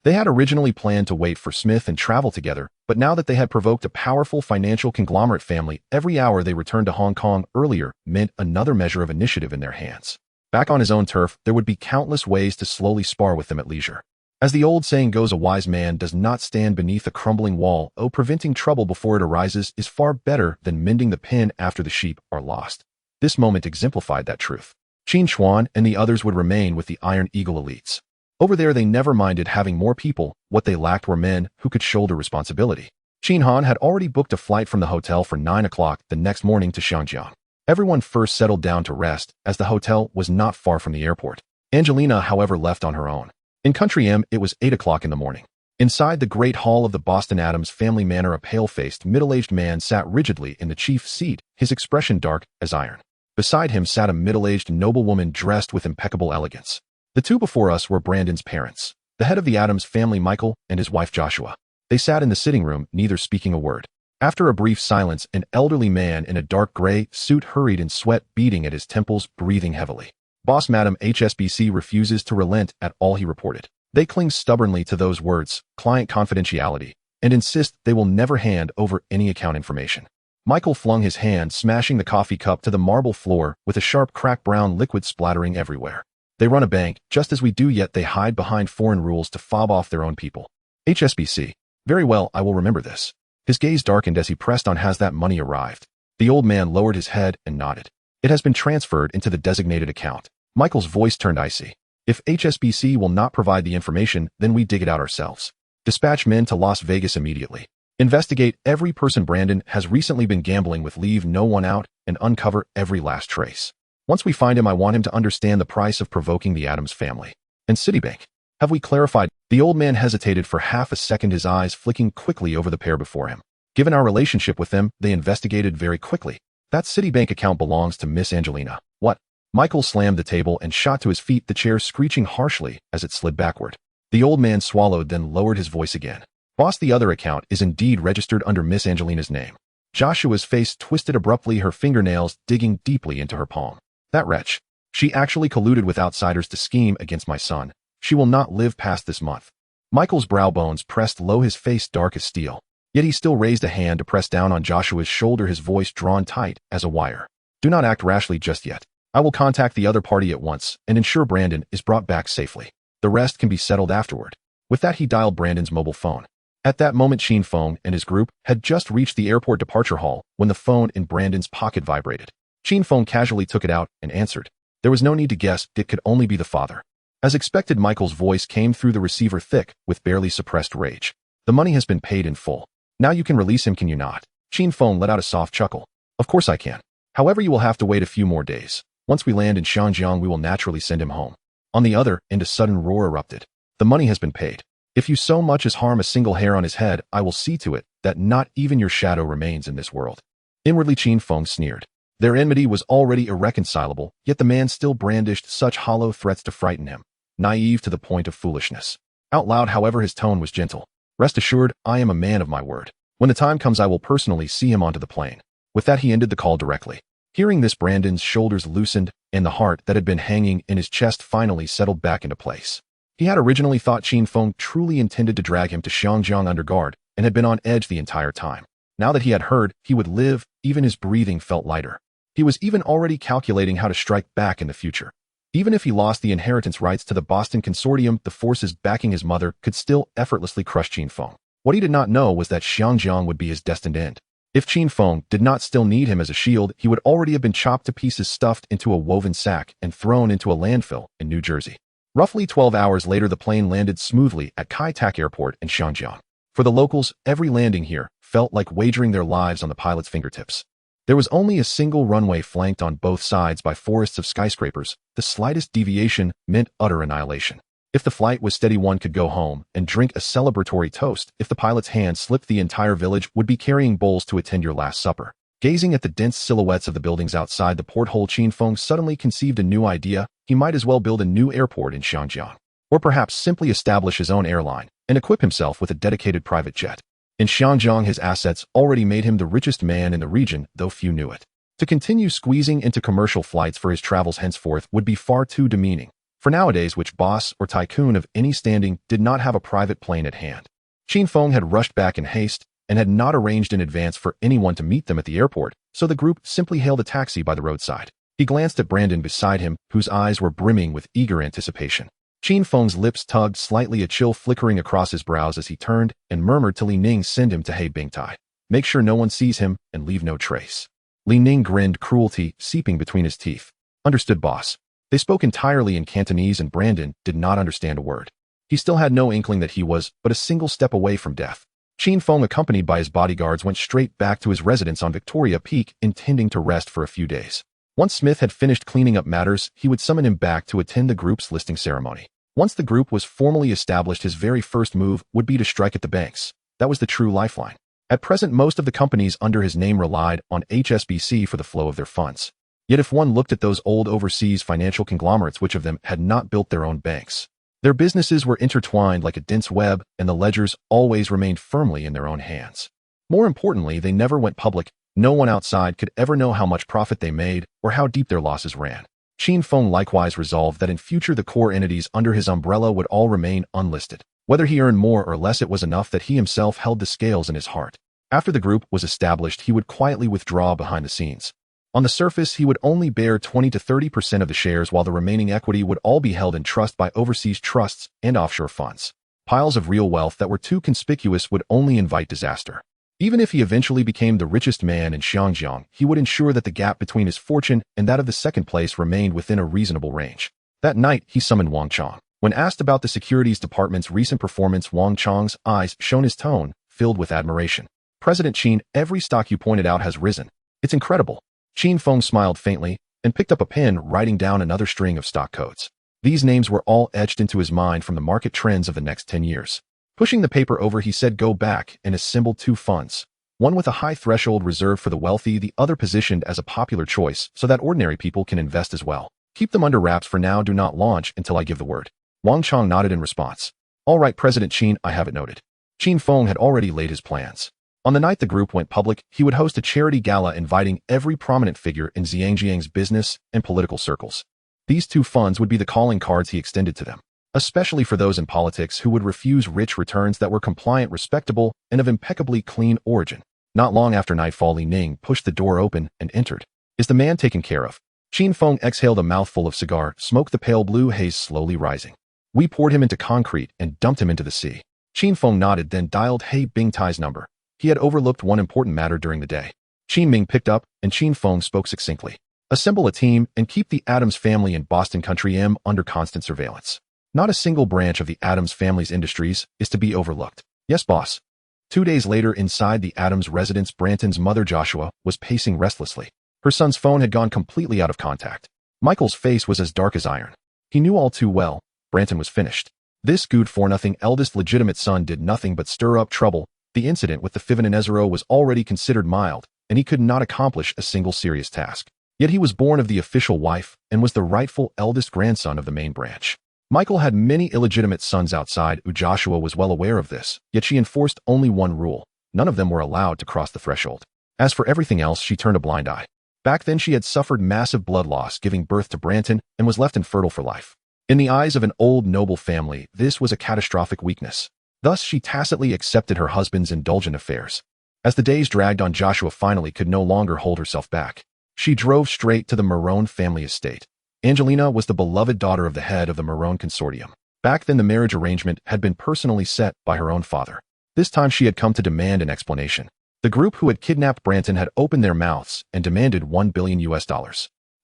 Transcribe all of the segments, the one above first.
They had originally planned to wait for Smith and travel together, but now that they had provoked a powerful financial conglomerate family, every hour they returned to Hong Kong earlier meant another measure of initiative in their hands. Back on his own turf, there would be countless ways to slowly spar with them at leisure. As the old saying goes, a wise man does not stand beneath a crumbling wall. Preventing trouble before it arises is far better than mending the pin after the sheep are lost. This moment exemplified that truth. Qin Chuan and the others would remain with the Iron Eagle elites. Over there they never minded having more people, what they lacked were men who could shoulder responsibility. Qin Han had already booked a flight from the hotel for 9 o'clock the next morning to Shangjiang. Everyone first settled down to rest, as the hotel was not far from the airport. Angelina, however, left on her own. In Country M, it was 8 o'clock in the morning. Inside the great hall of the Boston Adams family manor, a pale-faced, middle-aged man sat rigidly in the chief seat, his expression dark as iron. Beside him sat a middle-aged noblewoman dressed with impeccable elegance. The two before us were Brandon's parents, the head of the Adams family, Michael, and his wife Joshua. They sat in the sitting room, neither speaking a word. After a brief silence, an elderly man in a dark gray suit hurried in, sweat beading at his temples, breathing heavily. Boss Madam HSBC refuses to relent at all, he reported. They cling stubbornly to those words, client confidentiality, and insist they will never hand over any account information. Michael flung his hand, smashing the coffee cup to the marble floor, with a sharp cracked brown liquid splattering everywhere. They run a bank, just as we do, yet they hide behind foreign rules to fob off their own people. HSBC. Very well, I will remember this. His gaze darkened as he pressed on, has that money arrived? The old man lowered his head and nodded. It has been transferred into the designated account. Michael's voice turned icy. If HSBC will not provide the information, then we dig it out ourselves. Dispatch men to Las Vegas immediately. Investigate every person Brandon has recently been gambling with, leave no one out, and uncover every last trace. Once we find him, I want him to understand the price of provoking the Adams family. And Citibank. Have we clarified? The old man hesitated for half a second, his eyes flicking quickly over the pair before him. Given our relationship with them, they investigated very quickly. That Citibank account belongs to Miss Angelina. What? Michael slammed the table and shot to his feet, the chair screeching harshly as it slid backward. The old man swallowed, then lowered his voice again. Boss, the other account is indeed registered under Miss Angelina's name. Joshua's face twisted abruptly, her fingernails digging deeply into her palm. That wretch. She actually colluded with outsiders to scheme against my son. She will not live past this month. Michael's brow bones pressed low, his face dark as steel. Yet he still raised a hand to press down on Joshua's shoulder, his voice drawn tight as a wire. Do not act rashly just yet. I will contact the other party at once and ensure Brandon is brought back safely. The rest can be settled afterward. With that, he dialed Brandon's mobile phone. At that moment, Qin Feng and his group had just reached the airport departure hall when the phone in Brandon's pocket vibrated. Qin Feng casually took it out and answered. There was no need to guess, it could only be the father. As expected, Michael's voice came through the receiver, thick with barely suppressed rage. The money has been paid in full. Now you can release him, can you not? Qin Feng let out a soft chuckle. Of course I can. However, you will have to wait a few more days. Once we land in Shangjiang, we will naturally send him home. On the other end, a sudden roar erupted. The money has been paid. If you so much as harm a single hair on his head, I will see to it that not even your shadow remains in this world. Inwardly, Qin Feng sneered. Their enmity was already irreconcilable, yet the man still brandished such hollow threats to frighten him, naive to the point of foolishness. Out loud, however, his tone was gentle. Rest assured, I am a man of my word. When the time comes, I will personally see him onto the plane. With that, he ended the call directly. Hearing this, Brandon's shoulders loosened, and the heart that had been hanging in his chest finally settled back into place. He had originally thought Qin Feng truly intended to drag him to Shangjiang under guard, and had been on edge the entire time. Now that he had heard he would live, even his breathing felt lighter. He was even already calculating how to strike back in the future. Even if he lost the inheritance rights to the Boston Consortium, the forces backing his mother could still effortlessly crush Qin Feng. What he did not know was that Shangjiang would be his destined end. If Qin Feng did not still need him as a shield, he would already have been chopped to pieces, stuffed into a woven sack, and thrown into a landfill in New Jersey. Roughly 12 hours later, the plane landed smoothly at Kai Tak Airport in Shangjiang. For the locals, every landing here felt like wagering their lives on the pilot's fingertips. There was only a single runway flanked on both sides by forests of skyscrapers. The slightest deviation meant utter annihilation. If the flight was steady, one could go home and drink a celebratory toast. If the pilot's hand slipped, the entire village would be carrying bowls to attend your last supper. Gazing at the dense silhouettes of the buildings outside the porthole, Qin Feng suddenly conceived a new idea. He might as well build a new airport in Shangjiang. Or perhaps simply establish his own airline and equip himself with a dedicated private jet. In Shangjiang, his assets already made him the richest man in the region, though few knew it. To continue squeezing into commercial flights for his travels henceforth would be far too demeaning. For nowadays, which boss or tycoon of any standing did not have a private plane at hand? Qin Feng had rushed back in haste and had not arranged in advance for anyone to meet them at the airport, so the group simply hailed a taxi by the roadside. He glanced at Brandon beside him, whose eyes were brimming with eager anticipation. Qin Feng's lips tugged slightly, a chill flickering across his brows as he turned and murmured to Li Ning, "Send him to He Bingtai. Make sure no one sees him and leave no trace." Li Ning grinned, cruelty seeping between his teeth. "Understood, boss." They spoke entirely in Cantonese and Brandon did not understand a word. He still had no inkling that he was but a single step away from death. Qin Feng, accompanied by his bodyguards, went straight back to his residence on Victoria Peak, intending to rest for a few days. Once Smith had finished cleaning up matters, he would summon him back to attend the group's listing ceremony. Once the group was formally established, his very first move would be to strike at the banks. That was the true lifeline. At present, most of the companies under his name relied on HSBC for the flow of their funds. Yet if one looked at those old overseas financial conglomerates, which of them had not built their own banks? Their businesses were intertwined like a dense web, and the ledgers always remained firmly in their own hands. More importantly, they never went public. No one outside could ever know how much profit they made or how deep their losses ran. Qin Feng likewise resolved that in future the core entities under his umbrella would all remain unlisted. Whether he earned more or less, it was enough that he himself held the scales in his heart. After the group was established, he would quietly withdraw behind the scenes. On the surface, he would only bear 20 to 30% of the shares, while the remaining equity would all be held in trust by overseas trusts and offshore funds. Piles of real wealth that were too conspicuous would only invite disaster. Even if he eventually became the richest man in Xiangjiang, he would ensure that the gap between his fortune and that of the second place remained within a reasonable range. That night, he summoned Wang Chong. When asked about the securities department's recent performance, Wang Chong's eyes shone, his tone filled with admiration. "President Qin, every stock you pointed out has risen. It's incredible." Qin Feng smiled faintly and picked up a pen, writing down another string of stock codes. These names were all etched into his mind from the market trends of the next 10 years. Pushing the paper over, he said, "Go back and assemble two funds. One with a high threshold reserved for the wealthy, the other positioned as a popular choice so that ordinary people can invest as well. Keep them under wraps for now. Do not launch until I give the word." Wang Chong nodded in response. "All right, President Qin, I have it noted." Qin Feng had already laid his plans. On the night the group went public, he would host a charity gala inviting every prominent figure in Xiangjiang's business and political circles. These two funds would be the calling cards he extended to them, especially for those in politics who would refuse rich returns that were compliant, respectable, and of impeccably clean origin. Not long after nightfall, Li Ning pushed the door open and entered. "Is the man taken care of?" Qin Feng exhaled a mouthful of cigar smoke, the pale blue haze slowly rising. "We poured him into concrete and dumped him into the sea." Qin Feng nodded, then dialed He Bingtai's number. He had overlooked one important matter during the day. Qin Ming picked up, and Qin Feng spoke succinctly. "Assemble a team and keep the Adams family in Boston Country M under constant surveillance. Not a single branch of the Adams family's industries is to be overlooked." "Yes, boss." 2 days later, inside the Adams residence, Branton's mother, Joshua, was pacing restlessly. Her son's phone had gone completely out of contact. Michael's face was as dark as iron. He knew all too well, Branton was finished. This good-for-nothing eldest legitimate son did nothing but stir up trouble. The incident with the Fivan and Ezero was already considered mild, and he could not accomplish a single serious task. Yet he was born of the official wife and was the rightful eldest grandson of the main branch. Michael had many illegitimate sons outside. Joshua was well aware of this, yet she enforced only one rule: none of them were allowed to cross the threshold. As for everything else, she turned a blind eye. Back then, she had suffered massive blood loss giving birth to Branton and was left infertile for life. In the eyes of an old noble family, this was a catastrophic weakness. Thus, she tacitly accepted her husband's indulgent affairs. As the days dragged on, Joshua finally could no longer hold herself back. She drove straight to the Marone family estate. Angelina was the beloved daughter of the head of the Marone consortium. Back then, the marriage arrangement had been personally set by her own father. This time, she had come to demand an explanation. The group who had kidnapped Branton had opened their mouths and demanded $1 billion.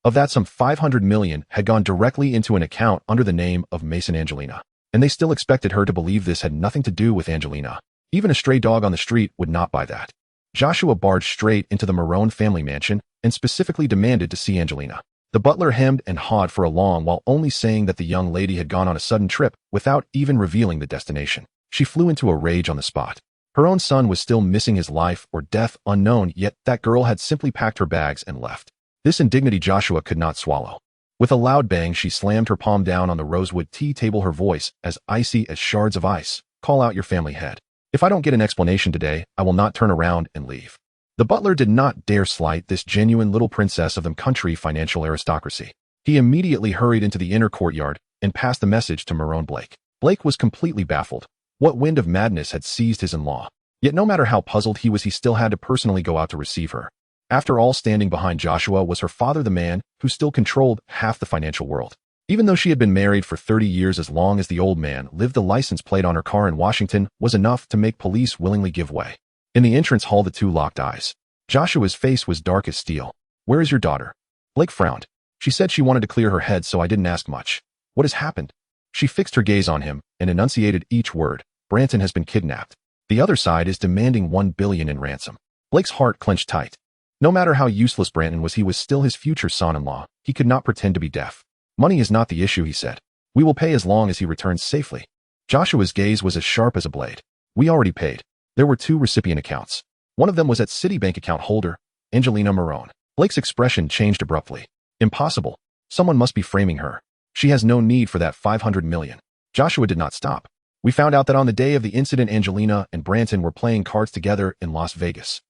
Of that, some $500 million had gone directly into an account under the name of Mason Angelina. And they still expected her to believe this had nothing to do with Angelina. Even a stray dog on the street would not buy that. Joshua barged straight into the Marone family mansion and specifically demanded to see Angelina. The butler hemmed and hawed for a long while, only saying that the young lady had gone on a sudden trip without even revealing the destination. She flew into a rage on the spot. Her own son was still missing, his life or death unknown, yet that girl had simply packed her bags and left. This indignity Joshua could not swallow. With a loud bang, she slammed her palm down on the rosewood tea table, her voice as icy as shards of ice. "Call out your family head. If I don't get an explanation today, I will not turn around and leave." The butler did not dare slight this genuine little princess of the country financial aristocracy. He immediately hurried into the inner courtyard, and passed the message to Marone Blake. Blake was completely baffled. What wind of madness had seized his in-law? Yet no matter how puzzled he was, he still had to personally go out to receive her. After all, standing behind Joshua was her father, the man who still controlled half the financial world. Even though she had been married for 30 years, as long as the old man lived, the license plate on her car in Washington was enough to make police willingly give way. In the entrance hall, the two locked eyes. Joshua's face was dark as steel. "Where is your daughter?" Blake frowned. "She said she wanted to clear her head, so I didn't ask much." "What has happened?" She fixed her gaze on him and enunciated each word. "Branton has been kidnapped. The other side is demanding $1 billion in ransom." Blake's heart clenched tight. No matter how useless Branton was, he was still his future son-in-law. He could not pretend to be deaf. "Money is not the issue," he said. "We will pay as long as he returns safely." Joshua's gaze was as sharp as a blade. "We already paid." There were 2 recipient accounts. One of them was at Citibank account holder, Angelina Marone. Blake's expression changed abruptly. "Impossible. Someone must be framing her. She has no need for that $500 million. Joshua did not stop. "We found out that on the day of the incident, Angelina and Branton were playing cards together in Las Vegas.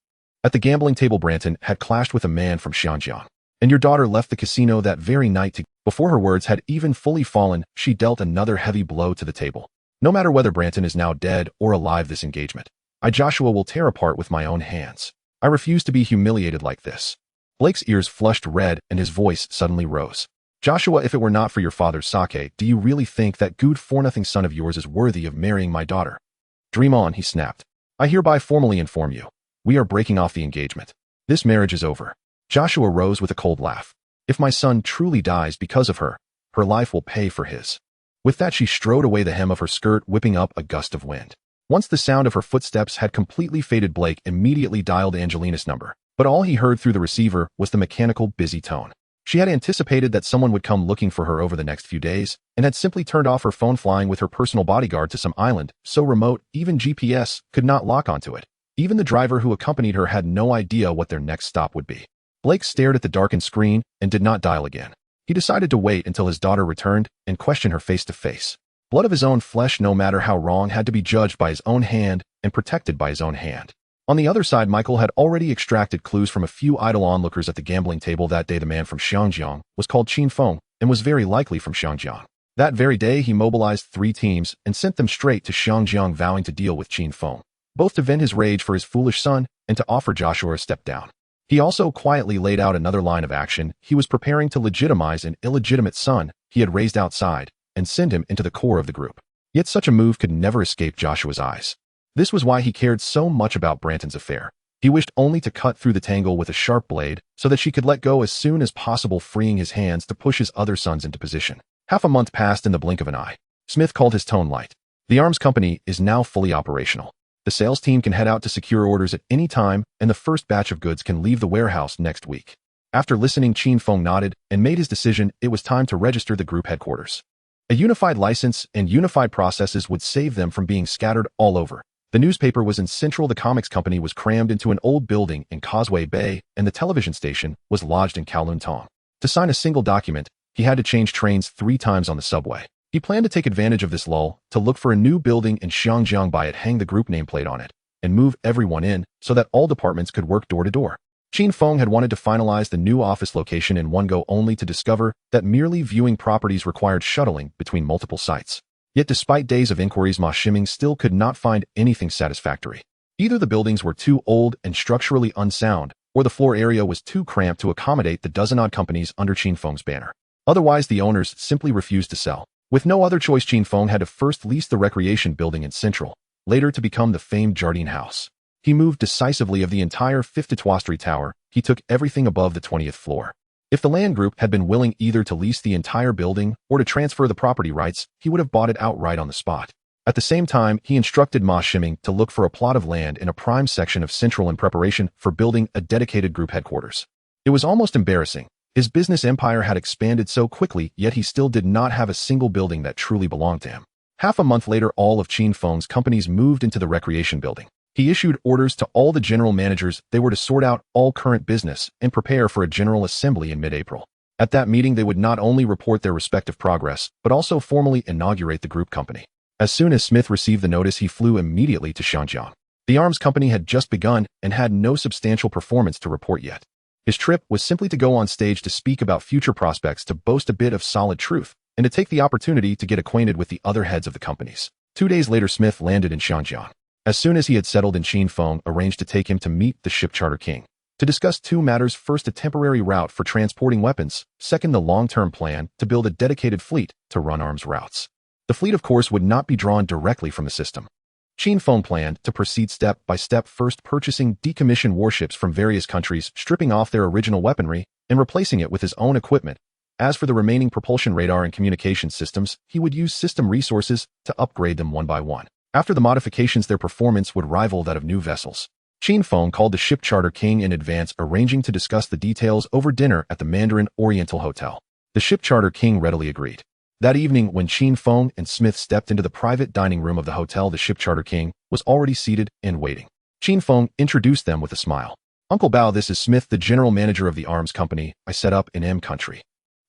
At the gambling table, Branton had clashed with a man from Xinjiang. And your daughter left the casino that very night to..." Before her words had even fully fallen, she dealt another heavy blow to the table. "No matter whether Branton is now dead or alive, this engagement, I, Joshua, will tear apart with my own hands. I refuse to be humiliated like this." Blake's ears flushed red and his voice suddenly rose. "Joshua, if it were not for your father's sake, do you really think that good for-nothing son of yours is worthy of marrying my daughter?" "Dream on," he snapped. "I hereby formally inform you. We are breaking off the engagement. This marriage is over." Joshua rose with a cold laugh. "If my son truly dies because of her, her life will pay for his." With that, she strode away, the hem of her skirt whipping up a gust of wind. Once the sound of her footsteps had completely faded, Blake immediately dialed Angelina's number. But all he heard through the receiver was the mechanical, busy tone. She had anticipated that someone would come looking for her over the next few days, and had simply turned off her phone, flying with her personal bodyguard to some island so remote even GPS could not lock onto it. Even the driver who accompanied her had no idea what their next stop would be. Blake stared at the darkened screen and did not dial again. He decided to wait until his daughter returned and question her face to face. Blood of his own flesh, no matter how wrong, had to be judged by his own hand and protected by his own hand. On the other side, Michael had already extracted clues from a few idle onlookers at the gambling table that day. The man from Xinjiang was called Qin Feng and was very likely from Xinjiang. That very day, he mobilized 3 teams and sent them straight to Xinjiang, vowing to deal with Qin Feng, both to vent his rage for his foolish son and to offer Joshua a step down. He also quietly laid out another line of action. He was preparing to legitimize an illegitimate son he had raised outside and send him into the core of the group. Yet such a move could never escape Joshua's eyes. This was why he cared so much about Branton's affair. He wished only to cut through the tangle with a sharp blade so that she could let go as soon as possible, freeing his hands to push his other sons into position. Half a month passed in the blink of an eye. Smith called, his tone light. "The arms company is now fully operational. The sales team can head out to secure orders at any time, and the first batch of goods can leave the warehouse next week." After listening, Qin Feng nodded and made his decision. It was time to register the group headquarters. A unified license and unified processes would save them from being scattered all over. The newspaper was in Central, the comics company was crammed into an old building in Causeway Bay, and the television station was lodged in Kowloon. To sign a single document, he had to change trains 3 times on the subway. He planned to take advantage of this lull to look for a new building in Xinjiang, buy it, hang the group nameplate on it, and move everyone in so that all departments could work door to door. Qin Feng had wanted to finalize the new office location in one go, only to discover that merely viewing properties required shuttling between multiple sites. Yet despite days of inquiries, Ma Shiming still could not find anything satisfactory. Either the buildings were too old and structurally unsound, or the floor area was too cramped to accommodate the dozen-odd companies under Qin Feng's banner. Otherwise, the owners simply refused to sell. With no other choice, Qin Feng had to first lease the recreation building in Central, later to become the famed Jardine House. He moved decisively. Of the entire 5th Street Tower, he took everything above the 20th floor. If the land group had been willing either to lease the entire building or to transfer the property rights, he would have bought it outright on the spot. At the same time, he instructed Ma Shiming to look for a plot of land in a prime section of Central in preparation for building a dedicated group headquarters. It was almost embarrassing. His business empire had expanded so quickly, yet he still did not have a single building that truly belonged to him. Half a month later, all of Qin Feng's companies moved into the recreation building. He issued orders to all the general managers. They were to sort out all current business and prepare for a general assembly in mid-April. At that meeting, they would not only report their respective progress, but also formally inaugurate the group company. As soon as Smith received the notice, he flew immediately to Xinjiang. The arms company had just begun and had no substantial performance to report yet. His trip was simply to go on stage to speak about future prospects, to boast a bit of solid truth, and to take the opportunity to get acquainted with the other heads of the companies. 2 days later, Smith landed in Xianjiang. As soon as he had settled in, Qin Feng arranged to take him to meet the ship charter king. To discuss two matters: first, a temporary route for transporting weapons; second, the long-term plan to build a dedicated fleet to run arms routes. The fleet, of course, would not be drawn directly from the system. Qin Feng planned to proceed step by step, first purchasing decommissioned warships from various countries, stripping off their original weaponry, and replacing it with his own equipment. As for the remaining propulsion radar and communication systems, he would use system resources to upgrade them one by one. After the modifications, their performance would rival that of new vessels. Qin Feng called the ship charter king in advance, arranging to discuss the details over dinner at the Mandarin Oriental Hotel. The ship charter king readily agreed. That evening, when Qin Feng and Smith stepped into the private dining room of the hotel, the ship charter king was already seated and waiting. Qin Feng introduced them with a smile. "Uncle Bao, this is Smith, the general manager of the arms company I set up in M country."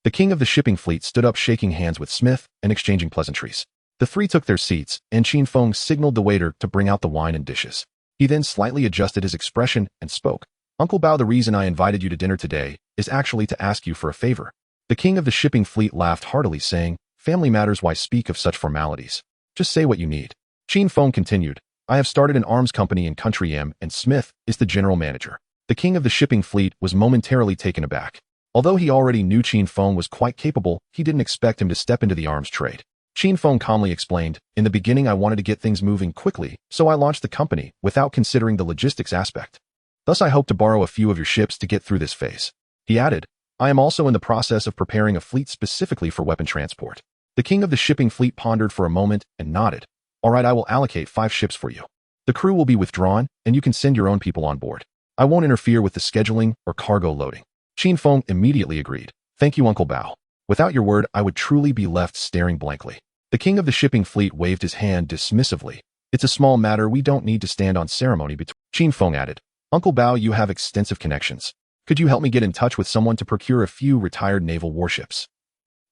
The king of the shipping fleet stood up, shaking hands with Smith and exchanging pleasantries. The three took their seats, and Qin Feng signaled the waiter to bring out the wine and dishes. He then slightly adjusted his expression and spoke. "Uncle Bao, the reason I invited you to dinner today is actually to ask you for a favor." The king of the shipping fleet laughed heartily, saying, "Family matters, why speak of such formalities? Just say what you need." Qin Feng continued, "I have started an arms company in country M, and Smith is the general manager." The king of the shipping fleet was momentarily taken aback. Although he already knew Qin Feng was quite capable, he didn't expect him to step into the arms trade. Qin Feng calmly explained, "In the beginning I wanted to get things moving quickly, so I launched the company without considering the logistics aspect. Thus I hope to borrow a few of your ships to get through this phase." He added, "I am also in the process of preparing a fleet specifically for weapon transport." The king of the shipping fleet pondered for a moment and nodded. "All right, I will allocate 5 ships for you. The crew will be withdrawn, and you can send your own people on board. I won't interfere with the scheduling or cargo loading." Qin Feng immediately agreed. "Thank you, Uncle Bao. Without your word, I would truly be left staring blankly." The king of the shipping fleet waved his hand dismissively. "It's a small matter, we don't need to stand on ceremony between." Qin Feng added, "Uncle Bao, you have extensive connections. Could you help me get in touch with someone to procure a few retired naval warships?"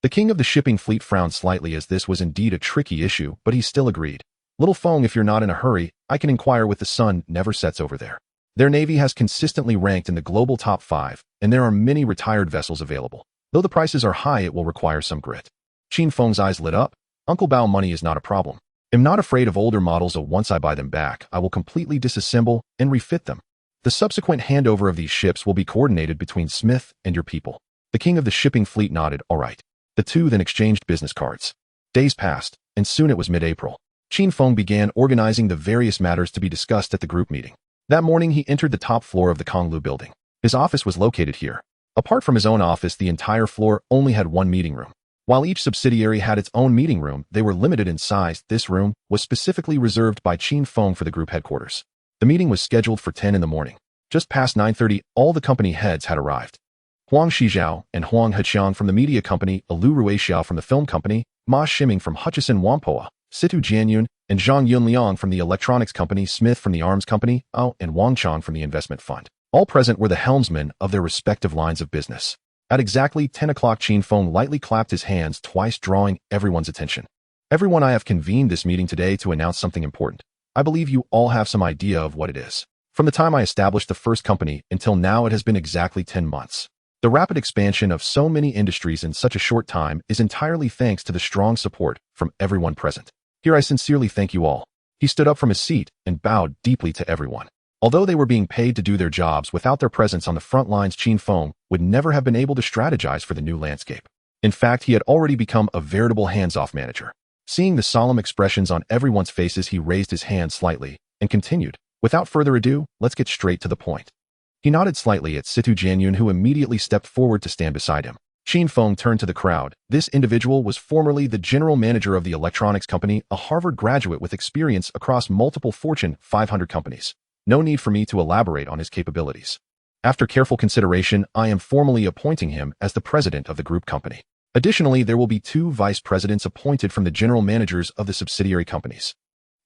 The king of the shipping fleet frowned slightly, as this was indeed a tricky issue, but he still agreed. "Little Feng, if you're not in a hurry, I can inquire with the sun never sets over there. Their navy has consistently ranked in the global top 5, and there are many retired vessels available. Though the prices are high, it will require some grit." Qin Feng's eyes lit up. "Uncle Bao, money is not a problem. I'm not afraid of older models, so once I buy them back, I will completely disassemble and refit them. The subsequent handover of these ships will be coordinated between Smith and your people." The king of the shipping fleet nodded. "All right." The two then exchanged business cards. Days passed, and soon it was mid-April. Qin Feng began organizing the various matters to be discussed at the group meeting. That morning, he entered the top floor of the Kowloon building. His office was located here. Apart from his own office, the entire floor only had one meeting room. While each subsidiary had its own meeting room, they were limited in size. This room was specifically reserved by Qin Feng for the group headquarters. The meeting was scheduled for 10 in the morning. Just past 9:30, all the company heads had arrived. Huang Shijiao and Huang Heqiang from the media company, Alu Ruixiao from the film company, Ma Shiming from Hutchison Whampoa, Situ Jianyun, and Zhang Yunliang from the electronics company, Smith from the arms company, and Wang Chang from the investment fund. All present were the helmsmen of their respective lines of business. At exactly 10 o'clock, Qin Feng lightly clapped his hands twice, drawing everyone's attention. "Everyone, I have convened this meeting today to announce something important. I believe you all have some idea of what it is. From the time I established the first company until now, it has been exactly 10 months. The rapid expansion of so many industries in such a short time is entirely thanks to the strong support from everyone present. Here I sincerely thank you all." He stood up from his seat and bowed deeply to everyone. Although they were being paid to do their jobs, without their presence on the front lines, Qin Feng would never have been able to strategize for the new landscape. In fact, he had already become a veritable hands-off manager. Seeing the solemn expressions on everyone's faces, he raised his hand slightly and continued, "Without further ado, let's get straight to the point." He nodded slightly at Situ Jianyun, who immediately stepped forward to stand beside him. Qin Feng turned to the crowd. This individual was formerly the general manager of the electronics company, a Harvard graduate with experience across multiple Fortune 500 companies. No need for me to elaborate on his capabilities. After careful consideration, I am formally appointing him as the president of the group company. Additionally, there will be 2 vice presidents appointed from the general managers of the subsidiary companies.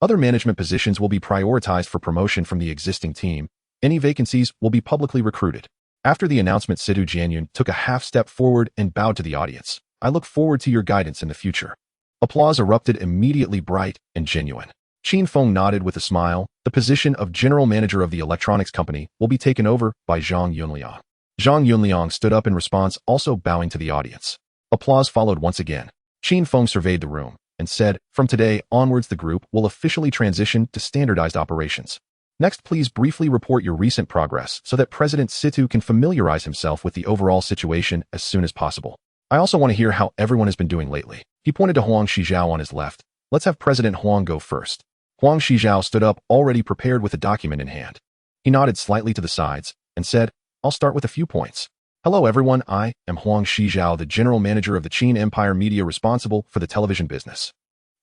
Other management positions will be prioritized for promotion from the existing team. Any vacancies will be publicly recruited. After the announcement, Situ Jianyun took a half step forward and bowed to the audience. "I look forward to your guidance in the future." Applause erupted, immediately bright and genuine. Qin Feng nodded with a smile. The position of general manager of the electronics company will be taken over by Zhang Yunliang. Zhang Yunliang stood up in response, also bowing to the audience. Applause followed once again. Qin Feng surveyed the room and said, "From today onwards the group will officially transition to standardized operations. Next, please briefly report your recent progress so that President Situ can familiarize himself with the overall situation as soon as possible. I also want to hear how everyone has been doing lately." He pointed to Huang Shijiao on his left. "Let's have President Huang go first." Huang Shijiao stood up, already prepared with a document in hand. He nodded slightly to the sides and said, "I'll start with a few points. Hello everyone, I am Huang Shijiao, the general manager of the Qin Empire Media responsible for the television business.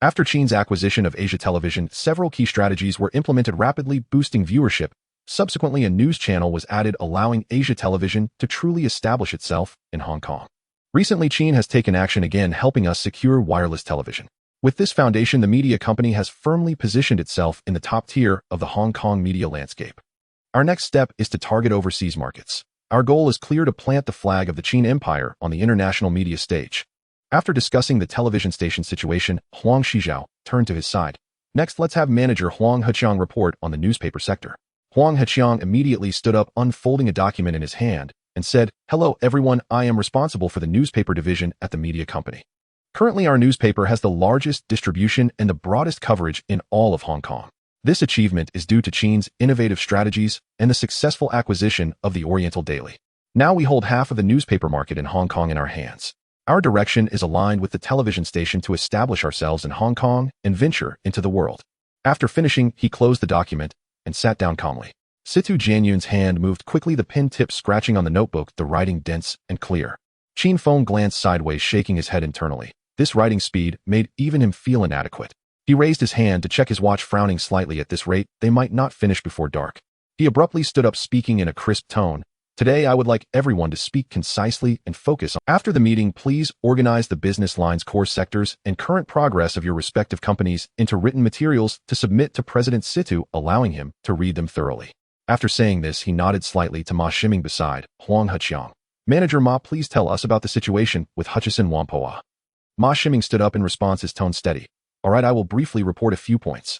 After Qin's acquisition of Asia Television, several key strategies were implemented rapidly boosting viewership. Subsequently, a news channel was added allowing Asia Television to truly establish itself in Hong Kong. Recently, Qin has taken action again, helping us secure wireless television. With this foundation, the media company has firmly positioned itself in the top tier of the Hong Kong media landscape. Our next step is to target overseas markets. Our goal is clear: to plant the flag of the Qin Empire on the international media stage." After discussing the television station situation, Huang Shijiao turned to his side. "Next, let's have manager Huang Heqiang report on the newspaper sector." Huang Heqiang immediately stood up, unfolding a document in his hand, and said, "Hello everyone, I am responsible for the newspaper division at the media company. Currently, our newspaper has the largest distribution and the broadest coverage in all of Hong Kong. This achievement is due to Qin's innovative strategies and the successful acquisition of the Oriental Daily. Now we hold half of the newspaper market in Hong Kong in our hands. Our direction is aligned with the television station to establish ourselves in Hong Kong and venture into the world." After finishing, he closed the document and sat down calmly. Situ Jianyun's hand moved quickly, the pen tip scratching on the notebook, the writing dense and clear. Qin Feng glanced sideways, shaking his head internally. This writing speed made even him feel inadequate. He raised his hand to check his watch, frowning slightly. At this rate, they might not finish before dark. He abruptly stood up, speaking in a crisp tone. "Today, I would like everyone to speak concisely and focus on. After the meeting, please organize the business line's core sectors and current progress of your respective companies into written materials to submit to President Situ, allowing him to read them thoroughly." After saying this, he nodded slightly to Ma Shiming beside Huang Heqiang. "Manager Ma, please tell us about the situation with Hutchison Whampoa." Ma Shiming stood up in response, his tone steady. "All right, I will briefly report a few points.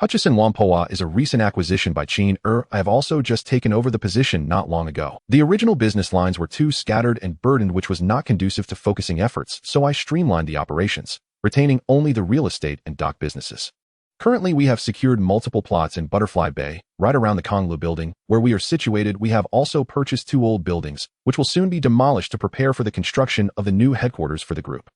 Hutchison Whampoa is a recent acquisition by Qin. I have also just taken over the position not long ago. The original business lines were too scattered and burdened, which was not conducive to focusing efforts, so I streamlined the operations, retaining only the real estate and dock businesses. Currently, we have secured multiple plots in Butterfly Bay, right around the Kowloon building, where we are situated. We have also purchased 2 old buildings, which will soon be demolished to prepare for the construction of the new headquarters for the group.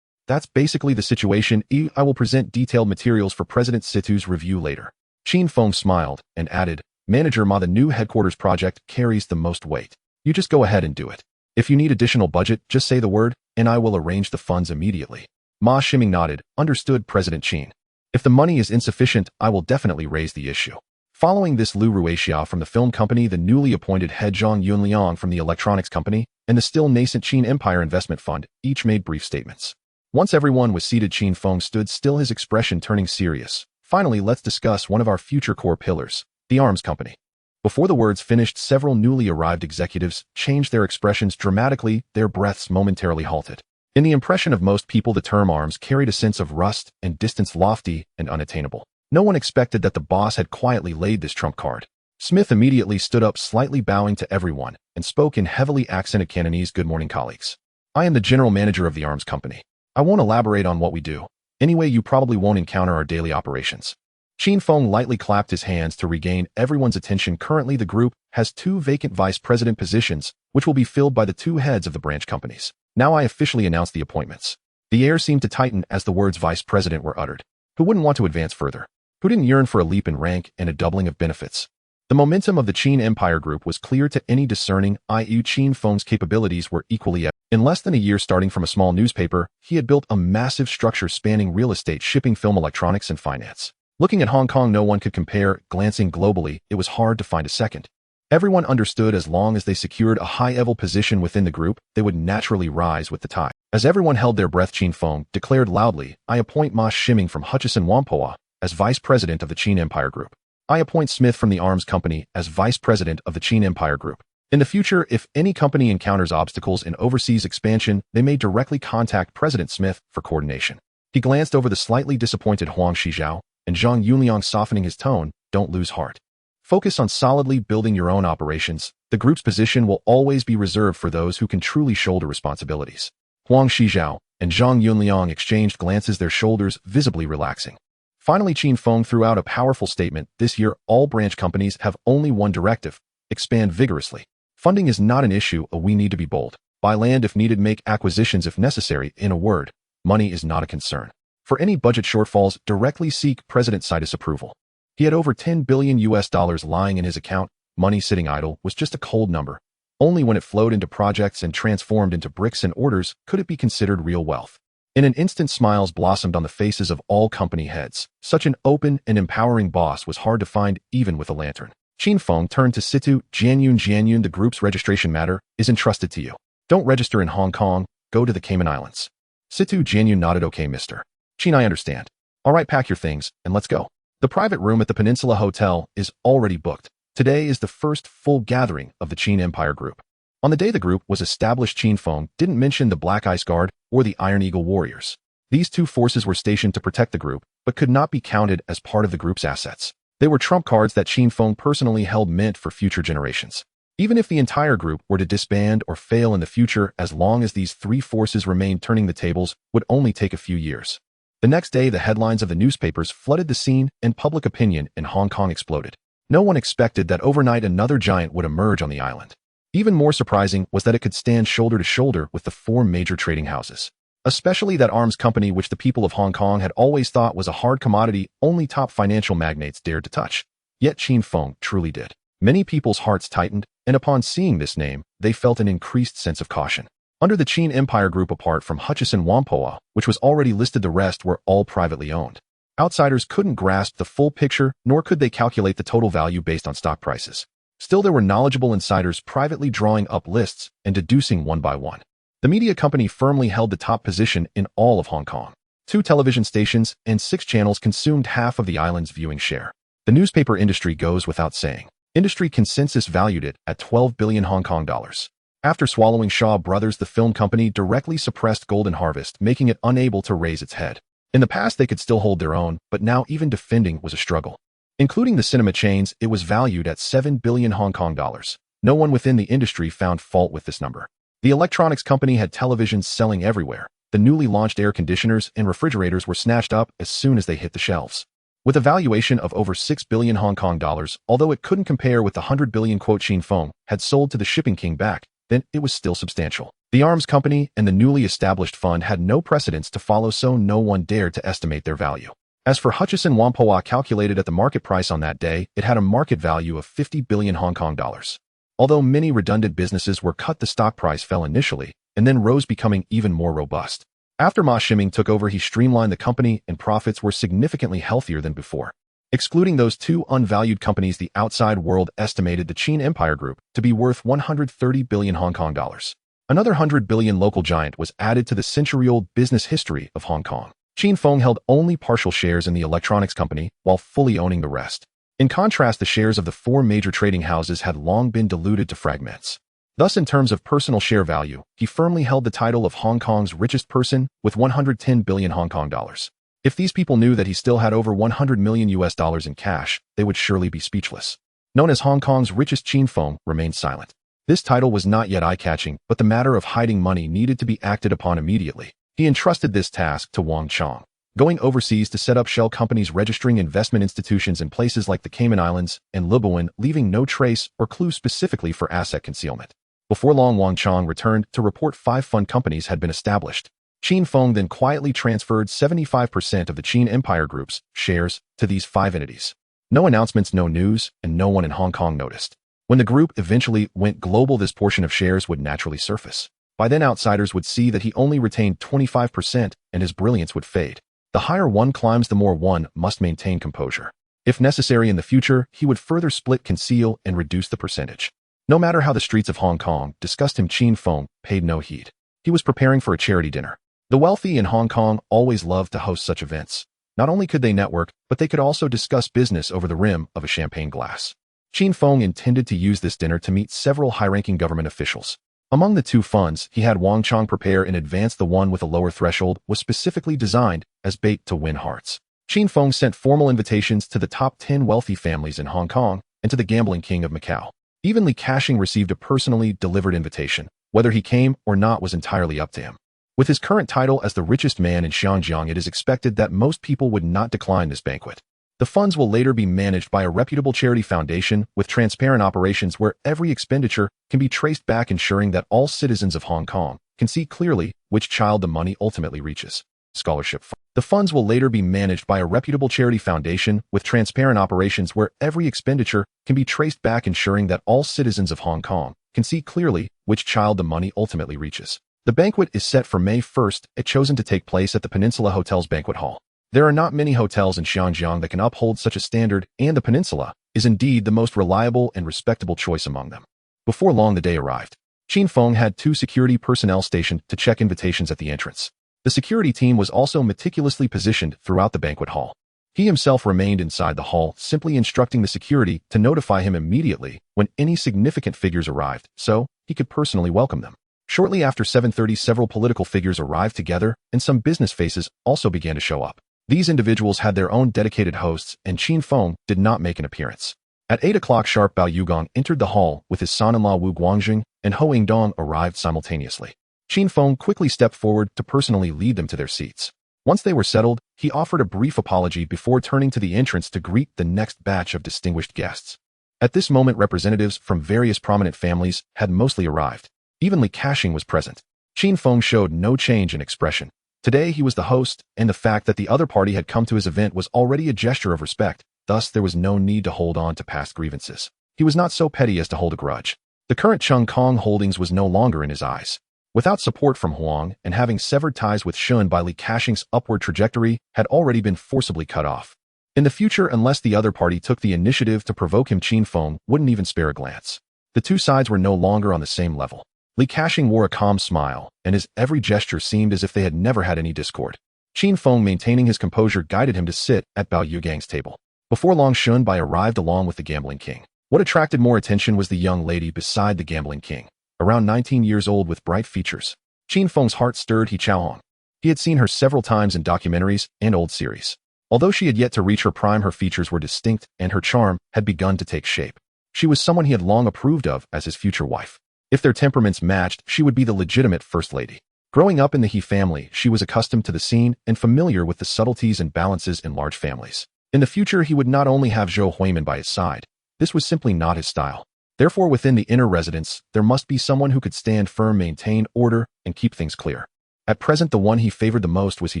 That's basically the situation. I will present detailed materials for President Situ's review later." Qin Feng smiled and added, "Manager Ma, the new headquarters project carries the most weight. You just go ahead and do it. If you need additional budget, just say the word, and I will arrange the funds immediately." Ma Shiming nodded. "Understood, President Qin. If the money is insufficient, I will definitely raise the issue." Following this, Lu Ruixia from the film company, the newly appointed head Zhang Yunliang from the electronics company, and the still nascent Qin Empire Investment Fund each made brief statements. Once everyone was seated, Qin Feng stood still, his expression turning serious. "Finally, let's discuss one of our future core pillars, the arms company." Before the words finished, several newly arrived executives changed their expressions dramatically, their breaths momentarily halted. In the impression of most people, the term arms carried a sense of rust and distance, lofty and unattainable. No one expected that the boss had quietly laid this trump card. Smith immediately stood up, slightly bowing to everyone, and spoke in heavily accented Cantonese. "Good morning, colleagues. I am the general manager of the arms company. I won't elaborate on what we do. Anyway, you probably won't encounter our daily operations." Qin Feng lightly clapped his hands to regain everyone's attention. Currently, the group has 2 vacant vice president positions, which will be filled by the 2 heads of the branch companies. Now I officially announce the appointments. The air seemed to tighten as the words vice president were uttered. Who wouldn't want to advance further? Who didn't yearn for a leap in rank and a doubling of benefits? The momentum of the Qin Empire Group was clear to any discerning, i.e. Qin Feng's capabilities were equally evident. In less than a year, starting from a small newspaper, he had built a massive structure spanning real estate, shipping, film, electronics, and finance. Looking at Hong Kong, no one could compare. Glancing globally, it was hard to find a second. Everyone understood as long as they secured a high-level position within the group, they would naturally rise with the tide. As everyone held their breath, Qin Feng declared loudly, "I appoint Ma Shiming from Hutchison Whampoa as vice president of the Qin Empire Group. I appoint Smith from the arms company as vice president of the Qin Empire Group. In the future, if any company encounters obstacles in overseas expansion, they may directly contact President Smith for coordination." He glanced over the slightly disappointed Huang Shijiao and Zhang Yunliang, softening his tone. "Don't lose heart. Focus on solidly building your own operations. The group's position will always be reserved for those who can truly shoulder responsibilities." Huang Shijiao, and Zhang Yunliang exchanged glances, their shoulders visibly relaxing. Finally, Qin Feng threw out a powerful statement. This year, all branch companies have only one directive: expand vigorously. Funding is not an issue, we need to be bold. Buy land if needed, make acquisitions if necessary. In a word, money is not a concern. For any budget shortfalls, directly seek President Saitis' approval. He had over $10 billion lying in his account. Money sitting idle was just a cold number. Only when it flowed into projects and transformed into bricks and orders could it be considered real wealth. In an instant, smiles blossomed on the faces of all company heads. Such an open and empowering boss was hard to find, even with a lantern. Qin Feng turned to Situ. Jianyun, the group's registration matter is entrusted to you. Don't register in Hong Kong, go to the Cayman Islands. Situ Jianyun nodded. Okay, Mr. Qin, I understand. All right, pack your things, and let's go. The private room at the Peninsula Hotel is already booked. Today is the first full gathering of the Qin Empire Group. On the day the group was established, Qin Feng didn't mention the Black Ice Guard or the Iron Eagle Warriors. These two forces were stationed to protect the group, but could not be counted as part of the group's assets. They were trump cards that Qin Feng personally held meant for future generations. Even if the entire group were to disband or fail in the future, as long as these three forces remained, turning the tables would only take a few years. The next day, the headlines of the newspapers flooded the scene, and public opinion in Hong Kong exploded. No one expected that overnight another giant would emerge on the island. Even more surprising was that it could stand shoulder to shoulder with the four major trading houses. Especially that arms company which the people of Hong Kong had always thought was a hard commodity only top financial magnates dared to touch. Yet Qin Feng truly did. Many people's hearts tightened, and upon seeing this name, they felt an increased sense of caution. Under the Qin Empire Group, apart from Hutchison Whampoa, which was already listed, the rest were all privately owned. Outsiders couldn't grasp the full picture, nor could they calculate the total value based on stock prices. Still, there were knowledgeable insiders privately drawing up lists and deducing one by one. The media company firmly held the top position in all of Hong Kong. 2 television stations and 6 channels consumed half of the island's viewing share. The newspaper industry goes without saying. Industry consensus valued it at 12 billion Hong Kong dollars. After swallowing Shaw Brothers, the film company directly suppressed Golden Harvest, making it unable to raise its head. In the past, they could still hold their own, but now even defending was a struggle. Including the cinema chains, it was valued at 7 billion Hong Kong dollars. No one within the industry found fault with this number. The electronics company had televisions selling everywhere. The newly launched air conditioners and refrigerators were snatched up as soon as they hit the shelves. With a valuation of over 6 billion Hong Kong dollars, although it couldn't compare with the 100 billion Qin Feng had sold to the shipping king back then, it was still substantial. The arms company and the newly established fund had no precedents to follow, so no one dared to estimate their value. As for Hutchison Whampoa, calculated at the market price on that day, it had a market value of 50 billion Hong Kong dollars. Although many redundant businesses were cut, the stock price fell initially, and then rose, becoming even more robust. After Ma Shiming took over, he streamlined the company, and profits were significantly healthier than before. Excluding those 2 unvalued companies, the outside world estimated the Qin Empire Group to be worth 130 billion Hong Kong dollars. Another 100 billion local giant was added to the century-old business history of Hong Kong. Qin Feng held only partial shares in the electronics company, while fully owning the rest. In contrast, the shares of the 4 major trading houses had long been diluted to fragments. Thus, in terms of personal share value, he firmly held the title of Hong Kong's richest person with 110 billion Hong Kong dollars. If these people knew that he still had over 100 million US dollars in cash, they would surely be speechless. Known as Hong Kong's richest, Qin Feng remained silent. This title was not yet eye-catching, but the matter of hiding money needed to be acted upon immediately. He entrusted this task to Wang Chong, going overseas to set up shell companies registering investment institutions in places like the Cayman Islands and Libuan, leaving no trace or clue specifically for asset concealment. Before long, Wang Chong returned to report 5 fund companies had been established. Qin Feng then quietly transferred 75% of the Qin Empire Group's shares to these 5 entities. No announcements, no news, and no one in Hong Kong noticed. When the group eventually went global, this portion of shares would naturally surface. By then, outsiders would see that he only retained 25%, and his brilliance would fade. The higher one climbs, the more one must maintain composure. If necessary in the future, he would further split, conceal, and reduce the percentage. No matter how the streets of Hong Kong discussed him, Qin Feng paid no heed. He was preparing for a charity dinner. The wealthy in Hong Kong always loved to host such events. Not only could they network, but they could also discuss business over the rim of a champagne glass. Qin Feng intended to use this dinner to meet several high-ranking government officials. Among the 2 funds he had Wang Chong prepare in advance, the one with a lower threshold was specifically designed as bait to win hearts. Qin Feng sent formal invitations to the top 10 wealthy families in Hong Kong and to the gambling king of Macau. Even Li Ka-shing received a personally delivered invitation. Whether he came or not was entirely up to him. With his current title as the richest man in Xinjiang, it is expected that most people would not decline this banquet. The funds will later be managed by a reputable charity foundation with transparent operations where every expenditure can be traced back, ensuring that all citizens of Hong Kong can see clearly which child the money ultimately reaches. Scholarship Fund. The funds will later be managed by a reputable charity foundation with transparent operations where every expenditure can be traced back, ensuring that all citizens of Hong Kong can see clearly which child the money ultimately reaches. The banquet is set for May 1st, chosen to take place at the Peninsula Hotel's banquet hall. There are not many hotels in Xinjiang that can uphold such a standard, and the Peninsula is indeed the most reliable and respectable choice among them. Before long, the day arrived. Qin Feng had 2 security personnel stationed to check invitations at the entrance. The security team was also meticulously positioned throughout the banquet hall. He himself remained inside the hall, simply instructing the security to notify him immediately when any significant figures arrived, so he could personally welcome them. Shortly after 7:30, several political figures arrived together, and some business faces also began to show up. These individuals had their own dedicated hosts, and Qin Feng did not make an appearance. At 8 o'clock sharp, Bao Yugong entered the hall with his son-in-law Wu Guangjing, and Ho Yingdong arrived simultaneously. Qin Feng quickly stepped forward to personally lead them to their seats. Once they were settled, he offered a brief apology before turning to the entrance to greet the next batch of distinguished guests. At this moment, representatives from various prominent families had mostly arrived. Even Li Kashing was present. Qin Feng showed no change in expression. Today he was the host, and the fact that the other party had come to his event was already a gesture of respect, thus there was no need to hold on to past grievances. He was not so petty as to hold a grudge. The current Chung Kong holdings was no longer in his eyes. Without support from Huang, and having severed ties with Shun by Li Kashing's upward trajectory had already been forcibly cut off. In the future, unless the other party took the initiative to provoke him, Qin Feng wouldn't even spare a glance. The two sides were no longer on the same level. Li Kashing wore a calm smile, and his every gesture seemed as if they had never had any discord. Qin Feng, maintaining his composure, guided him to sit at Bao Yugang's table. Before long, Shun Bai arrived along with the Gambling King. What attracted more attention was the young lady beside the Gambling King, around 19 years old with bright features. Qin Feng's heart stirred. He Chaohong. He had seen her several times in documentaries and old series. Although she had yet to reach her prime, her features were distinct, and her charm had begun to take shape. She was someone he had long approved of as his future wife. If their temperaments matched, she would be the legitimate first lady. Growing up in the He family, she was accustomed to the scene and familiar with the subtleties and balances in large families. In the future, he would not only have Zhou Huimin by his side. This was simply not his style. Therefore, within the inner residence, there must be someone who could stand firm, maintain order, and keep things clear. At present, the one he favored the most was He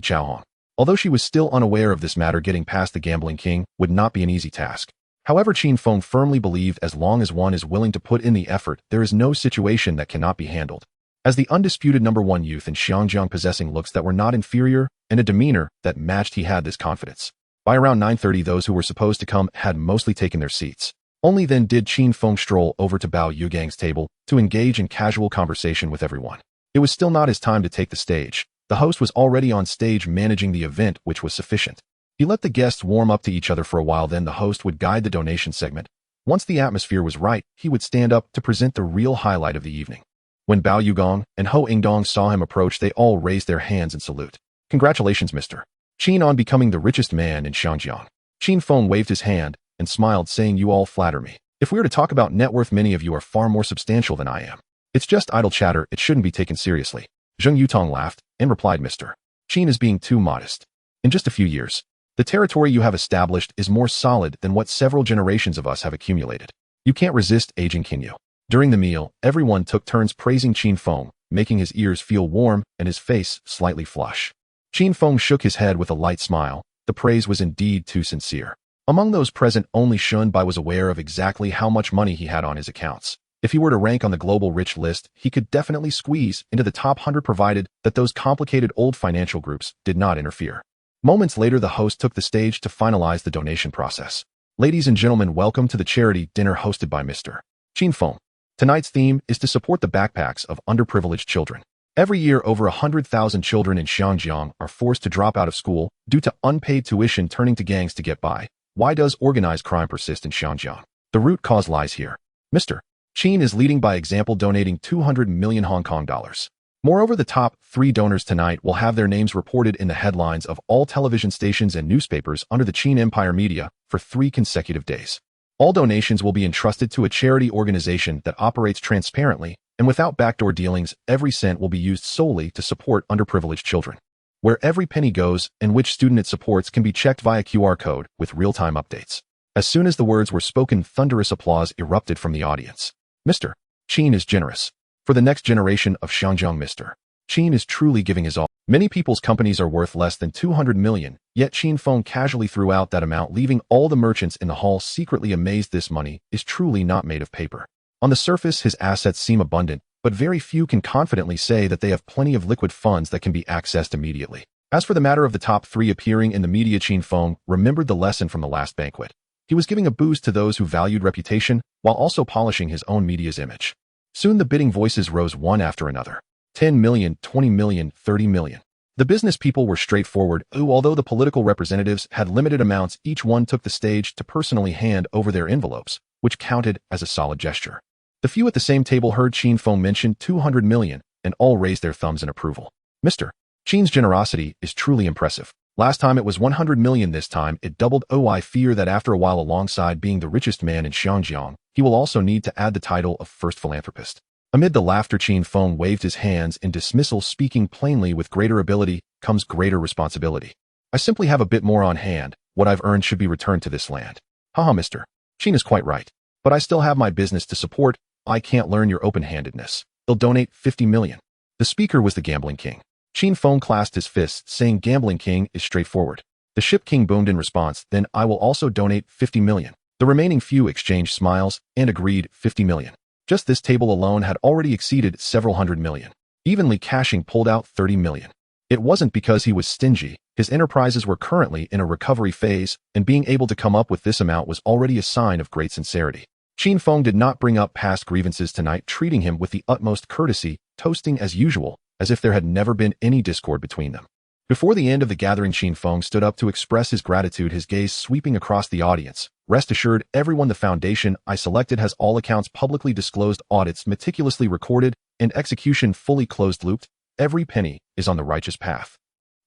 Chaohong. Although she was still unaware of this matter, getting past the Gambling King would not be an easy task. However, Qin Feng firmly believed as long as one is willing to put in the effort, there is no situation that cannot be handled. As the undisputed #1 youth in Xinjiang, possessing looks that were not inferior and a demeanor that matched, he had this confidence. By around 9:30, those who were supposed to come had mostly taken their seats. Only then did Qin Feng stroll over to Bao Yugang's table to engage in casual conversation with everyone. It was still not his time to take the stage. The host was already on stage managing the event, which was sufficient. He let the guests warm up to each other for a while, then the host would guide the donation segment. Once the atmosphere was right, he would stand up to present the real highlight of the evening. When Bao Yugong and Ho Yingdong saw him approach, they all raised their hands in salute. Congratulations, Mr. Qin, on becoming the richest man in Xinjiang. Qin Feng waved his hand and smiled, saying, "You all flatter me. If we were to talk about net worth, many of you are far more substantial than I am. It's just idle chatter, it shouldn't be taken seriously." Zheng Yutong laughed and replied, "Mr. Qin is being too modest. In just a few years, the territory you have established is more solid than what several generations of us have accumulated. You can't resist aging, can you?" During the meal, everyone took turns praising Qin Feng, making his ears feel warm and his face slightly flush. Qin Feng shook his head with a light smile. The praise was indeed too sincere. Among those present, only Shun Bai was aware of exactly how much money he had on his accounts. If he were to rank on the global rich list, he could definitely squeeze into the top 100, provided that those complicated old financial groups did not interfere. Moments later, the host took the stage to finalize the donation process. "Ladies and gentlemen, welcome to the charity dinner hosted by Mr. Qin Feng. Tonight's theme is to support the backpacks of underprivileged children. Every year, over 100,000 children in Xinjiang are forced to drop out of school due to unpaid tuition, turning to gangs to get by. Why does organized crime persist in Xinjiang? The root cause lies here. Mr. Qin is leading by example, donating 200 million Hong Kong dollars. Moreover, the top 3 donors tonight will have their names reported in the headlines of all television stations and newspapers under the Qin Empire Media for 3 consecutive days. All donations will be entrusted to a charity organization that operates transparently And without backdoor dealings, every cent will be used solely to support underprivileged children. Where every penny goes and which student it supports can be checked via QR code with real-time updates. As soon as the words were spoken, thunderous applause erupted from the audience. Mr. Qin is generous. For the next generation of Xiangjiang, Mr. Qin is truly giving his all. Many people's companies are worth less than 200 million, yet Qin Feng casually threw out that amount, leaving all the merchants in the hall secretly amazed. This money is truly not made of paper. On the surface, his assets seem abundant, but very few can confidently say that they have plenty of liquid funds that can be accessed immediately. As for the matter of the top 3 appearing in the media, Qin Feng remembered the lesson from the last banquet. He was giving a boost to those who valued reputation while also polishing his own media's image. Soon the bidding voices rose one after another. 10 million, 20 million, 30 million. The business people were straightforward, although the political representatives had limited amounts. Each one took the stage to personally hand over their envelopes, which counted as a solid gesture. The few at the same table heard Qin Feng mention 200 million, and all raised their thumbs in approval. Mr. Qin's generosity is truly impressive. Last time it was 100 million, this time it doubled. I fear that after a while, alongside being the richest man in Xiangjiang, he will also need to add the title of first philanthropist. Amid the laughter, Qin Feng waved his hands in dismissal, speaking plainly, with greater ability comes greater responsibility. I simply have a bit more on hand. What I've earned should be returned to this land. Haha, Mr. Qin is quite right. But I still have my business to support. I can't learn your open-handedness. They'll donate 50 million. The speaker was the Gambling King. Qin Feng clasped his fists, saying, Gambling King is straightforward. The Ship King boomed in response, then I will also donate 50 million. The remaining few exchanged smiles and agreed 50 million. Just this table alone had already exceeded several hundred million. Evenly cashing pulled out 30 million. It wasn't because he was stingy. His enterprises were currently in a recovery phase, and being able to come up with this amount was already a sign of great sincerity. Qin Feng did not bring up past grievances tonight, treating him with the utmost courtesy, toasting as usual, as if there had never been any discord between them. Before the end of the gathering, Qin Feng stood up to express his gratitude, his gaze sweeping across the audience. Rest assured, everyone, the foundation I selected has all accounts publicly disclosed, audits meticulously recorded, and execution fully closed-looped. Every penny is on the righteous path.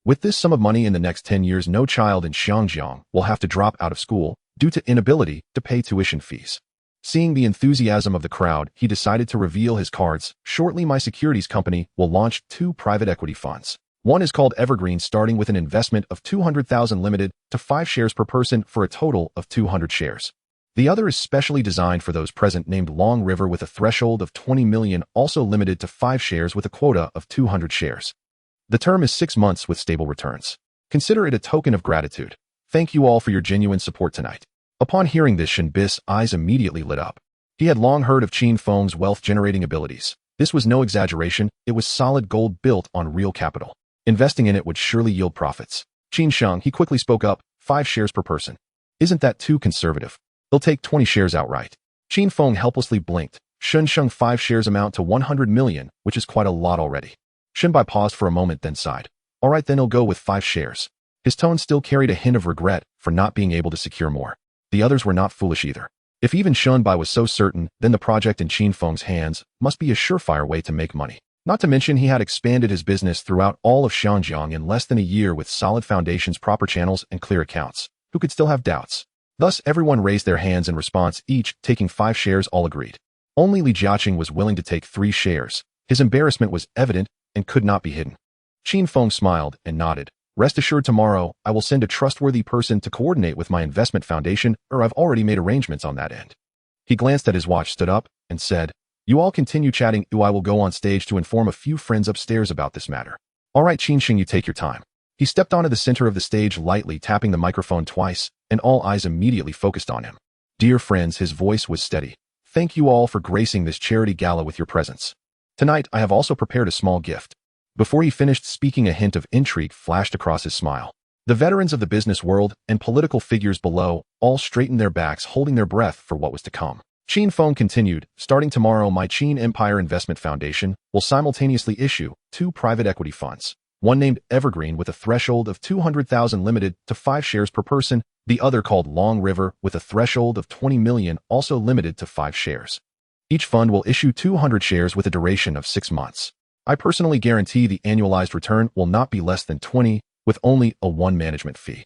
With this sum of money in the next 10 years, no child in Xiangjiang will have to drop out of school due to inability to pay tuition fees. Seeing the enthusiasm of the crowd, he decided to reveal his cards. Shortly, my securities company will launch 2 private equity funds. One is called Evergreen, starting with an investment of 200,000 limited to 5 shares per person for a total of 200 shares. The other is specially designed for those present, named Long River, with a threshold of 20 million, also limited to 5 shares with a quota of 200 shares. The term is 6 months with stable returns. Consider it a token of gratitude. Thank you all for your genuine support tonight. Upon hearing this, Shen Bi's eyes immediately lit up. He had long heard of Qin Feng's wealth-generating abilities. This was no exaggeration. It was solid gold built on real capital. Investing in it would surely yield profits. Qin Sheng, he quickly spoke up, 5 shares per person. Isn't that too conservative? They'll take 20 shares outright. Qin Feng helplessly blinked. Shen Sheng, 5 shares amount to 100 million, which is quite a lot already. Shen Bai paused for a moment, then sighed. All right, then he'll go with 5 shares. His tone still carried a hint of regret for not being able to secure more. The others were not foolish either. If even Shen Bai was so certain, then the project in Qin Feng's hands must be a surefire way to make money. Not to mention, he had expanded his business throughout all of Xiangjiang in less than a year with solid foundations, proper channels, and clear accounts. Who could still have doubts? Thus, everyone raised their hands in response, each taking 5 shares. All agreed. Only Li Jiaqing was willing to take 3 shares. His embarrassment was evident and could not be hidden. Qin Feng smiled and nodded. Rest assured, tomorrow I will send a trustworthy person to coordinate with my investment foundation, or I've already made arrangements on that end. He glanced at his watch, stood up, and said, You all continue chatting. I will go on stage to inform a few friends upstairs about this matter. All right, Qin Sheng, you take your time. He stepped onto the center of the stage, lightly tapping the microphone twice, and all eyes immediately focused on him. Dear friends, his voice was steady. Thank you all for gracing this charity gala with your presence. Tonight, I have also prepared a small gift. Before he finished speaking, a hint of intrigue flashed across his smile. The veterans of the business world and political figures below all straightened their backs, holding their breath for what was to come. Qin Feng continued, Starting tomorrow, my Qin Empire Investment Foundation will simultaneously issue 2 private equity funds, one named Evergreen with a threshold of 200,000 limited to 5 shares per person, the other called Long River with a threshold of 20 million, also limited to 5 shares. Each fund will issue 200 shares with a duration of 6 months. I personally guarantee the annualized return will not be less than 20, with only a 1 management fee.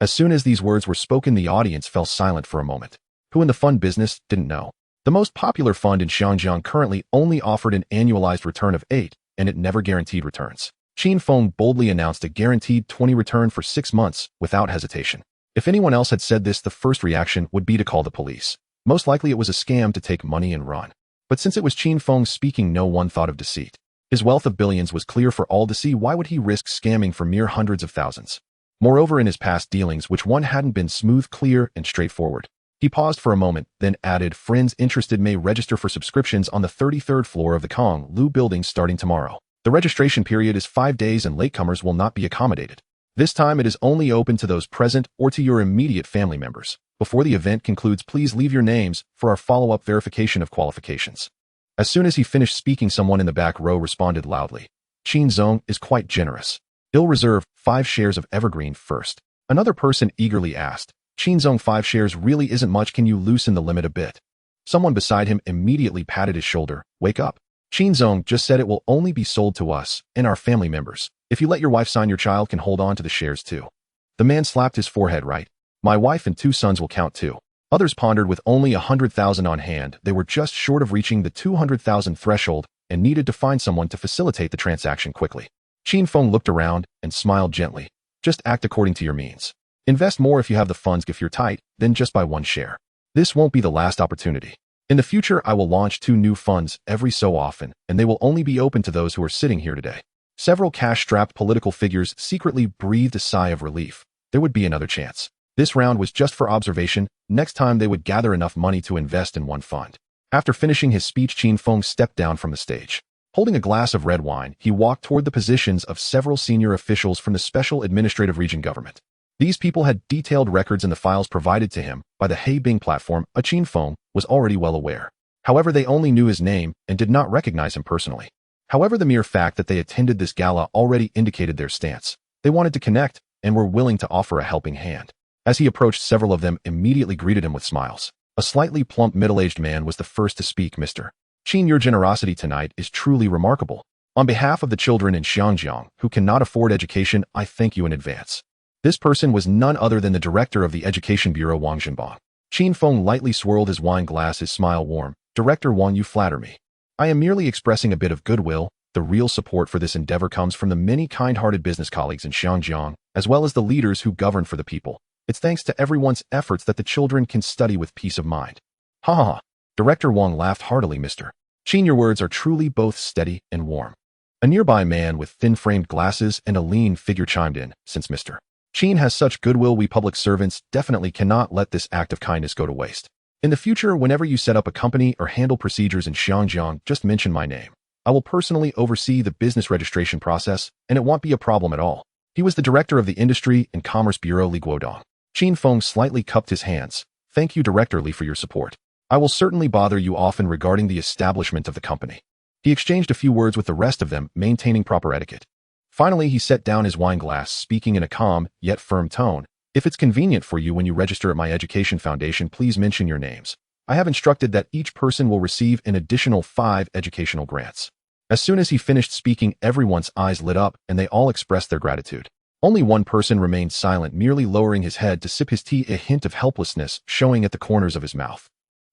As soon as these words were spoken, the audience fell silent for a moment. Who in the fund business didn't know? The most popular fund in Xiangjiang currently only offered an annualized return of 8, and it never guaranteed returns. Qin Feng boldly announced a guaranteed 20 return for 6 months without hesitation. If anyone else had said this, the first reaction would be to call the police. Most likely it was a scam to take money and run. But since it was Qin Feng speaking, no one thought of deceit. His wealth of billions was clear for all to see. Why would he risk scamming for mere hundreds of thousands? Moreover, in his past dealings, which one hadn't been smooth, clear, and straightforward. He paused for a moment, then added, friends interested may register for subscriptions on the 33rd floor of the Kowloon building starting tomorrow. The registration period is 5 days and latecomers will not be accommodated. This time it is only open to those present or to your immediate family members. Before the event concludes, please leave your names for our follow-up verification of qualifications. As soon as he finished speaking, someone in the back row responded loudly. Qin Zong is quite generous. He'll reserve 5 shares of Evergreen first. Another person eagerly asked, Qin Zong, 5 shares really isn't much, can you loosen the limit a bit? Someone beside him immediately patted his shoulder. Wake up. Qin Zong just said it will only be sold to us and our family members. If you let your wife sign, your child can hold on to the shares too. The man slapped his forehead. Right. My wife and 2 sons will count too. Others pondered. With only 100,000 on hand, they were just short of reaching the 200,000 threshold and needed to find someone to facilitate the transaction quickly. Qin Feng looked around and smiled gently. Just act according to your means. Invest more if you have the funds. If you're tight, then just buy 1 share. This won't be the last opportunity. In the future, I will launch 2 new funds every so often, and they will only be open to those who are sitting here today. Several cash-strapped political figures secretly breathed a sigh of relief. There would be another chance. This round was just for observation. Next time they would gather enough money to invest in 1 fund. After finishing his speech, Qin Feng stepped down from the stage. Holding a glass of red wine, he walked toward the positions of several senior officials from the Special Administrative Region government. These people had detailed records in the files provided to him by the Heibing platform. Qin Feng was already well aware. However, they only knew his name and did not recognize him personally. However, the mere fact that they attended this gala already indicated their stance. They wanted to connect and were willing to offer a helping hand. As he approached, several of them immediately greeted him with smiles. A slightly plump middle-aged man was the first to speak. Mr. Qin, your generosity tonight is truly remarkable. On behalf of the children in Xiangjiang who cannot afford education, I thank you in advance. This person was none other than the director of the Education Bureau, Wang Zhenbang. Qin Feng lightly swirled his wine glass, his smile warm. Director Wang, you flatter me. I am merely expressing a bit of goodwill. The real support for this endeavor comes from the many kind-hearted business colleagues in Xiangjiang, as well as the leaders who govern for the people. It's thanks to everyone's efforts that the children can study with peace of mind. Ha ha ha. Director Wang laughed heartily. Mr. Qin, your words are truly both steady and warm. A nearby man with thin-framed glasses and a lean figure chimed in, since Mr. Qin has such goodwill, we public servants definitely cannot let this act of kindness go to waste. In the future, whenever you set up a company or handle procedures in Xiangjiang, just mention my name. I will personally oversee the business registration process, and it won't be a problem at all. He was the director of the Industry and Commerce Bureau, Li Guodong. Qin Feng slightly cupped his hands. Thank you, Director Li, for your support. I will certainly bother you often regarding the establishment of the company. He exchanged a few words with the rest of them, maintaining proper etiquette. Finally, he set down his wine glass, speaking in a calm, yet firm tone. If it's convenient for you when you register at my education foundation, please mention your names. I have instructed that each person will receive an additional 5 educational grants. As soon as he finished speaking, everyone's eyes lit up and they all expressed their gratitude. Only one person remained silent, merely lowering his head to sip his tea, a hint of helplessness showing at the corners of his mouth.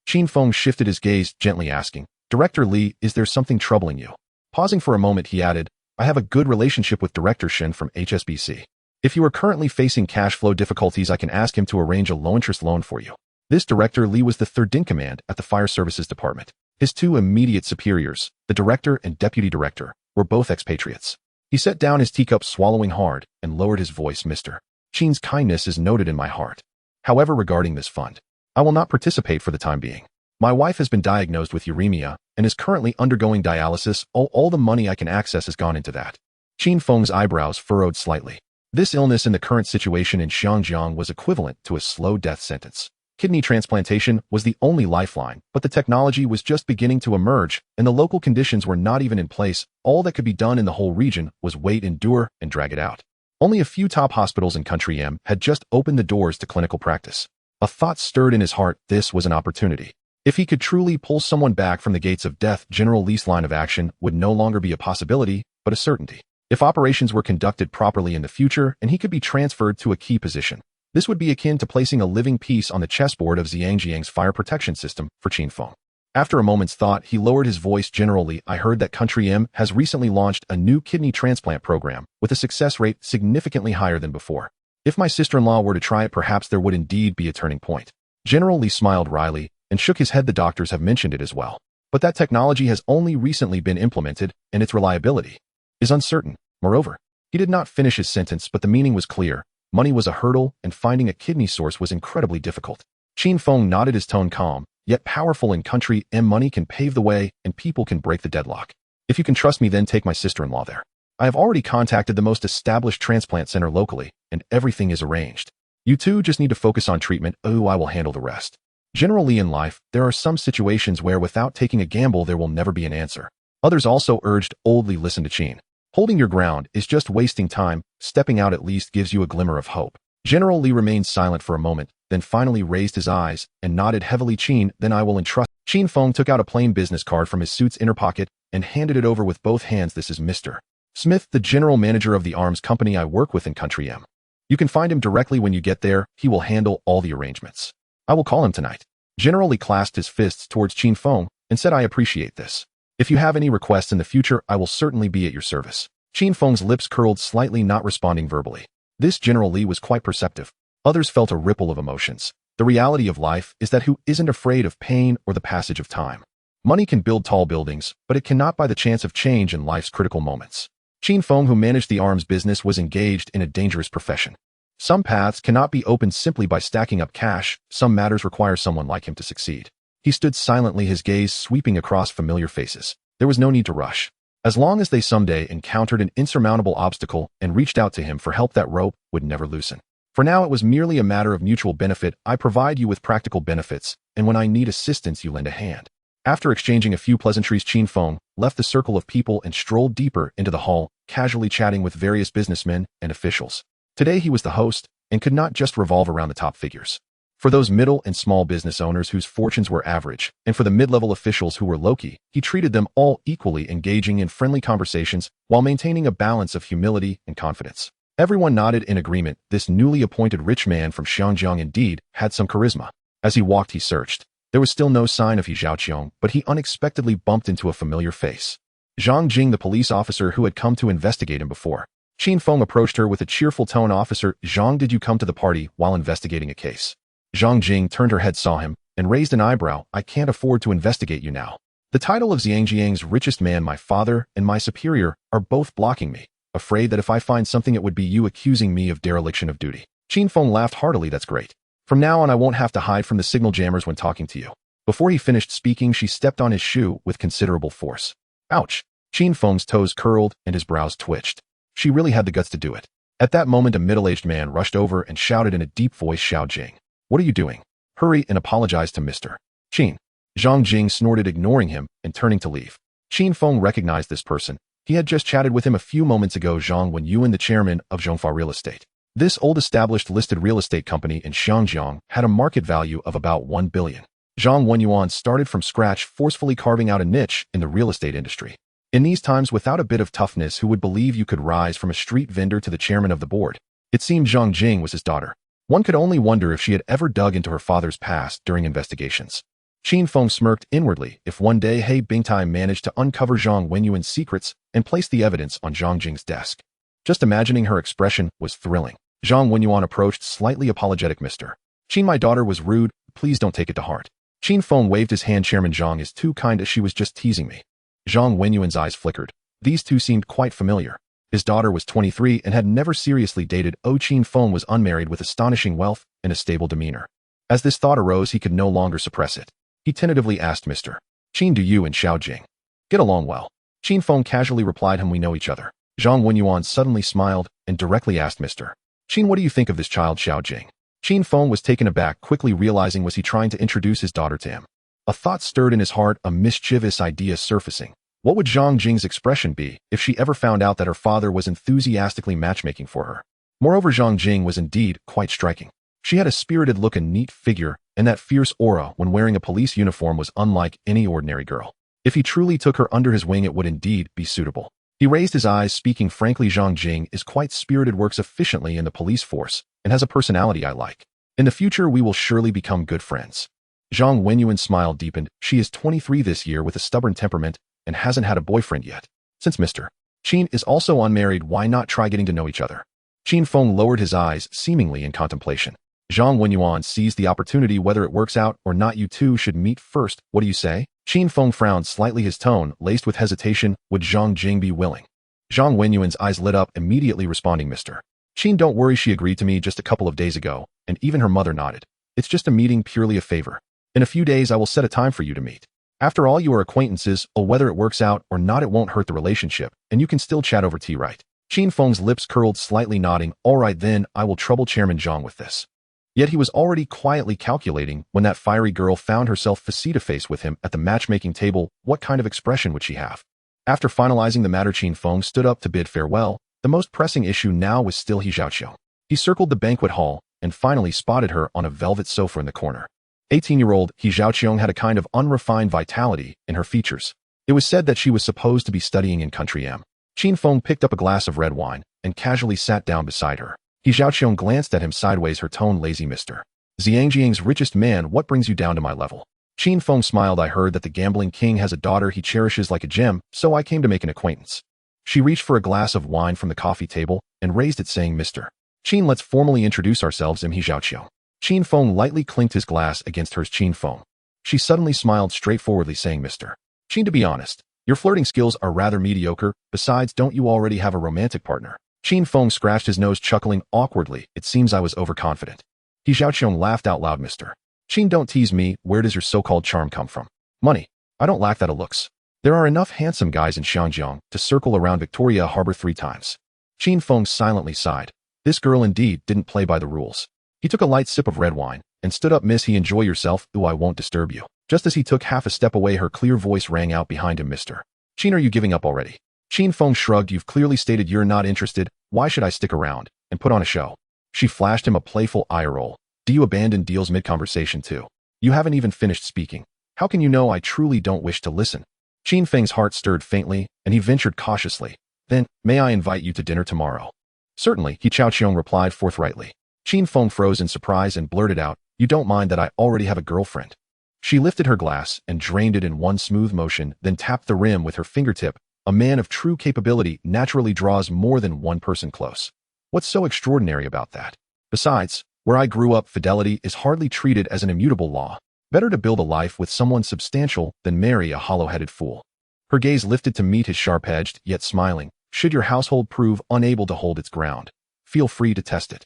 Qin Feng shifted his gaze, gently asking, Director Li, is there something troubling you? Pausing for a moment, he added, I have a good relationship with Director Shen from HSBC. If you are currently facing cash flow difficulties, I can ask him to arrange a low-interest loan for you. This Director Li was the 3rd in command at the Fire Services Department. His 2 immediate superiors, the director and deputy director, were both expatriates. He set down his teacup, swallowing hard, and lowered his voice. Mr. Qin's kindness is noted in my heart. However, regarding this fund, I will not participate for the time being. My wife has been diagnosed with uremia and is currently undergoing dialysis. All the money I can access has gone into that. Qin Feng's eyebrows furrowed slightly. This illness in the current situation in Xiangjiang was equivalent to a slow death sentence. Kidney transplantation was the only lifeline, but the technology was just beginning to emerge, and the local conditions were not even in place. All that could be done in the whole region was wait, endure, and drag it out. Only a few top hospitals in Country M had just opened the doors to clinical practice. A thought stirred in his heart. This was an opportunity. If he could truly pull someone back from the gates of death, General Li's line of action would no longer be a possibility, but a certainty. If operations were conducted properly in the future and he could be transferred to a key position, this would be akin to placing a living piece on the chessboard of Xiangjiang's fire protection system for Qin Feng. After a moment's thought, he lowered his voice. General Lee, I heard that Country M has recently launched a new kidney transplant program with a success rate significantly higher than before. If my sister-in-law were to try it, perhaps there would indeed be a turning point. General Lee smiled wryly and shook his head. The doctors have mentioned it as well. But that technology has only recently been implemented, and its reliability is uncertain. Moreover, he did not finish his sentence, but the meaning was clear. Money was a hurdle, and finding a kidney source was incredibly difficult. Qin Feng nodded, his tone calm, yet powerful. In Country M, money can pave the way, and people can break the deadlock. If you can trust me, then take my sister-in-law there. I have already contacted the most established transplant center locally, and everything is arranged. You two just need to focus on treatment. Oh, I will handle the rest. Generally in life, there are some situations where without taking a gamble there will never be an answer. Others also urged, oldly listen to Qin. Holding your ground is just wasting time. Stepping out at least gives you a glimmer of hope. General Lee remained silent for a moment, then finally raised his eyes and nodded heavily. Qin, then I will entrust. Qin Feng took out a plain business card from his suit's inner pocket and handed it over with both hands. This is Mr. Smith, the general manager of the arms company I work with in Country M. You can find him directly when you get there. He will handle all the arrangements. I will call him tonight. General Lee clasped his fists towards Qin Feng and said, I appreciate this. If you have any requests in the future, I will certainly be at your service. Qin Feng's lips curled slightly, not responding verbally. This General Lee was quite perceptive. Others felt a ripple of emotions. The reality of life is that who isn't afraid of pain or the passage of time? Money can build tall buildings, but it cannot buy the chance of change in life's critical moments. Qin Feng, who managed the arms business, was engaged in a dangerous profession. Some paths cannot be opened simply by stacking up cash. Some matters require someone like him to succeed. He stood silently, his gaze sweeping across familiar faces. There was no need to rush. As long as they someday encountered an insurmountable obstacle and reached out to him for help, that rope would never loosen. For now, it was merely a matter of mutual benefit. I provide you with practical benefits, and when I need assistance, you lend a hand. After exchanging a few pleasantries, Qin Feng left the circle of people and strolled deeper into the hall, casually chatting with various businessmen and officials. Today he was the host and could not just revolve around the top figures. For those middle and small business owners whose fortunes were average, and for the mid-level officials who were low-key, he treated them all equally, engaging in friendly conversations while maintaining a balance of humility and confidence. Everyone nodded in agreement. This newly appointed rich man from Xiangjiang indeed had some charisma. As he walked, he searched. There was still no sign of He Zhaoqiong, but he unexpectedly bumped into a familiar face. Zhang Jing, the police officer who had come to investigate him before. Qin Feng approached her with a cheerful tone. Officer Zhang, did you come to the party while investigating a case? Zhang Jing turned her head, saw him, and raised an eyebrow. I can't afford to investigate you now. The title of Xiangjiang's richest man, my father, and my superior are both blocking me, afraid that if I find something it would be you accusing me of dereliction of duty. Qin Feng laughed heartily. That's great. From now on I won't have to hide from the signal jammers when talking to you. Before he finished speaking, she stepped on his shoe with considerable force. Ouch! Qin Feng's toes curled and his brows twitched. She really had the guts to do it. At that moment, a middle-aged man rushed over and shouted in a deep voice, Xiao Jing. What are you doing? Hurry and apologize to Mr. Qin. Zhang Jing snorted, ignoring him and turning to leave. Qin Feng recognized this person. He had just chatted with him a few moments ago. Zhang Wenyuan, the chairman of Zhongfa Real Estate. This old established listed real estate company in Xiangjiang had a market value of about 1 billion. Zhang Wenyuan started from scratch, forcefully carving out a niche in the real estate industry. In these times, without a bit of toughness, who would believe you could rise from a street vendor to the chairman of the board? It seemed Zhang Jing was his daughter. One could only wonder if she had ever dug into her father's past during investigations. Qin Feng smirked inwardly. If one day He Bingtai managed to uncover Zhang Wenyuan's secrets and place the evidence on Zhang Jing's desk. Just imagining her expression was thrilling. Zhang Wenyuan approached, slightly apologetic. Mr. Qin, my daughter was rude. Please don't take it to heart. Qin Feng waved his hand. Chairman Zhang is too kind. She was just teasing me. Zhang Wenyuan's eyes flickered. These two seemed quite familiar. His daughter was 23 and had never seriously dated. Qin Feng was unmarried with astonishing wealth and a stable demeanor. As this thought arose, he could no longer suppress it. He tentatively asked, Mr. Qin, do you and Xiao Jing get along well? Qin Feng casually replied him, we know each other. Zhang Wenyuan suddenly smiled and directly asked, Mr. Qin, what do you think of this child, Xiao Jing? Qin Feng was taken aback, quickly realizing was he trying to introduce his daughter to him. A thought stirred in his heart, a mischievous idea surfacing. What would Zhang Jing's expression be if she ever found out that her father was enthusiastically matchmaking for her? Moreover, Zhang Jing was indeed quite striking. She had a spirited look, a neat figure, and that fierce aura when wearing a police uniform was unlike any ordinary girl. If he truly took her under his wing, it would indeed be suitable. He raised his eyes, speaking frankly. Zhang Jing is quite spirited, works efficiently in the police force, and has a personality I like. In the future, we will surely become good friends. Zhang Wenyuan's smile deepened. She is 23 this year with a stubborn temperament and hasn't had a boyfriend yet. Since Mr. Qin is also unmarried, why not try getting to know each other? Qin Feng lowered his eyes, seemingly in contemplation. Zhang Wenyuan seized the opportunity. Whether it works out or not, you two should meet first. What do you say? Qin Feng frowned slightly, his tone laced with hesitation. Would Zhang Jing be willing? Zhang Wenyuan's eyes lit up, immediately responding, Mr. Qin, don't worry, she agreed to me just a couple of days ago, and even her mother nodded. It's just a meeting, purely a favor. In a few days I will set a time for you to meet. After all, you are acquaintances, whether it works out or not it won't hurt the relationship, and you can still chat over tea, right? Qin Feng's lips curled slightly, nodding. All right then, I will trouble Chairman Zhang with this. Yet he was already quietly calculating when that fiery girl found herself face-to-face with him at the matchmaking table, what kind of expression would she have? After finalizing the matter, Qin Feng stood up to bid farewell. The most pressing issue now was still He Zhaoqiu. He circled the banquet hall and finally spotted her on a velvet sofa in the corner. 18-year-old He Zhaoqiu had a kind of unrefined vitality in her features. It was said that she was supposed to be studying in Country M. Qin Feng picked up a glass of red wine and casually sat down beside her. He Zhaoqiu glanced at him sideways, her tone lazy. Mr. Xiangjiang's richest man, what brings you down to my level? Qin Feng smiled. I heard that the gambling king has a daughter he cherishes like a gem, so I came to make an acquaintance. She reached for a glass of wine from the coffee table and raised it, saying, Mr. Qin, let's formally introduce ourselves. He Zhaoqiu. Qin Feng lightly clinked his glass against hers. Qin Feng. She suddenly smiled straightforwardly, saying, Mr. Qin, to be honest, your flirting skills are rather mediocre. Besides, don't you already have a romantic partner? Qin Feng scratched his nose, chuckling awkwardly. It seems I was overconfident. He Zhaoqiu laughed out loud. Mr. Qin, don't tease me. Where does your so-called charm come from? Money. I don't lack that of looks. There are enough handsome guys in Xiangjiang to circle around Victoria Harbor 3 times. Qin Feng silently sighed. This girl indeed didn't play by the rules. He took a light sip of red wine and stood up. Miss He, enjoy yourself. Ooh, I won't disturb you. Just as he took half a step away, her clear voice rang out behind him. Mr. Qin, are you giving up already? Qin Feng shrugged. You've clearly stated you're not interested. Why should I stick around and put on a show? She flashed him a playful eye roll. Do you abandon deals mid-conversation too? You haven't even finished speaking. How can you know I truly don't wish to listen? Qin Feng's heart stirred faintly, and he ventured cautiously. Then, may I invite you to dinner tomorrow? Certainly, He Zhaoqiu replied forthrightly. Qin Feng froze in surprise and blurted out, you don't mind that I already have a girlfriend? She lifted her glass and drained it in one smooth motion, then tapped the rim with her fingertip. A man of true capability naturally draws more than one person close. What's so extraordinary about that? Besides, where I grew up, fidelity is hardly treated as an immutable law. Better to build a life with someone substantial than marry a hollow-headed fool. Her gaze lifted to meet his sharp-edged, yet smiling. Should your household prove unable to hold its ground, feel free to test it.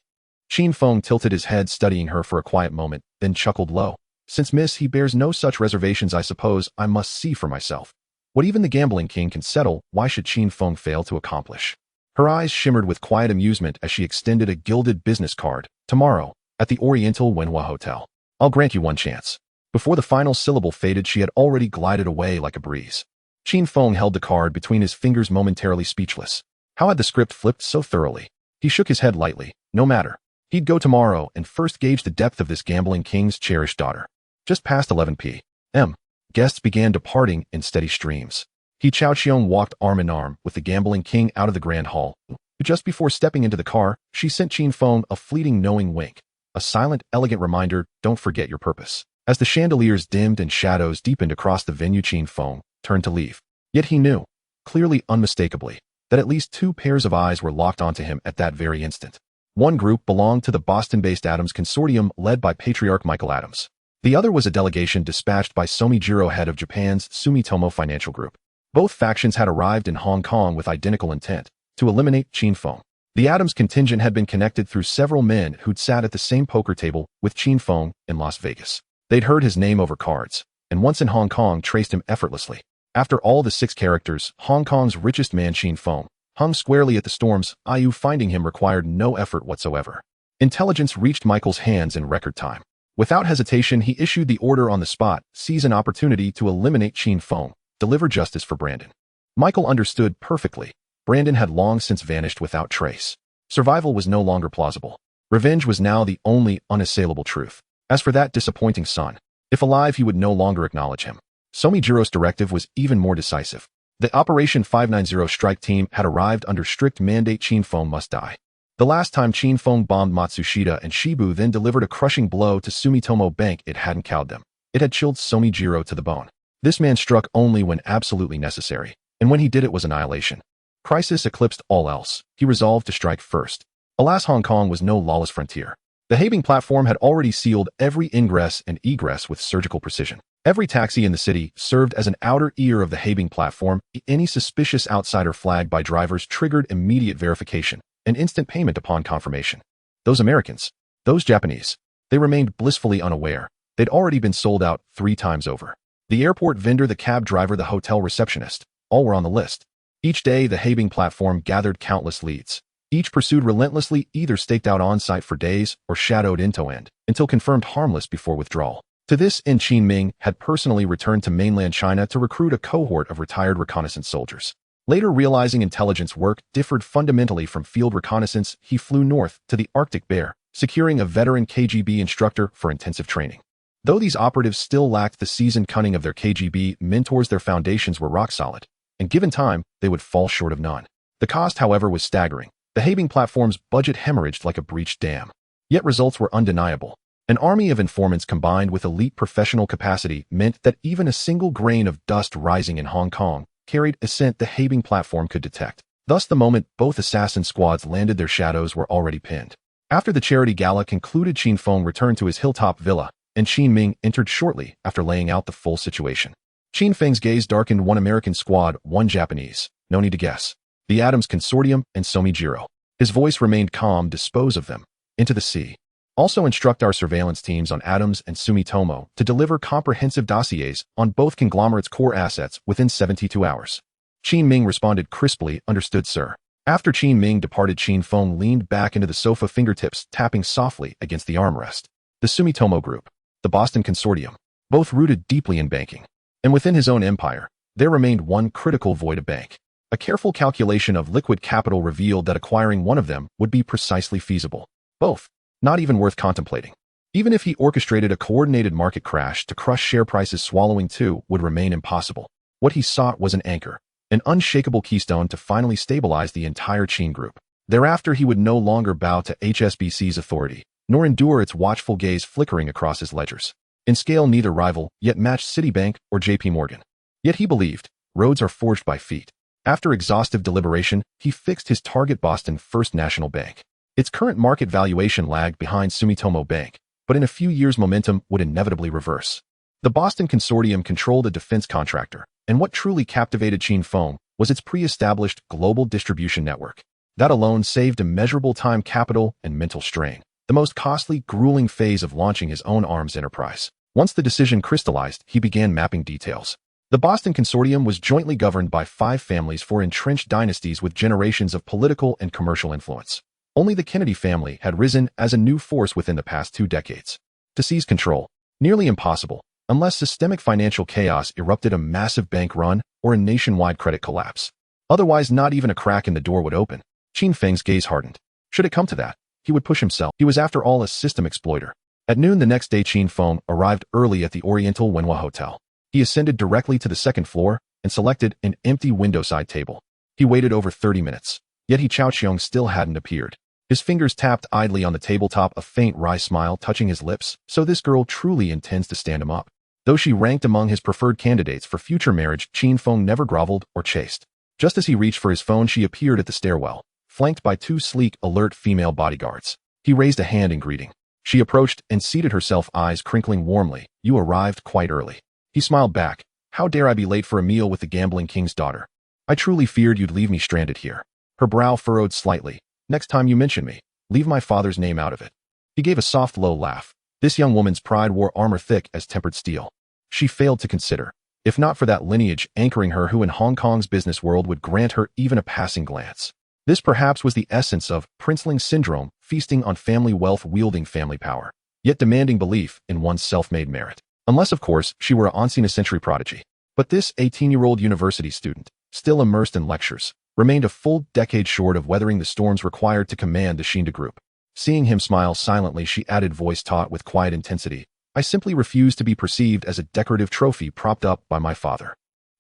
Qin Feng tilted his head, studying her for a quiet moment, then chuckled low. Since Miss He bears no such reservations, I suppose I must see for myself. What even the gambling king can settle, why should Qin Feng fail to accomplish? Her eyes shimmered with quiet amusement as she extended a gilded business card. Tomorrow, at the Oriental Wenhua Hotel. I'll grant you one chance. Before the final syllable faded, she had already glided away like a breeze. Qin Feng held the card between his fingers, momentarily speechless. How had the script flipped so thoroughly? He shook his head lightly. No matter. He'd go tomorrow and first gauge the depth of this gambling king's cherished daughter. Just past 11 p.m. Guests began departing in steady streams. He Zhaoqiu walked arm in arm with the gambling king out of the grand hall. Just before stepping into the car, she sent Qin Feng a fleeting knowing wink. A silent, elegant reminder, don't forget your purpose. As the chandeliers dimmed and shadows deepened across the venue, Qin Feng turned to leave. Yet he knew, clearly unmistakably, that at least 2 pairs of eyes were locked onto him at that very instant. One group belonged to the Boston-based Adams Consortium led by patriarch Michael Adams. The other was a delegation dispatched by Somijiro, head of Japan's Sumitomo Financial Group. Both factions had arrived in Hong Kong with identical intent, to eliminate Qin Feng. The Adams contingent had been connected through several men who'd sat at the same poker table with Qin Feng in Las Vegas. They'd heard his name over cards, and once in Hong Kong traced him effortlessly. After all the 6 characters, Hong Kong's richest man Qin Feng hung squarely at the storm's IU. Finding him required no effort whatsoever. Intelligence reached Michael's hands in record time. Without hesitation, he issued the order on the spot, seize an opportunity to eliminate Qin Feng, deliver justice for Brandon. Michael understood perfectly. Brandon had long since vanished without trace. Survival was no longer plausible. Revenge was now the only unassailable truth. As for that disappointing son, if alive, he would no longer acknowledge him. Somijiro's directive was even more decisive. The Operation 590 strike team had arrived under strict mandate. Qin Feng must die. The last time Qin Feng bombed Matsushita and Shibu, then delivered a crushing blow to Sumitomo Bank, it hadn't cowed them. It had chilled Somijiro to the bone. This man struck only when absolutely necessary, and when he did it was annihilation. Crisis eclipsed all else. He resolved to strike first. Alas, Hong Kong was no lawless frontier. The Habing platform had already sealed every ingress and egress with surgical precision. Every taxi in the city served as an outer ear of the Habing platform. Any suspicious outsider flagged by drivers triggered immediate verification and instant payment upon confirmation. Those Americans, those Japanese, they remained blissfully unaware. They'd already been sold out 3 times over. The airport vendor, the cab driver, the hotel receptionist, all were on the list. Each day, the Habing platform gathered countless leads. Each pursued relentlessly, either staked out on-site for days or shadowed end-to-end, until confirmed harmless before withdrawal. To this end, Qin Ming had personally returned to mainland China to recruit a cohort of retired reconnaissance soldiers. Later, realizing intelligence work differed fundamentally from field reconnaissance, he flew north to the Arctic Bear, securing a veteran KGB instructor for intensive training. Though these operatives still lacked the seasoned cunning of their KGB mentors, their foundations were rock solid, and given time, they would fall short of none. The cost, however, was staggering. The Habing platform's budget hemorrhaged like a breached dam. Yet results were undeniable. An army of informants combined with elite professional capacity meant that even a single grain of dust rising in Hong Kong carried a scent the Habing platform could detect. Thus, the moment both assassin squads landed, their shadows were already pinned. After the charity gala concluded, Qin Feng returned to his hilltop villa, and Qin Ming entered shortly after laying out the full situation. Qin Feng's gaze darkened. 1 American squad, 1 Japanese. No need to guess. The Adams Consortium and Somijiro. His voice remained calm. Dispose of them. Into the sea. Also instruct our surveillance teams on Adams and Sumitomo to deliver comprehensive dossiers on both conglomerates' core assets within 72 hours. Qin Ming responded crisply, understood, sir. After Qin Ming departed, Qin Feng leaned back into the sofa, fingertips tapping softly against the armrest. The Sumitomo Group. The Boston Consortium. Both rooted deeply in banking. And within his own empire, there remained one critical void: a bank. A careful calculation of liquid capital revealed that acquiring one of them would be precisely feasible. Both. Not even worth contemplating. Even if he orchestrated a coordinated market crash to crush share prices, swallowing two would remain impossible. What he sought was an anchor, an unshakable keystone to finally stabilize the entire Qin group. Thereafter, he would no longer bow to HSBC's authority, nor endure its watchful gaze flickering across his ledgers. In scale, neither rival yet matched Citibank or JP Morgan. Yet he believed, roads are forged by feet. After exhaustive deliberation, he fixed his target: Boston First National Bank. Its current market valuation lagged behind Sumitomo Bank, but in a few years momentum would inevitably reverse. The Boston Consortium controlled a defense contractor, and what truly captivated Qin Feng was its pre-established global distribution network. That alone saved immeasurable time, capital, and mental strain, the most costly, grueling phase of launching his own arms enterprise. Once the decision crystallized, he began mapping details. The Boston Consortium was jointly governed by 5 families, 4 entrenched dynasties with generations of political and commercial influence. Only the Kennedy family had risen as a new force within the past 2 decades. To seize control, nearly impossible, unless systemic financial chaos erupted, a massive bank run, or a nationwide credit collapse. Otherwise, not even a crack in the door would open. Qin Feng's gaze hardened. Should it come to that, he would push himself. He was, after all, a system exploiter. At noon the next day, Qin Feng arrived early at the Oriental Wenhua Hotel. He ascended directly to the 2nd floor and selected an empty window-side table. He waited over 30 minutes, yet Chao Qiong still hadn't appeared. His fingers tapped idly on the tabletop, a faint wry smile touching his lips. So this girl truly intends to stand him up. Though she ranked among his preferred candidates for future marriage, Qin Feng never groveled or chased. Just as he reached for his phone, she appeared at the stairwell, flanked by 2 sleek, alert female bodyguards. He raised a hand in greeting. She approached and seated herself, eyes crinkling warmly. You arrived quite early. He smiled back. How dare I be late for a meal with the gambling king's daughter? I truly feared you'd leave me stranded here. Her brow furrowed slightly. Next time you mention me, leave my father's name out of it. He gave a soft, low laugh. This young woman's pride wore armor thick as tempered steel. She failed to consider, if not for that lineage anchoring her, who in Hong Kong's business world would grant her even a passing glance. This perhaps was the essence of princeling syndrome, feasting on family wealth, wielding family power, yet demanding belief in one's self-made merit. Unless, of course, she were a once-in-a-century prodigy. But this 18-year-old university student, still immersed in lectures, remained a full decade short of weathering the storms required to command the Shinda Group. Seeing him smile silently, she added, voice taut with quiet intensity, I simply refuse to be perceived as a decorative trophy propped up by my father.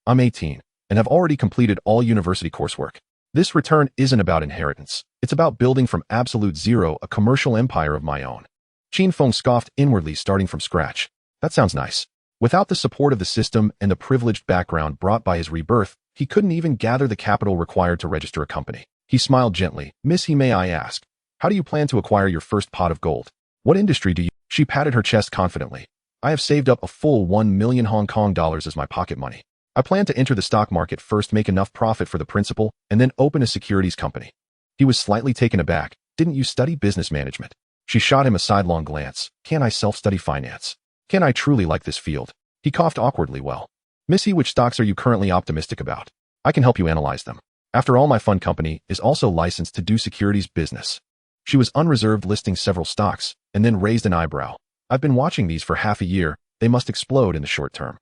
I'm 18, and have already completed all university coursework. This return isn't about inheritance. It's about building from absolute zero a commercial empire of my own. Qin Feng scoffed inwardly, starting from scratch. That sounds nice. Without the support of the system and the privileged background brought by his rebirth, he couldn't even gather the capital required to register a company. He smiled gently. Miss He, may I ask, how do you plan to acquire your first pot of gold? What industry do you? She patted her chest confidently. I have saved up a full 1 million Hong Kong dollars as my pocket money. I plan to enter the stock market first, make enough profit for the principal, and then open a securities company. He was slightly taken aback. Didn't you study business management? She shot him a sidelong glance. Can I self-study finance? Can I truly like this field? He coughed awkwardly. Well, Missy, which stocks are you currently optimistic about? I can help you analyze them. After all, my fund company is also licensed to do securities business. She was unreserved, listing several stocks, and then raised an eyebrow. I've been watching these for half a year. They must explode in the short term.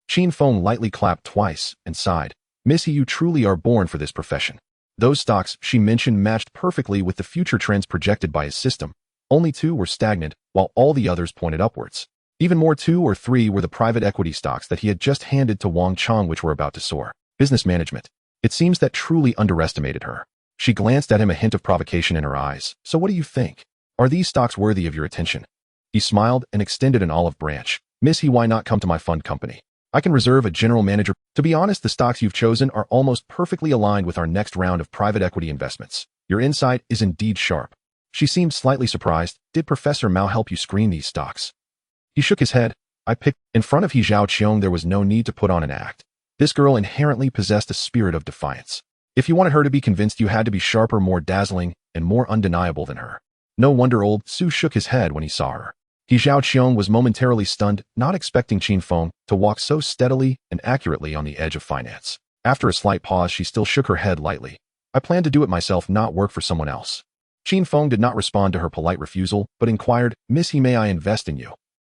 Chin Feng lightly clapped twice and sighed. Missy, you truly are born for this profession. Those stocks she mentioned matched perfectly with the future trends projected by his system. Only 2 were stagnant, while all the others pointed upwards. Even more, 2 or 3 were the private equity stocks that he had just handed to Wang Chong, which were about to soar. Business management. It seems that truly underestimated her. She glanced at him, a hint of provocation in her eyes. So what do you think? Are these stocks worthy of your attention? He smiled and extended an olive branch. Miss He, why not come to my fund company? I can reserve a general manager. To be honest, the stocks you've chosen are almost perfectly aligned with our next round of private equity investments. Your insight is indeed sharp. She seemed slightly surprised. Did Professor Mao help you screen these stocks? He shook his head. I picked. In front of He Zhaoqiang, there was no need to put on an act. This girl inherently possessed a spirit of defiance. If you wanted her to be convinced, you had to be sharper, more dazzling, and more undeniable than her. No wonder old Su shook his head when he saw her. He Zhaoqiang was momentarily stunned, not expecting Chin Feng to walk so steadily and accurately on the edge of finance. After a slight pause, she still shook her head lightly. I plan to do it myself, not work for someone else. Chin Feng did not respond to her polite refusal, but inquired, Miss He, may I invest in you?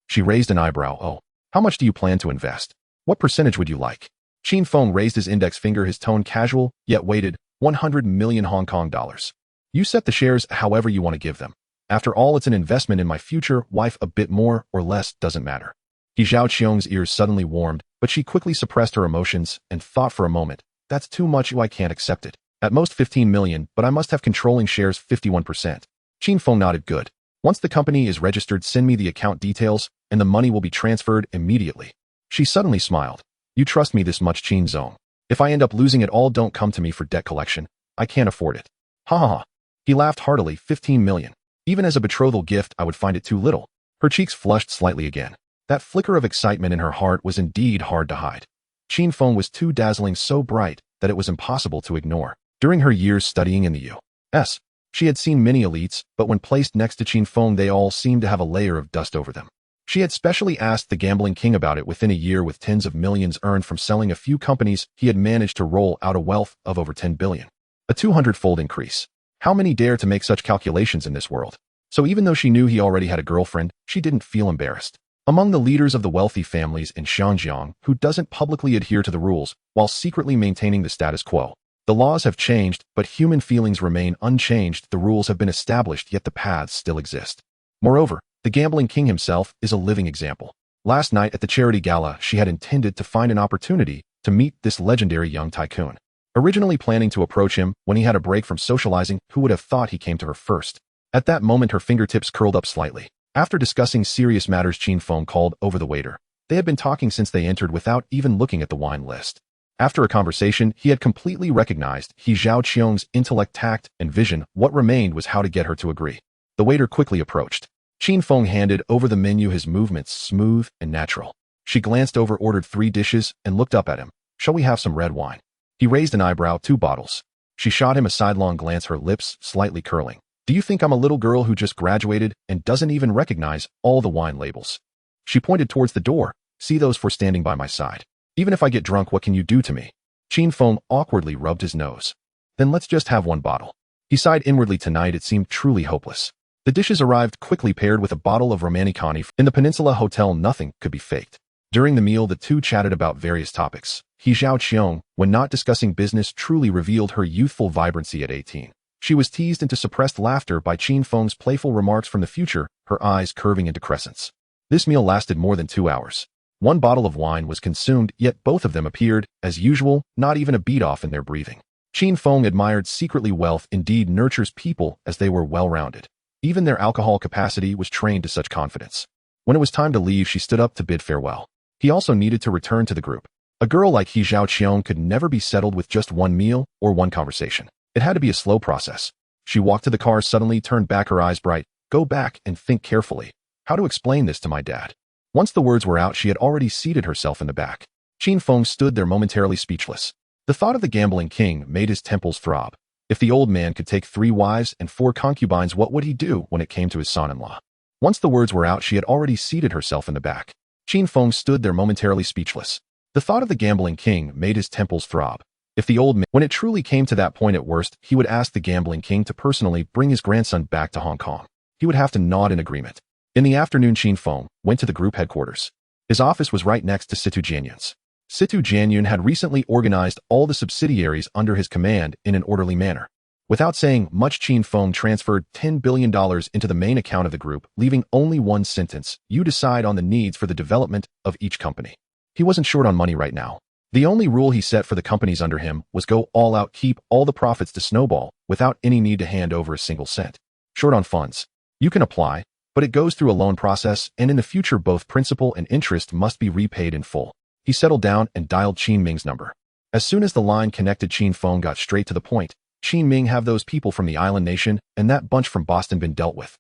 She raised an eyebrow. Oh, how much do you plan to invest? What percentage would you like? Chin Feng raised his index finger, his tone casual, yet weighted. 100 million Hong Kong dollars. You set the shares however you want to give them. After all, it's an investment in my future wife. A bit more or less doesn't matter. He Zhaoqiang's ears suddenly warmed, but she quickly suppressed her emotions and thought for a moment. That's too much. I can't accept it. At most 15 million, but I must have controlling shares 51%. Chin Feng nodded. Good. Once the company is registered, send me the account details, and the money will be transferred immediately. She suddenly smiled. You trust me this much, Chin Zong? If I end up losing it all, don't come to me for debt collection. I can't afford it. Ha ha ha. He laughed heartily. 15 million. Even as a betrothal gift, I would find it too little. Her cheeks flushed slightly again. That flicker of excitement in her heart was indeed hard to hide. Chin Feng was too dazzling, so bright, that it was impossible to ignore. During her years studying in the U.S., she had seen many elites, but when placed next to Chin Feng, they all seemed to have a layer of dust over them. She had specially asked the gambling king about it. Within a year, with tens of millions earned from selling a few companies, he had managed to roll out a wealth of over 10 billion. A 200-fold increase. How many dare to make such calculations in this world? So even though she knew he already had a girlfriend, she didn't feel embarrassed. Among the leaders of the wealthy families in Xinjiang, who doesn't publicly adhere to the rules while secretly maintaining the status quo. The laws have changed, but human feelings remain unchanged. The rules have been established, yet the paths still exist. Moreover, the gambling king himself is a living example. Last night at the charity gala, she had intended to find an opportunity to meet this legendary young tycoon. Originally planning to approach him when he had a break from socializing, who would have thought he came to her first? At that moment, her fingertips curled up slightly. After discussing serious matters, Chin Feng called over the waiter. They had been talking since they entered without even looking at the wine list. After a conversation, he had completely recognized He Zhaoqiang's intellect, tact, and vision. What remained was how to get her to agree. The waiter quickly approached. Chin Feng handed over the menu, his movements smooth and natural. She glanced over, ordered 3 dishes, and looked up at him. Shall we have some red wine? He raised an eyebrow. 2 bottles. She shot him a sidelong glance, her lips slightly curling. Do you think I'm a little girl who just graduated and doesn't even recognize all the wine labels? She pointed towards the door. See those 4 standing by my side. Even if I get drunk, what can you do to me? Chin Feng awkwardly rubbed his nose. Then let's just have 1 bottle. He sighed inwardly. Tonight it seemed truly hopeless. The dishes arrived quickly, paired with a bottle of Romanicani. In the Peninsula Hotel, nothing could be faked. During the meal, the two chatted about various topics. He Zhaoqiang, when not discussing business, truly revealed her youthful vibrancy at 18. She was teased into suppressed laughter by Chin Feng's playful remarks from the future, her eyes curving into crescents. This meal lasted more than 2 hours. 1 bottle of wine was consumed, yet both of them appeared, as usual, not even a beat off in their breathing. Chin Feng admired secretly wealth indeed nurtures people as they were well-rounded. Even their alcohol capacity was trained to such confidence. When it was time to leave, she stood up to bid farewell. He also needed to return to the group. A girl like He Zhaoqiong could never be settled with just one meal or one conversation. It had to be a slow process. She walked to the car, suddenly turned back, her eyes bright. Go back and think carefully. How to explain this to my dad? Once the words were out, she had already seated herself in the back. Qin Feng stood there momentarily speechless. The thought of the gambling king made his temples throb. If the old man could take 3 wives and 4 concubines, what would he do when it came to his son-in-law? Once the words were out, she had already seated herself in the back. Qin Feng stood there momentarily speechless. The thought of the gambling king made his temples throb. If the old man, when it truly came to that point, at worst, he would ask the gambling king to personally bring his grandson back to Hong Kong. He would have to nod in agreement. In the afternoon, Qin Feng went to the group headquarters. His office was right next to Situ Jianyun's. Situ Jianyun had recently organized all the subsidiaries under his command in an orderly manner. Without saying much, Qin Feng transferred $10 billion into the main account of the group, leaving only one sentence: you decide on the needs for the development of each company. He wasn't short on money right now. The only rule he set for the companies under him was go all out, keep all the profits to snowball, without any need to hand over a single cent. Short on funds? You can apply, but it goes through a loan process, and in the future both principal and interest must be repaid in full. He settled down and dialed Qin Ming's number. As soon as the line connected, Qin Feng got straight to the point. Qin Ming, have those people from the island nation and that bunch from Boston been dealt with?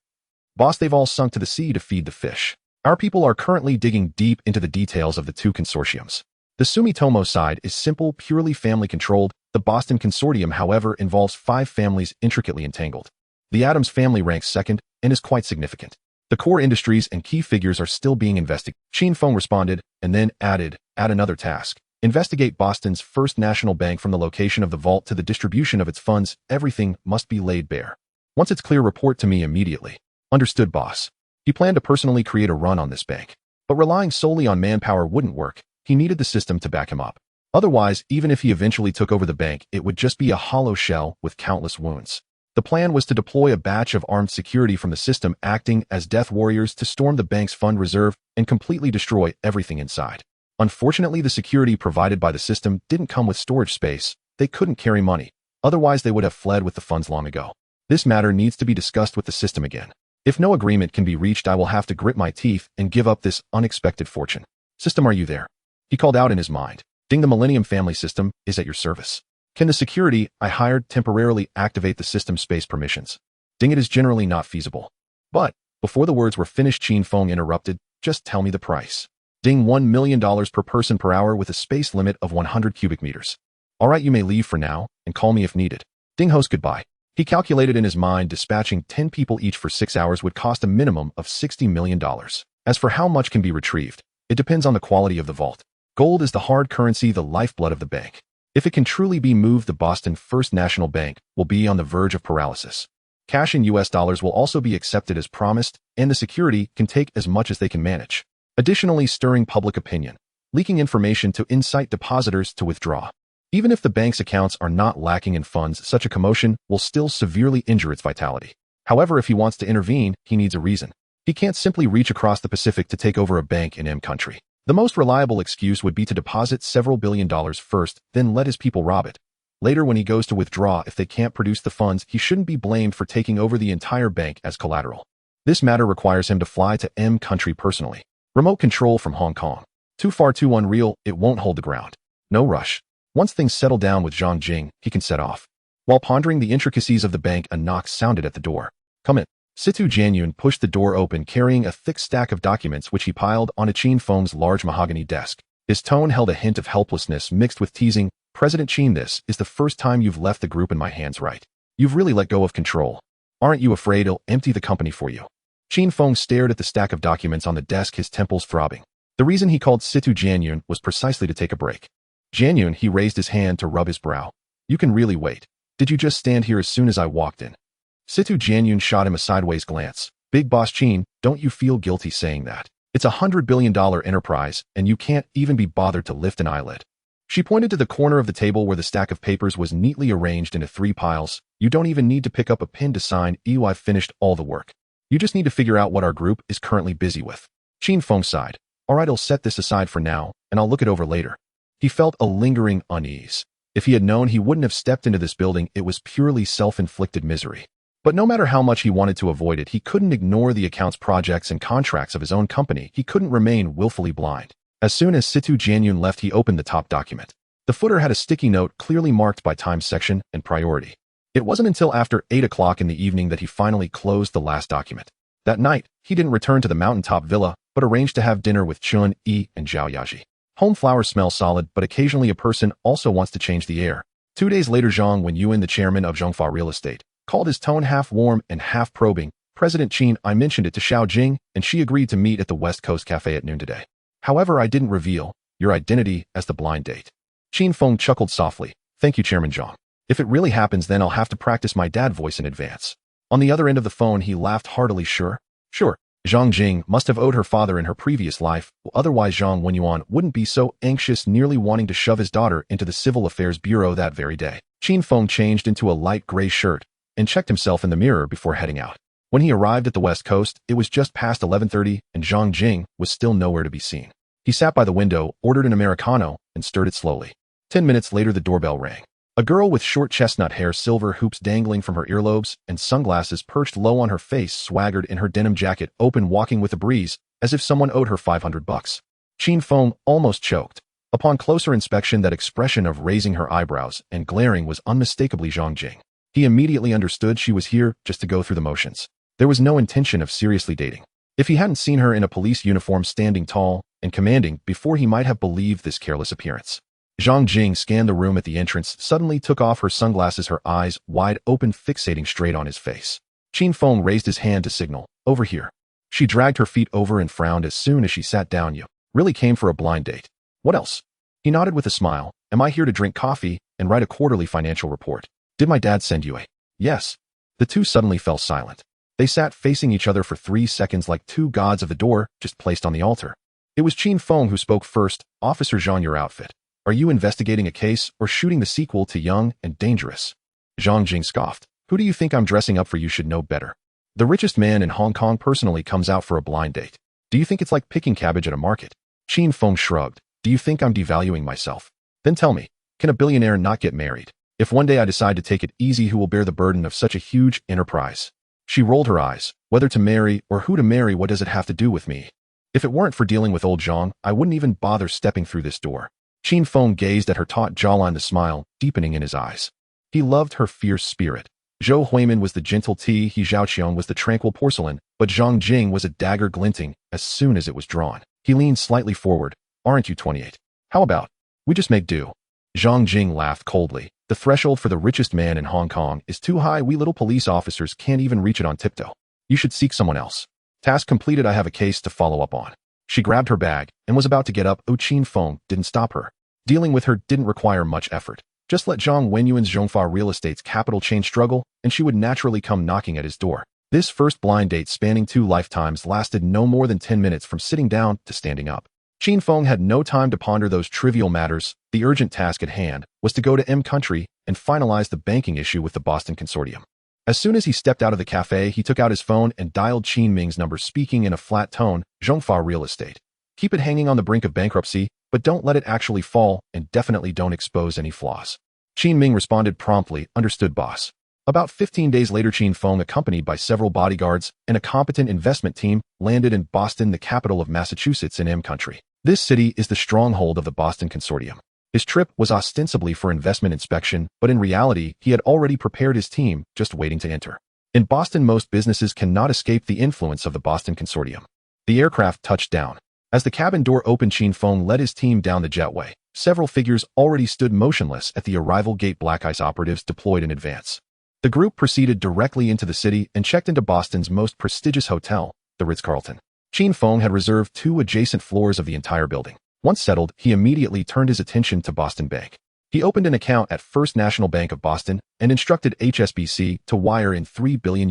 Boss, they've all sunk to the sea to feed the fish. Our people are currently digging deep into the details of the 2 consortiums. The Sumitomo side is simple, purely family-controlled. The Boston consortium, however, involves 5 families intricately entangled. The Adams family ranks second and is quite significant. The core industries and key figures are still being investigated. Qin Feng responded and then add another task. Investigate Boston's First National Bank, from the location of the vault to the distribution of its funds. Everything must be laid bare. Once it's clear, report to me immediately. Understood, boss. He planned to personally create a run on this bank. But relying solely on manpower wouldn't work. He needed the system to back him up. Otherwise, even if he eventually took over the bank, it would just be a hollow shell with countless wounds. The plan was to deploy a batch of armed security from the system, acting as death warriors, to storm the bank's fund reserve and completely destroy everything inside. Unfortunately, the security provided by the system didn't come with storage space. They couldn't carry money. Otherwise, they would have fled with the funds long ago. This matter needs to be discussed with the system again. If no agreement can be reached, I will have to grit my teeth and give up this unexpected fortune. System, are you there? He called out in his mind. Ding, the Millennium Family System is at your service. Can the security I hired temporarily activate the system space permissions? Ding, it is generally not feasible. But, before the words were finished, Qin Feng interrupted. Just tell me the price. Ding, $1 million per person per hour with a space limit of 100 cubic meters. All right, you may leave for now and call me if needed. Ding, host, goodbye. He calculated in his mind dispatching 10 people each for 6 hours would cost a minimum of $60 million. As for how much can be retrieved, it depends on the quality of the vault. Gold is the hard currency, the lifeblood of the bank. If it can truly be moved, the Boston First National Bank will be on the verge of paralysis. Cash in US dollars will also be accepted as promised, and the security can take as much as they can manage. Additionally, stirring public opinion, leaking information to incite depositors to withdraw. Even if the bank's accounts are not lacking in funds, such a commotion will still severely injure its vitality. However, if he wants to intervene, he needs a reason. He can't simply reach across the Pacific to take over a bank in M country. The most reliable excuse would be to deposit several $billion first, then let his people rob it. Later, when he goes to withdraw, if they can't produce the funds, he shouldn't be blamed for taking over the entire bank as collateral. This matter requires him to fly to M country personally. Remote control from Hong Kong. Too far, too unreal, it won't hold the ground. No rush. Once things settle down with Zhang Jing, he can set off. While pondering the intricacies of the bank, a knock sounded at the door. Come in. Situ Jianyun pushed the door open, carrying a thick stack of documents which he piled onto Qin Feng's large mahogany desk. His tone held a hint of helplessness mixed with teasing. President Qin, this is the first time you've left the group in my hands, right? You've really let go of control. Aren't you afraid I'll empty the company for you? Qin Feng stared at the stack of documents on the desk, his temples throbbing. The reason he called Situ Jianyun was precisely to take a break. Jianyun, he raised his hand to rub his brow. You can really wait. Did you just stand here as soon as I walked in? Situ Jianyun shot him a sideways glance. Big boss Qin, don't you feel guilty saying that? It's a $100 billion enterprise, and you can't even be bothered to lift an eyelid. She pointed to the corner of the table where the stack of papers was neatly arranged into 3 piles. You don't even need to pick up a pen to sign. I've finished all the work. You just need to figure out what our group is currently busy with. Qin Feng sighed. All right, I'll set this aside for now, and I'll look it over later. He felt a lingering unease. If he had known he wouldn't have stepped into this building, it was purely self-inflicted misery. But no matter how much he wanted to avoid it, he couldn't ignore the accounts, projects, and contracts of his own company. He couldn't remain willfully blind. As soon as Situ Jianyun left, he opened the top document. The footer had a sticky note clearly marked by time section and priority. It wasn't until after 8 o'clock in the evening that he finally closed the last document. That night, he didn't return to the mountaintop villa, but arranged to have dinner with Chun, Yi, and Zhao Yaji. Home flowers smell solid, but occasionally a person also wants to change the air. 2 days later, Zhang Wenyuan, the chairman of Zhongfa Real Estate, called, his tone half warm and half probing. President Qin, I mentioned it to Xiao Jing, and she agreed to meet at the West Coast Cafe at noon today. However, I didn't reveal your identity as the blind date. Qin Feng chuckled softly. Thank you, Chairman Zhang. If it really happens, then I'll have to practice my dad voice in advance. On the other end of the phone, he laughed heartily. Sure. Zhang Jing must have owed her father in her previous life, otherwise Zhang Wenyuan wouldn't be so anxious, nearly wanting to shove his daughter into the Civil Affairs Bureau that very day. Qin Feng changed into a light gray shirt and checked himself in the mirror before heading out. When he arrived at the West Coast, it was just past 11:30 and Zhang Jing was still nowhere to be seen. He sat by the window, ordered an Americano, and stirred it slowly. 10 minutes later, the doorbell rang. A girl with short chestnut hair, silver hoops dangling from her earlobes, and sunglasses perched low on her face swaggered in her denim jacket, open, walking with a breeze, as if someone owed her $500. Qin Feng almost choked. Upon closer inspection, that expression of raising her eyebrows and glaring was unmistakably Zhang Jing. He immediately understood she was here just to go through the motions. There was no intention of seriously dating. If he hadn't seen her in a police uniform standing tall and commanding before, he might have believed this careless appearance. Zhang Jing scanned the room at the entrance, suddenly took off her sunglasses, her eyes wide open, fixating straight on his face. Qin Feng raised his hand to signal, over here. She dragged her feet over and frowned as soon as she sat down. You really came for a blind date. What else? He nodded with a smile. Am I here to drink coffee and write a quarterly financial report? Did my dad send you a? Yes. The two suddenly fell silent. They sat facing each other for 3 seconds like two gods of the door just placed on the altar. It was Qin Feng who spoke first. Officer Zhang, your outfit. Are you investigating a case or shooting the sequel to Young and Dangerous? Zhang Jing scoffed. Who do you think I'm dressing up for? You should know better. The richest man in Hong Kong personally comes out for a blind date. Do you think it's like picking cabbage at a market? Qin Feng shrugged. Do you think I'm devaluing myself? Then tell me, can a billionaire not get married? If one day I decide to take it easy, who will bear the burden of such a huge enterprise? She rolled her eyes. Whether to marry or who to marry, what does it have to do with me? If it weren't for dealing with old Zhang, I wouldn't even bother stepping through this door. Qin Feng gazed at her taut jawline, the smile deepening in his eyes. He loved her fierce spirit. Zhou Huimin was the gentle tea, He Zhaoqiang was the tranquil porcelain, but Zhang Jing was a dagger glinting as soon as it was drawn. He leaned slightly forward. Aren't you 28? How about we just make do? Zhang Jing laughed coldly. The threshold for the richest man in Hong Kong is too high. We little police officers can't even reach it on tiptoe. You should seek someone else. Task completed. I have a case to follow up on. She grabbed her bag and was about to get up. Qin Feng didn't stop her. Dealing with her didn't require much effort. Just let Zhang Wenyuan's Zhongfa Real Estate's capital chain struggle, and she would naturally come knocking at his door. This first blind date, spanning 2 lifetimes, lasted no more than 10 minutes from sitting down to standing up. Qin Feng had no time to ponder those trivial matters. The urgent task at hand was to go to M Country and finalize the banking issue with the Boston Consortium. As soon as he stepped out of the cafe, he took out his phone and dialed Qin Ming's number, speaking in a flat tone. Zhongfa Real Estate. Keep it hanging on the brink of bankruptcy, but don't let it actually fall, and definitely don't expose any flaws. Qin Ming responded promptly. Understood, boss. About 15 days later, Qin Feng, accompanied by several bodyguards and a competent investment team, landed in Boston, the capital of Massachusetts, in M Country. This city is the stronghold of the Boston Consortium. His trip was ostensibly for investment inspection, but in reality, he had already prepared his team, just waiting to enter. In Boston, most businesses cannot escape the influence of the Boston Consortium. The aircraft touched down. As the cabin door opened, Qin Feng led his team down the jetway. Several figures already stood motionless at the arrival gate, black ice operatives deployed in advance. The group proceeded directly into the city and checked into Boston's most prestigious hotel, the Ritz-Carlton. Qin Feng had reserved 2 adjacent floors of the entire building. Once settled, he immediately turned his attention to Boston Bank. He opened an account at First National Bank of Boston and instructed HSBC to wire in $3 billion.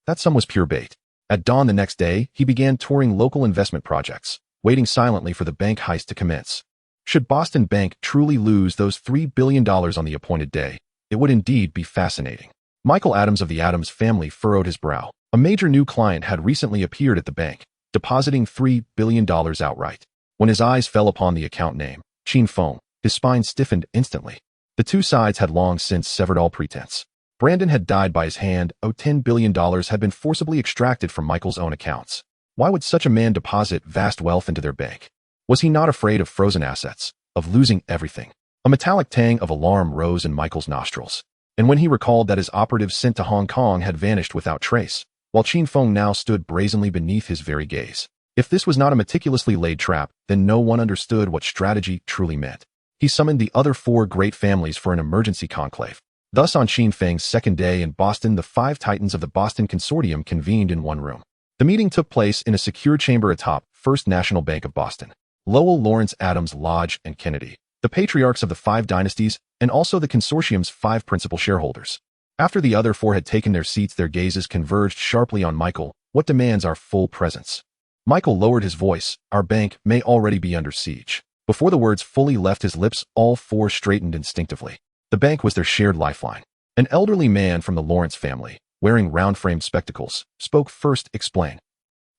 That sum was pure bait. At dawn the next day, he began touring local investment projects, waiting silently for the bank heist to commence. Should Boston Bank truly lose those $3 billion on the appointed day, it would indeed be fascinating. Michael Adams of the Adams family furrowed his brow. A major new client had recently appeared at the bank, depositing $3 billion outright. When his eyes fell upon the account name, Qin Feng, his spine stiffened instantly. The two sides had long since severed all pretense. Brandon had died by his hand. $10 billion had been forcibly extracted from Michael's own accounts. Why would such a man deposit vast wealth into their bank? Was he not afraid of frozen assets, of losing everything? A metallic tang of alarm rose in Michael's nostrils. And when he recalled that his operatives sent to Hong Kong had vanished without trace, while Qin Feng now stood brazenly beneath his very gaze. If this was not a meticulously laid trap, then no one understood what strategy truly meant. He summoned the other 4 great families for an emergency conclave. Thus, on Qin Feng's second day in Boston, the 5 titans of the Boston Consortium convened in one room. The meeting took place in a secure chamber atop First National Bank of Boston. Lowell, Lawrence, Adams, Lodge, and Kennedy, the patriarchs of the 5 dynasties, and also the consortium's 5 principal shareholders. After the other 4 had taken their seats, their gazes converged sharply on Michael. What demands our full presence? Michael lowered his voice. Our bank may already be under siege. Before the words fully left his lips, all 4 straightened instinctively. The bank was their shared lifeline. An elderly man from the Lawrence family, wearing round-framed spectacles, spoke first. Explain.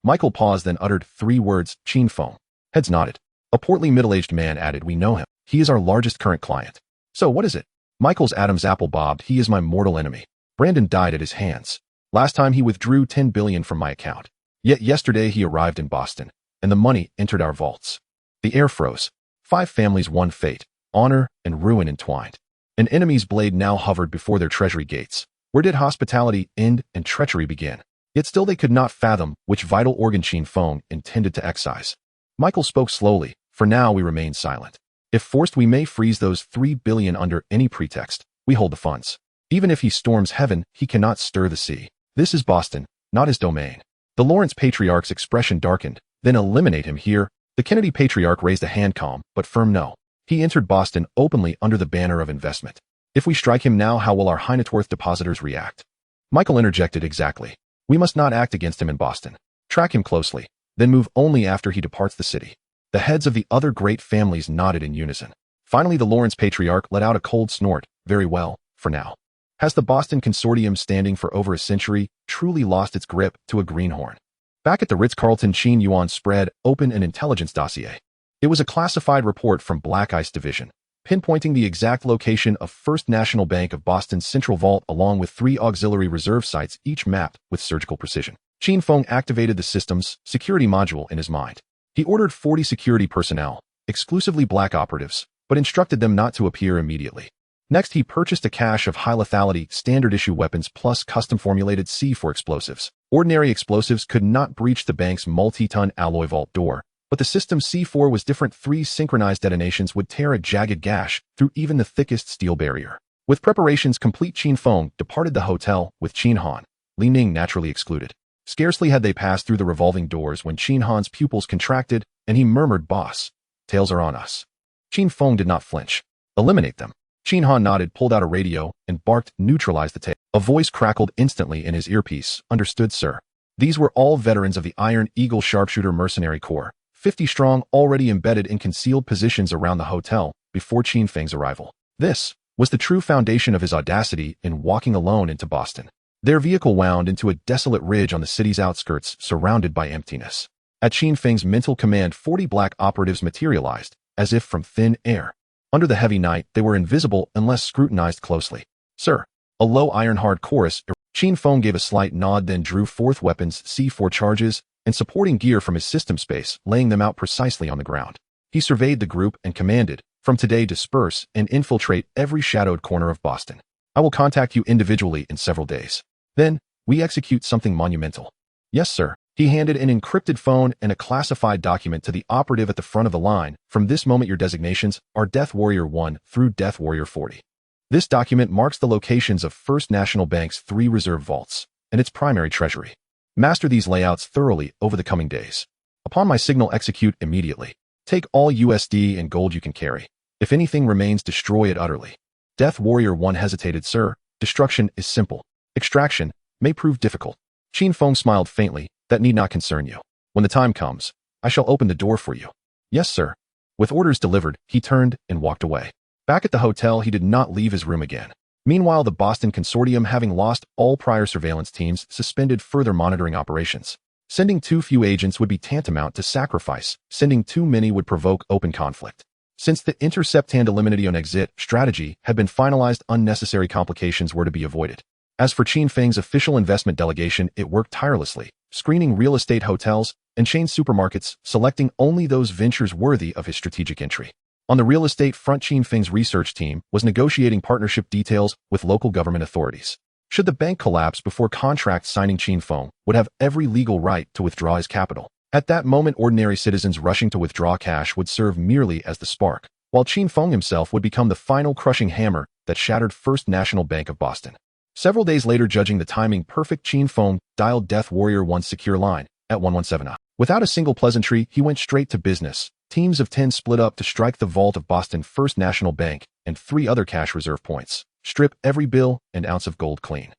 Michael paused, then uttered 3 words. Qin Feng. Heads nodded. A portly middle-aged man added, we know him. He is our largest current client. So what is it? Michael's Adam's apple bobbed. He is my mortal enemy. Brandon died at his hands. Last time he withdrew $10 billion from my account. Yet yesterday he arrived in Boston, and the money entered our vaults. The air froze. 5 families, one fate, honor, and ruin entwined. An enemy's blade now hovered before their treasury gates. Where did hospitality end and treachery begin? Yet still they could not fathom which vital organ Qin Feng intended to excise. Michael spoke slowly. For now we remain silent. If forced, we may freeze those $3 billion under any pretext. We hold the funds. Even if he storms heaven, he cannot stir the sea. This is Boston, not his domain. The Lawrence patriarch's expression darkened. Then eliminate him here. The Kennedy patriarch raised a hand, calm but firm. No. He entered Boston openly under the banner of investment. If we strike him now, how will our high net worth depositors react? Michael interjected. Exactly. We must not act against him in Boston. Track him closely, then move only after he departs the city. The heads of the other great families nodded in unison. Finally, the Lawrence patriarch let out a cold snort. Very well, for now. Has the Boston Consortium, standing for over a century, truly lost its grip to a greenhorn? Back at the Ritz-Carlton, Qin Yuan spread open an intelligence dossier. It was a classified report from Black Ice Division, pinpointing the exact location of First National Bank of Boston's central vault along with 3 auxiliary reserve sites, each mapped with surgical precision. Qin Feng activated the system's security module in his mind. He ordered 40 security personnel, exclusively black operatives, but instructed them not to appear immediately. Next, he purchased a cache of high-lethality, standard-issue weapons plus custom-formulated C4 explosives. Ordinary explosives could not breach the bank's multi-ton alloy vault door, but the system's C4 was different. 3 synchronized detonations would tear a jagged gash through even the thickest steel barrier. With preparations complete, Qin Feng departed the hotel with Qin Han, Li Ning naturally excluded. Scarcely had they passed through the revolving doors when Qin Han's pupils contracted, and he murmured, Boss, tails are on us. Qin Feng did not flinch. Eliminate them. Qin Han nodded, pulled out a radio, and barked, neutralize the tail. A voice crackled instantly in his earpiece. Understood, sir. These were all veterans of the Iron Eagle Sharpshooter Mercenary Corps, 50 strong, already embedded in concealed positions around the hotel before Qin Feng's arrival. This was the true foundation of his audacity in walking alone into Boston. Their vehicle wound into a desolate ridge on the city's outskirts, surrounded by emptiness. At Qin Feng's mental command, 40 black operatives materialized, as if from thin air. Under the heavy night, they were invisible unless scrutinized closely. Sir. A low iron-hard chorus. Qin Feng gave a slight nod, then drew forth weapons, C4 charges, and supporting gear from his system space, laying them out precisely on the ground. He surveyed the group and commanded, from today disperse and infiltrate every shadowed corner of Boston. I will contact you individually in several days. Then, we execute something monumental. Yes, sir. He handed an encrypted phone and a classified document to the operative at the front of the line. From this moment, your designations are Death Warrior 1 through Death Warrior 40. This document marks the locations of First National Bank's 3 reserve vaults and its primary treasury. Master these layouts thoroughly over the coming days. Upon my signal, execute immediately. Take all USD and gold you can carry. If anything remains, destroy it utterly. Death Warrior 1 hesitated. Sir, destruction is simple. Extraction may prove difficult. Qin Feng smiled faintly. That need not concern you. When the time comes, I shall open the door for you. Yes, sir. With orders delivered, he turned and walked away. Back at the hotel, he did not leave his room again. Meanwhile, the Boston Consortium, having lost all prior surveillance teams, suspended further monitoring operations. Sending too few agents would be tantamount to sacrifice. Sending too many would provoke open conflict. Since the intercept and elimination exit strategy had been finalized, unnecessary complications were to be avoided. As for Qin Feng's official investment delegation, it worked tirelessly, screening real estate hotels, and chain supermarkets, selecting only those ventures worthy of his strategic entry. On the real estate front, Qin Feng's research team was negotiating partnership details with local government authorities. Should the bank collapse before contract signing, Qin Feng would have every legal right to withdraw his capital. At that moment, ordinary citizens rushing to withdraw cash would serve merely as the spark, while Qin Feng himself would become the final crushing hammer that shattered First National Bank of Boston. Several days later, judging the timing perfect, Qin Feng dialed Death Warrior 1's secure line at 117. Without a single pleasantry, he went straight to business. Teams of 10 split up to strike the vault of Boston First National Bank and 3 other cash reserve points. Strip every bill and ounce of gold clean.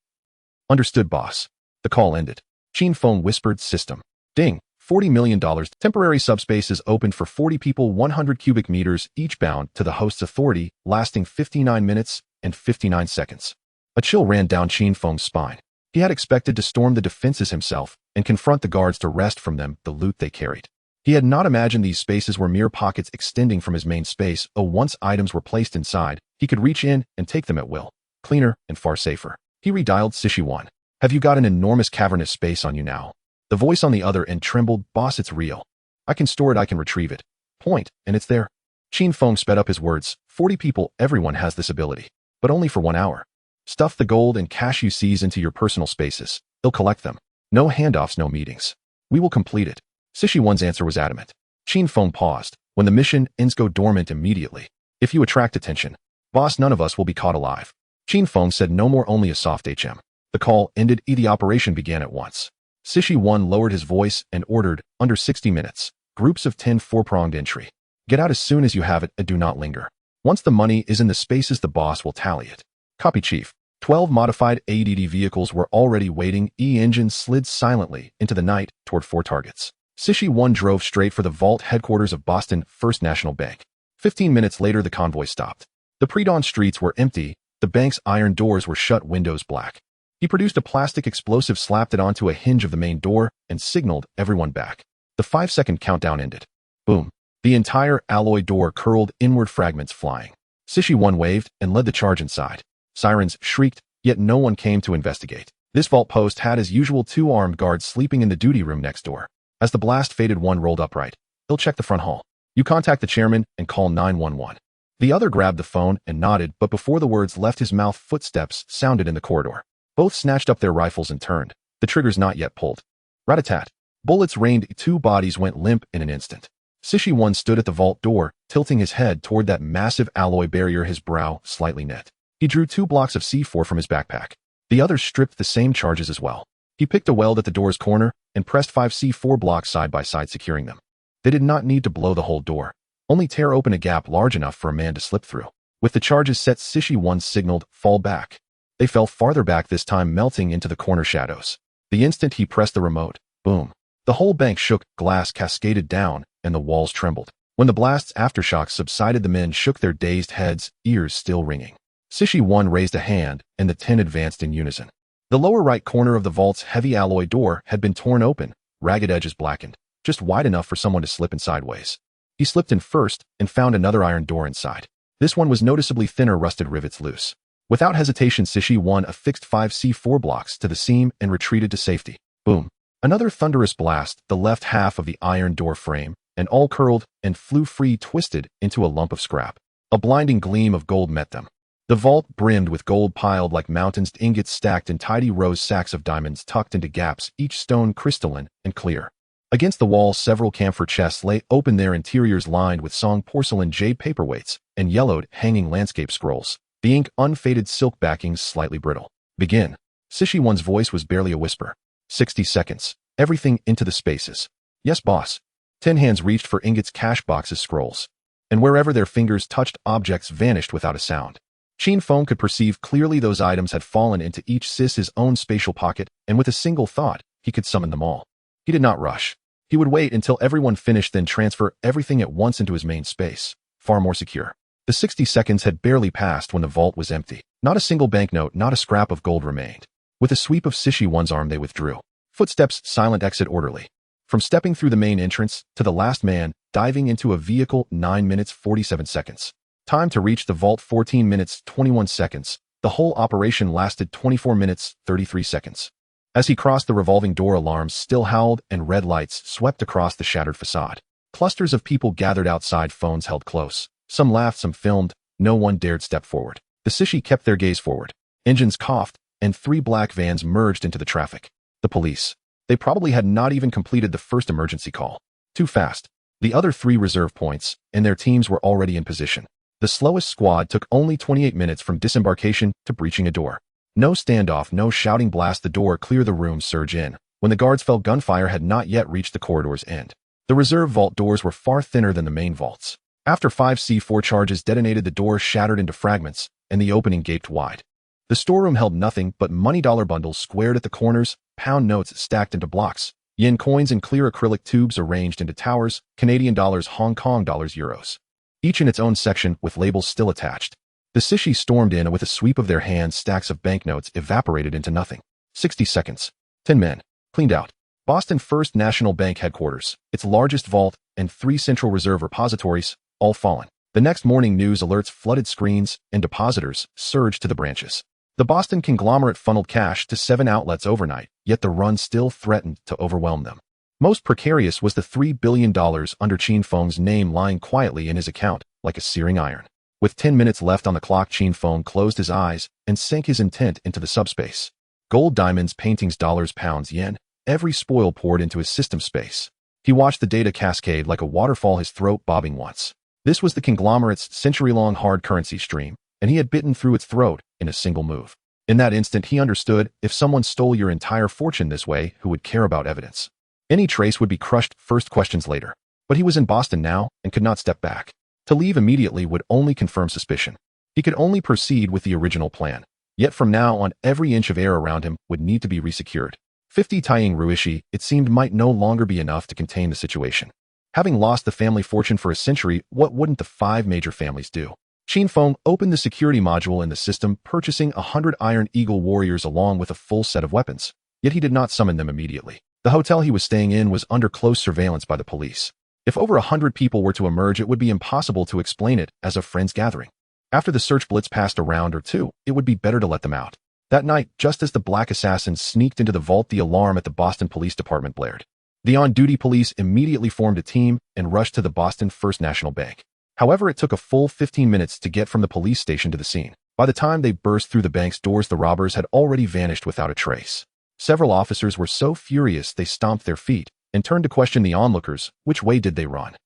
Understood, boss. The call ended. Qin Feng whispered, system. Ding. $40 million. Temporary subspaces opened for 40 people, 100 cubic meters, each bound to the host's authority, lasting 59 minutes and 59 seconds. A chill ran down Qin Feng's spine. He had expected to storm the defenses himself and confront the guards to wrest from them the loot they carried. He had not imagined these spaces were mere pockets extending from his main space. Once items were placed inside, he could reach in and take them at will. Cleaner and far safer. He redialed Sishi 1. Have you got an enormous cavernous space on you now? The voice on the other end trembled. Boss, it's real. I can store it, I can retrieve it. Point, and it's there. Qin Feng sped up his words. 40 people, everyone has this ability. But only for 1 hour. Stuff the gold and cash you seize into your personal spaces. They'll collect them. No handoffs, no meetings. We will complete it. Sishi 1's answer was adamant. Qin Feng paused. When the mission ends, go dormant immediately. If you attract attention, boss, none of us will be caught alive. Qin Feng said no more, only a soft HM. The call ended. The operation began at once. Sishi 1 lowered his voice and ordered, under 60 minutes, groups of 10 4-pronged entry. Get out as soon as you have it and do not linger. Once the money is in the spaces, the boss will tally it. Copy, Chief. 12 modified ADD vehicles were already waiting. Engines slid silently into the night toward 4 targets. Sishi 1 drove straight for the vault headquarters of Boston First National Bank. 15 minutes later, the convoy stopped. The pre-dawn streets were empty. The bank's iron doors were shut, windows black. He produced a plastic explosive, slapped it onto a hinge of the main door, and signaled everyone back. The 5-second countdown ended. Boom. The entire alloy door curled inward, fragments flying. Sishi 1 waved and led the charge inside. Sirens shrieked, yet no one came to investigate. This vault post had, as usual, 2 armed guards sleeping in the duty room next door. As the blast faded, one rolled upright. He'll check the front hall. You contact the chairman and call 911. The other grabbed the phone and nodded, but before the words left his mouth, footsteps sounded in the corridor. Both snatched up their rifles and turned, the triggers not yet pulled. Rat-a-tat. Bullets rained. 2 bodies went limp in an instant. Sishi 1 stood at the vault door, tilting his head toward that massive alloy barrier, his brow slightly knit. He drew 2 blocks of C4 from his backpack. The others stripped the same charges as well. He picked a weld at the door's corner and pressed 5 C4 blocks side by side, securing them. They did not need to blow the whole door, only tear open a gap large enough for a man to slip through. With the charges set, Sishi 1 signaled, fall back. They fell farther back, this time melting into the corner shadows. The instant he pressed the remote, boom. The whole bank shook, glass cascaded down, and the walls trembled. When the blast's aftershocks subsided, the men shook their dazed heads, ears still ringing. Sishi 1 raised a hand, and the 10 advanced in unison. The lower right corner of the vault's heavy alloy door had been torn open, ragged edges blackened, just wide enough for someone to slip in sideways. He slipped in first and found another iron door inside. This one was noticeably thinner, rusted rivets loose. Without hesitation, Sishi 1 affixed 5 C4 blocks to the seam and retreated to safety. Boom. Another thunderous blast, the left half of the iron door frame, and all curled and flew free, twisted into a lump of scrap. A blinding gleam of gold met them. The vault brimmed with gold, piled like mountains, ingots stacked in tidy rows, sacks of diamonds tucked into gaps, each stone crystalline and clear. Against the wall, several camphor chests lay open, their interiors lined with Song porcelain, jade paperweights, and yellowed, hanging landscape scrolls. The ink, unfaded silk backings, slightly brittle. Begin. Sishi 1's voice was barely a whisper. 60 seconds. Everything into the spaces. Yes, boss. 10 hands reached for ingots, cash boxes, scrolls. And wherever their fingers touched, objects vanished without a sound. Qin Feng could perceive clearly those items had fallen into each his own spatial pocket, and with a single thought, he could summon them all. He did not rush. He would wait until everyone finished, then transfer everything at once into his main space, far more secure. The 60 seconds had barely passed when the vault was empty. Not a single banknote, not a scrap of gold remained. With a sweep of Sishi 1's arm, they withdrew. Footsteps, silent exit, orderly. From stepping through the main entrance to the last man diving into a vehicle, 9 minutes 47 seconds. Time to reach the vault, 14 minutes 21 seconds. The whole operation lasted 24 minutes 33 seconds. As he crossed the revolving door, alarms still howled and red lights swept across the shattered facade. Clusters of people gathered outside, phones held close. Some laughed, some filmed. No one dared step forward. The Sishi kept their gaze forward. Engines coughed, and 3 black vans merged into the traffic. The police. They probably had not even completed the first emergency call. Too fast. The other 3 reserve points, and their teams were already in position. The slowest squad took only 28 minutes from disembarkation to breaching a door. No standoff, no shouting, blast the door, clear the room, surge in. When the guards fell, gunfire had not yet reached the corridor's end. The reserve vault doors were far thinner than the main vaults. After 5 C4 charges detonated, the door shattered into fragments, and the opening gaped wide. The storeroom held nothing but money, dollar bundles squared at the corners, pound notes stacked into blocks, yen coins in clear acrylic tubes arranged into towers, Canadian dollars, Hong Kong dollars, euros. Each in its own section with labels still attached. The Sishi stormed in, and with a sweep of their hands, stacks of banknotes evaporated into nothing. 60 seconds. 10 men. Cleaned out. Boston First National Bank headquarters, its largest vault, and 3 Central Reserve repositories, all fallen. The next morning, news alerts flooded screens, and depositors surged to the branches. The Boston conglomerate funneled cash to 7 outlets overnight, yet the run still threatened to overwhelm them. Most precarious was the $3 billion under Qin Feng's name lying quietly in his account, like a searing iron. With 10 minutes left on the clock, Qin Feng closed his eyes and sank his intent into the subspace. Gold, diamonds, paintings, dollars, pounds, yen, every spoil poured into his system space. He watched the data cascade like a waterfall, his throat bobbing once. This was the conglomerate's century-long hard currency stream, and he had bitten through its throat in a single move. In that instant, he understood, if someone stole your entire fortune this way, who would care about evidence? Any trace would be crushed first, questions later. But he was in Boston now and could not step back. To leave immediately would only confirm suspicion. He could only proceed with the original plan. Yet from now on, every inch of air around him would need to be resecured. 50 Taiying Ruishi, it seemed, might no longer be enough to contain the situation. Having lost the family fortune for a century, what wouldn't the 5 major families do? Qin Feng opened the security module in the system, purchasing 100 Iron Eagle warriors along with a full set of weapons. Yet he did not summon them immediately. The hotel he was staying in was under close surveillance by the police. If over 100 people were to emerge, it would be impossible to explain it as a friends gathering. After the search blitz passed a round or 2, it would be better to let them out. That night, just as the black assassins sneaked into the vault, the alarm at the Boston Police Department blared. The on-duty police immediately formed a team and rushed to the Boston First National Bank. However, it took a full 15 minutes to get from the police station to the scene. By the time they burst through the bank's doors, the robbers had already vanished without a trace. Several officers were so furious they stomped their feet and turned to question the onlookers. Which way did they run?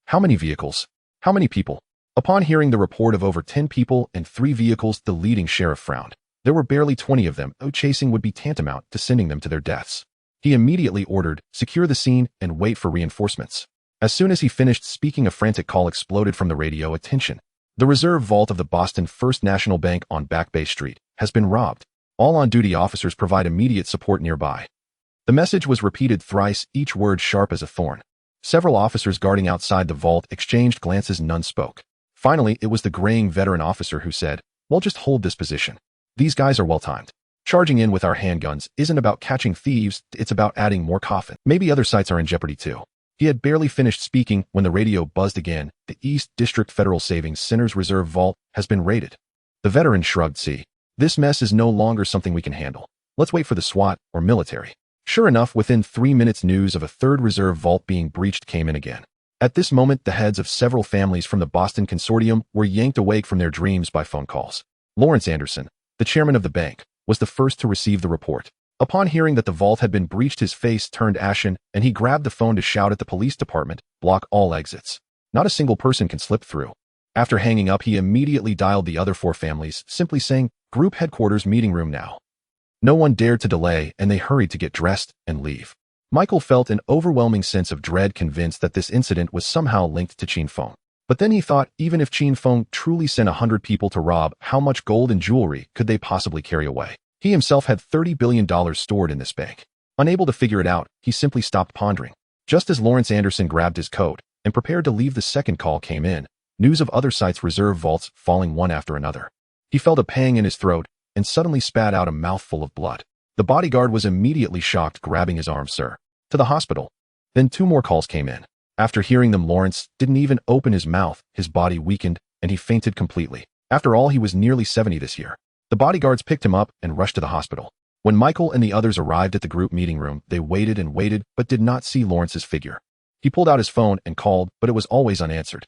How many vehicles? How many people? Upon hearing the report of over 10 people and 3 vehicles, the leading sheriff frowned. There were barely 20 of them. Chasing would be tantamount to sending them to their deaths. He immediately ordered, secure the scene and wait for reinforcements. As soon as he finished speaking, a frantic call exploded from the radio. Attention! The reserve vault of the Boston First National Bank on Back Bay Street has been robbed. All on-duty officers provide immediate support nearby. The message was repeated thrice, each word sharp as a thorn. Several officers guarding outside the vault exchanged glances. None spoke. Finally, it was the graying veteran officer who said, "Well, just hold this position. These guys are well-timed. Charging in with our handguns isn't about catching thieves, it's about adding more coffin. Maybe other sites are in jeopardy too." He had barely finished speaking when the radio buzzed again. The East District Federal Savings Center's reserve vault has been raided. The veteran shrugged. "See, this mess is no longer something we can handle. Let's wait for the SWAT or military." Sure enough, within 3 minutes, news of a 3rd reserve vault being breached came in again. At this moment, the heads of several families from the Boston Consortium were yanked awake from their dreams by phone calls. Lawrence Anderson, the chairman of the bank, was the first to receive the report. Upon hearing that the vault had been breached, his face turned ashen, and he grabbed the phone to shout at the police department, "Block all exits. Not a single person can slip through." After hanging up, he immediately dialed the other 4 families, simply saying, "Group headquarters meeting room now." No one dared to delay, and they hurried to get dressed and leave. Michael felt an overwhelming sense of dread, convinced that this incident was somehow linked to Qin Feng. But then he thought, even if Qin Feng truly sent 100 people to rob, how much gold and jewelry could they possibly carry away? He himself had $30 billion stored in this bank. Unable to figure it out, he simply stopped pondering. Just as Lawrence Anderson grabbed his coat and prepared to leave, the second call came in, news of other sites' reserve vaults falling one after another. He felt a pang in his throat and suddenly spat out a mouthful of blood. The bodyguard was immediately shocked, grabbing his arm. "Sir, to the hospital." Then 2 more calls came in. After hearing them, Lawrence didn't even open his mouth. His body weakened, and he fainted completely. After all, he was nearly 70 this year. The bodyguards picked him up and rushed to the hospital. When Michael and the others arrived at the group meeting room, they waited and waited, but did not see Lawrence's figure. He pulled out his phone and called, but it was always unanswered.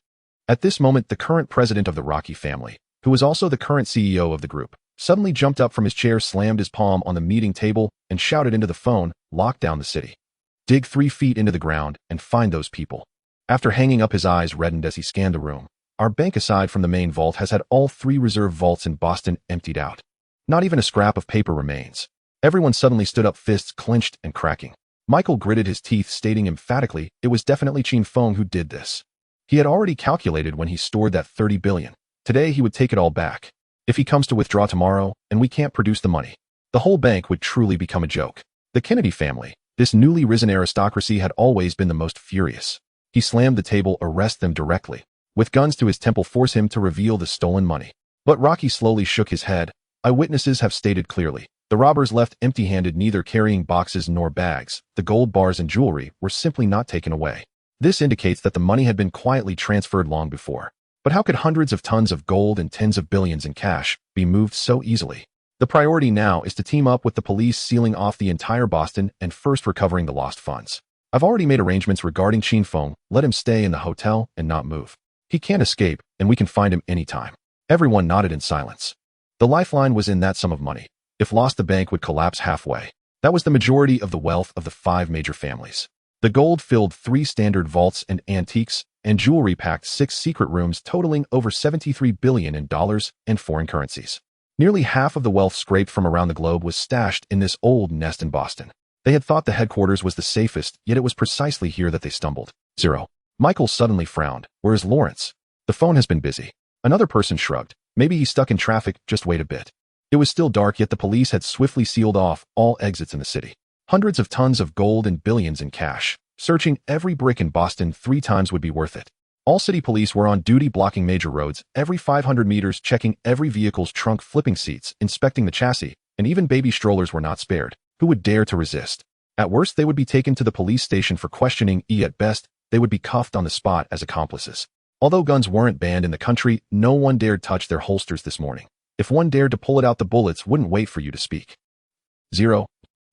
At this moment, the current president of the Rocky family, who was also the current CEO of the group, suddenly jumped up from his chair, slammed his palm on the meeting table, and shouted into the phone, "Lock down the city. Dig 3 feet into the ground and find those people." After hanging up, his eyes reddened as he scanned the room. Our bank, aside from the main vault, has had all 3 reserve vaults in Boston emptied out. Not even a scrap of paper remains. Everyone suddenly stood up, fists clenched and cracking. Michael gritted his teeth, stating emphatically it was definitely Qin Feng who did this. He had already calculated when he stored that 30 billion. Today he would take it all back. If he comes to withdraw tomorrow and we can't produce the money, the whole bank would truly become a joke. The Kennedy family, this newly risen aristocracy, had always been the most furious. He slammed the table. "Arrest them directly. With guns to his temple, force him to reveal the stolen money." But Rocky slowly shook his head. "Eyewitnesses have stated clearly. The robbers left empty-handed, neither carrying boxes nor bags. The gold bars and jewelry were simply not taken away. This indicates that the money had been quietly transferred long before. But how could hundreds of tons of gold and tens of billions in cash be moved so easily? The priority now is to team up with the police, sealing off the entire Boston and first recovering the lost funds. I've already made arrangements regarding Qin Feng. Let him stay in the hotel and not move. He can't escape, and we can find him anytime." Everyone nodded in silence. The lifeline was in that sum of money. If lost, the bank would collapse halfway. That was the majority of the wealth of the 5 major families. The gold filled 3 standard vaults, and antiques and jewelry packed 6 secret rooms, totaling over $73 billion in dollars and foreign currencies. Nearly half of the wealth scraped from around the globe was stashed in this old nest in Boston. They had thought the headquarters was the safest, yet it was precisely here that they stumbled. 0. Michael suddenly frowned. "Where is Lawrence?" "The phone has been busy." Another person shrugged. "Maybe he's stuck in traffic. Just wait a bit." It was still dark, yet the police had swiftly sealed off all exits in the city. Hundreds of tons of gold and billions in cash. Searching every brick in Boston 3 times would be worth it. All city police were on duty, blocking major roads every 500 meters, checking every vehicle's trunk, flipping seats, inspecting the chassis, and even baby strollers were not spared. Who would dare to resist? At worst, they would be taken to the police station for questioning. At best, they would be cuffed on the spot as accomplices. Although guns weren't banned in the country, no one dared touch their holsters this morning. If one dared to pull it out, the bullets wouldn't wait for you to speak. 0.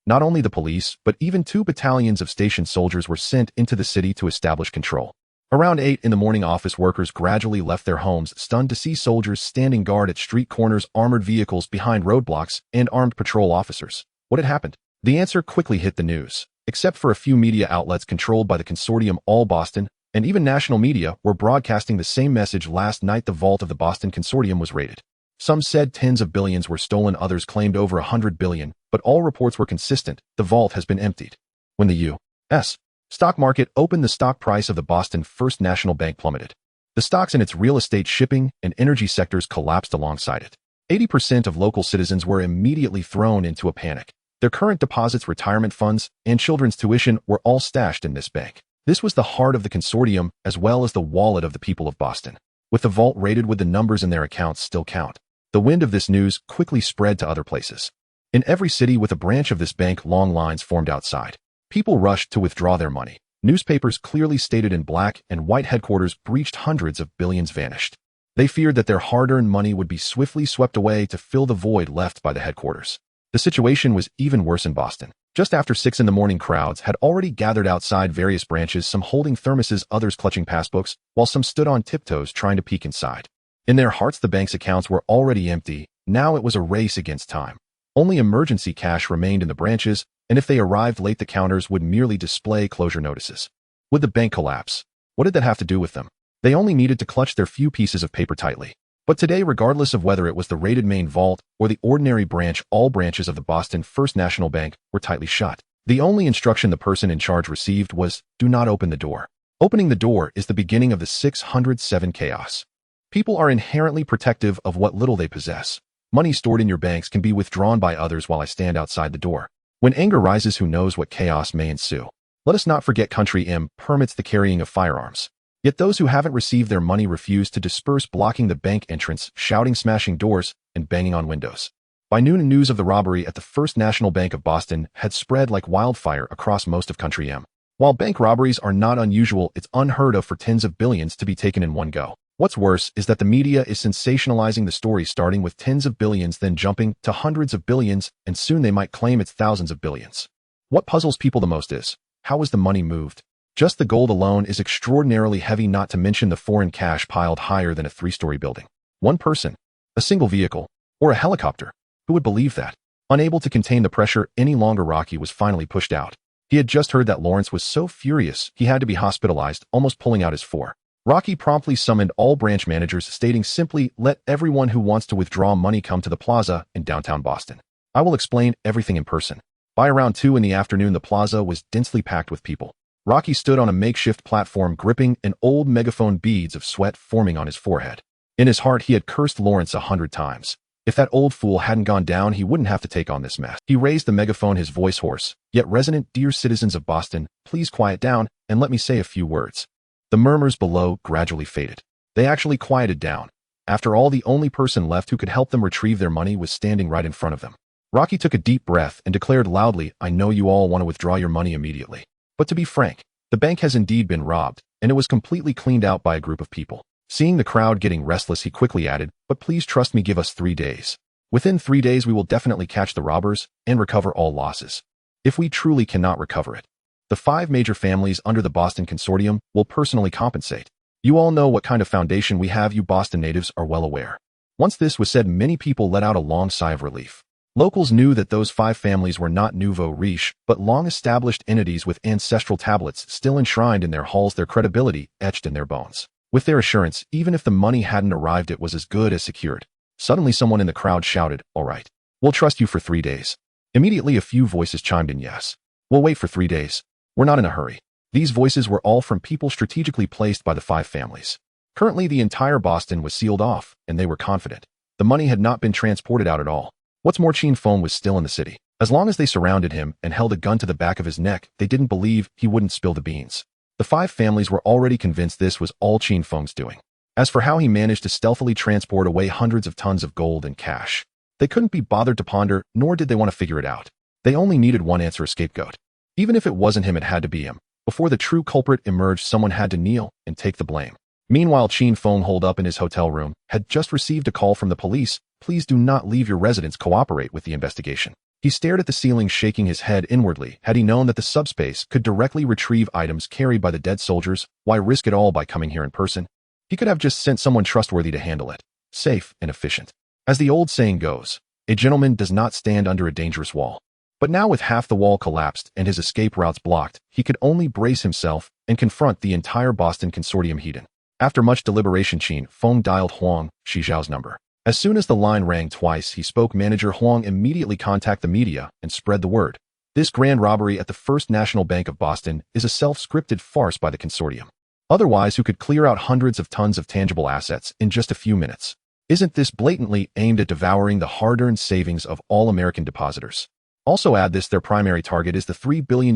Not only the police, but even 2 battalions of stationed soldiers were sent into the city to establish control. Around 8 in the morning, office workers gradually left their homes, stunned to see soldiers standing guard at street corners, armored vehicles behind roadblocks, and armed patrol officers. What had happened? The answer quickly hit the news. Except for a few media outlets controlled by the consortium, all Boston, and even national media, were broadcasting the same message. Last night, the vault of the Boston consortium was raided. Some said tens of billions were stolen, others claimed over 100 billion, but all reports were consistent. The vault has been emptied. When the U.S. stock market opened, the stock price of the Boston First National Bank plummeted. The stocks in its real estate, shipping, and energy sectors collapsed alongside it. 80% of local citizens were immediately thrown into a panic. Their current deposits, retirement funds, and children's tuition were all stashed in this bank. This was the heart of the consortium, as well as the wallet of the people of Boston. With the vault raided, would the numbers in their accounts still count? The wind of this news quickly spread to other places. In every city with a branch of this bank, long lines formed outside. People rushed to withdraw their money. Newspapers clearly stated in black and white, headquarters breached, hundreds of billions vanished. They feared that their hard-earned money would be swiftly swept away to fill the void left by the headquarters. The situation was even worse in Boston. Just after 6 in the morning, crowds had already gathered outside various branches, some holding thermoses, others clutching passbooks, while some stood on tiptoes trying to peek inside. In their hearts, the bank's accounts were already empty. Now it was a race against time. Only emergency cash remained in the branches, and if they arrived late, the counters would merely display closure notices. Would the bank collapse? What did that have to do with them? They only needed to clutch their few pieces of paper tightly. But today, regardless of whether it was the raided main vault or the ordinary branch, all branches of the Boston First National Bank were tightly shut. The only instruction the person in charge received was, "Do not open the door." Opening the door is the beginning of the 607 chaos. People are inherently protective of what little they possess. Money stored in your banks can be withdrawn by others while I stand outside the door. When anger rises, who knows what chaos may ensue? Let us not forget Country M permits the carrying of firearms. Yet those who haven't received their money refuse to disperse, blocking the bank entrance, shouting, smashing doors, and banging on windows. By noon, news of the robbery at the First National Bank of Boston had spread like wildfire across most of Country M. While bank robberies are not unusual, it's unheard of for tens of billions to be taken in one go. What's worse is that the media is sensationalizing the story, starting with tens of billions, then jumping to hundreds of billions, and soon they might claim it's thousands of billions. What puzzles people the most is, how was the money moved? Just the gold alone is extraordinarily heavy, not to mention the foreign cash piled higher than a three-story building. One person, a single vehicle, or a helicopter. Who would believe that? Unable to contain the pressure any longer, Rocky was finally pushed out. He had just heard that Lawrence was so furious he had to be hospitalized, almost pulling out his four. Rocky promptly summoned all branch managers, stating simply, "Let everyone who wants to withdraw money come to the plaza in downtown Boston. I will explain everything in person." By around 2 in the afternoon, the plaza was densely packed with people. Rocky stood on a makeshift platform, gripping an old megaphone, beads of sweat forming on his forehead. In his heart, he had cursed Lawrence 100 times. If that old fool hadn't gone down, he wouldn't have to take on this mess. He raised the megaphone, his voice hoarse, yet resonant. "Dear citizens of Boston, please quiet down and let me say a few words." The murmurs below gradually faded. They actually quieted down. After all, the only person left who could help them retrieve their money was standing right in front of them. Rocky took a deep breath and declared loudly, "I know you all want to withdraw your money immediately. But to be frank, the bank has indeed been robbed, and it was completely cleaned out by a group of people." Seeing the crowd getting restless, he quickly added, "But please trust me, give us 3 days. Within 3 days we will definitely catch the robbers and recover all losses. If we truly cannot recover it, the 5 major families under the Boston Consortium will personally compensate. You all know what kind of foundation we have, you Boston natives are well aware." Once this was said, many people let out a long sigh of relief. Locals knew that those 5 families were not nouveau riche, but long-established entities with ancestral tablets still enshrined in their halls, their credibility etched in their bones. With their assurance, even if the money hadn't arrived, it was as good as secured. Suddenly someone in the crowd shouted, "All right, we'll trust you for 3 days. Immediately a few voices chimed in, "Yes, we'll wait for 3 days. We're not in a hurry." These voices were all from people strategically placed by the 5 families. Currently the entire Boston was sealed off, and they were confident. The money had not been transported out at all. What's more, Chin Fong was still in the city. As long as they surrounded him and held a gun to the back of his neck, they didn't believe he wouldn't spill the beans. The 5 families were already convinced this was all Chin Fong's doing. As for how he managed to stealthily transport away hundreds of tons of gold and cash, they couldn't be bothered to ponder, nor did they want to figure it out. They only needed one answer: a scapegoat. Even if it wasn't him, it had to be him. Before the true culprit emerged, someone had to kneel and take the blame. Meanwhile, Chin Fong, holed up in his hotel room, had just received a call from the police. "Please do not leave your residence. Cooperate with the investigation." He stared at the ceiling, shaking his head inwardly. Had he known that the subspace could directly retrieve items carried by the dead soldiers, why risk it all by coming here in person? He could have just sent someone trustworthy to handle it. Safe and efficient. As the old saying goes, a gentleman does not stand under a dangerous wall. But now, with half the wall collapsed and his escape routes blocked, he could only brace himself and confront the entire Boston Consortium heathen. After much deliberation, Chin Fong dialed Huang Shijiao's number. As soon as the line rang twice, he spoke. Manager Huang immediately contacted the media and spread the word. "This grand robbery at the First National Bank of Boston is a self-scripted farce by the consortium. Otherwise, who could clear out hundreds of tons of tangible assets in just a few minutes? Isn't this blatantly aimed at devouring the hard-earned savings of all American depositors? Also add this: their primary target is the $3 billion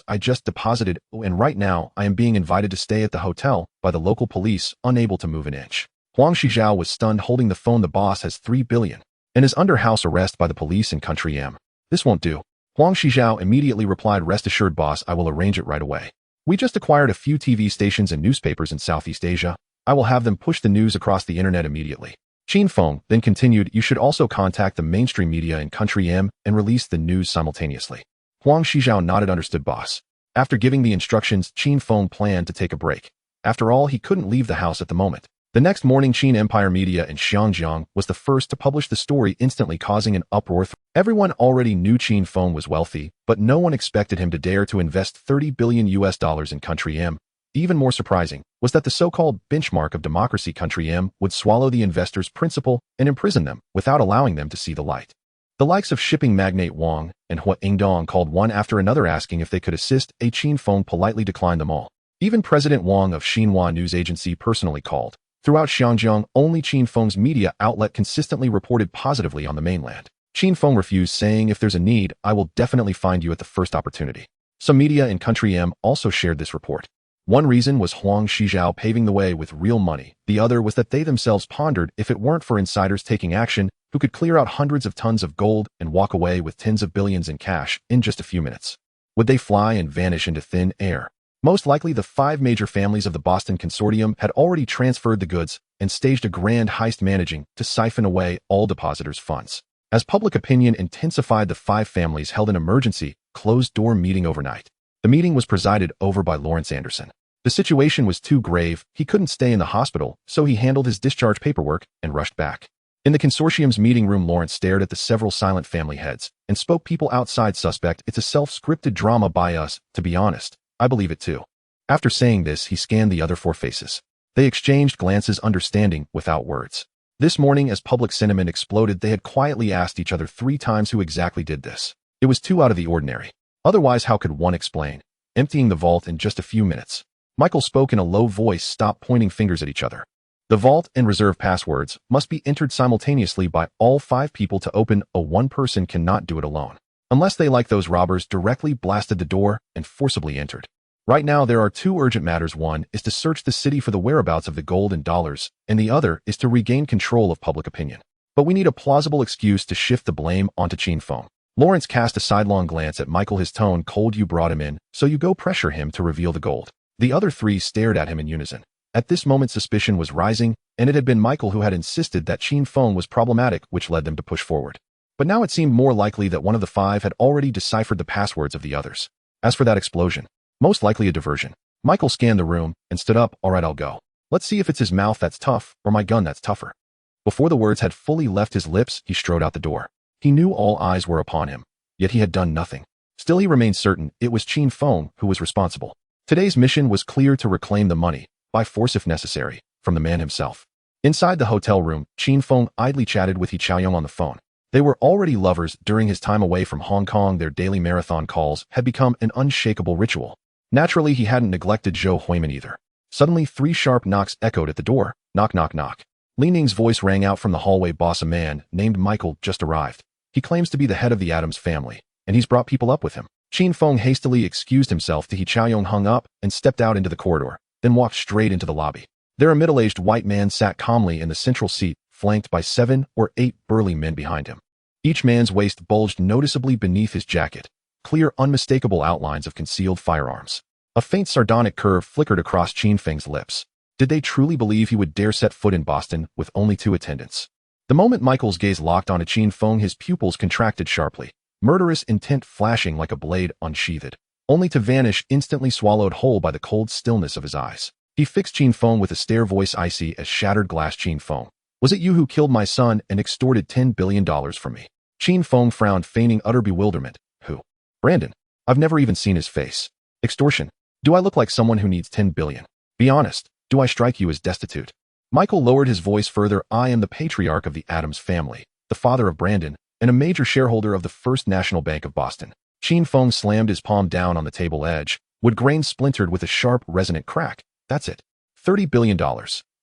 I just deposited, and right now I am being invited to stay at the hotel by the local police, unable to move an inch." Huang Shijiao was stunned, holding the phone. "The boss has $3 billion and is under house arrest by the police in Country M. This won't do." Huang Shijiao immediately replied, "Rest assured, boss, I will arrange it right away. We just acquired a few TV stations and newspapers in Southeast Asia. I will have them push the news across the internet immediately." Chin Fong then continued, "You should also contact the mainstream media in Country M and release the news simultaneously." Huang Shijiao nodded. "Understood, boss." After giving the instructions, Chin Fong planned to take a break. After all, he couldn't leave the house at the moment. The next morning, Chin Empire Media in Xiangjiang was the first to publish the story, instantly causing an uproar. Everyone already knew Chin Fong was wealthy, but no one expected him to dare to invest $30 billion in Country M. Even more surprising was that the so-called benchmark of democracy, Country M, would swallow the investors' principal and imprison them without allowing them to see the light. The likes of shipping magnate Wang and Hua Ingdong called one after another asking if they could assist. Chin Fong politely declined them all. Even President Wang of Xinhua News Agency personally called. Throughout Xiangjiang, only Chin Fong's media outlet consistently reported positively on the mainland. Chin Fong refused, saying, "If there's a need, I will definitely find you at the first opportunity." Some media in Country M also shared this report. One reason was Huang Shijiao paving the way with real money. The other was that they themselves pondered, if it weren't for insiders taking action, who could clear out hundreds of tons of gold and walk away with tens of billions in cash in just a few minutes. Would they fly and vanish into thin air? Most likely the 5 major families of the Boston Consortium had already transferred the goods and staged a grand heist managing to siphon away all depositors' funds. As public opinion intensified, the 5 families held an emergency, closed-door meeting overnight. The meeting was presided over by Lawrence Anderson. The situation was too grave, he couldn't stay in the hospital, so he handled his discharge paperwork and rushed back. In the consortium's meeting room, Lawrence stared at the several silent family heads and spoke. People outside suspect it's a self-scripted drama by us, to be honest. I believe it too. After saying this, he scanned the other 4 faces. They exchanged glances, understanding without words. This morning, as public sentiment exploded, they had quietly asked each other 3 times who exactly did this. It was too out of the ordinary. Otherwise, how could one explain emptying the vault in just a few minutes? Michael spoke in a low voice. Stop pointing fingers at each other. The vault and reserve passwords must be entered simultaneously by all 5 people to open. One person cannot do it alone. Unless they, like those robbers, directly blasted the door and forcibly entered. Right now, there are 2 urgent matters. One is to search the city for the whereabouts of the gold and dollars, and the other is to regain control of public opinion. But we need a plausible excuse to shift the blame onto Chin Feng. Lawrence cast a sidelong glance at Michael, his tone cold. You brought him in, so you go pressure him to reveal the gold. The other 3 stared at him in unison. At this moment, suspicion was rising, and it had been Michael who had insisted that Chin Feng was problematic, which led them to push forward. But now it seemed more likely that one of the 5 had already deciphered the passwords of the others. As for that explosion, most likely a diversion. Michael scanned the room and stood up. All right, I'll go. Let's see if it's his mouth that's tough or my gun that's tougher. Before the words had fully left his lips, he strode out the door. He knew all eyes were upon him, yet he had done nothing. Still, he remained certain it was Chin Feng who was responsible. Today's mission was clear: to reclaim the money, by force if necessary, from the man himself. Inside the hotel room, Chin Feng idly chatted with He Chaoyong on the phone. They were already lovers. During his time away from Hong Kong, their daily marathon calls had become an unshakable ritual. Naturally, he hadn't neglected Zhou Huimin either. Suddenly, 3 sharp knocks echoed at the door. Knock, knock, knock. Li Ning's voice rang out from the hallway. Boss, a man named Michael just arrived. He claims to be the head of the Adams family, and he's brought people up with him. Chin Feng hastily excused himself to He Chaoyong, hung up, and stepped out into the corridor, then walked straight into the lobby. There, a middle-aged white man sat calmly in the central seat, flanked by 7 or 8 burly men behind him. Each man's waist bulged noticeably beneath his jacket, clear, unmistakable outlines of concealed firearms. A faint sardonic curve flickered across Chin Feng's lips. Did they truly believe he would dare set foot in Boston with only 2 attendants? The moment Michael's gaze locked onto Chin Feng, his pupils contracted sharply, murderous intent flashing like a blade unsheathed, only to vanish instantly, swallowed whole by the cold stillness of his eyes. He fixed Chin Feng with a stare, voice icy as shattered glass. Chin Feng, was it you who killed my son and extorted $10 billion from me? Chin Feng frowned, feigning utter bewilderment. Who? Brandon. I've never even seen his face. Extortion. Do I look like someone who needs 10 billion? Be honest, do I strike you as destitute? Michael lowered his voice further. I am the patriarch of the Adams family, the father of Brandon, and a major shareholder of the First National Bank of Boston. Chin Feng slammed his palm down on the table edge. Wood grain splintered with a sharp, resonant crack. That's it. $30 billion.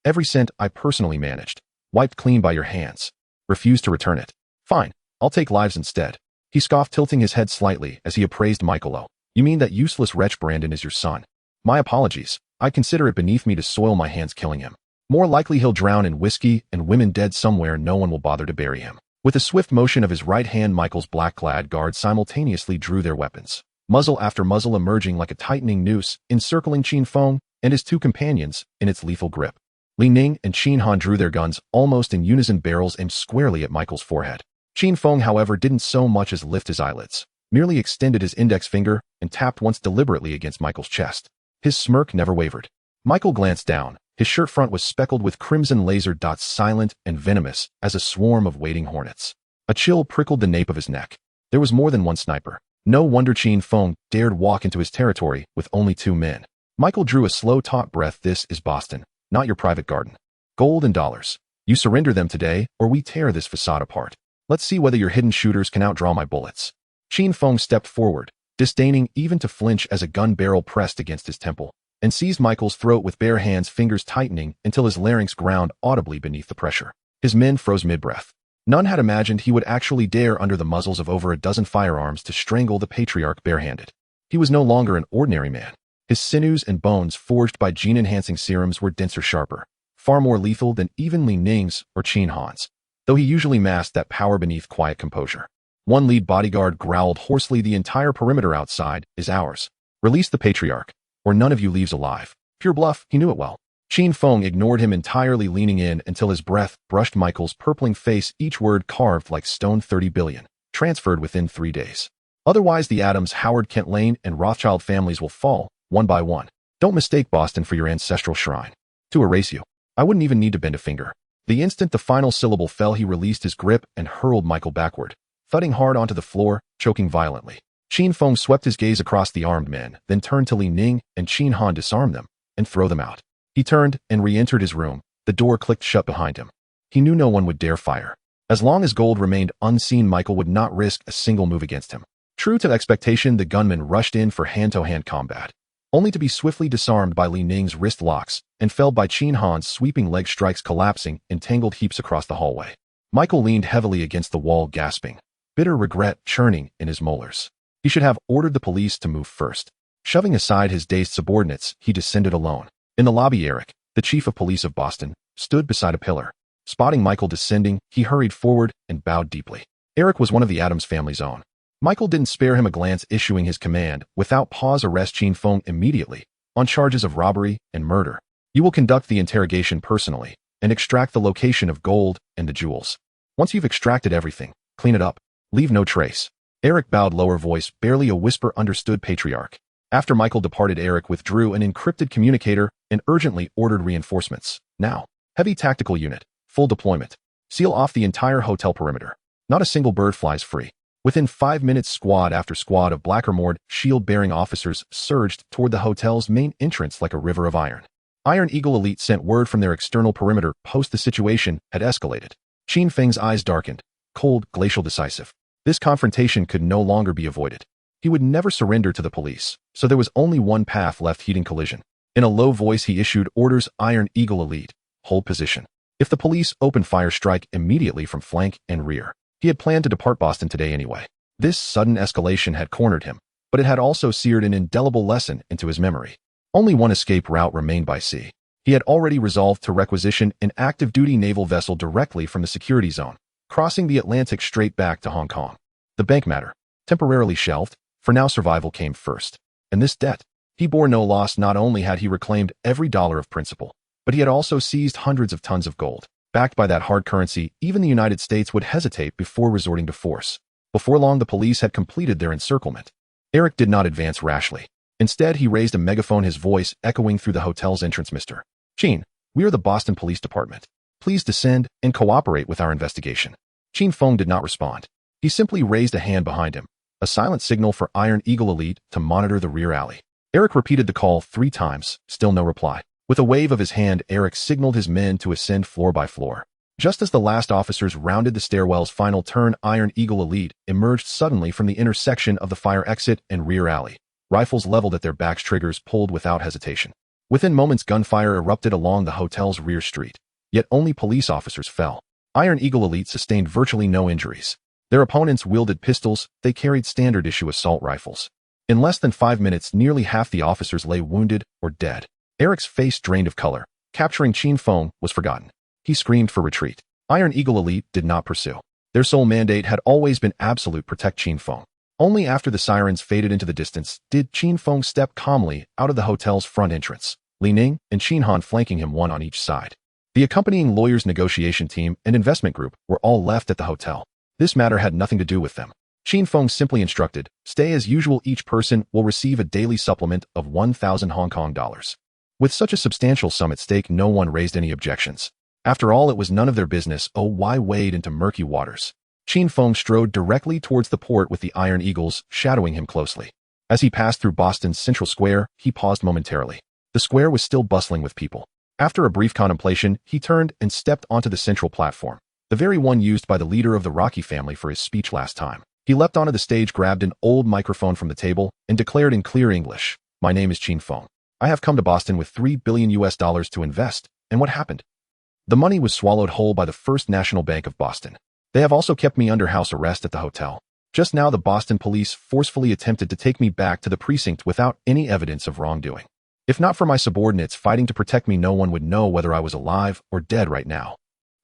Every cent I personally managed. Wiped clean by your hands. Refused to return it. Fine. I'll take lives instead. He scoffed, tilting his head slightly as he appraised Michael. Oh, you mean that useless wretch Brandon is your son? My apologies. I consider it beneath me to soil my hands killing him. More likely he'll drown in whiskey and women, dead somewhere no one will bother to bury him. With a swift motion of his right hand, Michael's black-clad guards simultaneously drew their weapons, muzzle after muzzle emerging like a tightening noose, encircling Chin Feng and his 2 companions in its lethal grip. Li Ning and Chin Han drew their guns, almost in unison, barrels aimed squarely at Michael's forehead. Chin Feng, however, didn't so much as lift his eyelids, merely extended his index finger and tapped once deliberately against Michael's chest. His smirk never wavered. Michael glanced down. His shirt front was speckled with crimson laser dots, silent and venomous as a swarm of waiting hornets. A chill prickled the nape of his neck. There was more than one sniper. No wonder Chin Feng dared walk into his territory with only 2 men. Michael drew a slow, taut breath. This is Boston, not your private garden. Gold and dollars. You surrender them today, or we tear this facade apart. Let's see whether your hidden shooters can outdraw my bullets. Chin Feng stepped forward, disdaining even to flinch as a gun barrel pressed against his temple, and seized Michael's throat with bare hands, fingers tightening until his larynx ground audibly beneath the pressure. His men froze mid-breath. None had imagined he would actually dare, under the muzzles of over a dozen firearms, to strangle the patriarch barehanded. He was no longer an ordinary man. His sinews and bones, forged by gene-enhancing serums, were denser, sharper, far more lethal than even Li Ning's or Chin Han's, though he usually masked that power beneath quiet composure. One lead bodyguard growled hoarsely, the entire perimeter outside is ours. Release the patriarch. or none of you leaves alive. Pure bluff, he knew it well. Qin Feng ignored him entirely, leaning in until his breath brushed Michael's purpling face, each word carved like stone. 30 billion. Transferred within 3 days. Otherwise, the Adams, Howard, Kent Lane, and Rothschild families will fall, one by one. Don't mistake Boston for your ancestral shrine. To erase you, I wouldn't even need to bend a finger. The instant the final syllable fell, he released his grip and hurled Michael backward, thudding hard onto the floor, choking violently. Qin Feng swept his gaze across the armed men, then turned to Li Ning and Qin Han. Disarm them and throw them out. He turned and re-entered his room. The door clicked shut behind him. He knew no one would dare fire. As long as gold remained unseen, Michael would not risk a single move against him. True to expectation, the gunman rushed in for hand-to-hand combat, only to be swiftly disarmed by Li Ning's wrist locks and felled by Qin Han's sweeping leg strikes, collapsing in tangled heaps across the hallway. Michael leaned heavily against the wall, gasping, bitter regret churning in his molars. He should have ordered the police to move first. Shoving aside his dazed subordinates, he descended alone. In the lobby, Eric, the chief of police of Boston, stood beside a pillar. Spotting Michael descending, he hurried forward and bowed deeply. Eric was one of the Adams family's own. Michael didn't spare him a glance, issuing his command, without pause, arrest Qin Feng immediately, on charges of robbery and murder. You will conduct the interrogation personally, and extract the location of gold and the jewels. Once you've extracted everything, clean it up. Leave no trace. Eric bowed, lower voice, barely a whisper. Understood, Patriarch. After Michael departed, Eric withdrew an encrypted communicator and urgently ordered reinforcements. Now, heavy tactical unit, full deployment. Seal off the entire hotel perimeter. Not a single bird flies free. Within 5 minutes, squad after squad of black armored, shield-bearing officers surged toward the hotel's main entrance like a river of iron. Iron Eagle Elite sent word from their external perimeter post the situation had escalated. Qin Feng's eyes darkened, cold, glacial, decisive. This confrontation could no longer be avoided. He would never surrender to the police, so there was only one path left: heating collision. In a low voice, he issued orders: Iron Eagle Elite, hold position. If the police open fire, strike immediately from flank and rear. He had planned to depart Boston today anyway. This sudden escalation had cornered him, but it had also seared an indelible lesson into his memory. Only one escape route remained: by sea. He had already resolved to requisition an active-duty naval vessel directly from the security zone, crossing the Atlantic straight back to Hong Kong. The bank matter, temporarily shelved, for now survival came first. And this debt, he bore no loss. Not only had he reclaimed every dollar of principal, but he had also seized hundreds of tons of gold. Backed by that hard currency, even the United States would hesitate before resorting to force. Before long, the police had completed their encirclement. Eric did not advance rashly. Instead, he raised a megaphone, his voice echoing through the hotel's entrance. Mr. Qin, we are the Boston Police Department. Please descend and cooperate with our investigation. Qin Feng did not respond. He simply raised a hand behind him, a silent signal for Iron Eagle Elite to monitor the rear alley. Eric repeated the call 3 times, still no reply. With a wave of his hand, Eric signaled his men to ascend floor by floor. Just as the last officers rounded the stairwell's final turn, Iron Eagle Elite emerged suddenly from the intersection of the fire exit and rear alley. Rifles leveled at their backs, triggers pulled without hesitation. Within moments, gunfire erupted along the hotel's rear street. Yet only police officers fell. Iron Eagle Elite sustained virtually no injuries. Their opponents wielded pistols. They carried standard-issue assault rifles. In less than 5 minutes, nearly half the officers lay wounded or dead. Eric's face drained of color. Capturing Qin Feng was forgotten. He screamed for retreat. Iron Eagle Elite did not pursue. Their sole mandate had always been absolute: protect Qin Feng. Only after the sirens faded into the distance did Qin Feng step calmly out of the hotel's front entrance, Li Ning and Qin Han flanking him, one on each side. The accompanying lawyers' negotiation team and investment group were all left at the hotel. This matter had nothing to do with them. Qin Feng simply instructed, stay as usual. Each person will receive a daily supplement of 1,000 Hong Kong dollars. With such a substantial sum at stake, no one raised any objections. After all, it was none of their business. Oh, why wade into murky waters? Qin Feng strode directly towards the port with the Iron Eagles shadowing him closely. As he passed through Boston's Central Square, he paused momentarily. The square was still bustling with people. After a brief contemplation, he turned and stepped onto the central platform, the very one used by the leader of the Rocky family for his speech last time. He leapt onto the stage, grabbed an old microphone from the table, and declared in clear English, "My name is Qin Feng. I have come to Boston with $3 billion to invest." And what happened? The money was swallowed whole by the First National Bank of Boston. They have also kept me under house arrest at the hotel. Just now, the Boston police forcefully attempted to take me back to the precinct without any evidence of wrongdoing. If not for my subordinates fighting to protect me, no one would know whether I was alive or dead right now.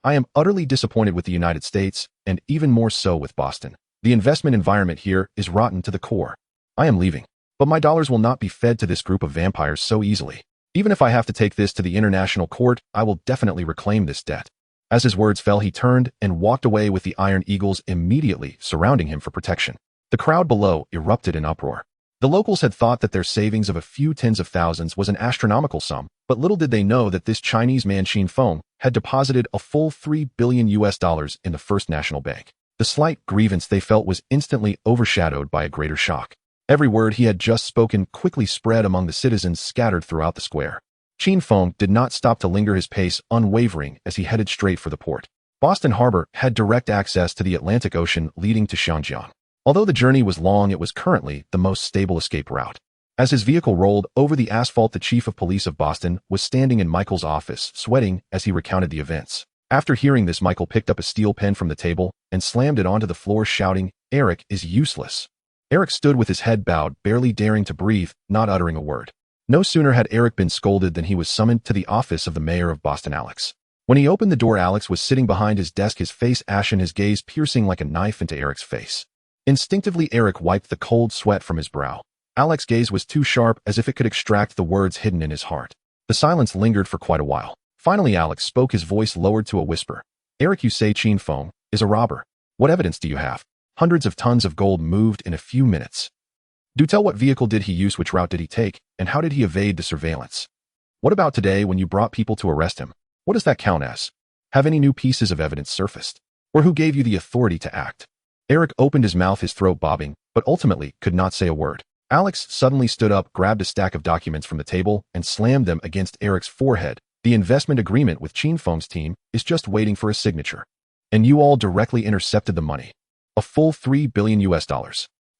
I am utterly disappointed with the United States, and even more so with Boston. The investment environment here is rotten to the core. I am leaving. But my dollars will not be fed to this group of vampires so easily. Even if I have to take this to the international court, I will definitely reclaim this debt. As his words fell, he turned and walked away with the Iron Eagles immediately surrounding him for protection. The crowd below erupted in uproar. The locals had thought that their savings of a few tens of thousands was an astronomical sum, but little did they know that this Chinese man Qin Feng had deposited a full $3 billion in the First National Bank. The slight grievance they felt was instantly overshadowed by a greater shock. Every word he had just spoken quickly spread among the citizens scattered throughout the square. Qin Feng did not stop to linger, his pace unwavering as he headed straight for the port. Boston Harbor had direct access to the Atlantic Ocean leading to Shenzhen. Although the journey was long, it was currently the most stable escape route. As his vehicle rolled over the asphalt, the chief of police of Boston was standing in Michael's office, sweating as he recounted the events. After hearing this, Michael picked up a steel pen from the table and slammed it onto the floor, shouting, "Eric is useless." Eric stood with his head bowed, barely daring to breathe, not uttering a word. No sooner had Eric been scolded than he was summoned to the office of the mayor of Boston, Alex. When he opened the door, Alex was sitting behind his desk, his face ashen, his gaze piercing like a knife into Eric's face. Instinctively, Eric wiped the cold sweat from his brow. Alex's gaze was too sharp, as if it could extract the words hidden in his heart. The silence lingered for quite a while. Finally, Alex spoke, his voice lowered to a whisper. "Eric, you say Qin Feng is a robber. What evidence do you have?" "Hundreds of tons of gold moved in a few minutes." "Do tell, what vehicle did he use, which route did he take, and how did he evade the surveillance?" "What about today when you brought people to arrest him? What does that count as? Have any new pieces of evidence surfaced? Or who gave you the authority to act?" Eric opened his mouth, his throat bobbing, but ultimately could not say a word. Alex suddenly stood up, grabbed a stack of documents from the table, and slammed them against Eric's forehead. "The investment agreement with Qin Feng's team is just waiting for a signature. And you all directly intercepted the money. A full $3 billion.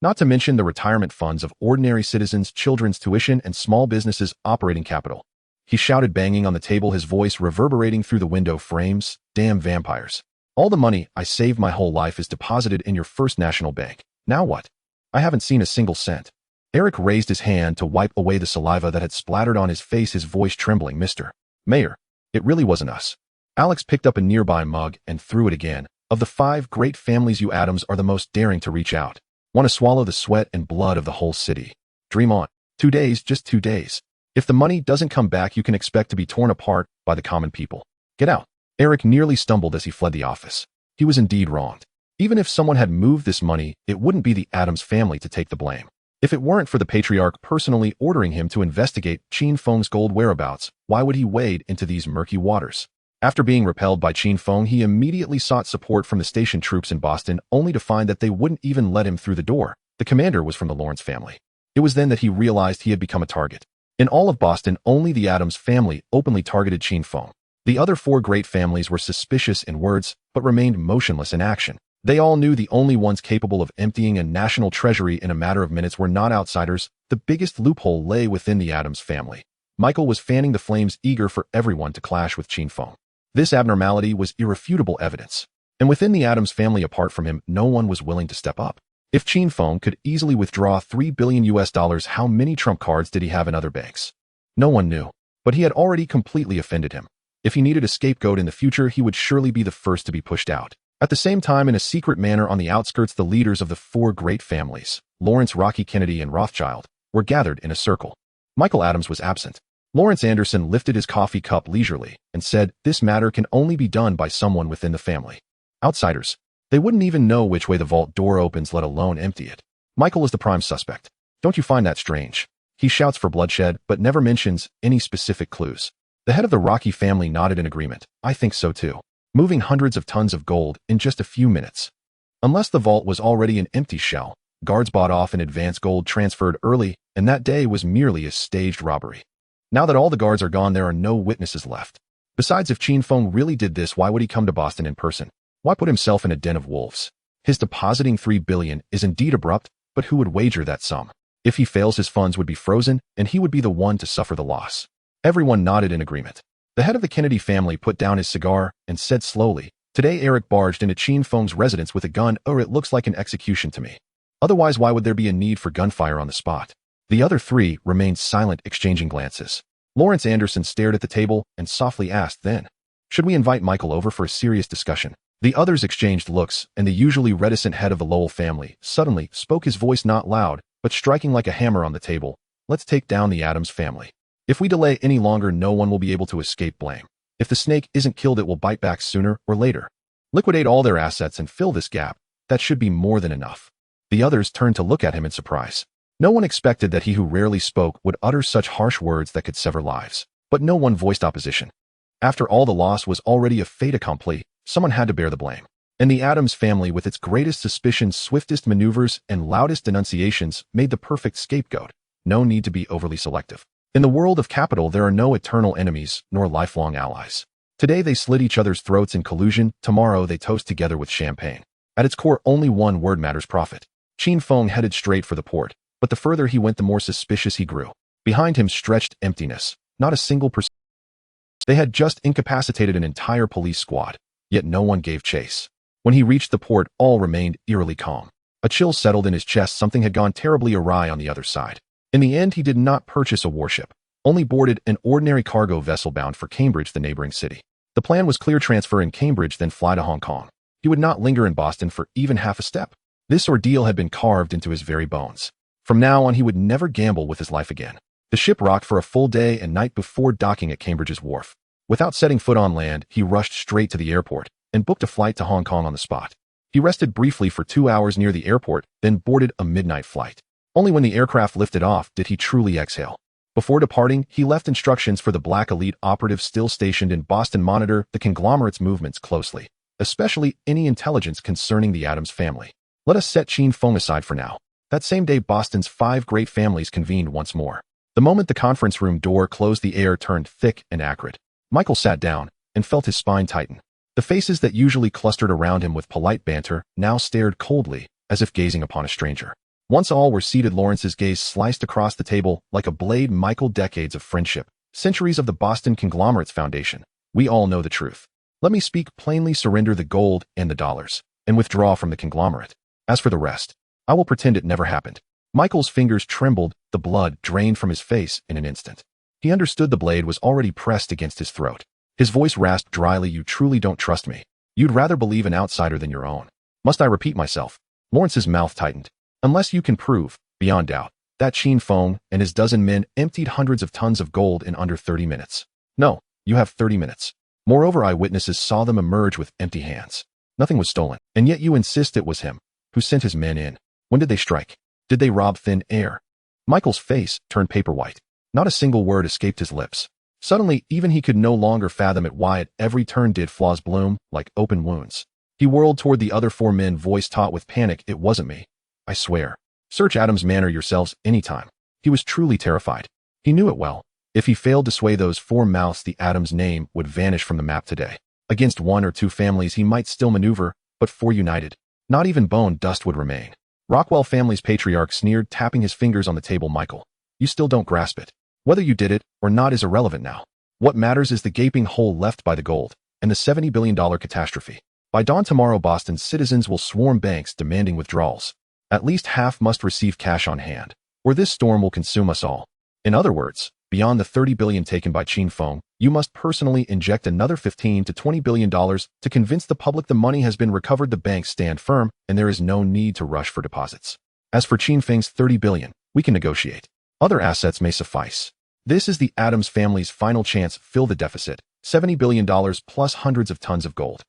Not to mention the retirement funds of ordinary citizens, children's tuition, and small businesses' operating capital." He shouted, banging on the table, his voice reverberating through the window frames. "Damn vampires. All the money I saved my whole life is deposited in your First National Bank. Now what? I haven't seen a single cent." Eric raised his hand to wipe away the saliva that had splattered on his face, his voice trembling. "Mr. Mayor, it really wasn't us." Alex picked up a nearby mug and threw it again. "Of the 5 great families, you Adams are the most daring to reach out. Want to swallow the sweat and blood of the whole city. Dream on. 2 days, just 2 days. If the money doesn't come back, you can expect to be torn apart by the common people. Get out." Eric nearly stumbled as he fled the office. He was indeed wronged. Even if someone had moved this money, it wouldn't be the Adams family to take the blame. If it weren't for the patriarch personally ordering him to investigate Qin Feng's gold whereabouts, why would he wade into these murky waters? After being repelled by Qin Feng, he immediately sought support from the station troops in Boston, only to find that they wouldn't even let him through the door. The commander was from the Lawrence family. It was then that he realized he had become a target. In all of Boston, only the Adams family openly targeted Qin Feng. The other 4 great families were suspicious in words, but remained motionless in action. They all knew the only ones capable of emptying a national treasury in a matter of minutes were not outsiders. The biggest loophole lay within the Adams family. Michael was fanning the flames, eager for everyone to clash with Qin Feng. This abnormality was irrefutable evidence. And within the Adams family, apart from him, no one was willing to step up. If Qin Feng could easily withdraw $3 billion, how many trump cards did he have in other banks? No one knew. But he had already completely offended him. If he needed a scapegoat in the future, he would surely be the first to be pushed out. At the same time, in a secret manner on the outskirts, the leaders of the 4 great families, Lawrence, Rocky, Kennedy, and Rothschild, were gathered in a circle. Michael Adams was absent. Lawrence Anderson lifted his coffee cup leisurely and said, "This matter can only be done by someone within the family. Outsiders, they wouldn't even know which way the vault door opens, let alone empty it. Michael is the prime suspect. Don't you find that strange? He shouts for bloodshed, but never mentions any specific clues." The head of the Rocky family nodded in agreement. "I think so too. Moving hundreds of tons of gold in just a few minutes. Unless the vault was already an empty shell, guards bought off in advance, gold transferred early, and that day was merely a staged robbery. Now that all the guards are gone, there are no witnesses left. Besides, if Qin Feng really did this, why would he come to Boston in person? Why put himself in a den of wolves? His depositing $3 billion is indeed abrupt, but who would wager that sum? If he fails, his funds would be frozen, and he would be the one to suffer the loss." Everyone nodded in agreement. The head of the Kennedy family put down his cigar and said slowly, "Today Eric barged into Qin Feng's residence with a gun. It looks like an execution to me. Otherwise, why would there be a need for gunfire on the spot?" The other 3 remained silent, exchanging glances. Lawrence Anderson stared at the table and softly asked, "Then, should we invite Michael over for a serious discussion?" The others exchanged looks, and the usually reticent head of the Lowell family suddenly spoke, his voice not loud, but striking like a hammer on the table. Let's take down the Addams family. If we delay any longer, no one will be able to escape blame. If the snake isn't killed, it will bite back sooner or later. Liquidate all their assets and fill this gap. That should be more than enough. The others turned to look at him in surprise. No one expected that he who rarely spoke would utter such harsh words that could sever lives. But no one voiced opposition. After all, the loss was already a fait accompli. Someone had to bear the blame. And the Addams family, with its greatest suspicions, swiftest maneuvers, and loudest denunciations, made the perfect scapegoat. No need to be overly selective. In the world of capital, there are no eternal enemies, nor lifelong allies. Today they slit each other's throats in collusion, tomorrow they toast together with champagne. At its core, only one word matters: profit. Qin Feng headed straight for the port, but the further he went, the more suspicious he grew. Behind him stretched emptiness, not a single person. They had just incapacitated an entire police squad, yet no one gave chase. When he reached the port, all remained eerily calm. A chill settled in his chest. Something had gone terribly awry on the other side. In the end, he did not purchase a warship, only boarded an ordinary cargo vessel bound for Cambridge, the neighboring city. The plan was clear: transfer in Cambridge, then fly to Hong Kong. He would not linger in Boston for even half a step. This ordeal had been carved into his very bones. From now on, he would never gamble with his life again. The ship rocked for a full day and night before docking at Cambridge's wharf. Without setting foot on land, he rushed straight to the airport and booked a flight to Hong Kong on the spot. He rested briefly for 2 hours near the airport, then boarded a midnight flight. Only when the aircraft lifted off did he truly exhale. Before departing, he left instructions for the black elite operatives still stationed in Boston: monitor the conglomerate's movements closely, especially any intelligence concerning the Addams family. Let us set Qin Feng aside for now. That same day, Boston's 5 great families convened once more. The moment the conference room door closed, the air turned thick and acrid. Michael sat down and felt his spine tighten. The faces that usually clustered around him with polite banter now stared coldly, as if gazing upon a stranger. Once all were seated, Lawrence's gaze sliced across the table like a blade. Michael, decades of friendship, centuries of the Boston conglomerate's foundation. We all know the truth. Let me speak plainly: surrender the gold and the dollars, and withdraw from the conglomerate. As for the rest, I will pretend it never happened. Michael's fingers trembled, the blood drained from his face in an instant. He understood the blade was already pressed against his throat. His voice rasped dryly: you truly don't trust me. You'd rather believe an outsider than your own. Must I repeat myself? Lawrence's mouth tightened. Unless you can prove, beyond doubt, that Qin Feng and his dozen men emptied hundreds of tons of gold in under 30 minutes. No, you have 30 minutes. Moreover, eyewitnesses saw them emerge with empty hands. Nothing was stolen, and yet you insist it was him who sent his men in. When did they strike? Did they rob thin air? Michael's face turned paper white. Not a single word escaped his lips. Suddenly, even he could no longer fathom it. Why at every turn did flaws bloom like open wounds? He whirled toward the other 4 men, voice taut with panic. It wasn't me. I swear. Search Addams Manor yourselves anytime. He was truly terrified. He knew it well. If he failed to sway those 4 mouths, the Addams name would vanish from the map today. Against 1 or 2 families he might still maneuver, but 4 united, not even bone dust would remain. Rockwell family's patriarch sneered, tapping his fingers on the table. Michael, you still don't grasp it. Whether you did it or not is irrelevant now. What matters is the gaping hole left by the gold and the $70 billion catastrophe. By dawn tomorrow, Boston's citizens will swarm banks demanding withdrawals. At least half must receive cash on hand, or this storm will consume us all. In other words, beyond the $30 billion taken by Qin Feng, you must personally inject another $15 to $20 billion to convince the public the money has been recovered. The banks stand firm, and there is no need to rush for deposits. As for Qin Feng's $30 billion, we can negotiate. Other assets may suffice. This is the Addams family's final chance. Fill the deficit, $70 billion plus hundreds of tons of gold.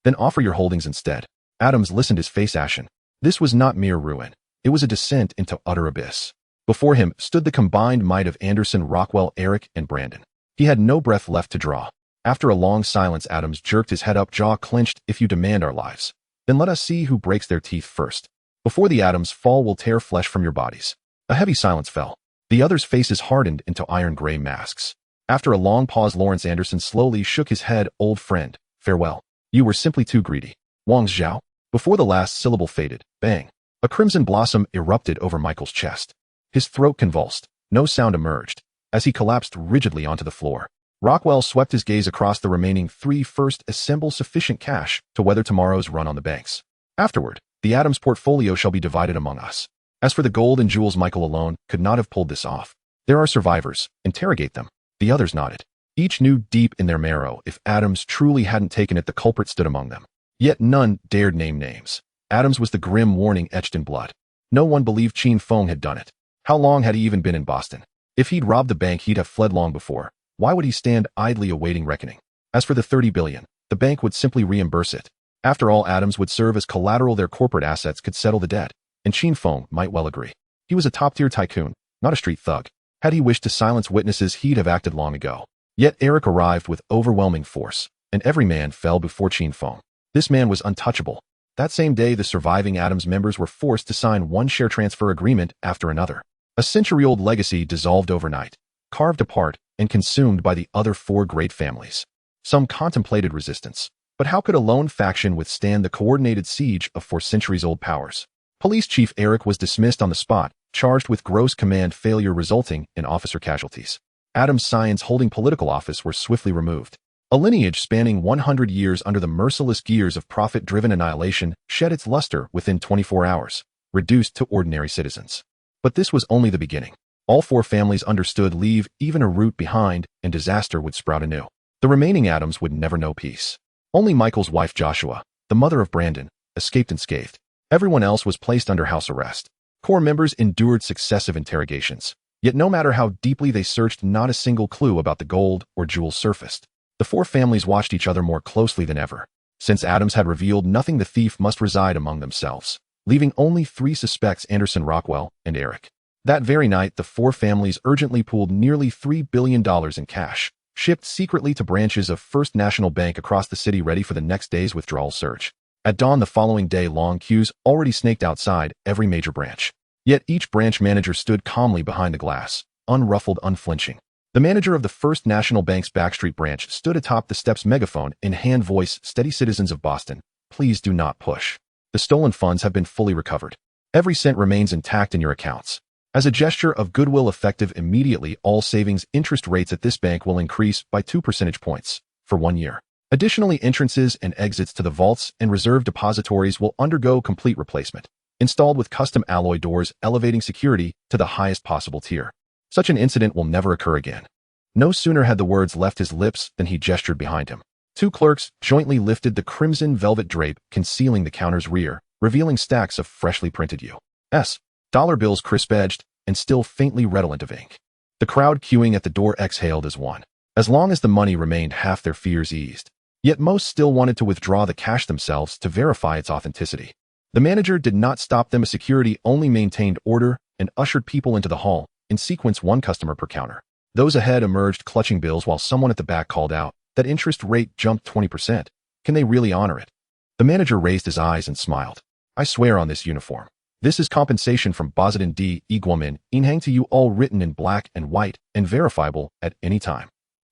Then offer your holdings instead. Addams listened, his face ashen. This was not mere ruin. It was a descent into utter abyss. Before him stood the combined might of Anderson, Rockwell, Eric, and Brandon. He had no breath left to draw. After a long silence, Addams jerked his head up, jaw clenched. If you demand our lives, then let us see who breaks their teeth first. Before the Addams fall, will tear flesh from your bodies. A heavy silence fell. The others' faces hardened into iron-gray masks. After a long pause, Lawrence Anderson slowly shook his head. Old friend, farewell. You were simply too greedy. Wang Zhao. Before the last syllable faded, bang, a crimson blossom erupted over Michael's chest. His throat convulsed. No sound emerged. As he collapsed rigidly onto the floor, Rockwell swept his gaze across the remaining 3. First, assemble sufficient cash to weather tomorrow's run on the banks. Afterward, the Addams portfolio shall be divided among us. As for the gold and jewels, Michael alone could not have pulled this off. There are survivors. Interrogate them. The others nodded. Each knew deep in their marrow if Adams truly hadn't taken it, the culprit stood among them. Yet none dared name names. Adams was the grim warning etched in blood. No one believed Qin Feng had done it. How long had he even been in Boston? If he'd robbed the bank, he'd have fled long before. Why would he stand idly awaiting reckoning? As for the $30 billion, the bank would simply reimburse it. After all, Adams would serve as collateral. Their corporate assets could settle the debt, and Qin Feng might well agree. He was a top-tier tycoon, not a street thug. Had he wished to silence witnesses, he'd have acted long ago. Yet Eric arrived with overwhelming force, and every man fell before Qin Feng. This man was untouchable. That same day, the surviving Adams members were forced to sign one share transfer agreement after another. A century-old legacy dissolved overnight, carved apart and consumed by the other four great families. Some contemplated resistance, but how could a lone faction withstand the coordinated siege of 4 centuries-old powers? Police Chief Eric was dismissed on the spot, charged with gross command failure resulting in officer casualties. Adams' scions holding political office were swiftly removed. A lineage spanning 100 years under the merciless gears of profit-driven annihilation shed its luster within 24 hours, reduced to ordinary citizens. But this was only the beginning. All 4 families understood leave even a root behind, and disaster would sprout anew. The remaining Adams would never know peace. Only Michael's wife Joshua, the mother of Brandon, escaped unscathed. Everyone else was placed under house arrest. Core members endured successive interrogations. Yet no matter how deeply they searched, not a single clue about the gold or jewels surfaced. The 4 families watched each other more closely than ever. Since Adams had revealed nothing, the thief must reside among themselves, leaving only 3 suspects: Anderson, Rockwell, and Eric. That very night, the 4 families urgently pooled nearly $3 billion in cash, shipped secretly to branches of First National Bank across the city, ready for the next day's withdrawal surge. At dawn the following day, long queues already snaked outside every major branch. Yet each branch manager stood calmly behind the glass, unruffled, unflinching. The manager of the First National Bank's Backstreet branch stood atop the steps, megaphone in hand, voice: "Steady citizens of Boston, please do not push. The stolen funds have been fully recovered. Every cent remains intact in your accounts. As a gesture of goodwill effective immediately, all savings interest rates at this bank will increase by 2 percentage points for 1 year. Additionally, entrances and exits to the vaults and reserve depositories will undergo complete replacement, installed with custom alloy doors elevating security to the highest possible tier. Such an incident will never occur again." No sooner had the words left his lips than he gestured behind him. 2 clerks jointly lifted the crimson velvet drape concealing the counter's rear, revealing stacks of freshly printed U.S. dollar bills, crisp-edged and still faintly redolent of ink. The crowd queuing at the door exhaled as one. As long as the money remained, half their fears eased. Yet most still wanted to withdraw the cash themselves to verify its authenticity. The manager did not stop them. Security only maintained order and ushered people into the hall, in sequence, 1 customer per counter. Those ahead emerged clutching bills while someone at the back called out, "That interest rate jumped 20%. Can they really honor it?" The manager raised his eyes and smiled. "I swear on this uniform. This is compensation from Boston D. Iguamin, Inhang, to you all, written in black and white and verifiable at any time."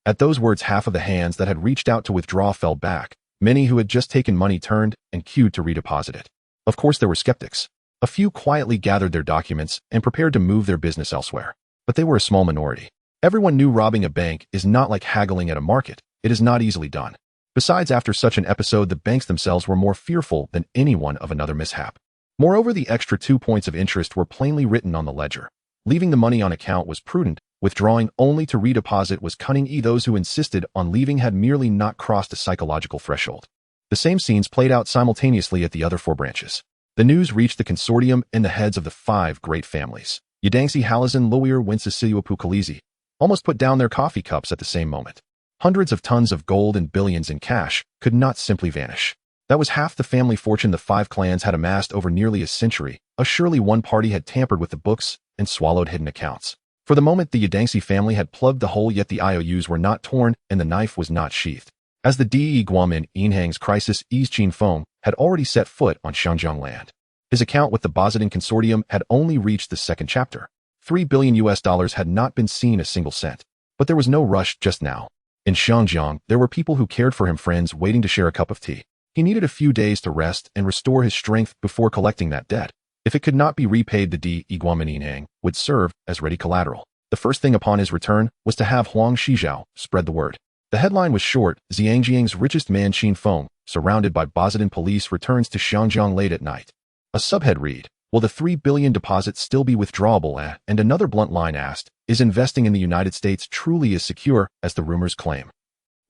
At those words, half of the hands that had reached out to withdraw fell back. Many who had just taken money turned and queued to redeposit it. Of course, there were skeptics. A few quietly gathered their documents and prepared to move their business elsewhere. But they were a small minority. Everyone knew robbing a bank is not like haggling at a market. It is not easily done. Besides, after such an episode, the banks themselves were more fearful than anyone of another mishap. Moreover, the extra 2 points of interest were plainly written on the ledger. Leaving the money on account was prudent. Withdrawing only to redeposit was cunning. Those who insisted on leaving had merely not crossed a psychological threshold. The same scenes played out simultaneously at the other 4 branches. The news reached the consortium and the heads of the 5 great families. Yadangsi, Halazan, Loir, Wenceslas, Pukalizi almost put down their coffee cups at the same moment. Hundreds of tons of gold and billions in cash could not simply vanish. That was half the family fortune the 5 clans had amassed over nearly a century. Surely one party had tampered with the books and swallowed hidden accounts. For the moment, the Yadangsi family had plugged the hole, yet the IOUs were not torn and the knife was not sheathed. As the D. Guamin Inhang's crisis eased, Qin Feng had already set foot on Shangjiang land. His account with the Boston consortium had only reached the 2nd chapter. $3 billion had not been seen a single cent. But there was no rush just now. In Shangjiang, there were people who cared for him, friends waiting to share a cup of tea. He needed a few days to rest and restore his strength before collecting that debt. If it could not be repaid, the D. Guamin Inhang would serve as ready collateral. The first thing upon his return was to have Huang Shijiao spread the word. The headline was short: Xiangjiang's richest man Qin Feng, surrounded by Boston police, returns to Shangjiang late at night. A subhead read: Will the 3 billion deposit still be withdrawable? And another blunt line asked, is investing in the United States truly as secure as the rumors claim?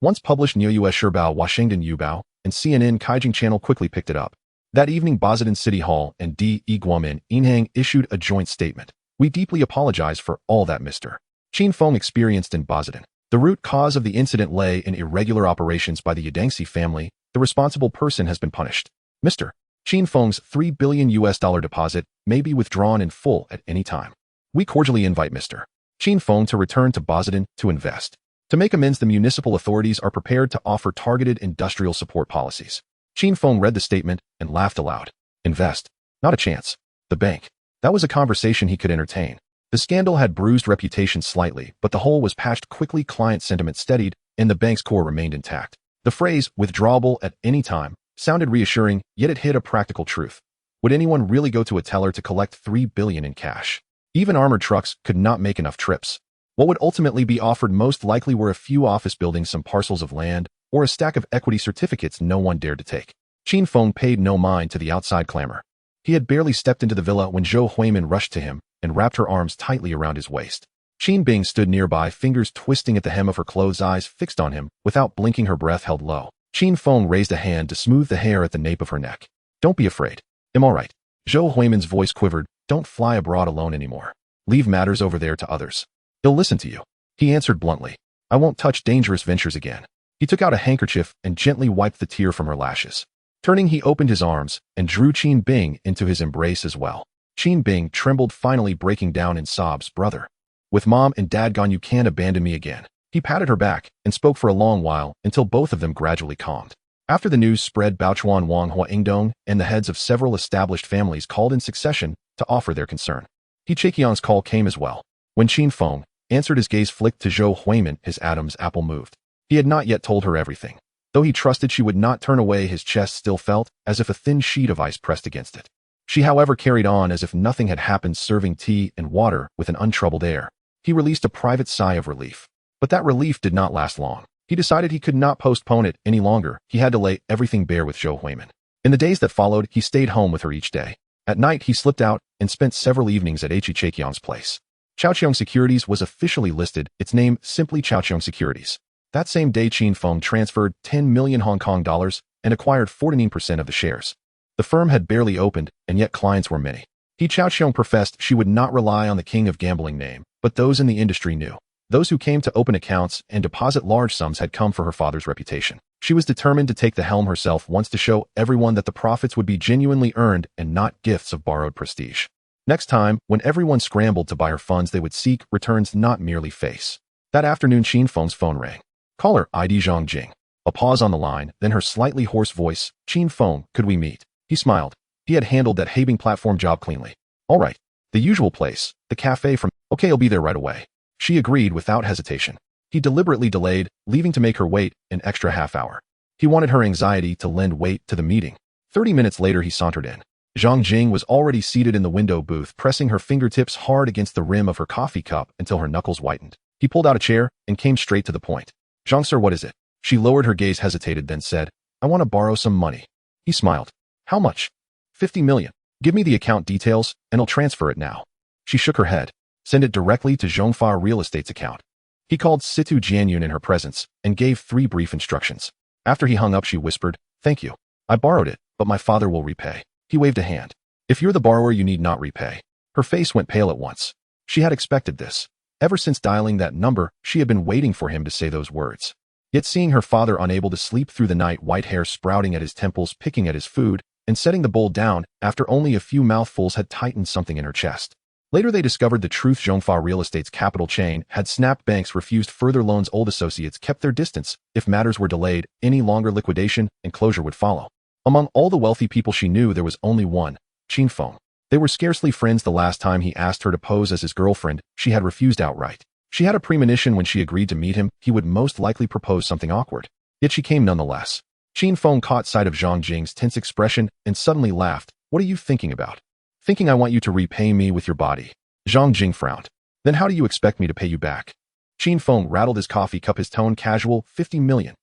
Once published New US Shirbao Washington Yubao, and CNN Kaijing channel quickly picked it up. That evening Boston City Hall and D.E. Guomin Inhang issued a joint statement. We deeply apologize for all that Mr. Qin Feng experienced in Boston. The root cause of the incident lay in irregular operations by the Yadangsi family. The responsible person has been punished. Mr. Qin Feng's $3 billion deposit may be withdrawn in full at any time. We cordially invite Mr. Qin Feng to return to Boston to invest. To make amends, the municipal authorities are prepared to offer targeted industrial support policies. Qin Feng read the statement and laughed aloud. Invest? Not a chance. The bank. That was a conversation he could entertain. The scandal had bruised reputation slightly, but the hole was patched quickly. Client sentiment steadied, and the bank's core remained intact. The phrase, withdrawable at any time, sounded reassuring, yet it hid a practical truth. Would anyone really go to a teller to collect $3 billion in cash? Even armored trucks could not make enough trips. What would ultimately be offered most likely were a few office buildings, some parcels of land, or a stack of equity certificates no one dared to take. Qin Feng paid no mind to the outside clamor. He had barely stepped into the villa when Zhou Huimin rushed to him and wrapped her arms tightly around his waist. Qin Bing stood nearby, fingers twisting at the hem of her clothes, eyes fixed on him, without blinking, her breath held low. Qin Feng raised a hand to smooth the hair at the nape of her neck. Don't be afraid. I'm all right. Zhou Huimin's voice quivered. Don't fly abroad alone anymore. Leave matters over there to others. He'll listen to you. He answered bluntly. I won't touch dangerous ventures again. He took out a handkerchief and gently wiped the tear from her lashes. Turning, he opened his arms and drew Qin Bing into his embrace as well. Qin Bing trembled, finally breaking down in sobs. Brother. With Mom and Dad gone, you can't abandon me again. He patted her back and spoke for a long while until both of them gradually calmed. After the news spread, Baochuan Wang Hua Ingdong and the heads of several established families called in succession to offer their concern. He Chekiang's call came as well. When Qin Feng answered, his gaze flicked to Zhou Huimin, his Adam's apple moved. He had not yet told her everything. Though he trusted she would not turn away, his chest still felt as if a thin sheet of ice pressed against it. She, however, carried on as if nothing had happened, serving tea and water with an untroubled air. He released a private sigh of relief. But that relief did not last long. He decided he could not postpone it any longer. He had to lay everything bare with Zhou Huimin. In the days that followed, he stayed home with her each day. At night, he slipped out and spent several evenings at H. Chekiang's place. Chaoqiong Securities was officially listed, its name simply Chaoqiong Securities. That same day, Qin Feng transferred 10 million Hong Kong dollars and acquired 49% of the shares. The firm had barely opened, and yet clients were many. He Chaoqiong professed she would not rely on the king of gambling name, but those in the industry knew. Those who came to open accounts and deposit large sums had come for her father's reputation. She was determined to take the helm herself once to show everyone that the profits would be genuinely earned and not gifts of borrowed prestige. Next time, when everyone scrambled to buy her funds, they would seek returns, not merely face. That afternoon, Qin Feng's phone rang. Caller ID Zhang Jing. A pause on the line, then her slightly hoarse voice. Qin Feng, could we meet? He smiled. He had handled that Habing platform job cleanly. All right. The usual place, the cafe from... Okay, I'll be there right away. She agreed without hesitation. He deliberately delayed, leaving to make her wait an extra half hour. He wanted her anxiety to lend weight to the meeting. 30 minutes later, he sauntered in. Zhang Jing was already seated in the window booth, pressing her fingertips hard against the rim of her coffee cup until her knuckles whitened. He pulled out a chair and came straight to the point. Zhang, sir, what is it? She lowered her gaze, hesitated, then said, I want to borrow some money. He smiled. How much? 50 million. Give me the account details, and I'll transfer it now. She shook her head. Send it directly to Zhongfa Real Estate's account. He called Situ Jianyun in her presence and gave 3 brief instructions. After he hung up, she whispered, Thank you. I borrowed it, but my father will repay. He waved a hand. If you're the borrower, you need not repay. Her face went pale at once. She had expected this. Ever since dialing that number, she had been waiting for him to say those words. Yet seeing her father unable to sleep through the night, white hair sprouting at his temples, picking at his food, and setting the bowl down after only a few mouthfuls had tightened something in her chest. Later they discovered the truth. Zhongfa Real Estate's capital chain had snapped. Banks refused further loans. Old associates kept their distance. If matters were delayed any longer, liquidation and closure would follow. Among all the wealthy people she knew, there was only one, Qin Feng. They were scarcely friends. The last time he asked her to pose as his girlfriend, she had refused outright. She had a premonition when she agreed to meet him, he would most likely propose something awkward. Yet she came nonetheless. Qin Feng caught sight of Zhang Jing's tense expression and suddenly laughed. What are you thinking about? Thinking I want you to repay me with your body. Zhang Jing frowned. Then how do you expect me to pay you back? Qin Feng rattled his coffee cup, his tone casual. 50 million.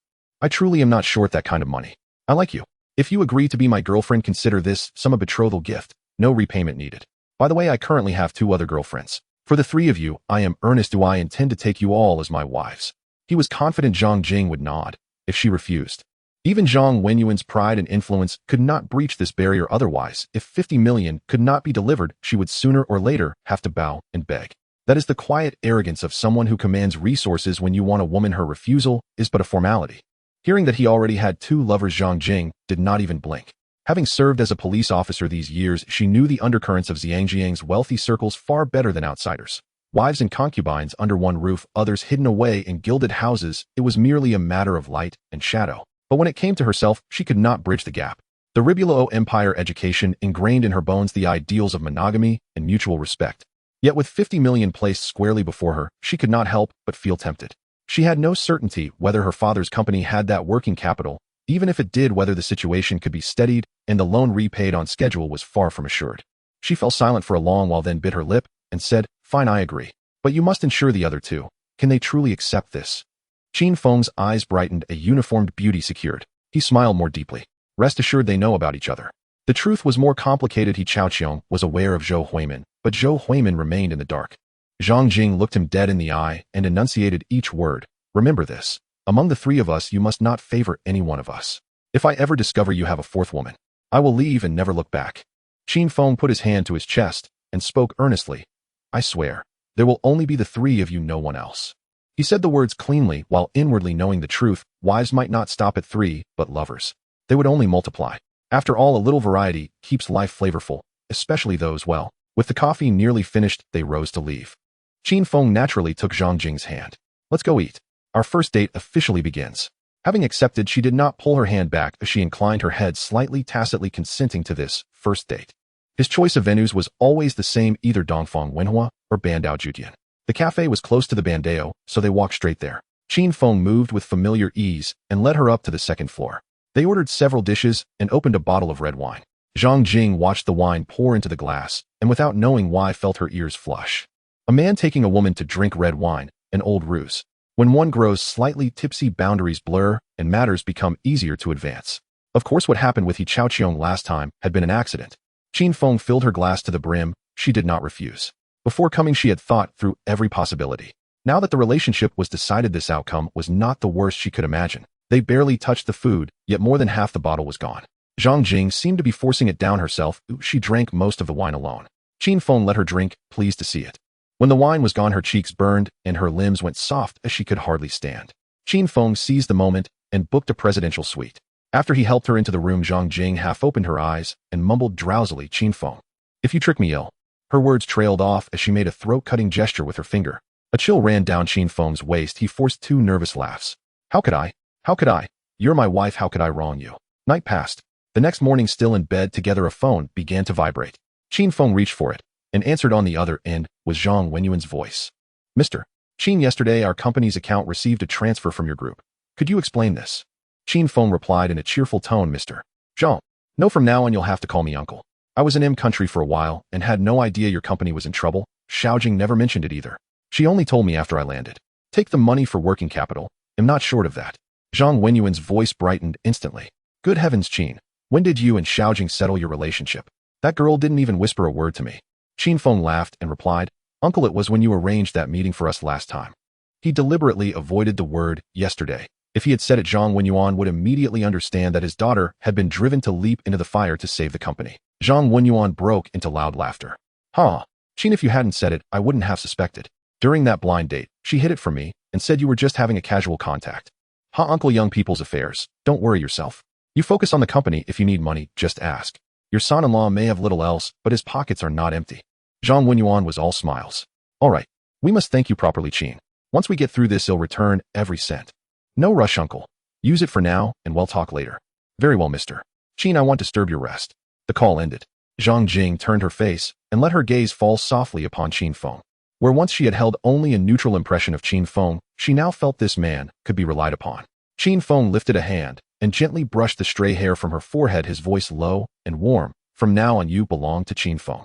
I truly am not short that kind of money. I like you. If you agree to be my girlfriend, consider this some a betrothal gift. No repayment needed. By the way, I currently have 2 other girlfriends. For the 3 of you, I am earnest. Do I intend to take you all as my wives? He was confident Zhang Jing would nod, if she refused. Even Zhang Wenyuan's pride and influence could not breach this barrier. Otherwise, if 50 million could not be delivered, she would sooner or later have to bow and beg. That is the quiet arrogance of someone who commands resources when you want a woman. Her refusal is but a formality. Hearing that he already had 2 lovers, Zhang Jing did not even blink. Having served as a police officer these years, she knew the undercurrents of Xiangjiang's wealthy circles far better than outsiders. Wives and concubines under one roof, others hidden away in gilded houses. It was merely a matter of light and shadow. But when it came to herself, she could not bridge the gap. The Ribulo Empire education ingrained in her bones the ideals of monogamy and mutual respect. Yet with 50 million placed squarely before her, she could not help but feel tempted. She had no certainty whether her father's company had that working capital. Even if it did, whether the situation could be steadied and the loan repaid on schedule was far from assured. She fell silent for a long while, then bit her lip and said, "Fine, I agree. But you must ensure the other 2. Can they truly accept this?" Qin Feng's eyes brightened, a uniformed beauty secured. He smiled more deeply. Rest assured they know about each other. The truth was more complicated. He Chaoqiong was aware of Zhou Huimin, but Zhou Huimin remained in the dark. Zhang Jing looked him dead in the eye and enunciated each word. "Remember this. Among the 3 of us, you must not favor any one of us. If I ever discover you have a 4th woman, I will leave and never look back." Qin Feng put his hand to his chest and spoke earnestly. "I swear, there will only be the 3 of you, no one else." He said the words cleanly, while inwardly knowing the truth. Wives might not stop at 3, but lovers, they would only multiply. After all, a little variety keeps life flavorful, especially those. Well, with the coffee nearly finished, they rose to leave. Qin Feng naturally took Zhang Jing's hand. "Let's go eat. Our first date officially begins." Having accepted, she did not pull her hand back as she inclined her head slightly, tacitly consenting to this first date. His choice of venues was always the same, either Dongfang Wenhua or Bandao Judian. The cafe was close to the Bandao, so they walked straight there. Qin Feng moved with familiar ease and led her up to the 2nd floor. They ordered several dishes and opened a bottle of red wine. Zhang Jing watched the wine pour into the glass and, without knowing why, felt her ears flush. A man taking a woman to drink red wine, an old ruse. When one grows slightly tipsy, boundaries blur and matters become easier to advance. Of course, what happened with He Chaoqiong last time had been an accident. Qin Feng filled her glass to the brim. She did not refuse. Before coming, she had thought through every possibility. Now that the relationship was decided, this outcome was not the worst she could imagine. They barely touched the food, yet more than half the bottle was gone. Zhang Jing seemed to be forcing it down herself. She drank most of the wine alone. Qin Feng let her drink, pleased to see it. When the wine was gone, her cheeks burned and her limbs went soft as she could hardly stand. Qin Feng seized the moment and booked a presidential suite. After he helped her into the room, Zhang Jing half opened her eyes and mumbled drowsily, "Qin Feng, if you trick me, ill." Her words trailed off as she made a throat-cutting gesture with her finger. A chill ran down Qin Feng's waist. He forced 2 nervous laughs. "How could I? How could I? You're my wife. How could I wrong you?" Night passed. The next morning, still in bed together, a phone began to vibrate. Qin Feng reached for it and answered. On the other end was Zhang Wenyuan's voice. "Mr. Qin, yesterday our company's account received a transfer from your group. Could you explain this?" Qin Feng replied in a cheerful tone, "Mr. Zhang, no, from now on you'll have to call me uncle. I was in M country for a while and had no idea your company was in trouble. Xiaojing never mentioned it either. She only told me after I landed. Take the money for working capital. I'm not short of that." Zhang Wenyuan's voice brightened instantly. "Good heavens, Qin. When did you and Xiaojing settle your relationship? That girl didn't even whisper a word to me." Qin Feng laughed and replied, "Uncle, it was when you arranged that meeting for us last time." He deliberately avoided the word yesterday. If he had said it, Zhang Wenyuan would immediately understand that his daughter had been driven to leap into the fire to save the company. Zhang Wenyuan broke into loud laughter. "Huh, Qin, if you hadn't said it, I wouldn't have suspected. During that blind date, she hid it from me and said you were just having a casual contact. Huh, uncle, young people's affairs. Don't worry yourself. You focus on the company. If you need money, just ask. Your son-in-law may have little else, but his pockets are not empty." Zhang Wenyuan was all smiles. "All right, we must thank you properly, Qin. Once we get through this, he'll return every cent. No rush, uncle. Use it for now, and we'll talk later." "Very well, Mr. Qin, I won't disturb your rest." The call ended. Zhang Jing turned her face and let her gaze fall softly upon Qin Feng. Where once she had held only a neutral impression of Qin Feng, she now felt this man could be relied upon. Qin Feng lifted a hand and gently brushed the stray hair from her forehead, his voice low and warm. "From now on, you belong to Qin Feng."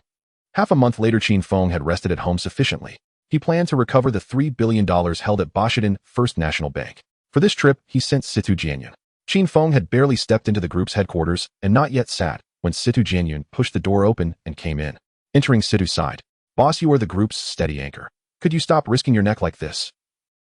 Half a month later, Qin Feng had rested at home sufficiently. He planned to recover the $3 billion held at Bashidan First National Bank. For this trip, he sent Situ Jianyan. Qin Feng had barely stepped into the group's headquarters and not yet sat, when Situ Jianyun pushed the door open and came in. Entering, Situ sighed. Boss, you are the group's steady anchor. Could you stop risking your neck like this?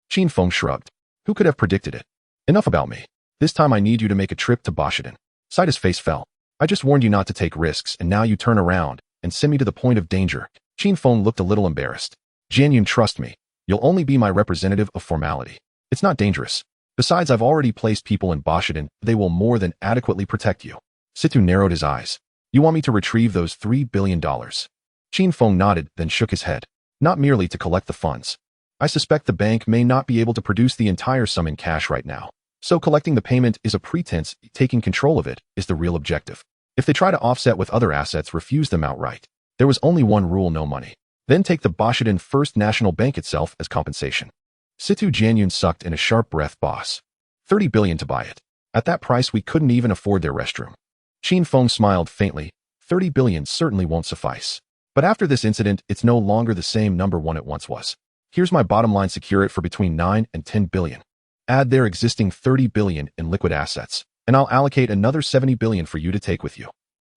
Qin Feng shrugged. Who could have predicted it? Enough about me. This time I need you to make a trip to Boshiden. Saida's face fell. I just warned you not to take risks, and now you turn around and send me to the point of danger. Qin Feng looked a little embarrassed. Jianyun, trust me. You'll only be my representative of formality. It's not dangerous. Besides, I've already placed people in Boshiden. They will more than adequately protect you. Situ narrowed his eyes. You want me to retrieve those $3 billion? Qin Feng nodded, then shook his head. Not merely to collect the funds. I suspect the bank may not be able to produce the entire sum in cash right now. So collecting the payment is a pretense. Taking control of it is the real objective. If they try to offset with other assets, refuse them outright. There was only one rule: no money. Then take the Boshiden First National Bank itself as compensation. Situ Jianyun sucked in a sharp breath. Boss. 30 billion to buy it. At that price, we couldn't even afford their restroom. Qin Feng smiled faintly. 30 billion certainly won't suffice. But after this incident, it's no longer the same number one it once was. Here's my bottom line: secure it for between 9 and 10 billion. Add their existing 30 billion in liquid assets, and I'll allocate another 70 billion for you to take with you.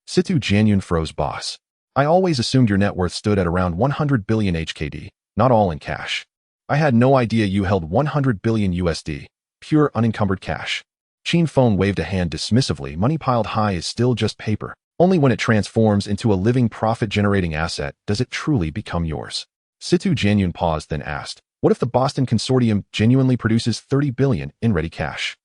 Situ Jianyun froze. Boss. I always assumed your net worth stood at around 100 billion HKD, not all in cash. I had no idea you held 100 billion USD, pure unencumbered cash. Qin Feng waved a hand dismissively. Money piled high is still just paper. Only when it transforms into a living profit-generating asset does it truly become yours. Situ Jianyun paused, then asked, what if the Boston Consortium genuinely produces 30 billion in ready cash?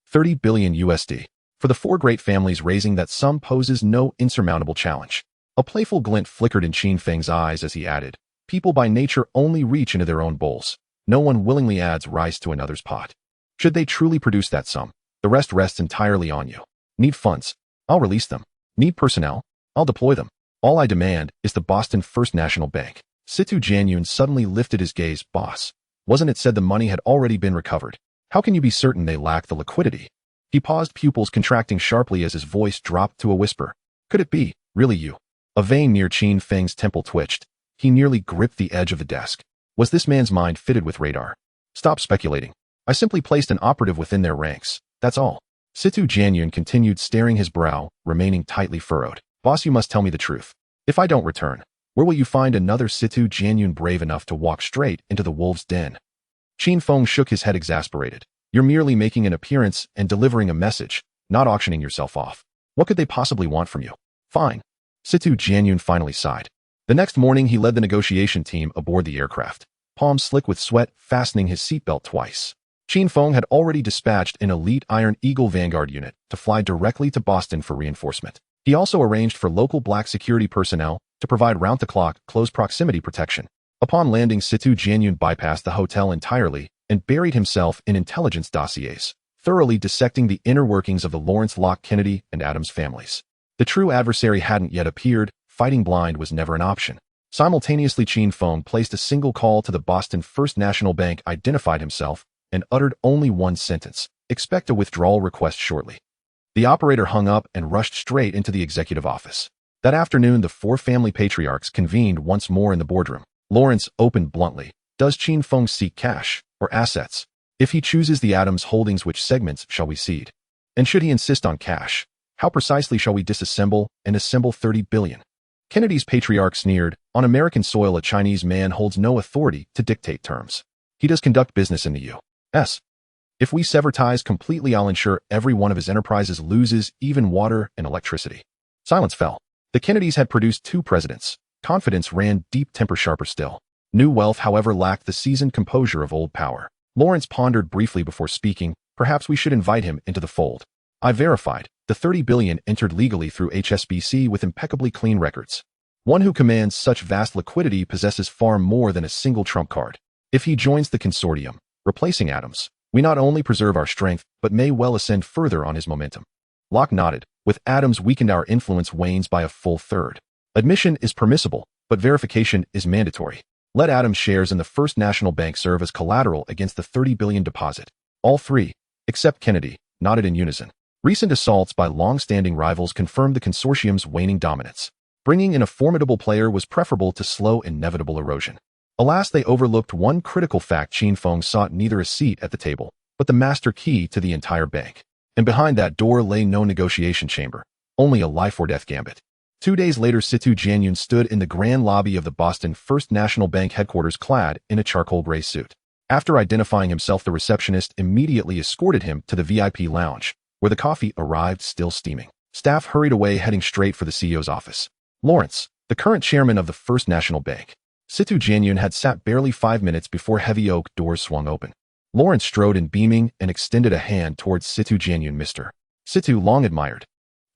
30 billion USD. For the four great families, raising that sum poses no insurmountable challenge. A playful glint flickered in Qin Feng's eyes as he added, people by nature only reach into their own bowls. No one willingly adds rice to another's pot. Should they truly produce that sum, the rest rests entirely on you. Need funds? I'll release them. Need personnel? I'll deploy them. All I demand is the Boston First National Bank. Situ Jianyun suddenly lifted his gaze. Boss, wasn't it said the money had already been recovered? How can you be certain they lack the liquidity? He paused, pupils contracting sharply as his voice dropped to a whisper. Could it be, really you? A vein near Qin Feng's temple twitched. He nearly gripped the edge of the desk. Was this man's mind fitted with radar? Stop speculating. I simply placed an operative within their ranks. That's all. Situ Jianyun continued, staring, his brow remaining tightly furrowed. Boss, you must tell me the truth. If I don't return, where will you find another Situ Jianyun brave enough to walk straight into the wolf's den? Qin Feng shook his head, exasperated. You're merely making an appearance and delivering a message, not auctioning yourself off. What could they possibly want from you? Fine. Situ Jianyun finally sighed. The next morning, he led the negotiation team aboard the aircraft, palms slick with sweat, fastening his seatbelt twice. Qin Feng had already dispatched an elite Iron Eagle Vanguard unit to fly directly to Boston for reinforcement. He also arranged for local black security personnel to provide round-the-clock, close proximity protection. Upon landing, Situ Jianyun bypassed the hotel entirely and buried himself in intelligence dossiers, thoroughly dissecting the inner workings of the Lawrence Locke Kennedy and Adams families. The true adversary hadn't yet appeared. Fighting blind was never an option. Simultaneously, Qin Feng placed a single call to the Boston First National Bank, identified himself, and uttered only one sentence: expect a withdrawal request shortly. The operator hung up and rushed straight into the executive office. That afternoon, the four family patriarchs convened once more in the boardroom. Lawrence opened bluntly. Does Qin Feng seek cash or assets? If he chooses the Adams holdings, which segments shall we cede? And should he insist on cash, how precisely shall we disassemble and assemble 30 billion? Kennedy's patriarch sneered. On American soil, a Chinese man holds no authority to dictate terms. He does conduct business in the U.S. If we sever ties completely, I'll ensure every one of his enterprises loses even water and electricity. Silence fell. The Kennedys had produced two presidents. Confidence ran deep, temper sharper still. New wealth, however, lacked the seasoned composure of old power. Lawrence pondered briefly before speaking. Perhaps we should invite him into the fold. I verified. The 30 billion entered legally through HSBC with impeccably clean records. One who commands such vast liquidity possesses far more than a single trump card. If he joins the consortium, replacing Adams, we not only preserve our strength, but may well ascend further on his momentum. Locke nodded. With Adams weakened, our influence wanes by a full third. Admission is permissible, but verification is mandatory. Let Adams' shares in the First National Bank serve as collateral against the 30 billion deposit. All three, except Kennedy, nodded in unison. Recent assaults by long-standing rivals confirmed the consortium's waning dominance. Bringing in a formidable player was preferable to slow, inevitable erosion. Alas, they overlooked one critical fact. Qin Feng sought neither a seat at the table, but the master key to the entire bank. And behind that door lay no negotiation chamber. only a life-or-death gambit. 2 days later, Situ Jianyun stood in the grand lobby of the Boston First National Bank headquarters clad in a charcoal gray suit. After identifying himself, the receptionist immediately escorted him to the VIP lounge, where the coffee arrived still steaming. Staff hurried away, heading straight for the CEO's office. Lawrence, the current chairman of the First National Bank. Situ Jianyun had sat barely 5 minutes before heavy oak doors swung open. Lawrence strode in, beaming, and extended a hand towards Situ Jianyun. Mr. Situ long admired.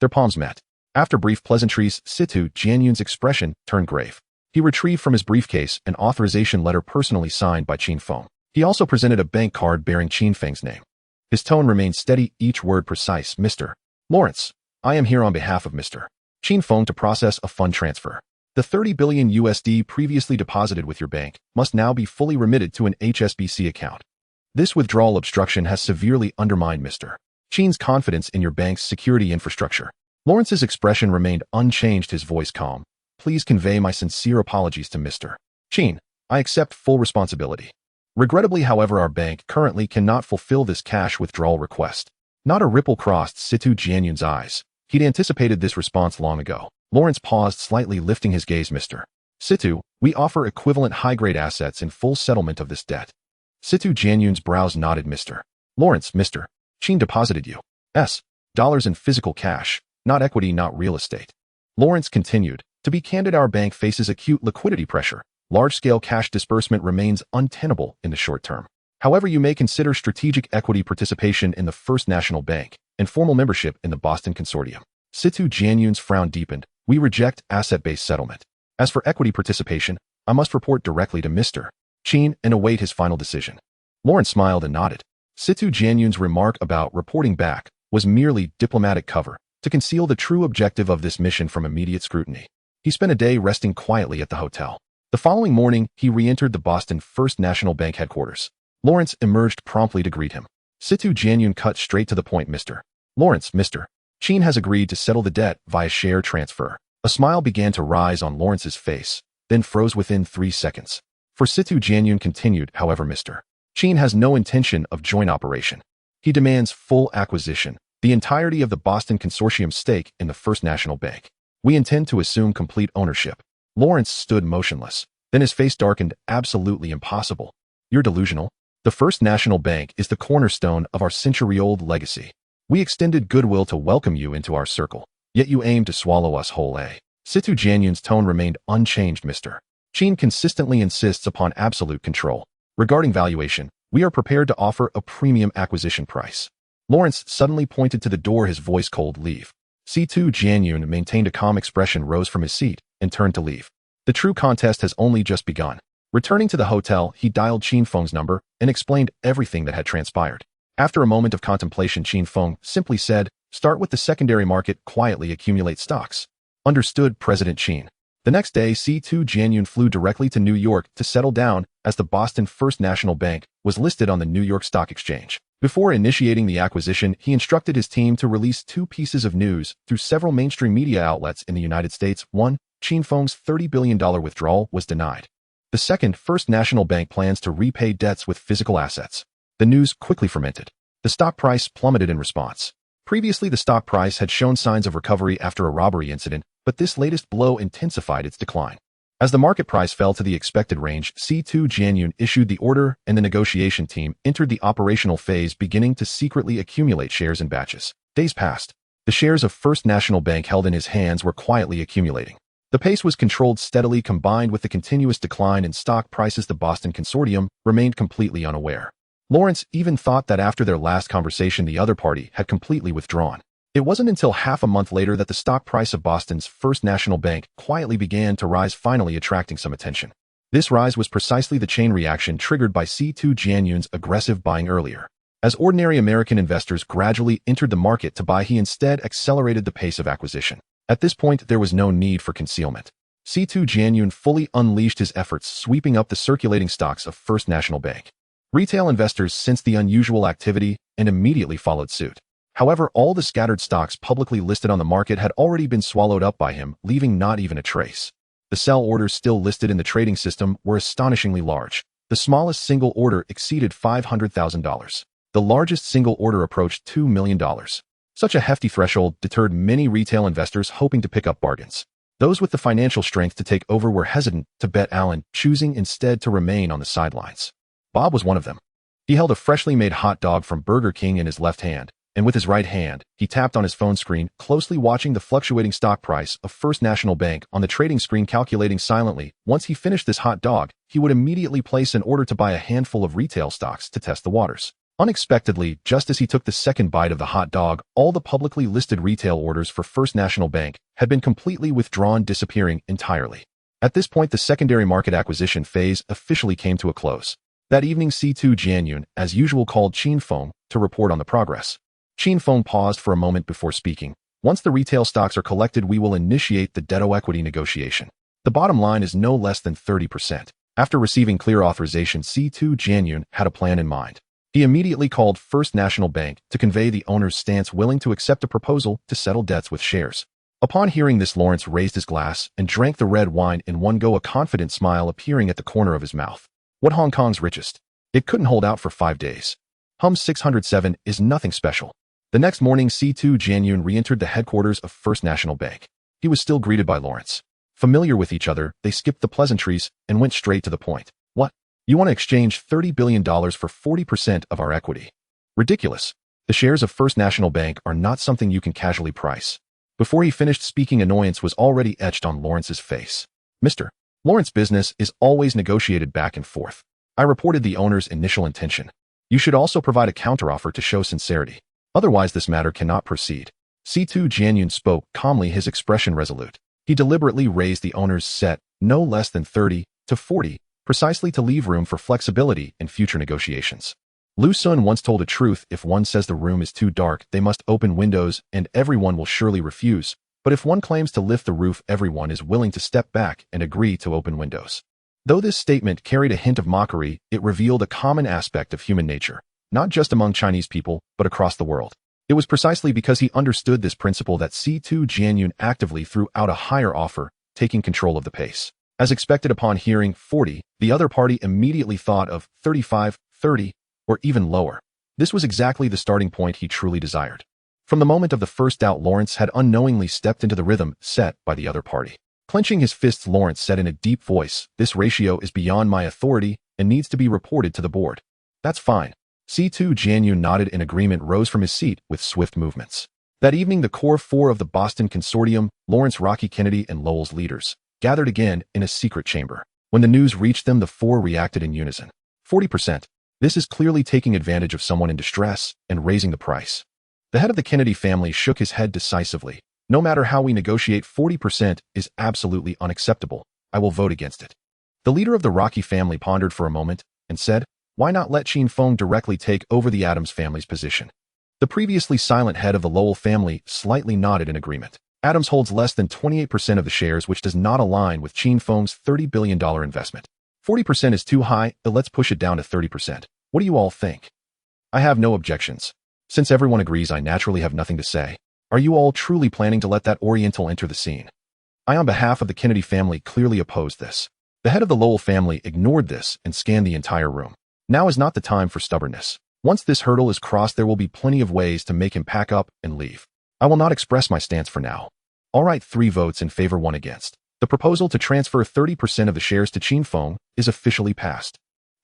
Their palms met. After brief pleasantries, Situ Jianyun's expression turned grave. He retrieved from his briefcase an authorization letter personally signed by Qin Feng. He also presented a bank card bearing Qin Feng's name. His tone remained steady, each word precise. Mr. Lawrence, I am here on behalf of Mr. Qin Feng to process a fund transfer. The 30 billion USD previously deposited with your bank must now be fully remitted to an HSBC account. This withdrawal obstruction has severely undermined Mr. Qin's confidence in your bank's security infrastructure. Lawrence's expression remained unchanged, his voice calm. Please convey my sincere apologies to Mr. Qin. I accept full responsibility. Regrettably, however, our bank currently cannot fulfill this cash withdrawal request. Not a ripple crossed Situ Jianyun's eyes. He'd anticipated this response long ago. Lawrence paused slightly, lifting his gaze. Mr. Situ, we offer equivalent high-grade assets in full settlement of this debt. Situ Jianyun's brows nodded. Mr. Lawrence, Mr. Qin deposited U.S. dollars in physical cash, not equity, not real estate. Lawrence continued. To be candid, our bank faces acute liquidity pressure. Large-scale cash disbursement remains untenable in the short term. However, you may consider strategic equity participation in the First National Bank and formal membership in the Boston Consortium. Situ Jianyun's frown deepened. We reject asset-based settlement. As for equity participation, I must report directly to Mr. Qin and await his final decision. Lawrence smiled and nodded. Situ Jianyun's remark about reporting back was merely diplomatic cover to conceal the true objective of this mission from immediate scrutiny. He spent a day resting quietly at the hotel. The following morning, he re-entered the Boston First National Bank headquarters. Lawrence emerged promptly to greet him. Situ Jianyun cut straight to the point. Mr. Lawrence, Mr. Qin has agreed to settle the debt via share transfer. A smile began to rise on Lawrence's face, then froze within 3 seconds. For Situ Jianyun continued, however, Mr. Qin has no intention of joint operation. He demands full acquisition, the entirety of the Boston Consortium stake in the First National Bank. We intend to assume complete ownership. Lawrence stood motionless. Then his face darkened. Absolutely impossible. You're delusional. The First National Bank is the cornerstone of our century-old legacy. We extended goodwill to welcome you into our circle, yet you aim to swallow us whole. Situ Jianyun's tone remained unchanged. Mr. Qin consistently insists upon absolute control. Regarding valuation, we are prepared to offer a premium acquisition price. Lawrence suddenly pointed to the door, his voice cold. Leave. Situ Jianyun maintained a calm expression, rose from his seat, and turned to leave. The true contest has only just begun. Returning to the hotel, he dialed Qin Feng's number and explained everything that had transpired. After a moment of contemplation, Qin Feng simply said, start with the secondary market, quietly accumulate stocks. Understood, President Qin. The next day, Situ Jianyun flew directly to New York to settle down, as the Boston First National Bank was listed on the New York Stock Exchange. Before initiating the acquisition, he instructed his team to release 2 pieces of news through several mainstream media outlets in the United States. 1. Qin Feng's $30 billion withdrawal was denied. The second, First National Bank plans to repay debts with physical assets. The news quickly fermented. The stock price plummeted in response. Previously, the stock price had shown signs of recovery after a robbery incident, but this latest blow intensified its decline. As the market price fell to the expected range, Situ Jianyun issued the order and the negotiation team entered the operational phase, beginning to secretly accumulate shares in batches. Days passed. The shares of First National Bank held in his hands were quietly accumulating. The pace was controlled steadily, combined with the continuous decline in stock prices. The Boston Consortium remained completely unaware. Lawrence even thought that after their last conversation, the other party had completely withdrawn. It wasn't until half a month later that the stock price of Boston's First National Bank quietly began to rise, finally attracting some attention. This rise was precisely the chain reaction triggered by Situ Jianyun's aggressive buying earlier. As ordinary American investors gradually entered the market to buy, he instead accelerated the pace of acquisition. At this point, there was no need for concealment. Situ Jianyun fully unleashed his efforts, sweeping up the circulating stocks of First National Bank. Retail investors sensed the unusual activity and immediately followed suit. However, all the scattered stocks publicly listed on the market had already been swallowed up by him, leaving not even a trace. The sell orders still listed in the trading system were astonishingly large. The smallest single order exceeded $500,000. The largest single order approached $2 million. Such a hefty threshold deterred many retail investors hoping to pick up bargains. Those with the financial strength to take over were hesitant to bet Allen, choosing instead to remain on the sidelines. Bob was one of them. He held a freshly made hot dog from Burger King in his left hand, and with his right hand, he tapped on his phone screen, closely watching the fluctuating stock price of First National Bank on the trading screen, calculating silently. Once he finished this hot dog, he would immediately place an order to buy a handful of retail stocks to test the waters. Unexpectedly, just as he took the second bite of the hot dog, all the publicly listed retail orders for First National Bank had been completely withdrawn, disappearing entirely. At this point, the secondary market acquisition phase officially came to a close. That evening, C2 Jianyun, as usual, called Qin Feng to report on the progress. Qin Feng paused for a moment before speaking. Once the retail stocks are collected, we will initiate the debt equity negotiation. The bottom line is no less than 30%. After receiving clear authorization, C2 Jianyun had a plan in mind. He immediately called First National Bank to convey the owner's stance, willing to accept a proposal to settle debts with shares. Upon hearing this, Lawrence raised his glass and drank the red wine in one go, a confident smile appearing at the corner of his mouth. What Hong Kong's richest? It couldn't hold out for 5 days. Hum 607 is nothing special. The next morning, C2 Jianyun re-entered the headquarters of First National Bank. He was still greeted by Lawrence. Familiar with each other, they skipped the pleasantries and went straight to the point. What? You want to exchange $30 billion for 40% of our equity? Ridiculous. The shares of First National Bank are not something you can casually price. Before he finished speaking, annoyance was already etched on Lawrence's face. Mr. Lawrence, business is always negotiated back and forth. I reported the owner's initial intention. You should also provide a counteroffer to show sincerity. Otherwise, this matter cannot proceed. C2 Jianyun spoke calmly, his expression resolute. He deliberately raised the owner's set, no less than 30 to 40, precisely to leave room for flexibility in future negotiations. Lu Sun once told a truth: if one says the room is too dark, they must open windows, and everyone will surely refuse. But if one claims to lift the roof, everyone is willing to step back and agree to open windows. Though this statement carried a hint of mockery, it revealed a common aspect of human nature, not just among Chinese people, but across the world. It was precisely because he understood this principle that C2 Jianyun actively threw out a higher offer, taking control of the pace. As expected, upon hearing 40, the other party immediately thought of 35, 30, or even lower. This was exactly the starting point he truly desired. From the moment of the first doubt, Lawrence had unknowingly stepped into the rhythm set by the other party. Clenching his fists, Lawrence said in a deep voice, "This ratio is beyond my authority and needs to be reported to the board." "That's fine." C2 Jianyun nodded in agreement, rose from his seat with swift movements. That evening, the core four of the Boston Consortium, Lawrence, Rocky Kennedy, and Lowell's leaders, gathered again in a secret chamber. When the news reached them, the four reacted in unison. 40%. This is clearly taking advantage of someone in distress and raising the price. The head of the Kennedy family shook his head decisively. "No matter how we negotiate, 40% is absolutely unacceptable. I will vote against it." The leader of the Rocky family pondered for a moment and said, "Why not let Qin Feng directly take over the Adams family's position?" The previously silent head of the Lowell family slightly nodded in agreement. Adams holds less than 28% of the shares, which does not align with Qin Feng's $30 billion investment. 40% is too high, but let's push it down to 30%. What do you all think? I have no objections. Since everyone agrees, I naturally have nothing to say. Are you all truly planning to let that Oriental enter the scene? I, on behalf of the Kennedy family, clearly oppose this. The head of the Lowell family ignored this and scanned the entire room. Now is not the time for stubbornness. Once this hurdle is crossed, there will be plenty of ways to make him pack up and leave. I will not express my stance for now. All right, 3 votes in favor, 1 against. The proposal to transfer 30% of the shares to Qin Feng is officially passed.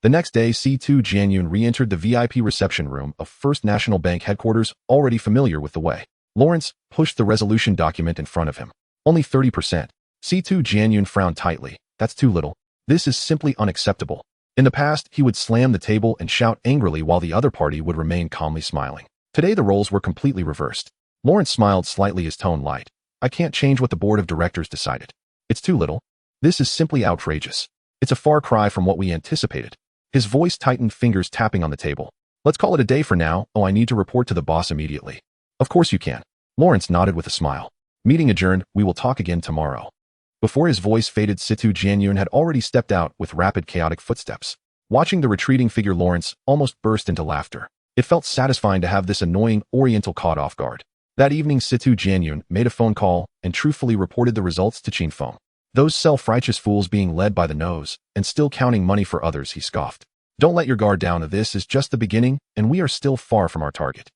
The next day, C2 Jianyun re-entered the VIP reception room of First National Bank headquarters, already familiar with the way. Lawrence pushed the resolution document in front of him. Only 30%. C2 Jianyun frowned tightly. That's too little. This is simply unacceptable. In the past, he would slam the table and shout angrily while the other party would remain calmly smiling. Today, the roles were completely reversed. Lawrence smiled slightly, his tone light. I can't change what the board of directors decided. It's too little. This is simply outrageous. It's a far cry from what we anticipated. His voice tightened, fingers tapping on the table. Let's call it a day for now. Oh, I need to report to the boss immediately. Of course you can. Lawrence nodded with a smile. Meeting adjourned, we will talk again tomorrow. Before his voice faded, C2 Jianyun had already stepped out with rapid, chaotic footsteps. Watching the retreating figure, Lawrence almost burst into laughter. It felt satisfying to have this annoying Oriental caught off guard. That evening, C2 Jianyun made a phone call and truthfully reported the results to Qin Feng. Those self-righteous fools being led by the nose and still counting money for others, he scoffed. Don't let your guard down. This is just the beginning, and we are still far from our target.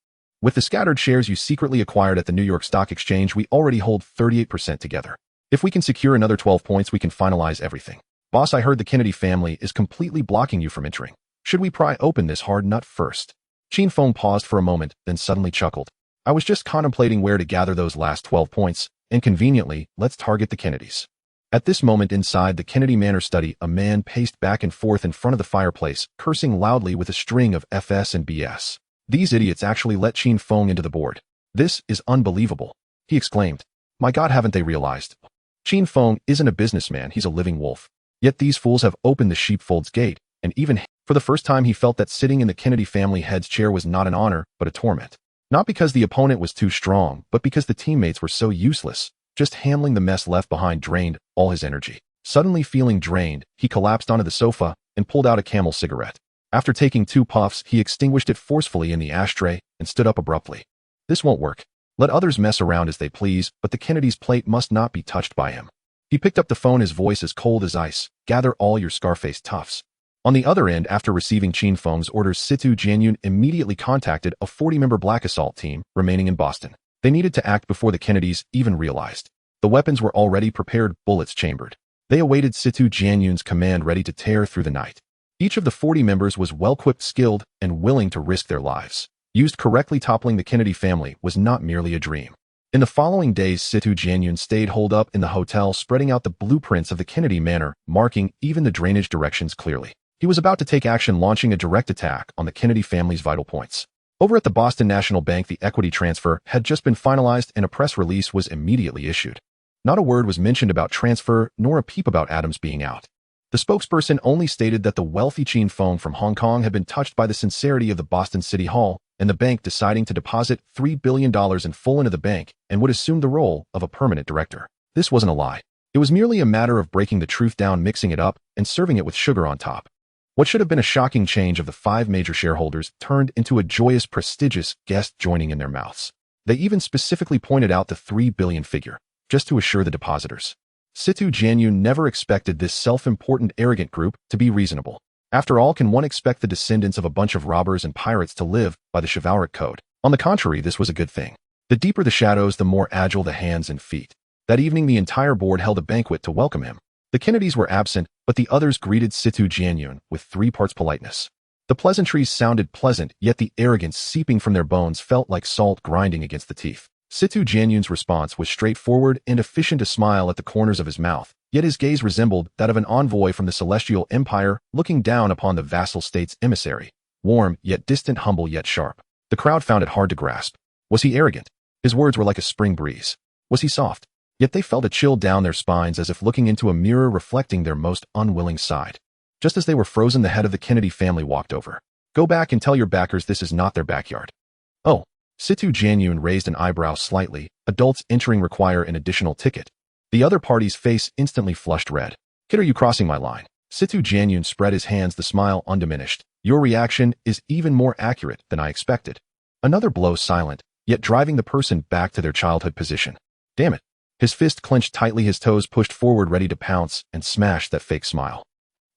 With the scattered shares you secretly acquired at the New York Stock Exchange, we already hold 38% together. If we can secure another 12 points, we can finalize everything. Boss, I heard the Kennedy family is completely blocking you from entering. Should we pry open this hard nut first? Qin Feng paused for a moment, then suddenly chuckled. I was just contemplating where to gather those last 12 points, and conveniently, let's target the Kennedys. At this moment inside the Kennedy Manor study, a man paced back and forth in front of the fireplace, cursing loudly with a string of FS and BS. These idiots actually let Qin Feng into the board. This is unbelievable, he exclaimed. My God, haven't they realized? Qin Feng isn't a businessman, he's a living wolf. Yet these fools have opened the sheepfold's gate, and even for the first time he felt that sitting in the Kennedy family head's chair was not an honor, but a torment. Not because the opponent was too strong, but because the teammates were so useless. Just handling the mess left behind drained all his energy. Suddenly feeling drained, he collapsed onto the sofa and pulled out a Camel cigarette. After taking 2 puffs, he extinguished it forcefully in the ashtray and stood up abruptly. This won't work. Let others mess around as they please, but the Kennedy's plate must not be touched by him. He picked up the phone, his voice as cold as ice. Gather all your Scarface toughs. On the other end, after receiving Qin Feng's orders, Situ Jianyun immediately contacted a 40-member Black Assault team remaining in Boston. They needed to act before the Kennedys even realized. The weapons were already prepared, bullets chambered. They awaited Situ Jianyun's command, ready to tear through the night. Each of the 40 members was well-equipped, skilled, and willing to risk their lives. Used correctly, toppling the Kennedy family was not merely a dream. In the following days, Situ Jianyun stayed holed up in the hotel, spreading out the blueprints of the Kennedy Manor, marking even the drainage directions clearly. He was about to take action, launching a direct attack on the Kennedy family's vital points. Over at the Boston National Bank, the equity transfer had just been finalized and a press release was immediately issued. Not a word was mentioned about transfer, nor a peep about Adams being out. The spokesperson only stated that the wealthy Qin Feng from Hong Kong had been touched by the sincerity of the Boston City Hall and the bank deciding to deposit $3 billion in full into the bank and would assume the role of a permanent director. This wasn't a lie. It was merely a matter of breaking the truth down, mixing it up, and serving it with sugar on top. What should have been a shocking change of the 5 major shareholders turned into a joyous, prestigious guest joining in their mouths. They even specifically pointed out the $3 billion figure, just to assure the depositors. Situ Jianyun never expected this self-important, arrogant group to be reasonable. After all, can one expect the descendants of a bunch of robbers and pirates to live by the chivalric code? On the contrary, this was a good thing. The deeper the shadows, the more agile the hands and feet. That evening, the entire board held a banquet to welcome him. The Kennedys were absent, but the others greeted Situ Jianyun with 3 parts politeness. The pleasantries sounded pleasant, yet the arrogance seeping from their bones felt like salt grinding against the teeth. Situ Jianyun's response was straightforward and efficient, a smile at the corners of his mouth, yet his gaze resembled that of an envoy from the Celestial Empire looking down upon the vassal state's emissary. Warm, yet distant, humble, yet sharp. The crowd found it hard to grasp. Was he arrogant? His words were like a spring breeze. Was he soft? Yet they felt a chill down their spines, as if looking into a mirror reflecting their most unwilling side. Just as they were frozen, the head of the Kennedy family walked over. Go back and tell your backers this is not their backyard. Oh. Situ Jianyun raised an eyebrow slightly. Adults entering require an additional ticket. The other party's face instantly flushed red. Kid, are you crossing my line? Situ Jianyun spread his hands, the smile undiminished. Your reaction is even more accurate than I expected. Another blow, silent, yet driving the person back to their childhood position. Damn it. His fist clenched tightly, his toes pushed forward, ready to pounce and smash that fake smile.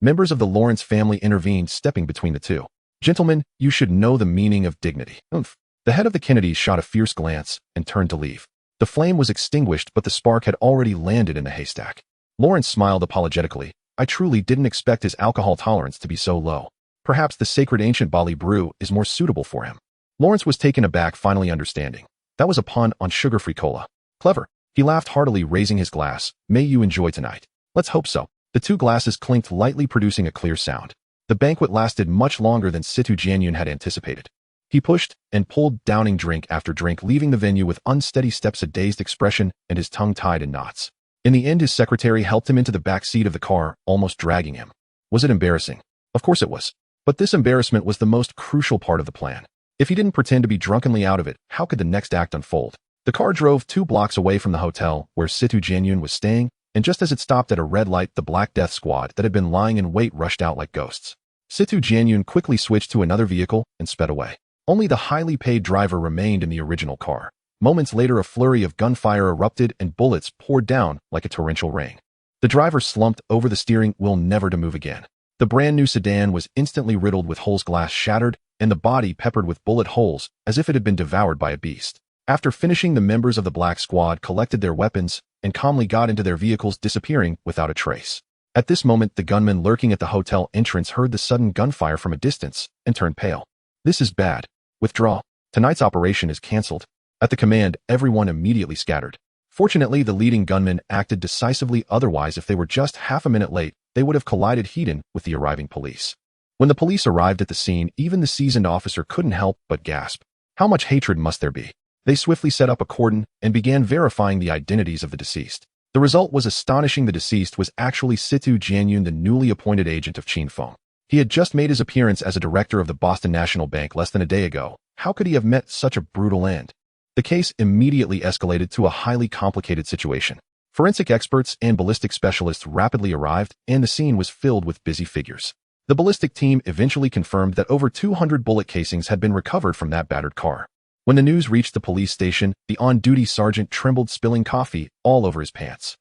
Members of the Lawrence family intervened, stepping between the two. Gentlemen, you should know the meaning of dignity. Oomph. The head of the Kennedys shot a fierce glance and turned to leave. The flame was extinguished, but the spark had already landed in the haystack. Lawrence smiled apologetically. I truly didn't expect his alcohol tolerance to be so low. Perhaps the sacred ancient Bali brew is more suitable for him. Lawrence was taken aback, finally understanding. That was a pun on sugar-free cola. Clever. He laughed heartily, raising his glass. May you enjoy tonight. Let's hope so. The 2 glasses clinked lightly, producing a clear sound. The banquet lasted much longer than Situ Jianyun had anticipated. He pushed and pulled, downing drink after drink, leaving the venue with unsteady steps, a dazed expression, and his tongue tied in knots. In the end, his secretary helped him into the back seat of the car, almost dragging him. Was it embarrassing? Of course it was. But this embarrassment was the most crucial part of the plan. If he didn't pretend to be drunkenly out of it, how could the next act unfold? The car drove 2 blocks away from the hotel where Situ Jianyun was staying, and just as it stopped at a red light, the Black Death Squad that had been lying in wait rushed out like ghosts. Situ Jianyun quickly switched to another vehicle and sped away. Only the highly paid driver remained in the original car. Moments later, a flurry of gunfire erupted and bullets poured down like a torrential rain. The driver slumped over the steering wheel, never to move again. The brand new sedan was instantly riddled with holes, glass shattered, and the body peppered with bullet holes as if it had been devoured by a beast. After finishing, the members of the Black Squad collected their weapons and calmly got into their vehicles, disappearing without a trace. At this moment, the gunman lurking at the hotel entrance heard the sudden gunfire from a distance and turned pale. "This is bad. Withdraw. Tonight's operation is cancelled." At the command, everyone immediately scattered. Fortunately, the leading gunman acted decisively, otherwise if they were just half a minute late, they would have collided head-on with the arriving police. When the police arrived at the scene, even the seasoned officer couldn't help but gasp. How much hatred must there be? They swiftly set up a cordon and began verifying the identities of the deceased. The result was astonishing. The deceased was actually Situ Jianyun, the newly appointed agent of Qin Feng. He had just made his appearance as a director of the Boston National Bank less than a day ago. How could he have met such a brutal end? The case immediately escalated to a highly complicated situation. Forensic experts and ballistic specialists rapidly arrived, and the scene was filled with busy figures. The ballistic team eventually confirmed that over 200 bullet casings had been recovered from that battered car. When the news reached the police station, the on-duty sergeant trembled, spilling coffee all over his pants.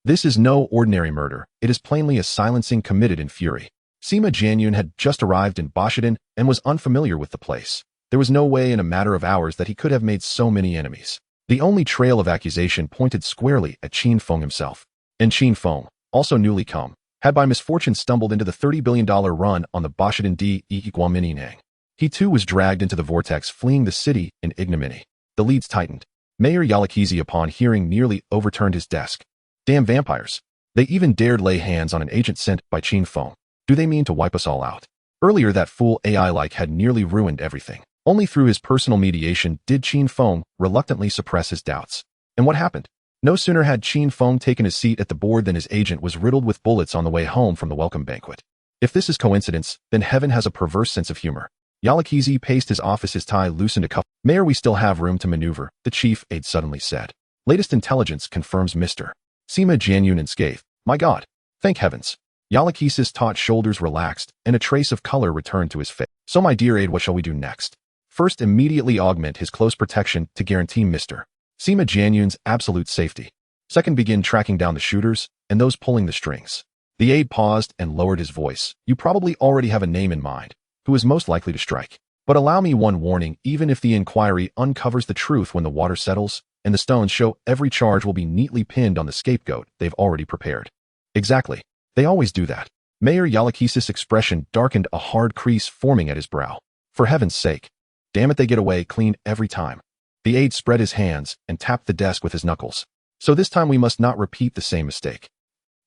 This is no ordinary murder. It is plainly a silencing committed in fury. Sima Jianyun had just arrived in Boston and was unfamiliar with the place. There was no way in a matter of hours that he could have made so many enemies. The only trail of accusation pointed squarely at Qin Feng himself. And Qin Feng, also newly come, had by misfortune stumbled into the $30 billion run on the Boston D. Guaminang. He too was dragged into the vortex, fleeing the city in ignominy. The leads tightened. Mayor Yalakizi, upon hearing, nearly overturned his desk. Damn vampires. They even dared lay hands on an agent sent by Qin Feng. Do they mean to wipe us all out? Earlier, that fool AI-like had nearly ruined everything. Only through his personal mediation did Qin Feng reluctantly suppress his doubts. And what happened? No sooner had Qin Feng taken his seat at the board than his agent was riddled with bullets on the way home from the welcome banquet. If this is coincidence, then heaven has a perverse sense of humor. Yalakizi paced his office, his tie loosened a couple. "Mayor, we still have room to maneuver," the chief aide suddenly said. "Latest intelligence confirms Mr. Sima Jianyun in scathe. My God. Thank heavens." Yalakizi's taut shoulders relaxed, and a trace of color returned to his face. "So, my dear aide, what shall we do next?" "First, immediately augment his close protection to guarantee Mr. Sima Jianyun's absolute safety. Second, begin tracking down the shooters and those pulling the strings." The aide paused and lowered his voice. "You probably already have a name in mind. Who is most likely to strike? But allow me one warning: even if the inquiry uncovers the truth when the water settles and the stones show, every charge will be neatly pinned on the scapegoat they've already prepared." "Exactly. They always do that." Mayor Yalakizi's expression darkened, a hard crease forming at his brow. "For heaven's sake. Damn it, they get away clean every time." The aide spread his hands and tapped the desk with his knuckles. "So this time we must not repeat the same mistake."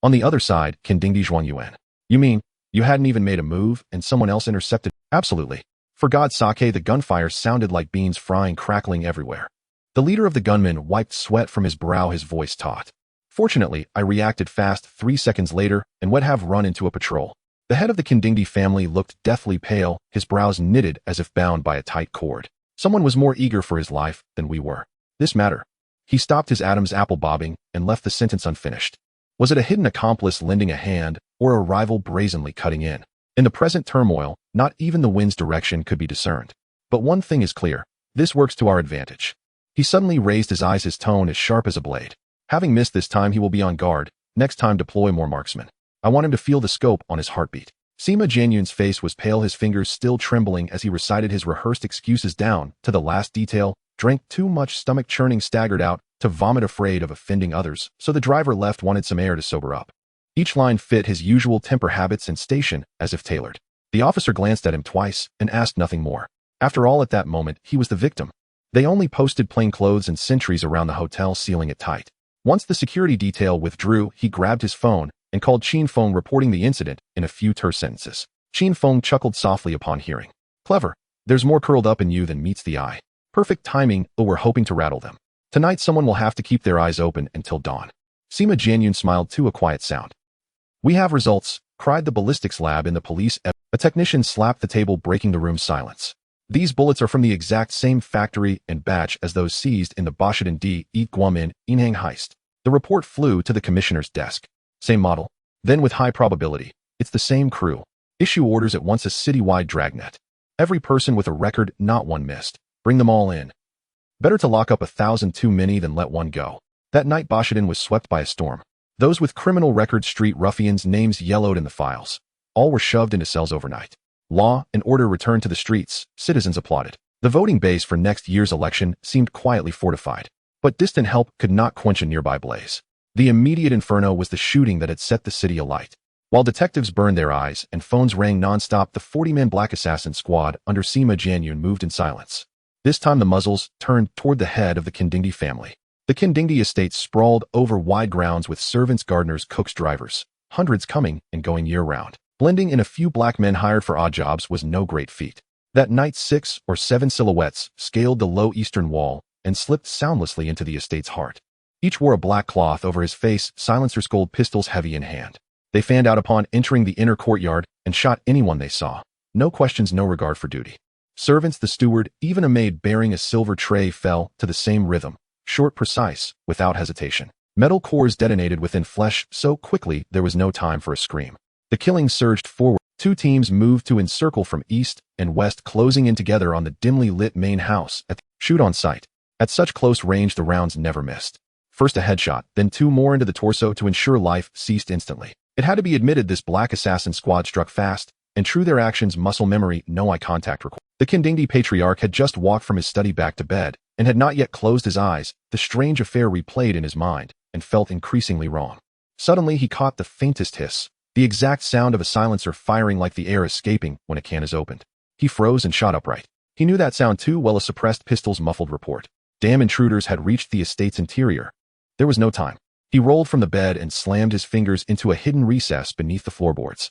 On the other side, Kindingdi Zhuangyuan. "You mean you hadn't even made a move and someone else intercepted?" "Absolutely. For God's sake." The gunfire sounded like beans frying, crackling everywhere. The leader of the gunmen wiped sweat from his brow, his voice taut. "Fortunately, I reacted fast. 3 seconds later and would have run into a patrol." The head of the Kindingdi family looked deathly pale, his brows knitted as if bound by a tight cord. "Someone was more eager for his life than we were. This matter." He stopped, his Adam's apple bobbing, and left the sentence unfinished. Was it a hidden accomplice lending a hand, or a rival brazenly cutting in? In the present turmoil, not even the wind's direction could be discerned. But one thing is clear: this works to our advantage. He suddenly raised his eyes, his tone as sharp as a blade. "Having missed this time, he will be on guard. Next time, deploy more marksmen. I want him to feel the scope on his heartbeat." Sima Jianyun's face was pale, his fingers still trembling as he recited his rehearsed excuses down to the last detail. "Drank too much, stomach churning, staggered out to vomit, afraid of offending others, so the driver left, wanted some air to sober up." Each line fit his usual temper, habits, and station as if tailored. The officer glanced at him twice and asked nothing more. After all, at that moment, he was the victim. They only posted plainclothes and sentries around the hotel, sealing it tight. Once the security detail withdrew, he grabbed his phone and called Qin Feng, reporting the incident in a few terse sentences. Qin Feng chuckled softly upon hearing. "Clever. There's more curled up in you than meets the eye. Perfect timing, though we're hoping to rattle them. Tonight someone will have to keep their eyes open until dawn." Sima Jianyun smiled to a quiet sound. "We have results," cried the ballistics lab in the police. A technician slapped the table, breaking the room's silence. "These bullets are from the exact same factory and batch as those seized in the Boston D. Guamin Inhang heist." The report flew to the commissioner's desk. "Same model? Then with high probability, it's the same crew. Issue orders at once, a citywide dragnet. Every person with a record, not one missed. Bring them all in. Better to lock up 1,000 too many than let one go." That night, Boston was swept by a storm. Those with criminal records, street ruffians, names yellowed in the files. All were shoved into cells overnight. Law and order returned to the streets, citizens applauded. The voting base for next year's election seemed quietly fortified. But distant help could not quench a nearby blaze. The immediate inferno was the shooting that had set the city alight. While detectives burned their eyes and phones rang nonstop, the 40-man Black Assassin squad under Sima Jianyun moved in silence. This time the muzzles turned toward the head of the Kindingdi family. The Kindingdi estate sprawled over wide grounds with servants, gardeners, cooks, drivers, hundreds coming and going year-round. Blending in a few black men hired for odd jobs was no great feat. That night 6 or 7 silhouettes scaled the low eastern wall and slipped soundlessly into the estate's heart. Each wore a black cloth over his face, silencers, gold pistols heavy in hand. They fanned out upon entering the inner courtyard and shot anyone they saw. No questions, no regard for duty. Servants, the steward, even a maid bearing a silver tray fell to the same rhythm, short, precise, without hesitation. Metal cores detonated within flesh so quickly there was no time for a scream. The killing surged forward. 2 teams moved to encircle from east and west, closing in together on the dimly lit main house. Shoot on sight. At such close range the rounds never missed. First a headshot, then 2 more into the torso to ensure life ceased instantly. It had to be admitted this Black Assassin squad struck fast, and true their actions, muscle memory, no eye contact required. The Kindingdi patriarch had just walked from his study back to bed, and had not yet closed his eyes. The strange affair replayed in his mind, and felt increasingly wrong. Suddenly he caught the faintest hiss, the exact sound of a silencer firing like the air escaping when a can is opened. He froze and shot upright. He knew that sound too well, a suppressed pistol's muffled report. Damn intruders had reached the estate's interior. There was no time. He rolled from the bed and slammed his fingers into a hidden recess beneath the floorboards.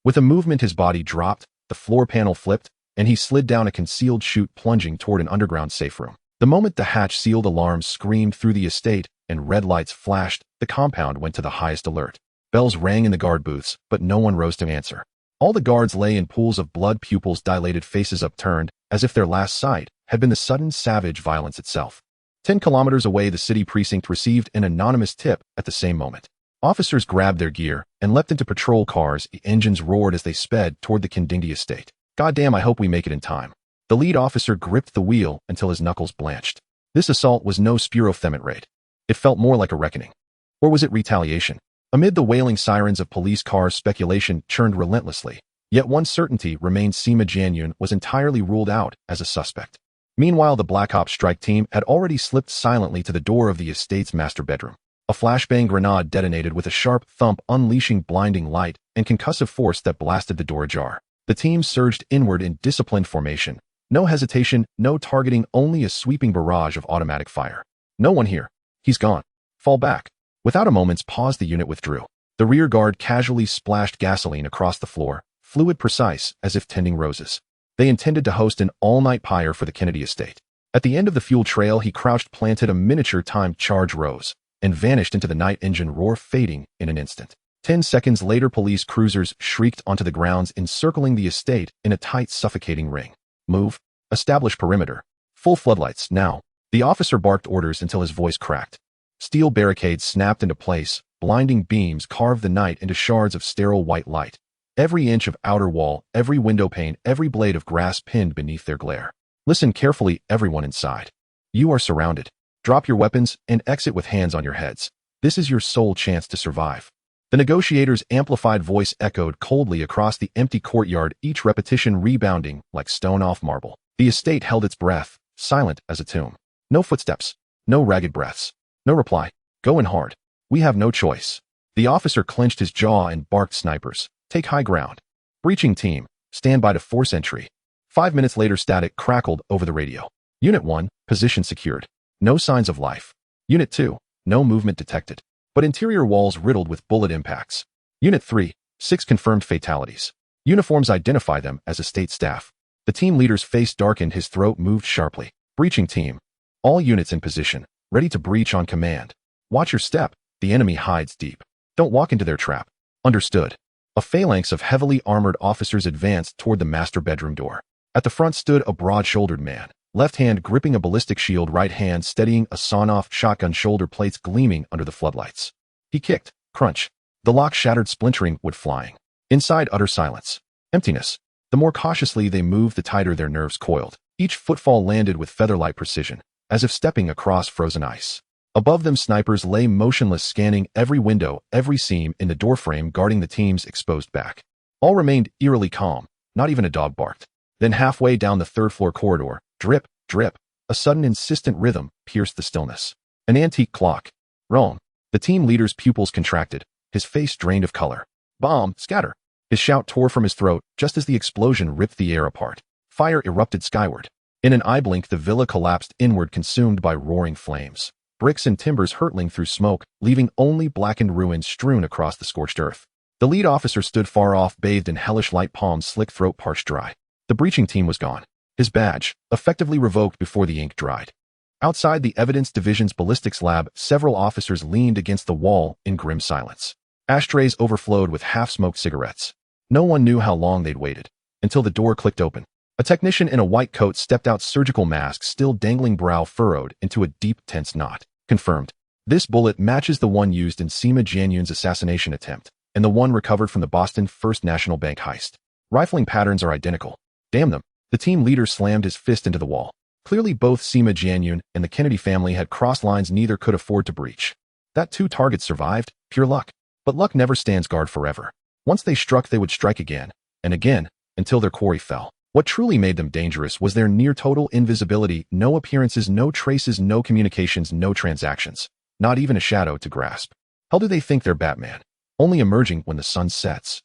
With a movement his body dropped, the floor panel flipped, and he slid down a concealed chute, plunging toward an underground safe room. The moment the hatch-sealed alarms screamed through the estate and red lights flashed, the compound went to the highest alert. Bells rang in the guard booths, but no one rose to answer. All the guards lay in pools of blood, pupils dilated, faces upturned, as if their last sight had been the sudden savage violence itself. 10 kilometers away, the city precinct received an anonymous tip at the same moment. Officers grabbed their gear and leapt into patrol cars. The engines roared as they sped toward the Kindingdi estate. Goddamn, I hope we make it in time. The lead officer gripped the wheel until his knuckles blanched. This assault was no Spurofemet raid. It felt more like a reckoning. Or was it retaliation? Amid the wailing sirens of police cars, speculation churned relentlessly. Yet one certainty remained: Sima Jianyun was entirely ruled out as a suspect. Meanwhile, the Black Ops strike team had already slipped silently to the door of the estate's master bedroom. A flashbang grenade detonated with a sharp thump, unleashing blinding light and concussive force that blasted the door ajar. The team surged inward in disciplined formation. No hesitation, no targeting, only a sweeping barrage of automatic fire. No one here. He's gone. Fall back. Without a moment's pause, the unit withdrew. The rear guard casually splashed gasoline across the floor, fluid precise as if tending roses. They intended to host an all-night pyre for the Kennedy estate. At the end of the fuel trail, he crouched, planted a miniature timed charge, rose, and vanished into the night, engine roar fading in an instant. 10 seconds later, police cruisers shrieked onto the grounds, encircling the estate in a tight, suffocating ring. Move. Establish perimeter. Full floodlights, now. The officer barked orders until his voice cracked. Steel barricades snapped into place, blinding beams carved the night into shards of sterile white light. Every inch of outer wall, every window pane, every blade of grass pinned beneath their glare. Listen carefully, everyone inside. You are surrounded. Drop your weapons and exit with hands on your heads. This is your sole chance to survive. The negotiator's amplified voice echoed coldly across the empty courtyard, each repetition rebounding like stone off marble. The estate held its breath, silent as a tomb. No footsteps. No ragged breaths. No reply. Go in hard. We have no choice. The officer clenched his jaw and barked, snipers, take high ground. Breaching team, stand by to force entry. 5 minutes later, static crackled over the radio. Unit 1, position secured. No signs of life. Unit 2, no movement detected, but interior walls riddled with bullet impacts. Unit 3, 6 confirmed fatalities. Uniforms identify them as estate staff. The team leader's face darkened, his throat moved sharply. Breaching team. All units in position, ready to breach on command. Watch your step, the enemy hides deep. Don't walk into their trap. Understood. A phalanx of heavily armored officers advanced toward the master bedroom door. At the front stood a broad-shouldered man, left hand gripping a ballistic shield, right hand steadying a sawn-off shotgun, shoulder plates gleaming under the floodlights. He kicked. Crunch. The lock shattered, splintering, wood flying. Inside, utter silence. Emptiness. The more cautiously they moved, the tighter their nerves coiled. Each footfall landed with feather-like precision, as if stepping across frozen ice. Above them, snipers lay motionless, scanning every window, every seam in the doorframe, guarding the team's exposed back. All remained eerily calm. Not even a dog barked. Then halfway down the third-floor corridor, drip, drip, a sudden insistent rhythm pierced the stillness. An antique clock. Wrong. The team leader's pupils contracted, his face drained of color. Bomb, scatter. His shout tore from his throat just as the explosion ripped the air apart. Fire erupted skyward. In an eye blink, the villa collapsed inward, consumed by roaring flames. Bricks and timbers hurtling through smoke, leaving only blackened ruins strewn across the scorched earth. The lead officer stood far off, bathed in hellish light, palms slick, throat parched dry. The breaching team was gone. His badge, effectively revoked before the ink dried. Outside the Evidence Division's ballistics lab, several officers leaned against the wall in grim silence. Ashtrays overflowed with half-smoked cigarettes. No one knew how long they'd waited, until the door clicked open. A technician in a white coat stepped out, surgical mask still dangling, brow furrowed into a deep, tense knot. Confirmed. This bullet matches the one used in Sima Jianyun's assassination attempt, and the one recovered from the Boston First National Bank heist. Rifling patterns are identical. Damn them. The team leader slammed his fist into the wall. Clearly both Sima Jianyun and the Kennedy family had crossed lines neither could afford to breach. That two targets survived, pure luck. But luck never stands guard forever. Once they struck, they would strike again, and again, until their quarry fell. What truly made them dangerous was their near-total invisibility, no appearances, no traces, no communications, no transactions. Not even a shadow to grasp. How do they think they're Batman? Only emerging when the sun sets.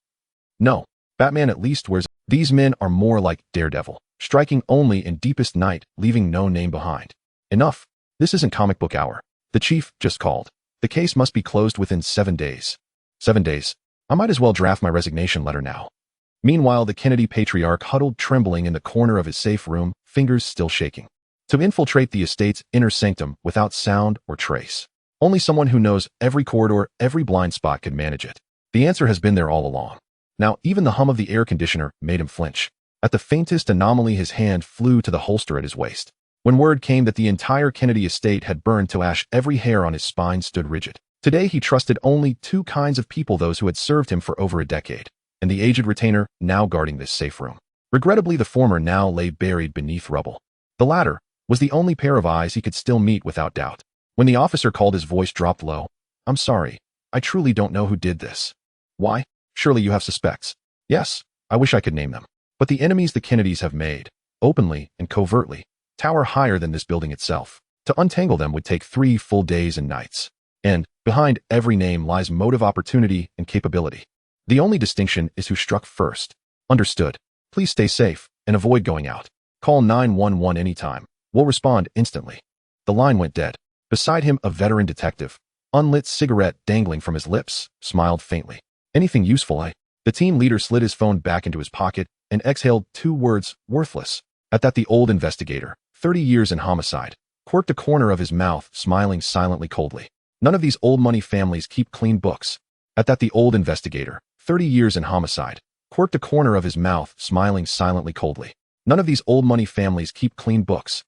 No, Batman at least wears. These men are more like Daredevil, striking only in deepest night, leaving no name behind. Enough. This isn't comic book hour. The chief just called. The case must be closed within 7 days. 7 days. I might as well draft my resignation letter now. Meanwhile, the Kennedy patriarch huddled trembling in the corner of his safe room, fingers still shaking. To infiltrate the estate's inner sanctum without sound or trace. Only someone who knows every corridor, every blind spot could manage it. The answer has been there all along. Now, even the hum of the air conditioner made him flinch. At the faintest anomaly, his hand flew to the holster at his waist. When word came that the entire Kennedy estate had burned to ash, every hair on his spine stood rigid. Today, he trusted only two kinds of people, those who had served him for over a decade, and the aged retainer now guarding this safe room. Regrettably, the former now lay buried beneath rubble. The latter was the only pair of eyes he could still meet without doubt. When the officer called, his voice dropped low. I'm sorry. I truly don't know who did this. Why? Surely you have suspects. Yes, I wish I could name them. But the enemies the Kennedys have made, openly and covertly, tower higher than this building itself. To untangle them would take 3 full days and nights. And behind every name lies motive, opportunity, and capability. The only distinction is who struck first. Understood. Please stay safe and avoid going out. Call 911 anytime. We'll respond instantly. The line went dead. Beside him, a veteran detective, unlit cigarette dangling from his lips, smiled faintly. Anything useful, eh? The team leader slid his phone back into his pocket and exhaled 2 words, worthless. At that, the old investigator, 30 years in homicide, quirked a corner of his mouth, smiling silently, coldly. None of these old money families keep clean books. At that, the old investigator, 30 years in homicide, quirked a corner of his mouth, smiling silently, coldly. None of these old money families keep clean books.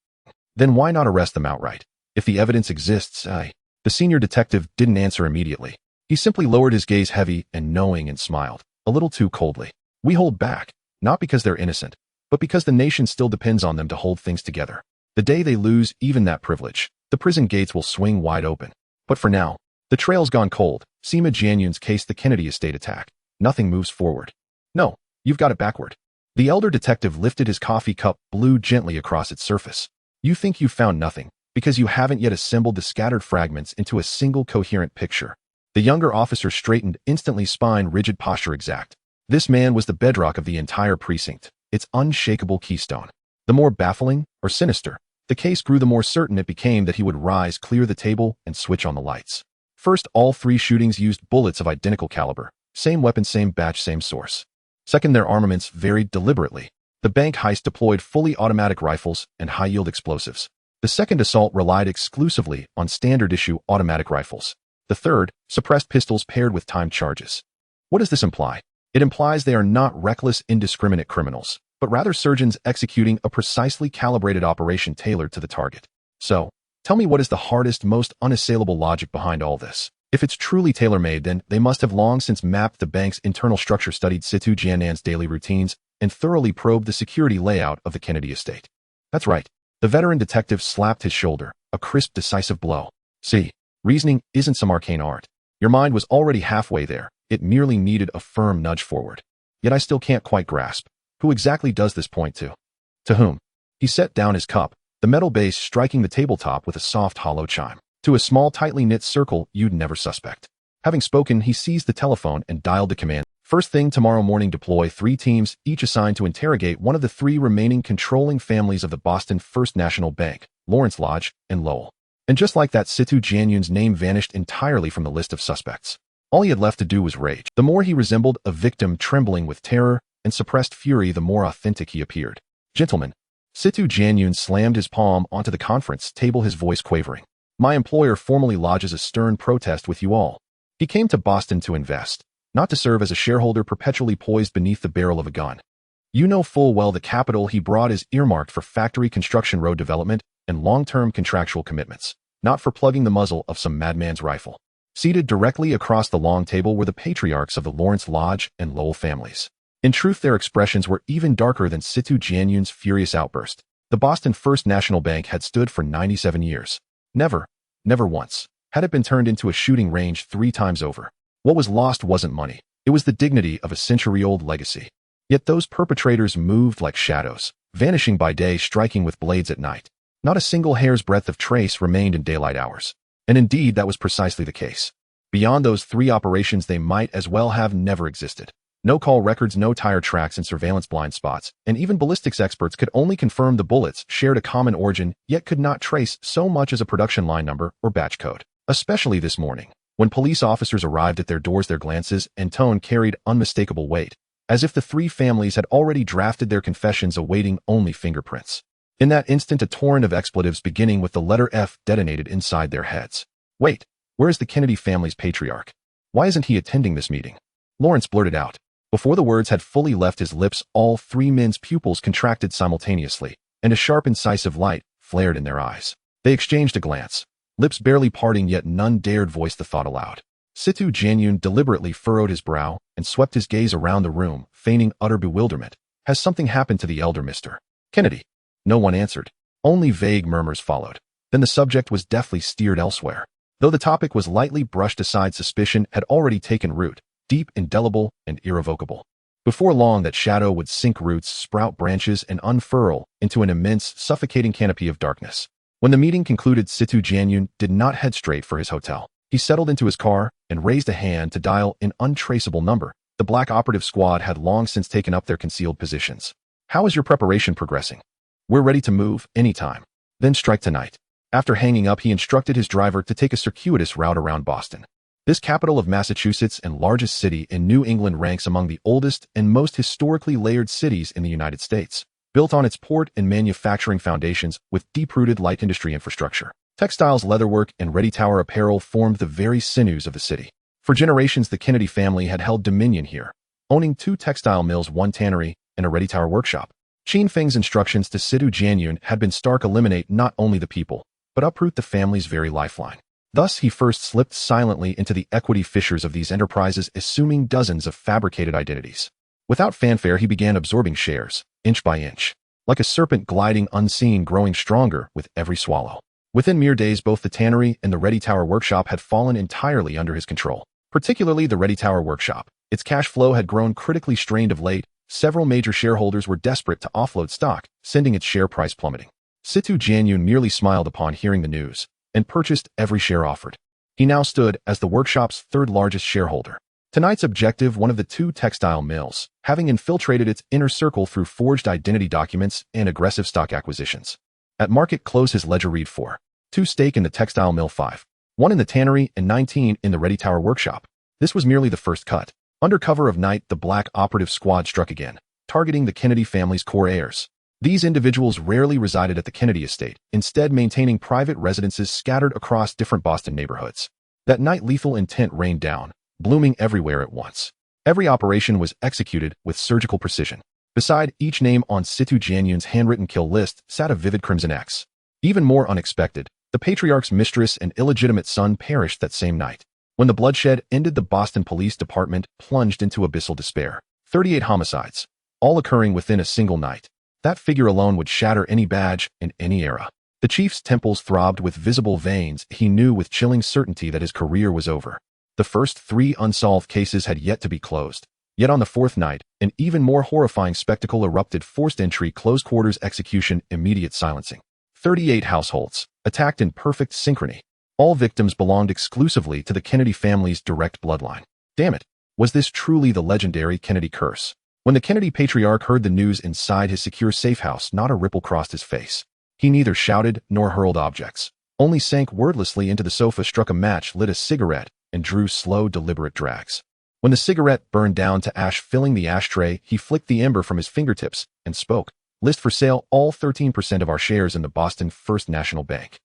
Then why not arrest them outright? If the evidence exists, The senior detective didn't answer immediately. He simply lowered his gaze, heavy and knowing, and smiled, a little too coldly. We hold back, not because they're innocent, but because the nation still depends on them to hold things together. The day they lose even that privilege, the prison gates will swing wide open. But for now, the trail's gone cold. Sima Jianyun's case, the Kennedy estate attack. Nothing moves forward. No, you've got it backward. The elder detective lifted his coffee cup, blew gently across its surface. You think you've found nothing, because you haven't yet assembled the scattered fragments into a single coherent picture. The younger officer straightened, instantly, spine rigid, posture exact. This man was the bedrock of the entire precinct, its unshakable keystone. The more baffling, or sinister, the case grew, the more certain it became that he would rise, clear the table, and switch on the lights. First, all 3 shootings used bullets of identical caliber. Same weapon, same batch, same source. Second, their armaments varied deliberately. The bank heist deployed fully automatic rifles and high-yield explosives. The second assault relied exclusively on standard-issue automatic rifles. The third, suppressed pistols paired with timed charges. What does this imply? It implies they are not reckless, indiscriminate criminals, but rather surgeons executing a precisely calibrated operation tailored to the target. So, tell me, what is the hardest, most unassailable logic behind all this? If it's truly tailor-made, then they must have long since mapped the bank's internal structure, studied Situ Jiannan's daily routines, and thoroughly probed the security layout of the Kennedy estate. That's right. The veteran detective slapped his shoulder, a crisp, decisive blow. See, reasoning isn't some arcane art. Your mind was already halfway there. It merely needed a firm nudge forward. Yet I still can't quite grasp. Who exactly does this point to? To whom? He set down his cup, the metal base striking the tabletop with a soft hollow chime. To a small tightly knit circle you'd never suspect. Having spoken, he seized the telephone and dialed the command. First thing tomorrow morning, deploy 3 teams, each assigned to interrogate one of the 3 remaining controlling families of the Boston First National Bank, Lawrence Lodge and Lowell. And just like that, Situ Jianyun's name vanished entirely from the list of suspects. All he had left to do was rage. The more he resembled a victim trembling with terror and suppressed fury, the more authentic he appeared. Gentlemen, Situ Jianyun slammed his palm onto the conference table, his voice quavering. My employer formally lodges a stern protest with you all. He came to Boston to invest, not to serve as a shareholder perpetually poised beneath the barrel of a gun. You know full well the capital he brought is earmarked for factory construction, road development, and long-term contractual commitments, not for plugging the muzzle of some madman's rifle. Seated directly across the long table were the patriarchs of the Lawrence Lodge and Lowell families. In truth, their expressions were even darker than Situ Jianyun's furious outburst. The Boston First National Bank had stood for 97 years. Never once, had it been turned into a shooting range 3 times over. What was lost wasn't money. It was the dignity of a century-old legacy. Yet those perpetrators moved like shadows, vanishing by day, striking with blades at night. Not a single hair's breadth of trace remained in daylight hours. And indeed, that was precisely the case. Beyond those 3 operations, they might as well have never existed. No call records, no tire tracks and surveillance blind spots, and even ballistics experts could only confirm the bullets shared a common origin, yet could not trace so much as a production line number or batch code. Especially this morning, when police officers arrived at their doors, their glances and tone carried unmistakable weight, as if the 3 families had already drafted their confessions awaiting only fingerprints. In that instant, a torrent of expletives beginning with the letter F detonated inside their heads. Wait, where is the Kennedy family's patriarch? Why isn't he attending this meeting? Lawrence blurted out. Before the words had fully left his lips, all 3 men's pupils contracted simultaneously, and a sharp, incisive light flared in their eyes. They exchanged a glance, lips barely parting, yet none dared voice the thought aloud. Situ Jianyun deliberately furrowed his brow and swept his gaze around the room, feigning utter bewilderment. Has something happened to the elder Mr. Kennedy? No one answered. Only vague murmurs followed. Then the subject was deftly steered elsewhere. Though the topic was lightly brushed aside, suspicion had already taken root, deep, indelible, and irrevocable. Before long, that shadow would sink roots, sprout branches, and unfurl into an immense, suffocating canopy of darkness. When the meeting concluded, Situ Jianyun did not head straight for his hotel. He settled into his car and raised a hand to dial an untraceable number. The black operative squad had long since taken up their concealed positions. How is your preparation progressing? We're ready to move anytime. Then strike tonight. After hanging up, he instructed his driver to take a circuitous route around Boston. This capital of Massachusetts and largest city in New England ranks among the oldest and most historically layered cities in the United States, built on its port and manufacturing foundations with deep-rooted light industry infrastructure. Textiles, leatherwork, and ready-tower apparel formed the very sinews of the city. For generations, the Kennedy family had held dominion here, owning 2 textile mills, 1 tannery, and a ready-tower workshop. Qin Feng's instructions to Situ Jianyun had been stark: eliminate not only the people, but uproot the family's very lifeline. Thus, he first slipped silently into the equity fissures of these enterprises, assuming dozens of fabricated identities. Without fanfare, he began absorbing shares, inch by inch, like a serpent gliding unseen, growing stronger with every swallow. Within mere days, both the tannery and the Ready Tower workshop had fallen entirely under his control. Particularly the Ready Tower workshop. Its cash flow had grown critically strained of late. Several major shareholders were desperate to offload stock, sending its share price plummeting. Situ Jianyun merely smiled upon hearing the news and purchased every share offered. He now stood as the workshop's 3rd largest shareholder. Tonight's objective, one of the 2 textile mills, having infiltrated its inner circle through forged identity documents and aggressive stock acquisitions. At market close, his ledger read 4. 2 stake in the textile mill, 5. 1 in the tannery, and 19 in the Ready Tower workshop. This was merely the first cut. Under cover of night, the black operative squad struck again, targeting the Kennedy family's core heirs. These individuals rarely resided at the Kennedy estate, instead maintaining private residences scattered across different Boston neighborhoods. That night, lethal intent rained down, blooming everywhere at once. Every operation was executed with surgical precision. Beside each name on Situ Jianyun's handwritten kill list sat a vivid crimson X. Even more unexpected, the patriarch's mistress and illegitimate son perished that same night. When the bloodshed ended, the Boston Police Department plunged into abyssal despair. 38 homicides, all occurring within a single night. That figure alone would shatter any badge in any era. The chief's temples throbbed with visible veins. He knew with chilling certainty that his career was over. The first 3 unsolved cases had yet to be closed. Yet on the fourth night, an even more horrifying spectacle erupted: forced entry, close quarters execution, immediate silencing. 38 households, attacked in perfect synchrony. All victims belonged exclusively to the Kennedy family's direct bloodline. Damn it, was this truly the legendary Kennedy curse? When the Kennedy patriarch heard the news inside his secure safe house, not a ripple crossed his face. He neither shouted nor hurled objects, only sank wordlessly into the sofa, struck a match, lit a cigarette, and drew slow, deliberate drags. When the cigarette burned down to ash filling the ashtray, he flicked the ember from his fingertips and spoke. List for sale all 13% of our shares in the Boston First National Bank.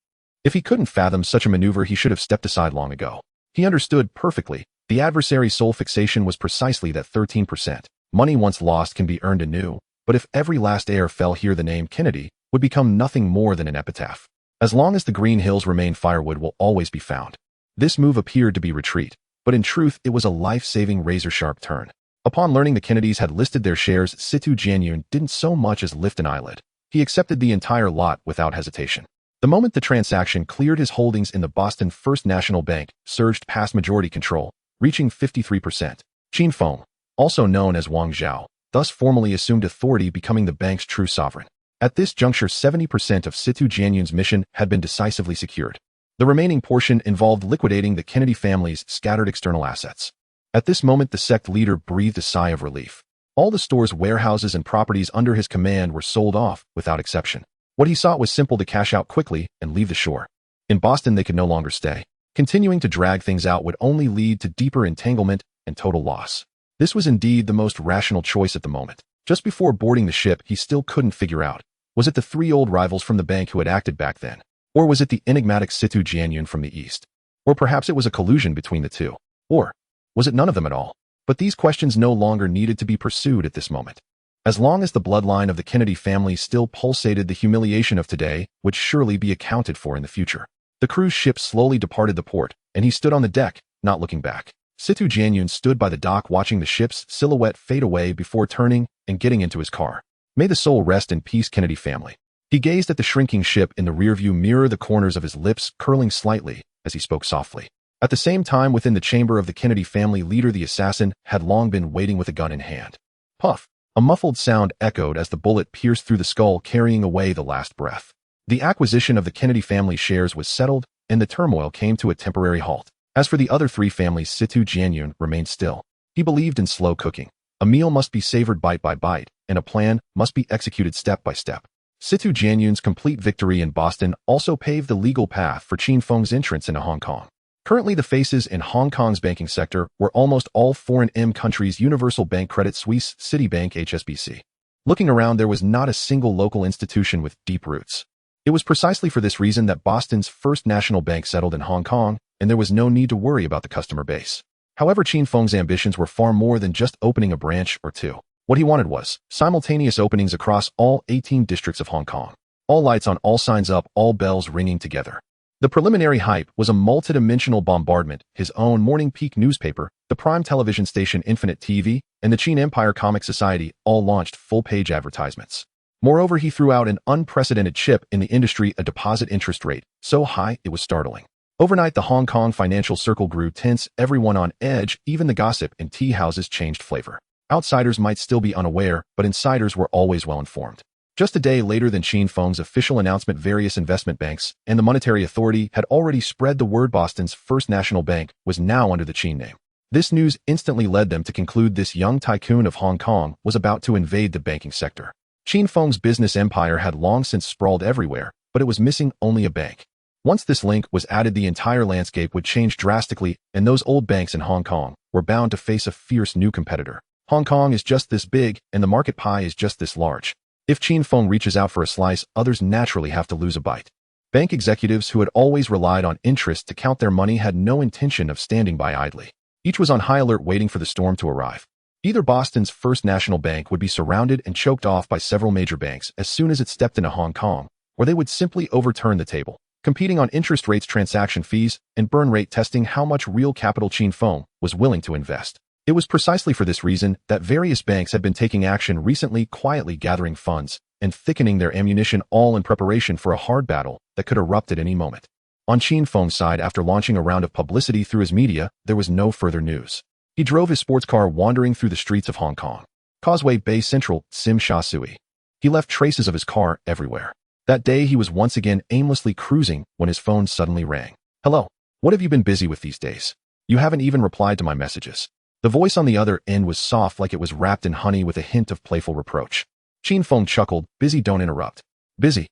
If he couldn't fathom such a maneuver, he should have stepped aside long ago. He understood perfectly. The adversary's sole fixation was precisely that 13%. Money once lost can be earned anew, but if every last heir fell here, the name Kennedy would become nothing more than an epitaph. As long as the Green Hills remain, firewood will always be found. This move appeared to be retreat, but in truth it was a life-saving, razor-sharp turn. Upon learning the Kennedys had listed their shares, Situ Jianyun didn't so much as lift an eyelid. He accepted the entire lot without hesitation. The moment the transaction cleared, his holdings in the Boston First National Bank surged past majority control, reaching 53%. Qin Feng, also known as Wang Zhao, thus formally assumed authority, becoming the bank's true sovereign. At this juncture, 70% of Situ Jianyun's mission had been decisively secured. The remaining portion involved liquidating the Kennedy family's scattered external assets. At this moment, the sect leader breathed a sigh of relief. All the stores, warehouses, and properties under his command were sold off, without exception. What he sought was simple: to cash out quickly and leave the shore. In Boston, they could no longer stay. Continuing to drag things out would only lead to deeper entanglement and total loss. This was indeed the most rational choice at the moment. Just before boarding the ship, he still couldn't figure out, was it the three old rivals from the bank who had acted back then? Or was it the enigmatic Situ Jianyun from the east? Or perhaps it was a collusion between the two? Or was it none of them at all? But these questions no longer needed to be pursued at this moment. As long as the bloodline of the Kennedy family still pulsated, the humiliation of today would surely be accounted for in the future. The cruise ship slowly departed the port, and he stood on the deck, not looking back. Situ Jianyun stood by the dock, watching the ship's silhouette fade away before turning and getting into his car. May the soul rest in peace, Kennedy family. He gazed at the shrinking ship in the rearview mirror, the corners of his lips curling slightly as he spoke softly. At the same time, within the chamber of the Kennedy family leader, the assassin had long been waiting with a gun in hand. Puff! A muffled sound echoed as the bullet pierced through the skull, carrying away the last breath. The acquisition of the Kennedy family shares was settled, and the turmoil came to a temporary halt. As for the other three families, Situ Jianyun remained still. He believed in slow cooking. A meal must be savored bite by bite, and a plan must be executed step by step. Situ Jianyun's complete victory in Boston also paved the legal path for Qin Feng's entrance into Hong Kong. Currently, the faces in Hong Kong's banking sector were almost all foreign countries: Universal Bank, Credit Suisse, Citibank, HSBC. Looking around, there was not a single local institution with deep roots. It was precisely for this reason that Boston's First National Bank settled in Hong Kong, and there was no need to worry about the customer base. However, Qin Feng's ambitions were far more than just opening a branch or two. What he wanted was simultaneous openings across all 18 districts of Hong Kong. All lights on, all signs up, all bells ringing together. The preliminary hype was a multidimensional bombardment: his own Morning Peak newspaper, the Prime television station Infinite TV, and the Qin Empire Comic Society all launched full-page advertisements. Moreover, he threw out an unprecedented chip in the industry: a deposit interest rate so high it was startling. Overnight, the Hong Kong financial circle grew tense, everyone on edge, even the gossip in tea houses changed flavor. Outsiders might still be unaware, but insiders were always well informed. Just a day later than Qin Feng's official announcement, various investment banks and the Monetary Authority had already spread the word Boston's First National Bank was now under the Qin name. This news instantly led them to conclude this young tycoon of Hong Kong was about to invade the banking sector. Qin Feng's business empire had long since sprawled everywhere, but it was missing only a bank. Once this link was added, the entire landscape would change drastically, and those old banks in Hong Kong were bound to face a fierce new competitor. Hong Kong is just this big, and the market pie is just this large. If Qin Feng reaches out for a slice, others naturally have to lose a bite. Bank executives who had always relied on interest to count their money had no intention of standing by idly. Each was on high alert, waiting for the storm to arrive. Either Boston's First National Bank would be surrounded and choked off by several major banks as soon as it stepped into Hong Kong, or they would simply overturn the table, competing on interest rates, transaction fees, and burn rate, testing how much real capital Qin Feng was willing to invest. It was precisely for this reason that various banks had been taking action recently, quietly gathering funds and thickening their ammunition, all in preparation for a hard battle that could erupt at any moment. On Qin Feng's side, after launching a round of publicity through his media, there was no further news. He drove his sports car wandering through the streets of Hong Kong. Causeway Bay Central, Sim Sha Sui. He left traces of his car everywhere. That day he was once again aimlessly cruising when his phone suddenly rang. Hello. What have you been busy with these days? You haven't even replied to my messages. The voice on the other end was soft like it was wrapped in honey with a hint of playful reproach. Chin Feng chuckled, busy, don't interrupt. Busy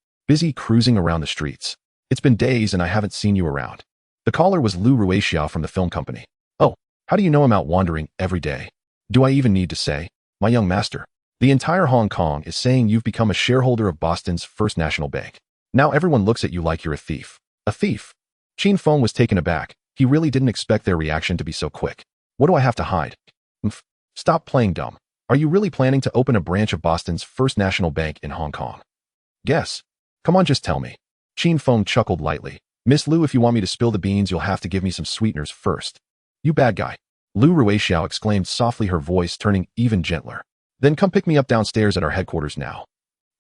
cruising around the streets. It's been days and I haven't seen you around. The caller was Lu Ruixiao from the film company. Oh, how do you know I'm out wandering every day? Do I even need to say? My young master. The entire Hong Kong is saying you've become a shareholder of Boston's First National Bank. Now everyone looks at you like you're a thief. A thief? Chin Feng was taken aback. He really didn't expect their reaction to be so quick. What do I have to hide? Stop playing dumb. Are you really planning to open a branch of Boston's First National Bank in Hong Kong? Guess. Come on, just tell me. Chin Feng chuckled lightly. Miss Lu, if you want me to spill the beans, you'll have to give me some sweeteners first. You bad guy. Lu Ruixiao exclaimed softly, her voice turning even gentler. Then come pick me up downstairs at our headquarters now.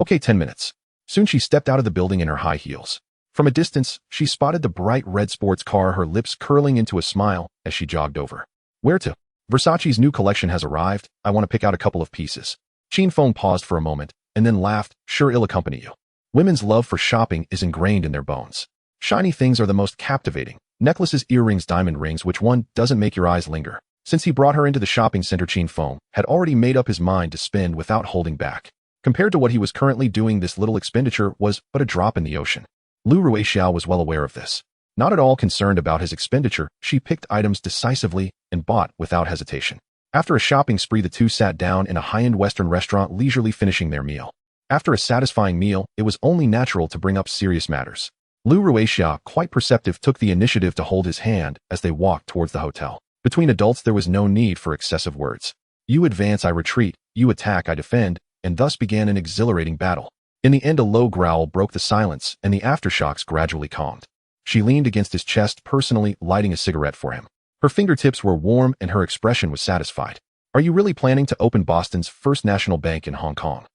Okay, 10 minutes. Soon she stepped out of the building in her high heels. From a distance, she spotted the bright red sports car, her lips curling into a smile as she jogged over. Where to? Versace's new collection has arrived. I want to pick out a couple of pieces. Chin Feng paused for a moment and then laughed. Sure, I'll accompany you. Women's love for shopping is ingrained in their bones. Shiny things are the most captivating. Necklaces, earrings, diamond rings, which one doesn't make your eyes linger? Since he brought her into the shopping center, Chin Feng had already made up his mind to spend without holding back. Compared to what he was currently doing, this little expenditure was but a drop in the ocean. Lu Ruixiao was well aware of this. Not at all concerned about his expenditure, she picked items decisively and bought without hesitation. After a shopping spree, the two sat down in a high-end Western restaurant, leisurely finishing their meal. After a satisfying meal, it was only natural to bring up serious matters. Lu Ruixiao, quite perceptive, took the initiative to hold his hand as they walked towards the hotel. Between adults, there was no need for excessive words. You advance, I retreat. You attack, I defend, and thus began an exhilarating battle. In the end, a low growl broke the silence, and the aftershocks gradually calmed. She leaned against his chest, personally lighting a cigarette for him. Her fingertips were warm and her expression was satisfied. Are you really planning to open Boston's First National Bank in Hong Kong?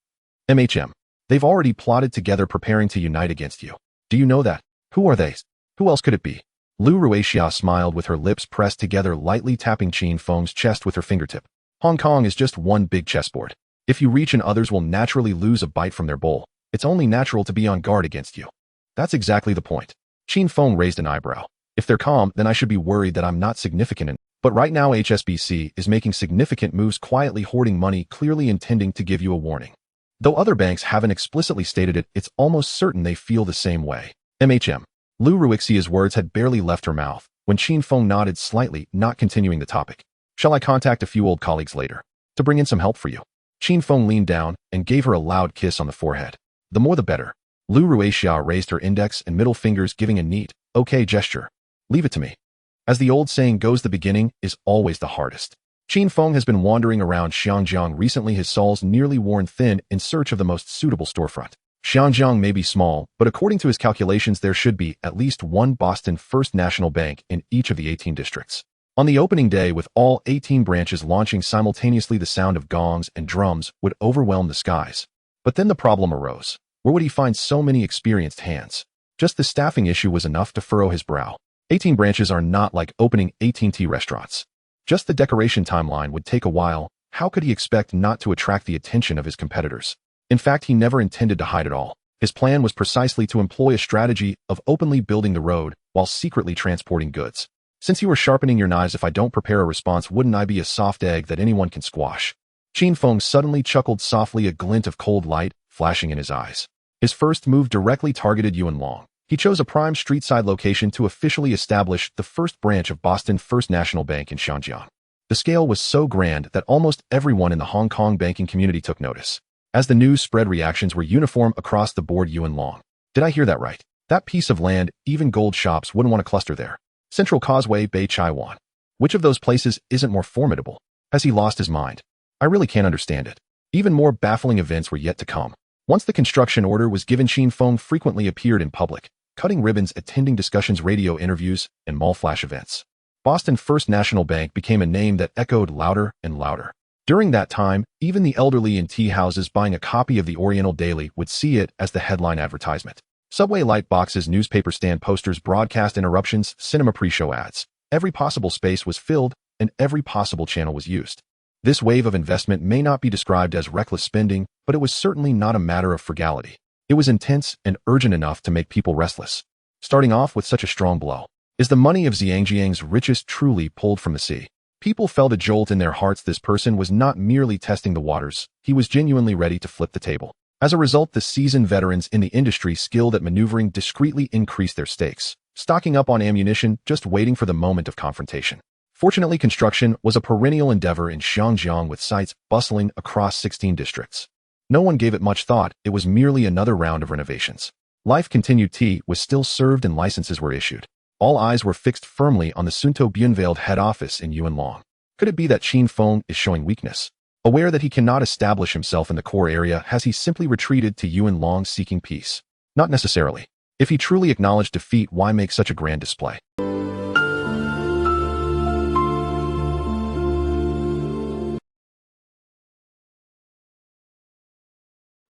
They've already plotted together, preparing to unite against you. Do you know that? Who are they? Who else could it be? Lu Ruixiao smiled with her lips pressed together, lightly tapping Chin Feng's chest with her fingertip. Hong Kong is just one big chessboard. If you reach in, others will naturally lose a bite from their bowl. It's only natural to be on guard against you. That's exactly the point. Chin Feng raised an eyebrow. If they're calm, then I should be worried that I'm not significant enough. But right now HSBC is making significant moves, quietly hoarding money, clearly intending to give you a warning. Though other banks haven't explicitly stated it, it's almost certain they feel the same way. Lu Ruixiao's words had barely left her mouth when Chin Feng nodded slightly, not continuing the topic. Shall I contact a few old colleagues later to bring in some help for you? Chin Feng leaned down and gave her a loud kiss on the forehead. The more the better. Lu Ruixiao raised her index and middle fingers, giving a neat, okay gesture. Leave it to me. As the old saying goes, the beginning is always the hardest. Chin Feng has been wandering around Xiangjiang recently, his soles nearly worn thin, in search of the most suitable storefront. Xiangjiang may be small, but according to his calculations, there should be at least one Boston First National Bank in each of the 18 districts. On the opening day, with all 18 branches launching simultaneously, the sound of gongs and drums would overwhelm the skies. But then the problem arose. Where would he find so many experienced hands? Just the staffing issue was enough to furrow his brow. 18 branches are not like opening 18 restaurants. Just the decoration timeline would take a while. How could he expect not to attract the attention of his competitors? In fact, he never intended to hide at all. His plan was precisely to employ a strategy of openly building the road while secretly transporting goods. Since you were sharpening your knives, if I don't prepare a response, wouldn't I be a soft egg that anyone can squash? Chin Feng suddenly chuckled softly, a glint of cold light flashing in his eyes. His first move directly targeted Yuan Long. He chose a prime street-side location to officially establish the first branch of Boston First National Bank in Xiangjiang. The scale was so grand that almost everyone in the Hong Kong banking community took notice. As the news spread, reactions were uniform across the board. Yuan Long. Did I hear that right? That piece of land, even gold shops wouldn't want to cluster there. Central Causeway Bay, Taiwan. Which of those places isn't more formidable? Has he lost his mind? I really can't understand it. Even more baffling events were yet to come. Once the construction order was given, Chin Feng frequently appeared in public, cutting ribbons, attending discussions, radio interviews, and mall flash events. Boston First National Bank became a name that echoed louder and louder. During that time, even the elderly in tea houses buying a copy of the Oriental Daily would see it as the headline advertisement. Subway light boxes, newspaper stand posters, broadcast interruptions, cinema pre-show ads. Every possible space was filled and every possible channel was used. This wave of investment may not be described as reckless spending, but it was certainly not a matter of frugality. It was intense and urgent enough to make people restless. Starting off with such a strong blow. Is the money of Xiangjiang's richest truly pulled from the sea? People felt a jolt in their hearts. This person was not merely testing the waters, he was genuinely ready to flip the table. As a result, the seasoned veterans in the industry skilled at maneuvering discreetly increased their stakes, stocking up on ammunition, just waiting for the moment of confrontation. Fortunately, construction was a perennial endeavor in Xiangjiang with sites bustling across 16 districts. No one gave it much thought, it was merely another round of renovations. Life continued. Tea was still served and licenses were issued. All eyes were fixed firmly on the Sunto Bunveiled head office in Yuanlong. Could it be that Qin Feng is showing weakness? Aware that he cannot establish himself in the core area, has he simply retreated to Yuanlong seeking peace? Not necessarily. If he truly acknowledged defeat, why make such a grand display?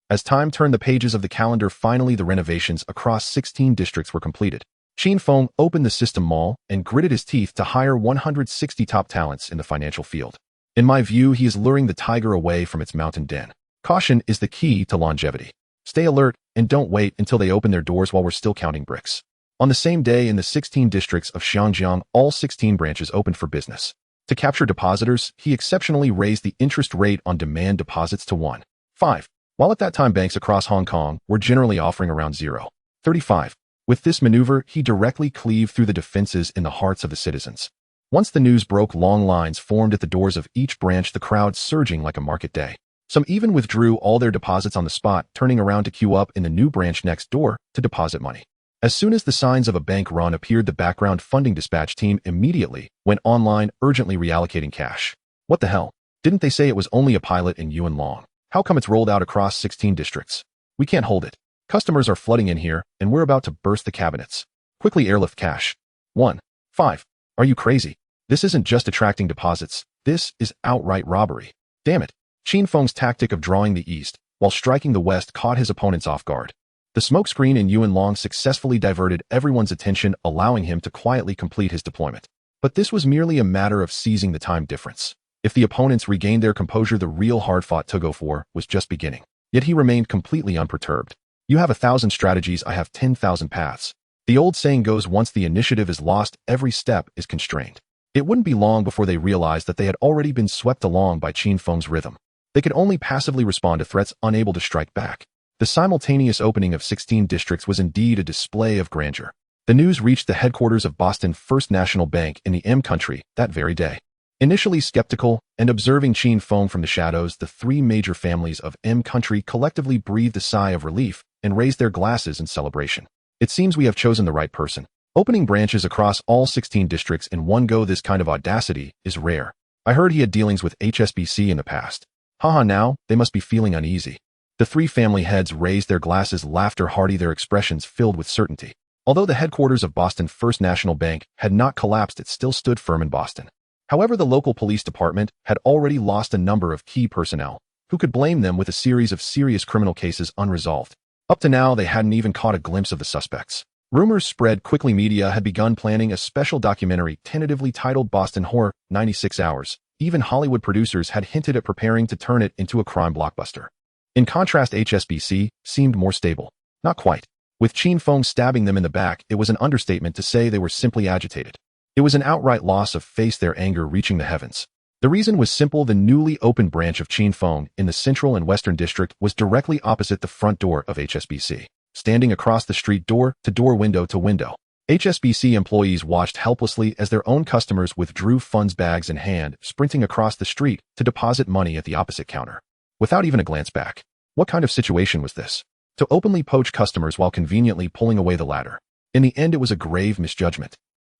As time turned the pages of the calendar, finally the renovations across 16 districts were completed. Qin Feng opened the system mall and gritted his teeth to hire 160 top talents in the financial field. In my view, he is luring the tiger away from its mountain den. Caution is the key to longevity. Stay alert and don't wait until they open their doors while we're still counting bricks. On the same day, in the 16 districts of Xiangjiang, all 16 branches opened for business. To capture depositors, he exceptionally raised the interest rate on demand deposits to 1.5, while at that time banks across Hong Kong were generally offering around 0.35. With this maneuver, he directly cleaved through the defenses in the hearts of the citizens. Once the news broke, long lines formed at the doors of each branch, the crowd surging like a market day. Some even withdrew all their deposits on the spot, turning around to queue up in the new branch next door to deposit money. As soon as the signs of a bank run appeared, the background funding dispatch team immediately went online, urgently reallocating cash. What the hell? Didn't they say it was only a pilot in Yuanlong? How come it's rolled out across 16 districts? We can't hold it. Customers are flooding in here, and we're about to burst the cabinets. Quickly airlift cash. 1.5. Are you crazy? This isn't just attracting deposits. This is outright robbery. Damn it. Qin Feng's tactic of drawing the east while striking the west caught his opponents off guard. The smokescreen in Yuanlong successfully diverted everyone's attention, allowing him to quietly complete his deployment. But this was merely a matter of seizing the time difference. If the opponents regained their composure, the real hard-fought tug-of-war was just beginning. Yet he remained completely unperturbed. You have 1,000 strategies, I have 10,000 paths. The old saying goes, once the initiative is lost, every step is constrained. It wouldn't be long before they realized that they had already been swept along by Qin Feng's rhythm. They could only passively respond to threats, unable to strike back. The simultaneous opening of 16 districts was indeed a display of grandeur. The news reached the headquarters of Boston First National Bank in the M country that very day. Initially skeptical and observing Qin Feng from the shadows, the three major families of M country collectively breathed a sigh of relief and raised their glasses in celebration. It seems we have chosen the right person. Opening branches across all 16 districts in one go, this kind of audacity is rare. I heard he had dealings with HSBC in the past. Haha, now they must be feeling uneasy. The three family heads raised their glasses, laughter hearty, their expressions filled with certainty. Although the headquarters of Boston First National Bank had not collapsed, it still stood firm in Boston. However, the local police department had already lost a number of key personnel. Who could blame them with a series of serious criminal cases unresolved? Up to now, they hadn't even caught a glimpse of the suspects. Rumors spread quickly. Media had begun planning a special documentary tentatively titled Boston Horror, 96 Hours. Even Hollywood producers had hinted at preparing to turn it into a crime blockbuster. In contrast, HSBC seemed more stable. Not quite. With Qin Feng stabbing them in the back, it was an understatement to say they were simply agitated. It was an outright loss of face, their anger reaching the heavens. The reason was simple. The newly opened branch of Qin Feng in the Central and Western District was directly opposite the front door of HSBC. Standing across the street, door to door, window to window, HSBC employees watched helplessly as their own customers withdrew funds, bags in hand, sprinting across the street to deposit money at the opposite counter. Without even a glance back. What kind of situation was this? To openly poach customers while conveniently pulling away the latter. In the end, it was a grave misjudgment.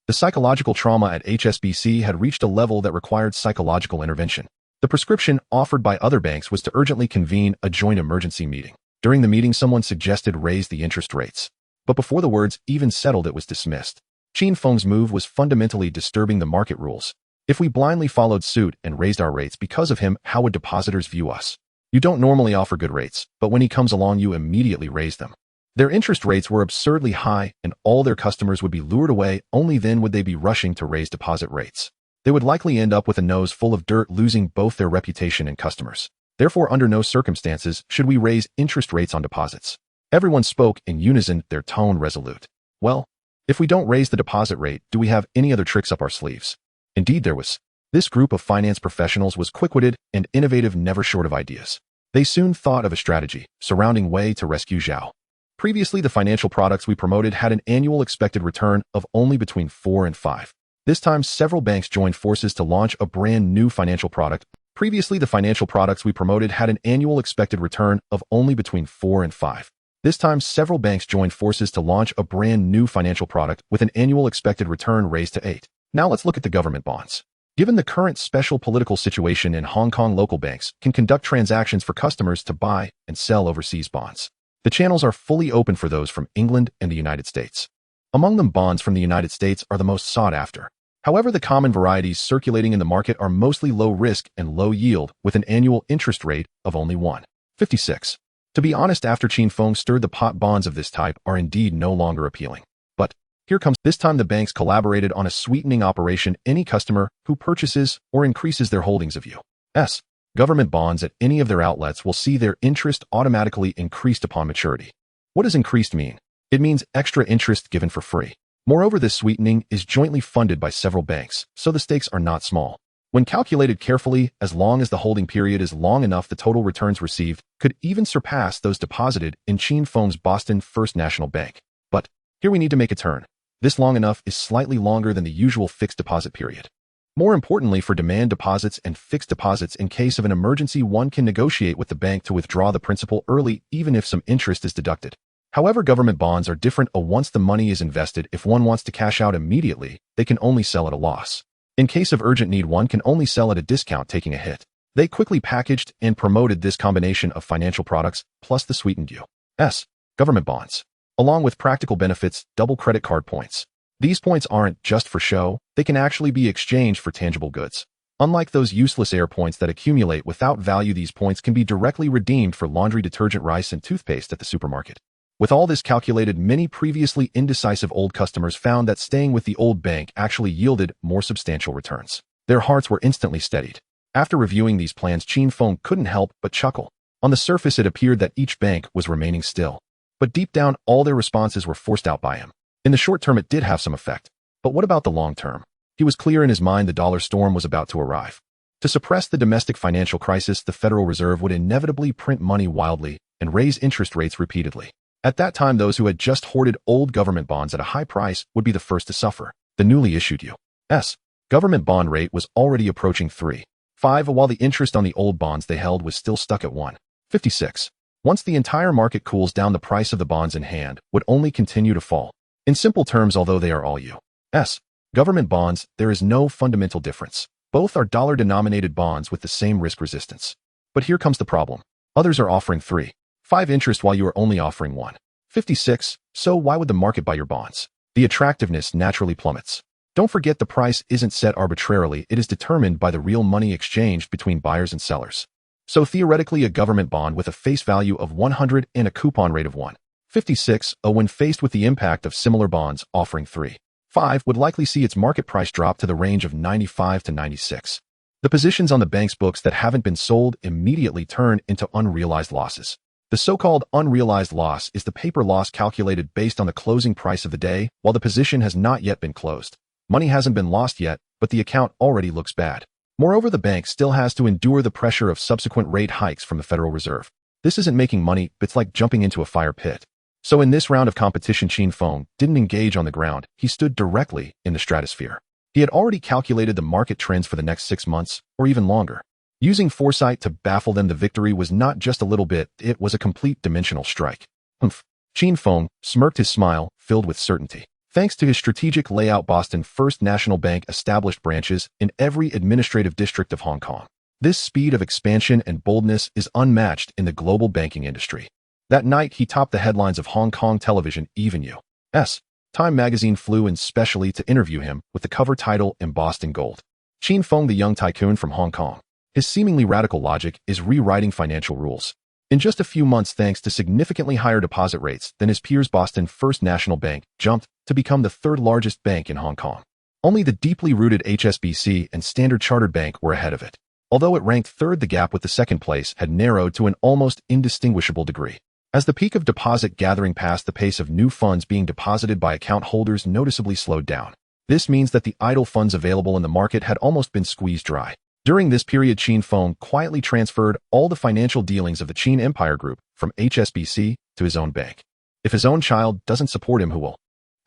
The psychological trauma at HSBC had reached a level that required psychological intervention. The prescription offered by other banks was to urgently convene a joint emergency meeting. During the meeting, someone suggested raise the interest rates. But before the words even settled, it was dismissed. Qin Feng's move was fundamentally disturbing the market rules. If we blindly followed suit and raised our rates because of him, how would depositors view us? You don't normally offer good rates, but when he comes along, you immediately raise them. Their interest rates were absurdly high, and all their customers would be lured away. Only then would they be rushing to raise deposit rates. they would likely end up with a nose full of dirt, losing both their reputation and customers. Therefore, under no circumstances should we raise interest rates on deposits. Everyone spoke in unison, their tone resolute. Well, if we don't raise the deposit rate, do we have any other tricks up our sleeves? Indeed there was. This group of finance professionals was quick-witted and innovative, never short of ideas. They soon thought of a strategy surrounding way to rescue Zhao. Previously, the financial products we promoted had an annual expected return of only between 4 and 5. This time, several banks joined forces to launch a brand new financial product. Previously, the financial products we promoted had an annual expected return of only between 4 and 5. This time, several banks joined forces to launch a brand new financial product with an annual expected return raised to 8. Now let's look at the government bonds. Given the current special political situation in Hong Kong, local banks can conduct transactions for customers to buy and sell overseas bonds. The channels are fully open for those from England and the United States. Among them, bonds from the United States are the most sought after. However, the common varieties circulating in the market are mostly low risk and low yield, with an annual interest rate of only 1.56. To be honest, after Qin Feng stirred the pot, bonds of this type are indeed no longer appealing. But here comes this time the banks collaborated on a sweetening operation. Any customer who purchases or increases their holdings of U.S. government bonds at any of their outlets will see their interest automatically increased upon maturity. What does increased mean? It means extra interest given for free. Moreover, this sweetening is jointly funded by several banks, so the stakes are not small. When calculated carefully, as long as the holding period is long enough, the total returns received could even surpass those deposited in Qin Feng's Boston First National Bank. But here we need to make a turn. This long enough is slightly longer than the usual fixed deposit period. More importantly, for demand deposits and fixed deposits, in case of an emergency, one can negotiate with the bank to withdraw the principal early, even if some interest is deducted. However, government bonds are different. Once the money is invested, if one wants to cash out immediately, they can only sell at a loss. In case of urgent need, one can only sell at a discount, taking a hit. They quickly packaged and promoted this combination of financial products, plus the sweetened U.S. government bonds, along with practical benefits, double credit card points. These points aren't just for show, they can actually be exchanged for tangible goods. Unlike those useless air points that accumulate without value, these points can be directly redeemed for laundry detergent, rice, and toothpaste at the supermarket. With all this calculated, many previously indecisive old customers found that staying with the old bank actually yielded more substantial returns. Their hearts were instantly steadied. After reviewing these plans, Qin Feng couldn't help but chuckle. On the surface, it appeared that each bank was remaining still. But deep down, all their responses were forced out by him. In the short term, it did have some effect. But what about the long term? He was clear in his mind the dollar storm was about to arrive. To suppress the domestic financial crisis, the Federal Reserve would inevitably print money wildly and raise interest rates repeatedly. At that time, those who had just hoarded old government bonds at a high price would be the first to suffer. The newly issued U.S. government bond rate was already approaching 3.5, while the interest on the old bonds they held was still stuck at 1.56. Once the entire market cools down, the price of the bonds in hand would only continue to fall. In simple terms, although they are all U.S. government bonds, there is no fundamental difference. Both are dollar-denominated bonds with the same risk resistance. But here comes the problem. Others are offering 3.5 interest while you are only offering 1.56, so why would the market buy your bonds? The attractiveness naturally plummets. Don't forget, the price isn't set arbitrarily, it is determined by the real money exchanged between buyers and sellers. So theoretically, a government bond with a face value of 100 and a coupon rate of 1.56, when faced with the impact of similar bonds offering 3.5, would likely see its market price drop to the range of 95 to 96. The positions on the bank's books that haven't been sold immediately turn into unrealized losses. The so-called unrealized loss is the paper loss calculated based on the closing price of the day, while the position has not yet been closed. Money hasn't been lost yet, but the account already looks bad. Moreover, the bank still has to endure the pressure of subsequent rate hikes from the Federal Reserve. This isn't making money, it's like jumping into a fire pit. So in this round of competition, Qin Feng didn't engage on the ground, he stood directly in the stratosphere. He had already calculated the market trends for the next 6 months, or even longer. Using foresight to baffle them, the victory was not just a little bit, it was a complete dimensional strike. Humph. Qin Feng smirked, his smile filled with certainty. Thanks to his strategic layout, Boston First National Bank established branches in every administrative district of Hong Kong. This speed of expansion and boldness is unmatched in the global banking industry. That night, he topped the headlines of Hong Kong television. Even U.S. Time magazine flew in specially to interview him, with the cover title embossed in gold. Qin Feng, the young tycoon from Hong Kong. His seemingly radical logic is rewriting financial rules. In just a few months, thanks to significantly higher deposit rates than his peers, Boston First National Bank jumped to become the third largest bank in Hong Kong. Only the deeply rooted HSBC and Standard Chartered Bank were ahead of it. Although it ranked third, the gap with the second place had narrowed to an almost indistinguishable degree. As the peak of deposit gathering passed, the pace of new funds being deposited by account holders noticeably slowed down. This means that the idle funds available in the market had almost been squeezed dry. During this period, Qin Feng quietly transferred all the financial dealings of the Qin Empire Group from HSBC to his own bank. If his own child doesn't support him, who will?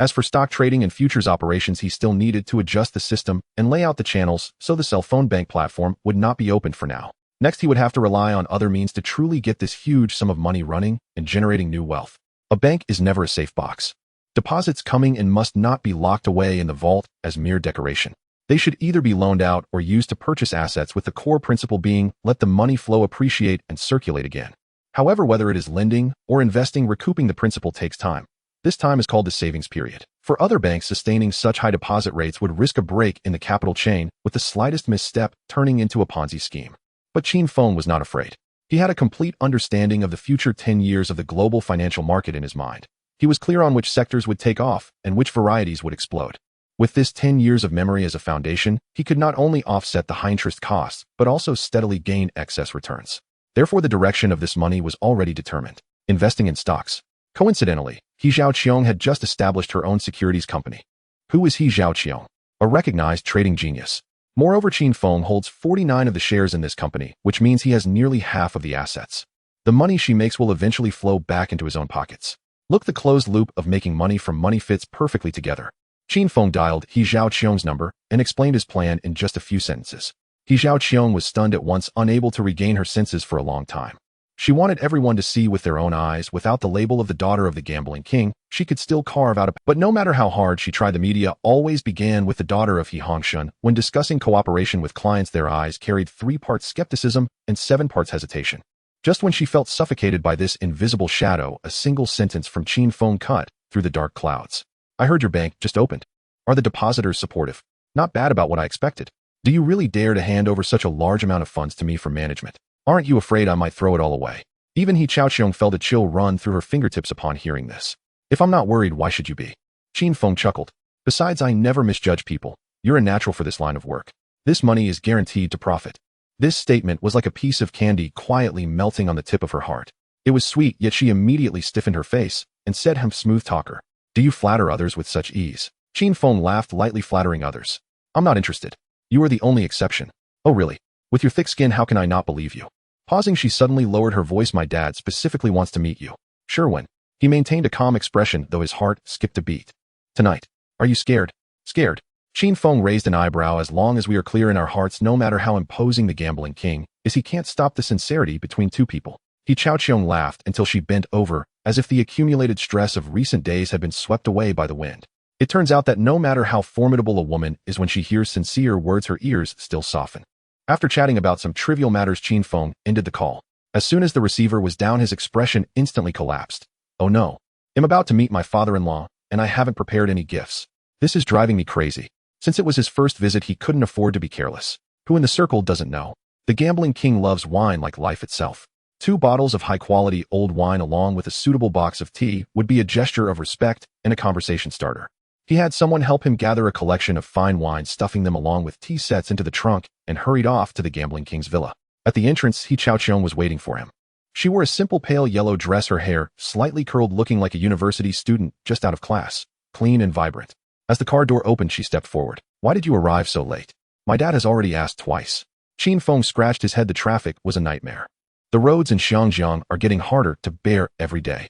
As for stock trading and futures operations, he still needed to adjust the system and lay out the channels so the cell phone bank platform would not be opened for now. Next, he would have to rely on other means to truly get this huge sum of money running and generating new wealth. A bank is never a safe box. Deposits coming in must not be locked away in the vault as mere decoration. They should either be loaned out or used to purchase assets, with the core principle being let the money flow, appreciate, and circulate again. However, whether it is lending or investing, recouping the principal takes time. This time is called the savings period. For other banks, sustaining such high deposit rates would risk a break in the capital chain, with the slightest misstep turning into a Ponzi scheme. But Qin Feng was not afraid. He had a complete understanding of the future 10 years of the global financial market in his mind. He was clear on which sectors would take off and which varieties would explode. With this 10 years of memory as a foundation, he could not only offset the high interest costs, but also steadily gain excess returns. Therefore, the direction of this money was already determined: investing in stocks. Coincidentally, He Zhaoqiong had just established her own securities company. Who is He Zhaoqiong? A recognized trading genius. Moreover, Qin Feng holds 49 of the shares in this company, which means he has nearly half of the assets. The money she makes will eventually flow back into his own pockets. Look, the closed loop of making money from money fits perfectly together. Qin Feng dialed He Zhaoqiong's number and explained his plan in just a few sentences. He Zhaoqiong was stunned at once, unable to regain her senses for a long time. She wanted everyone to see with their own eyes. Without the label of the daughter of the gambling king, she could still carve out a... But no matter how hard she tried, the media always began with the daughter of He Hongshun. When discussing cooperation with clients, their eyes carried 3 parts skepticism and 7 parts hesitation. Just when she felt suffocated by this invisible shadow, a single sentence from Qin Feng cut through the dark clouds. I heard your bank just opened. Are the depositors supportive? Not bad, about what I expected. Do you really dare to hand over such a large amount of funds to me for management? Aren't you afraid I might throw it all away? Even He Zhaoqiong felt a chill run through her fingertips upon hearing this. If I'm not worried, why should you be? Qin Feng chuckled. Besides, I never misjudge people. You're a natural for this line of work. This money is guaranteed to profit. This statement was like a piece of candy quietly melting on the tip of her heart. It was sweet, yet she immediately stiffened her face and said, smooth talker. Do you flatter others with such ease? Qin Feng laughed lightly. Flattering others? I'm not interested. You are the only exception. Oh really? With your thick skin, how can I not believe you? Pausing, she suddenly lowered her voice. My dad specifically wants to meet you. Sure, when? He maintained a calm expression, though his heart skipped a beat. Tonight. Are you scared? Scared? Qin Feng raised an eyebrow. As long as we are clear in our hearts, no matter how imposing the gambling king is, he can't stop the sincerity between two people. He Zhaoqiong laughed until she bent over, as if the accumulated stress of recent days had been swept away by the wind. It turns out that no matter how formidable a woman is, when she hears sincere words, her ears still soften. After chatting about some trivial matters, Qin Feng ended the call. As soon as the receiver was down, his expression instantly collapsed. Oh no. I'm about to meet my father-in-law, and I haven't prepared any gifts. This is driving me crazy. Since it was his first visit, he couldn't afford to be careless. Who in the circle doesn't know? The gambling king loves wine like life itself. 2 bottles of high-quality old wine along with a suitable box of tea would be a gesture of respect and a conversation starter. He had someone help him gather a collection of fine wines, stuffing them along with tea sets into the trunk, and hurried off to the gambling king's villa. At the entrance, He Zhaoqiong was waiting for him. She wore a simple pale yellow dress, her hair slightly curled, looking like a university student just out of class, clean and vibrant. As the car door opened, she stepped forward. Why did you arrive so late? My dad has already asked twice. Qin Feng scratched his head. The traffic was a nightmare. The roads in Xiangjiang are getting harder to bear every day.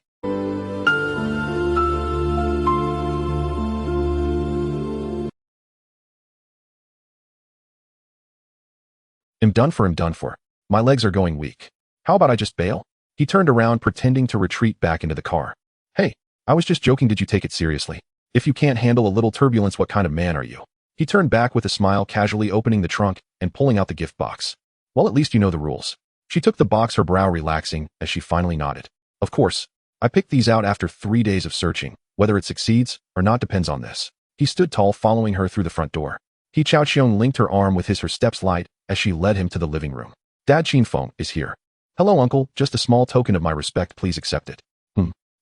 I'm done for. My legs are going weak. How about I just bail? He turned around, pretending to retreat back into the car. Hey, I was just joking. Did you take it seriously? If you can't handle a little turbulence, what kind of man are you? He turned back with a smile, casually opening the trunk and pulling out the gift box. Well, at least you know the rules. She took the box, her brow relaxing as she finally nodded. Of course. I picked these out after 3 days of searching. Whether it succeeds or not depends on this. He stood tall, following her through the front door. He Zhaoqiong linked her arm with his, her steps light as she led him to the living room. Dad, Qin Feng is here. Hello, uncle. Just a small token of my respect. Please accept it.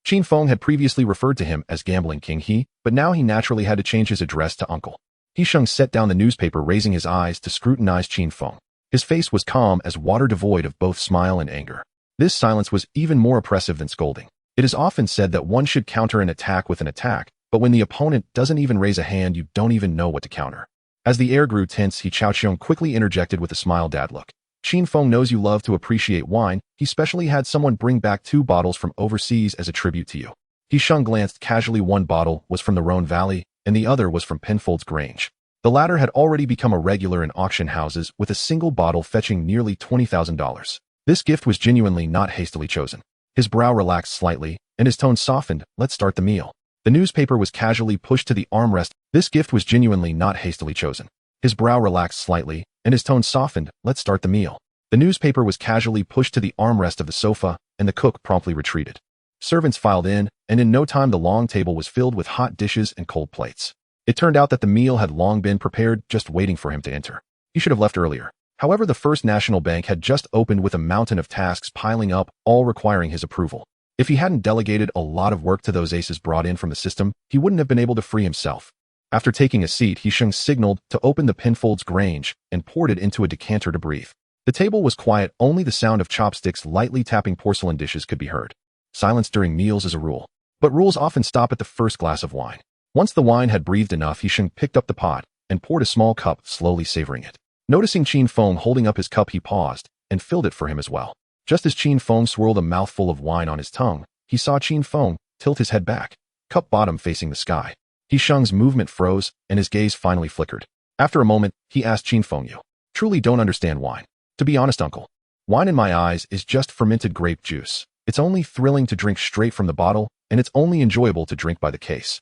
Qin Feng had previously referred to him as Gambling King He, but now he naturally had to change his address to uncle. Sheng set down the newspaper, raising his eyes to scrutinize Qin Feng. His face was calm as water, devoid of both smile and anger. This silence was even more oppressive than scolding. It is often said that one should counter an attack with an attack, but when the opponent doesn't even raise a hand, you don't even know what to counter. As the air grew tense, Xiaoqiong quickly interjected with a smile. Dad, look. Qin Feng knows you love to appreciate wine. He specially had someone bring back 2 bottles from overseas as a tribute to you. Sheng glanced casually. One bottle was from the Rhone Valley, and the other was from Penfold's Grange. The latter had already become a regular in auction houses, with a single bottle fetching nearly $20,000. This gift was genuinely not hastily chosen. His brow relaxed slightly, and his tone softened. Let's start the meal. The newspaper was casually pushed to the armrest. This gift was genuinely not hastily chosen. His brow relaxed slightly, and his tone softened. Let's start the meal. The newspaper was casually pushed to the armrest of the sofa, and the cook promptly retreated. Servants filed in, and in no time the long table was filled with hot dishes and cold plates. It turned out that the meal had long been prepared, just waiting for him to enter. He should have left earlier. However, the First National Bank had just opened, with a mountain of tasks piling up, all requiring his approval. If he hadn't delegated a lot of work to those aces brought in from the system, he wouldn't have been able to free himself. After taking a seat, Sheng signaled to open the Penfold's Grange and poured it into a decanter to breathe. The table was quiet, only the sound of chopsticks lightly tapping porcelain dishes could be heard. Silence during meals is a rule, but rules often stop at the first glass of wine. Once the wine had breathed enough, Sheng picked up the pot and poured a small cup, slowly savoring it. Noticing Qin Feng holding up his cup, he paused and filled it for him as well. Just as Qin Feng swirled a mouthful of wine on his tongue, he saw Qin Feng tilt his head back, cup bottom facing the sky. Sheng's movement froze, and his gaze finally flickered. After a moment, he asked Qin Feng, "You truly don't understand wine?" "To be honest, uncle, wine in my eyes is just fermented grape juice. It's only thrilling to drink straight from the bottle, and it's only enjoyable to drink by the case."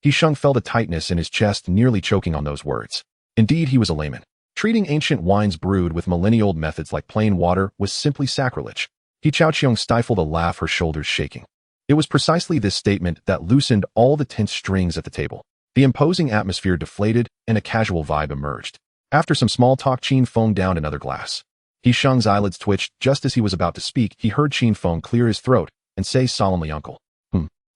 Sheng felt a tightness in his chest, nearly choking on those words. Indeed, he was a layman. Treating ancient wines brewed with millennial methods like plain water was simply sacrilege. Xiaoqiong stifled a laugh, her shoulders shaking. It was precisely this statement that loosened all the tense strings at the table. The imposing atmosphere deflated, and a casual vibe emerged. After some small talk, Qin Feng downed another glass. Sheng's eyelids twitched. Just as he was about to speak, he heard Qin Feng clear his throat and say solemnly, "Uncle,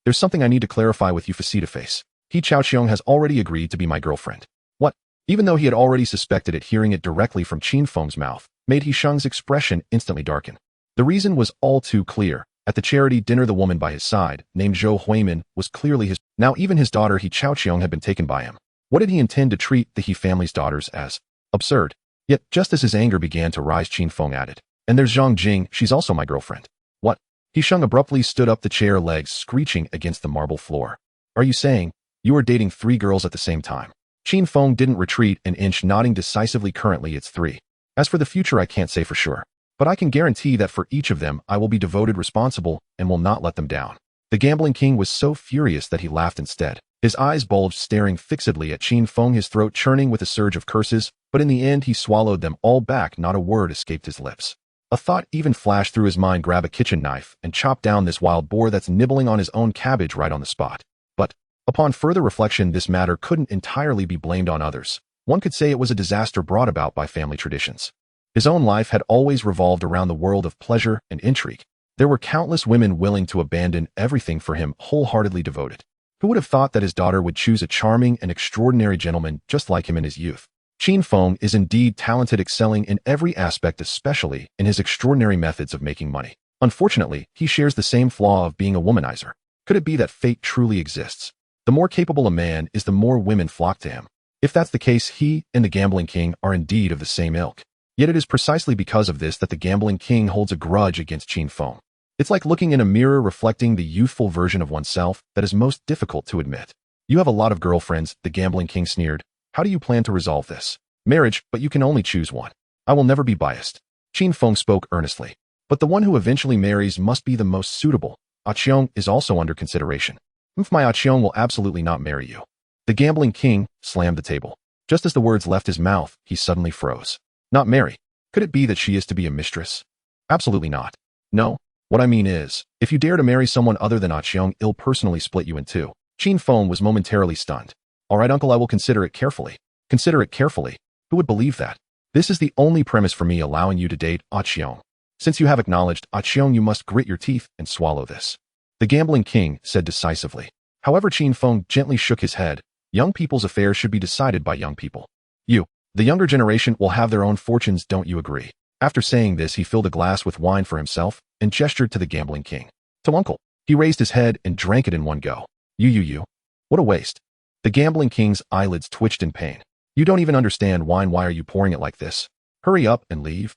there's something I need to clarify with you face to face. Xiaoqiong has already agreed to be my girlfriend." "What?" Even though he had already suspected it, hearing it directly from Qin Feng's mouth made Sheng's expression instantly darken. The reason was all too clear. At the charity dinner, the woman by his side, named Zhou Huimin, was clearly his. Now even his daughter Xiaoqiong had been taken by him. What did he intend to treat the He family's daughters as? Absurd. Yet, just as his anger began to rise, Qin Feng added, "And there's Zhang Jing, she's also my girlfriend." "What?" Sheng abruptly stood up, the chair legs screeching against the marble floor. "Are you saying you are dating 3 girls at the same time?" Qin Feng didn't retreat an inch, nodding decisively. "Currently it's 3. As for the future, I can't say for sure. But I can guarantee that for each of them, I will be devoted, responsible, and will not let them down." The gambling king was so furious that he laughed instead. His eyes bulged, staring fixedly at Qin Feng, his throat churning with a surge of curses, but in the end he swallowed them all back. Not a word escaped his lips. A thought even flashed through his mind: grab a kitchen knife and chop down this wild boar that's nibbling on his own cabbage right on the spot. But upon further reflection, this matter couldn't entirely be blamed on others. One could say it was a disaster brought about by family traditions. His own life had always revolved around the world of pleasure and intrigue. There were countless women willing to abandon everything for him, wholeheartedly devoted. Who would have thought that his daughter would choose a charming and extraordinary gentleman just like him in his youth? Qin Feng is indeed talented, excelling in every aspect, especially in his extraordinary methods of making money. Unfortunately, he shares the same flaw of being a womanizer. Could it be that fate truly exists? The more capable a man is, the more women flock to him. If that's the case, he and the gambling king are indeed of the same ilk. Yet it is precisely because of this that the gambling king holds a grudge against Qin Feng. It's like looking in a mirror reflecting the youthful version of oneself that is most difficult to admit. "You have a lot of girlfriends," the gambling king sneered. "How do you plan to resolve this?" "Marriage, but you can only choose one." "I will never be biased." Qin Feng spoke earnestly. "But the one who eventually marries must be the most suitable. Aqiong is also under consideration." "My Aqiong will absolutely not marry you." The gambling king slammed the table. Just as the words left his mouth, he suddenly froze. "Not marry? Could it be that she is to be a mistress?" "Absolutely not. No. What I mean is, if you dare to marry someone other than Aqiong, I'll personally split you in 2. Qin Feng was momentarily stunned. "All right, uncle, I will consider it carefully." "Consider it carefully? Who would believe that? This is the only premise for me allowing you to date Aqiong. Since you have acknowledged Aqiong, you must grit your teeth and swallow this," the gambling king said decisively. However, Qin Feng gently shook his head. Young people's affairs should be decided by young people. You, the younger generation, will have their own fortunes, don't you agree? After saying this, he filled a glass with wine for himself and gestured to the gambling king. To uncle. He raised his head and drank it in one go. You. What a waste. The gambling king's eyelids twitched in pain. You don't even understand wine. Why are you pouring it like this? Hurry up and leave.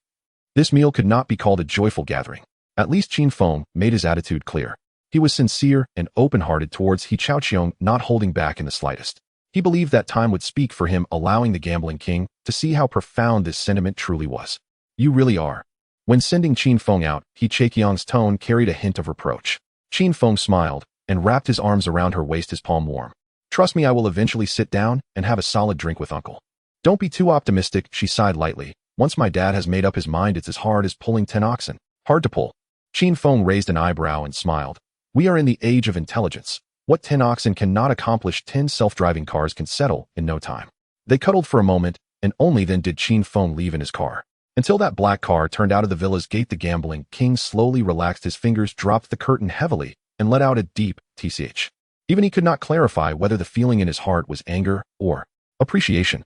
This meal could not be called a joyful gathering. At least Qin Feng made his attitude clear. He was sincere and open-hearted towards He Chaoqiong, not holding back in the slightest. He believed that time would speak for him, allowing the gambling king to see how profound this sentiment truly was. You really are. When sending Qin Feng out, He Chaoqiong's tone carried a hint of reproach. Qin Feng smiled and wrapped his arms around her waist, his palm warm. Trust me, I will eventually sit down and have a solid drink with uncle. Don't be too optimistic, she sighed lightly. Once my dad has made up his mind, it's as hard as pulling 10 oxen. Hard to pull. Qin Feng raised an eyebrow and smiled. We are in the age of intelligence. What 10 oxen cannot accomplish, 10 self-driving cars can settle in no time. They cuddled for a moment, and only then did Qin Feng leave in his car. Until that black car turned out of the villa's gate, the gambling king slowly relaxed his fingers, dropped the curtain heavily, and let out a deep tch. Even he could not clarify whether the feeling in his heart was anger or appreciation.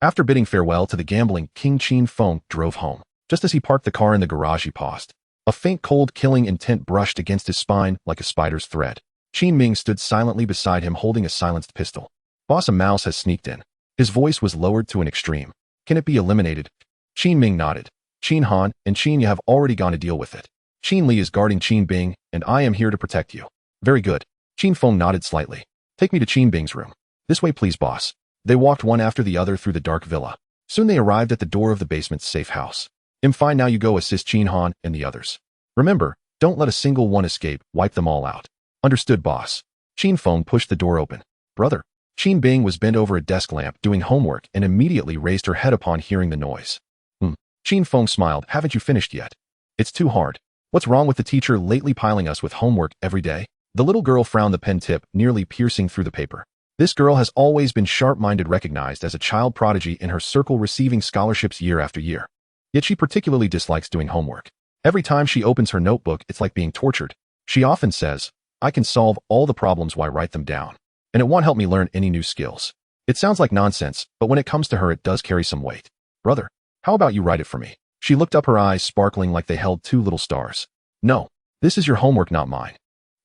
After bidding farewell to the gambling king, Qin Feng drove home. Just as he parked the car in the garage, he paused. A faint cold killing intent brushed against his spine like a spider's thread. Qin Ming stood silently beside him, holding a silenced pistol. Boss, a mouse has sneaked in. His voice was lowered to an extreme. Can it be eliminated? Qin Ming nodded. Qin Han and Qin, you have already gone to deal with it. Qin Li is guarding Qin Bing, and I am here to protect you. Very good. Qin Feng nodded slightly. Take me to Qin Bing's room. This way, please, boss. They walked one after the other through the dark villa. Soon they arrived at the door of the basement's safe house. Fine, now you go assist Qin Han and the others. Remember, don't let a single one escape, wipe them all out. Understood, boss. Qin Feng pushed the door open. Brother. Qin Bing was bent over a desk lamp doing homework and immediately raised her head upon hearing the noise. Qin Feng smiled. Haven't you finished yet? It's too hard. What's wrong with the teacher lately, piling us with homework every day? The little girl frowned, the pen tip nearly piercing through the paper. This girl has always been sharp-minded, recognized as a child prodigy in her circle, receiving scholarships year after year. Yet she particularly dislikes doing homework. Every time she opens her notebook, it's like being tortured. She often says, I can solve all the problems, why write them down? And it won't help me learn any new skills. It sounds like nonsense, but when it comes to her, it does carry some weight. Brother, how about you write it for me? She looked up, her eyes sparkling like they held two little stars. No, this is your homework, not mine.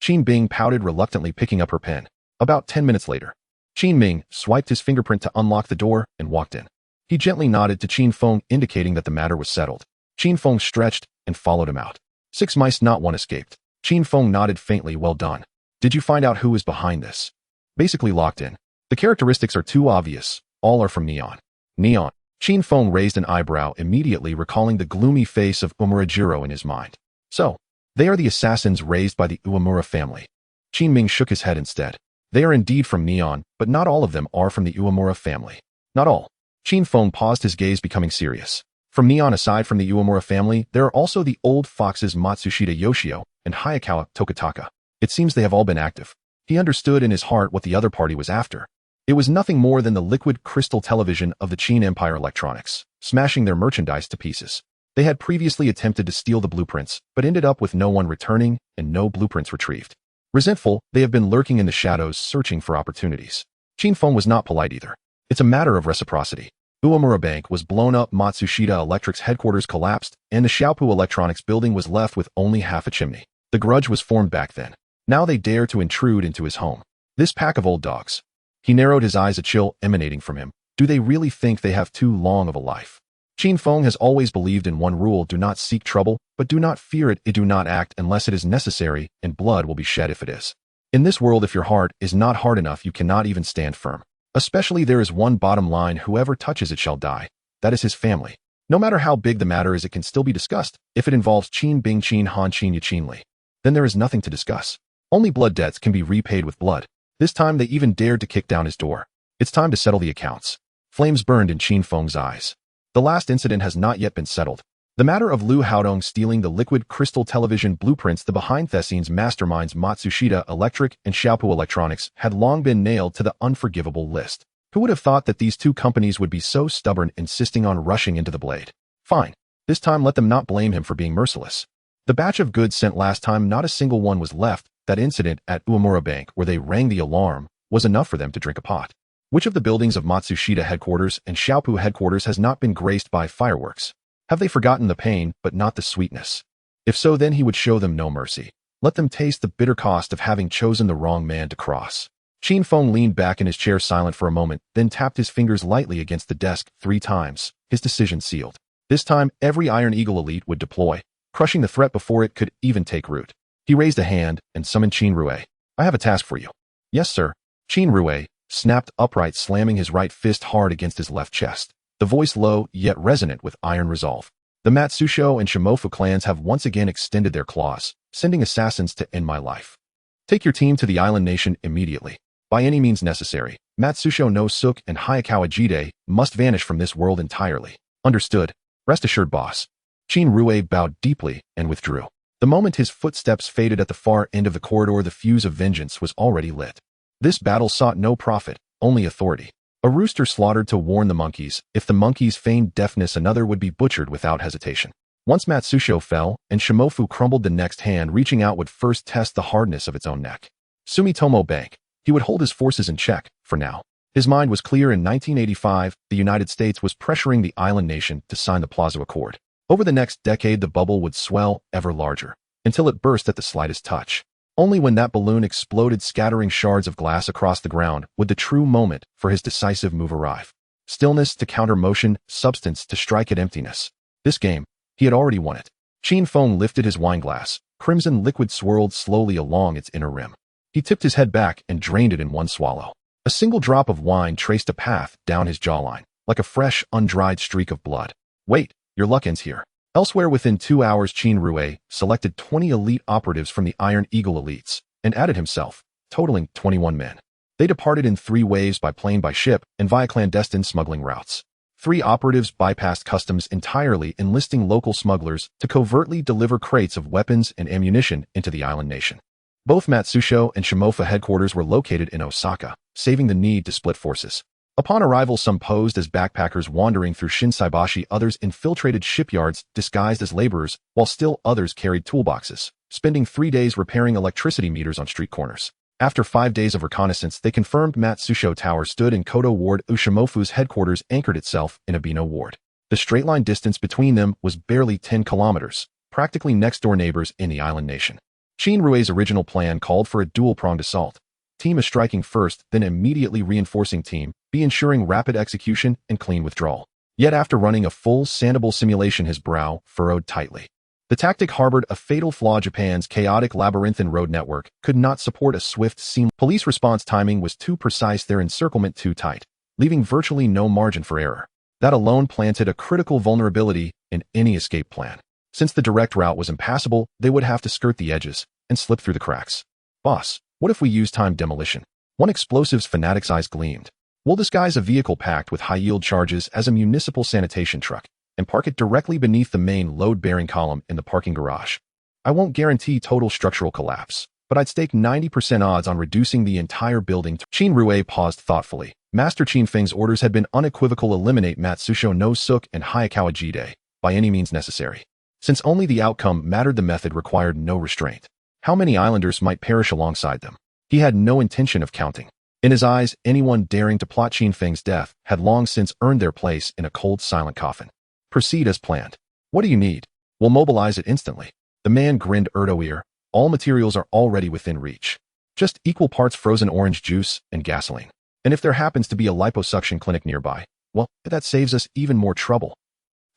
Qin Bing pouted, reluctantly picking up her pen. About 10 minutes later, Qin Ming swiped his fingerprint to unlock the door and walked in. He gently nodded to Qin Feng, indicating that the matter was settled. Qin Feng stretched and followed him out. 6 mice, not one escaped. Qin Feng nodded faintly. Well done. Did you find out who is behind this? Basically locked in. The characteristics are too obvious. All are from Neon. Neon. Qin Feng raised an eyebrow, immediately recalling the gloomy face of Umurajiro in his mind. So, they are the assassins raised by the Uemura family. Qin Ming shook his head instead. They are indeed from Neon, but not all of them are from the Uemura family. Not all. Qin Feng paused, his gaze becoming serious. From Neon, aside from the Uemura family, there are also the old foxes Matsushita Yoshio and Hayakawa Tokataka. It seems they have all been active. He understood in his heart what the other party was after. It was nothing more than the liquid crystal television of the Qin Empire Electronics, smashing their merchandise to pieces. They had previously attempted to steal the blueprints, but ended up with no one returning and no blueprints retrieved. Resentful, they have been lurking in the shadows, searching for opportunities. Qin Feng was not polite either. It's a matter of reciprocity. Uemura Bank was blown up, Matsushita Electric's headquarters collapsed, and the Xiaopu Electronics building was left with only half a chimney. The grudge was formed back then. Now they dare to intrude into his home. This pack of old dogs. He narrowed his eyes, a chill emanating from him. Do they really think they have too long of a life? Qin Feng has always believed in one rule: do not seek trouble, but do not fear it. Do not act unless it is necessary, and blood will be shed if it is. In this world, if your heart is not hard enough, you cannot even stand firm. Especially, there is one bottom line: whoever touches it shall die. That is his family. No matter how big the matter is, it can still be discussed. If it involves Qin Bing, Qin Han, Qin Yu, Qin Li, then there is nothing to discuss. Only blood debts can be repaid with blood. This time they even dared to kick down his door. It's time to settle the accounts. Flames burned in Qin Feng's eyes. The last incident has not yet been settled. The matter of Liu Haodong stealing the liquid crystal television blueprints, the behind the scenes masterminds Matsushita Electric and Xiaopu Electronics, had long been nailed to the unforgivable list. Who would have thought that these two companies would be so stubborn, insisting on rushing into the blade? Fine. This time let them not blame him for being merciless. The batch of goods sent last time, not a single one was left. That incident at Uemura Bank, where they rang the alarm, was enough for them to drink a pot. Which of the buildings of Matsushita headquarters and Xiaopu headquarters has not been graced by fireworks? Have they forgotten the pain, but not the sweetness? If so, then he would show them no mercy. Let them taste the bitter cost of having chosen the wrong man to cross. Qin Feng leaned back in his chair silent for a moment, then tapped his fingers lightly against the desk 3 times, his decision sealed. This time, every Iron Eagle elite would deploy, crushing the threat before it could even take root. He raised a hand and summoned Qin Rue. I have a task for you. Yes, sir. Qin Rue snapped upright, slamming his right fist hard against his left chest, the voice low yet resonant with iron resolve. The Matsusho and Shimofu clans have once again extended their claws, sending assassins to end my life. Take your team to the island nation immediately. By any means necessary, Matsusho no Suk and Hayakawa Jide must vanish from this world entirely. Understood. Rest assured, boss. Qin Rue bowed deeply and withdrew. The moment his footsteps faded at the far end of the corridor, the fuse of vengeance was already lit. This battle sought no profit, only authority. A rooster slaughtered to warn the monkeys. If the monkeys feigned deafness, another would be butchered without hesitation. Once Matsusho fell, and Shimofu crumbled, the next hand reaching out would first test the hardness of its own neck. Sumitomo Bank. He would hold his forces in check, for now. His mind was clear. In 1985, the United States was pressuring the island nation to sign the Plaza Accord. Over the next decade, the bubble would swell ever larger, until it burst at the slightest touch. Only when that balloon exploded, scattering shards of glass across the ground, would the true moment for his decisive move arrive. Stillness to counter motion, substance to strike at emptiness. This game, he had already won it. Qin Feng lifted his wineglass. Crimson liquid swirled slowly along its inner rim. He tipped his head back and drained it in one swallow. A single drop of wine traced a path down his jawline, like a fresh, undried streak of blood. Wait, your luck ends here. Elsewhere, within 2 hours, Qin Rue selected 20 elite operatives from the Iron Eagle elites and added himself, totaling 21 men. They departed in 3 waves, by plane, by ship, and via clandestine smuggling routes. 3 operatives bypassed customs entirely, enlisting local smugglers to covertly deliver crates of weapons and ammunition into the island nation. Both Matsusho and Shimofu headquarters were located in Osaka, saving the need to split forces. Upon arrival, some posed as backpackers wandering through Shinsaibashi, others infiltrated shipyards disguised as laborers, while still others carried toolboxes, spending 3 days repairing electricity meters on street corners. After 5 days of reconnaissance, they confirmed Matsusho Tower stood in Kodo Ward. Ushimofu's headquarters anchored itself in Abino Ward. The straight-line distance between them was barely 10 kilometers, practically next-door neighbors in the island nation. Qin Rue's original plan called for a dual-pronged assault. Team A striking first, then immediately reinforcing Team B, ensuring rapid execution and clean withdrawal. Yet after running a full Sandoval simulation, his brow furrowed tightly. The tactic harbored a fatal flaw. Japan's chaotic labyrinthine road network could not support a swift, seamless police response. Timing was too precise, their encirclement too tight, leaving virtually no margin for error. That alone planted a critical vulnerability in any escape plan. Since the direct route was impassable, they would have to skirt the edges and slip through the cracks. Boss, what if we use timed demolition? One explosive's fanatic's eyes gleamed. We'll disguise a vehicle packed with high-yield charges as a municipal sanitation truck and park it directly beneath the main load-bearing column in the parking garage. I won't guarantee total structural collapse, but I'd stake 90% odds on reducing the entire building to— Qin Rue paused thoughtfully. Master Qin Feng's orders had been unequivocal: eliminate Matsusho no Suk and Hayakawa Jide, by any means necessary. Since only the outcome mattered, the method required no restraint. How many islanders might perish alongside them? He had no intention of counting. In his eyes, anyone daring to plot Qin Feng's death had long since earned their place in a cold, silent coffin. Proceed as planned. What do you need? We'll mobilize it instantly. The man grinned ear. All materials are already within reach. Just equal parts frozen orange juice and gasoline. And if there happens to be a liposuction clinic nearby, well, that saves us even more trouble.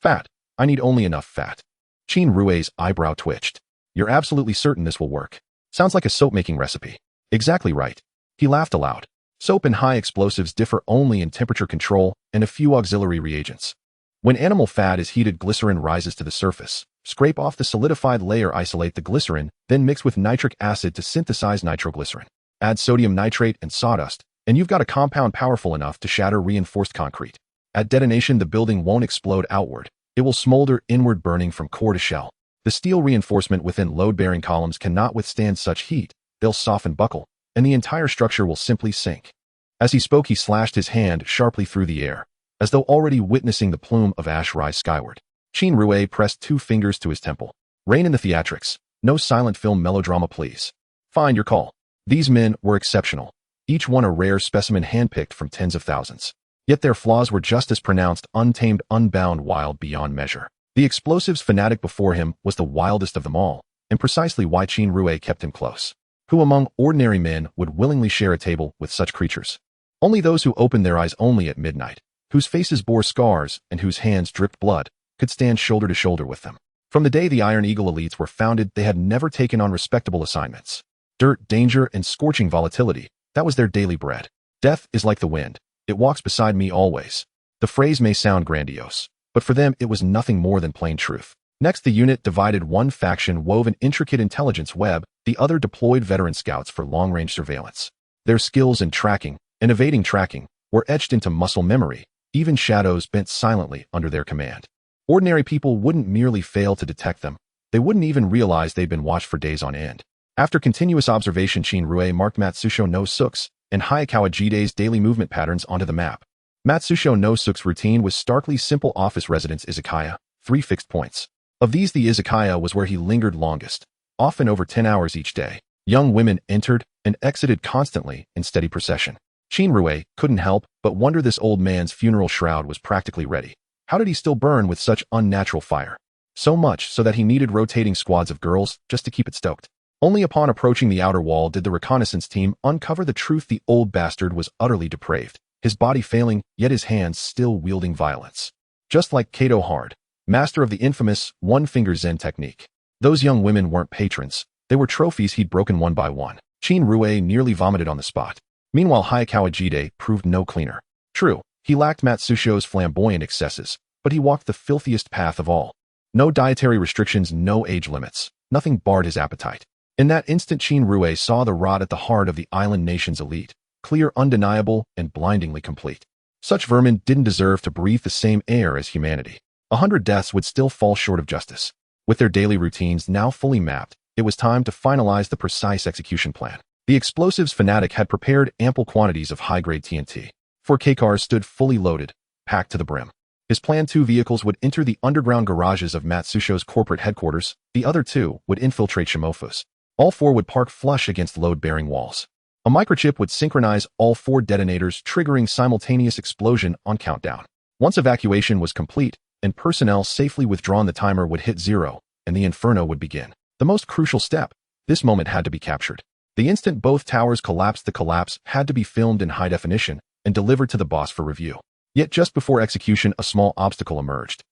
Fat. I need only enough fat. Qin Rue's eyebrow twitched. You're absolutely certain this will work? Sounds like a soap-making recipe. Exactly right. He laughed aloud. Soap and high explosives differ only in temperature control and a few auxiliary reagents. When animal fat is heated, glycerin rises to the surface. Scrape off the solidified layer, isolate the glycerin, then mix with nitric acid to synthesize nitroglycerin. Add sodium nitrate and sawdust, and you've got a compound powerful enough to shatter reinforced concrete. At detonation, the building won't explode outward. It will smolder inward, burning from core to shell. The steel reinforcement within load-bearing columns cannot withstand such heat. They'll soften, buckle, and the entire structure will simply sink. As he spoke, he slashed his hand sharply through the air, as though already witnessing the plume of ash rise skyward. Qin Rue pressed 2 fingers to his temple. Rein in the theatrics. No silent film melodrama, please. Fine, your call. These men were exceptional. each one a rare specimen handpicked from tens of thousands. Yet their flaws were just as pronounced, untamed, unbound, wild beyond measure. The explosives fanatic before him was the wildest of them all, and precisely why Qin Rui kept him close. Who among ordinary men would willingly share a table with such creatures? Only those who opened their eyes only at midnight, whose faces bore scars and whose hands dripped blood, could stand shoulder to shoulder with them. From the day the Iron Eagle elites were founded, they had never taken on respectable assignments. Dirt, danger, and scorching volatility, that was their daily bread. Death is like the wind. It walks beside me always. The phrase may sound grandiose, but for them it was nothing more than plain truth. Next, the unit divided. One faction wove an intricate intelligence web, the other deployed veteran scouts for long-range surveillance. Their skills in tracking and evading tracking were etched into muscle memory. Even shadows bent silently under their command. Ordinary people wouldn't merely fail to detect them. They wouldn't even realize they'd been watched for days on end. After continuous observation, Qin Rui marked Matsusho no Suk's and Hayakawa Jide's daily movement patterns onto the map. Matsusho no Suk's routine was starkly simple: office, residence, izakaya, 3 fixed points. Of these, the izakaya was where he lingered longest, often over 10 hours each day. Young women entered and exited constantly in steady procession. Qin Rui couldn't help but wonder, this old man's funeral shroud was practically ready. How did he still burn with such unnatural fire? So much so that he needed rotating squads of girls just to keep it stoked. Only upon approaching the outer wall did the reconnaissance team uncover the truth: the old bastard was utterly depraved, his body failing, yet his hands still wielding violence. Just like Kato Hard, master of the infamous one-finger Zen technique. Those young women weren't patrons, they were trophies he'd broken one by one. Qin Rui nearly vomited on the spot. Meanwhile, Hayakawa Jide proved no cleaner. True, he lacked Matsusho's flamboyant excesses, but he walked the filthiest path of all. No dietary restrictions, no age limits. Nothing barred his appetite. In that instant, Qin Rui saw the rot at the heart of the island nation's elite. Clear, undeniable, and blindingly complete. Such vermin didn't deserve to breathe the same air as humanity. 100 deaths would still fall short of justice. With their daily routines now fully mapped, it was time to finalize the precise execution plan. The explosives fanatic had prepared ample quantities of high-grade TNT. 4 K-cars stood fully loaded, packed to the brim. His planned 2 vehicles would enter the underground garages of Matsusho's corporate headquarters. The other 2 would infiltrate Shimofu's. All 4 would park flush against load-bearing walls. A microchip would synchronize all 4 detonators, triggering simultaneous explosion on countdown. Once evacuation was complete and personnel safely withdrawn, the timer would hit 0, and the inferno would begin. The most crucial step. This moment had to be captured. The instant both towers collapsed, the collapse had to be filmed in high definition and delivered to the boss for review. Yet just before execution, a small obstacle emerged.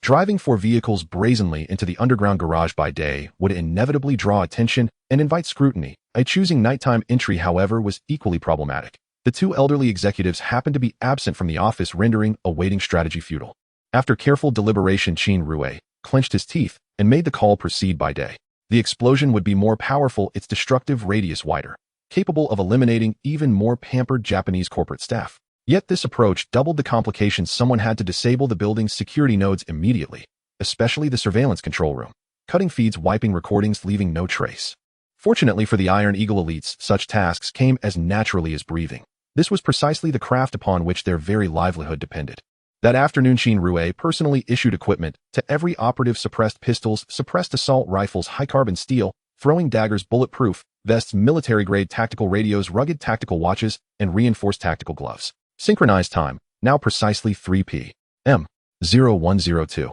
Driving 4 vehicles brazenly into the underground garage by day would inevitably draw attention and invite scrutiny. A choosing nighttime entry, however, was equally problematic. The 2 elderly executives happened to be absent from the office, rendering awaiting strategy futile. After careful deliberation, Qin Rui clenched his teeth and made the call: proceed by day. The explosion would be more powerful, its destructive radius wider, capable of eliminating even more pampered Japanese corporate staff. Yet this approach doubled the complications. Someone had to disable the building's security nodes immediately, especially the surveillance control room, cutting feeds, wiping recordings, leaving no trace. Fortunately for the Iron Eagle elites, such tasks came as naturally as breathing. This was precisely the craft upon which their very livelihood depended. That afternoon, Qin Rui personally issued equipment to every operative: suppressed pistols, suppressed assault rifles, high-carbon steel, throwing daggers, bulletproof vests, military-grade tactical radios, rugged tactical watches, and reinforced tactical gloves. Synchronized time, now precisely 3 p.m. 0102.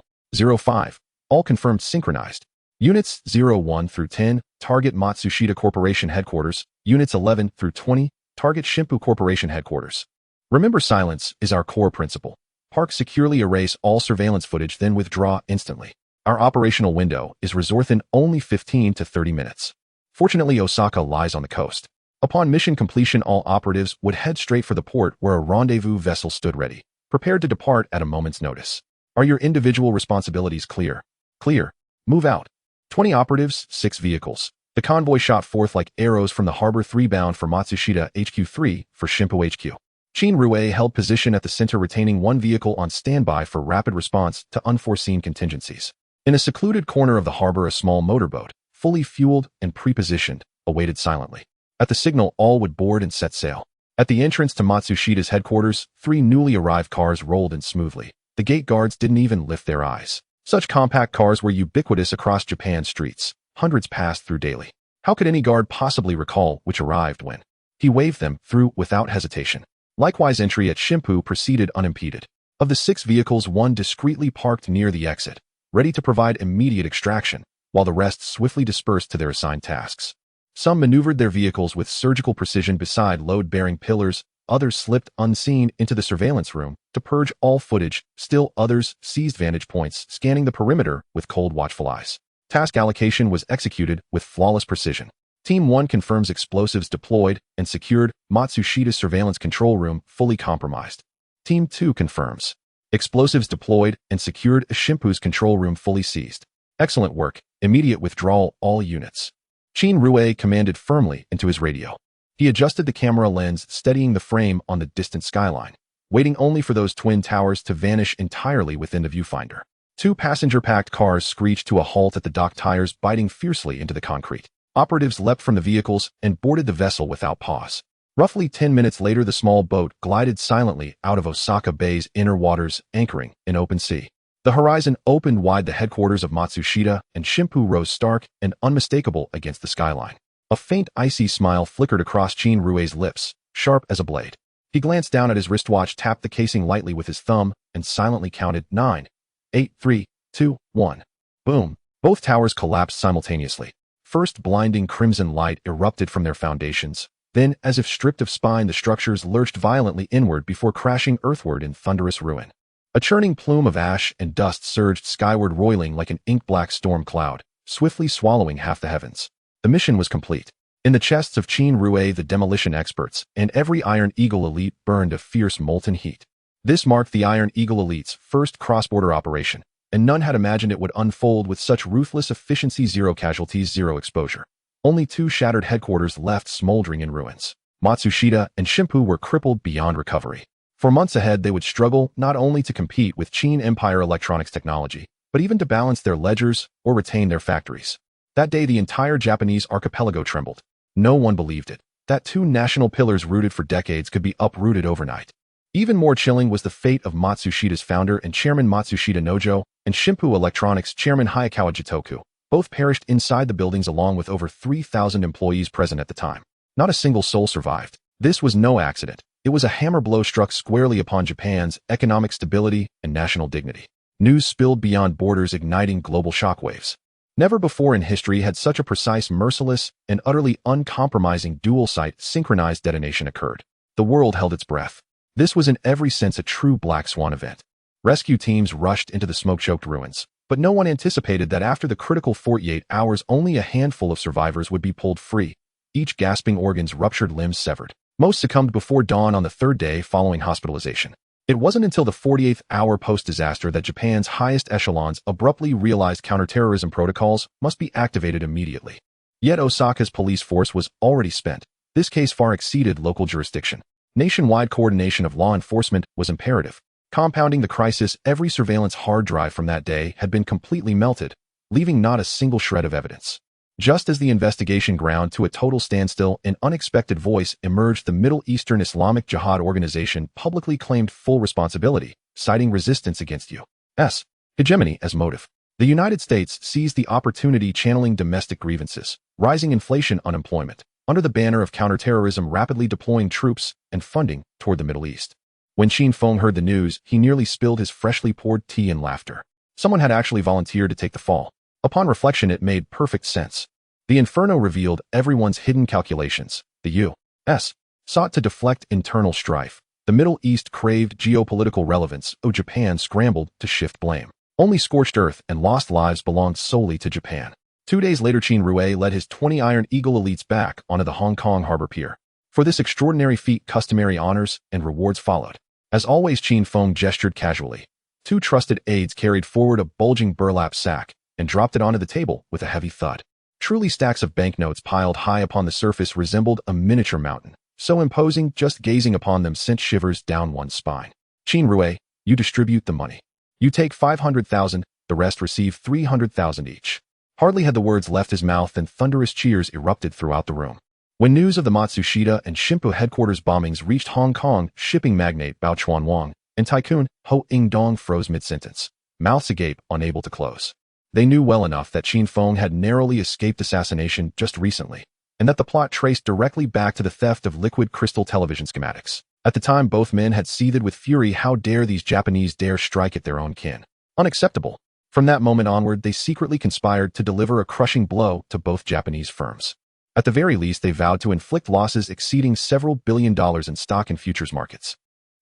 05. All confirmed synchronized. Units 01 through 10, target Matsushita Corporation Headquarters. Units 11 through 20, target Shimpu Corporation Headquarters. Remember, silence is our core principle. Park securely, erase all surveillance footage, then withdraw instantly. Our operational window is within only 15 to 30 minutes. Fortunately, Osaka lies on the coast. Upon mission completion, all operatives would head straight for the port, where a rendezvous vessel stood ready, prepared to depart at a moment's notice. Are your individual responsibilities clear? Clear. Move out. 20 operatives, 6 vehicles. The convoy shot forth like arrows from the harbor, 3 bound for Matsushita HQ, 3 for Shimpu HQ. Qin Rui held position at the center, retaining 1 vehicle on standby for rapid response to unforeseen contingencies. In a secluded corner of the harbor, a small motorboat, fully fueled and pre-positioned, awaited silently. At the signal, all would board and set sail. At the entrance to Matsushita's headquarters, 3 newly arrived cars rolled in smoothly. The gate guards didn't even lift their eyes. Such compact cars were ubiquitous across Japan's streets. Hundreds passed through daily. How could any guard possibly recall which arrived when? He waved them through without hesitation. Likewise, entry at Shimpu proceeded unimpeded. Of the 6 vehicles, one discreetly parked near the exit, ready to provide immediate extraction, while the rest swiftly dispersed to their assigned tasks. Some maneuvered their vehicles with surgical precision beside load-bearing pillars, others slipped unseen into the surveillance room to purge all footage, still others seized vantage points, scanning the perimeter with cold, watchful eyes. Task allocation was executed with flawless precision. Team 1 confirms explosives deployed and secured, Matsushida's surveillance control room fully compromised. Team 2 confirms explosives deployed and secured, Shimpu's control room fully seized. Excellent work. Immediate withdrawal, all units. Qin Rue commanded firmly into his radio. He adjusted the camera lens, steadying the frame on the distant skyline, waiting only for those twin towers to vanish entirely within the viewfinder. 2 passenger-packed cars screeched to a halt at the dock, tires biting fiercely into the concrete. Operatives leapt from the vehicles and boarded the vessel without pause. Roughly 10 minutes later, the small boat glided silently out of Osaka Bay's inner waters, anchoring in open sea. The horizon opened wide. The headquarters of Matsushita and Shimpu rose stark and unmistakable against the skyline. A faint, icy smile flickered across Qin Rue's lips, sharp as a blade. He glanced down at his wristwatch, tapped the casing lightly with his thumb, and silently counted 9, 8, 3, 2, 1. Boom! Both towers collapsed simultaneously. First, blinding crimson light erupted from their foundations. Then, as if stripped of spine, the structures lurched violently inward before crashing earthward in thunderous ruin. A churning plume of ash and dust surged skyward, roiling like an ink-black storm cloud, swiftly swallowing half the heavens. The mission was complete. In the chests of Qin Rue, the demolition experts, and every Iron Eagle elite burned a fierce molten heat. This marked the Iron Eagle elite's first cross-border operation, and none had imagined it would unfold with such ruthless efficiency. 0 casualties, 0 exposure. Only 2 shattered headquarters left smoldering in ruins. Matsushita and Shimpu were crippled beyond recovery. For months ahead, they would struggle not only to compete with Qin Empire electronics technology, but even to balance their ledgers or retain their factories. That day, the entire Japanese archipelago trembled. No one believed it, that 2 national pillars rooted for decades could be uprooted overnight. Even more chilling was the fate of Matsushita's founder and chairman Matsushita Nojo and Shimpu Electronics chairman Hayakawa Jitoku. Both perished inside the buildings along with over 3,000 employees present at the time. Not a single soul survived. This was no accident. It was a hammer blow struck squarely upon Japan's economic stability and national dignity. News spilled beyond borders, igniting global shockwaves. Never before in history had such a precise, merciless, and utterly uncompromising dual-site synchronized detonation occurred. The world held its breath. This was in every sense a true black swan event. Rescue teams rushed into the smoke-choked ruins, but no one anticipated that after the critical 48 hours, only a handful of survivors would be pulled free, each gasping, organs ruptured, limbs severed. Most succumbed before dawn on the 3rd day following hospitalization. It wasn't until the 48th hour post-disaster that Japan's highest echelons abruptly realized counterterrorism protocols must be activated immediately. Yet Osaka's police force was already spent. This case far exceeded local jurisdiction. Nationwide coordination of law enforcement was imperative. Compounding the crisis, every surveillance hard drive from that day had been completely melted, leaving not a single shred of evidence. Just as the investigation ground to a total standstill, an unexpected voice emerged. The Middle Eastern Islamic Jihad Organization publicly claimed full responsibility, citing resistance against U.S. hegemony as motive. The United States seized the opportunity, channeling domestic grievances, rising inflation, unemployment, under the banner of counterterrorism, rapidly deploying troops and funding toward the Middle East. When Qin Feng heard the news, he nearly spilled his freshly poured tea in laughter. Someone had actually volunteered to take the fall. Upon reflection, it made perfect sense. The inferno revealed everyone's hidden calculations. The U.S. sought to deflect internal strife. The Middle East craved geopolitical relevance. Japan scrambled to shift blame. Only scorched earth and lost lives belonged solely to Japan. 2 days later, Qin Rue led his 20 Iron Eagle elites back onto the Hong Kong harbor pier. For this extraordinary feat, customary honors and rewards followed. As always, Qin Feng gestured casually. 2 trusted aides carried forward a bulging burlap sack and dropped it onto the table with a heavy thud. Truly, stacks of banknotes piled high upon the surface resembled a miniature mountain. So imposing, just gazing upon them sent shivers down one's spine. Qin Rue, you distribute the money. You take 500,000, the rest receive 300,000 each. Hardly had the words left his mouth than thunderous cheers erupted throughout the room. When news of the Matsushita and Shimpu headquarters bombings reached Hong Kong, shipping magnate Bao Chuanwang and Tycoon Ho Ing-dong froze mid-sentence, mouths agape, unable to close. They knew well enough that Qin Feng had narrowly escaped assassination just recently, and that the plot traced directly back to the theft of liquid crystal television schematics. At the time, both men had seethed with fury. How dare these Japanese dare strike at their own kin? Unacceptable. From that moment onward, they secretly conspired to deliver a crushing blow to both Japanese firms. At the very least, they vowed to inflict losses exceeding several $billion in stock and futures markets.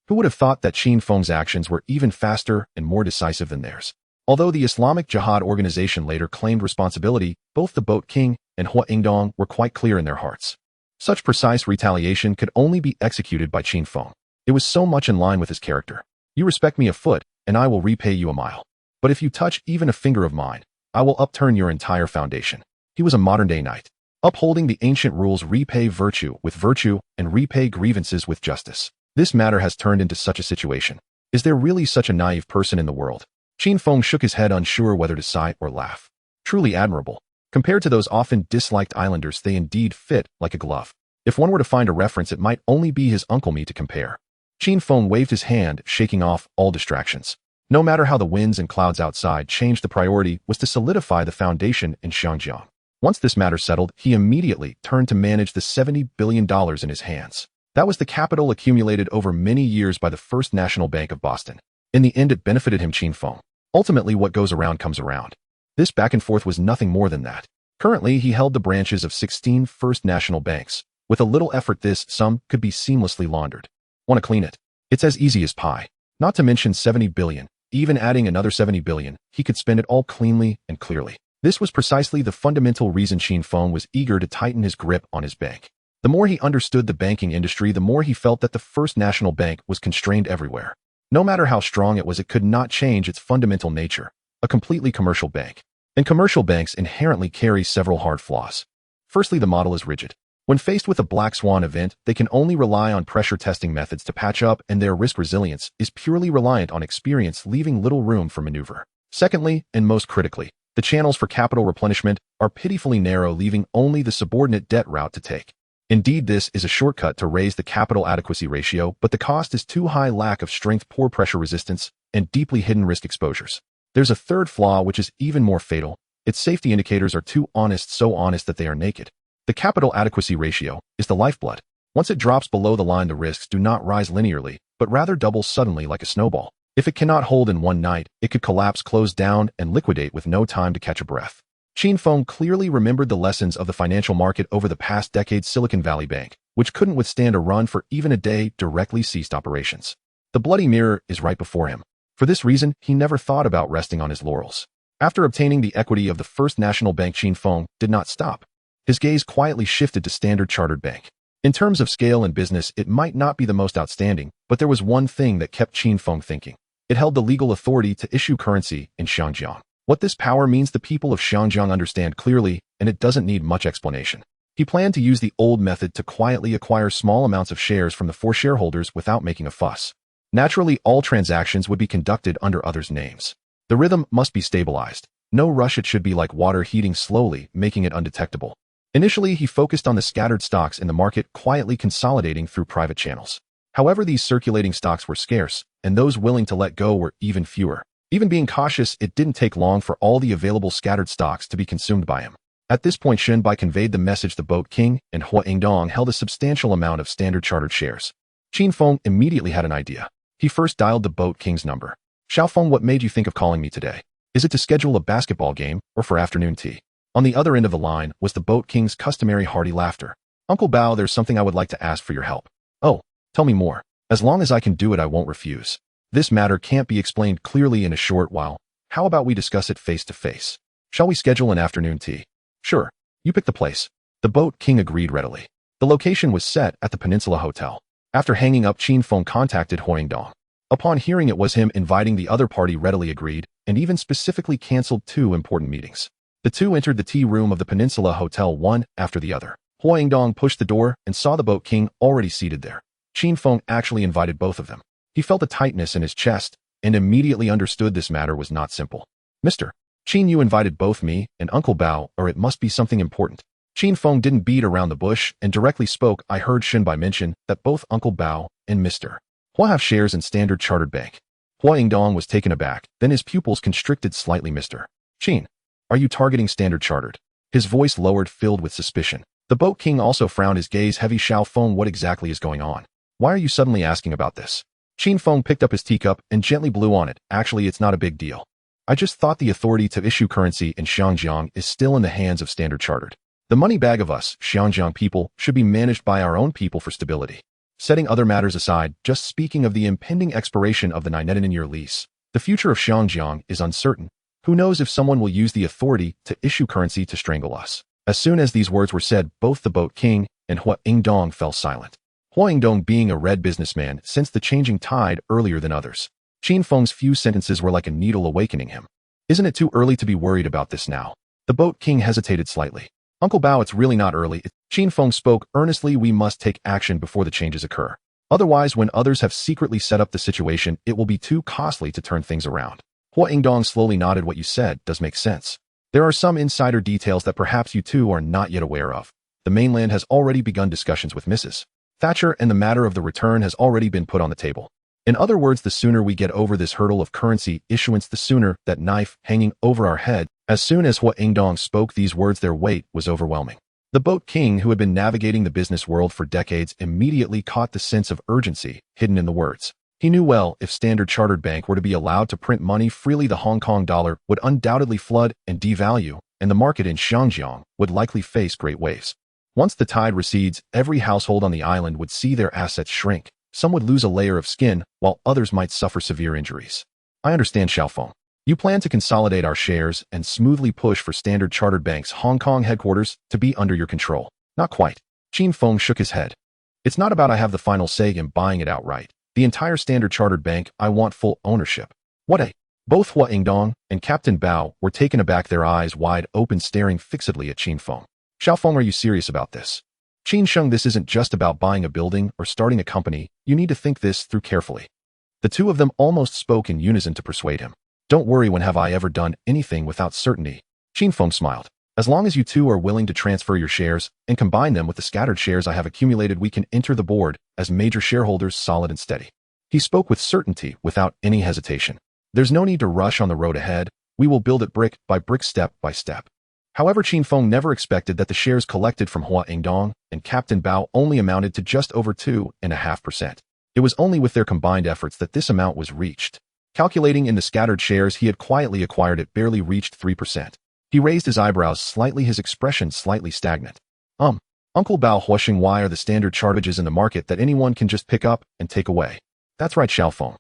Who would have thought that Qin Feng's actions were even faster and more decisive than theirs? Although the Islamic Jihad organization later claimed responsibility, both the Boat King and Hua Ingdong were quite clear in their hearts. Such precise retaliation could only be executed by Qin Feng. It was so much in line with his character. You respect me a foot, and I will repay you a mile. But if you touch even a finger of mine, I will upturn your entire foundation. He was a modern-day knight, upholding the ancient rules: repay virtue with virtue and repay grievances with justice. This matter has turned into such a situation. Is there really such a naive person in the world? Qin Feng shook his head, unsure whether to sigh or laugh. Truly admirable. Compared to those often disliked islanders, they indeed fit like a glove. If one were to find a reference, it might only be his Uncle Me to compare. Qin Feng waved his hand, shaking off all distractions. No matter how the winds and clouds outside changed, the priority was to solidify the foundation in Xiangjiang. Once this matter settled, he immediately turned to manage the $70 billion in his hands. That was the capital accumulated over many years by the First National Bank of Boston. In the end, it benefited him, Qin Feng. Ultimately, what goes around comes around. This back and forth was nothing more than that. Currently, he held the branches of 16 First National Banks. With a little effort, this sum could be seamlessly laundered. Want to clean it? It's as easy as pie. Not to mention 70 billion. Even adding another 70 billion, he could spend it all cleanly and clearly. This was precisely the fundamental reason Qin Feng was eager to tighten his grip on his bank. The more he understood the banking industry, the more he felt that the First National Bank was constrained everywhere. No matter how strong it was, it could not change its fundamental nature, a completely commercial bank. And commercial banks inherently carry several hard flaws. Firstly, the model is rigid. When faced with a black swan event, they can only rely on pressure testing methods to patch up, and their risk resilience is purely reliant on experience, leaving little room for maneuver. Secondly, and most critically, the channels for capital replenishment are pitifully narrow, leaving only the subordinate debt route to take. Indeed, this is a shortcut to raise the capital adequacy ratio, but the cost is too high: lack of strength, poor pressure resistance, and deeply hidden risk exposures. There's a third flaw which is even more fatal. Its safety indicators are too honest, so honest that they are naked. The capital adequacy ratio is the lifeblood. Once it drops below the line, the risks do not rise linearly, but rather double suddenly like a snowball. If it cannot hold in one night, it could collapse, close down, and liquidate with no time to catch a breath. Qin Feng clearly remembered the lessons of the financial market over the past decades. Silicon Valley Bank, which couldn't withstand a run for even a day, directly ceased operations. The bloody mirror is right before him. For this reason, he never thought about resting on his laurels. After obtaining the equity of the First National Bank, Qin Feng did not stop. His gaze quietly shifted to Standard Chartered Bank. In terms of scale and business, it might not be the most outstanding, but there was one thing that kept Qin Feng thinking. It held the legal authority to issue currency in Xiangjiang. What this power means, the people of Xiangjiang understand clearly, and it doesn't need much explanation. He planned to use the old method to quietly acquire small amounts of shares from the four shareholders without making a fuss. Naturally, all transactions would be conducted under others' names. The rhythm must be stabilized. No rush, it should be like water heating slowly, making it undetectable. Initially, he focused on the scattered stocks in the market, quietly consolidating through private channels. However, these circulating stocks were scarce, and those willing to let go were even fewer. Even being cautious, it didn't take long for all the available scattered stocks to be consumed by him. At this point, Shen Bai conveyed the message. The Boat King and Hua Ingdong held a substantial amount of Standard Chartered shares. Qin Feng immediately had an idea. He first dialed the Boat King's number. "Xiao Feng, what made you think of calling me today? Is it to schedule a basketball game or for afternoon tea?" On the other end of the line was the Boat King's customary hearty laughter. "Uncle Bao, there's something I would like to ask for your help." "Oh, tell me more. As long as I can do it, I won't refuse. This matter can't be explained clearly in a short while. How about we discuss it face to face? Shall we schedule an afternoon tea?" "Sure. You pick the place." The Boat King agreed readily. The location was set at the Peninsula Hotel. After hanging up, Qin Feng contacted Hua Ingdong. Upon hearing it was him inviting, the other party readily agreed, and even specifically canceled 2 important meetings. The two entered the tea room of the Peninsula Hotel one after the other. Hua Ingdong pushed the door and saw the Boat King already seated there. Qin Feng actually invited both of them. He felt a tightness in his chest and immediately understood this matter was not simple. "Mr. Qin, you invited both me and Uncle Bao, or it must be something important." Qin Feng didn't beat around the bush and directly spoke. "I heard Shen Bai mention that both Uncle Bao and Mr. Hua have shares in Standard Chartered Bank." Hua Ingdong was taken aback, then his pupils constricted slightly. "Mr. Qin, are you targeting Standard Chartered?" His voice lowered, filled with suspicion. The Boat King also frowned, his gaze heavy. Xiao Feng, what exactly is going on? Why are you suddenly asking about this? Qin Feng picked up his teacup and gently blew on it. Actually, it's not a big deal. I just thought the authority to issue currency in Xiangjiang is still in the hands of Standard Chartered. The money bag of us, Xiangjiang people, should be managed by our own people for stability. Setting other matters aside, just speaking of the impending expiration of the 9-year lease, the future of Xiangjiang is uncertain. Who knows if someone will use the authority to issue currency to strangle us? As soon as these words were said, both the Boat King and Hua Yingdong fell silent. Hua Yingdong being a red businessman sensed the changing tide earlier tthan others. Qin Feng's few sentences were like a needle awakening him. Isn't it too early to be worried about this now? The Boat King hesitated slightly. Uncle Bao, it's really not early. Qin Feng spoke earnestly. We must take action before the changes occur. Otherwise, when others have secretly set up the situation, it will be too costly to turn things around. Hua Yingdong slowly nodded. What you said does make sense. There are some insider details that perhaps you two are not yet aware of. The mainland has already begun discussions with Mrs. Thatcher, and the matter of the return has already been put on the table. In other words, the sooner we get over this hurdle of currency issuance, the sooner that knife hanging over our head. As soon as Hua Yingdong spoke these words, their weight was overwhelming. The Boat King, who had been navigating the business world for decades, immediately caught the sense of urgency hidden in the words. He knew well, if Standard Chartered Bank were to be allowed to print money freely, the Hong Kong dollar would undoubtedly flood and devalue, and the market in Xiangjiang would likely face great waves. Once the tide recedes, every household on the island would see their assets shrink. Some would lose a layer of skin, while others might suffer severe injuries. I understand, Xiao Feng. You plan to consolidate our shares and smoothly push for Standard Chartered Bank's Hong Kong headquarters to be under your control. Not quite. Qin Feng shook his head. It's not about I have the final say in buying it outright. The entire Standard Chartered Bank, I want full ownership. What a... Both Hua Yingdong and Captain Bao were taken aback, their eyes wide open, staring fixedly at Qin Feng. Xiao Feng, are you serious about this? Qin Sheng, this isn't just about buying a building or starting a company. You need to think this through carefully. The two of them almost spoke in unison to persuade him. Don't worry, when have I ever done anything without certainty? Qin Feng smiled. As long as you two are willing to transfer your shares and combine them with the scattered shares I have accumulated, we can enter the board as major shareholders, solid and steady. He spoke with certainty, without any hesitation. There's no need to rush on the road ahead. We will build it brick by brick, step by step. However, Qin Feng never expected that the shares collected from Hua Yingdong and Captain Bao only amounted to just over 2.5%. It was only with their combined efforts that this amount was reached. Calculating in the scattered shares he had quietly acquired, it barely reached 3%. He raised his eyebrows slightly, his expression slightly stagnant. Uncle Bao Huasheng, why are the Standard Chartages in the market that anyone can just pick up and take away? That's right, Xiao Feng.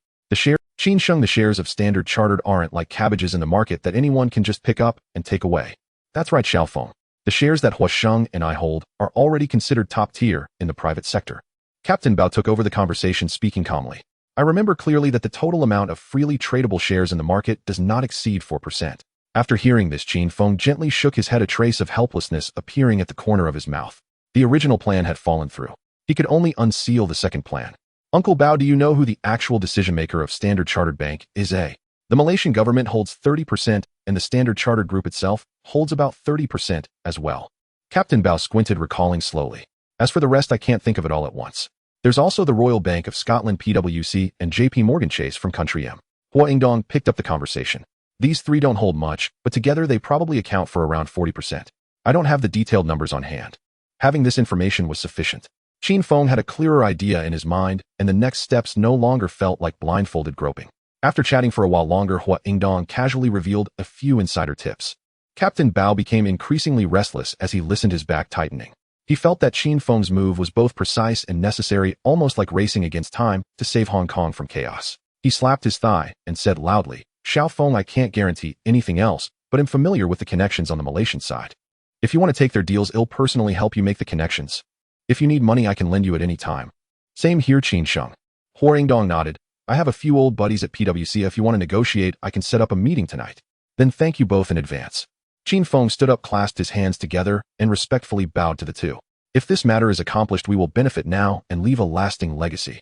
Qin Sheng, the shares of Standard Chartered aren't like cabbages in the market that anyone can just pick up and take away. That's right, Xiao Feng. The shares that Huasheng and I hold are already considered top tier in the private sector. Captain Bao took over the conversation, speaking calmly. I remember clearly that the total amount of freely tradable shares in the market does not exceed 4%. After hearing this, Qin Feng gently shook his head, a trace of helplessness appearing at the corner of his mouth. The original plan had fallen through. He could only unseal the second plan. Uncle Bao, do you know who the actual decision-maker of Standard Chartered Bank is? The Malaysian government holds 30%, and the Standard Chartered Group itself holds about 30% as well. Captain Bao squinted, recalling slowly. As for the rest, I can't think of it all at once. There's also the Royal Bank of Scotland, PwC, and JP Morgan Chase from Country M. Hua Yingdong picked up the conversation. These three don't hold much, but together they probably account for around 40%. I don't have the detailed numbers on hand. Having this information was sufficient. Qin Feng had a clearer idea in his mind, and the next steps no longer felt like blindfolded groping. After chatting for a while longer, Hua Yingdong casually revealed a few insider tips. Captain Bao became increasingly restless as he listened, his back tightening. He felt that Qin Feng's move was both precise and necessary, almost like racing against time to save Hong Kong from chaos. He slapped his thigh and said loudly, Xiao Feng, I can't guarantee anything else, but am familiar with the connections on the Malaysian side. If you want to take their deals, I'll personally help you make the connections. If you need money, I can lend you at any time. Same here, Qin Sheng. Hua Yingdong nodded. I have a few old buddies at PwC. If you want to negotiate, I can set up a meeting tonight. Then thank you both in advance. Qin Feng stood up, clasped his hands together, and respectfully bowed to the two. If this matter is accomplished, we will benefit now and leave a lasting legacy.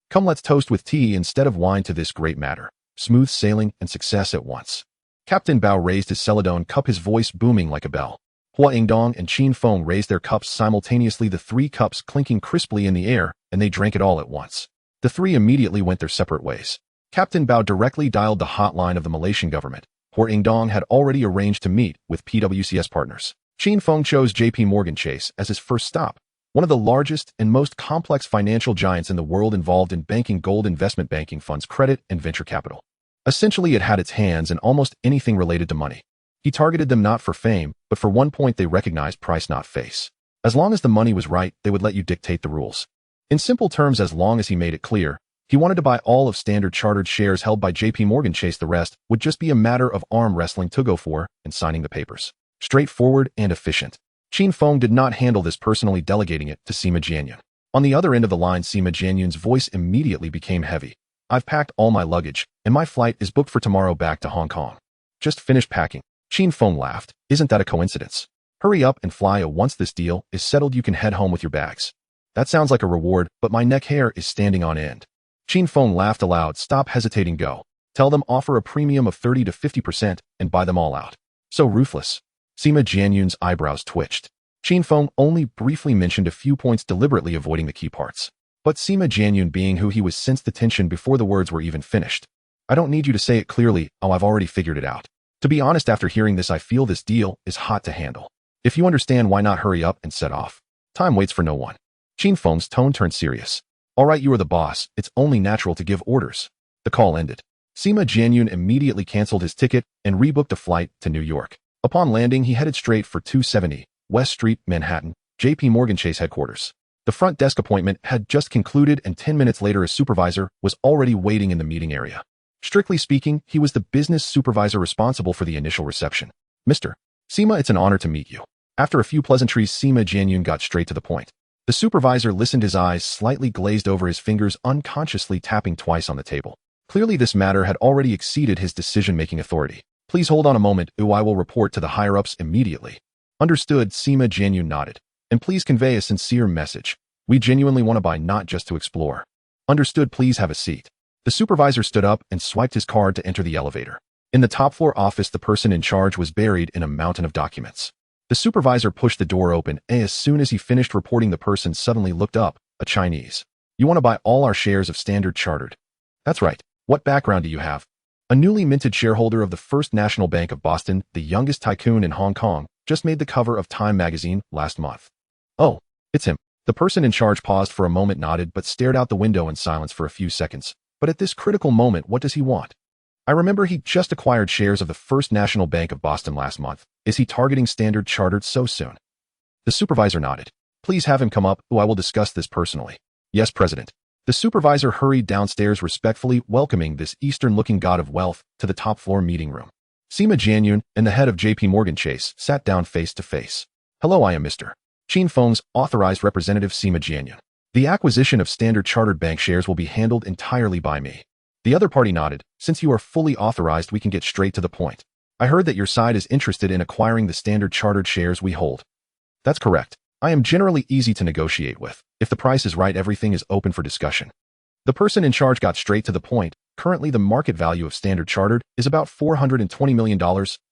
Come, let's toast with tea instead of wine to this great matter. Smooth sailing and success at once. Captain Bao raised his celadon cup, his voice booming like a bell. Hua Yingdong and Qin Feng raised their cups simultaneously, the three cups clinking crisply in the air, and they drank it all at once. The three immediately went their separate ways. Captain Bao directly dialed the hotline of the Malaysian government. Hua Yingdong had already arranged to meet with PwC's partners. Qin Feng chose JP Morgan Chase as his first stop, one of the largest and most complex financial giants in the world involved in banking gold investment banking funds, credit, and venture capital. Essentially, it had its hands in almost anything related to money. He targeted them not for fame, but for one point: they recognized price, not face. As long as the money was right, they would let you dictate the rules. In simple terms, as long as he made it clear, he wanted to buy all of Standard Chartered shares held by JP Morgan Chase. The rest would just be a matter of arm wrestling to go for and signing the papers. Straightforward and efficient. Qin Feng did not handle this personally, delegating it to Sima Jianyun. On the other end of the line, Sima Jianyun's voice immediately became heavy. I've packed all my luggage, and my flight is booked for tomorrow back to Hong Kong. Just finished packing. Qin Feng laughed. Isn't that a coincidence? Hurry up and fly. Once this deal is settled, you can head home with your bags. That sounds like a reward, but my neck hair is standing on end. Qin Feng laughed aloud. Stop hesitating, go. Tell them offer a premium of 30 to 50% and buy them all out. So ruthless. Sima Jianyun's eyebrows twitched. Qin Feng only briefly mentioned a few points, deliberately avoiding the key parts. But Sima Jianyun, being who he was, sensed the tension before the words were even finished. I don't need you to say it clearly. Oh, I've already figured it out. To be honest, after hearing this, I feel this deal is hot to handle. If you understand, why not hurry up and set off? Time waits for no one. Qin Feng's tone turned serious. All right, you are the boss. It's only natural to give orders. The call ended. Sima Jianyun immediately canceled his ticket and rebooked a flight to New York. Upon landing, he headed straight for 270 West Street, Manhattan, JP Morgan Chase headquarters. The front desk appointment had just concluded, and 10 minutes later his supervisor was already waiting in the meeting area. Strictly speaking, he was the business supervisor responsible for the initial reception. Mr. Sima, it's an honor to meet you. After a few pleasantries, Sima Jianyun got straight to the point. The supervisor listened, his eyes slightly glazed over, his fingers unconsciously tapping twice on the table. Clearly this matter had already exceeded his decision-making authority. Please hold on a moment, I will report to the higher-ups immediately. Understood, Sima Jianyun nodded. And please convey a sincere message. We genuinely want to buy, not just to explore. Understood, please have a seat. The supervisor stood up and swiped his card to enter the elevator. In the top-floor office, the person in charge was buried in a mountain of documents. The supervisor pushed the door open, and as soon as he finished reporting, the person suddenly looked up. A Chinese. You want to buy all our shares of Standard Chartered? That's right. What background do you have? A newly minted shareholder of the First National Bank of Boston, the youngest tycoon in Hong Kong, just made the cover of Time magazine last month. Oh, it's him. The person in charge paused for a moment, nodded, but stared out the window in silence for a few seconds. But at this critical moment, what does he want? I remember he just acquired shares of the First National Bank of Boston last month. Is he targeting Standard Chartered so soon? The supervisor nodded. Please have him come up, I will discuss this personally. Yes, President. The supervisor hurried downstairs, respectfully welcoming this Eastern-looking god of wealth to the top-floor meeting room. Sima Jianyun and the head of JP Morgan Chase sat down face to face. Hello, I am Mr. Qin Feng's authorized representative, Sima Jianyun. The acquisition of Standard Chartered Bank shares will be handled entirely by me. The other party nodded. Since you are fully authorized, we can get straight to the point. I heard that your side is interested in acquiring the Standard Chartered shares we hold. That's correct. I am generally easy to negotiate with. If the price is right, everything is open for discussion. The person in charge got straight to the point. Currently, the market value of Standard Chartered is about $420 million,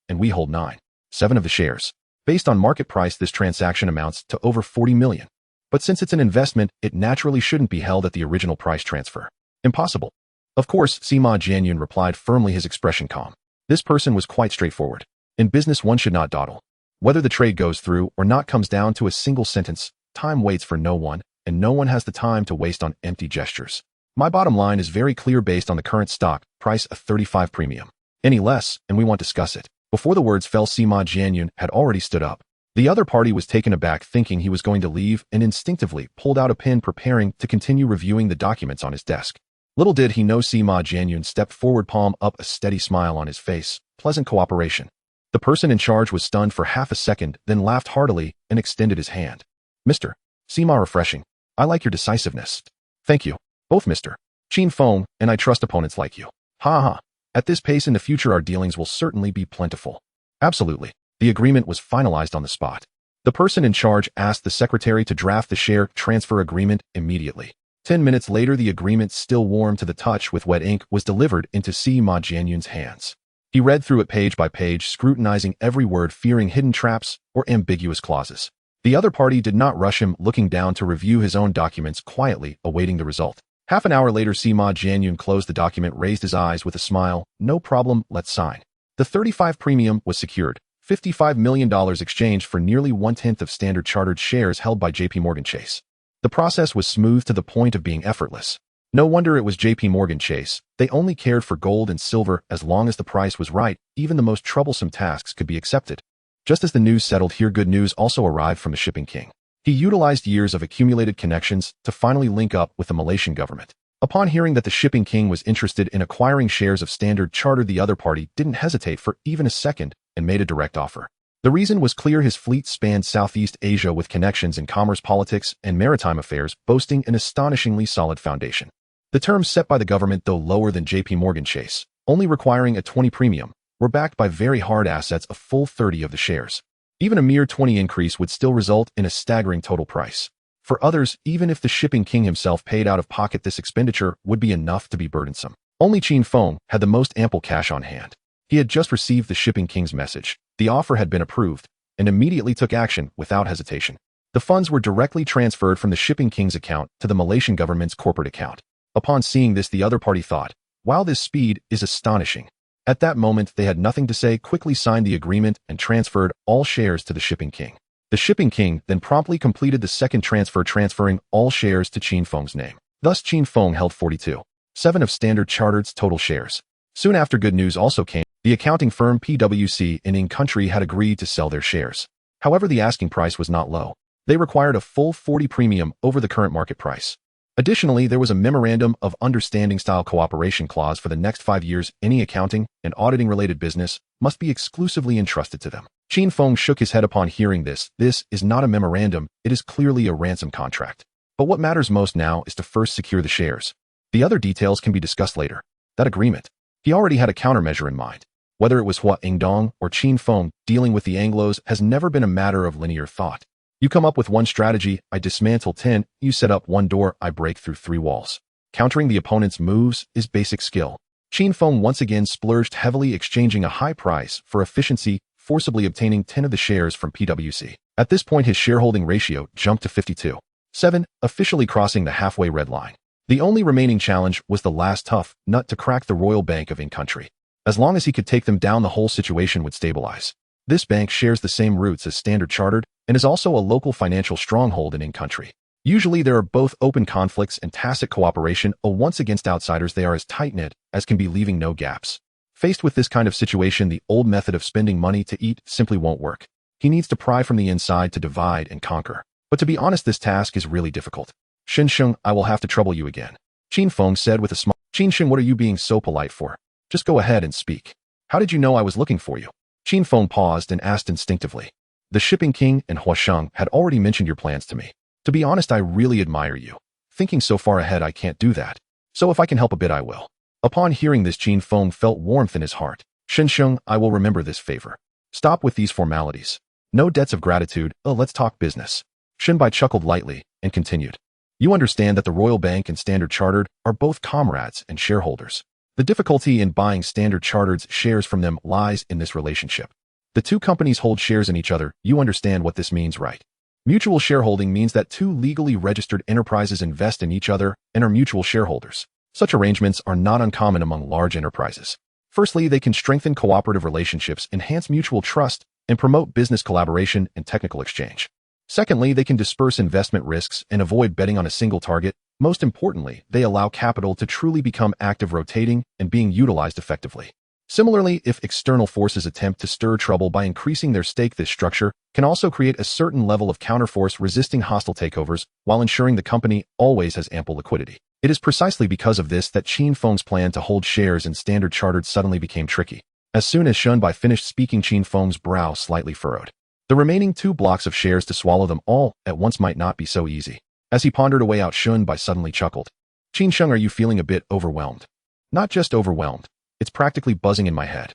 and we hold 9.7 of the shares. Based on market price, this transaction amounts to over $40 million. But since it's an investment, it naturally shouldn't be held at the original price transfer. Impossible. Of course, Sima Jianyun replied firmly, his expression calm. This person was quite straightforward. In business, one should not dawdle. Whether the trade goes through or not comes down to a single sentence. Time waits for no one, and no one has the time to waste on empty gestures. My bottom line is very clear based on the current stock price, a 35 premium. Any less, and we won't discuss it. Before the words fell, Sima Jianyun had already stood up. The other party was taken aback, thinking he was going to leave, and instinctively pulled out a pen, preparing to continue reviewing the documents on his desk. Little did he know Sima Jianyun stepped forward, palm up, a steady smile on his face. Pleasant cooperation. The person in charge was stunned for half a second, then laughed heartily and extended his hand. Mr. Sima, refreshing. I like your decisiveness. Thank you. Both Mr. Qin Feng, and I trust opponents like you. Ha ha. At this pace in the future, our dealings will certainly be plentiful. Absolutely. The agreement was finalized on the spot. The person in charge asked the secretary to draft the share transfer agreement immediately. 10 minutes later, the agreement, still warm to the touch with wet ink, was delivered into Sima Jianyun's hands. He read through it page by page, scrutinizing every word, fearing hidden traps or ambiguous clauses. The other party did not rush him, looking down to review his own documents, quietly awaiting the result. Half an hour later, Sima Jianyun closed the document, raised his eyes with a smile. No problem, let's sign. The 35 premium was secured. $55 million exchanged for nearly one-tenth of Standard Chartered shares held by JP Chase. The process was smooth to the point of being effortless. No wonder it was JP Chase. They only cared for gold and silver as long as the price was right. Even the most troublesome tasks could be accepted. Just as the news settled here, good news also arrived from the shipping king. He utilized years of accumulated connections to finally link up with the Malaysian government. Upon hearing that the shipping king was interested in acquiring shares of Standard Chartered, the other party didn't hesitate for even a second and made a direct offer. The reason was clear: his fleet spanned Southeast Asia with connections in commerce, politics, and maritime affairs, boasting an astonishingly solid foundation. The terms set by the government, though lower than JP Chase, only requiring a 20 premium, were backed by very hard assets, a full 30 of the shares. Even a mere 20 increase would still result in a staggering total price. For others, even if the shipping king himself paid out of pocket, this expenditure would be enough to be burdensome. Only Qin Feng had the most ample cash on hand. He had just received the shipping king's message. The offer had been approved, and immediately took action without hesitation. The funds were directly transferred from the shipping king's account to the Malaysian government's corporate account. Upon seeing this, the other party thought, "Wow, this speed is astonishing." At that moment, they had nothing to say, quickly signed the agreement and transferred all shares to the shipping king. The shipping king then promptly completed the second transfer, transferring all shares to Qin Feng's name. Thus, Qin Feng held 42.7% of Standard Chartered's total shares. Soon after, good news also came. The accounting firm PwC in country had agreed to sell their shares. However, the asking price was not low. They required a full 40 premium over the current market price. Additionally, there was a memorandum of understanding style cooperation clause for the next 5 years. Any accounting and auditing related business must be exclusively entrusted to them. Qin Feng shook his head upon hearing this. This is not a memorandum, it is clearly a ransom contract. But what matters most now is to first secure the shares. The other details can be discussed later. That agreement. He already had a countermeasure in mind. Whether it was Hua Ingdong or Qin Feng, dealing with the Anglos has never been a matter of linear thought. You come up with one strategy, I dismantle 10, you set up one door, I break through 3 walls. Countering the opponent's moves is basic skill. Qin Feng once again splurged heavily, exchanging a high price for efficiency, forcibly obtaining 10 of the shares from PwC. At this point, his shareholding ratio jumped to 52.7, officially crossing the halfway red line. The only remaining challenge was the last tough nut to crack: the Royal Bank of In-Country. As long as he could take them down, the whole situation would stabilize. This bank shares the same roots as Standard Chartered and is also a local financial stronghold in country. Usually there are both open conflicts and tacit cooperation. Once against outsiders, they are as tight-knit as can be, leaving no gaps. Faced with this kind of situation, the old method of spending money to eat simply won't work. He needs to pry from the inside to divide and conquer. But to be honest, this task is really difficult. Xinsheng, I will have to trouble you again, Qin Feng said with a smile. Xinsheng, what are you being so polite for? Just go ahead and speak. How did you know I was looking for you? Qin Feng paused and asked instinctively. The shipping king and Hua Sheng had already mentioned your plans to me. To be honest, I really admire you. Thinking so far ahead, I can't do that. So if I can help a bit, I will. Upon hearing this, Qin Feng felt warmth in his heart. Xinsheng, I will remember this favor. Stop with these formalities. No debts of gratitude. Let's talk business. Shenbai chuckled lightly and continued. You understand that the Royal Bank and Standard Chartered are both comrades and shareholders. The difficulty in buying Standard Chartered's shares from them lies in this relationship. The two companies hold shares in each other. You understand what this means, right? Mutual shareholding means that two legally registered enterprises invest in each other and are mutual shareholders. Such arrangements are not uncommon among large enterprises. Firstly, they can strengthen cooperative relationships, enhance mutual trust, and promote business collaboration and technical exchange. Secondly, they can disperse investment risks and avoid betting on a single target. Most importantly, they allow capital to truly become active, rotating, and being utilized effectively. Similarly, if external forces attempt to stir trouble by increasing their stake, this structure can also create a certain level of counterforce, resisting hostile takeovers while ensuring the company always has ample liquidity. It is precisely because of this that Qin Feng's plan to hold shares in Standard Chartered suddenly became tricky. As soon as Shunbai finished speaking, Qin Feng's brow slightly furrowed. The remaining 2 blocks of shares, to swallow them all at once might not be so easy. As he pondered a way out, Shunbai suddenly chuckled. Qinsheng, are you feeling a bit overwhelmed? Not just overwhelmed. It's practically buzzing in my head.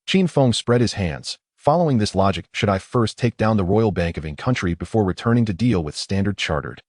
Qin Feng spread his hands. Following this logic, should I first take down the Royal Bank of In-Country before returning to deal with Standard Chartered?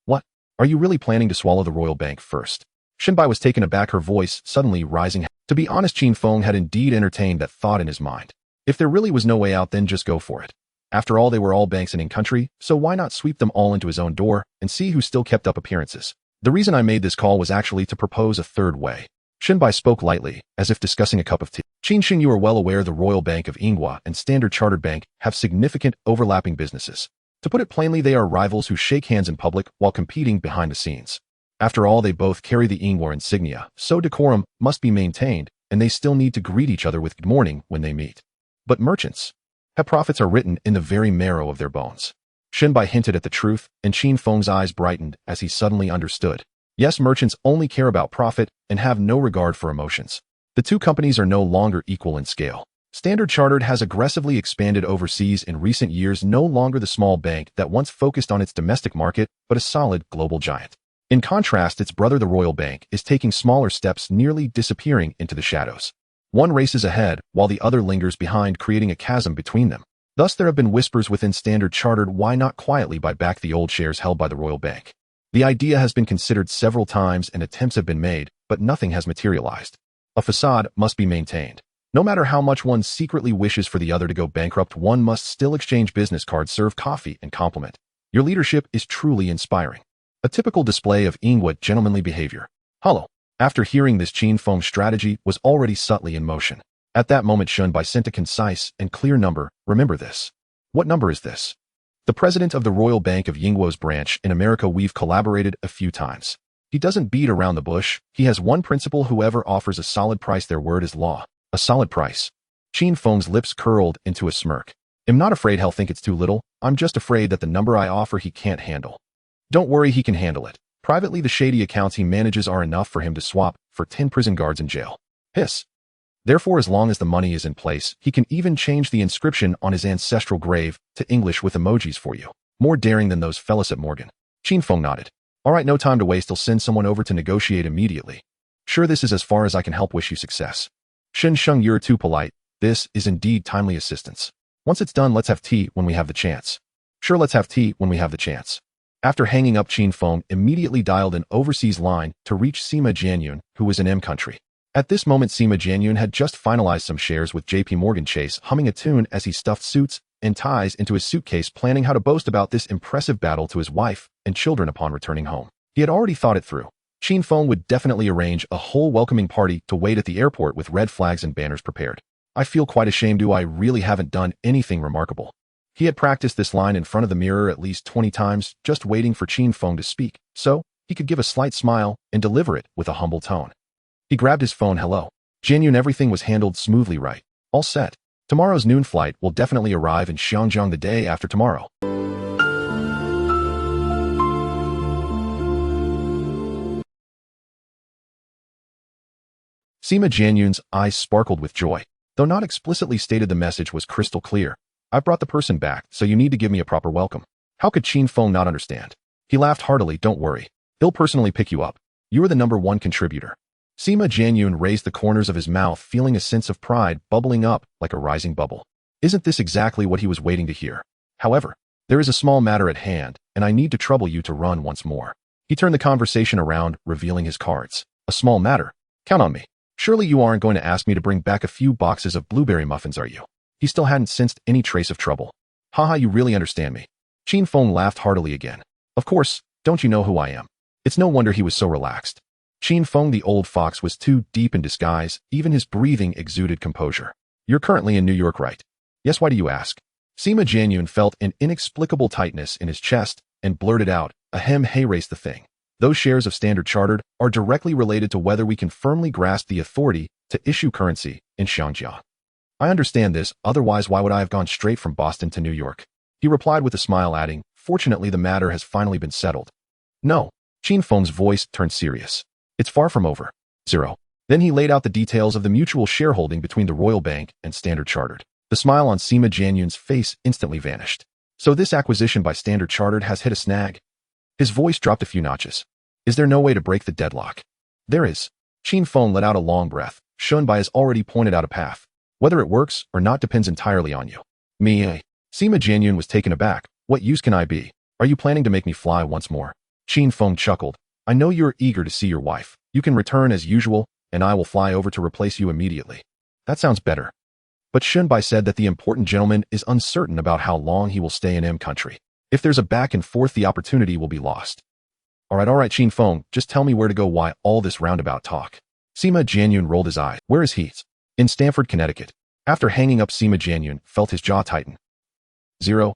What? Are you really planning to swallow the Royal Bank first? Shunbai was taken aback, her voice suddenly rising. To be honest, Qin Feng had indeed entertained that thought in his mind. If there really was no way out, then just go for it. After all, they were all banks in country, so why not sweep them all into his own door and see who still kept up appearances? The reason I made this call was actually to propose a third way. Shinbai spoke lightly, as if discussing a cup of tea. Qin, you are well aware the Royal Bank of Inghua and Standard Chartered Bank have significant overlapping businesses. To put it plainly, they are rivals who shake hands in public while competing behind the scenes. After all, they both carry the Inghua insignia, so decorum must be maintained, and they still need to greet each other with good morning when they meet. But merchants have profits are written in the very marrow of their bones. Shinbai hinted at the truth, and Qin Feng's eyes brightened as he suddenly understood. Yes, merchants only care about profit and have no regard for emotions. The two companies are no longer equal in scale. Standard Chartered has aggressively expanded overseas in recent years, no longer the small bank that once focused on its domestic market, but a solid global giant. In contrast, its brother the Royal Bank is taking smaller steps, nearly disappearing into the shadows. One races ahead, while the other lingers behind, creating a chasm between them. Thus, there have been whispers within Standard Chartered, why not quietly buy back the old shares held by the Royal Bank? The idea has been considered several times and attempts have been made, but nothing has materialized. A facade must be maintained. No matter how much one secretly wishes for the other to go bankrupt, one must still exchange business cards, serve coffee, and compliment. Your leadership is truly inspiring. A typical display of Inghua gentlemanly behavior. Hello. After hearing this, Qin Feng's strategy was already subtly in motion. At that moment, Shunbai sent a concise and clear number. Remember this. What number is this? The president of the Royal Bank of Yingguo's branch in America. We've collaborated a few times. He doesn't beat around the bush. He has one principle: whoever offers a solid price, their word is law. A solid price. Qin Feng's lips curled into a smirk. I'm not afraid he'll think it's too little. I'm just afraid that the number I offer he can't handle. Don't worry, he can handle it. Privately, the shady accounts he manages are enough for him to swap for 10 prison guards in jail. Hiss. Therefore, as long as the money is in place, he can even change the inscription on his ancestral grave to English with emojis for you. More daring than those fellas at Morgan. Qin Feng nodded. All right, no time to waste. I'll send someone over to negotiate immediately. Sure, this is as far as I can help. Wish you success. Shen Sheng, you're too polite. This is indeed timely assistance. Once it's done, let's have tea when we have the chance. Sure, let's have tea when we have the chance. After hanging up, Qin Feng immediately dialed an overseas line to reach Sima Jianyun, who was in M country. At this moment, Sima Jianyun had just finalized some shares with JP Morgan Chase, humming a tune as he stuffed suits and ties into his suitcase, planning how to boast about this impressive battle to his wife and children upon returning home. He had already thought it through. Qin Feng would definitely arrange a whole welcoming party to wait at the airport with red flags and banners prepared. I feel quite ashamed. I really haven't done anything remarkable. He had practiced this line in front of the mirror at least 20 times, just waiting for Qin Feng to speak, so he could give a slight smile and deliver it with a humble tone. He grabbed his phone. Hello. Jianyun, everything was handled smoothly, right? All set. Tomorrow's noon flight will definitely arrive in Xiangjiang the day after tomorrow. Sima Jianyun's eyes sparkled with joy. Though not explicitly stated, the message was crystal clear. I've brought the person back, so you need to give me a proper welcome. How could Qin Feng not understand? He laughed heartily. Don't worry. He'll personally pick you up. You are the #1 contributor. Sima Jianyun raised the corners of his mouth, feeling a sense of pride bubbling up like a rising bubble. Isn't this exactly what he was waiting to hear? However, there is a small matter at hand, and I need to trouble you to run once more. He turned the conversation around, revealing his cards. A small matter? Count on me. Surely you aren't going to ask me to bring back a few boxes of blueberry muffins, are you? He still hadn't sensed any trace of trouble. Haha, you really understand me. Qin Feng laughed heartily again. Of course, don't you know who I am? It's no wonder he was so relaxed. Qin Feng, the old fox, was too deep in disguise. Even his breathing exuded composure. You're currently in New York, right? Yes, why do you ask? Sima Jianyun felt an inexplicable tightness in his chest and blurted out, ahem, hey, race the thing. Those shares of Standard Chartered are directly related to whether we can firmly grasp the authority to issue currency in Xiangjiang. I understand this, otherwise why would I have gone straight from Boston to New York? He replied with a smile, adding, fortunately the matter has finally been settled. No. Qin Feng's voice turned serious. It's far from over. 0. Then he laid out the details of the mutual shareholding between the Royal Bank and Standard Chartered. The smile on Sima Jianyun's face instantly vanished. So this acquisition by Standard Chartered has hit a snag? His voice dropped a few notches. Is there no way to break the deadlock? There is. Qin Feng let out a long breath. Shunbai has already pointed out a path. Whether it works or not depends entirely on you. Me? Sima Jianyun was taken aback. What use can I be? Are you planning to make me fly once more? Qin Feng chuckled. I know you're eager to see your wife. You can return as usual, and I will fly over to replace you immediately. That sounds better. But Shunbai said that the important gentleman is uncertain about how long he will stay in M country. If there's a back and forth, the opportunity will be lost. All right, Qin Feng, just tell me where to go. Why all this roundabout talk? Sima Jianyun rolled his eyes. Where is he? In Stamford, Connecticut. After hanging up, Sima Jianyun felt his jaw tighten. 0.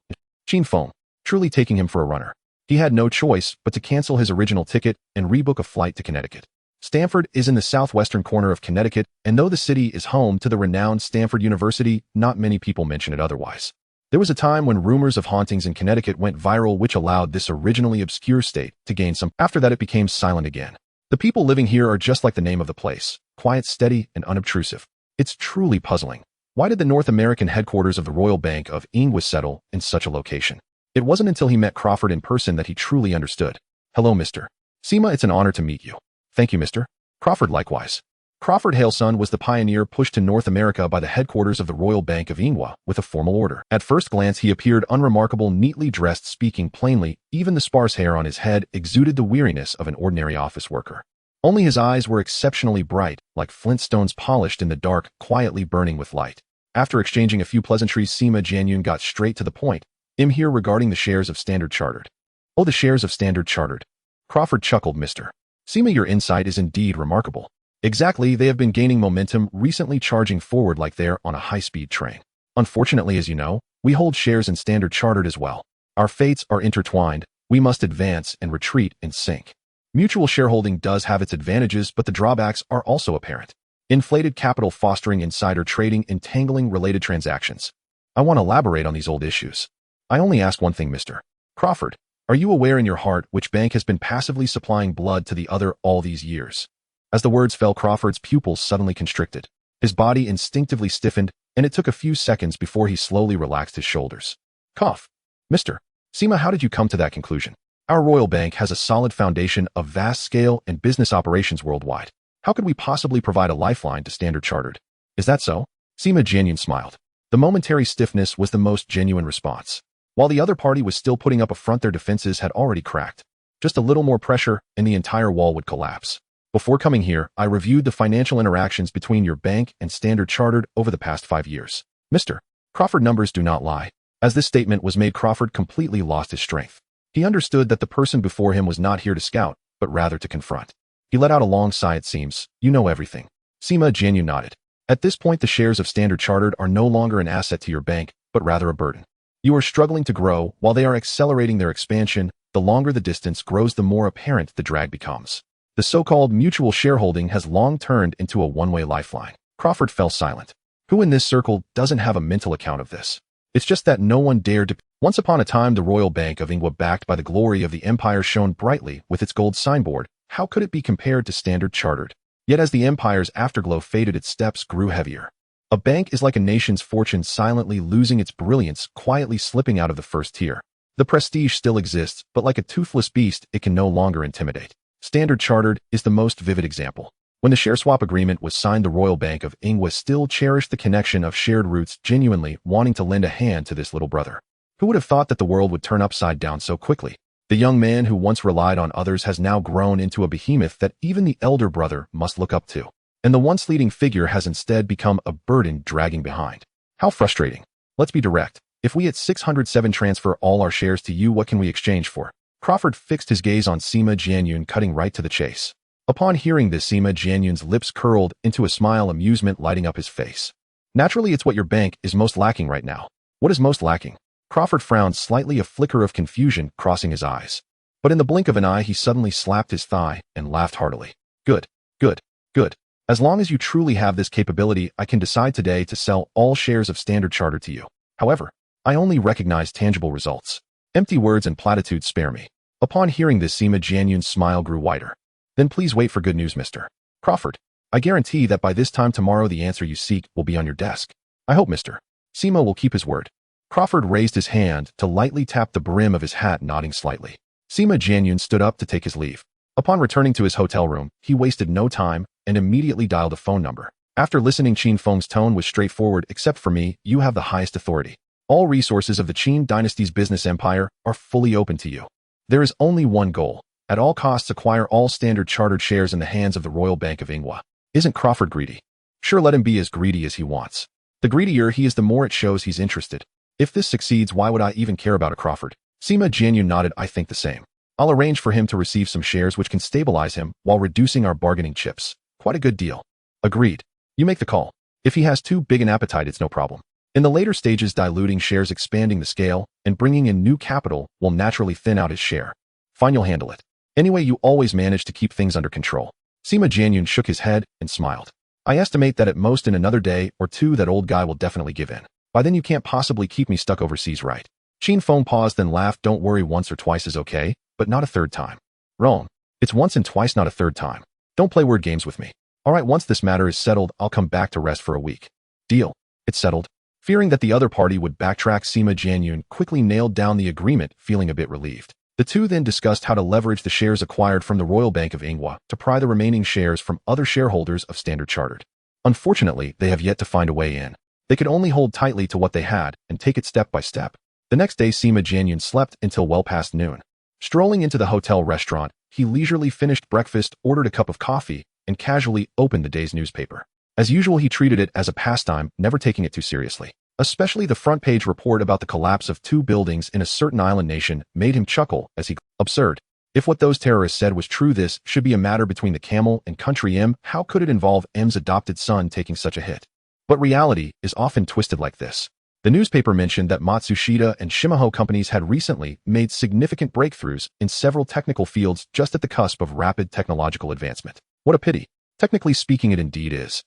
Qin Feng, truly taking him for a runner. He had no choice but to cancel his original ticket and rebook a flight to Connecticut. Stamford is in the southwestern corner of Connecticut, and though the city is home to the renowned Stanford University, not many people mention it otherwise. There was a time when rumors of hauntings in Connecticut went viral, which allowed this originally obscure state to gain some. After that, it became silent again. The people living here are just like the name of the place, quiet, steady, and unobtrusive. It's truly puzzling. Why did the North American headquarters of the Royal Bank of England settle in such a location? It wasn't until he met Crawford in person that he truly understood. Hello, Mr. Sima, it's an honor to meet you. Thank you, Mr. Crawford, likewise. Crawford Haleson was the pioneer pushed to North America by the headquarters of the Royal Bank of England with a formal order. At first glance, he appeared unremarkable, neatly dressed, speaking plainly. Even the sparse hair on his head exuded the weariness of an ordinary office worker. Only his eyes were exceptionally bright, like flintstones polished in the dark, quietly burning with light. After exchanging a few pleasantries, Sima Jianyun got straight to the point. I'm here regarding the shares of Standard Chartered. Oh, the shares of Standard Chartered. Crawford chuckled. Mr. Sima, your insight is indeed remarkable. Exactly, they have been gaining momentum, recently charging forward like they're on a high-speed train. Unfortunately, as you know, we hold shares in Standard Chartered as well. Our fates are intertwined. We must advance and retreat in sync. Mutual shareholding does have its advantages, but the drawbacks are also apparent. Inflated capital fostering insider trading, entangling related transactions. I want to elaborate on these old issues. I only ask one thing, Mr. Crawford. Are you aware in your heart which bank has been passively supplying blood to the other all these years? As the words fell, Crawford's pupils suddenly constricted. His body instinctively stiffened, and it took a few seconds before he slowly relaxed his shoulders. Cough. Mr. Sima, how did you come to that conclusion? Our Royal Bank has a solid foundation of vast scale and business operations worldwide. How could we possibly provide a lifeline to Standard Chartered? Is that so? Sima Jianyun smiled. The momentary stiffness was the most genuine response. While the other party was still putting up a front, their defenses had already cracked. Just a little more pressure, and the entire wall would collapse. Before coming here, I reviewed the financial interactions between your bank and Standard Chartered over the past 5 years. Mr. Crawford, numbers do not lie. As this statement was made, Crawford completely lost his strength. He understood that the person before him was not here to scout, but rather to confront. He let out a long sigh. It seems, you know everything. Sima Jianyun nodded. At this point, the shares of Standard Chartered are no longer an asset to your bank, but rather a burden. You are struggling to grow, while they are accelerating their expansion. The longer the distance grows, the more apparent the drag becomes. The so-called mutual shareholding has long turned into a one-way lifeline. Crawford fell silent. Who in this circle doesn't have a mental account of this? It's just that no one dared to. Once upon a time, the Royal Bank of England, backed by the glory of the empire, shone brightly with its gold signboard. How could it be compared to Standard Chartered? Yet as the empire's afterglow faded, its steps grew heavier. A bank is like a nation's fortune, silently losing its brilliance, quietly slipping out of the first tier. The prestige still exists, but like a toothless beast, it can no longer intimidate. Standard Chartered is the most vivid example. When the share swap agreement was signed, the Royal Bank of England still cherished the connection of shared roots, genuinely wanting to lend a hand to this little brother. Who would have thought that the world would turn upside down so quickly? The young man who once relied on others has now grown into a behemoth that even the elder brother must look up to. And the once leading figure has instead become a burden dragging behind. How frustrating. Let's be direct. If we at 607 transfer all our shares to you, what can we exchange for? Crawford fixed his gaze on Sima Jianyun, cutting right to the chase. Upon hearing this, Sima Jianyun's lips curled into a smile, amusement lighting up his face. Naturally, it's what your bank is most lacking right now. What is most lacking? Crawford frowned slightly, a flicker of confusion crossing his eyes. But in the blink of an eye, he suddenly slapped his thigh and laughed heartily. Good, good, good. As long as you truly have this capability, I can decide today to sell all shares of Standard Chartered to you. However, I only recognize tangible results. Empty words and platitudes spare me. Upon hearing this, Sima Jianyun's smile grew wider. Then please wait for good news, Mr. Crawford. I guarantee that by this time tomorrow, the answer you seek will be on your desk. I hope Mr. Sima will keep his word. Crawford raised his hand to lightly tap the brim of his hat, nodding slightly. Sima Jianyun stood up to take his leave. Upon returning to his hotel room, he wasted no time and immediately dialed a phone number. After listening, Qin Feng's tone was straightforward. Except for me, you have the highest authority. All resources of the Qin dynasty's business empire are fully open to you. There is only one goal. At all costs, acquire all Standard Chartered shares in the hands of the Royal Bank of England. Isn't Crawford greedy? Sure, let him be as greedy as he wants. The greedier he is, the more it shows he's interested. If this succeeds, why would I even care about a Crawford? Sima Jianyun nodded. I think the same. I'll arrange for him to receive some shares which can stabilize him while reducing our bargaining chips. Quite a good deal. Agreed. You make the call. If he has too big an appetite, it's no problem. In the later stages, diluting shares, expanding the scale, and bringing in new capital will naturally thin out his share. Fine, you'll handle it. Anyway, you always manage to keep things under control. Sima Jianyun shook his head and smiled. I estimate that at most in another day or two that old guy will definitely give in. By then you can't possibly keep me stuck overseas, right? Qin Feng paused, then laughed. Don't worry, once or twice is okay, but not a third time. Wrong. It's once and twice, not a third time. Don't play word games with me. All right, once this matter is settled, I'll come back to rest for a week. Deal. It's settled. Fearing that the other party would backtrack, Sima Jianyun quickly nailed down the agreement, feeling a bit relieved. The two then discussed how to leverage the shares acquired from the Royal Bank of Inghua to pry the remaining shares from other shareholders of Standard Chartered. Unfortunately, they have yet to find a way in. They could only hold tightly to what they had and take it step by step. The next day, Sima Jianyun slept until well past noon. Strolling into the hotel restaurant, he leisurely finished breakfast, ordered a cup of coffee, and casually opened the day's newspaper. As usual, he treated it as a pastime, never taking it too seriously. Especially the front page report about the collapse of 2 buildings in a certain island nation made him chuckle as he absurd. If what those terrorists said was true, this should be a matter between the camel and country M. How could it involve M's adopted son taking such a hit? But reality is often twisted like this. The newspaper mentioned that Matsushita and Shimaho companies had recently made significant breakthroughs in several technical fields just at the cusp of rapid technological advancement. What a pity. Technically speaking, it indeed is.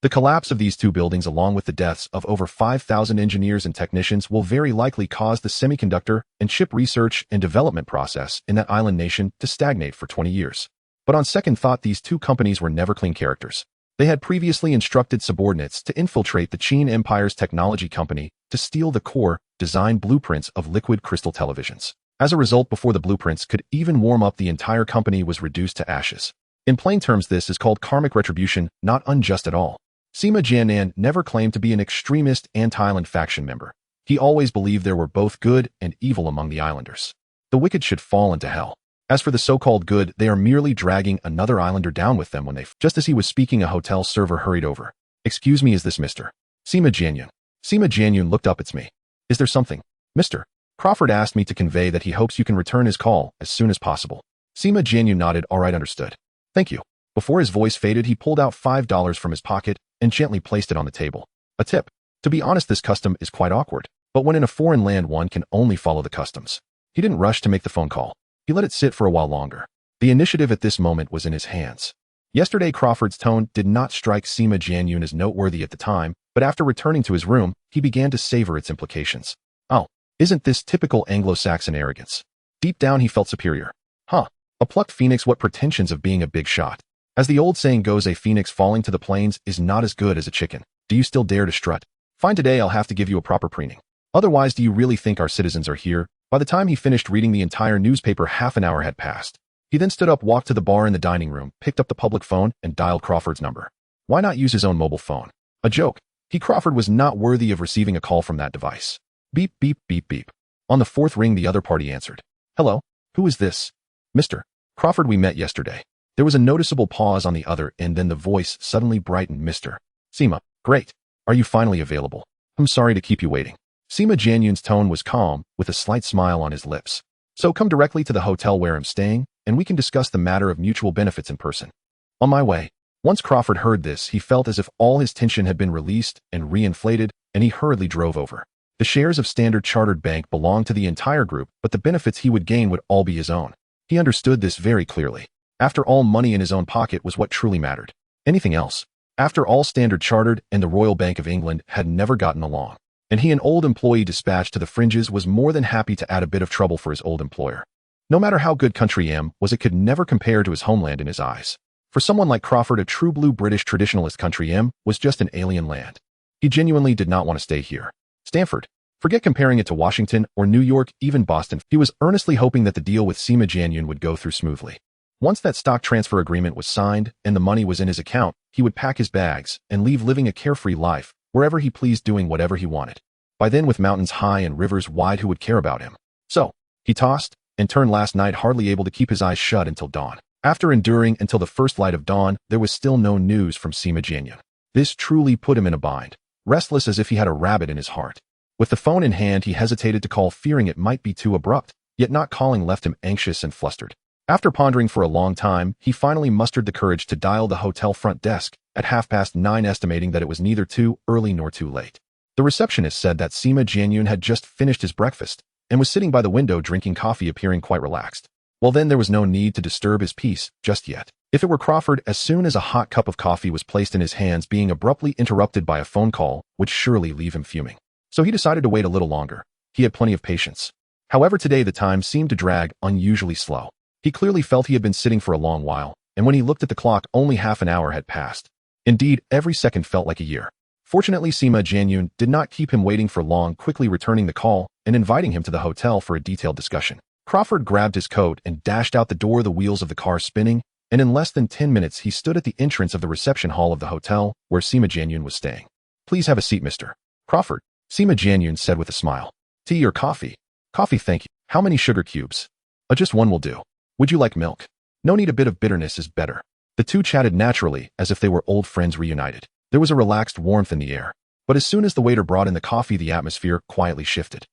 The collapse of these 2 buildings, along with the deaths of over 5,000 engineers and technicians, will very likely cause the semiconductor and chip research and development process in that island nation to stagnate for 20 years. But on second thought, these 2 companies were never clean characters. They had previously instructed subordinates to infiltrate the Qin Empire's technology company to steal the core design blueprints of liquid crystal televisions. As a result, before the blueprints could even warm up, the entire company was reduced to ashes. In plain terms, this is called karmic retribution, not unjust at all. Sima Jianyun never claimed to be an extremist anti-island faction member. He always believed there were both good and evil among the islanders. The wicked should fall into hell. As for the so-called good, they are merely dragging another islander down with them when they... Just as he was speaking, a hotel server hurried over. Excuse me, is this Mr. Sima Jianyun? Sima Jianyun looked up. It's me. Is there something? Mr. Crawford asked me to convey that he hopes you can return his call as soon as possible. Sima Jianyun nodded. All right, understood. Thank you. Before his voice faded, he pulled out $5 from his pocket and gently placed it on the table. A tip. To be honest, this custom is quite awkward, but when in a foreign land, one can only follow the customs. He didn't rush to make the phone call. He let it sit for a while longer. The initiative at this moment was in his hands. Yesterday, Crawford's tone did not strike Sima Jianyun as noteworthy at the time, but after returning to his room, he began to savor its implications. Oh, isn't this typical Anglo-Saxon arrogance? Deep down, he felt superior. Huh. A plucked phoenix, what pretensions of being a big shot. As the old saying goes, a phoenix falling to the plains is not as good as a chicken. Do you still dare to strut? Fine, today I'll have to give you a proper preening. Otherwise, do you really think our citizens are here? By the time he finished reading the entire newspaper, half an hour had passed. He then stood up, walked to the bar in the dining room, picked up the public phone, and dialed Crawford's number. Why not use his own mobile phone? A joke. Crawford was not worthy of receiving a call from that device. Beep, beep, beep, beep. On the 4th ring, the other party answered. Hello? Who is this? Mr. Crawford, we met yesterday. There was a noticeable pause on the other end, then the voice suddenly brightened. Mr. Sima, great. Are you finally available? I'm sorry to keep you waiting. Sima Jianyun's tone was calm, with a slight smile on his lips. So come directly to the hotel where I'm staying, and we can discuss the matter of mutual benefits in person. On my way. Once Crawford heard this, he felt as if all his tension had been released and reinflated, and he hurriedly drove over. The shares of Standard Chartered Bank belonged to the entire group, but the benefits he would gain would all be his own. He understood this very clearly. After all, money in his own pocket was what truly mattered. Anything else? After all, Standard Chartered and the Royal Bank of England had never gotten along, and he, an old employee dispatched to the fringes, was more than happy to add a bit of trouble for his old employer. No matter how good Country M was, it could never compare to his homeland in his eyes. For someone like Crawford, a true blue British traditionalist, Country M was just an alien land. He genuinely did not want to stay here. Stanford. Forget comparing it to Washington or New York, even Boston. He was earnestly hoping that the deal with Sima Jianyun would go through smoothly. Once that stock transfer agreement was signed and the money was in his account, he would pack his bags and leave, living a carefree life, wherever he pleased, doing whatever he wanted. By then, with mountains high and rivers wide, who would care about him? So, he tossed and turned last night, hardly able to keep his eyes shut until dawn. After enduring until the first light of dawn, there was still no news from Sima Jianyun. This truly put him in a bind, restless as if he had a rabbit in his heart. With the phone in hand, he hesitated to call, fearing it might be too abrupt, yet not calling left him anxious and flustered. After pondering for a long time, he finally mustered the courage to dial the hotel front desk at 9:30, estimating that it was neither too early nor too late. The receptionist said that Sima Jianyun had just finished his breakfast and was sitting by the window drinking coffee, appearing quite relaxed. Well, then there was no need to disturb his peace just yet. If it were Crawford, as soon as a hot cup of coffee was placed in his hands, being abruptly interrupted by a phone call would surely leave him fuming. So he decided to wait a little longer. He had plenty of patience. However, today the time seemed to drag unusually slow. He clearly felt he had been sitting for a long while, and when he looked at the clock, only half an hour had passed. Indeed, every second felt like a year. Fortunately, Sima Jianyun did not keep him waiting for long, quickly returning the call and inviting him to the hotel for a detailed discussion. Crawford grabbed his coat and dashed out the door, the wheels of the car spinning, and in less than 10 minutes he stood at the entrance of the reception hall of the hotel where Sima Jianyun was staying. "Please have a seat, Mr. Crawford," Sima Jianyun said with a smile. "Tea or coffee?" "Coffee, thank you." "How many sugar cubes?" Just one will do." "Would you like milk?" "No need, a bit of bitterness is better." The two chatted naturally, as if they were old friends reunited. There was a relaxed warmth in the air. But as soon as the waiter brought in the coffee, the atmosphere quietly shifted.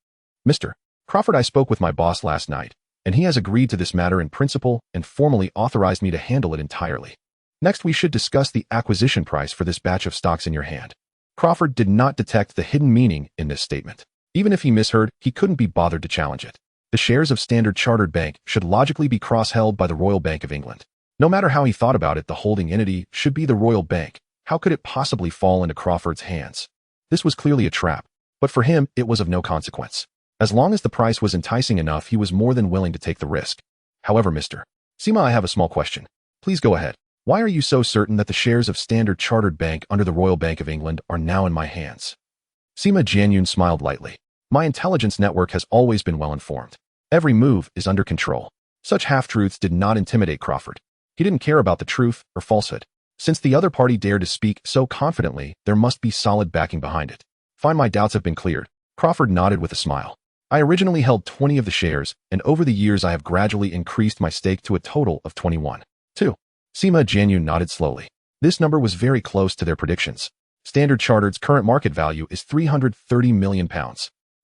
"Mr. Crawford, I spoke with my boss last night, and he has agreed to this matter in principle and formally authorized me to handle it entirely. Next, we should discuss the acquisition price for this batch of stocks in your hand." Crawford did not detect the hidden meaning in this statement. Even if he misheard, he couldn't be bothered to challenge it. The shares of Standard Chartered Bank should logically be cross-held by the Royal Bank of England. No matter how he thought about it, the holding entity should be the Royal Bank. How could it possibly fall into Crawford's hands? This was clearly a trap, but for him, it was of no consequence. As long as the price was enticing enough, he was more than willing to take the risk. "However, Mr. Sima, I have a small question." "Please go ahead." "Why are you so certain that the shares of Standard Chartered Bank under the Royal Bank of England are now in my hands?" Sima Jianyun smiled lightly. "My intelligence network has always been well informed. Every move is under control." Such half-truths did not intimidate Crawford. He didn't care about the truth or falsehood. Since the other party dared to speak so confidently, there must be solid backing behind it. "Fine, my doubts have been cleared." Crawford nodded with a smile. "I originally held 20 of the shares, and over the years I have gradually increased my stake to a total of 21. 2. Sima Jianyun nodded slowly. This number was very close to their predictions. Standard Chartered's current market value is £330 million.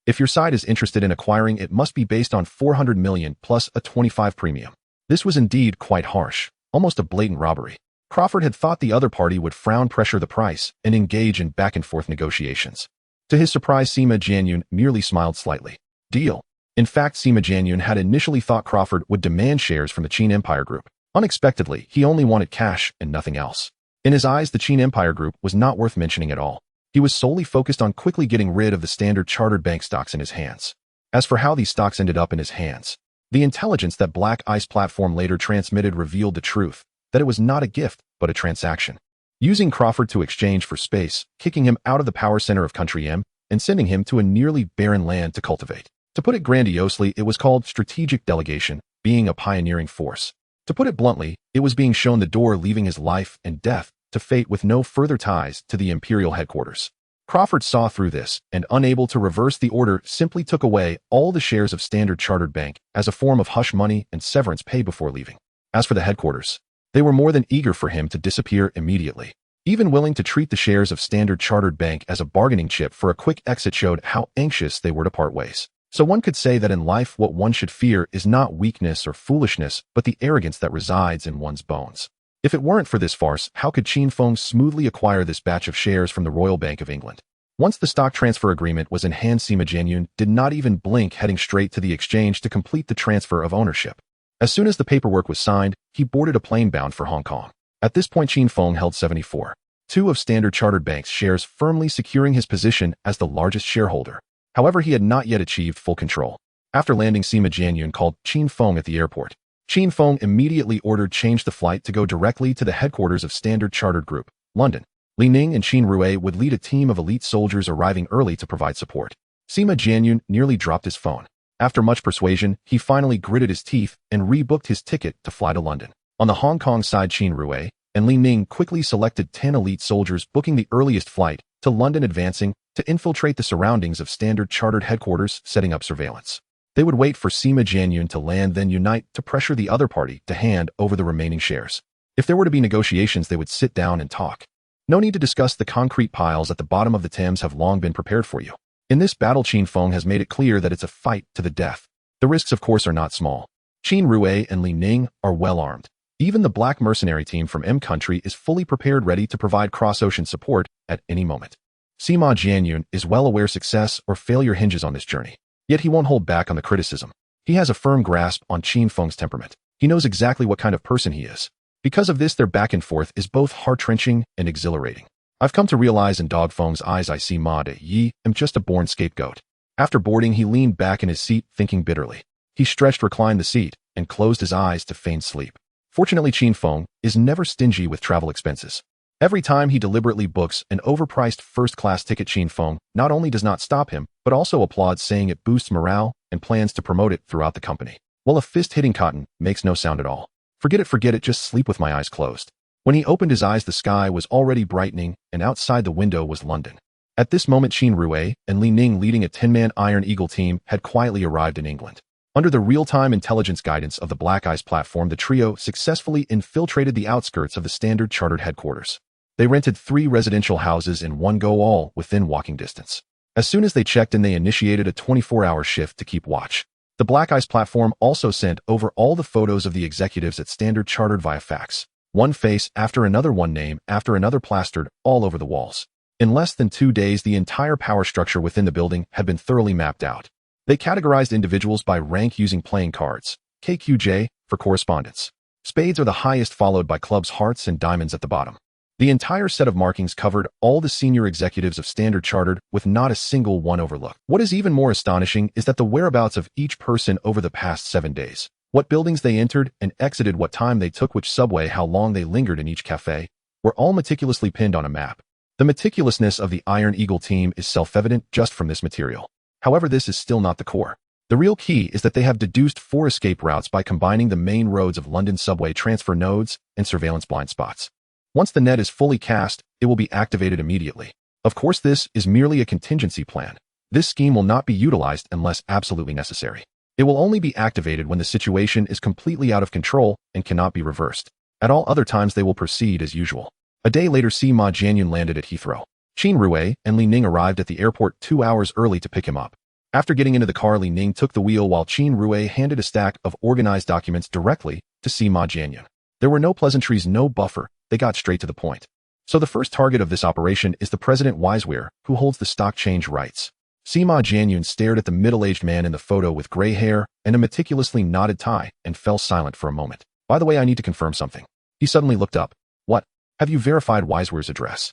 If your side is interested in acquiring, it must be based on 400 million plus a 25 premium. This was indeed quite harsh, almost a blatant robbery. Crawford had thought the other party would frown, pressure the price, and engage in back-and-forth negotiations. To his surprise, Sima Jianyun merely smiled slightly. "Deal." In fact, Sima Jianyun had initially thought Crawford would demand shares from the Qin Empire Group. Unexpectedly, he only wanted cash and nothing else. In his eyes, the Qin Empire Group was not worth mentioning at all. He was solely focused on quickly getting rid of the Standard Chartered Bank stocks in his hands. As for how these stocks ended up in his hands, the intelligence that Black Ice Platform later transmitted revealed the truth, that it was not a gift, but a transaction. Using Crawford to exchange for space, kicking him out of the power center of Country M, and sending him to a nearly barren land to cultivate. To put it grandiosely, it was called strategic delegation, being a pioneering force. To put it bluntly, it was being shown the door, leaving his life and death to fate with no further ties to the Imperial headquarters. Crawford saw through this, and unable to reverse the order, simply took away all the shares of Standard Chartered Bank as a form of hush money and severance pay before leaving. As for the headquarters, they were more than eager for him to disappear immediately. Even willing to treat the shares of Standard Chartered Bank as a bargaining chip for a quick exit showed how anxious they were to part ways. So one could say that in life what one should fear is not weakness or foolishness, but the arrogance that resides in one's bones. If it weren't for this farce, how could Qin Feng smoothly acquire this batch of shares from the Royal Bank of England? Once the stock transfer agreement was in hand, Sima Jianyun did not even blink, heading straight to the exchange to complete the transfer of ownership. As soon as the paperwork was signed, he boarded a plane bound for Hong Kong. At this point, Qin Feng held 74.2 of Standard Chartered Bank's shares, firmly securing his position as the largest shareholder. However, he had not yet achieved full control. After landing, Sima Jianyun called Qin Feng at the airport. Qin Feng immediately ordered change the flight to go directly to the headquarters of Standard Chartered Group, London. Li Ning and Qin Rue would lead a team of elite soldiers arriving early to provide support. Sima Jianyun nearly dropped his phone. After much persuasion, he finally gritted his teeth and rebooked his ticket to fly to London. On the Hong Kong side, Qin Rue and Li Ning quickly selected 10 elite soldiers, booking the earliest flight to London, advancing to infiltrate the surroundings of Standard Chartered headquarters, setting up surveillance. They would wait for Sima Jianyun to land, then unite to pressure the other party to hand over the remaining shares. If there were to be negotiations, they would sit down and talk. No need to discuss. The concrete piles at the bottom of the Thames have long been prepared for you. In this battle, Qin Feng has made it clear that it's a fight to the death. The risks, of course, are not small. Qin Rui and Li Ning are well armed. Even the black mercenary team from M Country is fully prepared, ready to provide cross-ocean support at any moment. Sima Jianyun is well aware success or failure hinges on this journey. Yet he won't hold back on the criticism. He has a firm grasp on Qin Feng's temperament. He knows exactly what kind of person he is. Because of this, their back and forth is both heart-wrenching and exhilarating. I've come to realize in Dog Feng's eyes I see Ma De Yi am just a born scapegoat. After boarding, he leaned back in his seat, thinking bitterly. He stretched, reclined the seat, and closed his eyes to feign sleep. Fortunately, Qin Feng is never stingy with travel expenses. Every time he deliberately books an overpriced first-class ticket, Qin Feng not only does not stop him, but also applauds, saying it boosts morale and plans to promote it throughout the company. While a fist hitting cotton makes no sound at all. Forget it, just sleep with my eyes closed. When he opened his eyes, the sky was already brightening, and outside the window was London. At this moment, Qin Rui and Li Ning, leading a 10-man Iron Eagle team, had quietly arrived in England. Under the real-time intelligence guidance of the Black Eyes platform, the trio successfully infiltrated the outskirts of the Standard Chartered headquarters. They rented 3 residential houses in one go, all within walking distance. As soon as they checked in, they initiated a 24-hour shift to keep watch. The Black Eyes platform also sent over all the photos of the executives at Standard Chartered via fax. One face after another, one name after another, plastered all over the walls. In less than 2 days, the entire power structure within the building had been thoroughly mapped out. They categorized individuals by rank using playing cards, KQJ, for correspondence. Spades are the highest, followed by clubs, hearts, and diamonds at the bottom. The entire set of markings covered all the senior executives of Standard Chartered, with not a single one overlooked. What is even more astonishing is that the whereabouts of each person over the past 7 days, what buildings they entered and exited, what time they took which subway, how long they lingered in each cafe, were all meticulously pinned on a map. The meticulousness of the Iron Eagle team is self-evident just from this material. However, this is still not the core. The real key is that they have deduced 4 escape routes by combining the main roads of London subway transfer nodes and surveillance blind spots. Once the net is fully cast, it will be activated immediately. Of course, this is merely a contingency plan. This scheme will not be utilized unless absolutely necessary. It will only be activated when the situation is completely out of control and cannot be reversed. At all other times, they will proceed as usual. A day later, Sima Jianyun landed at Heathrow. Qin Rui and Li Ning arrived at the airport 2 hours early to pick him up. After getting into the car, Li Ning took the wheel while Qin Rui handed a stack of organized documents directly to Sima Jianyun. There were no pleasantries, no buffer. They got straight to the point. So the first target of this operation is the President Wiseware, who holds the stock change rights. Sima Jianyun stared at the middle-aged man in the photo with gray hair and a meticulously knotted tie and fell silent for a moment. By the way, I need to confirm something. He suddenly looked up. What? Have you verified Wiseware's address?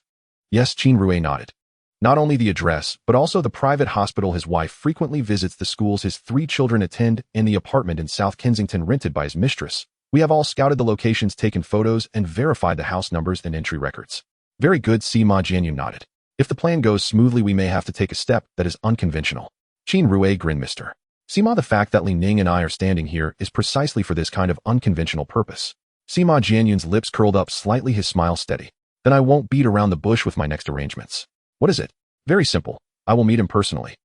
Yes, Qin Rui nodded. Not only the address, but also the private hospital his wife frequently visits, the schools his 3 children attend, and the apartment in South Kensington rented by his mistress. We have all scouted the locations, taken photos, and verified the house numbers and entry records. Very good, Sima Jianyun nodded. If the plan goes smoothly, we may have to take a step that is unconventional. Qin Rui grinned. Mr. Sima, the fact that Li Ning and I are standing here is precisely for this kind of unconventional purpose. Sima Jianyun's lips curled up slightly, his smile steady. Then I won't beat around the bush with my next arrangements. What is it? Very simple. I will meet him personally.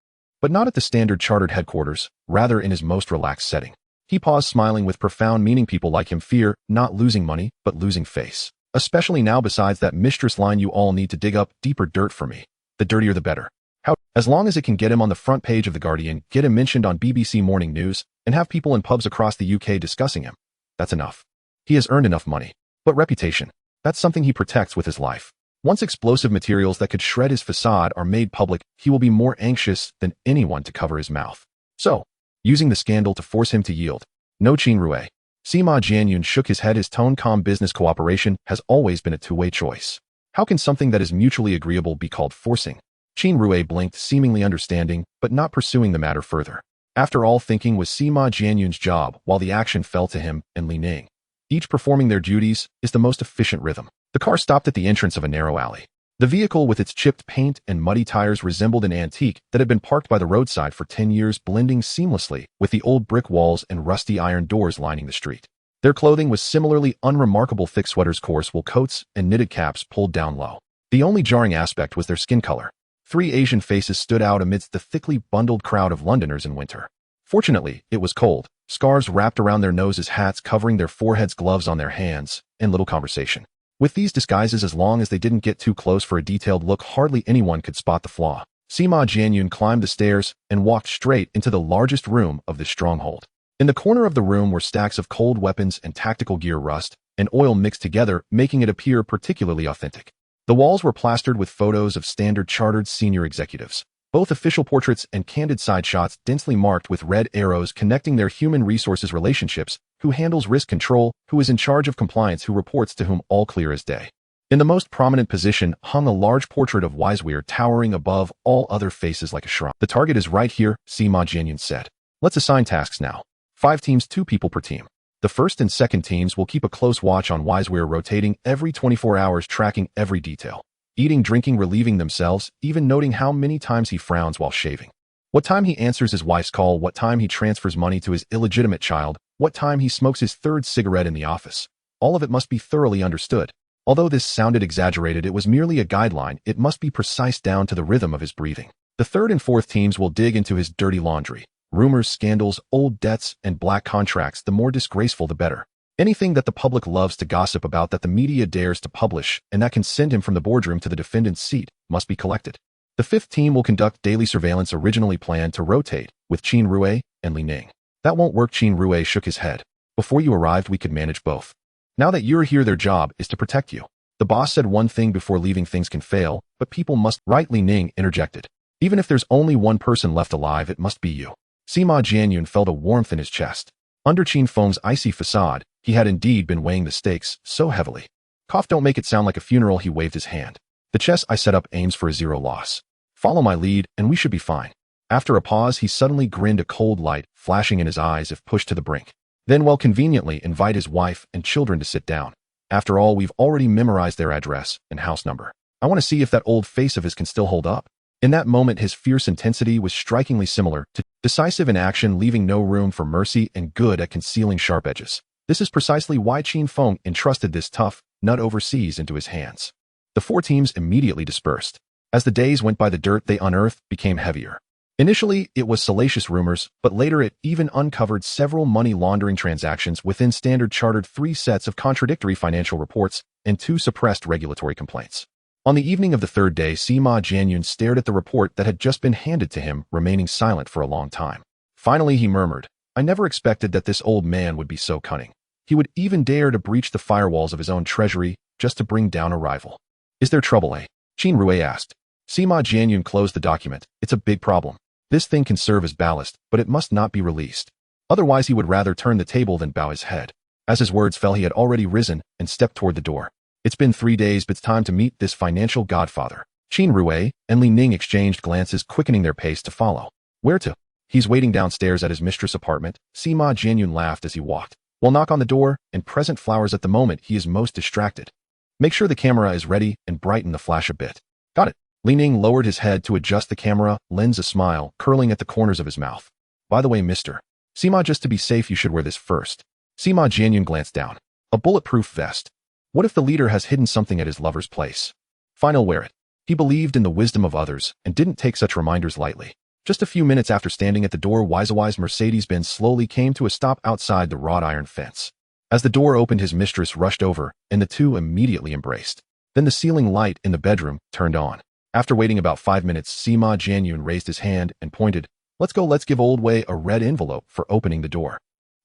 But not at the Standard Chartered headquarters, rather in his most relaxed setting. He paused, smiling with profound meaning. People like him fear not losing money, but losing face. Especially now. Besides that mistress line, you all need to dig up deeper dirt for me. The dirtier the better. How? As long as it can get him on the front page of The Guardian, get him mentioned on BBC Morning News, and have people in pubs across the UK discussing him. That's enough. He has earned enough money. But reputation. That's something he protects with his life. Once explosive materials that could shred his facade are made public, he will be more anxious than anyone to cover his mouth. So, using the scandal to force him to yield. No, Qin Rui. Sima Jianyun shook his head. His tone calm. Business cooperation has always been a two-way choice. How can something that is mutually agreeable be called forcing? Qin Rui blinked, seemingly understanding, but not pursuing the matter further. After all, thinking was Sima Jianyun's job, while the action fell to him and Li Ning. Each performing their duties is the most efficient rhythm. The car stopped at the entrance of a narrow alley. The vehicle, with its chipped paint and muddy tires, resembled an antique that had been parked by the roadside for 10 years, blending seamlessly with the old brick walls and rusty iron doors lining the street. Their clothing was similarly unremarkable: thick sweaters, coarse wool coats, and knitted caps pulled down low. The only jarring aspect was their skin color. 3 Asian faces stood out amidst the thickly bundled crowd of Londoners in winter. Fortunately, it was cold. Scarves wrapped around their noses, hats covering their foreheads, gloves on their hands, and little conversation. With these disguises, as long as they didn't get too close for a detailed look, hardly anyone could spot the flaw. Sima Jianyun climbed the stairs and walked straight into the largest room of this stronghold. In the corner of the room were stacks of cold weapons and tactical gear rust, and oil mixed together, making it appear particularly authentic. The walls were plastered with photos of standard chartered senior executives, both official portraits and candid side shots densely marked with red arrows connecting their human resources relationships, who handles risk control, who is in charge of compliance, who reports to whom, all clear as day. In the most prominent position hung a large portrait of Wiseweir towering above all other faces like a shrine. "The target is right here," Sima Jianyun said. "Let's assign tasks now. 5 teams, 2 people per team. The first and second teams will keep a close watch on Wiseweir, rotating every 24 hours, tracking every detail. Eating, drinking, relieving themselves, even noting how many times he frowns while shaving. What time he answers his wife's call, what time he transfers money to his illegitimate child, what time he smokes his 3rd cigarette in the office. All of it must be thoroughly understood. Although this sounded exaggerated, it was merely a guideline. It must be precise down to the rhythm of his breathing. The 3rd and 4th teams will dig into his dirty laundry. Rumors, scandals, old debts, and black contracts, the more disgraceful the better. Anything that the public loves to gossip about, that the media dares to publish, and that can send him from the boardroom to the defendant's seat, must be collected. The 5th team will conduct daily surveillance, originally planned to rotate, with Qin Rue and Li Ning. That won't work. Qin Rue shook his head. Before you arrived, we could manage both. Now that you're here, their job is to protect you. The boss said one thing before leaving: things can fail, but people must. Right, Li Ning interjected. Even if there's only one person left alive, it must be you. Sima Jianyun felt a warmth in his chest. Under Qin Feng's icy facade, he had indeed been weighing the stakes so heavily. Cough, don't make it sound like a funeral. He waved his hand. The chess I set up aims for a 0 loss. Follow my lead, and we should be fine. After a pause, he suddenly grinned, a cold light flashing in his eyes if pushed to the brink. Then, well, conveniently, invite his wife and children to sit down. After all, we've already memorized their address and house number. I want to see if that old face of his can still hold up. In that moment, his fierce intensity was strikingly similar to decisive in action, leaving no room for mercy, and good at concealing sharp edges. This is precisely why Qin Feng entrusted this tough nut overseas into his hands. The 4 teams immediately dispersed. As the days went by, the dirt they unearthed became heavier. Initially, it was salacious rumors, but later it even uncovered several money laundering transactions within standard chartered, 3 sets of contradictory financial reports, and 2 suppressed regulatory complaints. On the evening of the 3rd day, Sima Jianyun stared at the report that had just been handed to him, remaining silent for a long time. Finally, he murmured, "I never expected that this old man would be so cunning. He would even dare to breach the firewalls of his own treasury just to bring down a rival." "Is there trouble, eh?" Qin Rue asked. Sima Jianyun closed the document. "It's a big problem. This thing can serve as ballast, but it must not be released. Otherwise, he would rather turn the table than bow his head." As his words fell, he had already risen and stepped toward the door. "It's been 3 days, but it's time to meet this financial godfather." Qin Rue and Li Ning exchanged glances, quickening their pace to follow. "Where to?" "He's waiting downstairs at his mistress' apartment." Sima Jianyun laughed as he walked. "Well, knock on the door and present flowers. At the moment, he is most distracted. Make sure the camera is ready and brighten the flash a bit." "Got it." Li Ning lowered his head to adjust the camera lens, a smile curling at the corners of his mouth. "By the way, Mr. Sima, just to be safe, you should wear this first." Sima Jianyun glanced down. "A bulletproof vest. What if the leader has hidden something at his lover's place? Fine, I'll wear it." He believed in the wisdom of others and didn't take such reminders lightly. Just a few minutes after standing at the door, Wisewai's Mercedes-Benz slowly came to a stop outside the wrought iron fence. As the door opened, his mistress rushed over, and the two immediately embraced. Then the ceiling light in the bedroom turned on. After waiting about 5 minutes, Sima Jianyun raised his hand and pointed. "Let's go, let's give Old Wei a red envelope for opening the door."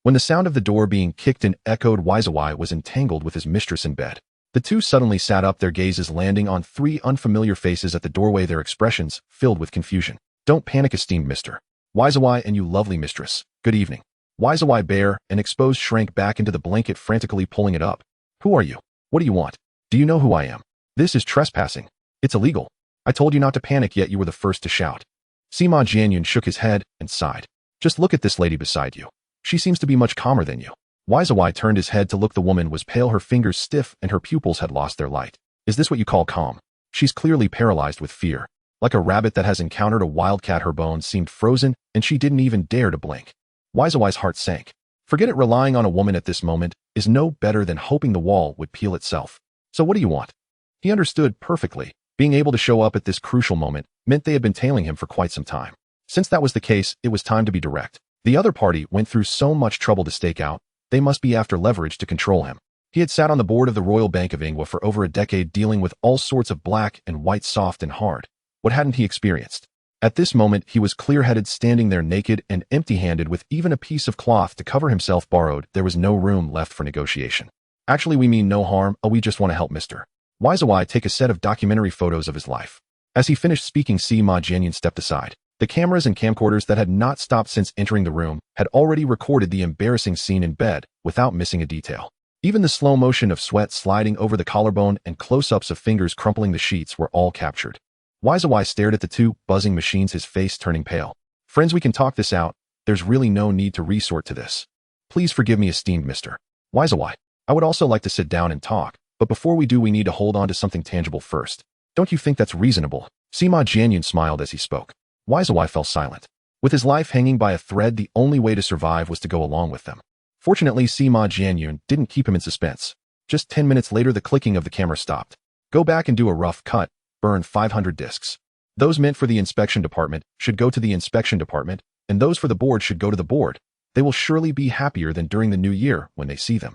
When the sound of the door being kicked in echoed, Wisewai was entangled with his mistress in bed. The two suddenly sat up, their gazes landing on 3 unfamiliar faces at the doorway, their expressions filled with confusion. "Don't panic, esteemed Mr. Wisewai, and you lovely mistress. Good evening." Wisewai, bare and exposed, shrank back into the blanket, frantically pulling it up. "Who are you? What do you want? Do you know who I am? This is trespassing. It's illegal. I told you not to panic, yet you were the first to shout." Sima Jianyun shook his head and sighed. "Just look at this lady beside you. She seems to be much calmer than you." Wisewai turned his head to look. The woman was pale, her fingers stiff, and her pupils had lost their light. "Is this what you call calm? She's clearly paralyzed with fear. Like a rabbit that has encountered a wildcat, her bones seemed frozen, and she didn't even dare to blink." Wisewai's heart sank. Forget it. Relying on a woman at this moment is no better than hoping the wall would peel itself. "So what do you want?" He understood perfectly. Being able to show up at this crucial moment meant they had been tailing him for quite some time. Since that was the case, it was time to be direct. The other party went through so much trouble to stake out. They must be after leverage to control him. He had sat on the board of the Royal Bank of Ingwa for over a decade, dealing with all sorts of black and white, soft and hard. What hadn't he experienced? At this moment, he was clear-headed, standing there naked and empty-handed with even a piece of cloth to cover himself borrowed. There was no room left for negotiation. Actually, we mean no harm. We just want to help Mr. Waizawa take a set of documentary photos of his life. As he finished speaking, Sima Jianyun stepped aside. The cameras and camcorders that had not stopped since entering the room had already recorded the embarrassing scene in bed without missing a detail. Even the slow motion of sweat sliding over the collarbone and close-ups of fingers crumpling the sheets were all captured. Waizawa stared at the two buzzing machines, his face turning pale. Friends, we can talk this out. There's really no need to resort to this. Please forgive me, esteemed Mr. Waizawa. I would also like to sit down and talk, but before we do, we need to hold on to something tangible first. Don't you think that's reasonable? Sima Jianyun smiled as he spoke. Waizawa fell silent. With his life hanging by a thread, the only way to survive was to go along with them. Fortunately, Sima Jianyun didn't keep him in suspense. Just 10 minutes later, the clicking of the camera stopped. Go back and do a rough cut. Burn 500 discs. Those meant for the inspection department should go to the inspection department, and those for the board should go to the board. They will surely be happier than during the new year when they see them.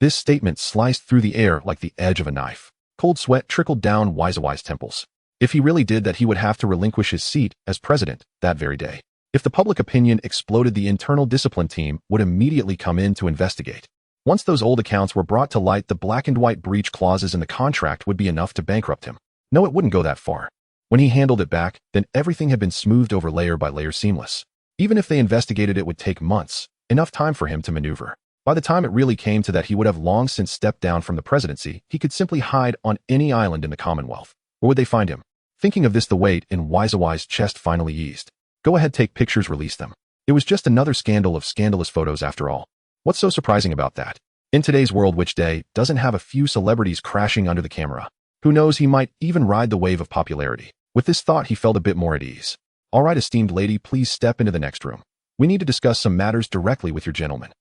This statement sliced through the air like the edge of a knife. Cold sweat trickled down Waizawa's temples. If he really did that, he would have to relinquish his seat as president that very day. If the public opinion exploded, the internal discipline team would immediately come in to investigate. Once those old accounts were brought to light, the black and white breach clauses in the contract would be enough to bankrupt him. No, it wouldn't go that far. When he handled it back, then everything had been smoothed over layer by layer, seamless. Even if they investigated, it would take months, enough time for him to maneuver. By the time it really came to that, he would have long since stepped down from the presidency. He could simply hide on any island in the Commonwealth. Where would they find him? Thinking of this, the weight in Waizawa's chest finally eased. Go ahead, take pictures, release them. It was just another scandal of scandalous photos after all. What's so surprising about that? In today's world, which day doesn't have a few celebrities crashing under the camera? Who knows, he might even ride the wave of popularity. With this thought, he felt a bit more at ease. All right, esteemed lady, please step into the next room. We need to discuss some matters directly with your gentleman.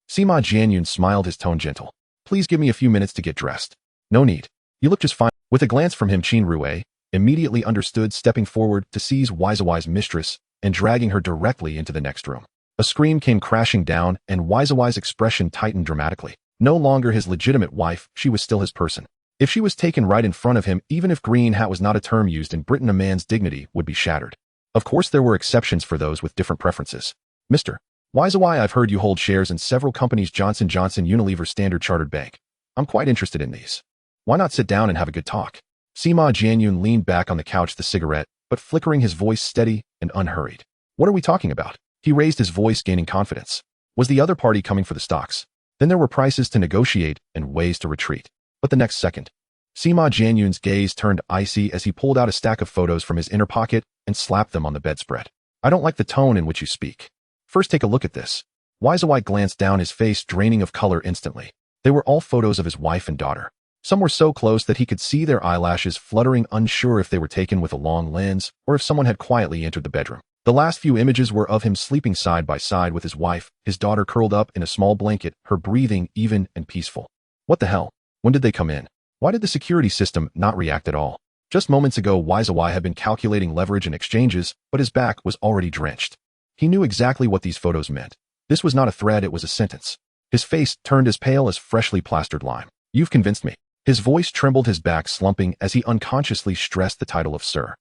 Sima Jianyun smiled, his tone gentle. Please give me a few minutes to get dressed. No need. You look just fine. With a glance from him, Qin Rue immediately understood, stepping forward to seize Waizawa's mistress and dragging her directly into the next room. A scream came crashing down, and Waizawa's expression tightened dramatically. No longer his legitimate wife, she was still his person. If she was taken right in front of him, even if green hat was not a term used in Britain, a man's dignity would be shattered. Of course, there were exceptions for those with different preferences. Mr. Waizawa, I've heard you hold shares in several companies: Johnson & Johnson, Unilever, Standard Chartered Bank. I'm quite interested in these. Why not sit down and have a good talk? Sima Jianyun leaned back on the couch, the cigarette, but flickering, his voice steady and unhurried. What are we talking about? He raised his voice, gaining confidence. Was the other party coming for the stocks? Then there were prices to negotiate and ways to retreat. But the next second, Sima Jianyun's gaze turned icy as he pulled out a stack of photos from his inner pocket and slapped them on the bedspread. I don't like the tone in which you speak. First, take a look at this. Waizawa glanced down, his face draining of color instantly. They were all photos of his wife and daughter. Some were so close that he could see their eyelashes fluttering, unsure if they were taken with a long lens or if someone had quietly entered the bedroom. The last few images were of him sleeping side by side with his wife, his daughter curled up in a small blanket, her breathing even and peaceful. What the hell? When did they come in? Why did the security system not react at all? Just moments ago, Waizawa had been calculating leverage and exchanges, but his back was already drenched. He knew exactly what these photos meant. This was not a thread, it was a sentence. His face turned as pale as freshly plastered lime. You've convinced me. His voice trembled, his back slumping as he unconsciously stressed the title of Sir.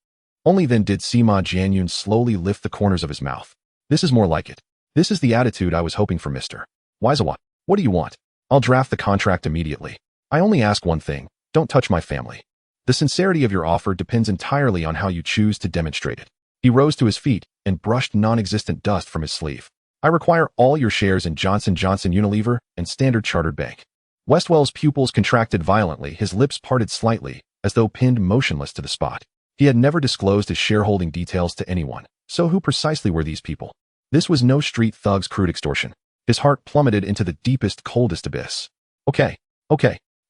Only then did Sima Jianyun slowly lift the corners of his mouth. This is more like it. This is the attitude I was hoping for, Mr. Waizawa. What do you want? I'll draft the contract immediately. I only ask one thing. Don't touch my family. The sincerity of your offer depends entirely on how you choose to demonstrate it. He rose to his feet and brushed non-existent dust from his sleeve. I require all your shares in Johnson & Johnson, Unilever, and Standard Chartered Bank. Westwell's pupils contracted violently, his lips parted slightly, as though pinned motionless to the spot. He had never disclosed his shareholding details to anyone, so who precisely were these people? This was no street thug's crude extortion. His heart plummeted into the deepest, coldest abyss. Okay.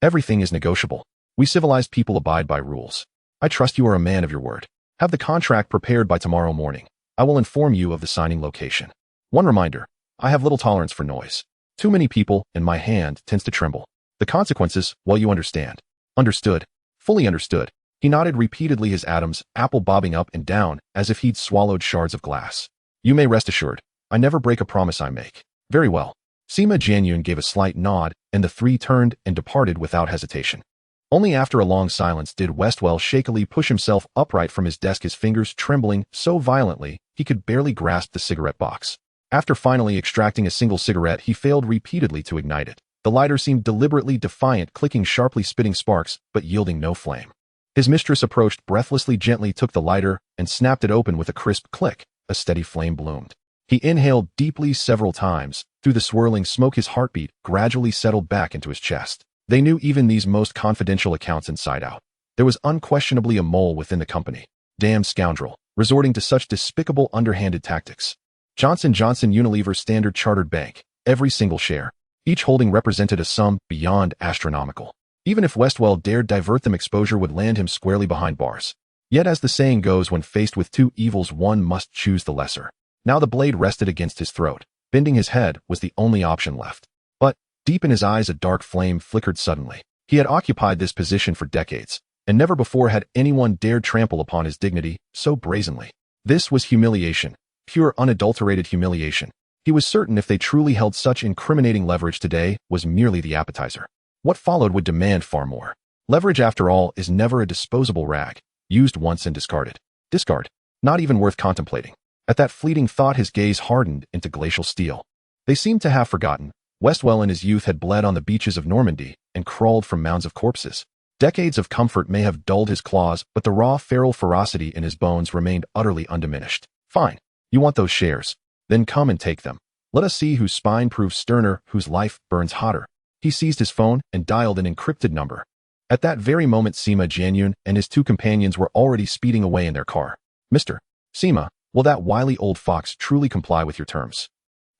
Everything is negotiable. We civilized people abide by rules. I trust you are a man of your word. Have the contract prepared by tomorrow morning. I will inform you of the signing location. One reminder, I have little tolerance for noise. Too many people, and my hand tends to tremble. The consequences, well, you understand. Understood. Fully understood. He nodded repeatedly, his atoms, apple bobbing up and down, as if he'd swallowed shards of glass. You may rest assured. I never break a promise I make. Very well. Sima Jianyun gave a slight nod, and the three turned and departed without hesitation. Only after a long silence did Westwell shakily push himself upright from his desk, his fingers trembling so violently he could barely grasp the cigarette box. After finally extracting a single cigarette, he failed repeatedly to ignite it. The lighter seemed deliberately defiant, clicking sharply, spitting sparks, but yielding no flame. His mistress approached breathlessly, gently took the lighter and snapped it open with a crisp click. A steady flame bloomed. He inhaled deeply several times. Through the swirling smoke, his heartbeat gradually settled back into his chest. They knew even these most confidential accounts inside out. There was unquestionably a mole within the company. Damn scoundrel, resorting to such despicable, underhanded tactics. Johnson & Johnson Unilever Standard Chartered Bank. Every single share, each holding, represented a sum beyond astronomical. Even if Westwell dared divert them, exposure would land him squarely behind bars. Yet as the saying goes, when faced with two evils, one must choose the lesser. Now the blade rested against his throat. Bending his head was the only option left. But deep in his eyes a dark flame flickered suddenly. He had occupied this position for decades, and never before had anyone dared trample upon his dignity so brazenly. This was humiliation, pure unadulterated humiliation. He was certain if they truly held such incriminating leverage, today was merely the appetizer. What followed would demand far more. Leverage, after all, is never a disposable rag, used once and discarded. Discard, not even worth contemplating. At that fleeting thought, his gaze hardened into glacial steel. They seemed to have forgotten. Westwell in his youth had bled on the beaches of Normandy and crawled from mounds of corpses. Decades of comfort may have dulled his claws, but the raw, feral ferocity in his bones remained utterly undiminished. Fine. You want those shares? Then come and take them. Let us see whose spine proves sterner, whose life burns hotter. He seized his phone and dialed an encrypted number. At that very moment, Sima Jianyun and his two companions were already speeding away in their car. Mr. Sima, will that wily old fox truly comply with your terms?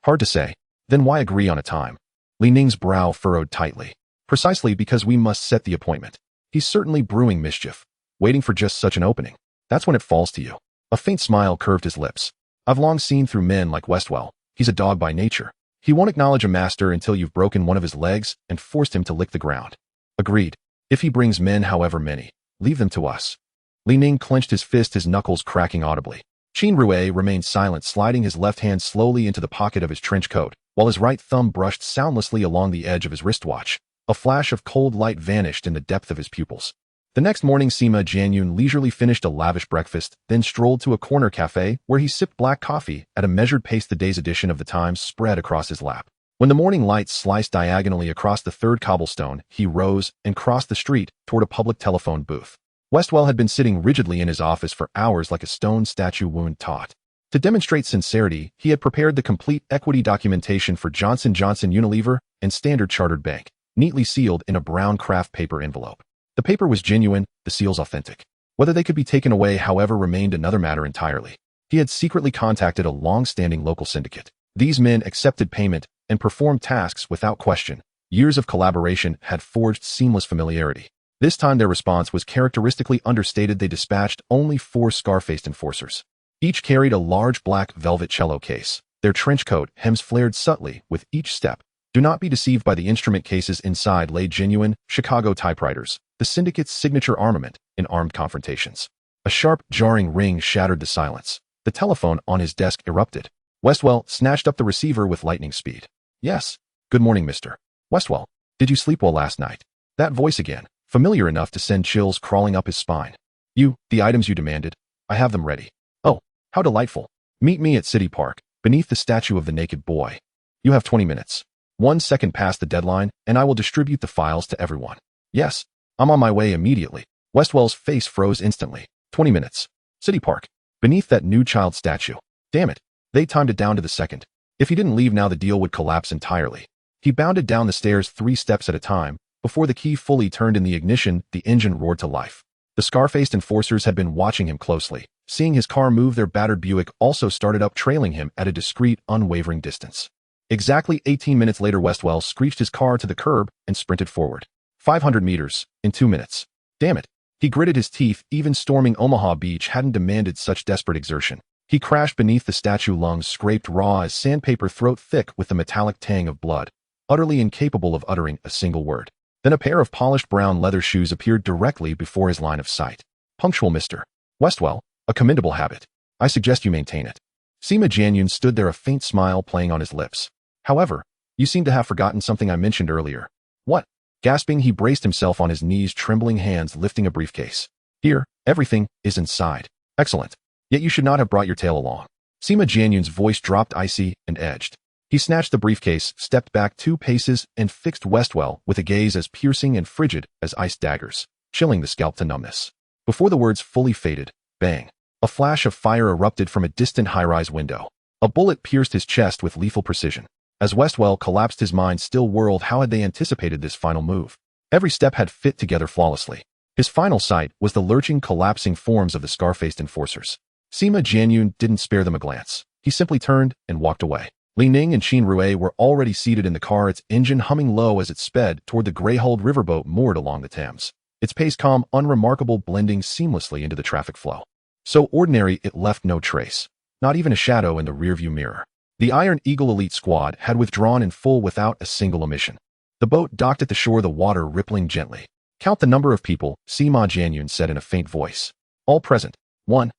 Hard to say. Then why agree on a time? Li Ning's brow furrowed tightly. Precisely because we must set the appointment. He's certainly brewing mischief, waiting for just such an opening. That's when it falls to you. A faint smile curved his lips. I've long seen through men like Westwell. He's a dog by nature. He won't acknowledge a master until you've broken one of his legs and forced him to lick the ground. Agreed. If he brings men, however many, leave them to us. Li Ning clenched his fist, his knuckles cracking audibly. Qin Rue remained silent, sliding his left hand slowly into the pocket of his trench coat, while his right thumb brushed soundlessly along the edge of his wristwatch. A flash of cold light vanished in the depth of his pupils. The next morning, Sima Jianyun leisurely finished a lavish breakfast, then strolled to a corner cafe where he sipped black coffee at a measured pace. The day's edition of the Times spread across his lap. When the morning light sliced diagonally across the third cobblestone, he rose and crossed the street toward a public telephone booth. Westwell had been sitting rigidly in his office for hours like a stone statue, wound taut. To demonstrate sincerity, he had prepared the complete equity documentation for Johnson & Johnson Unilever and Standard Chartered Bank, neatly sealed in a brown craft paper envelope. The paper was genuine, the seals authentic. Whether they could be taken away, however, remained another matter entirely. He had secretly contacted a long-standing local syndicate. These men accepted payment and performed tasks without question. Years of collaboration had forged seamless familiarity. This time their response was characteristically understated. They dispatched only 4 scar-faced enforcers. Each carried a large black velvet cello case. Their trench coat hems flared subtly with each step. Do not be deceived by the instrument cases. Inside lay genuine Chicago typewriters, the syndicate's signature armament in armed confrontations. A sharp, jarring ring shattered the silence. The telephone on his desk erupted. Westwell snatched up the receiver with lightning speed. Yes. Good morning, Mr. Westwell. Did you sleep well last night? That voice again, familiar enough to send chills crawling up his spine. The items you demanded, I have them ready. Oh, how delightful. Meet me at City Park, beneath the statue of the naked boy. You have 20 minutes. 1 second past the deadline, and I will distribute the files to everyone. Yes, I'm on my way immediately. Westwell's face froze instantly. 20 minutes. City Park. Beneath that nude child statue. Damn it. They timed it down to the second. If he didn't leave now, the deal would collapse entirely. He bounded down the stairs 3 steps at a time. Before the key fully turned in the ignition, the engine roared to life. The scar-faced enforcers had been watching him closely. Seeing his car move, their battered Buick also started up, trailing him at a discreet, unwavering distance. Exactly 18 minutes later, Westwell screeched his car to the curb and sprinted forward. 500 meters, in 2 minutes. Damn it. He gritted his teeth. Even storming Omaha Beach hadn't demanded such desperate exertion. He crashed beneath the statue, lungs scraped raw as sandpaper, throat thick with the metallic tang of blood, utterly incapable of uttering a single word. Then a pair of polished brown leather shoes appeared directly before his line of sight. Punctual, Mr. Westwell, a commendable habit. I suggest you maintain it. Sima Jianyun stood there, a faint smile playing on his lips. However, you seem to have forgotten something I mentioned earlier. What? Gasping, he braced himself on his knees, trembling hands lifting a briefcase. Here, everything is inside. Excellent. Yet you should not have brought your tail along. Sima Jianyun's voice dropped icy and edged. He snatched the briefcase, stepped back 2 paces, and fixed Westwell with a gaze as piercing and frigid as ice daggers, chilling the scalp to numbness. Before the words fully faded, bang! A flash of fire erupted from a distant high-rise window. A bullet pierced his chest with lethal precision. As Westwell collapsed, his mind still whirled. How had they anticipated this final move? Every step had fit together flawlessly. His final sight was the lurching, collapsing forms of the scar-faced enforcers. Sima Jianyun didn't spare them a glance. He simply turned and walked away. Li Ning and Qin Rui were already seated in the car, its engine humming low as it sped toward the gray-hulled riverboat moored along the Thames. Its pace calm, unremarkable, blending seamlessly into the traffic flow. So ordinary it left no trace, not even a shadow in the rearview mirror. The Iron Eagle elite squad had withdrawn in full without a single omission. The boat docked at the shore, the water rippling gently. Count the number of people, Sima Jianyun said in a faint voice. All present. 1,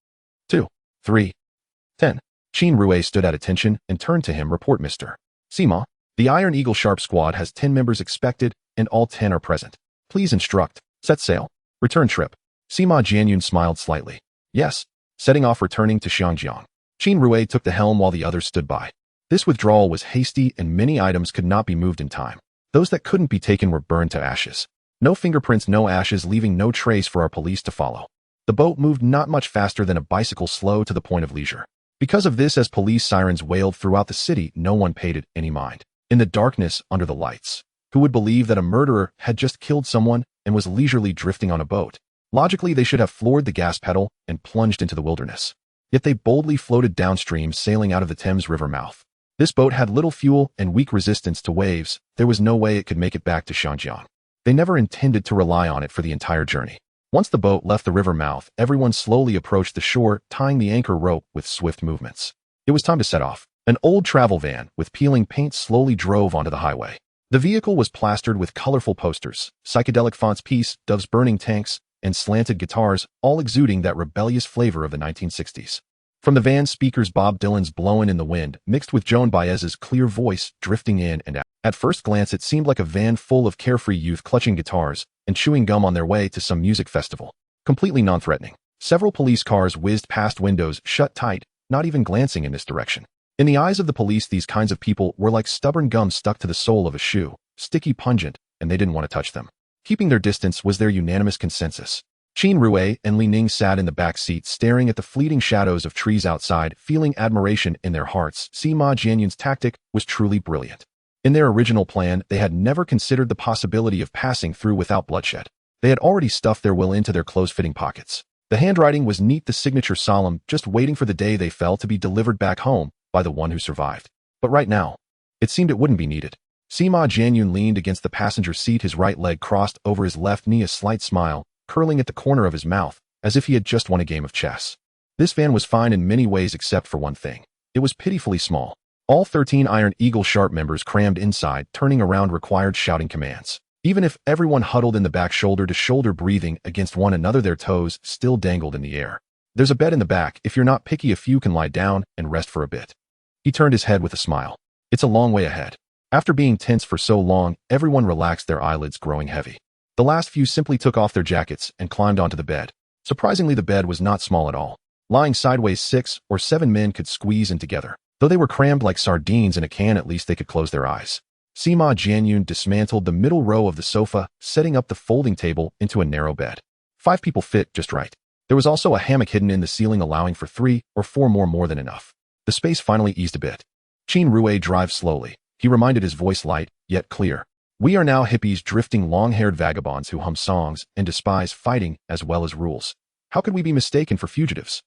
2, 3, 10. Qin Rui stood at attention and turned to him. Report, Mr. Sima. The Iron Eagle Sharp Squad has 10 members expected, and all 10 are present. Please instruct. Set sail. Return trip. Sima Jianyun smiled slightly. Yes. Setting off, returning to Xiangjiang. Qin Rui took the helm while the others stood by. This withdrawal was hasty and many items could not be moved in time. Those that couldn't be taken were burned to ashes. No fingerprints, no ashes, leaving no trace for our police to follow. The boat moved not much faster than a bicycle, slow to the point of leisure. Because of this, as police sirens wailed throughout the city, no one paid it any mind. In the darkness, under the lights, who would believe that a murderer had just killed someone and was leisurely drifting on a boat? Logically, they should have floored the gas pedal and plunged into the wilderness. Yet they boldly floated downstream, sailing out of the Thames River mouth. This boat had little fuel and weak resistance to waves. There was no way it could make it back to Xiangjiang. They never intended to rely on it for the entire journey. Once the boat left the river mouth, everyone slowly approached the shore, tying the anchor rope with swift movements. It was time to set off. An old travel van with peeling paint slowly drove onto the highway. The vehicle was plastered with colorful posters, psychedelic fonts, peace, doves burning tanks, and slanted guitars, all exuding that rebellious flavor of the 1960s. From the van's speakers, Bob Dylan's Blowin' in the Wind mixed with Joan Baez's clear voice drifting in and out. At first glance, it seemed like a van full of carefree youth clutching guitars and chewing gum on their way to some music festival. Completely non-threatening. Several police cars whizzed past, windows shut tight, not even glancing in this direction. In the eyes of the police, these kinds of people were like stubborn gum stuck to the sole of a shoe, sticky, pungent, and they didn't want to touch them. Keeping their distance was their unanimous consensus. Qin Rui and Li Ning sat in the back seat, staring at the fleeting shadows of trees outside, feeling admiration in their hearts. Sima Jianyun's tactic was truly brilliant. In their original plan, they had never considered the possibility of passing through without bloodshed. They had already stuffed their will into their close-fitting pockets. The handwriting was neat, the signature solemn, just waiting for the day they fell to be delivered back home by the one who survived. But right now, it seemed it wouldn't be needed. Sima Jianyun leaned against the passenger seat, his right leg crossed over his left knee, a slight smile curling at the corner of his mouth, as if he had just won a game of chess. This van was fine in many ways except for one thing. It was pitifully small. All 13 Iron Eagle Sharp members crammed inside, turning around required shouting commands. Even if everyone huddled in the back, shoulder to shoulder, breathing against one another, their toes still dangled in the air. There's a bed in the back. If you're not picky, a few can lie down and rest for a bit. He turned his head with a smile. It's a long way ahead. After being tense for so long, everyone relaxed, their eyelids growing heavy. The last few simply took off their jackets and climbed onto the bed. Surprisingly, the bed was not small at all. Lying sideways, 6 or 7 men could squeeze in together. Though they were crammed like sardines in a can, at least they could close their eyes. Sima Jianyun dismantled the middle row of the sofa, setting up the folding table into a narrow bed. 5 people fit just right. There was also a hammock hidden in the ceiling, allowing for 3 or 4 more than enough. The space finally eased a bit. Qin Rui drive slowly. He reminded, his voice light, yet clear. We are now hippies, drifting long-haired vagabonds who hum songs and despise fighting as well as rules. How could we be mistaken for fugitives?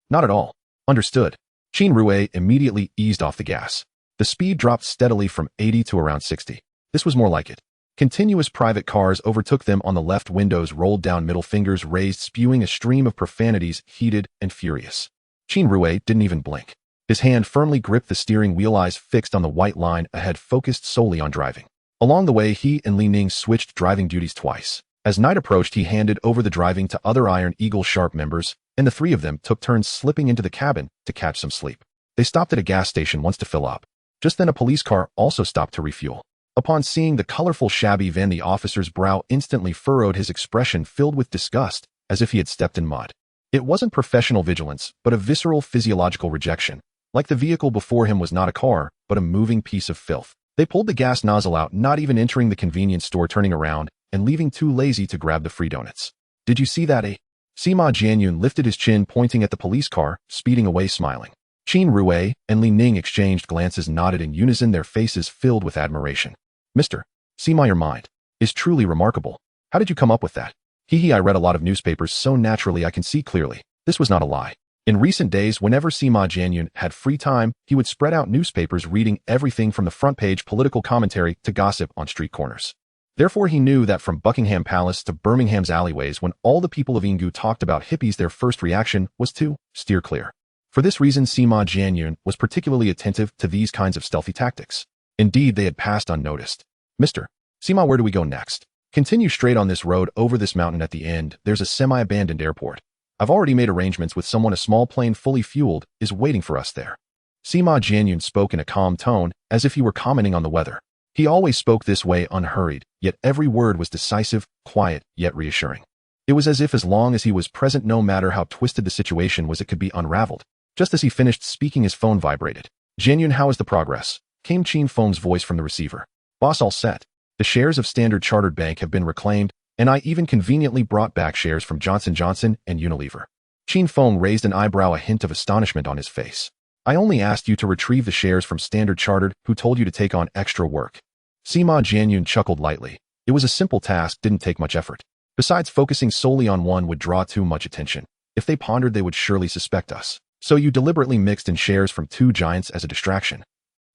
Not at all. Understood. Qin Rui immediately eased off the gas. The speed dropped steadily from 80 to around 60. This was more like it. Continuous private cars overtook them on the left, windows rolled down, middle fingers raised, spewing a stream of profanities, heated and furious. Qin Rui didn't even blink. His hand firmly gripped the steering wheel, eyes fixed on the white line ahead, focused solely on driving. Along the way, he and Li Ning switched driving duties twice. As night approached, he handed over the driving to other Iron Eagle Sharp members, and the 3 of them took turns slipping into the cabin to catch some sleep. They stopped at a gas station once to fill up. Just then, a police car also stopped to refuel. Upon seeing the colorful shabby van, the officer's brow instantly furrowed, his expression filled with disgust, as if he had stepped in mud. It wasn't professional vigilance, but a visceral physiological rejection. Like the vehicle before him was not a car, but a moving piece of filth. They pulled the gas nozzle out, not even entering the convenience store, turning around, and leaving too lazy to grab the free donuts. Did you see that, eh? Sima Jianyun lifted his chin, pointing at the police car, speeding away smiling. Qin Rue and Li Ning exchanged glances, nodded in unison, their faces filled with admiration. Mr. Sima, your mind is truly remarkable. How did you come up with that? Hee, I read a lot of newspapers, so naturally I can see clearly. This was not a lie. In recent days, whenever Sima Jianyun had free time, he would spread out newspapers, reading everything from the front page political commentary to gossip on street corners. Therefore, he knew that from Buckingham Palace to Birmingham's alleyways, when all the people of Ingu talked about hippies, their first reaction was to steer clear. For this reason, Sima Jianyun was particularly attentive to these kinds of stealthy tactics. Indeed, they had passed unnoticed. Mr. Sima, where do we go next? Continue straight on this road over this mountain. At the end, there's a semi-abandoned airport. I've already made arrangements with someone. A small plane fully fueled is waiting for us there. Sima Jianyun spoke in a calm tone, as if he were commenting on the weather. He always spoke this way, unhurried, yet every word was decisive, quiet, yet reassuring. It was as if as long as he was present, no matter how twisted the situation was, it could be unraveled. Just as he finished speaking, his phone vibrated. Jianyun, how is the progress? Came Qin Feng's voice from the receiver. Boss, all set. The shares of Standard Chartered Bank have been reclaimed, and I even conveniently brought back shares from Johnson & Johnson and Unilever. Qin Feng raised an eyebrow, a hint of astonishment on his face. I only asked you to retrieve the shares from Standard Chartered. Who told you to take on extra work? Sima Jianyun chuckled lightly. It was a simple task, didn't take much effort. Besides, focusing solely on one would draw too much attention. If they pondered, they would surely suspect us. So you deliberately mixed in shares from two giants as a distraction.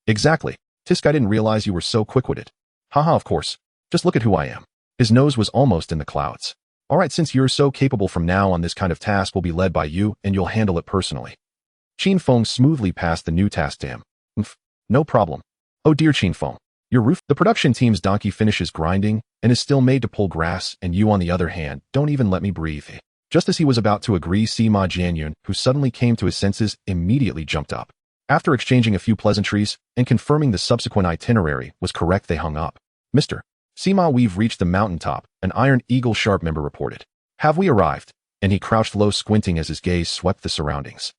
Exactly. Tisk, I didn't realize you were so quick-witted. Haha, of course. Just look at who I am. His nose was almost in the clouds. All right, since you're so capable, from now on this kind of task will be led by you, and you'll handle it personally. Qin Feng smoothly passed the new task to him. No problem. Oh dear, Qin Feng. Your roof. The production team's donkey finishes grinding and is still made to pull grass, and you, on the other hand, don't even let me breathe. Just as he was about to agree, Sima Jianyun, who suddenly came to his senses, immediately jumped up. After exchanging a few pleasantries and confirming the subsequent itinerary was correct, they hung up. Mr. Sima, we've reached the mountaintop, an Iron Eagle Sharp member reported. Have we arrived? And he crouched low, squinting as his gaze swept the surroundings.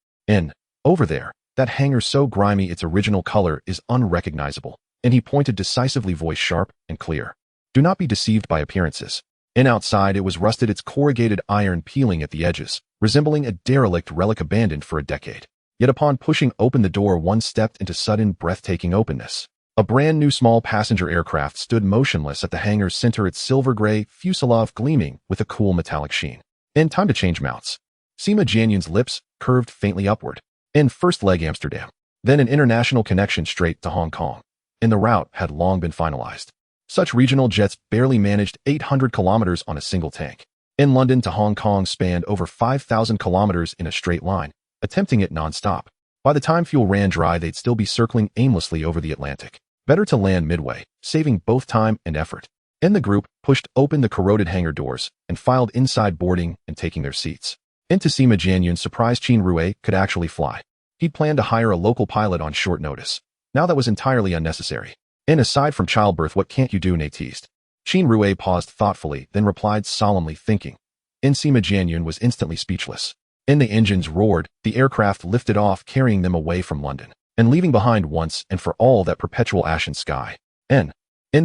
Over there, that hangar so grimy its original color is unrecognizable. And he pointed decisively, voice sharp and clear. Do not be deceived by appearances. Outside, it was rusted, its corrugated iron peeling at the edges, resembling a derelict relic abandoned for a decade. Yet upon pushing open the door, one stepped into sudden, breathtaking openness. A brand new small passenger aircraft stood motionless at the hangar's center, its silver-gray fuselage gleaming with a cool metallic sheen. Time to change mounts. Sima Jianyun's lips curved faintly upward. First leg Amsterdam, then an international connection straight to Hong Kong. The route had long been finalized. Such regional jets barely managed 800 kilometers on a single tank. London to Hong Kong spanned over 5,000 kilometers in a straight line, attempting it non-stop. By the time fuel ran dry, they'd still be circling aimlessly over the Atlantic. Better to land midway, saving both time and effort. The group pushed open the corroded hangar doors and filed inside, boarding and taking their seats. To Sima Jianyun's surprise, Qin Rue could actually fly. He'd planned to hire a local pilot on short notice. Now that was entirely unnecessary. Aside from childbirth, what can't you do? Nate teased. Qin Rue paused thoughtfully, then replied solemnly, thinking. Sima Jianyun was instantly speechless. The engines roared, the aircraft lifted off, carrying them away from London, and leaving behind once and for all that perpetual ashen sky.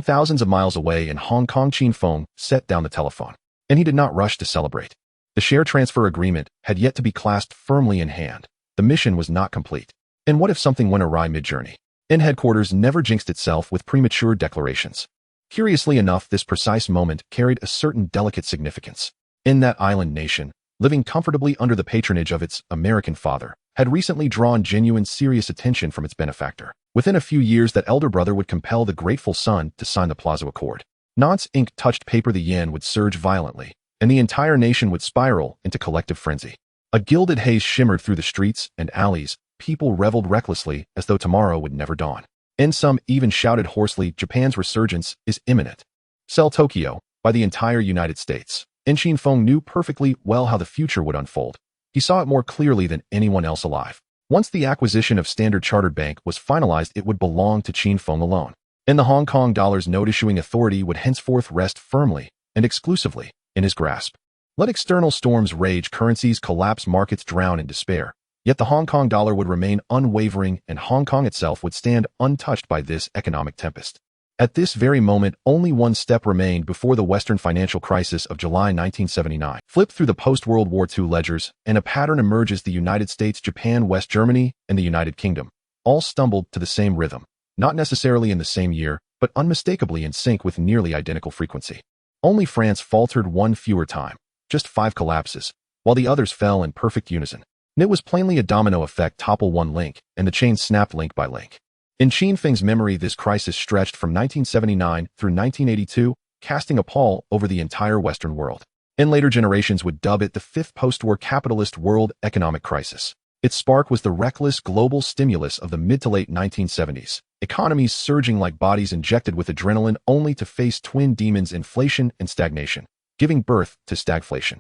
Thousands of miles away in Hong Kong, Qin Feng set down the telephone. He did not rush to celebrate. The share transfer agreement had yet to be clasped firmly in hand. The mission was not complete. What if something went awry mid-journey? Headquarters never jinxed itself with premature declarations. Curiously enough, this precise moment carried a certain delicate significance. That island nation, living comfortably under the patronage of its American father, had recently drawn genuine, serious attention from its benefactor. Within a few years, that elder brother would compel the grateful son to sign the Plaza Accord. Nonce ink-touched paper, the yen would surge violently, and the entire nation would spiral into collective frenzy. A gilded haze shimmered through the streets and alleys. People reveled recklessly as though tomorrow would never dawn. Some even shouted hoarsely, Japan's resurgence is imminent. Sell Tokyo, by the entire United States. Qin Feng knew perfectly well how the future would unfold. He saw it more clearly than anyone else alive. Once the acquisition of Standard Chartered Bank was finalized, it would belong to Qin Feng alone. and the Hong Kong dollar's note-issuing authority would henceforth rest firmly and exclusively in his grasp. Let external storms rage, currencies collapse, markets drown in despair. Yet the Hong Kong dollar would remain unwavering, and Hong Kong itself would stand untouched by this economic tempest. At this very moment, only one step remained before the Western financial crisis of July 1979. Flip through the post-World War II ledgers, and a pattern emerges: the United States, Japan, West Germany, and the United Kingdom all stumbled to the same rhythm, not necessarily in the same year, but unmistakably in sync with nearly identical frequency. Only France faltered one fewer time, just 5 collapses, while the others fell in perfect unison. And it was plainly a domino effect: topple one link, and the chain snapped link by link. In Qin Feng's memory, this crisis stretched from 1979 through 1982, casting a pall over the entire Western world. And later generations would dub it the fifth post-war capitalist world economic crisis. Its spark was the reckless global stimulus of the mid to late 1970s. Economies surging like bodies injected with adrenaline, only to face twin demons: inflation and stagnation, giving birth to stagflation.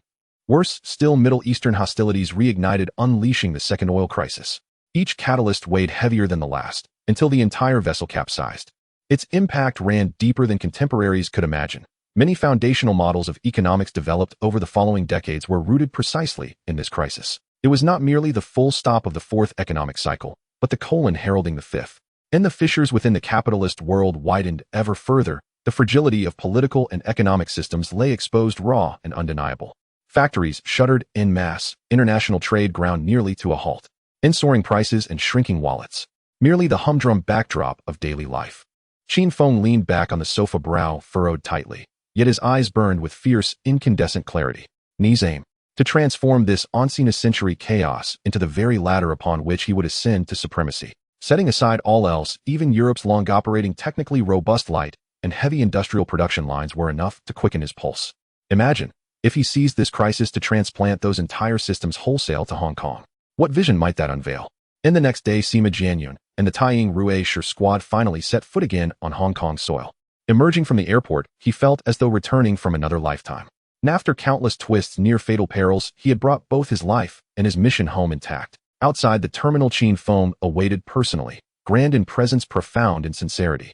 Worse still, Middle Eastern hostilities reignited, unleashing the second oil crisis. Each catalyst weighed heavier than the last, until the entire vessel capsized. Its impact ran deeper than contemporaries could imagine. Many foundational models of economics developed over the following decades were rooted precisely in this crisis. It was not merely the full stop of the fourth economic cycle, but the colon heralding the fifth. And the fissures within the capitalist world widened ever further. The fragility of political and economic systems lay exposed, raw and undeniable. Factories shuttered en masse, international trade ground nearly to a halt, and soaring prices and shrinking wallets, merely the humdrum backdrop of daily life. Qin Feng leaned back on the sofa, brow furrowed tightly, yet his eyes burned with fierce, incandescent clarity. His aim: to transform this once-in-a-century chaos into the very ladder upon which he would ascend to supremacy. Setting aside all else, even Europe's long-operating, technically robust light and heavy industrial production lines were enough to quicken his pulse. Imagine if he seized this crisis to transplant those entire systems wholesale to Hong Kong. What vision might that unveil? In the next day, Sima Jianyun and the Taiying Rue Shur squad finally set foot again on Hong Kong soil. Emerging from the airport, he felt as though returning from another lifetime. And after countless twists, near fatal perils, he had brought both his life and his mission home intact. Outside the terminal, Qin Feng awaited personally, grand in presence, profound in sincerity.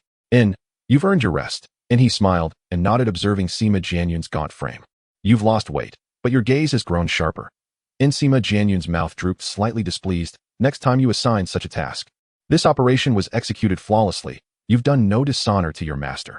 You've earned your rest. And he smiled and nodded, observing Sima Jianyun's gaunt frame. You've lost weight, but your gaze has grown sharper. Sima Jianyun's mouth drooped, slightly displeased. Next time you assign such a task. This operation was executed flawlessly. You've done no dishonor to your master.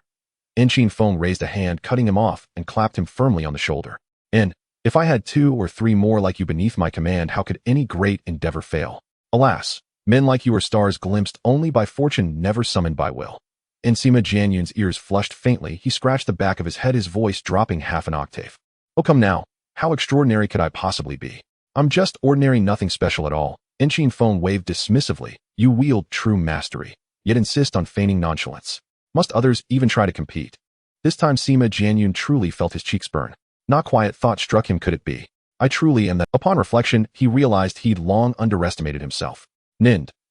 Qin Feng raised a hand, cutting him off, and clapped him firmly on the shoulder. If I had 2 or 3 more like you beneath my command, how could any great endeavor fail? Alas, men like you are stars glimpsed only by fortune, never summoned by will. Sima Jianyun's ears flushed faintly. He scratched the back of his head, his voice dropping half an octave. Oh, come now. How extraordinary could I possibly be? I'm just ordinary, nothing special at all. Qin Feng waved dismissively. You wield true mastery, yet insist on feigning nonchalance. Must others even try to compete? This time Sima Jianyun truly felt his cheeks burn. Not quiet thought struck him: could it be? I truly am that. Upon reflection, he realized he'd long underestimated himself.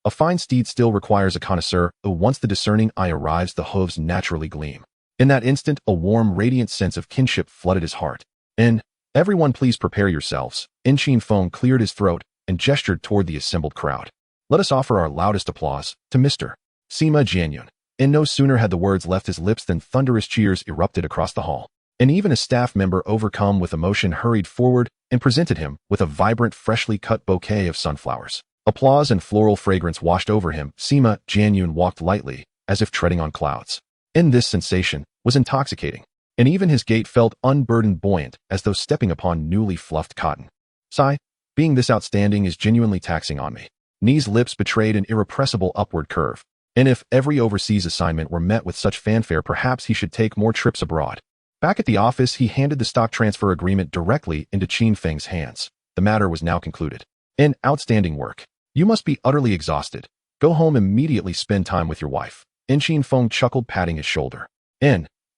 A fine steed still requires a connoisseur. Once the discerning eye arrives, the hooves naturally gleam. In that instant, a warm, radiant sense of kinship flooded his heart. Everyone, please prepare yourselves. Qin Feng cleared his throat and gestured toward the assembled crowd. Let us offer our loudest applause to Mr. Sima Jianyun. No sooner had the words left his lips than thunderous cheers erupted across the hall. And even a staff member, overcome with emotion, hurried forward and presented him with a vibrant, freshly cut bouquet of sunflowers. Applause and floral fragrance washed over him. Sima Jianyun walked lightly, as if treading on clouds. This sensation was intoxicating, and even his gait felt unburdened, buoyant, as though stepping upon newly fluffed cotton. Sigh, being this outstanding is genuinely taxing on me. Ni's lips betrayed an irrepressible upward curve. And if every overseas assignment were met with such fanfare, perhaps he should take more trips abroad. Back at the office, he handed the stock transfer agreement directly into Qin Feng's hands. The matter was now concluded. Outstanding work. You must be utterly exhausted. Go home immediately, spend time with your wife. Qin Feng chuckled, patting his shoulder.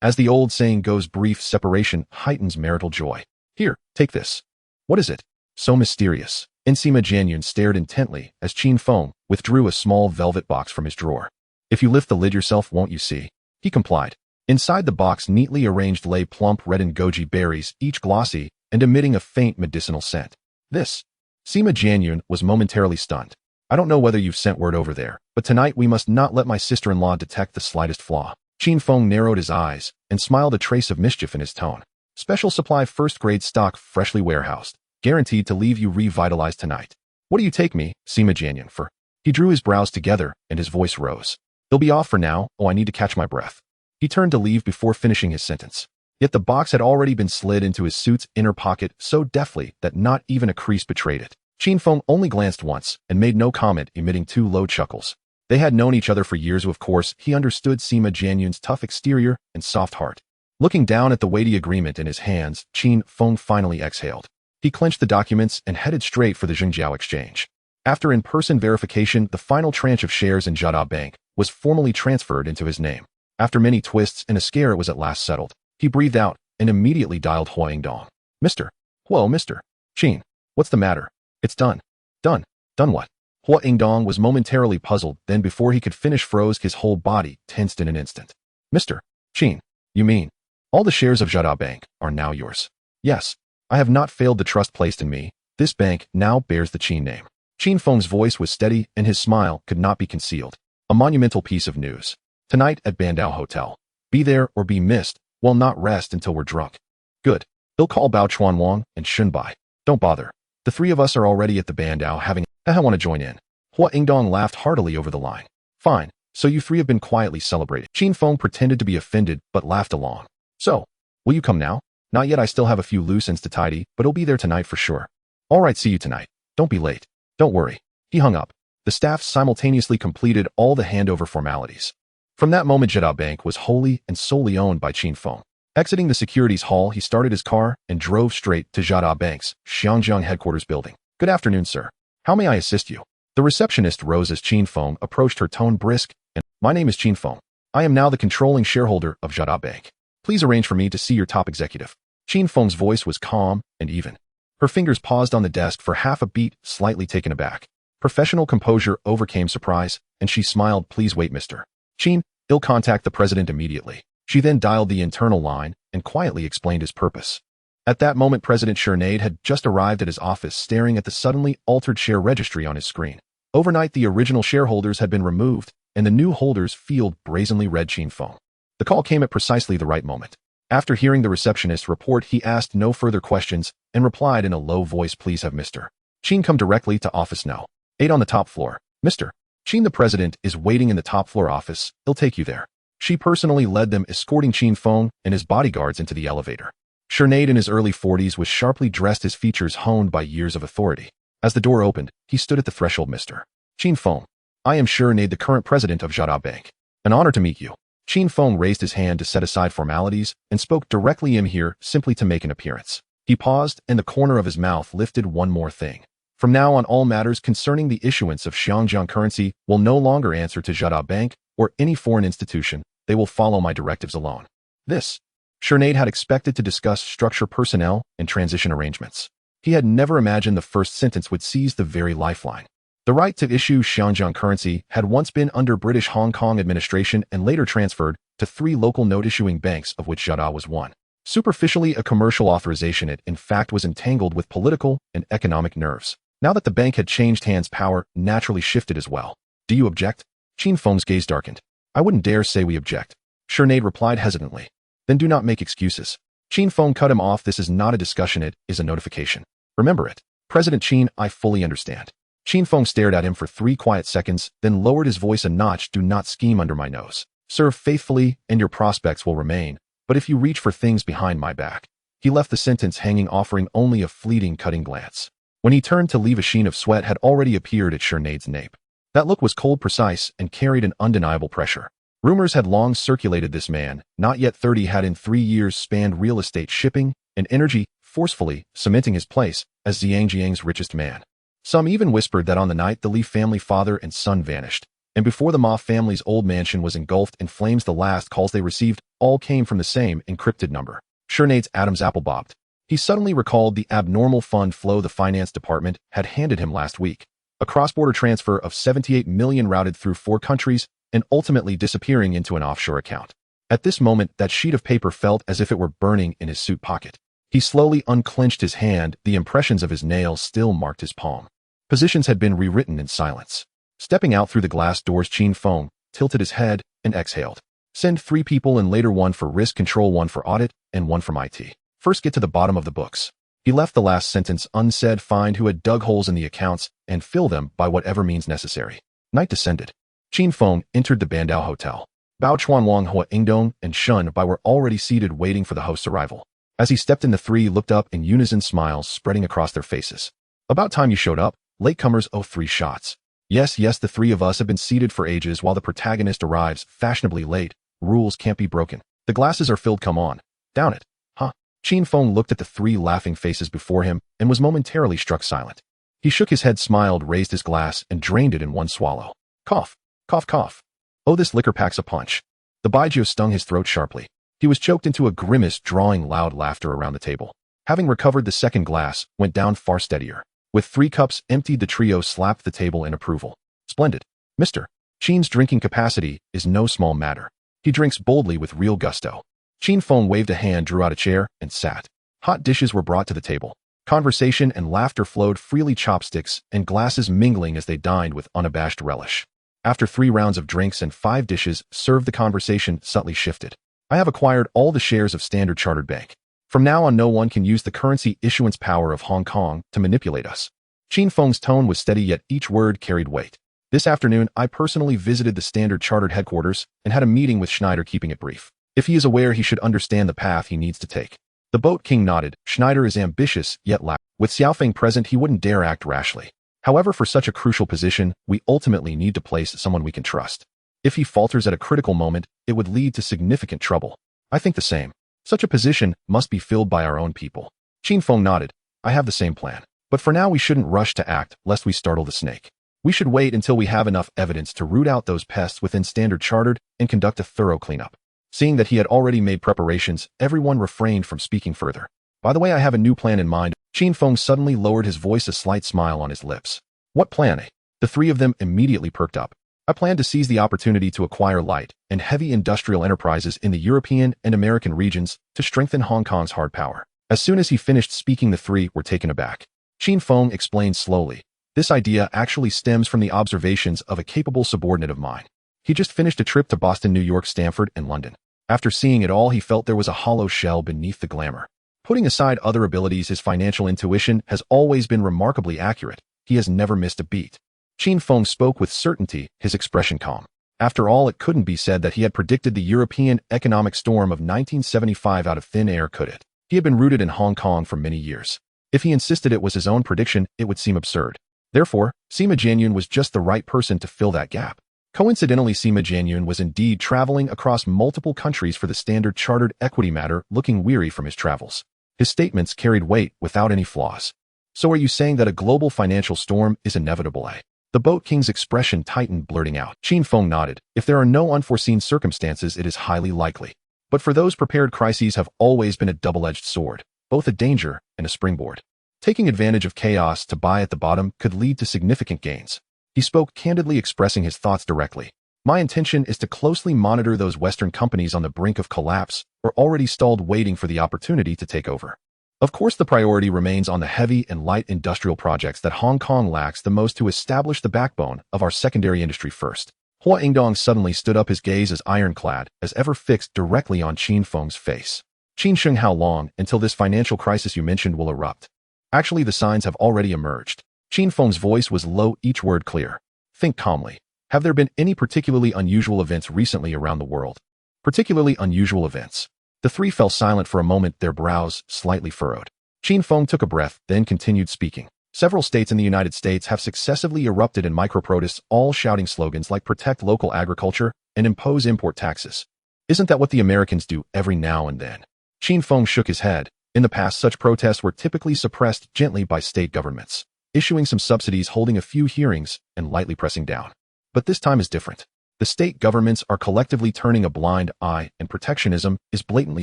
As the old saying goes, brief separation heightens marital joy. Here, take this. What is it? So mysterious. Sima Jianyun stared intently as Qin Feng withdrew a small velvet box from his drawer. If you lift the lid yourself, won't you see? He complied. Inside the box, neatly arranged, lay plump red and goji berries, each glossy and emitting a faint medicinal scent. This. Sima Jianyun was momentarily stunned. I don't know whether you've sent word over there, but tonight we must not let my sister-in-law detect the slightest flaw. Qin Feng narrowed his eyes and smiled, a trace of mischief in his tone. Special supply first-grade stock, freshly warehoused, guaranteed to leave you revitalized tonight. What do you take me, Sima Jianyang, for? He drew his brows together and his voice rose. He'll be off for now. Oh, I need to catch my breath. He turned to leave before finishing his sentence. Yet the box had already been slid into his suit's inner pocket so deftly that not even a crease betrayed it. Qin Feng only glanced once and made no comment, emitting 2 low chuckles. They had known each other for years, so of course he understood Sima Jianyang's tough exterior and soft heart. Looking down at the weighty agreement in his hands, Qin Feng finally exhaled. He clenched the documents and headed straight for the Jingjiao exchange. After in-person verification, the final tranche of shares in Jada Bank was formally transferred into his name. After many twists and a scare, it was at last settled. He breathed out and immediately dialed Hua Yingdong. Mr. Whoa, Mr. Qin. What's the matter? It's done. Done. Done what? Hua Yingdong was momentarily puzzled, then before he could finish froze, his whole body tensed in an instant. Mr. Qin, you mean all the shares of Jada Bank are now yours? Yes. I have not failed the trust placed in me. This bank now bears the Qin name. Qin Feng's voice was steady and his smile could not be concealed. A monumental piece of news. Tonight at Bandao Hotel. Be there or be missed. Will not rest until we're drunk. Good. He'll call Bao Chuanwang and Shunbai. Don't bother. The 3 of us are already at the Bandao having I want to join in. Hua Yingdong laughed heartily over the line. Fine. So you 3 have been quietly celebrating. Qin Feng pretended to be offended but laughed along. So, will you come now? Not yet, I still have a few loose ends to tidy, but he'll be there tonight for sure. All right, see you tonight. Don't be late. Don't worry. He hung up. The staff simultaneously completed all the handover formalities. From that moment, Jada Bank was wholly and solely owned by Qin Feng. Exiting the securities hall, he started his car and drove straight to Jada Bank's Xiangjiang headquarters building. Good afternoon, sir. How may I assist you? The receptionist rose as Qin Feng approached, her tone brisk, and, my name is Qin Feng. I am now the controlling shareholder of Jada Bank. Please arrange for me to see your top executive. Qin Feng's voice was calm and even. Her fingers paused on the desk for half a beat, slightly taken aback. Professional composure overcame surprise, and she smiled. Please wait, Mr. Qin, he'll contact the president immediately. She then dialed the internal line and quietly explained his purpose. At that moment, President Triad had just arrived at his office, staring at the suddenly altered share registry on his screen. Overnight, the original shareholders had been removed, and the new holders' field brazenly read Qin Feng. The call came at precisely the right moment. After hearing the receptionist's report, he asked no further questions and replied in a low voice, please have Mr. Qin come directly to office no. 8 on the top floor. Mr. Qin, the president is waiting in the top floor office. He'll take you there. She personally led them, escorting Qin Feng and his bodyguards into the elevator. Triad, in his early 40s, was sharply dressed, his features honed by years of authority. As the door opened, he stood at the threshold. Mr. Qin Feng, I am Triad, the current president of Jada Bank. An honor to meet you. Qin Feng raised his hand to set aside formalities and spoke directly. I'm here simply to make an appearance. He paused, and the corner of his mouth lifted. One more thing. From now on, all matters concerning the issuance of Xiangjiang currency will no longer answer to Jada Bank or any foreign institution. They will follow my directives alone. This. Triad had expected to discuss structure, personnel, and transition arrangements. He had never imagined the first sentence would seize the very lifeline. The right to issue Xiangjiang currency had once been under British Hong Kong administration and later transferred to 3 local note-issuing banks, of which Jada was one. Superficially a commercial authorization, it in fact was entangled with political and economic nerves. Now that the bank had changed hands, power naturally shifted as well. Do you object? Qin Feng's gaze darkened. I wouldn't dare say we object. Triad replied hesitantly. Then do not make excuses. Qin Feng cut him off. This is not a discussion, it is a notification. Remember it. President Qin, I fully understand. Qin Feng stared at him for 3 quiet seconds, then lowered his voice a notch. Do not scheme under my nose. Serve faithfully, and your prospects will remain. But if you reach for things behind my back. He left the sentence hanging, offering only a fleeting cutting glance. When he turned to leave, a sheen of sweat had already appeared at Triad's nape. That look was cold, precise, and carried an undeniable pressure. Rumors had long circulated this man, not yet 30, had in 3 years spanned real estate, shipping, and energy, forcefully cementing his place as Zhangjiang's richest man. Some even whispered that on the night the Li family father and son vanished, and before the Ma family's old mansion was engulfed in flames, the last calls they received all came from the same encrypted number. Triad's Adam's apple bobbed. He suddenly recalled the abnormal fund flow the finance department had handed him last week. A cross-border transfer of 78 million routed through 4 countries and ultimately disappearing into an offshore account. At this moment, that sheet of paper felt as if it were burning in his suit pocket. He slowly unclenched his hand. The impressions of his nails still marked his palm. Positions had been rewritten in silence. Stepping out through the glass doors, Qin Feng tilted his head and exhaled. Send 3 people and later 1 for risk control, 1 for audit, and 1 from IT. First get to the bottom of the books. He left the last sentence unsaid. Find who had dug holes in the accounts and fill them by whatever means necessary. Night descended. Qin Feng entered the Bandao Hotel. Bao Chuanwang, Hua Ingdong, and Shun Bai were already seated waiting for the host's arrival. As he stepped in, the 3 looked up in unison, smiles spreading across their faces. About time you showed up. Latecomers owe 3 shots. Yes, the 3 of us have been seated for ages while the protagonist arrives fashionably late. Rules can't be broken. The glasses are filled, come on. Down it. Huh? Qin Feng looked at the 3 laughing faces before him and was momentarily struck silent. He shook his head, smiled, raised his glass, and drained it in one swallow. Cough. Cough, cough. Oh, this liquor packs a punch. The baijiu stung his throat sharply. He was choked into a grimace, drawing loud laughter around the table. Having recovered, the second glass went down far steadier. With 3 cups emptied, the trio slapped the table in approval. Splendid. Mr. Qin's drinking capacity is no small matter. He drinks boldly with real gusto. Qin Feng waved a hand, drew out a chair, and sat. Hot dishes were brought to the table. Conversation and laughter flowed freely, chopsticks and glasses mingling as they dined with unabashed relish. After 3 rounds of drinks and 5 dishes served, the conversation subtly shifted. I have acquired all the shares of Standard Chartered Bank. From now on, no one can use the currency issuance power of Hong Kong to manipulate us. Qin Feng's tone was steady, yet each word carried weight. This afternoon, I personally visited the Standard Chartered headquarters and had a meeting with Schneider, keeping it brief. If he is aware, he should understand the path he needs to take. The Boat King nodded. Schneider is ambitious, yet lax. With Xiaofeng present, he wouldn't dare act rashly. However, for such a crucial position, we ultimately need to place someone we can trust. If he falters at a critical moment, it would lead to significant trouble. I think the same. Such a position must be filled by our own people. Qin Feng nodded. I have the same plan. But for now, we shouldn't rush to act, lest we startle the snake. We should wait until we have enough evidence to root out those pests within Standard Chartered and conduct a thorough cleanup. Seeing that he had already made preparations, everyone refrained from speaking further. By the way, I have a new plan in mind. Qin Feng suddenly lowered his voice, a slight smile on his lips. What plan, eh? The 3 of them immediately perked up. I plan to seize the opportunity to acquire light and heavy industrial enterprises in the European and American regions to strengthen Hong Kong's hard power. As soon as he finished speaking, the 3 were taken aback. Qin Feng explained slowly. This idea actually stems from the observations of a capable subordinate of mine. He just finished a trip to Boston, New York, Stanford, and London. After seeing it all, he felt there was a hollow shell beneath the glamour. Putting aside other abilities, his financial intuition has always been remarkably accurate. He has never missed a beat. Qin Feng spoke with certainty, his expression calm. After all, it couldn't be said that he had predicted the European economic storm of 1975 out of thin air, could it? He had been rooted in Hong Kong for many years. If he insisted it was his own prediction, it would seem absurd. Therefore, Sima Jianyun was just the right person to fill that gap. Coincidentally, Sima Jianyun was indeed traveling across multiple countries for the Standard Chartered equity matter, looking weary from his travels. His statements carried weight without any flaws. So are you saying that a global financial storm is inevitable, eh? The Boat King's expression tightened, blurting out. Qin Feng nodded. If there are no unforeseen circumstances, it is highly likely. But for those prepared, crises have always been a double-edged sword, both a danger and a springboard. Taking advantage of chaos to buy at the bottom could lead to significant gains. He spoke candidly, expressing his thoughts directly. My intention is to closely monitor those Western companies on the brink of collapse or already stalled, waiting for the opportunity to take over. Of course, the priority remains on the heavy and light industrial projects that Hong Kong lacks the most to establish the backbone of our secondary industry first. Hua Ingdong suddenly stood up, his gaze as ironclad as ever, fixed directly on Qin Feng's face. Qin Sheng, how long until this financial crisis you mentioned will erupt? Actually, the signs have already emerged. Qin Feng's voice was low, each word clear. Think calmly. Have there been any particularly unusual events recently around the world? Particularly unusual events. The 3 fell silent for a moment, their brows slightly furrowed. Qin Feng took a breath, then continued speaking. Several states in the United States have successively erupted in microprotests, all shouting slogans like protect local agriculture and impose import taxes. Isn't that what the Americans do every now and then? Qin Feng shook his head. In the past, such protests were typically suppressed gently by state governments, issuing some subsidies, holding a few hearings, and lightly pressing down. But this time is different. The state governments are collectively turning a blind eye, and protectionism is blatantly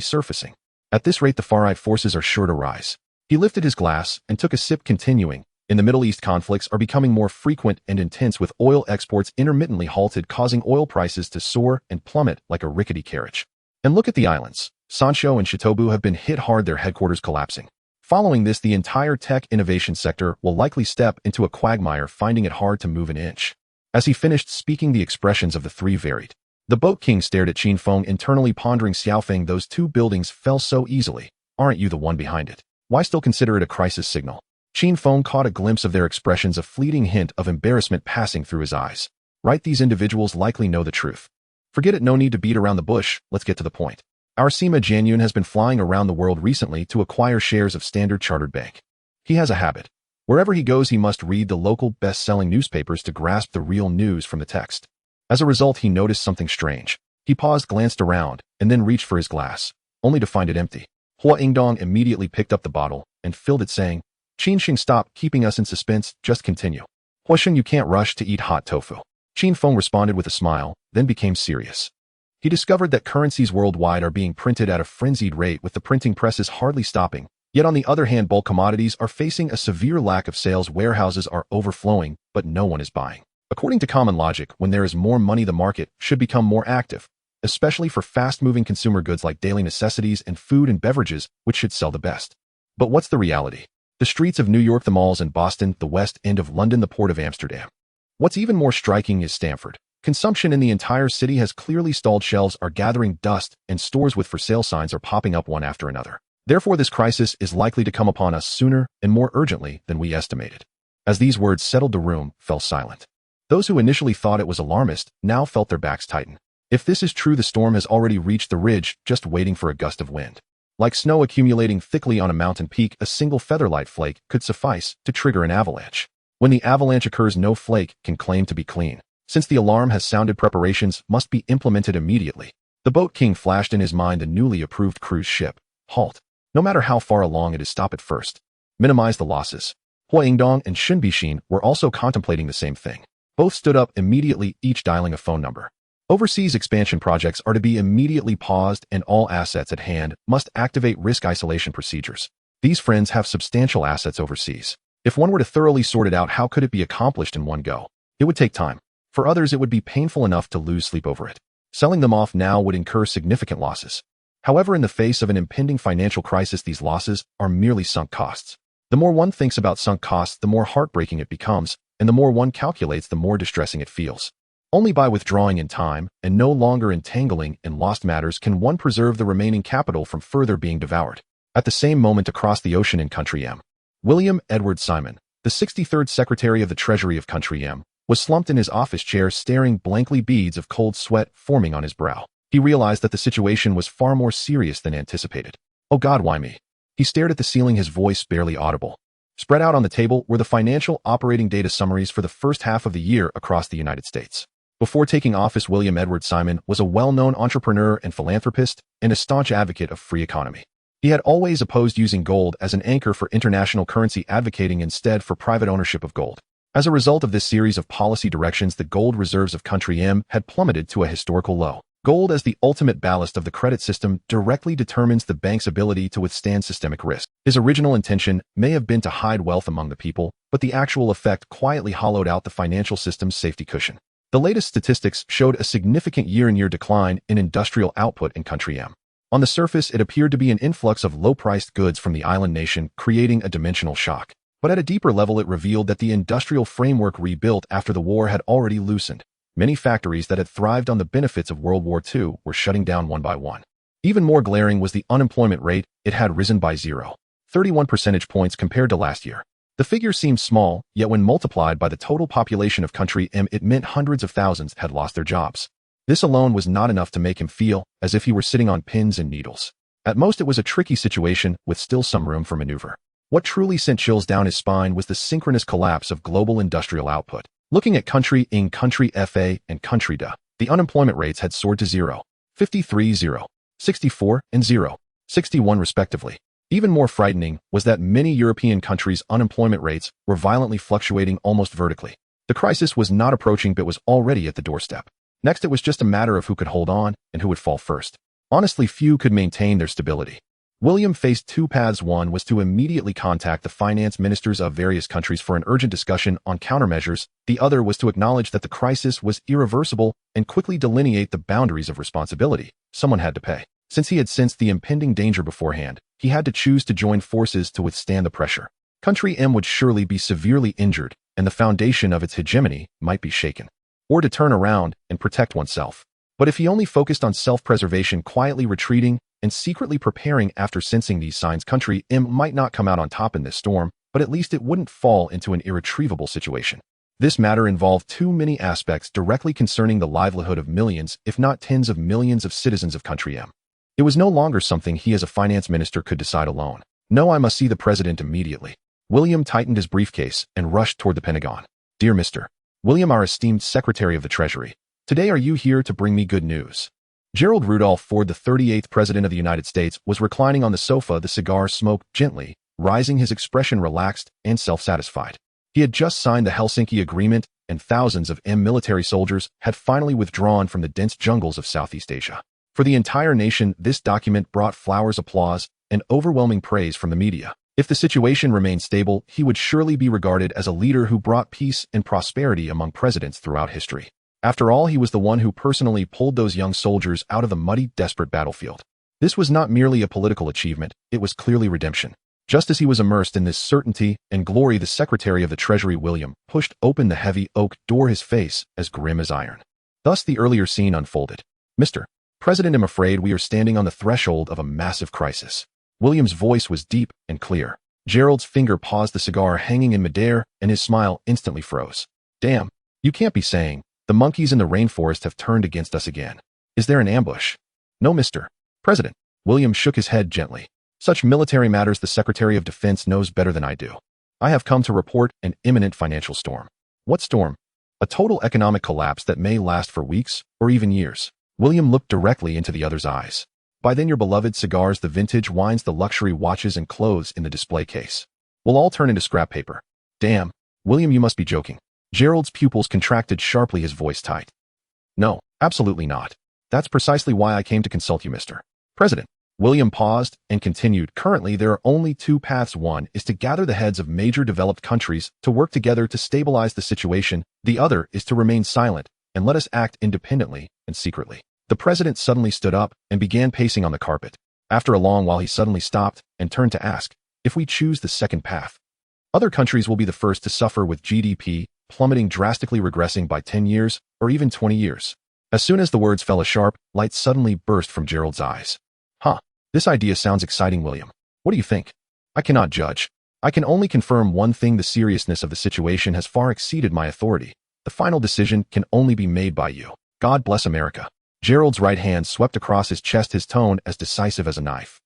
surfacing. At this rate, the far-right forces are sure to rise. He lifted his glass and took a sip, continuing. In the Middle East, conflicts are becoming more frequent and intense, with oil exports intermittently halted, causing oil prices to soar and plummet like a rickety carriage. And look at the islands. Sancho and Shitobu have been hit hard, their headquarters collapsing. Following this, the entire tech innovation sector will likely step into a quagmire, finding it hard to move an inch. As he finished speaking, the expressions of the three varied. The Boat King stared at Qin Feng, internally pondering, Xiaofeng, those two buildings fell so easily. Aren't you the one behind it? Why still consider it a crisis signal? Qin Feng caught a glimpse of their expressions, a fleeting hint of embarrassment passing through his eyes. Right, these individuals likely know the truth. Forget it, no need to beat around the bush, let's get to the point. Our Sima Jianyun has been flying around the world recently to acquire shares of Standard Chartered Bank. He has a habit. Wherever he goes, he must read the local best-selling newspapers to grasp the real news from the text. As a result, he noticed something strange. He paused, glanced around, and then reached for his glass, only to find it empty. Hua Yingdong immediately picked up the bottle and filled it, saying, Qin Xing, stop keeping us in suspense, just continue. Hua Sheng, you can't rush to eat hot tofu. Qin Feng responded with a smile, then became serious. He discovered that currencies worldwide are being printed at a frenzied rate, with the printing presses hardly stopping. Yet on the other hand, bulk commodities are facing a severe lack of sales. Warehouses are overflowing, but no one is buying. According to common logic, when there is more money, the market should become more active, especially for fast-moving consumer goods like daily necessities and food and beverages, which should sell the best. But what's the reality? The streets of New York, the malls in Boston, the West End of London, the port of Amsterdam. What's even more striking is Stamford. Consumption in the entire city has clearly stalled. Shelves are gathering dust, and stores with for sale signs are popping up one after another. Therefore, this crisis is likely to come upon us sooner and more urgently than we estimated. As these words settled, the room fell silent. Those who initially thought it was alarmist now felt their backs tighten. If this is true, the storm has already reached the ridge, just waiting for a gust of wind. Like snow accumulating thickly on a mountain peak, a single featherlight flake could suffice to trigger an avalanche. When the avalanche occurs, no flake can claim to be clean. Since the alarm has sounded, preparations must be implemented immediately. The Boat King flashed in his mind the newly approved cruise ship. Halt. No matter how far along it is, stop it first. Minimize the losses. Hua Yingdong and Xun Bixin were also contemplating the same thing. Both stood up immediately, each dialing a phone number. Overseas expansion projects are to be immediately paused, and all assets at hand must activate risk isolation procedures. These friends have substantial assets overseas. If one were to thoroughly sort it out, how could it be accomplished in one go? It would take time. For others, it would be painful enough to lose sleep over it. Selling them off now would incur significant losses. However, in the face of an impending financial crisis, these losses are merely sunk costs. The more one thinks about sunk costs, the more heartbreaking it becomes, and the more one calculates, the more distressing it feels. Only by withdrawing in time and no longer entangling in lost matters can one preserve the remaining capital from further being devoured. At the same moment, across the ocean in Country M, William Edward Simon, the 63rd Secretary of the Treasury of Country M, was slumped in his office chair, staring blankly, beads of cold sweat forming on his brow. He realized that the situation was far more serious than anticipated. Oh God, why me? He stared at the ceiling, his voice barely audible. Spread out on the table were the financial operating data summaries for the first half of the year across the United States. Before taking office, William Edward Simon was a well-known entrepreneur and philanthropist and a staunch advocate of free economy. He had always opposed using gold as an anchor for international currency, advocating instead for private ownership of gold. As a result of this series of policy directions, the gold reserves of Country M had plummeted to a historical low. Gold, as the ultimate ballast of the credit system, directly determines the bank's ability to withstand systemic risk. His original intention may have been to hide wealth among the people, but the actual effect quietly hollowed out the financial system's safety cushion. The latest statistics showed a significant year-on-year decline in industrial output in Country M. On the surface, it appeared to be an influx of low-priced goods from the island nation, creating a dimensional shock. But at a deeper level, it revealed that the industrial framework rebuilt after the war had already loosened. Many factories that had thrived on the benefits of World War II were shutting down one by one. Even more glaring was the unemployment rate. It had risen by 0.31 percentage points compared to last year. The figure seemed small, yet when multiplied by the total population of Country M, it meant hundreds of thousands had lost their jobs. This alone was not enough to make him feel as if he were sitting on pins and needles. At most, it was a tricky situation with still some room for maneuver. What truly sent chills down his spine was the synchronous collapse of global industrial output. Looking at Country in Country FA and Country DA, the unemployment rates had soared to 0.53, 0.64, and 0.61 respectively. Even more frightening was that many European countries' unemployment rates were violently fluctuating almost vertically. The crisis was not approaching but was already at the doorstep. Next, it was just a matter of who could hold on and who would fall first. Honestly, few could maintain their stability. William faced two paths. One was to immediately contact the finance ministers of various countries for an urgent discussion on countermeasures. The other was to acknowledge that the crisis was irreversible and quickly delineate the boundaries of responsibility. Someone had to pay. Since he had sensed the impending danger beforehand, he had to choose to join forces to withstand the pressure. Country M would surely be severely injured, and the foundation of its hegemony might be shaken. Or to turn around and protect oneself. But if he only focused on self-preservation, quietly retreating and secretly preparing after sensing these signs, Country M might not come out on top in this storm, but at least it wouldn't fall into an irretrievable situation. This matter involved too many aspects directly concerning the livelihood of millions, if not tens of millions of citizens of Country M. It was no longer something he as a finance minister could decide alone. No, I must see the president immediately. William tightened his briefcase and rushed toward the Pentagon. Dear Mr. William, our esteemed Secretary of the Treasury, today are you here to bring me good news? Gerald Rudolph Ford, the 38th President of the United States, was reclining on the sofa, the cigar smoked gently, rising, his expression relaxed and self-satisfied. He had just signed the Helsinki Agreement, and thousands of military soldiers had finally withdrawn from the dense jungles of Southeast Asia. For the entire nation, this document brought flowers, applause, and overwhelming praise from the media. If the situation remained stable, he would surely be regarded as a leader who brought peace and prosperity among presidents throughout history. After all, he was the one who personally pulled those young soldiers out of the muddy, desperate battlefield. This was not merely a political achievement, it was clearly redemption. Just as he was immersed in this certainty and glory, the Secretary of the Treasury, William, pushed open the heavy oak door, his face as grim as iron. Thus the earlier scene unfolded. Mr. President, I'm afraid we are standing on the threshold of a massive crisis. William's voice was deep and clear. Gerald's finger paused, the cigar hanging in midair, and his smile instantly froze. Damn, you can't be saying, the monkeys in the rainforest have turned against us again. Is there an ambush? No, Mr. President. William shook his head gently. Such military matters the Secretary of Defense knows better than I do. I have come to report an imminent financial storm. What storm? A total economic collapse that may last for weeks or even years. William looked directly into the other's eyes. By then your beloved cigars, the vintage wines, the luxury watches and clothes in the display case will all turn into scrap paper. Damn, William, you must be joking. Gerald's pupils contracted sharply, his voice tight. No, absolutely not. That's precisely why I came to consult you, Mr. President. William paused and continued. Currently, there are only two paths. One is to gather the heads of major developed countries to work together to stabilize the situation. The other is to remain silent and let us act independently and secretly. The president suddenly stood up and began pacing on the carpet. After a long while, he suddenly stopped and turned to ask, if we choose the second path, other countries will be the first to suffer, with GDP plummeting, drastically regressing by 10 years or even 20 years. As soon as the words fell, a sharp light suddenly burst from Gerald's eyes. Huh, this idea sounds exciting, William. What do you think? I cannot judge. I can only confirm one thing: the seriousness of the situation has far exceeded my authority. The final decision can only be made by you. God bless America. Gerald's right hand swept across his chest, his tone as decisive as a knife.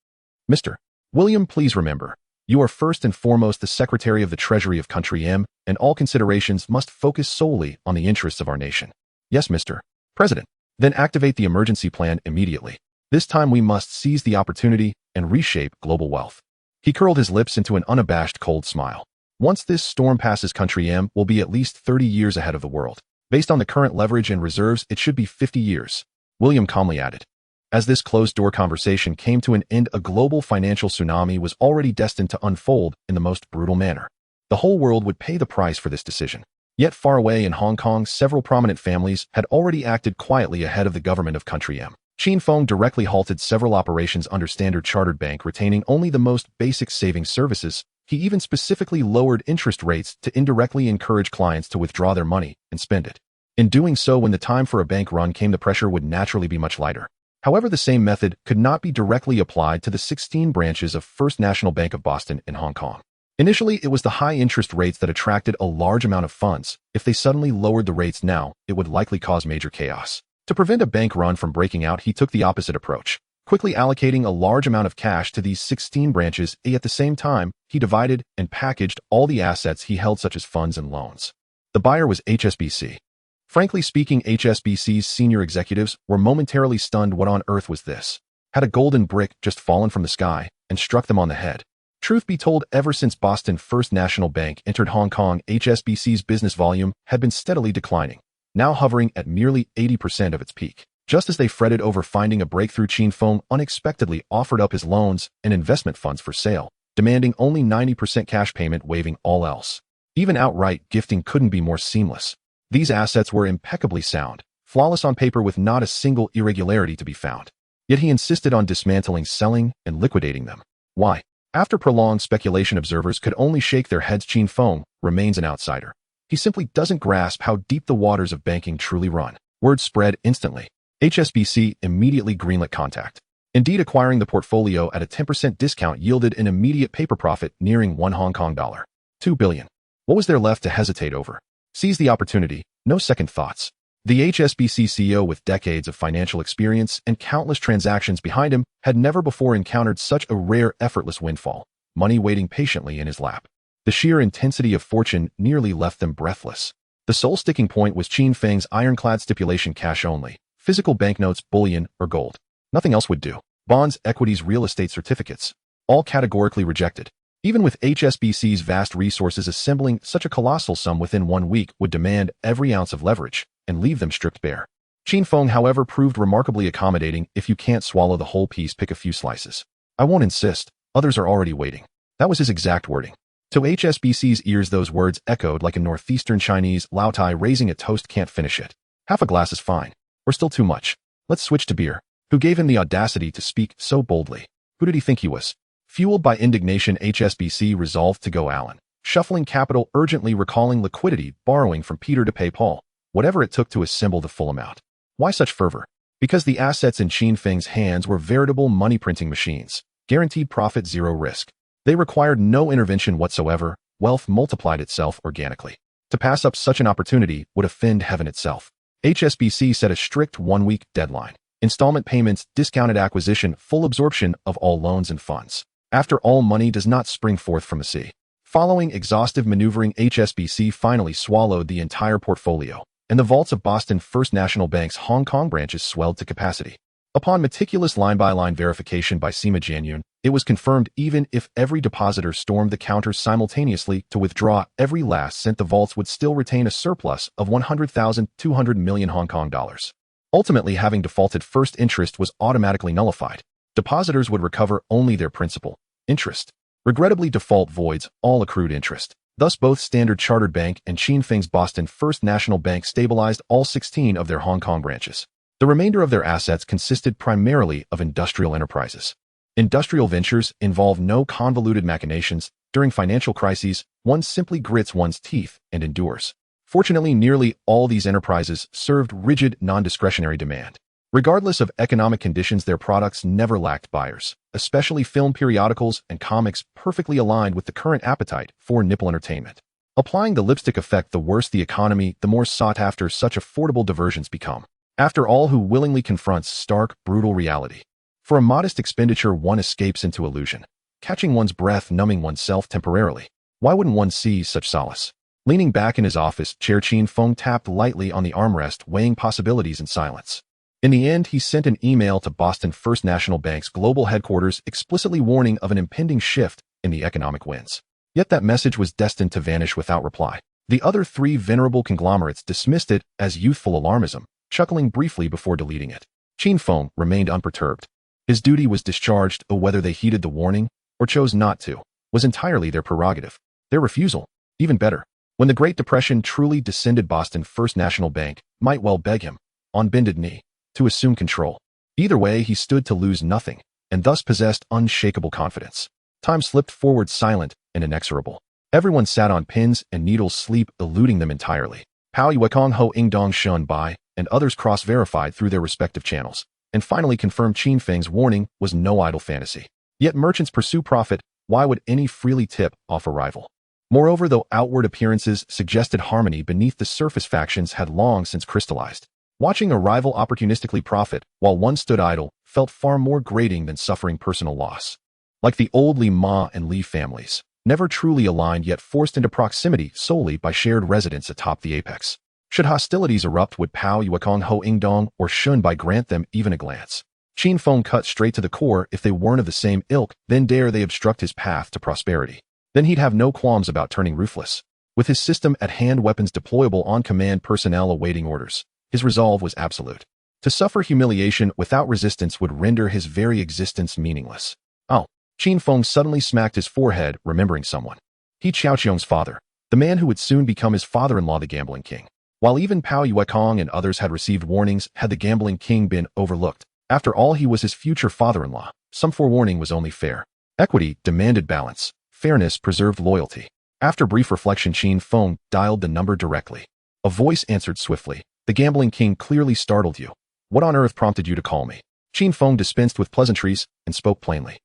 Mr. William, please remember, you are first and foremost the Secretary of the Treasury of Country M, and all considerations must focus solely on the interests of our nation. Yes, Mr. President. Then activate the emergency plan immediately. This time we must seize the opportunity and reshape global wealth. He curled his lips into an unabashed cold smile. Once this storm passes, Country M will be at least 30 years ahead of the world. Based on the current leverage and reserves, it should be 50 years. William calmly added. As this closed-door conversation came to an end, a global financial tsunami was already destined to unfold in the most brutal manner. The whole world would pay the price for this decision. Yet far away in Hong Kong, several prominent families had already acted quietly ahead of the government of Country M. Chin Feng directly halted several operations under Standard Chartered Bank, retaining only the most basic savings services. He even specifically lowered interest rates to indirectly encourage clients to withdraw their money and spend it. In doing so, when the time for a bank run came, the pressure would naturally be much lighter. However, the same method could not be directly applied to the 16 branches of First National Bank of Boston in Hong Kong. Initially, it was the high interest rates that attracted a large amount of funds. If they suddenly lowered the rates now, it would likely cause major chaos. To prevent a bank run from breaking out, he took the opposite approach, quickly allocating a large amount of cash to these 16 branches. At the same time, he divided and packaged all the assets he held, such as funds and loans. The buyer was HSBC. Frankly speaking, HSBC's senior executives were momentarily stunned. What on earth was this? Had a golden brick just fallen from the sky and struck them on the head? Truth be told, ever since Boston First National Bank entered Hong Kong, HSBC's business volume had been steadily declining, now hovering at merely 80% of its peak. Just as they fretted over finding a breakthrough, Chin Feng unexpectedly offered up his loans and investment funds for sale, demanding only 90% cash payment, waiving all else. Even outright gifting couldn't be more seamless. These assets were impeccably sound, flawless on paper, with not a single irregularity to be found. Yet he insisted on dismantling, selling, and liquidating them. Why? After prolonged speculation, observers could only shake their heads. Qin Feng remains an outsider. He simply doesn't grasp how deep the waters of banking truly run. Word spread instantly. HSBC immediately greenlit contact. Indeed, acquiring the portfolio at a 10% discount yielded an immediate paper profit nearing $1 Hong Kong, $2 billion. What was there left to hesitate over? Seize the opportunity, no second thoughts. The HSBC CEO, with decades of financial experience and countless transactions behind him, had never before encountered such a rare, effortless windfall, money waiting patiently in his lap. The sheer intensity of fortune nearly left them breathless. The sole sticking point was Qin Feng's ironclad stipulation: cash only, physical banknotes, bullion, or gold. Nothing else would do. Bonds, equities, real estate certificates, all categorically rejected. Even with HSBC's vast resources, assembling such a colossal sum within 1 week would demand every ounce of leverage and leave them stripped bare. Qin Feng, however, proved remarkably accommodating. If you can't swallow the whole piece, pick a few slices. I won't insist. Others are already waiting. That was his exact wording. To HSBC's ears, those words echoed like a northeastern Chinese Lao Tai raising a toast. Can't finish it. Half a glass is fine. Or still too much. Let's switch to beer. Who gave him the audacity to speak so boldly? Who did he think he was? Fueled by indignation, HSBC resolved to go Allen, shuffling capital urgently, recalling liquidity, borrowing from Peter to pay Paul, whatever it took to assemble the full amount. Why such fervor? Because the assets in Qin Feng's hands were veritable money-printing machines, guaranteed profit, zero risk. They required no intervention whatsoever. Wealth multiplied itself organically. To pass up such an opportunity would offend heaven itself. HSBC set a strict 1-week deadline. Installment payments, discounted acquisition, full absorption of all loans and funds. After all, money does not spring forth from the sea. Following exhaustive maneuvering, HSBC finally swallowed the entire portfolio, and the vaults of Boston First National Bank's Hong Kong branches swelled to capacity. Upon meticulous line-by-line verification by Sima Jianyun, it was confirmed even if every depositor stormed the counters simultaneously to withdraw every last cent, the vaults would still retain a surplus of 100,200 million Hong Kong dollars. Ultimately, having defaulted, first interest was automatically nullified. Depositors would recover only their principal, interest. Regrettably, default voids all accrued interest. Thus, both Standard Chartered Bank and Qin Feng's Boston First National Bank stabilized all 16 of their Hong Kong branches. The remainder of their assets consisted primarily of industrial enterprises. Industrial ventures involve no convoluted machinations. During financial crises, one simply grits one's teeth and endures. Fortunately, nearly all these enterprises served rigid, non-discretionary demand. Regardless of economic conditions, their products never lacked buyers, especially film, periodicals, and comics, perfectly aligned with the current appetite for nipple entertainment. Applying the lipstick effect, the worse the economy, the more sought after such affordable diversions become. After all, who willingly confronts stark, brutal reality? For a modest expenditure, one escapes into illusion, catching one's breath, numbing oneself temporarily. Why wouldn't one seize such solace? Leaning back in his office chair, Qin Feng tapped lightly on the armrest, weighing possibilities in silence. In the end, he sent an email to Boston First National Bank's global headquarters, explicitly warning of an impending shift in the economic winds. Yet that message was destined to vanish without reply. The other three venerable conglomerates dismissed it as youthful alarmism, chuckling briefly before deleting it. Qin Feng remained unperturbed. His duty was discharged, whether they heeded the warning or chose not to was entirely their prerogative. Their refusal, even better. When the Great Depression truly descended, Boston First National Bank might well beg him, on bended knee, to assume control. Either way, he stood to lose nothing, and thus possessed unshakable confidence. Time slipped forward, silent and inexorable. Everyone sat on pins and needles, sleep eluding them entirely. Pao Yuekong, Ho Ingdong, Shun Bai, and others cross-verified through their respective channels, and finally confirmed Qin Feng's warning was no idle fantasy. Yet merchants pursue profit. Why would any freely tip off a rival? Moreover, though outward appearances suggested harmony, beneath the surface factions had long since crystallized. Watching a rival opportunistically profit while one stood idle felt far more grating than suffering personal loss. Like the old Li Ma and Li families, never truly aligned yet forced into proximity solely by shared residence atop the apex. Should hostilities erupt, would Pao Yuekong, Ho Ingdong, or Shun Bai grant them even a glance? Qin Feng cut straight to the core. If they weren't of the same ilk, then dare they obstruct his path to prosperity. Then he'd have no qualms about turning ruthless. With his system at hand, weapons deployable, on-command personnel awaiting orders, his resolve was absolute. To suffer humiliation without resistance would render his very existence meaningless. Oh, Qin Feng suddenly smacked his forehead, remembering someone. He Qiaoqiong's father, the man who would soon become his father-in-law, the gambling king. While even Pao Yuekong and others had received warnings, had the gambling king been overlooked? After all, he was his future father-in-law. Some forewarning was only fair. Equity demanded balance. Fairness preserved loyalty. After brief reflection, Qin Feng dialed the number directly. A voice answered swiftly. The gambling king clearly startled you. What on earth prompted you to call me? Qin Feng dispensed with pleasantries and spoke plainly.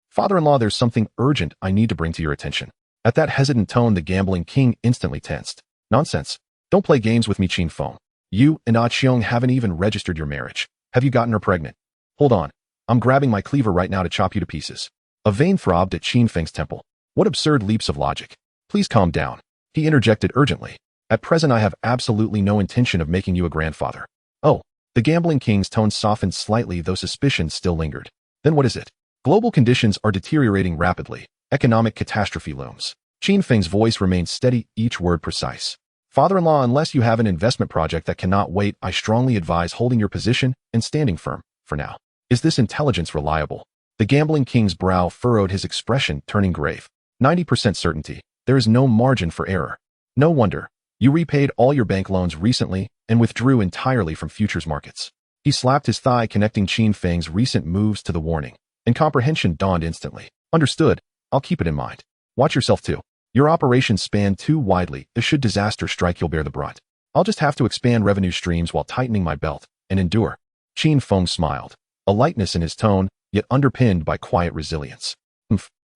Father-in-law, there's something urgent I need to bring to your attention. At that hesitant tone, the gambling king instantly tensed. Nonsense. Don't play games with me, Qin Feng. You and Ah Qiong haven't even registered your marriage. Have you gotten her pregnant? Hold on. I'm grabbing my cleaver right now to chop you to pieces. A vein throbbed at Qin Feng's temple. What absurd leaps of logic. Please calm down. He interjected urgently. At present, I have absolutely no intention of making you a grandfather. Oh. The gambling king's tone softened slightly, though suspicion still lingered. Then what is it? Global conditions are deteriorating rapidly. Economic catastrophe looms. Qin Feng's voice remained steady, each word precise. Father-in-law, unless you have an investment project that cannot wait, I strongly advise holding your position and standing firm, for now. Is this intelligence reliable? The gambling king's brow furrowed, his expression turning grave. 90% certainty. There is no margin for error. No wonder. You repaid all your bank loans recently and withdrew entirely from futures markets. He slapped his thigh, connecting Qin Feng's recent moves to the warning, and comprehension dawned instantly. Understood. I'll keep it in mind. Watch yourself too. Your operations span too widely. If should disaster strike, you'll bear the brunt. I'll just have to expand revenue streams while tightening my belt and endure. Qin Feng smiled, a lightness in his tone, yet underpinned by quiet resilience.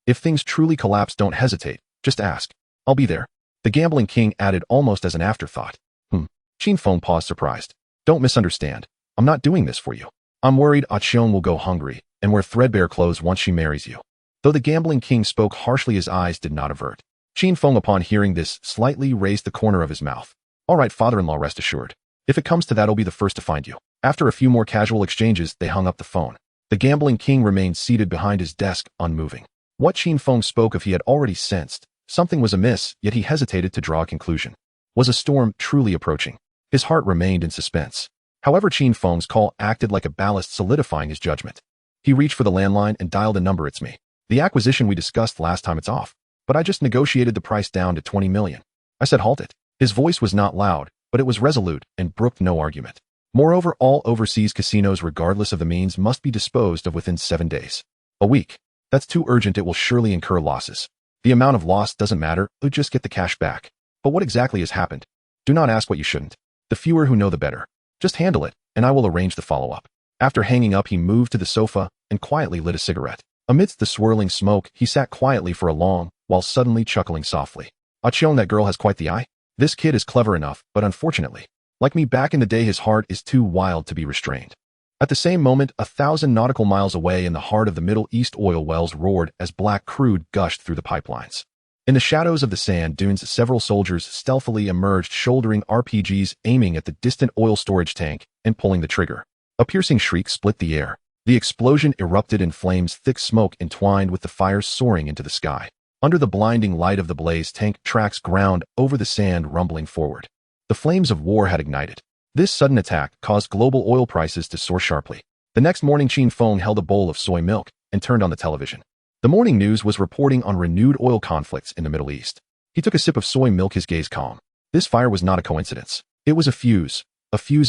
If things truly collapse, don't hesitate. Just ask. I'll be there. The gambling king added almost as an afterthought. Qin Feng paused, surprised. Don't misunderstand. I'm not doing this for you. I'm worried Ah Qiong will go hungry and wear threadbare clothes once she marries you. Though the gambling king spoke harshly, his eyes did not avert. Qin Feng, upon hearing this, slightly raised the corner of his mouth. All right, father-in-law, rest assured. If it comes to that, I'll be the first to find you. After a few more casual exchanges, they hung up the phone. The gambling king remained seated behind his desk, unmoving. What Qin Feng spoke of he had already sensed. Something was amiss, yet he hesitated to draw a conclusion. Was a storm truly approaching? His heart remained in suspense. However, Qin Feng's call acted like a ballast, solidifying his judgment. He reached for the landline and dialed a number. It's me. The acquisition we discussed last time, it's off. But I just negotiated the price down to 20 million. I said halt it. His voice was not loud, but it was resolute and brooked no argument. Moreover, all overseas casinos, regardless of the means, must be disposed of within 7 days. A week. That's too urgent. It will surely incur losses. The amount of loss doesn't matter. You'll just get the cash back. But what exactly has happened? Do not ask what you shouldn't. The fewer who know, the better. Just handle it, and I will arrange the follow-up. After hanging up, he moved to the sofa and quietly lit a cigarette. Amidst the swirling smoke, he sat quietly for a long, while suddenly chuckling softly. Ah Qiong, that girl has quite the eye. This kid is clever enough, but unfortunately, like me back in the day, his heart is too wild to be restrained. At the same moment, 1,000 nautical miles away in the heart of the Middle East, oil wells roared as black crude gushed through the pipelines. In the shadows of the sand dunes, several soldiers stealthily emerged, shouldering RPGs, aiming at the distant oil storage tank and pulling the trigger. A piercing shriek split the air. The explosion erupted in flames, thick smoke entwined with the fires soaring into the sky. Under the blinding light of the blaze, tank tracks ground over the sand, rumbling forward. The flames of war had ignited. This sudden attack caused global oil prices to soar sharply. The next morning, Qin Feng held a bowl of soy milk and turned on the television. The morning news was reporting on renewed oil conflicts in the Middle East. He took a sip of soy milk, his gaze calm. This fire was not a coincidence. It was a fuse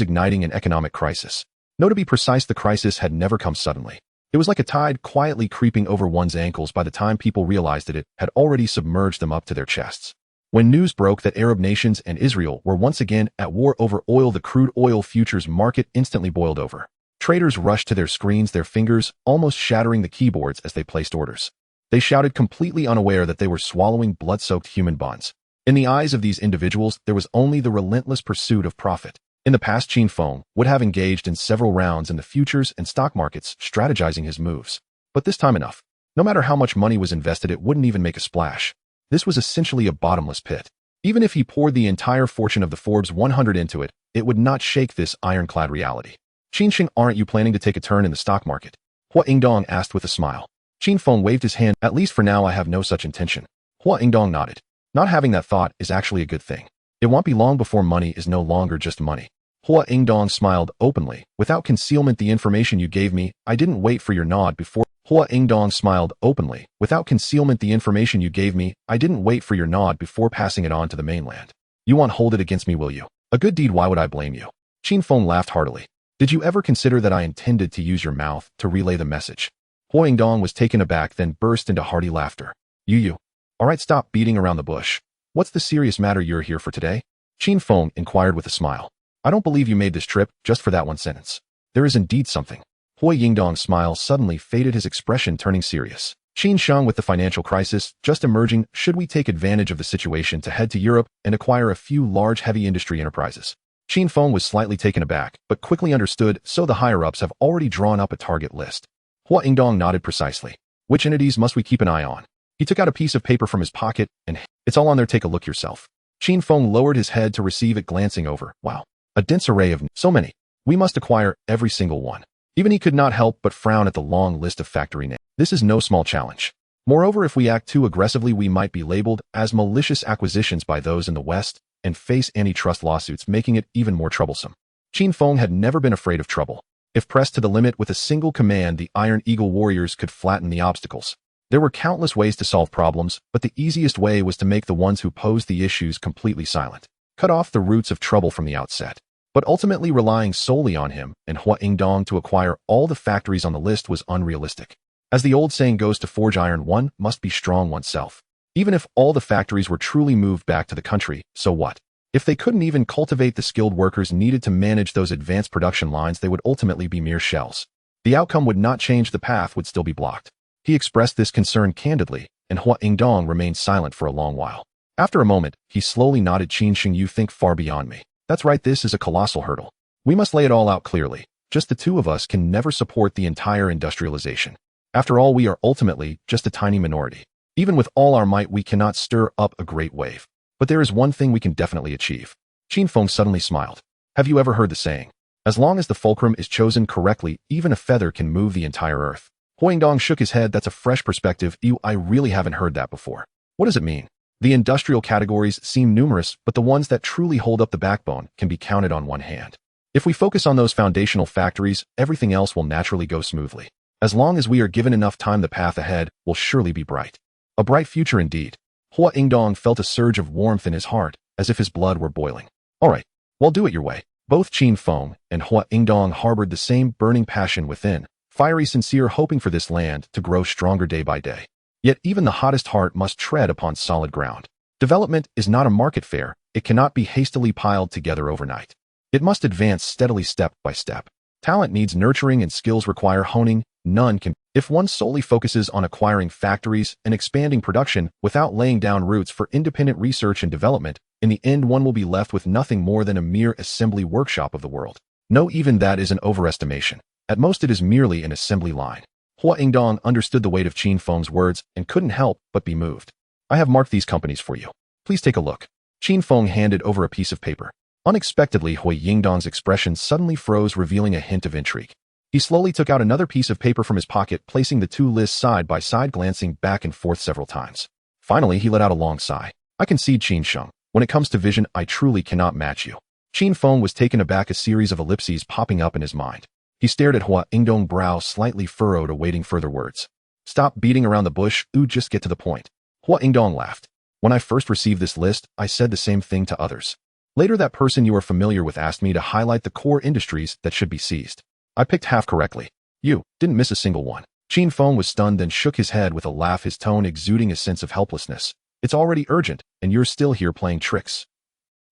igniting an economic crisis. No, to be precise, the crisis had never come suddenly. It was like a tide quietly creeping over one's ankles. By the time people realized it had already submerged them up to their chests. When news broke that Arab nations and Israel were once again at war over oil, the crude oil futures market instantly boiled over. Traders rushed to their screens, their fingers almost shattering the keyboards as they placed orders. They shouted, completely unaware that they were swallowing blood-soaked human bonds. In the eyes of these individuals, there was only the relentless pursuit of profit. In the past, Qin Feng would have engaged in several rounds in the futures and stock markets, strategizing his moves. But this time enough. No matter how much money was invested, it wouldn't even make a splash. This was essentially a bottomless pit. Even if he poured the entire fortune of the Forbes 100 into it, it would not shake this ironclad reality. Qin, aren't you planning to take a turn in the stock market? Hua Yingdong asked with a smile. Qin Feng waved his hand. At least for now, I have no such intention. Hua Yingdong nodded. Not having that thought is actually a good thing. It won't be long before money is no longer just money. Hua Yingdong smiled openly. Without concealment, the information you gave me, I didn't wait for your nod before. Hua Yingdong smiled openly. Without concealment, the information you gave me, I didn't wait for your nod before passing it on to the mainland. You won't hold it against me, will you? A good deed, why would I blame you? Qin Feng laughed heartily. Did you ever consider that I intended to use your mouth to relay the message? Hua Yingdong was taken aback, then burst into hearty laughter. You. All right, stop beating around the bush. What's the serious matter you're here for today? Qin Feng inquired with a smile. I don't believe you made this trip just for that one sentence. There is indeed something. Hua Yingdong's smile suddenly faded, his expression turning serious. Qin Sheng, with the financial crisis just emerging, should we take advantage of the situation to head to Europe and acquire a few large heavy industry enterprises? Qin Feng was slightly taken aback, but quickly understood, so the higher-ups have already drawn up a target list. Hua Yingdong nodded precisely. Which entities must we keep an eye on? He took out a piece of paper from his pocket, and it's all on there, take a look yourself. Qin Feng lowered his head to receive it, glancing over. Wow. A dense array of so many. We must acquire every single one. Even he could not help but frown at the long list of factory names. This is no small challenge. Moreover, if we act too aggressively, we might be labeled as malicious acquisitions by those in the West and face antitrust lawsuits, making it even more troublesome. Qin Feng had never been afraid of trouble. If pressed to the limit with a single command, the Iron Eagle warriors could flatten the obstacles. There were countless ways to solve problems, but the easiest way was to make the ones who posed the issues completely silent. Cut off the roots of trouble from the outset. But ultimately, relying solely on him and Hua Yingdong to acquire all the factories on the list was unrealistic. As the old saying goes, to forge iron, one must be strong oneself. Even if all the factories were truly moved back to the country, so what? If they couldn't even cultivate the skilled workers needed to manage those advanced production lines, they would ultimately be mere shells. The outcome would not change, the path would still be blocked. He expressed this concern candidly, and Hua Yingdong remained silent for a long while. After a moment, he slowly nodded. Qin Sheng, you think far beyond me. That's right, this is a colossal hurdle. We must lay it all out clearly. Just the two of us can never support the entire industrialization. After all, we are ultimately just a tiny minority. Even with all our might, we cannot stir up a great wave. But there is one thing we can definitely achieve. Qin Feng suddenly smiled. Have you ever heard the saying? As long as the fulcrum is chosen correctly, even a feather can move the entire earth. Hua Yingdong shook his head. That's a fresh perspective. I really haven't heard that before. What does it mean? The industrial categories seem numerous, but the ones that truly hold up the backbone can be counted on one hand. If we focus on those foundational factories, everything else will naturally go smoothly. As long as we are given enough time, the path ahead will surely be bright. A bright future indeed. Hua Yingdong felt a surge of warmth in his heart, as if his blood were boiling. All right, well, do it your way. Both Qin Feng and Hua Yingdong harbored the same burning passion within, fiery, sincere, hoping for this land to grow stronger day by day. Yet even the hottest heart must tread upon solid ground. Development is not a market fare. It cannot be hastily piled together overnight. It must advance steadily, step by step. Talent needs nurturing and skills require honing. None can. If one solely focuses on acquiring factories and expanding production without laying down roots for independent research and development, in the end one will be left with nothing more than a mere assembly workshop of the world. No, even that is an overestimation. At most it is merely an assembly line. Hua Yingdong understood the weight of Qin Feng's words and couldn't help but be moved. I have marked these companies for you. Please take a look. Qin Feng handed over a piece of paper. Unexpectedly, Hua Yingdong's expression suddenly froze, revealing a hint of intrigue. He slowly took out another piece of paper from his pocket, placing the two lists side by side, glancing back and forth several times. Finally, he let out a long sigh. I concede, Qin Sheng. When it comes to vision, I truly cannot match you. Qin Feng was taken aback, a series of ellipses popping up in his mind. He stared at Hua Yingdong, brow slightly furrowed, awaiting further words. Stop beating around the bush, just get to the point. Hua Yingdong laughed. When I first received this list, I said the same thing to others. Later, that person you are familiar with asked me to highlight the core industries that should be seized. I picked half correctly. You didn't miss a single one. Qin Feng was stunned, then shook his head with a laugh, his tone exuding a sense of helplessness. It's already urgent, and you're still here playing tricks.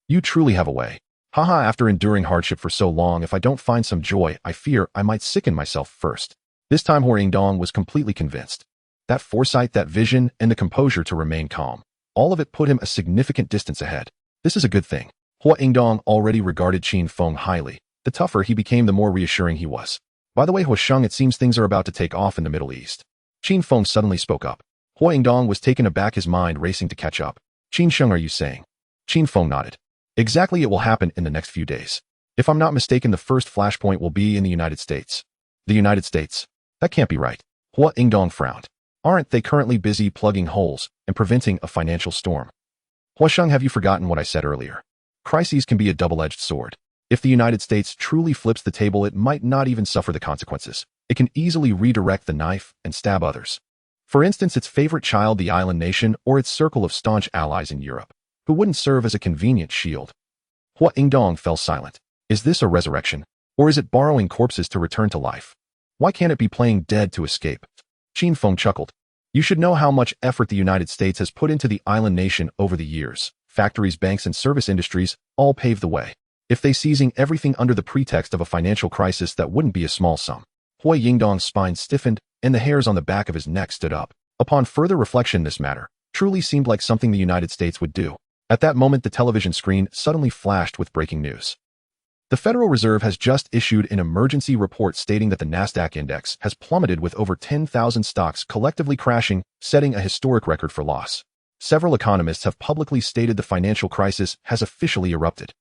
You truly have a way. Haha, after enduring hardship for so long, if I don't find some joy, I fear I might sicken myself first. This time Hua Yingdong was completely convinced. That foresight, that vision, and the composure to remain calm. All of it put him a significant distance ahead. This is a good thing. Hua Yingdong already regarded Qin Feng highly. The tougher he became, the more reassuring he was. By the way, Hua Sheng, it seems things are about to take off in the Middle East. Qin Feng suddenly spoke up. Hua Yingdong was taken aback, his mind racing to catch up. Qin Sheng, are you saying? Qin Feng nodded. Exactly, it will happen in the next few days. If I'm not mistaken, the first flashpoint will be in the United States. The United States? That can't be right. Hua Yingdong frowned. Aren't they currently busy plugging holes and preventing a financial storm? Hua Sheng, have you forgotten what I said earlier? Crises can be a double-edged sword. If the United States truly flips the table, it might not even suffer the consequences. It can easily redirect the knife and stab others. For instance, its favorite child, the island nation, or its circle of staunch allies in Europe, who wouldn't serve as a convenient shield. Hua Yingdong fell silent. Is this a resurrection? Or is it borrowing corpses to return to life? Why can't it be playing dead to escape? Qin Feng chuckled. You should know how much effort the United States has put into the island nation over the years. Factories, banks, and service industries all paved the way. If they seizing everything under the pretext of a financial crisis, that wouldn't be a small sum. Hui Yingdong's spine stiffened, and the hairs on the back of his neck stood up. Upon further reflection, this matter truly seemed like something the United States would do. At that moment, the television screen suddenly flashed with breaking news. The Federal Reserve has just issued an emergency report stating that the Nasdaq index has plummeted, with over 10,000 stocks collectively crashing, setting a historic record for loss. Several economists have publicly stated the financial crisis has officially erupted.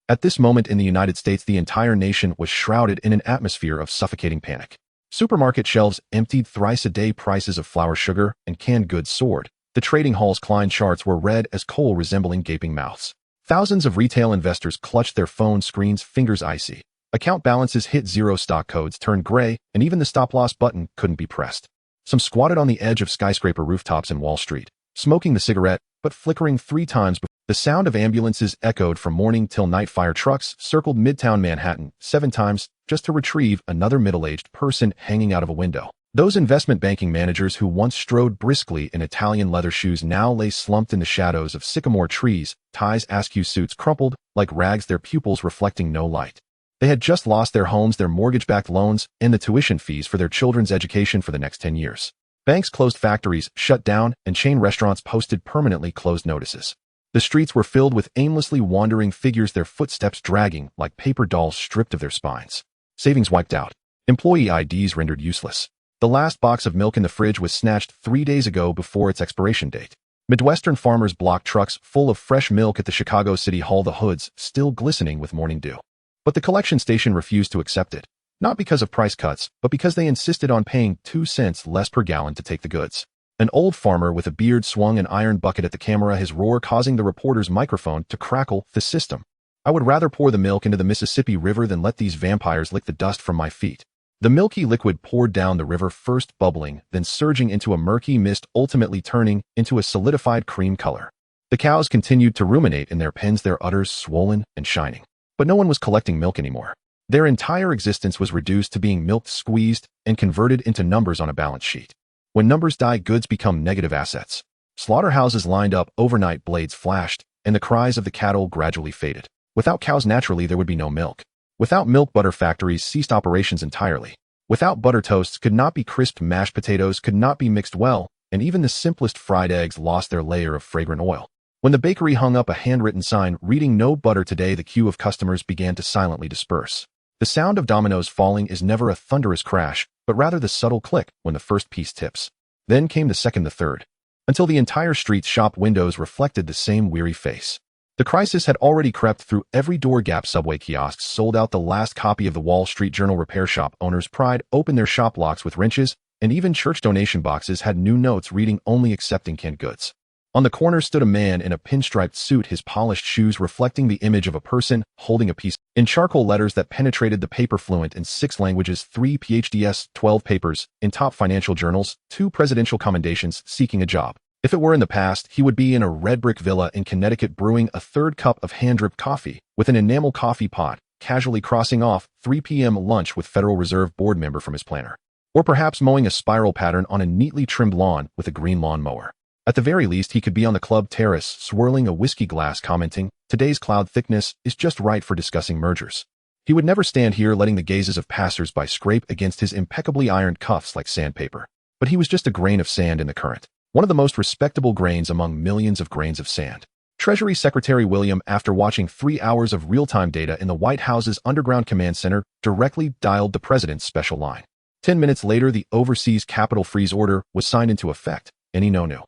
At this moment in the United States, the entire nation was shrouded in an atmosphere of suffocating panic. Supermarket shelves emptied thrice a day, prices of flour, sugar, and canned goods soared. The trading hall's Klein charts were red as coal, resembling gaping mouths. Thousands of retail investors clutched their phone screens, fingers icy. Account balances hit zero, stock codes turned gray, and even the stop-loss button couldn't be pressed. Some squatted on the edge of skyscraper rooftops in Wall Street, smoking the cigarette, but flickering 3 times before. The sound of ambulances echoed from morning till night. Fire trucks circled Midtown Manhattan 7 times just to retrieve another middle-aged person hanging out of a window. Those investment banking managers who once strode briskly in Italian leather shoes now lay slumped in the shadows of sycamore trees, ties, askew suits crumpled like rags, their pupils reflecting no light. They had just lost their homes, their mortgage-backed loans, and the tuition fees for their children's education for the next 10 years. Banks closed, factories shut down, and chain restaurants posted permanently closed notices. The streets were filled with aimlessly wandering figures, their footsteps dragging like paper dolls stripped of their spines. Savings wiped out. Employee IDs rendered useless. The last box of milk in the fridge was snatched 3 days ago before its expiration date. Midwestern farmers blocked trucks full of fresh milk at the Chicago City Hall, the hoods still glistening with morning dew. But the collection station refused to accept it, not because of price cuts, but because they insisted on paying 2 cents less per gallon to take the goods. An old farmer with a beard swung an iron bucket at the camera, his roar causing the reporter's microphone to crackle. The system. I would rather pour the milk into the Mississippi River than let these vampires lick the dust from my feet. The milky liquid poured down the river, first bubbling, then surging into a murky mist, ultimately turning into a solidified cream color. The cows continued to ruminate in their pens, their udders swollen and shining. But no one was collecting milk anymore. Their entire existence was reduced to being milked, squeezed, and converted into numbers on a balance sheet. When numbers die, goods become negative assets. Slaughterhouses lined up overnight, blades flashed, and the cries of the cattle gradually faded. Without cows, naturally, there would be no milk. Without milk, butter factories ceased operations entirely. Without butter, toasts could not be crisped, mashed potatoes could not be mixed well, and even the simplest fried eggs lost their layer of fragrant oil. When the bakery hung up a handwritten sign reading "No butter today," the queue of customers began to silently disperse. The sound of dominoes falling is never a thunderous crash, but rather the subtle click when the first piece tips. Then came the second, the third, until the entire street's shop windows reflected the same weary face. The crisis had already crept through every door. Gap Subway kiosks sold out the last copy of the Wall Street Journal. Repair shop owners pried open their shop locks with wrenches, and even church donation boxes had new notes reading "Only accepting canned goods." On the corner stood a man in a pinstriped suit, his polished shoes reflecting the image of a person holding a piece in charcoal letters that penetrated the paper. Fluent in 6 languages, 3 PhDs, 12 papers in top financial journals, 2 presidential commendations, seeking a job. If it were in the past, he would be in a red brick villa in Connecticut brewing a 3rd cup of hand-dripped coffee with an enamel coffee pot, casually crossing off 3 p.m. lunch with Federal Reserve board member from his planner. Or perhaps mowing a spiral pattern on a neatly trimmed lawn with a green lawn mower. At the very least, he could be on the club terrace swirling a whiskey glass, commenting, "Today's cloud thickness is just right for discussing mergers." He would never stand here letting the gazes of passers-by scrape against his impeccably ironed cuffs like sandpaper. But he was just a grain of sand in the current. One of the most respectable grains among millions of grains of sand. Treasury Secretary William, after watching 3 hours of real-time data in the White House's underground command center, directly dialed the president's special line. 10 minutes later, the overseas capital freeze order was signed into effect. Any no-no.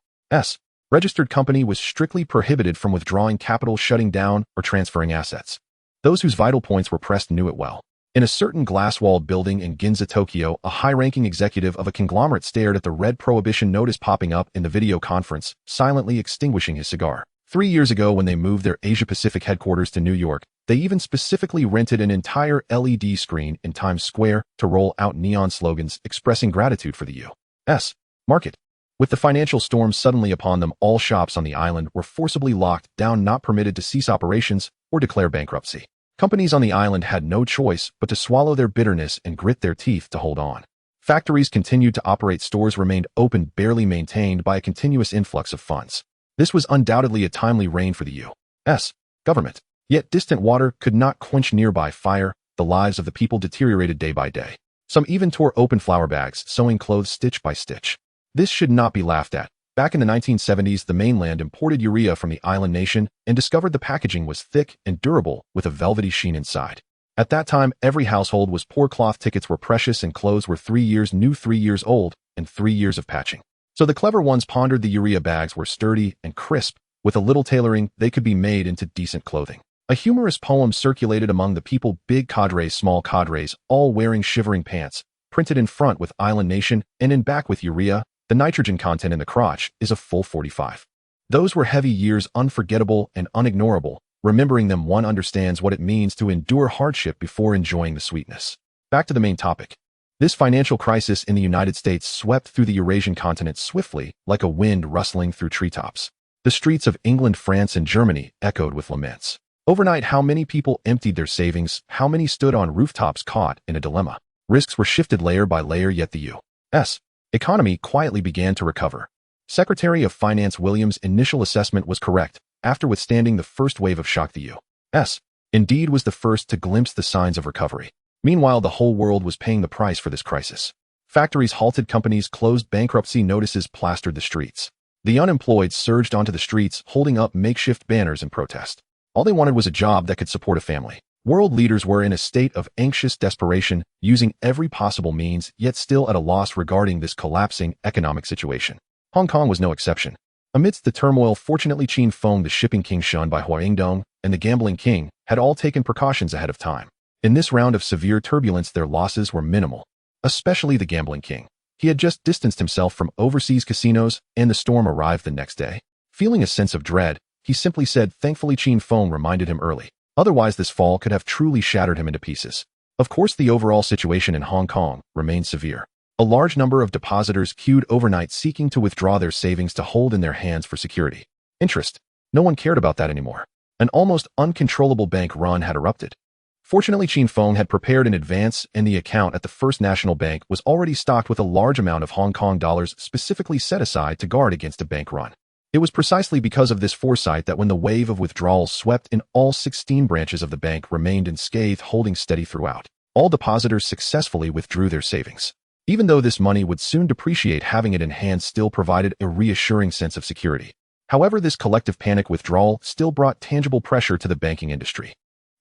Registered company was strictly prohibited from withdrawing capital, shutting down, or transferring assets. Those whose vital points were pressed knew it well. In a certain glass-walled building in Ginza, Tokyo, a high-ranking executive of a conglomerate stared at the red prohibition notice popping up in the video conference, silently extinguishing his cigar. 3 years ago, when they moved their Asia-Pacific headquarters to New York, they even specifically rented an entire LED screen in Times Square to roll out neon slogans expressing gratitude for the U.S. market. With the financial storm suddenly upon them, all shops on the island were forcibly locked down, not permitted to cease operations or declare bankruptcy. Companies on the island had no choice but to swallow their bitterness and grit their teeth to hold on. Factories continued to operate, stores remained open, barely maintained by a continuous influx of funds. This was undoubtedly a timely reign for the U.S. government. Yet distant water could not quench nearby fire. The lives of the people deteriorated day by day. Some even tore open flour bags, sewing clothes stitch by stitch. This should not be laughed at. Back in the 1970s, the mainland imported urea from the island nation and discovered the packaging was thick and durable with a velvety sheen inside. At that time, every household was poor. Cloth tickets were precious and clothes were 3 years new, 3 years old, and 3 years of patching. So the clever ones pondered the urea bags were sturdy and crisp. With a little tailoring, they could be made into decent clothing. A humorous poem circulated among the people, big cadres, small cadres, all wearing shivering pants, printed in front with Island Nation and in back with urea. The nitrogen content in the crotch is a full 45. Those were heavy years, unforgettable and unignorable. Remembering them, one understands what it means to endure hardship before enjoying the sweetness. Back to the main topic. This financial crisis in the United States swept through the Eurasian continent swiftly, like a wind rustling through treetops. The streets of England, France, and Germany echoed with laments. Overnight, how many people emptied their savings? How many stood on rooftops caught in a dilemma? Risks were shifted layer by layer, yet the U.S. economy quietly began to recover. Secretary of Finance Williams' initial assessment was correct. After withstanding the first wave of shock, the U.S. indeed was the first to glimpse the signs of recovery. Meanwhile, the whole world was paying the price for this crisis. Factories halted, companies closed, bankruptcy notices plastered the streets. The unemployed surged onto the streets, holding up makeshift banners in protest. All they wanted was a job that could support a family. World leaders were in a state of anxious desperation, using every possible means, yet still at a loss regarding this collapsing economic situation. Hong Kong was no exception. Amidst the turmoil, fortunately, Qin Feng, the shipping king shunned by Huangdong, and the gambling king had all taken precautions ahead of time. In this round of severe turbulence, their losses were minimal, especially the gambling king. He had just distanced himself from overseas casinos, and the storm arrived the next day. Feeling a sense of dread, he simply said, thankfully Qin Feng reminded him early. Otherwise, this fall could have truly shattered him into pieces. Of course, the overall situation in Hong Kong remained severe. A large number of depositors queued overnight seeking to withdraw their savings to hold in their hands for security. Interest. No one cared about that anymore. An almost uncontrollable bank run had erupted. Fortunately, Qin Feng had prepared in advance, and the account at the First National Bank was already stocked with a large amount of Hong Kong dollars specifically set aside to guard against a bank run. It was precisely because of this foresight that when the wave of withdrawals swept in, all 16 branches of the bank remained unscathed, holding steady throughout. All depositors successfully withdrew their savings. Even though this money would soon depreciate, having it in hand still provided a reassuring sense of security. However, this collective panic withdrawal still brought tangible pressure to the banking industry.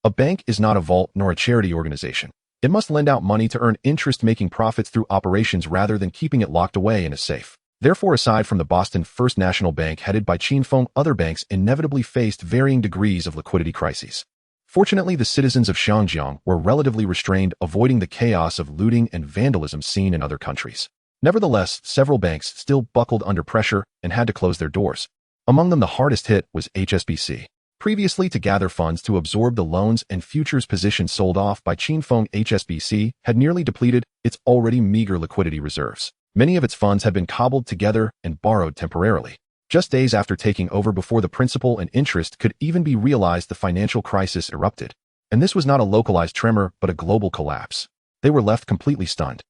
A bank is not a vault nor a charity organization. It must lend out money to earn interest, making profits through operations rather than keeping it locked away in a safe. Therefore, aside from the Boston First National Bank headed by Qin Feng, other banks inevitably faced varying degrees of liquidity crises. Fortunately, the citizens of Shangyang were relatively restrained, avoiding the chaos of looting and vandalism seen in other countries. Nevertheless, several banks still buckled under pressure and had to close their doors. Among them, the hardest hit was HSBC. Previously, to gather funds to absorb the loans and futures position sold off by Qin Feng, HSBC had nearly depleted its already meager liquidity reserves. Many of its funds had been cobbled together and borrowed temporarily. Just days after taking over, before the principal and interest could even be realized, the financial crisis erupted. And this was not a localized tremor, but a global collapse. They were left completely stunned.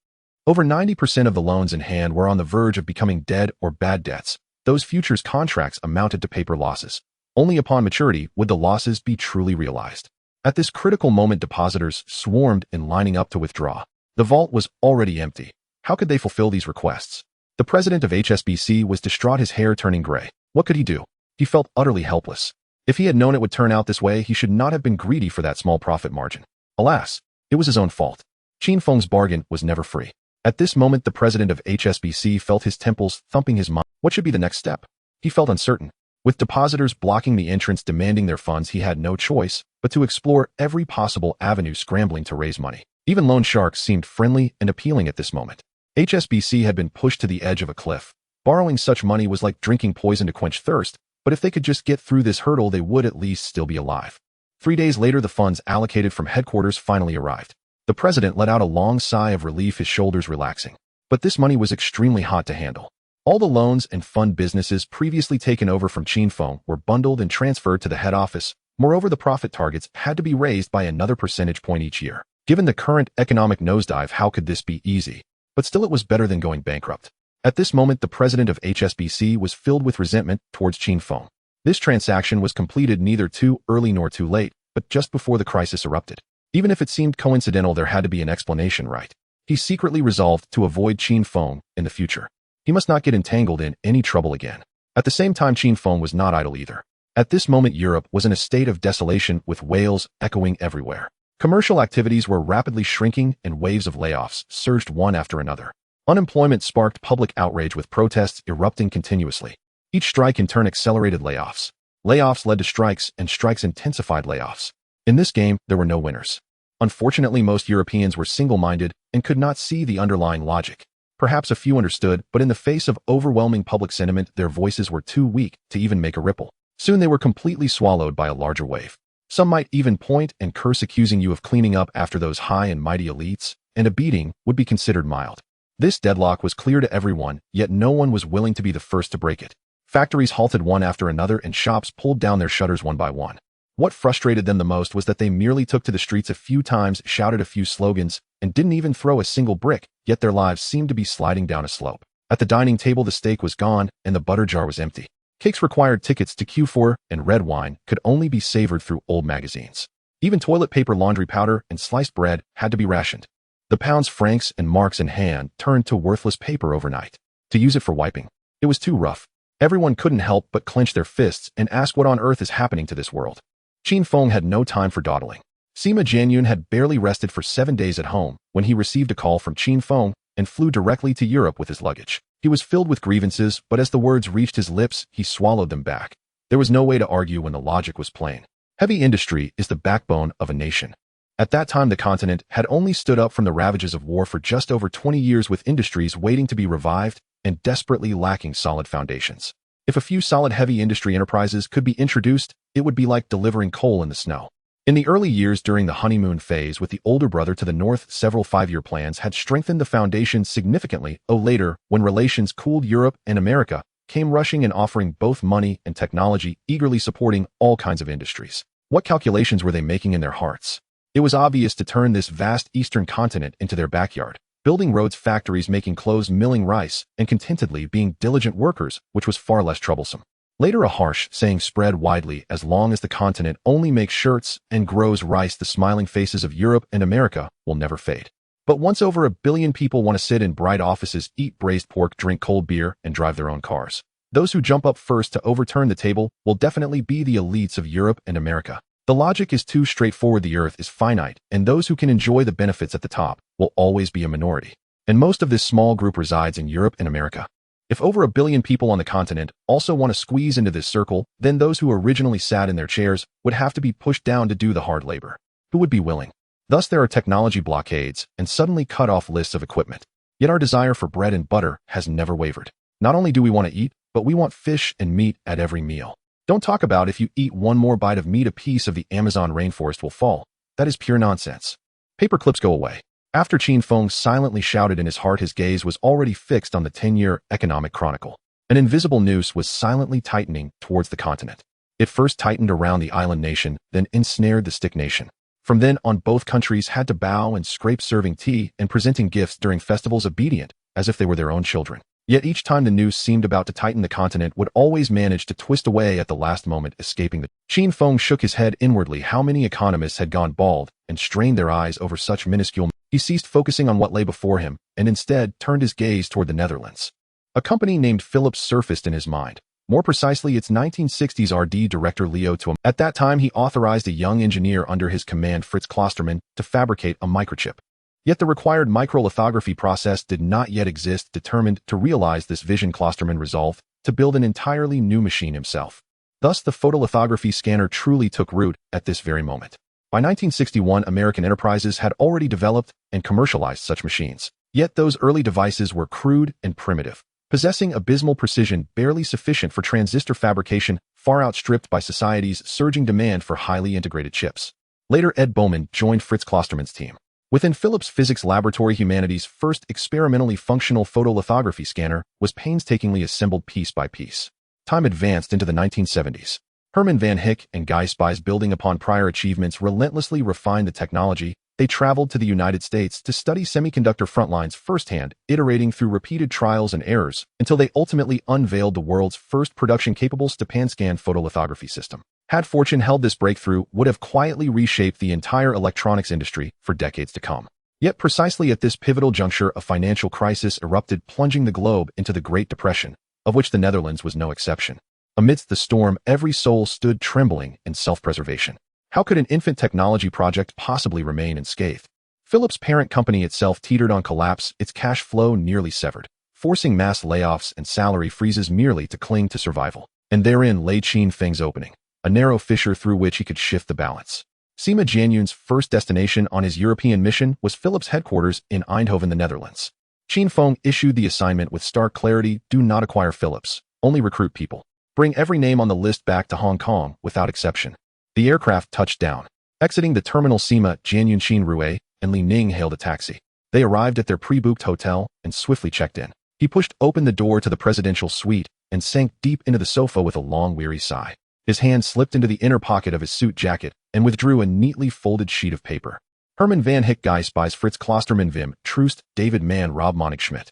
Over 90% of the loans in hand were on the verge of becoming dead or bad debts. Those futures contracts amounted to paper losses. Only upon maturity would the losses be truly realized. At this critical moment, depositors swarmed in, lining up to withdraw. The vault was already empty. How could they fulfill these requests? The president of HSBC was distraught, his hair turning gray. What could he do? He felt utterly helpless. If he had known it would turn out this way, he should not have been greedy for that small profit margin. Alas, it was his own fault. Qin Feng's bargain was never free. At this moment, the president of HSBC felt his temples thumping his mind. What should be the next step? He felt uncertain. With depositors blocking the entrance, demanding their funds, he had no choice but to explore every possible avenue, scrambling to raise money. Even loan sharks seemed friendly and appealing at this moment. HSBC had been pushed to the edge of a cliff. Borrowing such money was like drinking poison to quench thirst, but if they could just get through this hurdle, they would at least still be alive. 3 days later, the funds allocated from headquarters finally arrived. The president let out a long sigh of relief, his shoulders relaxing. But this money was extremely hot to handle. All the loans and fund businesses previously taken over from Qin Feng were bundled and transferred to the head office. Moreover, the profit targets had to be raised by another percentage point each year. Given the current economic nosedive, how could this be easy? But still, it was better than going bankrupt. At this moment, the president of HSBC was filled with resentment towards Qin. This transaction was completed neither too early nor too late, but just before the crisis erupted. Even if it seemed coincidental, there had to be an explanation, right? He secretly resolved to avoid Qin in the future. He must not get entangled in any trouble again. At the same time, Qin was not idle either. At this moment, Europe was in a state of desolation with wails echoing everywhere. Commercial activities were rapidly shrinking and waves of layoffs surged one after another. Unemployment sparked public outrage with protests erupting continuously. Each strike in turn accelerated layoffs. Layoffs led to strikes, and strikes intensified layoffs. In this game, there were no winners. Unfortunately, most Europeans were single-minded and could not see the underlying logic. Perhaps a few understood, but in the face of overwhelming public sentiment, their voices were too weak to even make a ripple. Soon they were completely swallowed by a larger wave. Some might even point and curse, accusing you of cleaning up after those high and mighty elites, and a beating would be considered mild. This deadlock was clear to everyone, yet no one was willing to be the first to break it. Factories halted one after another and shops pulled down their shutters one by one. What frustrated them the most was that they merely took to the streets a few times, shouted a few slogans, and didn't even throw a single brick, yet their lives seemed to be sliding down a slope. At the dining table, the steak was gone and the butter jar was empty. Cakes required tickets to queue for, and red wine could only be savored through old magazines. Even toilet paper, laundry powder, and sliced bread had to be rationed. The pounds, francs, and marks in hand turned to worthless paper overnight. To use it for wiping, it was too rough. Everyone couldn't help but clench their fists and ask what on earth is happening to this world. Qin had no time for dawdling. Sima Jianyun had barely rested for 7 days at home when he received a call from Qin and flew directly to Europe with his luggage. He was filled with grievances, but as the words reached his lips, he swallowed them back. There was no way to argue when the logic was plain. Heavy industry is the backbone of a nation. At that time, the continent had only stood up from the ravages of war for just over 20 years, with industries waiting to be revived and desperately lacking solid foundations. If a few solid heavy industry enterprises could be introduced, it would be like delivering coal in the snow. In the early years during the honeymoon phase with the older brother to the north, several 5-year plans had strengthened the foundation significantly. Later, when relations cooled, Europe and America came rushing and offering both money and technology, eagerly supporting all kinds of industries. What calculations were they making in their hearts? It was obvious to turn this vast eastern continent into their backyard, building roads, factories, making clothes, milling rice, and contentedly being diligent workers, which was far less troublesome. Later, a harsh saying spread widely: as long as the continent only makes shirts and grows rice, the smiling faces of Europe and America will never fade. But once over 1 billion people want to sit in bright offices, eat braised pork, drink cold beer, and drive their own cars, those who jump up first to overturn the table will definitely be the elites of Europe and America. The logic is too straightforward. The earth is finite, and those who can enjoy the benefits at the top will always be a minority. And most of this small group resides in Europe and America. If over 1 billion people on the continent also want to squeeze into this circle, then those who originally sat in their chairs would have to be pushed down to do the hard labor. Who would be willing? Thus, there are technology blockades and suddenly cut off lists of equipment. Yet our desire for bread and butter has never wavered. Not only do we want to eat, but we want fish and meat at every meal. Don't talk about if you eat one more bite of meat, a piece of the Amazon rainforest will fall. That is pure nonsense. Paper clips go away. After Qin silently shouted in his heart, his gaze was already fixed on the 10-year economic chronicle. An invisible noose was silently tightening towards the continent. It first tightened around the island nation, then ensnared the stick nation. From then on, both countries had to bow and scrape, serving tea and presenting gifts during festivals, obedient, as if they were their own children. Yet each time the noose seemed about to tighten, the continent would always manage to twist away at the last moment, escaping the... Qin shook his head inwardly. How many economists had gone bald and strained their eyes over such minuscule... He ceased focusing on what lay before him and instead turned his gaze toward the Netherlands. A company named Philips surfaced in his mind. More precisely, its 1960s RD director Leo Toom. At that time, he authorized a young engineer under his command, Fritz Klosterman, to fabricate a microchip. Yet the required microlithography process did not yet exist. Determined to realize this vision, Klosterman resolved to build an entirely new machine himself. Thus, the photolithography scanner truly took root at this very moment. By 1961, American enterprises had already developed and commercialized such machines. Yet those early devices were crude and primitive, possessing abysmal precision barely sufficient for transistor fabrication, far outstripped by society's surging demand for highly integrated chips. Later, Ed Bowman joined Fritz Klosterman's team. Within Philips Physics Laboratory, humanity's first experimentally functional photolithography scanner was painstakingly assembled piece by piece. Time advanced into the 1970s. Herman Van Hyck and Guy Spies, building upon prior achievements, relentlessly refined the technology. They traveled to the United States to study semiconductor frontlines firsthand, iterating through repeated trials and errors until they ultimately unveiled the world's first production-capable Stepanscan photolithography system. Had fortune held, this breakthrough would have quietly reshaped the entire electronics industry for decades to come. Yet precisely at this pivotal juncture, a financial crisis erupted, plunging the globe into the Great Depression, of which the Netherlands was no exception. Amidst the storm, every soul stood trembling in self-preservation. How could an infant technology project possibly remain unscathed? Philips' parent company itself teetered on collapse, its cash flow nearly severed, forcing mass layoffs and salary freezes merely to cling to survival. And therein lay Chen Feng's opening, a narrow fissure through which he could shift the balance. Sima Jianyun's first destination on his European mission was Philips' headquarters in Eindhoven, the Netherlands. Chen Feng issued the assignment with stark clarity: do not acquire Philips, only recruit people. Bring every name on the list back to Hong Kong without exception. The aircraft touched down. Exiting the terminal, Sima Jianyun, Xin Rue, and Li Ning hailed a taxi. They arrived at their pre-booked hotel and swiftly checked in. He pushed open the door to the presidential suite and sank deep into the sofa with a long, weary sigh. His hand slipped into the inner pocket of his suit jacket and withdrew a neatly folded sheet of paper. Herman Van Hyck, Guy Spies, Fritz Klosterman, Wim Troost, David Mann, Rob Monig Schmidt.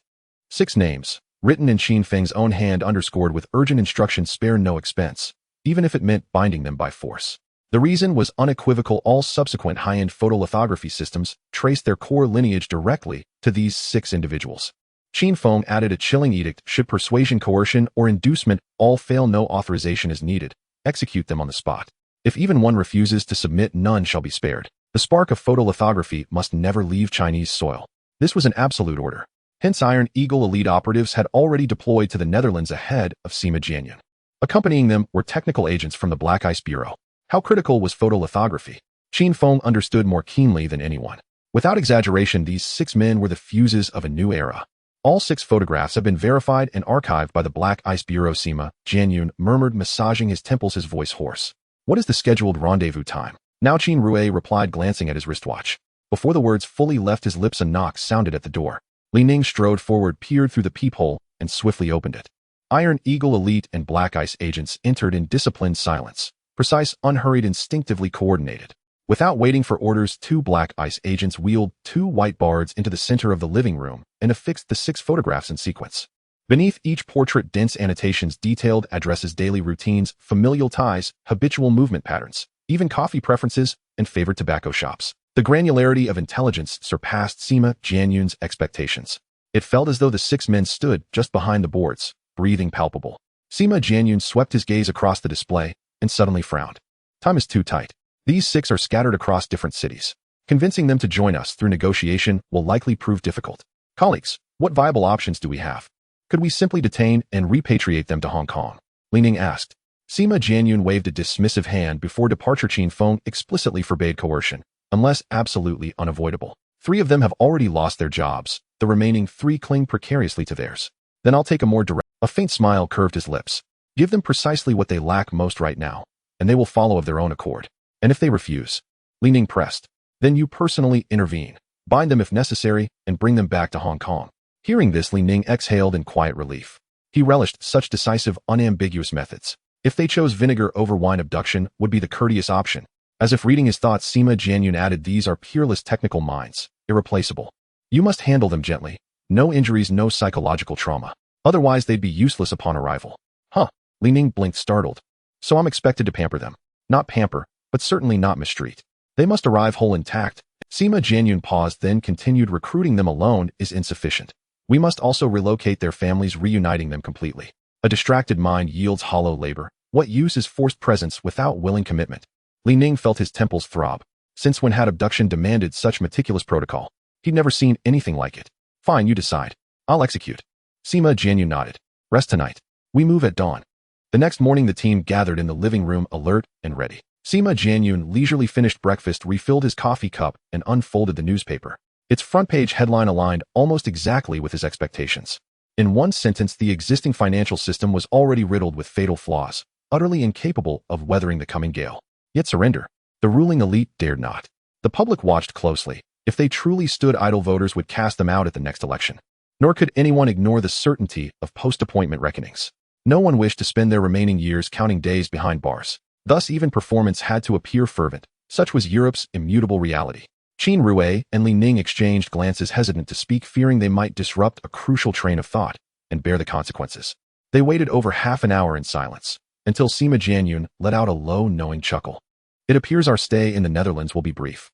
6 names, written in Chen Feng's own hand, underscored with urgent instructions: spare no expense, even if it meant binding them by force. The reason was unequivocal: all subsequent high-end photolithography systems traced their core lineage directly to these 6 individuals. Chen Feng added a chilling edict: should persuasion, coercion, or inducement all fail, no authorization is needed. Execute them on the spot. If even one refuses to submit, none shall be spared. The spark of photolithography must never leave Chinese soil. This was an absolute order. Hence, Iron Eagle elite operatives had already deployed to the Netherlands ahead of Sima Jianyun. Accompanying them were technical agents from the Black Ice Bureau. How critical was photolithography? Chen Feng understood more keenly than anyone. Without exaggeration, these 6 men were the fuses of a new era. All 6 photographs have been verified and archived by the Black Ice Bureau. Sima Jianyun murmured, massaging his temples, his voice hoarse. What is the scheduled rendezvous time? Now, Xin Rue replied, glancing at his wristwatch. Before the words fully left his lips, a knock sounded at the door. Li Ning strode forward, peered through the peephole, and swiftly opened it. Iron Eagle elite and Black Ice agents entered in disciplined silence. Precise, unhurried, instinctively coordinated. Without waiting for orders, 2 Black Ice agents wheeled 2 white bards into the center of the living room and affixed the 6 photographs in sequence. Beneath each portrait, dense annotations, detailed addresses, daily routines, familial ties, habitual movement patterns, even coffee preferences, and favorite tobacco shops. The granularity of intelligence surpassed Sima Jianyun's expectations. It felt as though the 6 men stood just behind the boards, breathing palpable. Sima Jianyun swept his gaze across the display and suddenly frowned. Time is too tight. These 6 are scattered across different cities. Convincing them to join us through negotiation will likely prove difficult. Colleagues, what viable options do we have? Could we simply detain and repatriate them to Hong Kong? Li Ning asked. Sima Jianyun waved a dismissive hand before departure. Chen Feng explicitly forbade coercion, unless absolutely unavoidable. 3 of them have already lost their jobs. The remaining 3 cling precariously to theirs. Then I'll take a more direct... A faint smile curved his lips. Give them precisely what they lack most right now, and they will follow of their own accord. And if they refuse, Li Ning pressed, then you personally intervene, bind them if necessary, and bring them back to Hong Kong. Hearing this, Li Ning exhaled in quiet relief. He relished such decisive, unambiguous methods. If they chose vinegar over wine, abduction would be the courteous option. As if reading his thoughts, Sima Jianyun added, these are peerless technical minds, irreplaceable. You must handle them gently. No injuries, no psychological trauma. Otherwise, they'd be useless upon arrival. Huh. Li Ning blinked, startled. So I'm expected to pamper them. Not pamper, but certainly not mistreat. They must arrive whole intact. Sima Jianyun paused, then continued, recruiting them alone is insufficient. We must also relocate their families, reuniting them completely. A distracted mind yields hollow labor. What use is forced presence without willing commitment? Li Ning felt his temples throb. Since when had abduction demanded such meticulous protocol? He'd never seen anything like it. Fine, you decide. I'll execute. Sima Jianyun nodded. Rest tonight. We move at dawn. The next morning, the team gathered in the living room, alert and ready. Sima Jianyun leisurely finished breakfast, refilled his coffee cup, and unfolded the newspaper. Its front-page headline aligned almost exactly with his expectations. In one sentence, the existing financial system was already riddled with fatal flaws, utterly incapable of weathering the coming gale. Yet surrender. The ruling elite dared not. The public watched closely. If they truly stood idle, voters would cast them out at the next election. Nor could anyone ignore the certainty of post-appointment reckonings. No one wished to spend their remaining years counting days behind bars. Thus even performance had to appear fervent. Such was Europe's immutable reality. Qin Rui and Li Ning exchanged glances, hesitant to speak, fearing they might disrupt a crucial train of thought and bear the consequences. They waited over half an hour in silence, until Sima Jianyun let out a low, knowing chuckle. It appears our stay in the Netherlands will be brief.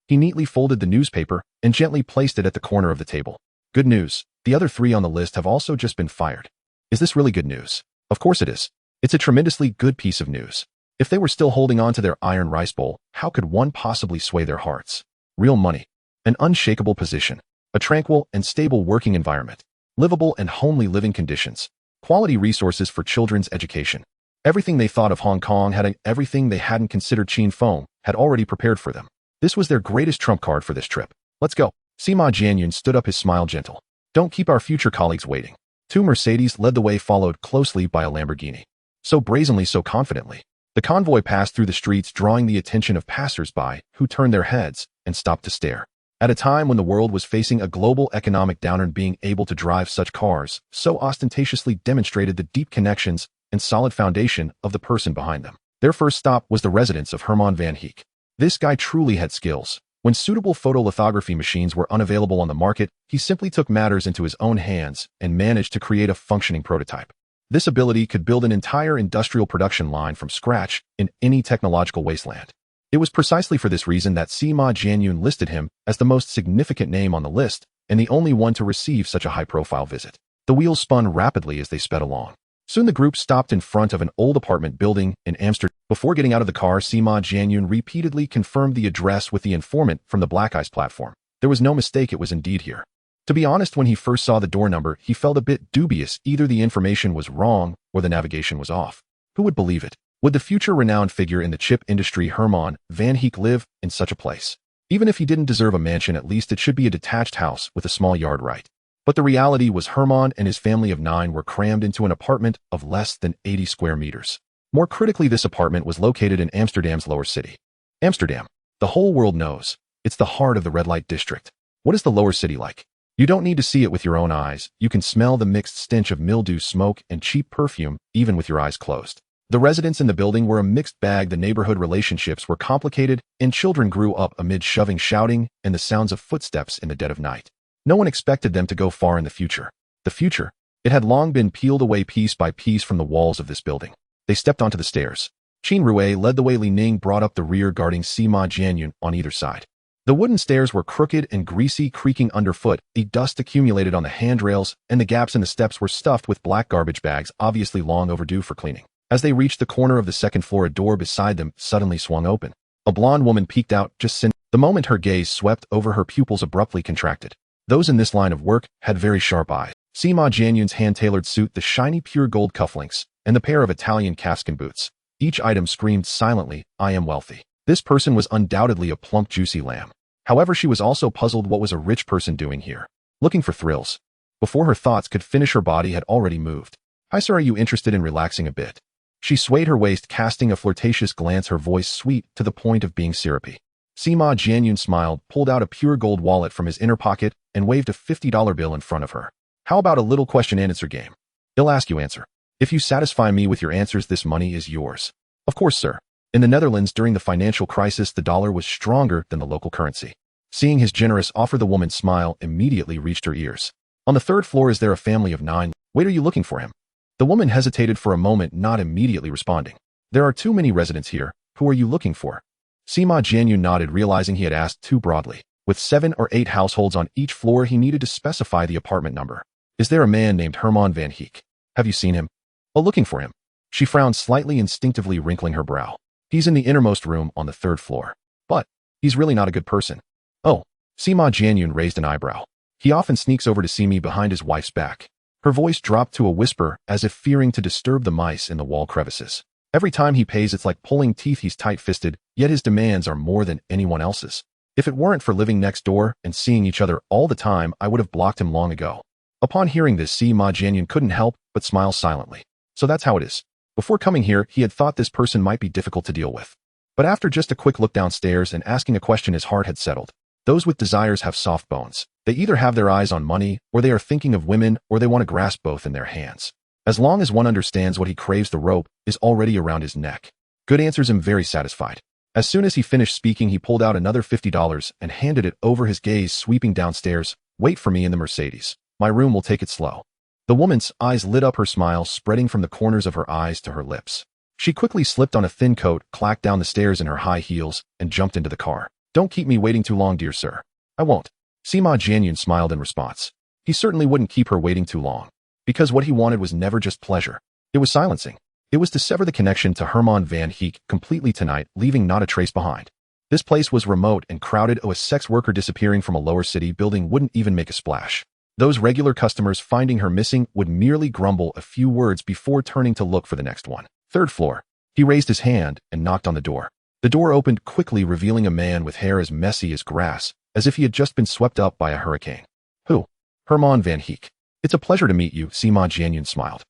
He neatly folded the newspaper and gently placed it at the corner of the table. Good news. The other 3 on the list have also just been fired. Is this really good news? Of course it is. It's a tremendously good piece of news. If they were still holding on to their iron rice bowl, how could one possibly sway their hearts? Real money. An unshakable position. A tranquil and stable working environment. Livable and homely living conditions. Quality resources for children's education. Everything they thought of Hong Kong everything they hadn't considered Qin Feng had already prepared for them. This was their greatest trump card for this trip. Let's go. Sima Jianyun stood up, his smile gentle. Don't keep our future colleagues waiting. 2 Mercedes led the way, followed closely by a Lamborghini. So brazenly, so confidently. The convoy passed through the streets, drawing the attention of passers-by who turned their heads and stopped to stare. At a time when the world was facing a global economic downturn, being able to drive such cars so ostentatiously demonstrated the deep connections and solid foundation of the person behind them. Their first stop was the residence of Herman van Heek. This guy truly had skills. When suitable photolithography machines were unavailable on the market, he simply took matters into his own hands and managed to create a functioning prototype. This ability could build an entire industrial production line from scratch in any technological wasteland. It was precisely for this reason that Sima Jianyun listed him as the most significant name on the list and the only one to receive such a high-profile visit. The wheels spun rapidly as they sped along. Soon the group stopped in front of an old apartment building in Amsterdam. Before getting out of the car, Sima Jianyun repeatedly confirmed the address with the informant from the Black Ice platform. There was no mistake, it was indeed here. To be honest, when he first saw the door number, he felt a bit dubious. Either the information was wrong or the navigation was off. Who would believe it? Would the future renowned figure in the chip industry Herman van Heek live in such a place? Even if he didn't deserve a mansion, at least it should be a detached house with a small yard, right? But the reality was Herman and his family of 9 were crammed into an apartment of less than 80 square meters. More critically, this apartment was located in Amsterdam's lower city. Amsterdam. The whole world knows. It's the heart of the red light district. What is the lower city like? You don't need to see it with your own eyes. You can smell the mixed stench of mildew, smoke, and cheap perfume, even with your eyes closed. The residents in the building were a mixed bag. The neighborhood relationships were complicated, and children grew up amid shoving, shouting, and the sounds of footsteps in the dead of night. No one expected them to go far in the future. The future, it had long been peeled away piece by piece from the walls of this building. They stepped onto the stairs. Qin Rui led the way. Li Ning brought up the rear, guarding Sima Jianyun on either side. The wooden stairs were crooked and greasy, creaking underfoot. The dust accumulated on the handrails, and the gaps in the steps were stuffed with black garbage bags, obviously long overdue for cleaning. As they reached the corner of the second floor, a door beside them suddenly swung open. A blonde woman peeked out just the moment her gaze swept over, her pupils abruptly contracted. Those in this line of work had very sharp eyes. Sima Jianyun's hand-tailored suit, the shiny pure gold cufflinks, and the pair of Italian calfskin boots. Each item screamed silently, "I am wealthy." This person was undoubtedly a plump, juicy lamb. However, she was also puzzled. What was a rich person doing here? Looking for thrills. Before her thoughts could finish, her body had already moved. "Hi sir, are you interested in relaxing a bit?" She swayed her waist, casting a flirtatious glance, her voice sweet to the point of being syrupy. Sima Jianyun smiled, pulled out a pure gold wallet from his inner pocket, and waved a $50 bill in front of her. "How about a little question and answer game? I'll ask, you answer. If you satisfy me with your answers, this money is yours." "Of course, sir." In the Netherlands during the financial crisis, the dollar was stronger than the local currency. Seeing his generous offer, the woman's smile immediately reached her ears. "On the 3rd floor is there a family of 9. Wait, are you looking for him?" The woman hesitated for a moment, not immediately responding. "There are too many residents here. Who are you looking for?" Sima Jianyun nodded, realizing he had asked too broadly. With 7 or 8 households on each floor, he needed to specify the apartment number. "Is there a man named Herman van Heek? Have you seen him?" "Oh, looking for him." She frowned slightly, instinctively wrinkling her brow. "He's in the innermost room on the 3rd floor. But he's really not a good person." "Oh." Sima Jianyun raised an eyebrow. "He often sneaks over to see me behind his wife's back." Her voice dropped to a whisper, as if fearing to disturb the mice in the wall crevices. "Every time he pays, it's like pulling teeth. He's tight-fisted, yet his demands are more than anyone else's. If it weren't for living next door and seeing each other all the time, I would have blocked him long ago." Upon hearing this, Sima Jianyun couldn't help but smile silently. So that's how it is. Before coming here, he had thought this person might be difficult to deal with. But after just a quick look downstairs and asking a question, his heart had settled. Those with desires have soft bones. They either have their eyes on money, or they are thinking of women, or they want to grasp both in their hands. As long as one understands what he craves, the rope is already around his neck. Good answers him very satisfied. As soon as he finished speaking, he pulled out another $50 and handed it over, his gaze sweeping downstairs. Wait for me in the Mercedes. My room will take it slow. The woman's eyes lit up, her smile spreading from the corners of her eyes to her lips. She quickly slipped on a thin coat, clacked down the stairs in her high heels, and jumped into the car. Don't keep me waiting too long, dear sir. I won't. Sima Jianyun smiled in response. He certainly wouldn't keep her waiting too long, because what he wanted was never just pleasure. It was silencing. It was to sever the connection to Herman van Heek completely tonight, leaving not a trace behind. This place was remote and crowded. A sex worker disappearing from a lower city building wouldn't even make a splash. Those regular customers finding her missing would merely grumble a few words before turning to look for the next one. Third floor. He raised his hand and knocked on the door. The door opened quickly, revealing a man with hair as messy as grass, as if he had just been swept up by a hurricane. Who? Herman van Heek. It's a pleasure to meet you, Sima Jianyun smiled.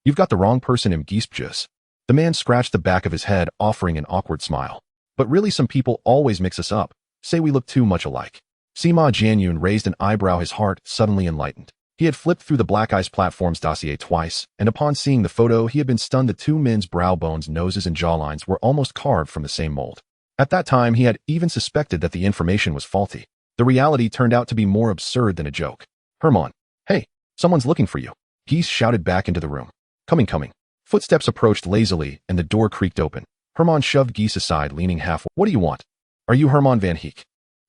You've got the wrong person, im Giespjus. The man scratched the back of his head, offering an awkward smile. But really, some people always mix us up, say we look too much alike. Sima Jianyun raised an eyebrow, his heart suddenly enlightened. He had flipped through the Black Eyes Platform's dossier twice, and upon seeing the photo, he had been stunned. The two men's brow bones, noses, and jawlines were almost carved from the same mold. At that time, he had even suspected that the information was faulty. The reality turned out to be more absurd than a joke. Herman. Hey, someone's looking for you. Geese shouted back into the room. Coming. Footsteps approached lazily, and the door creaked open. Herman shoved Geese aside, leaning halfway. What do you want? Are you Herman van Heek?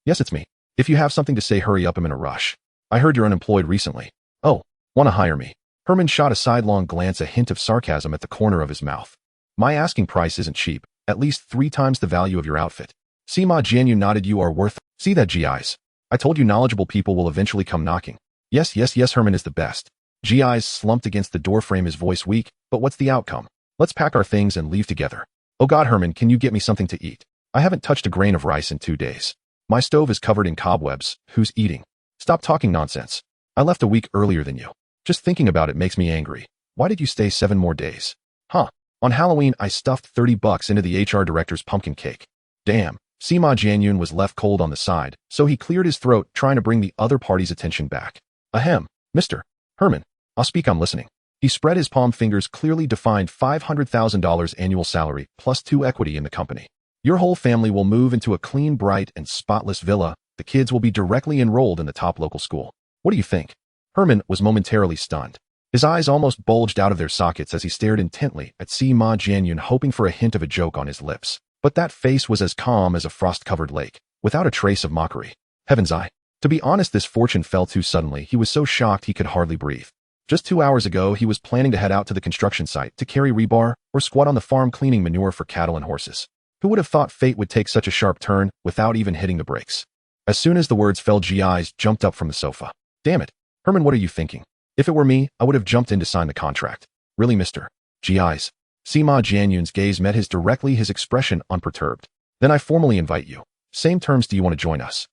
Yes, it's me. If you have something to say, hurry up, I'm in a rush. I heard you're unemployed recently. Oh, want to hire me? Herman shot a sidelong glance, a hint of sarcasm at the corner of his mouth. My asking price isn't cheap, at least 3 times the value of your outfit. Sima Jianyun nodded. You are worth. See that, GIs? I told you knowledgeable people will eventually come knocking. Yes, Herman is the best. GIs slumped against the doorframe, his voice weak. But what's the outcome? Let's pack our things and leave together. Oh God, Herman, can you get me something to eat? I haven't touched a grain of rice in 2 days. My stove is covered in cobwebs. Who's eating? Stop talking nonsense. I left a week earlier than you. Just thinking about it makes me angry. Why did you stay 7 more days? On Halloween, I stuffed $30 into the HR director's pumpkin cake. Damn. Sima Jianyun was left cold on the side, so he cleared his throat, trying to bring the other party's attention back. Ahem. Mr. Herman. I'll speak, I'm listening. He spread his palm fingers, clearly defined $500,000 annual salary, plus 2 equity in the company. Your whole family will move into a clean, bright, and spotless villa. The kids will be directly enrolled in the top local school. What do you think? Herman was momentarily stunned. His eyes almost bulged out of their sockets as he stared intently at Sima Jianyun, hoping for a hint of a joke on his lips. But that face was as calm as a frost-covered lake, without a trace of mockery. Heavens, to be honest, this fortune fell too suddenly. He was so shocked he could hardly breathe. Just 2 hours ago, he was planning to head out to the construction site to carry rebar or squat on the farm cleaning manure for cattle and horses. Who would have thought fate would take such a sharp turn without even hitting the brakes? As soon as the words fell, GIs jumped up from the sofa. Damn it. Herman, what are you thinking? If it were me, I would have jumped in to sign the contract. Really, Mr. GIs? Sima Jianyun's gaze met his directly, his expression unperturbed. Then I formally invite you. Same terms, do you want to join us?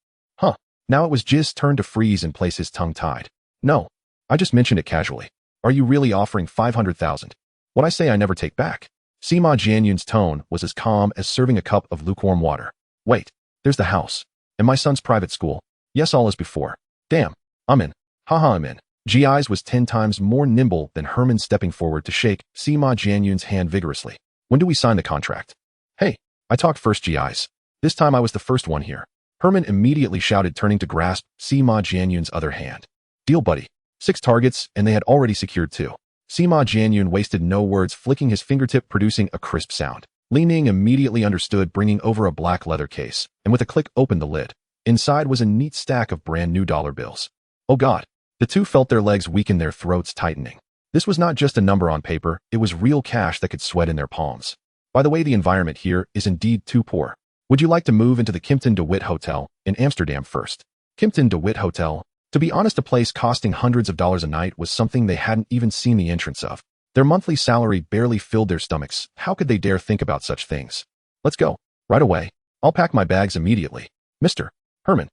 Now it was Jiz's turn to freeze and place his tongue tied. No. I just mentioned it casually. Are you really offering 500,000? What I say I never take back. Sima Jianyun's tone was as calm as serving a cup of lukewarm water. Wait, there's the house. And my son's private school. Yes, all as before. Damn, I'm in. I'm in. GI's was 10 times more nimble than Herman, stepping forward to shake Sima Jianyun's hand vigorously. When do we sign the contract? Hey, I talked first, GIs. This time I was the first one here. Herman immediately shouted, turning to grasp Sima Jianyun's other hand. Deal, buddy. 6 targets, and they had already secured 2. Sima Jianyun wasted no words, flicking his fingertip, producing a crisp sound. Li Ning immediately understood, bringing over a black leather case, and with a click opened the lid. Inside was a neat stack of brand new dollar bills. Oh God. The two felt their legs weaken, their throats tightening. This was not just a number on paper, it was real cash that could sweat in their palms. By the way, the environment here is indeed too poor. Would you like to move into the Kimpton de Wit Hotel in Amsterdam first? Kimpton de Wit Hotel? To be honest, a place costing hundreds of dollars a night was something they hadn't even seen the entrance of. Their monthly salary barely filled their stomachs. How could they dare think about such things? Let's go. Right away. I'll pack my bags immediately. Mr. Herman.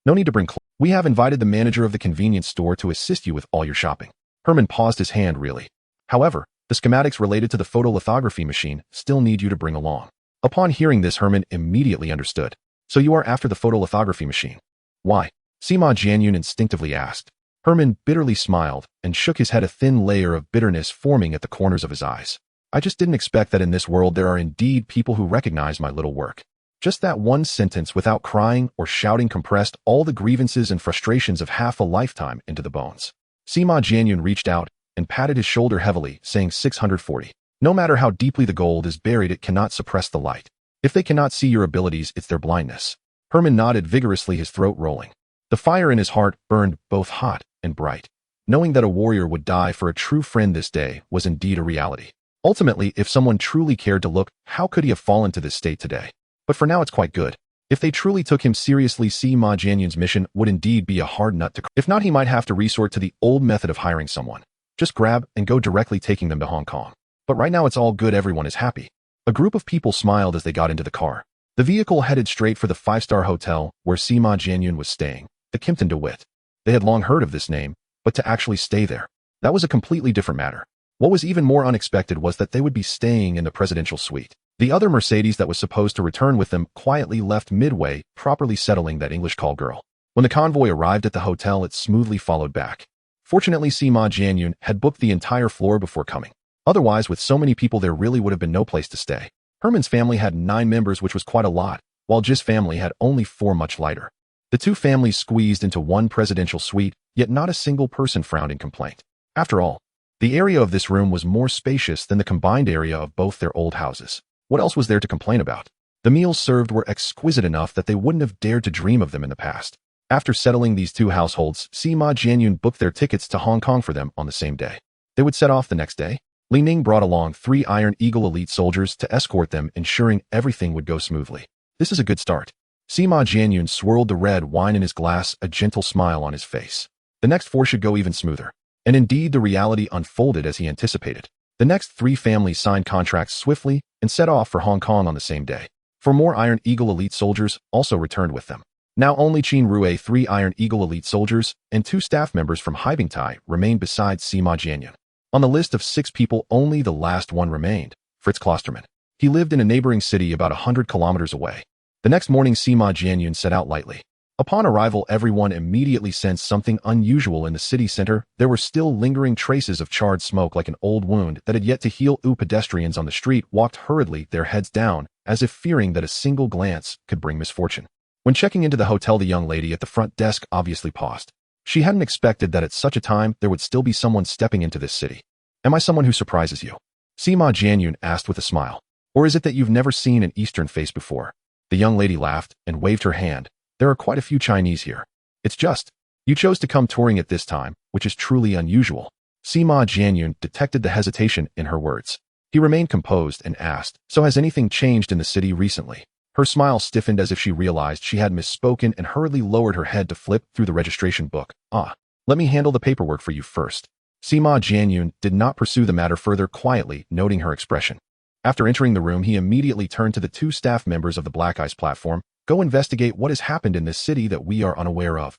No need to bring clothes. We have invited the manager of the convenience store to assist you with all your shopping. Herman paused, his hand really. However, the schematics related to the photolithography machine still need you to bring along. Upon hearing this, Herman immediately understood. So you are after the photolithography machine? Why? Sima Jianyun instinctively asked. Herman bitterly smiled and shook his head, a thin layer of bitterness forming at the corners of his eyes. I just didn't expect that in this world there are indeed people who recognize my little work. Just that one sentence without crying or shouting compressed all the grievances and frustrations of half a lifetime into the bones. Sima Jianyun reached out and patted his shoulder heavily, saying 640. No matter how deeply the gold is buried, it cannot suppress the light. If they cannot see your abilities, it's their blindness. Herman nodded vigorously, his throat rolling. The fire in his heart burned both hot and bright. Knowing that a warrior would die for a true friend this day was indeed a reality. Ultimately, if someone truly cared to look, how could he have fallen to this state today? But for now it's quite good. If they truly took him seriously, Sima Jianyun's mission would indeed be a hard nut to crack. If not, he might have to resort to the old method of hiring someone. Just grab and go directly, taking them to Hong Kong. But right now it's all good, everyone is happy. A group of people smiled as they got into the car. The vehicle headed straight for the 5-star hotel where Sima Jianyun was staying, the Kimpton DeWitt. They had long heard of this name, but to actually stay there, that was a completely different matter. What was even more unexpected was that they would be staying in the presidential suite. The other Mercedes that was supposed to return with them quietly left midway, properly settling that English call girl. When the convoy arrived at the hotel, it smoothly followed back. Fortunately, Sima Jianyun had booked the entire floor before coming. Otherwise, with so many people, there really would have been no place to stay. Herman's family had 9 members, which was quite a lot, while Ji's family had only 4, much lighter. The two families squeezed into one presidential suite, yet not a single person frowned in complaint. After all, the area of this room was more spacious than the combined area of both their old houses. What else was there to complain about? The meals served were exquisite enough that they wouldn't have dared to dream of them in the past. After settling these two households, Sima Jianyun booked their tickets to Hong Kong for them on the same day. They would set off the next day. Li Ning brought along 3 Iron Eagle elite soldiers to escort them, ensuring everything would go smoothly. This is a good start. Sima Jianyun swirled the red wine in his glass, a gentle smile on his face. The next 4 should go even smoother. And indeed, the reality unfolded as he anticipated. The next 3 families signed contracts swiftly and set off for Hong Kong on the same day. 4 more Iron Eagle elite soldiers also returned with them. Now only Qin Rue, 3 Iron Eagle elite soldiers, and 2 staff members from Haibingtai remained besides Sima Jianyun. On the list of 6 people, only the last one remained, Fritz Klosterman. He lived in a neighboring city about 100 kilometers away. The next morning, Sima Jianyun set out lightly. Upon arrival, everyone immediately sensed something unusual in the city center. There were still lingering traces of charred smoke, like an old wound that had yet to heal. Pedestrians on the street walked hurriedly, their heads down, as if fearing that a single glance could bring misfortune. When checking into the hotel, the young lady at the front desk obviously paused. She hadn't expected that at such a time there would still be someone stepping into this city. Am I someone who surprises you? Sima Jianyun asked with a smile. Or is it that you've never seen an Eastern face before? The young lady laughed and waved her hand. There are quite a few Chinese here. It's just, you chose to come touring at this time, which is truly unusual. Sima Jianyun detected the hesitation in her words. He remained composed and asked, so has anything changed in the city recently? Her smile stiffened as if she realized she had misspoken and hurriedly lowered her head to flip through the registration book. Let me handle the paperwork for you first. Sima Jianyun did not pursue the matter further, quietly noting her expression. After entering the room, he immediately turned to the 2 staff members of the Black Ice platform. Go investigate what has happened in this city that we are unaware of.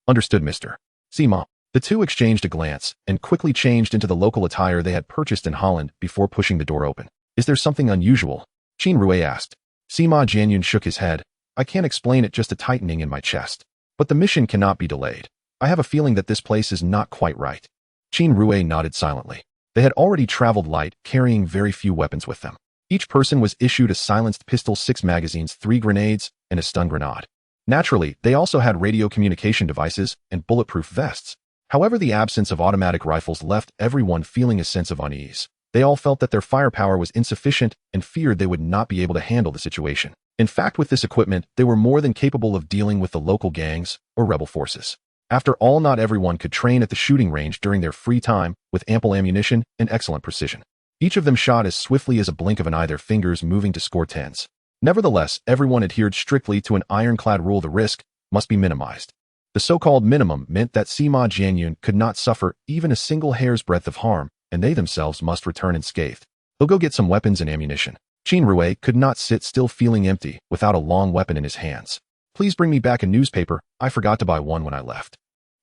Understood, Mr. Sima. The 2 exchanged a glance and quickly changed into the local attire they had purchased in Holland before pushing the door open. Is there something unusual? Qin Rue asked. Sima Jianyun shook his head. I can't explain it, just a tightening in my chest. But the mission cannot be delayed. I have a feeling that this place is not quite right. Qin Rue nodded silently. They had already traveled light, carrying very few weapons with them. Each person was issued a silenced pistol, 6 magazines, 3 grenades, and a stun grenade. Naturally, they also had radio communication devices and bulletproof vests. However, the absence of automatic rifles left everyone feeling a sense of unease. They all felt that their firepower was insufficient and feared they would not be able to handle the situation. In fact, with this equipment, they were more than capable of dealing with the local gangs or rebel forces. After all, not everyone could train at the shooting range during their free time with ample ammunition and excellent precision. Each of them shot as swiftly as a blink of an eye, their fingers moving to score tens. Nevertheless, everyone adhered strictly to an ironclad rule: the risk must be minimized. The so-called minimum meant that Sima Jianyun could not suffer even a single hair's breadth of harm, and they themselves must return unscathed. They'll go get some weapons and ammunition. Qin Rue could not sit still, feeling empty, without a long weapon in his hands. Please bring me back a newspaper. I forgot to buy one when I left.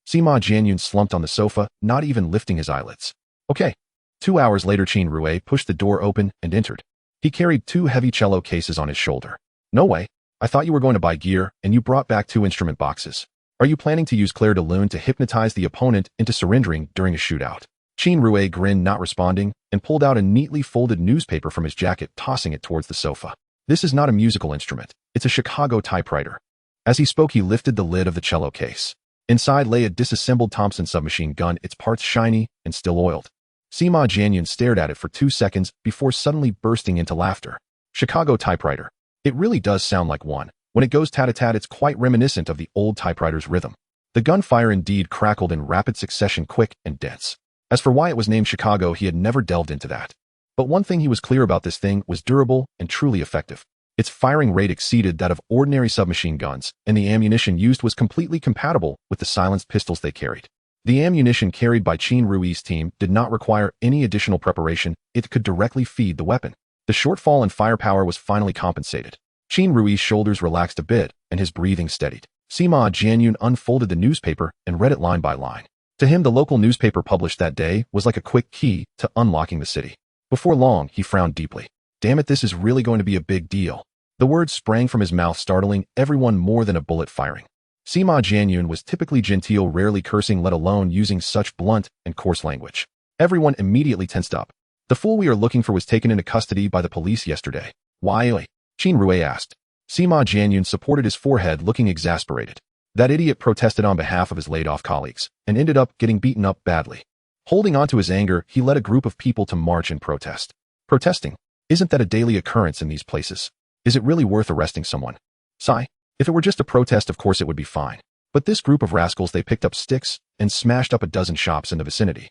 Sima Jianyun slumped on the sofa, not even lifting his eyelids. Okay. 2 hours later, Qin Rue pushed the door open and entered. He carried 2 heavy cello cases on his shoulder. No way. I thought you were going to buy gear, and you brought back 2 instrument boxes. Are you planning to use Claire de Lune to hypnotize the opponent into surrendering during a shootout? Qin Rue grinned, not responding, and pulled out a neatly folded newspaper from his jacket, tossing it towards the sofa. This is not a musical instrument. It's a Chicago typewriter. As he spoke, he lifted the lid of the cello case. Inside lay a disassembled Thompson submachine gun, its parts shiny and still oiled. Sima Jianyun stared at it for 2 seconds before suddenly bursting into laughter. Chicago typewriter. It really does sound like one. When it goes tat-a-tat, it's quite reminiscent of the old typewriter's rhythm. The gunfire indeed crackled in rapid succession, quick and dense. As for why it was named Chicago, he had never delved into that. But one thing he was clear about: this thing was durable and truly effective. Its firing rate exceeded that of ordinary submachine guns, and the ammunition used was completely compatible with the silenced pistols they carried. The ammunition carried by Qin Rui's team did not require any additional preparation. It could directly feed the weapon. The shortfall in firepower was finally compensated. Qin Rui's shoulders relaxed a bit, and his breathing steadied. Sima Jianyun unfolded the newspaper and read it line by line. To him, the local newspaper published that day was like a quick key to unlocking the city. Before long, he frowned deeply. Damn it, this is really going to be a big deal. The words sprang from his mouth, startling everyone more than a bullet firing. Sima Jianyun was typically genteel, rarely cursing, let alone using such blunt and coarse language. Everyone immediately tensed up. The fool we are looking for was taken into custody by the police yesterday. Why? Qin Rue asked. Sima Jianyun supported his forehead, looking exasperated. That idiot protested on behalf of his laid-off colleagues, and ended up getting beaten up badly. Holding on to his anger, he led a group of people to march in protest. Protesting? Isn't that a daily occurrence in these places? Is it really worth arresting someone? Sigh. If it were just a protest, of course it would be fine. But this group of rascals, they picked up sticks and smashed up a dozen shops in the vicinity.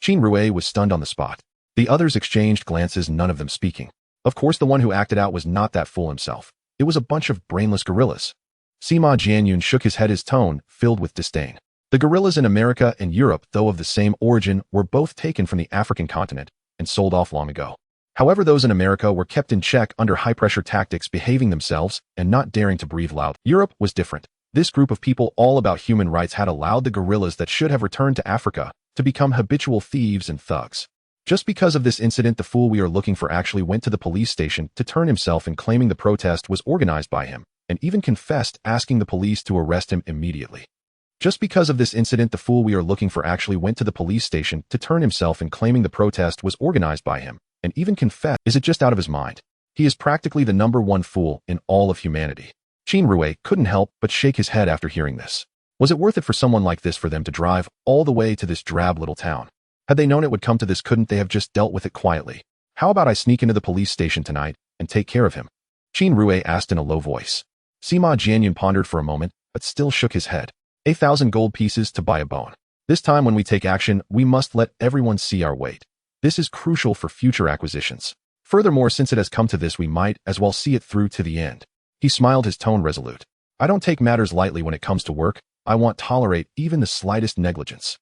Qin Rue was stunned on the spot. The others exchanged glances, none of them speaking. Of course, the one who acted out was not that fool himself. It was a bunch of brainless guerrillas. Sima Jianyun shook his head, his tone filled with disdain. The guerrillas in America and Europe, though of the same origin, were both taken from the African continent and sold off long ago. However, those in America were kept in check under high-pressure tactics, behaving themselves and not daring to breathe loud. Europe was different. This group of people, all about human rights, had allowed the guerrillas that should have returned to Africa to become habitual thieves and thugs. Just because of this incident, the fool we are looking for actually went to the police station to turn himself in, claiming the protest was organized by him, and even confessed, asking the police to arrest him immediately. Just because of this incident, the fool we are looking for actually went to the police station to turn himself in, claiming the protest was organized by him, and even confessed. Is it just out of his mind? He is practically the #1 fool in all of humanity. Qin Rue couldn't help but shake his head after hearing this. Was it worth it for someone like this for them to drive all the way to this drab little town? Had they known it would come to this, couldn't they have just dealt with it quietly? How about I sneak into the police station tonight and take care of him? Qin Rue asked in a low voice. Sima Jianyun pondered for a moment, but still shook his head. 1,000 gold pieces to buy a bone. This time when we take action, we must let everyone see our weight. This is crucial for future acquisitions. Furthermore, since it has come to this, we might as well see it through to the end. He smiled, his tone resolute. I don't take matters lightly when it comes to work. I won't tolerate even the slightest negligence.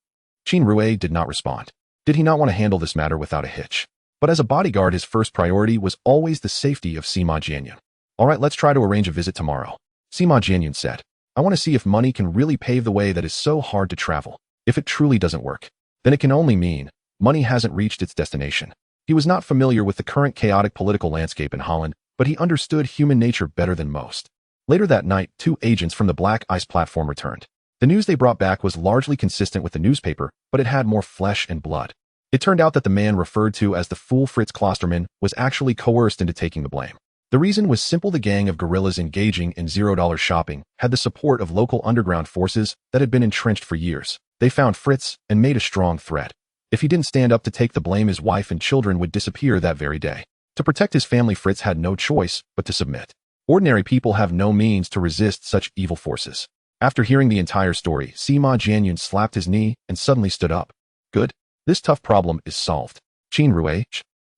Qin Rue did not respond. Did he not want to handle this matter without a hitch? But as a bodyguard, his first priority was always the safety of Sima Jianyun. All right, let's try to arrange a visit tomorrow, Sima Jianyun said. I want to see if money can really pave the way that is so hard to travel. If it truly doesn't work, then it can only mean money hasn't reached its destination. He was not familiar with the current chaotic political landscape in Holland, but he understood human nature better than most. Later that night, 2 agents from the Black Ice platform returned. The news they brought back was largely consistent with the newspaper, but it had more flesh and blood. It turned out that the man referred to as the fool Fritz Klosterman was actually coerced into taking the blame. The reason was simple: the gang of guerrillas engaging in $0 shopping had the support of local underground forces that had been entrenched for years. They found Fritz and made a strong threat. If he didn't stand up to take the blame, his wife and children would disappear that very day. To protect his family, Fritz had no choice but to submit. Ordinary people have no means to resist such evil forces. After hearing the entire story, Sima Jianyun slapped his knee and suddenly stood up. Good. This tough problem is solved. Qin Rue,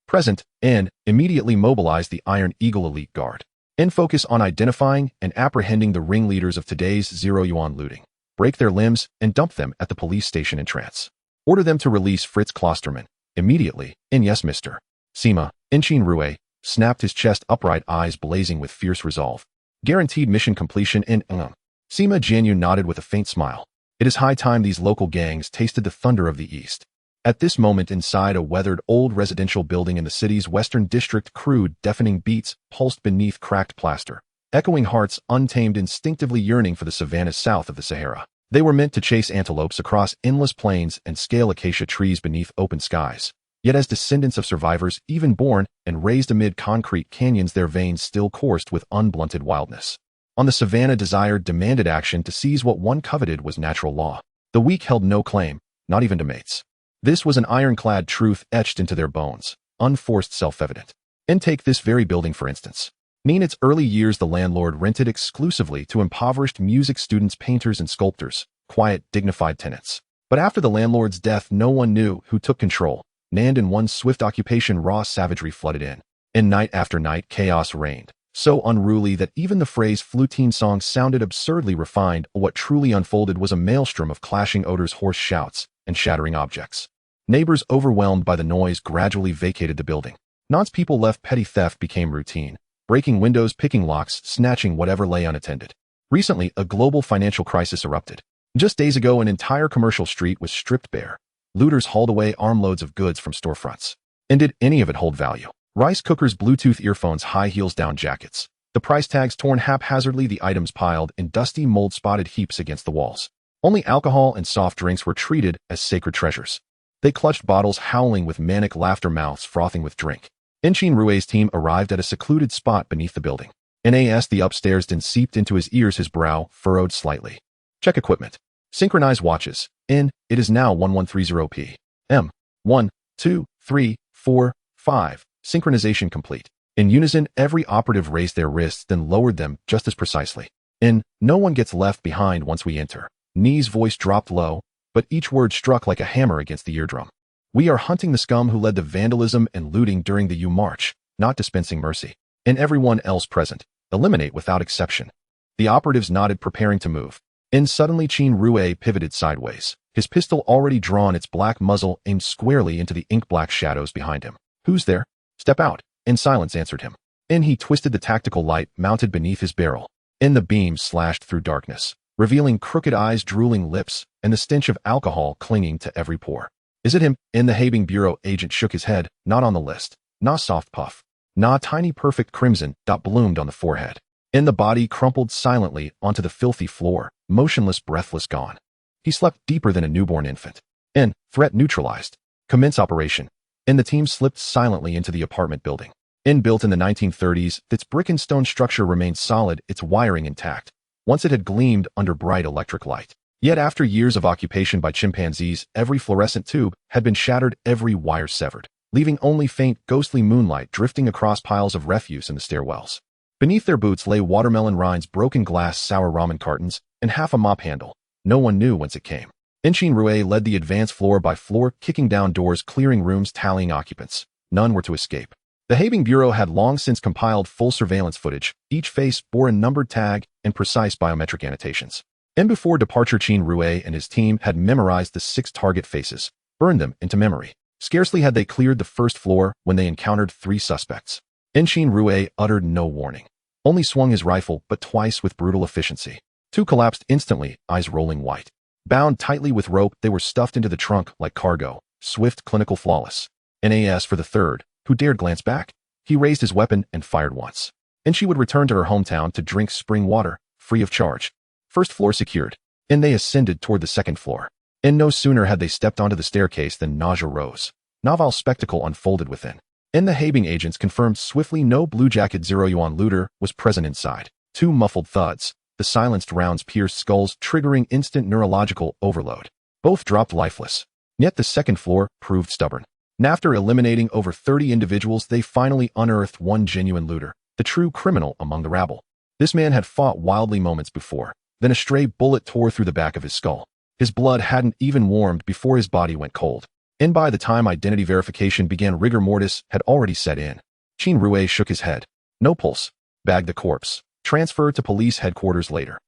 present, and immediately mobilized the Iron Eagle Elite Guard. And focus on identifying and apprehending the ringleaders of today's zero-yuan looting. Break their limbs and dump them at the police station in trance. Order them to release Fritz Klosterman immediately. And yes, Mr. Sima, Qin Rue snapped, his chest upright, eyes blazing with fierce resolve. Guaranteed mission completion in Sima Jianyun nodded with a faint smile. It is high time these local gangs tasted the thunder of the East. At this moment, inside a weathered old residential building in the city's western district, crude, deafening beats pulsed beneath cracked plaster. Echoing hearts, untamed, instinctively yearning for the savannas south of the Sahara. They were meant to chase antelopes across endless plains and scale acacia trees beneath open skies. Yet as descendants of survivors, even born and raised amid concrete canyons, their veins still coursed with unblunted wildness. On the savannah, desire demanded action. To seize what one coveted was natural law. The weak held no claim, not even to mates. This was an ironclad truth etched into their bones, unforced, self-evident. And take this very building, for instance. In its early years, the landlord rented exclusively to impoverished music students, painters, and sculptors, quiet, dignified tenants. But after the landlord's death, no one knew who took control. And in one swift occupation, raw savagery flooded in. And night after night, chaos reigned, so unruly that even the phrase flutine song sounded absurdly refined. What truly unfolded was a maelstrom of clashing odors, hoarse shouts, and shattering objects. Neighbors, overwhelmed by the noise, gradually vacated the building. People left. Petty theft became routine, breaking windows, picking locks, snatching whatever lay unattended. Recently, a global financial crisis erupted. Just days ago, an entire commercial street was stripped bare. Looters hauled away armloads of goods from storefronts. And did any of it hold value? Rice cookers, Bluetooth earphones, high heels, down jackets. The price tags torn haphazardly, the items piled in dusty, mold-spotted heaps against the walls. Only alcohol and soft drinks were treated as sacred treasures. They clutched bottles, howling with manic laughter, mouths frothing with drink. Inchin Rue's team arrived at a secluded spot beneath the building. Nas the upstairs din seeped into his ears, his brow furrowed slightly. Check equipment. Synchronize watches. It is now 1130 p.m. 1, 2, 3, 4, 5. Synchronization complete. In unison, every operative raised their wrists, then lowered them just as precisely. No one gets left behind once we enter. Nee's voice dropped low, but each word struck like a hammer against the eardrum. We are hunting the scum who led the vandalism and looting during the U-March, not dispensing mercy. And everyone else present. Eliminate without exception. The operatives nodded, preparing to move. Suddenly Chin Rue pivoted sideways, his pistol already drawn, its black muzzle aimed squarely into the ink-black shadows behind him. Who's there? Step out. Silence answered him. He twisted the tactical light mounted beneath his barrel. The beam slashed through darkness, revealing crooked eyes, drooling lips, and the stench of alcohol clinging to every pore. Is it him? The Habing Bureau agent shook his head. Not on the list. Nah, soft puff. Nah, tiny perfect crimson dot bloomed on the forehead. The body crumpled silently onto the filthy floor, motionless, breathless, gone. He slept deeper than a newborn infant. Threat neutralized. Commence operation. The team slipped silently into the apartment building. Built in the 1930s, its brick and stone structure remained solid, its wiring intact. Once it had gleamed under bright electric light. Yet after years of occupation by chimpanzees, every fluorescent tube had been shattered, every wire severed, leaving only faint, ghostly moonlight drifting across piles of refuse in the stairwells. Beneath their boots lay watermelon rinds, broken glass, sour ramen cartons, and half a mop handle. No one knew whence it came. Inchin Rue led the advance floor by floor, kicking down doors, clearing rooms, tallying occupants. None were to escape. The Habing Bureau had long since compiled full surveillance footage. Each face bore a numbered tag and precise biometric annotations. Before departure, Chin Rue and his team had memorized the 6 target faces, burned them into memory. Scarcely had they cleared the first floor when they encountered 3 suspects. Inchin Rue uttered no warning, only swung his rifle, but twice with brutal efficiency. 2 collapsed instantly, eyes rolling white. Bound tightly with rope, they were stuffed into the trunk like cargo, swift, clinical, flawless. As for the third, who dared glance back, he raised his weapon and fired once. She would return to her hometown to drink spring water, free of charge. First floor secured. They ascended toward the second floor. No sooner had they stepped onto the staircase than nausea rose. Novel spectacle unfolded within. The Habing agents confirmed swiftly no Blue Jacket Zero-Yuan looter was present inside. 2 muffled thuds. The silenced rounds pierced skulls, triggering instant neurological overload. Both dropped lifeless. Yet the second floor proved stubborn. After eliminating over 30 individuals, they finally unearthed one genuine looter, the true criminal among the rabble. This man had fought wildly moments before. Then a stray bullet tore through the back of his skull. His blood hadn't even warmed before his body went cold. By the time identity verification began, rigor mortis had already set in. Chin Rue shook his head. No pulse. Bag the corpse. Transfer to police headquarters later.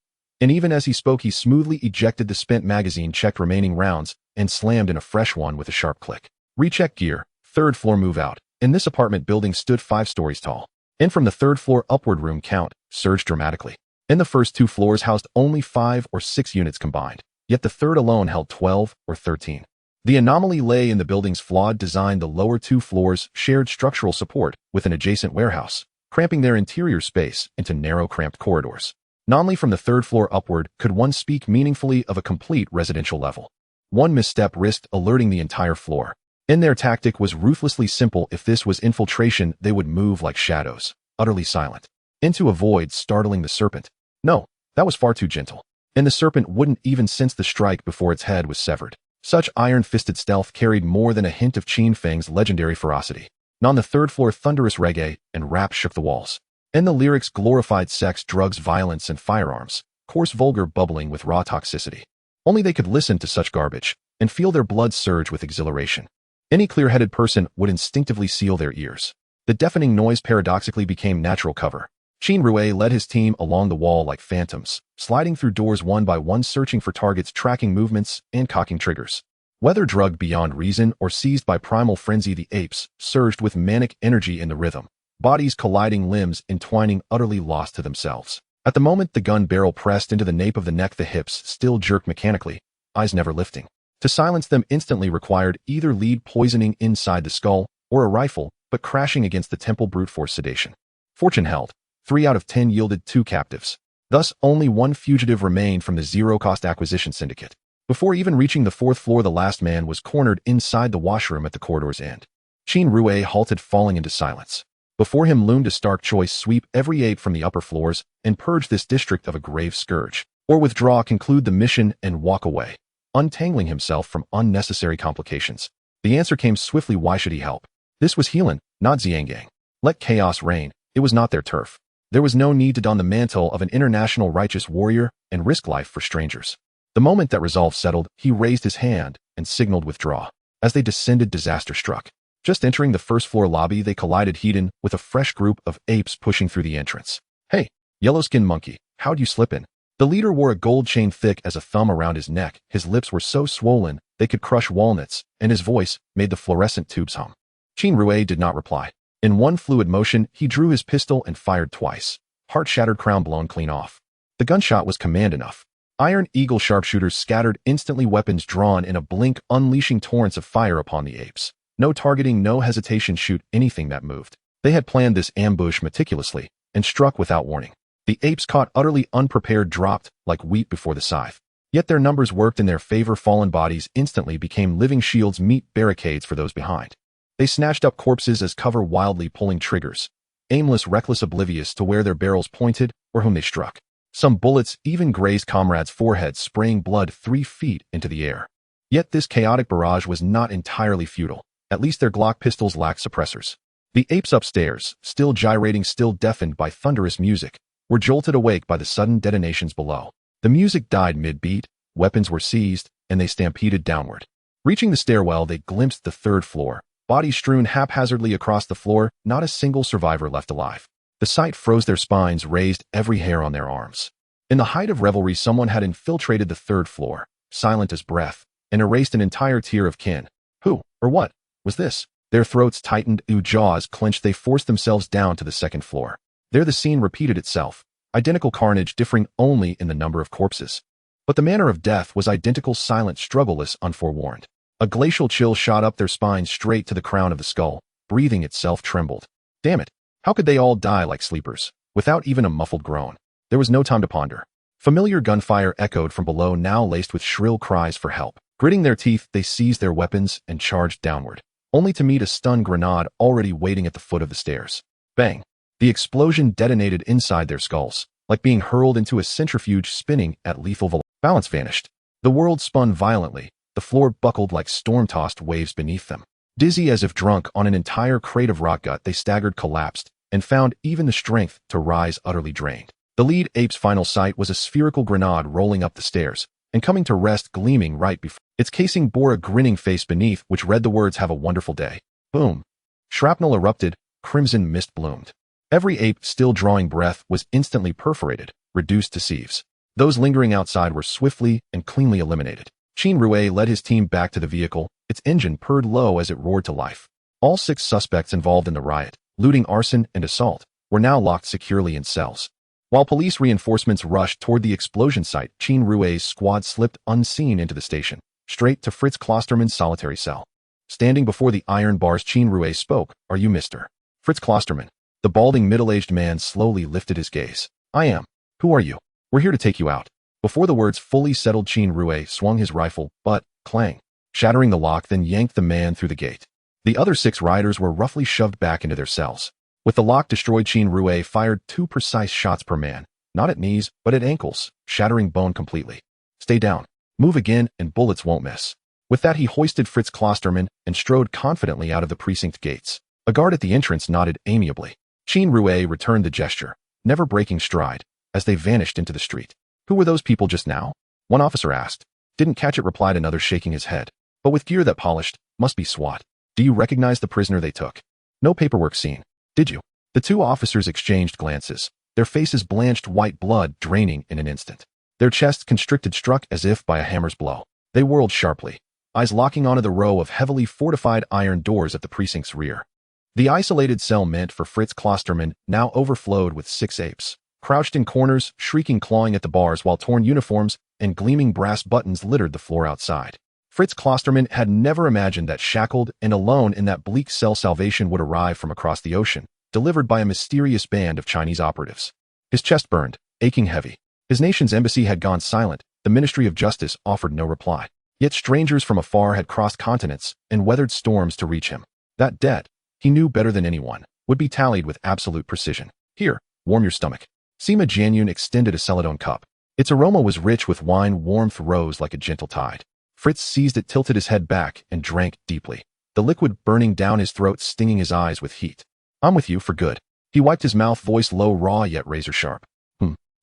Even as he spoke, he smoothly ejected the spent magazine, checked remaining rounds, and slammed in a fresh one with a sharp click. Recheck gear. 3rd floor, move out. This apartment building stood 5 stories tall. From the 3rd floor upward, room count surged dramatically. The first 2 floors housed only 5 or 6 units combined, yet the 3rd alone held 12 or 13. The anomaly lay in the building's flawed design. The lower 2 floors shared structural support with an adjacent warehouse, cramping their interior space into narrow, cramped corridors. Not only from the third floor upward could one speak meaningfully of a complete residential level. One misstep risked alerting the entire floor. And their tactic was ruthlessly simple. If this was infiltration, they would move like shadows, utterly silent, into a void, startling the serpent. No, that was far too gentle. And the serpent wouldn't even sense the strike before its head was severed. Such iron-fisted stealth carried more than a hint of Qin Feng's legendary ferocity. On the third floor, thunderous reggae and rap shook the walls. And the lyrics glorified sex, drugs, violence, and firearms, coarse, vulgar, bubbling with raw toxicity. Only they could listen to such garbage and feel their blood surge with exhilaration. Any clear-headed person would instinctively seal their ears. The deafening noise paradoxically became natural cover. Qin Rue led his team along the wall like phantoms, sliding through doors one by one, searching for targets, tracking movements, and cocking triggers. Whether drugged beyond reason or seized by primal frenzy, the apes surged with manic energy in the rhythm, bodies colliding, limbs entwining, utterly lost to themselves. At the moment the gun barrel pressed into the nape of the neck, the hips still jerked mechanically, eyes never lifting. To silence them instantly required either lead poisoning inside the skull or a rifle, but crashing against the temple brute force sedation. Fortune held. 3 out of 10 yielded 2 captives. Thus, only 1 fugitive remained from the zero-cost acquisition syndicate. Before even reaching the 4th floor, the last man was cornered inside the washroom at the corridor's end. Qin Rue halted, falling into silence. Before him loomed a stark choice: sweep every ape from the upper floors and purge this district of a grave scourge, or withdraw, conclude the mission, and walk away, untangling himself from unnecessary complications. The answer came swiftly. Why should he help? This was Helan, not Xiangang. Let chaos reign. It was not their turf. There was no need to don the mantle of an international righteous warrior and risk life for strangers. The moment that resolve settled, he raised his hand and signaled withdraw. As they descended, disaster struck. Just entering the first floor lobby, they collided head-on with a fresh group of apes pushing through the entrance. Hey, yellow-skinned monkey, how'd you slip in? The leader wore a gold chain thick as a thumb around his neck. His lips were so swollen they could crush walnuts, and his voice made the fluorescent tubes hum. Qin Rue did not reply. In one fluid motion, he drew his pistol and fired twice. Heart-shattered, crown blown clean off. The gunshot was command enough. Iron Eagle sharpshooters scattered instantly, weapons drawn in a blink, unleashing torrents of fire upon the apes. No targeting, no hesitation, shoot anything that moved. They had planned this ambush meticulously and struck without warning. The apes, caught utterly unprepared, dropped like wheat before the scythe. Yet their numbers worked in their favor. Fallen bodies instantly became living shields, meat barricades for those behind. They snatched up corpses as cover, wildly pulling triggers, aimless, reckless, oblivious to where their barrels pointed or whom they struck. Some bullets even grazed comrades' foreheads, spraying blood 3 feet into the air. Yet this chaotic barrage was not entirely futile. At least their Glock pistols lacked suppressors. The apes upstairs, still gyrating, still deafened by thunderous music, were jolted awake by the sudden detonations below. The music died mid-beat, weapons were seized, and they stampeded downward. Reaching the stairwell, they glimpsed the 3rd floor, bodies strewn haphazardly across the floor, not a single survivor left alive. The sight froze their spines, raised every hair on their arms. In the height of revelry, someone had infiltrated the 3rd floor, silent as breath, and erased an entire tier of kin. Who, or what, was this? Their throats tightened, jaws clenched, they forced themselves down to the 2nd floor. There the scene repeated itself, identical carnage, differing only in the number of corpses. But the manner of death was identical: silent, struggleless, unforewarned. A glacial chill shot up their spines, straight to the crown of the skull. Breathing itself trembled. Damn it, how could they all die like sleepers, without even a muffled groan? There was no time to ponder. Familiar gunfire echoed from below, now laced with shrill cries for help. Gritting their teeth, they seized their weapons and charged downward, only to meet a stun grenade already waiting at the foot of the stairs. Bang! The explosion detonated inside their skulls, like being hurled into a centrifuge spinning at lethal velocity. Balance vanished. The world spun violently. The floor buckled like storm-tossed waves beneath them. Dizzy as if drunk on an entire crate of rot gut, they staggered, collapsed, and found even the strength to rise utterly drained. The lead ape's final sight was a spherical grenade rolling up the stairs and coming to rest, gleaming right before. Its casing bore a grinning face beneath, which read the words, "Have a wonderful day." Boom. Shrapnel erupted, crimson mist bloomed. Every ape, still drawing breath, was instantly perforated, reduced to sieves. Those lingering outside were swiftly and cleanly eliminated. Qin Rue led his team back to the vehicle. Its engine purred low as it roared to life. All 6 suspects involved in the riot, looting, arson, and assault, were now locked securely in cells. While police reinforcements rushed toward the explosion site, Qin Rue's squad slipped unseen into the station, straight to Fritz Klosterman's solitary cell. Standing before the iron bars, Qin Rue spoke. "Are you Mr. Fritz Klosterman?" The balding, middle-aged man slowly lifted his gaze. "I am. Who are you?" We're here to take you out. Before the words fully settled, Qin Rue swung his rifle, butt, clang, shattering the lock, then yanked the man through the gate. The other 6 riders were roughly shoved back into their cells. With the lock destroyed, Qin Rue fired 2 precise shots per man, not at knees, but at ankles, shattering bone completely. Stay down. Move again, and bullets won't miss. With that, he hoisted Fritz Klosterman and strode confidently out of the precinct gates. A guard at the entrance nodded amiably. Qin Rue returned the gesture, never breaking stride, as they vanished into the street. Who were those people just now? One officer asked. Didn't catch it, replied another, shaking his head. But with gear that polished, must be SWAT. Do you recognize the prisoner they took? No paperwork seen. Did you? The 2 officers exchanged glances, their faces blanched white, blood draining in an instant. Their chests constricted, struck as if by a hammer's blow. They whirled sharply, eyes locking onto the row of heavily fortified iron doors at the precinct's rear. The isolated cell meant for Fritz Klosterman now overflowed with 6 apes, crouched in corners, shrieking, clawing at the bars, while torn uniforms and gleaming brass buttons littered the floor outside. Fritz Klosterman had never imagined that shackled and alone in that bleak cell, salvation would arrive from across the ocean, delivered by a mysterious band of Chinese operatives. His chest burned, aching heavy. His nation's embassy had gone silent, the Ministry of Justice offered no reply. Yet strangers from afar had crossed continents and weathered storms to reach him. That debt, he knew better than anyone, would be tallied with absolute precision. Here, warm your stomach. Sima Jianyun extended a celadone cup. Its aroma was rich with wine, warmth rose like a gentle tide. Fritz seized it, tilted his head back, and drank deeply, the liquid burning down his throat, stinging his eyes with heat. I'm with you for good. He wiped his mouth, voice low, raw yet razor sharp.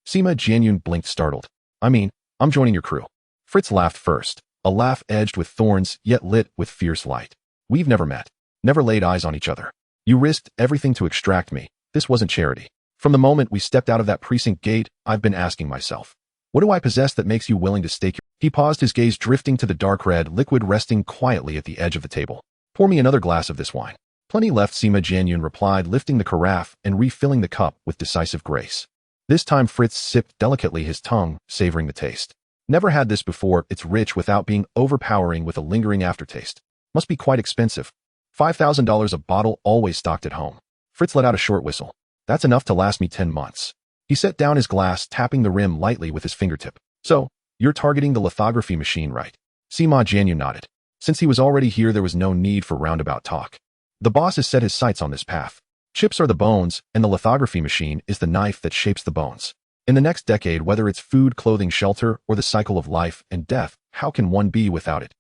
Sima Jianyun blinked, startled. I mean, I'm joining your crew. Fritz laughed first, a laugh edged with thorns yet lit with fierce light. We've never met, never laid eyes on each other. You risked everything to extract me. This wasn't charity. From the moment we stepped out of that precinct gate, I've been asking myself, what do I possess that makes you willing to stake your... He paused, his gaze drifting to the dark red liquid resting quietly at the edge of the table. Pour me another glass of this wine. Plenty left, Sima Jianyun replied, lifting the carafe and refilling the cup with decisive grace. This time Fritz sipped delicately, his tongue savoring the taste. Never had this before. It's rich without being overpowering with a lingering aftertaste. Must be quite expensive. $5,000 a bottle, always stocked at home. Fritz let out a short whistle. That's enough to last me 10 months. He set down his glass, tapping the rim lightly with his fingertip. So, you're targeting the lithography machine, right? Sima Jianyun nodded. Since he was already here, there was no need for roundabout talk. The boss has set his sights on this path. Chips are the bones, and the lithography machine is the knife that shapes the bones. In the next decade, whether it's food, clothing, shelter, or the cycle of life and death, how can one be without it?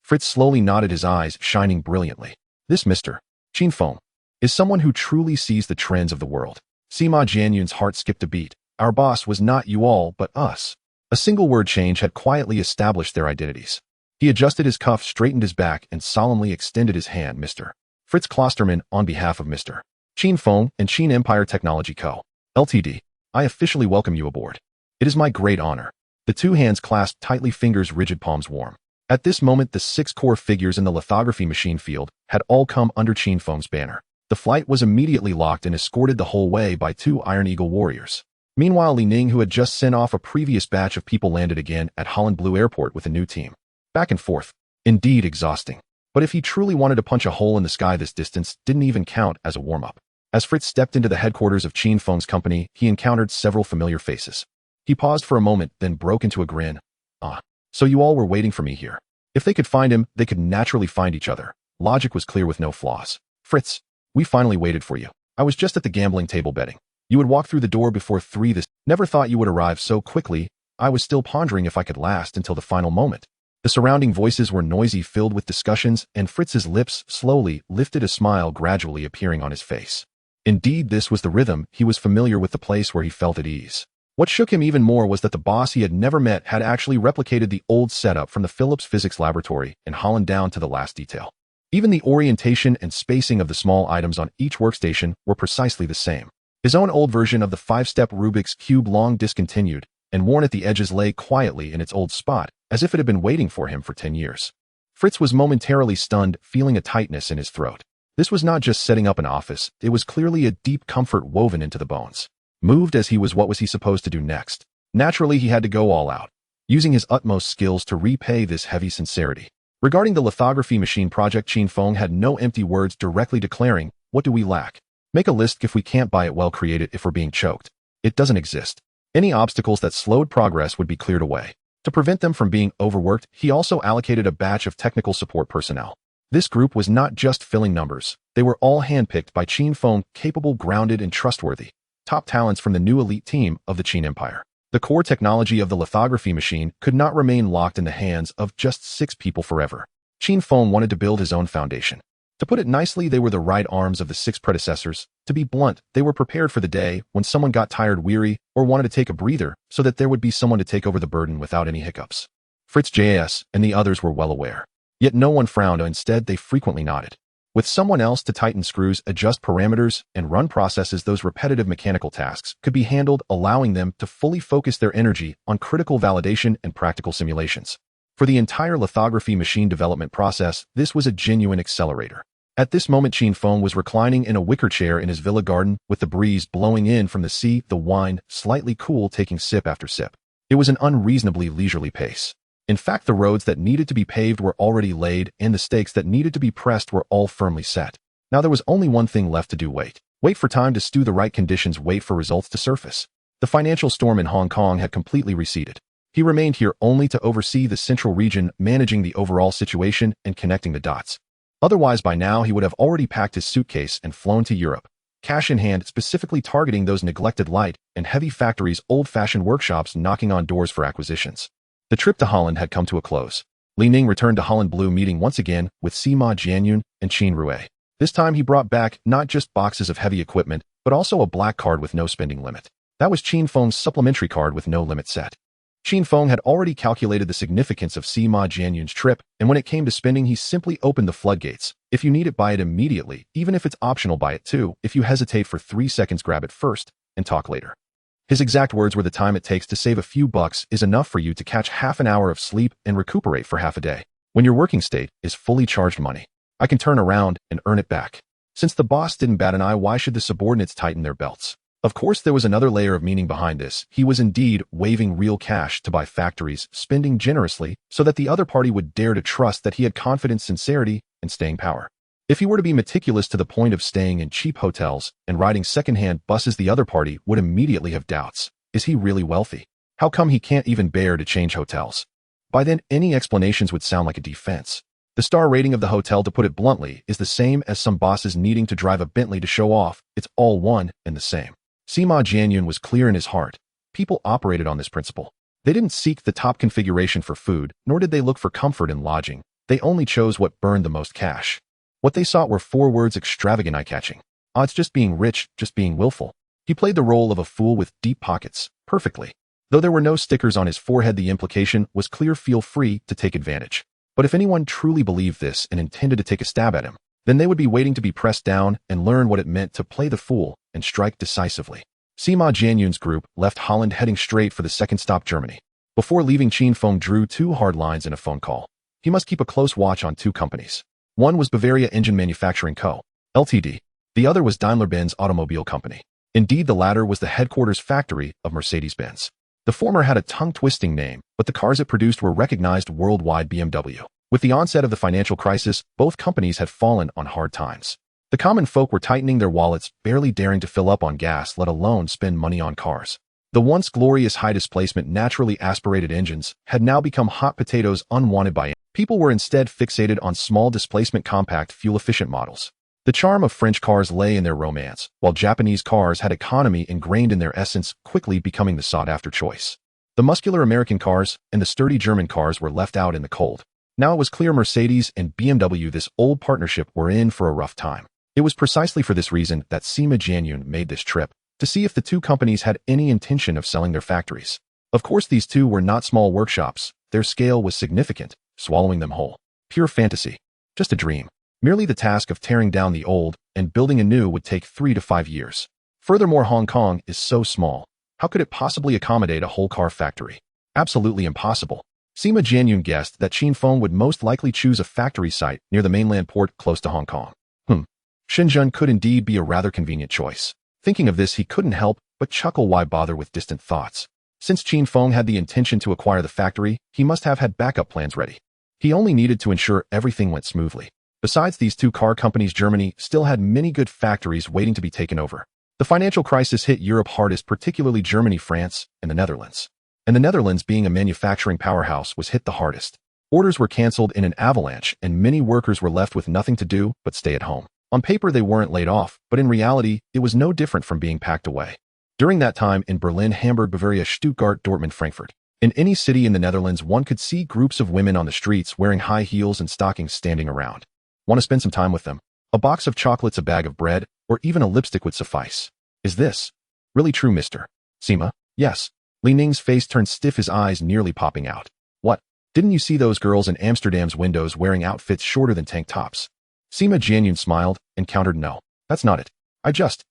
Fritz slowly nodded, his eyes shining brilliantly. This Mr. Qin Feng is someone who truly sees the trends of the world. Sima Jianyun's heart skipped a beat. Our boss was not you all, but us. A single word change had quietly established their identities. He adjusted his cuff, straightened his back, and solemnly extended his hand. Mr. Fritz Klosterman, on behalf of Mr. Qin Feng and Qin Empire Technology Co., Ltd., I officially welcome you aboard. It is my great honor. The 2 hands clasped tightly, fingers rigid, palms warm. At this moment, the 6 core figures in the lithography machine field had all come under Qin Feng's banner. The flight was immediately locked and escorted the whole way by 2 Iron Eagle warriors. Meanwhile, Li Ning, who had just sent off a previous batch of people, landed again at Holland Blue Airport with a new team. Back and forth. Indeed exhausting. But if he truly wanted to punch a hole in the sky, this distance didn't even count as a warm-up. As Fritz stepped into the headquarters of Qin Feng's company, he encountered several familiar faces. He paused for a moment, then broke into a grin. Ah, so you all were waiting for me here. If they could find him, they could naturally find each other. Logic was clear with no flaws. Fritz, we finally waited for you. I was just at the gambling table betting. You would walk through the door before 3 this. Never thought you would arrive so quickly. I was still pondering if I could last until the final moment. The surrounding voices were noisy, filled with discussions, and Fritz's lips slowly lifted, a smile gradually appearing on his face. Indeed, this was the rhythm. He was familiar with the place where he felt at ease. What shook him even more was that the boss he had never met had actually replicated the old setup from the Phillips Physics Laboratory in Holland down to the last detail. Even the orientation and spacing of the small items on each workstation were precisely the same. His own old version of the 5-step Rubik's Cube, long discontinued and worn at the edges, lay quietly in its old spot, as if it had been waiting for him for 10 years. Fritz was momentarily stunned, feeling a tightness in his throat. This was not just setting up an office, it was clearly a deep comfort woven into the bones. Moved as he was, what was he supposed to do next? Naturally, he had to go all out, using his utmost skills to repay this heavy sincerity. Regarding the lithography machine project, Qin Feng had no empty words, directly declaring, what do we lack? Make a list. If we can't buy it, well, create it. If we're being choked, it doesn't exist. Any obstacles that slowed progress would be cleared away. To prevent them from being overworked, he also allocated a batch of technical support personnel. This group was not just filling numbers. They were all handpicked by Qin Feng, capable, grounded, and trustworthy. Top talents from the new elite team of the Qin Empire. The core technology of the lithography machine could not remain locked in the hands of just 6 people forever. Qin Feng wanted to build his own foundation. To put it nicely, they were the right arms of the 6 predecessors. To be blunt, they were prepared for the day when someone got tired, weary, or wanted to take a breather so that there would be someone to take over the burden without any hiccups. Fritz J.S. and the others were well aware. Yet no one frowned, instead they frequently nodded. With someone else to tighten screws, adjust parameters, and run processes, those repetitive mechanical tasks could be handled, allowing them to fully focus their energy on critical validation and practical simulations. For the entire lithography machine development process, this was a genuine accelerator. At this moment, Qin Feng was reclining in a wicker chair in his villa garden, with the breeze blowing in from the sea, the wine, slightly cool, taking sip after sip. It was an unreasonably leisurely pace. In fact, the roads that needed to be paved were already laid, and the stakes that needed to be pressed were all firmly set. Now there was only one thing left to do: wait. Wait for time to stew, the right conditions, wait for results to surface. The financial storm in Hong Kong had completely receded. He remained here only to oversee the central region, managing the overall situation and connecting the dots. Otherwise, by now, he would have already packed his suitcase and flown to Europe, cash in hand, specifically targeting those neglected light and heavy factories, old-fashioned workshops knocking on doors for acquisitions. The trip to Holland had come to a close. Li Ning returned to Holland Blue, meeting once again with Sima Jianyun and Qin Rue. This time he brought back not just boxes of heavy equipment, but also a black card with no spending limit. That was Qin Feng's supplementary card with no limit set. Qin Feng had already calculated the significance of Sima Jianyun's trip, and when it came to spending, he simply opened the floodgates. If you need it, buy it immediately. Even if it's optional, buy it too. If you hesitate for 3 seconds, grab it first and talk later. His exact words were, the time it takes to save a few bucks is enough for you to catch half an hour of sleep and recuperate for half a day. When your working state is fully charged money, I can turn around and earn it back. Since the boss didn't bat an eye, why should the subordinates tighten their belts? Of course, there was another layer of meaning behind this. He was indeed waving real cash to buy factories, spending generously so that the other party would dare to trust that he had confidence, sincerity, and staying power. If he were to be meticulous to the point of staying in cheap hotels and riding second-hand buses, the other party would immediately have doubts. Is he really wealthy? How come he can't even bear to change hotels? By then, any explanations would sound like a defense. The star rating of the hotel, to put it bluntly, is the same as some bosses needing to drive a Bentley to show off. It's all one and the same. Sima Jianyun was clear in his heart. People operated on this principle. They didn't seek the top configuration for food, nor did they look for comfort in lodging. They only chose what burned the most cash. What they sought were 4 words: extravagant, eye-catching. It's just being rich, just being willful. He played the role of a fool with deep pockets perfectly. Though there were no stickers on his forehead, the implication was clear: feel free to take advantage. But if anyone truly believed this and intended to take a stab at him, then they would be waiting to be pressed down and learn what it meant to play the fool and strike decisively. Sima Jianyun's group left Holland, heading straight for the second stop, Germany. Before leaving, Qin Feng drew 2 hard lines in a phone call. He must keep a close watch on 2 companies. One was Bavaria Engine Manufacturing Co., Ltd. The other was Daimler-Benz Automobile Company. Indeed, the latter was the headquarters factory of Mercedes-Benz. The former had a tongue-twisting name, but the cars it produced were recognized worldwide: BMW. With the onset of the financial crisis, both companies had fallen on hard times. The common folk were tightening their wallets, barely daring to fill up on gas, let alone spend money on cars. The once glorious high-displacement, naturally aspirated engines had now become hot potatoes, unwanted by people. Were instead fixated on small displacement, compact, fuel-efficient models. The charm of French cars lay in their romance, while Japanese cars had economy ingrained in their essence, quickly becoming the sought-after choice. The muscular American cars and the sturdy German cars were left out in the cold. Now it was clear Mercedes and BMW, this old partnership, were in for a rough time. It was precisely for this reason that Sima Jianyun made this trip, to see if the 2 companies had any intention of selling their factories. Of course, these 2 were not small workshops. Their scale was significant, swallowing them whole. Pure fantasy. Just a dream. Merely the task of tearing down the old and building a new would take 3 to 5 years. Furthermore, Hong Kong is so small. How could it possibly accommodate a whole car factory? Absolutely impossible. Sima Jianyun guessed that Qin Feng would most likely choose a factory site near the mainland port close to Hong Kong. Shenzhen could indeed be a rather convenient choice. Thinking of this, he couldn't help but chuckle. Why bother with distant thoughts? Since Qin Feng had the intention to acquire the factory, he must have had backup plans ready. He only needed to ensure everything went smoothly. Besides these 2 car companies, Germany still had many good factories waiting to be taken over. The financial crisis hit Europe hardest, particularly Germany, France, and the Netherlands. And the Netherlands, being a manufacturing powerhouse, was hit the hardest. Orders were cancelled in an avalanche, and many workers were left with nothing to do but stay at home. On paper, they weren't laid off, but in reality, it was no different from being packed away. During that time, in Berlin, Hamburg, Bavaria, Stuttgart, Dortmund, Frankfurt, in any city in the Netherlands, one could see groups of women on the streets wearing high heels and stockings standing around. Want to spend some time with them? A box of chocolates, a bag of bread, or even a lipstick would suffice. Is this really true, Mr. Sima? Yes. Li Ning's face turned stiff, his eyes nearly popping out. What? Didn't you see those girls in Amsterdam's windows wearing outfits shorter than tank tops? Sima Jianyun smiled and countered, no, that's not it. I just,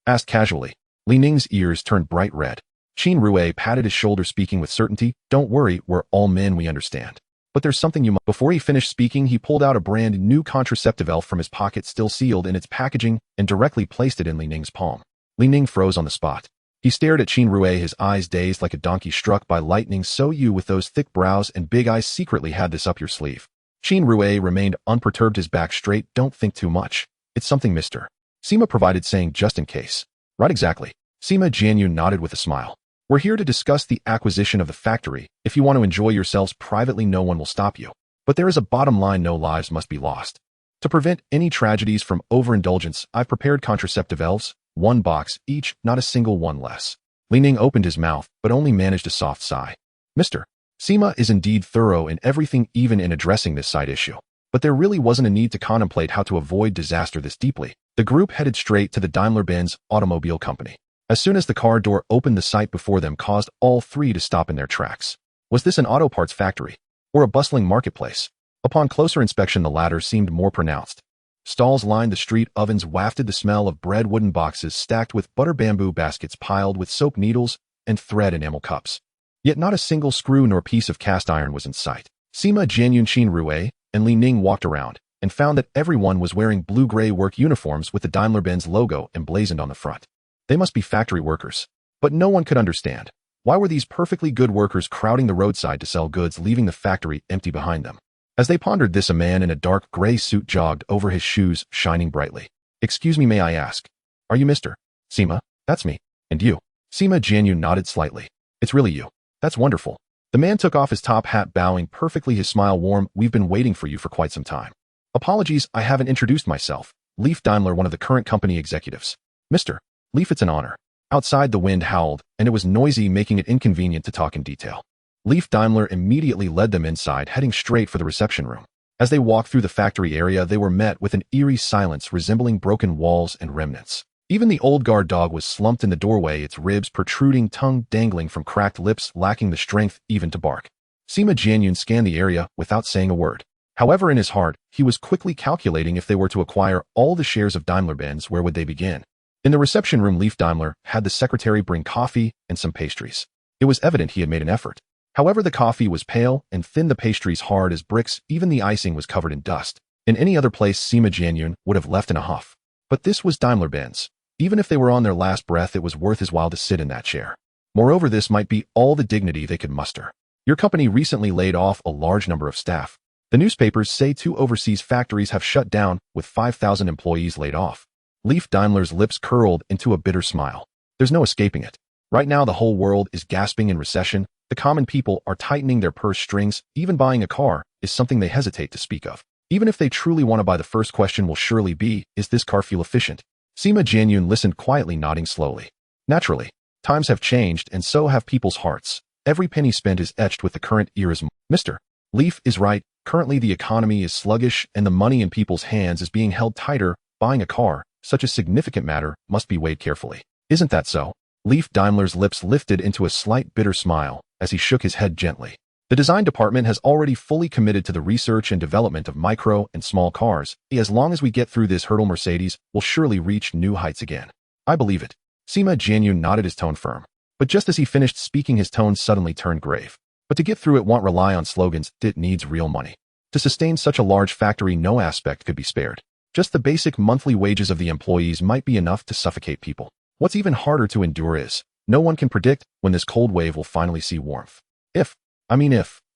asked casually. Li Ning's ears turned bright red. Qin Rue patted his shoulder, speaking with certainty. Don't worry, we're all men, we understand. But there's something you must. Before he finished speaking, he pulled out a brand new contraceptive elf from his pocket, still sealed in its packaging, and directly placed it in Li Ning's palm. Li Ning froze on the spot. He stared at Qin Rue, his eyes dazed like a donkey struck by lightning. So you, with those thick brows and big eyes, secretly had this up your sleeve. Qin Rue remained unperturbed, his back straight. Don't think too much. It's something Mr. Sima provided, saying just in case. Right, exactly. Sima Jianyun nodded with a smile. We're here to discuss the acquisition of the factory. If you want to enjoy yourselves privately, no one will stop you. But there is a bottom line: no lives must be lost. To prevent any tragedies from overindulgence, I've prepared contraceptive elves, 1 box each, not a single one less. Li Ning opened his mouth, but only managed a soft sigh. Mr. Sima is indeed thorough in everything, even in addressing this side issue. But there really wasn't a need to contemplate how to avoid disaster this deeply. The group headed straight to the Daimler-Benz automobile company. As soon as the car door opened, the sight before them caused all three to stop in their tracks. Was this an auto parts factory? Or a bustling marketplace? Upon closer inspection, the latter seemed more pronounced. Stalls lined the street, ovens wafted the smell of bread, wooden boxes stacked with butter, bamboo baskets piled with soap needles and thread enamel cups. Yet not a single screw nor piece of cast iron was in sight. Sima Jianyun, Qin Rue, and Li Ning walked around and found that everyone was wearing blue-gray work uniforms with the Daimler-Benz logo emblazoned on the front. They must be factory workers. But no one could understand. Why were these perfectly good workers crowding the roadside to sell goods, leaving the factory empty behind them? As they pondered this, a man in a dark gray suit jogged over, his shoes shining brightly. Excuse me, may I ask? Are you Mr. Sima? That's me. And you? Sima Jianyun nodded slightly. It's really you. That's wonderful. The man took off his top hat, bowing perfectly, his smile warm. We've been waiting for you for quite some time. Apologies, I haven't introduced myself. Leif Daimler, one of the current company executives. Mr. Leif, it's an honor. Outside, the wind howled, and it was noisy, making it inconvenient to talk in detail. Leif Daimler immediately led them inside, heading straight for the reception room. As they walked through the factory area, they were met with an eerie silence resembling broken walls and remnants. Even the old guard dog was slumped in the doorway, its ribs protruding, tongue dangling from cracked lips, lacking the strength even to bark. Sima Jianyun scanned the area without saying a word. However, in his heart, he was quickly calculating, if they were to acquire all the shares of Daimler-Benz, where would they begin? In the reception room, Leif Daimler had the secretary bring coffee and some pastries. It was evident he had made an effort. However, the coffee was pale and thin, the pastries hard as bricks, even the icing was covered in dust. In any other place, Sima Jianyun would have left in a huff. But this was Daimler-Benz. Even if they were on their last breath, it was worth his while to sit in that chair. Moreover, this might be all the dignity they could muster. Your company recently laid off a large number of staff. The newspapers say 2 overseas factories have shut down, with 5,000 employees laid off. Leif Daimler's lips curled into a bitter smile. There's no escaping it. Right now, the whole world is gasping in recession. The common people are tightening their purse strings. Even buying a car is something they hesitate to speak of. Even if they truly want to buy, the first question will surely be, is this car fuel efficient? Sima Jianyun listened quietly, nodding slowly. Naturally, times have changed, and so have people's hearts. Every penny spent is etched with the current era's. Mr. Leif is right. Currently, the economy is sluggish, and the money in people's hands is being held tighter. Buying a car, such a significant matter, must be weighed carefully. Isn't that so? Leif Daimler's lips lifted into a slight bitter smile as he shook his head gently. The design department has already fully committed to the research and development of micro and small cars. As long as we get through this hurdle, Mercedes will surely reach new heights again. I believe it. Sima Jianyun nodded, his tone firm. But just as he finished speaking, his tone suddenly turned grave. But to get through it won't rely on slogans. It needs real money. To sustain such a large factory, no aspect could be spared. Just the basic monthly wages of the employees might be enough to suffocate people. What's even harder to endure is, no one can predict when this cold wave will finally see warmth. If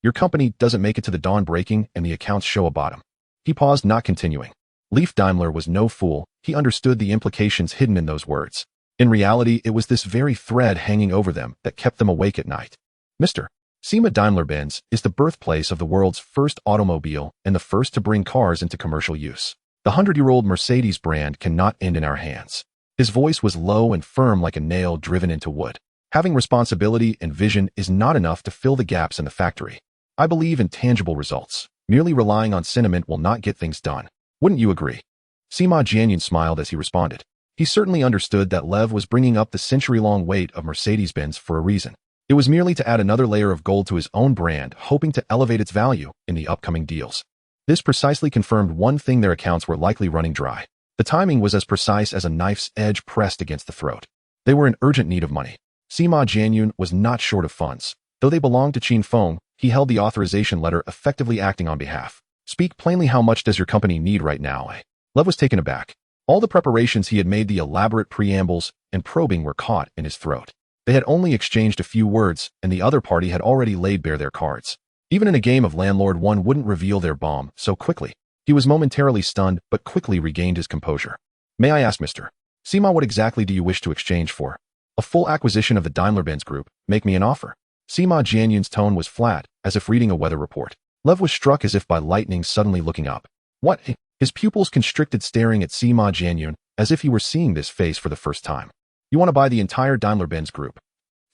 your company doesn't make it to the dawn breaking and the accounts show a bottom. He paused, not continuing. Leif Daimler was no fool. He understood the implications hidden in those words. In reality, it was this very thread hanging over them that kept them awake at night. Mr. Sima Daimler-Benz is the birthplace of the world's first automobile and the first to bring cars into commercial use. The 100-year-old Mercedes brand cannot end in our hands. His voice was low and firm like a nail driven into wood. Having responsibility and vision is not enough to fill the gaps in the factory. I believe in tangible results. Merely relying on sentiment will not get things done. Wouldn't you agree? Sima Jianyun smiled as he responded. He certainly understood that Lev was bringing up the century-long weight of Mercedes-Benz for a reason. It was merely to add another layer of gold to his own brand, hoping to elevate its value in the upcoming deals. This precisely confirmed one thing: their accounts were likely running dry. The timing was as precise as a knife's edge pressed against the throat. They were in urgent need of money. Sima Jianyun was not short of funds. Though they belonged to Qin Feng, he held the authorization letter, effectively acting on behalf. Speak plainly, how much does your company need right now? Lev was taken aback. All the preparations he had made, the elaborate preambles and probing, were caught in his throat. They had only exchanged a few words, and the other party had already laid bare their cards. Even in a game of landlord, one wouldn't reveal their bomb so quickly. He was momentarily stunned, but quickly regained his composure. May I ask, Mr. Sima, what exactly do you wish to exchange for? A full acquisition of the Daimler-Benz Group. Make me an offer. Sima Jianyun's tone was flat, as if reading a weather report. Lev was struck as if by lightning, suddenly looking up. What? His pupils constricted, staring at Sima Jianyun, as if he were seeing this face for the first time. You want to buy the entire Daimler-Benz Group?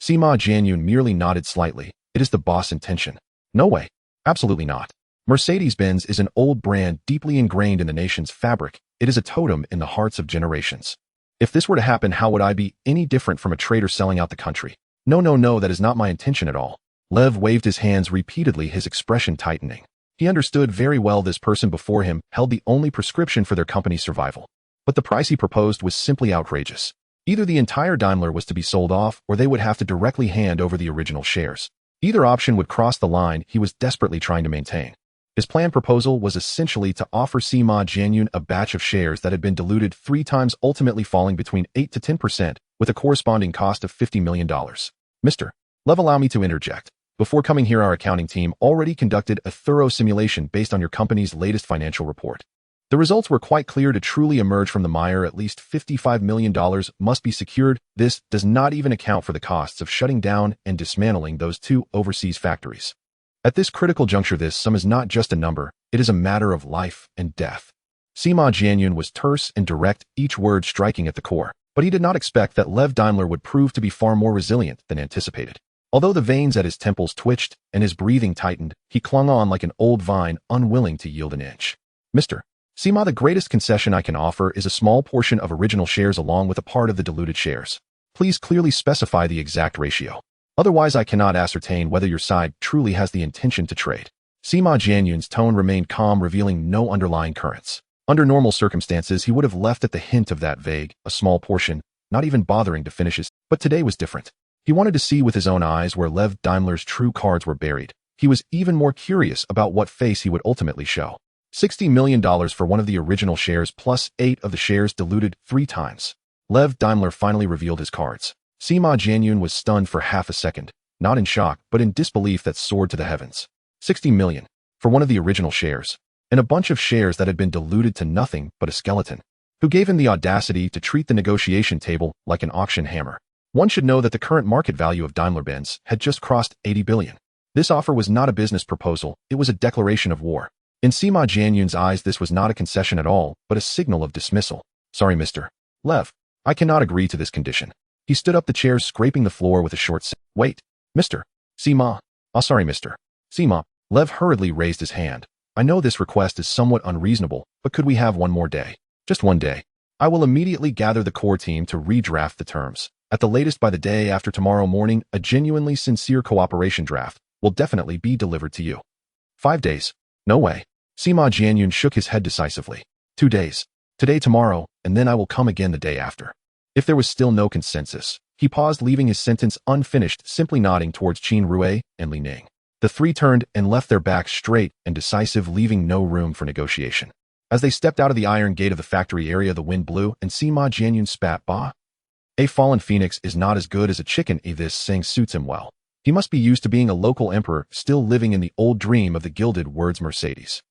Sima Jianyun merely nodded slightly. It is the boss' intention. No way. Absolutely not. Mercedes-Benz is an old brand deeply ingrained in the nation's fabric. It is a totem in the hearts of generations. If this were to happen, how would I be any different from a traitor selling out the country? No, that is not my intention at all. Lev waved his hands repeatedly, his expression tightening. He understood very well this person before him held the only prescription for their company's survival. But the price he proposed was simply outrageous. Either the entire Daimler was to be sold off, or they would have to directly hand over the original shares. Either option would cross the line he was desperately trying to maintain. His planned proposal was essentially to offer Sima Jianyun a batch of shares that had been diluted 3 times, ultimately falling between 8 to 10%, with a corresponding cost of $50 million. Mr. Lev, allow me to interject. Before coming here, our accounting team already conducted a thorough simulation based on your company's latest financial report. The results were quite clear. To truly emerge from the mire, at least $55 million must be secured. This does not even account for the costs of shutting down and dismantling those 2 overseas factories. At this critical juncture, this sum is not just a number, it is a matter of life and death. Sima Jianyun was terse and direct, each word striking at the core, but he did not expect that Lev Daimler would prove to be far more resilient than anticipated. Although the veins at his temples twitched and his breathing tightened, he clung on like an old vine, unwilling to yield an inch. Mr. Sima, the greatest concession I can offer is a small portion of original shares along with a part of the diluted shares. Please clearly specify the exact ratio. Otherwise, I cannot ascertain whether your side truly has the intention to trade. Sima Jianyun's tone remained calm, revealing no underlying currents. Under normal circumstances, he would have left at the hint of that vague, a small portion, not even bothering to finish his, but today was different. He wanted to see with his own eyes where Lev Daimler's true cards were buried. He was even more curious about what face he would ultimately show. $60 million for one of the original shares plus 8 of the shares diluted 3 times. Lev Daimler finally revealed his cards. Sima Jianyun was stunned for half a second, not in shock, but in disbelief that soared to the heavens. 60 million for one of the original shares, and a bunch of shares that had been diluted to nothing but a skeleton. Who gave him the audacity to treat the negotiation table like an auction hammer? One should know that the current market value of Daimler-Benz had just crossed 80 billion. This offer was not a business proposal, it was a declaration of war. In Sima Jianyun's eyes, this was not a concession at all, but a signal of dismissal. Sorry, Mr. Lev. I cannot agree to this condition. He stood up, the chairs scraping the floor with a short wait. Mr. Sima. Sorry, Mr. Sima. Lev hurriedly raised his hand. I know this request is somewhat unreasonable, but could we have one more day? Just one day. I will immediately gather the core team to redraft the terms. At the latest by the day after tomorrow morning, a genuinely sincere cooperation draft will definitely be delivered to you. 5 days. No way. Sima Jianyun shook his head decisively. 2 days. Today, tomorrow, and then I will come again the day after. If there was still no consensus, he paused, leaving his sentence unfinished, simply nodding towards Qin Rui and Li Ning. The 3 turned and left, their backs straight and decisive, leaving no room for negotiation. As they stepped out of the iron gate of the factory area, the wind blew, and Sima Jianyun spat. Bah! A fallen phoenix is not as good as a chicken. This saying suits him well. He must be used to being a local emperor, still living in the old dream of the gilded words Mercedes.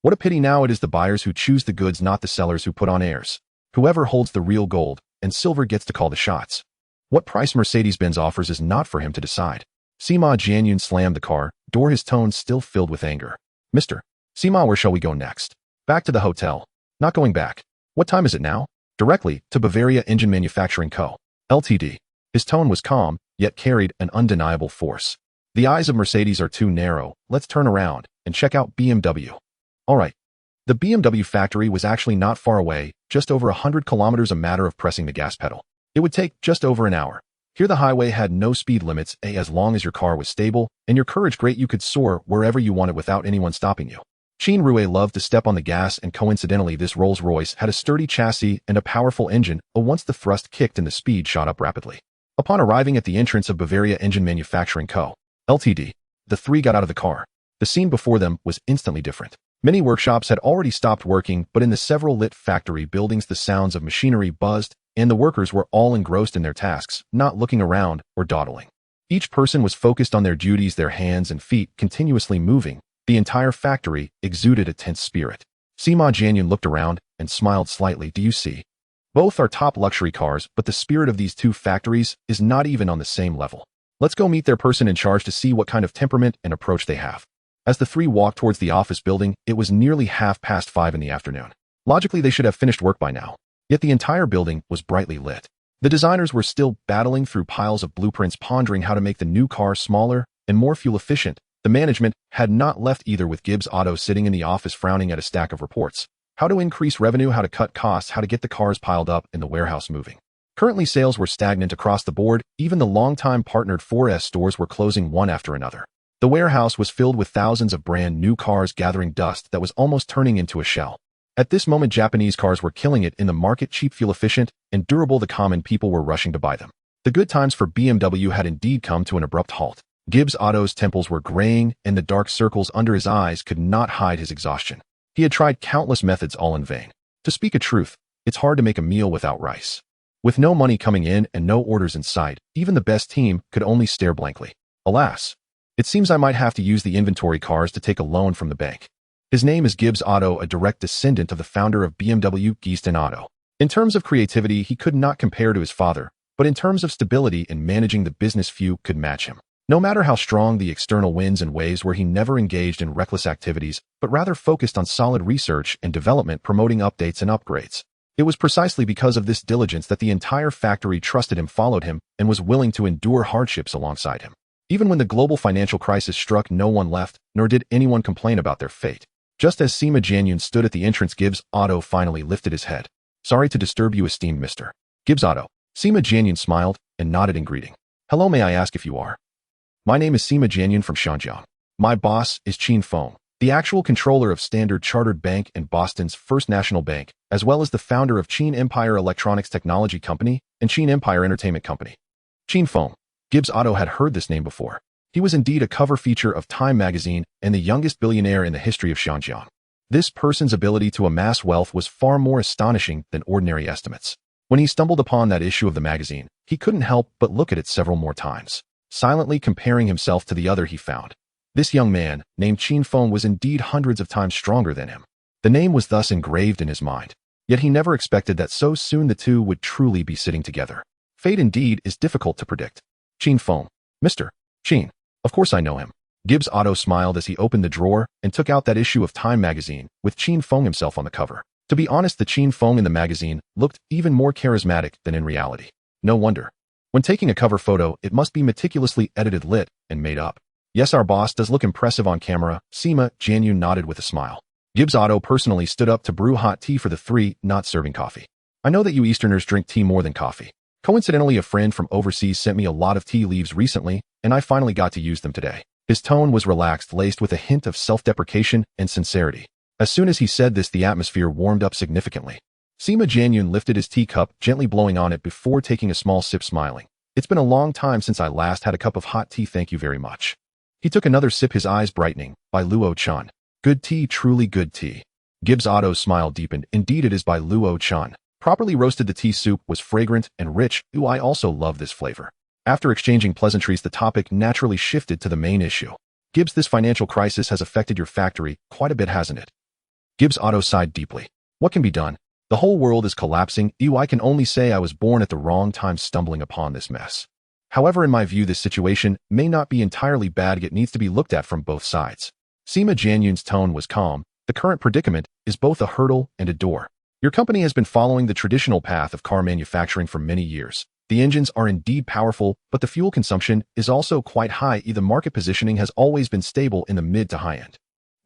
What a pity now it is the buyers who choose the goods, not the sellers who put on airs. Whoever holds the real gold and silver gets to call the shots. What price Mercedes-Benz offers is not for him to decide. Sima Jianyun slammed the car door, his tone still filled with anger. Mr. Sima, where shall we go next? Back to the hotel. Not going back. What time is it now? Directly to Bavaria Engine Manufacturing Co. Ltd. His tone was calm, yet carried an undeniable force. The eyes of Mercedes are too narrow. Let's turn around and check out BMW. All right. The BMW factory was actually not far away, just over 100 kilometers, a matter of pressing the gas pedal. It would take just over an hour. Here the highway had no speed limits, as long as your car was stable and your courage great, you could soar wherever you wanted without anyone stopping you. Qin Rue loved to step on the gas, and coincidentally this Rolls-Royce had a sturdy chassis and a powerful engine, but once the thrust kicked and the speed shot up rapidly. Upon arriving at the entrance of Bavaria Engine Manufacturing Co. Ltd., the three got out of the car. The scene before them was instantly different. Many workshops had already stopped working, but in the several lit factory buildings the sounds of machinery buzzed, and the workers were all engrossed in their tasks, not looking around or dawdling. Each person was focused on their duties, their hands and feet continuously moving. The entire factory exuded a tense spirit. Sima Jianyun looked around and smiled slightly. Do you see? Both are top luxury cars, but the spirit of these two factories is not even on the same level. Let's go meet their person in charge to see what kind of temperament and approach they have. As the three walked towards the office building, it was nearly 5:30 in the afternoon. Logically, they should have finished work by now. Yet the entire building was brightly lit. The designers were still battling through piles of blueprints, pondering how to make the new car smaller and more fuel efficient. The management had not left either, with Gibbs Auto sitting in the office frowning at a stack of reports. How to increase revenue, how to cut costs, how to get the cars piled up in the warehouse moving. Currently, sales were stagnant across the board. Even the long-time partnered 4S stores were closing one after another. The warehouse was filled with thousands of brand new cars gathering dust that was almost turning into a shell. At this moment, Japanese cars were killing it in the market, cheap, fuel efficient, and durable. The common people were rushing to buy them. The good times for BMW had indeed come to an abrupt halt. Gibbs Auto's temples were graying, and the dark circles under his eyes could not hide his exhaustion. He had tried countless methods, all in vain. To speak a truth, it's hard to make a meal without rice. With no money coming in and no orders in sight, even the best team could only stare blankly. Alas, it seems I might have to use the inventory cars to take a loan from the bank. His name is Gibbs Auto, a direct descendant of the founder of BMW, Geeston Auto. In terms of creativity, he could not compare to his father, but in terms of stability in managing the business, few could match him. No matter how strong the external winds and waves were, he never engaged in reckless activities, but rather focused on solid research and development, promoting updates and upgrades. It was precisely because of this diligence that the entire factory trusted him, followed him, and was willing to endure hardships alongside him. Even when the global financial crisis struck, no one left, nor did anyone complain about their fate. Just as Sima Jianyun stood at the entrance, Gibbs Auto finally lifted his head. Sorry to disturb you, esteemed Mr. Gibbs Auto. Sima Jianyun smiled and nodded in greeting. Hello, may I ask if you are? My name is Sima Jianyun from Shanjiang. My boss is Qin Feng, the actual controller of Standard Chartered Bank and Boston's First National Bank, as well as the founder of Qin Empire Electronics Technology Company and Qin Empire Entertainment Company. Qin Feng. Gibbs Auto had heard this name before. He was indeed a cover feature of Time magazine and the youngest billionaire in the history of Shanjiang. This person's ability to amass wealth was far more astonishing than ordinary estimates. When he stumbled upon that issue of the magazine, he couldn't help but look at it several more times, silently comparing himself to the other he found. This young man, named Qin Feng, was indeed hundreds of times stronger than him. The name was thus engraved in his mind. Yet he never expected that so soon the two would truly be sitting together. Fate indeed is difficult to predict. Qin Feng. Mr. Qin. Of course I know him. Gibbs Auto smiled as he opened the drawer and took out that issue of Time magazine, with Qin Feng himself on the cover. To be honest, the Qin Feng in the magazine looked even more charismatic than in reality. No wonder. When taking a cover photo, it must be meticulously edited, lit, and made up. Yes, our boss does look impressive on camera. Sima Jianyun nodded with a smile. Gibbs Auto personally stood up to brew hot tea for the three, not serving coffee. I know that you Easterners drink tea more than coffee. Coincidentally, a friend from overseas sent me a lot of tea leaves recently, and I finally got to use them today. His tone was relaxed, laced with a hint of self-deprecation and sincerity. As soon as he said this, the atmosphere warmed up significantly. Sima Jianyun lifted his teacup, gently blowing on it before taking a small sip, smiling. It's been a long time since I last had a cup of hot tea, thank you very much. He took another sip, his eyes brightening. By Luo Chan. Good tea, truly good tea. Gibbs Auto's smile deepened. Indeed it is by Luo Chan. Properly roasted, the tea soup was fragrant and rich. Ooh, I also love this flavor. After exchanging pleasantries, the topic naturally shifted to the main issue. Gibbs, this financial crisis has affected your factory quite a bit, hasn't it? Gibbs Otto sighed deeply. What can be done? The whole world is collapsing. I can only say I was born at the wrong time stumbling upon this mess. However, in my view, this situation may not be entirely bad. It needs to be looked at from both sides. Sima Jianyun's tone was calm. The current predicament is both a hurdle and a door. Your company has been following the traditional path of car manufacturing for many years. The engines are indeed powerful, but the fuel consumption is also quite high. The market positioning has always been stable in the mid to high end.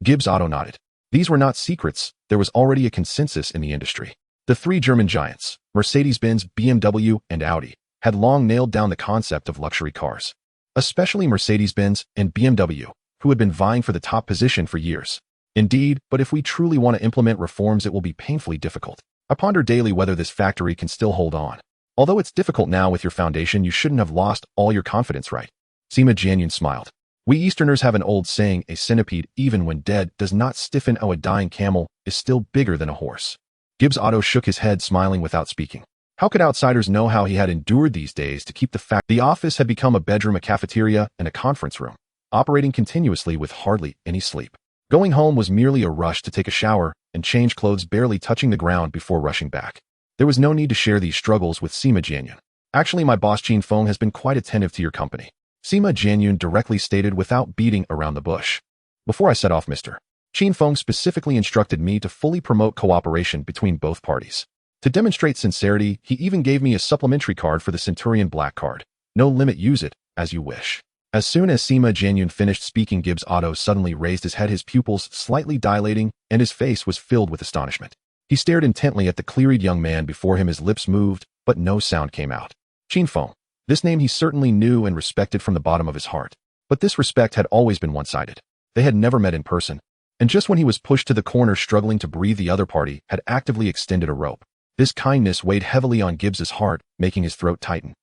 Gibbs Otto nodded. These were not secrets. There was already a consensus in the industry. The three German giants, Mercedes-Benz, BMW, and Audi, had long nailed down the concept of luxury cars. Especially Mercedes-Benz and BMW, who had been vying for the top position for years. Indeed, but if we truly want to implement reforms, it will be painfully difficult. I ponder daily whether this factory can still hold on. Although it's difficult now with your foundation, you shouldn't have lost all your confidence, right? Sima Jianyun smiled. We Easterners have an old saying, a centipede, even when dead, does not stiffen. A dying camel is still bigger than a horse. Gibbs Otto shook his head, smiling without speaking. How could outsiders know how he had endured these days to keep the fact? The office had become a bedroom, a cafeteria, and a conference room, operating continuously with hardly any sleep. Going home was merely a rush to take a shower and change clothes, barely touching the ground before rushing back. There was no need to share these struggles with Sima Jianyun. Actually, my boss Qin Feng has been quite attentive to your company. Sima Jianyun directly stated without beating around the bush. Before I set off, Mr. Qin Feng specifically instructed me to fully promote cooperation between both parties. To demonstrate sincerity, he even gave me a supplementary card for the Centurion Black card. No limit, use it as you wish. As soon as Sima Jianyun finished speaking, Gibbs Otto suddenly raised his head, his pupils slightly dilating, and his face was filled with astonishment. He stared intently at the clear-eyed young man before him. His lips moved, but no sound came out. Qin Feng. This name he certainly knew and respected from the bottom of his heart. But this respect had always been one-sided. They had never met in person. And just when he was pushed to the corner struggling to breathe, the other party had actively extended a rope. This kindness weighed heavily on Gibbs's heart, making his throat tighten.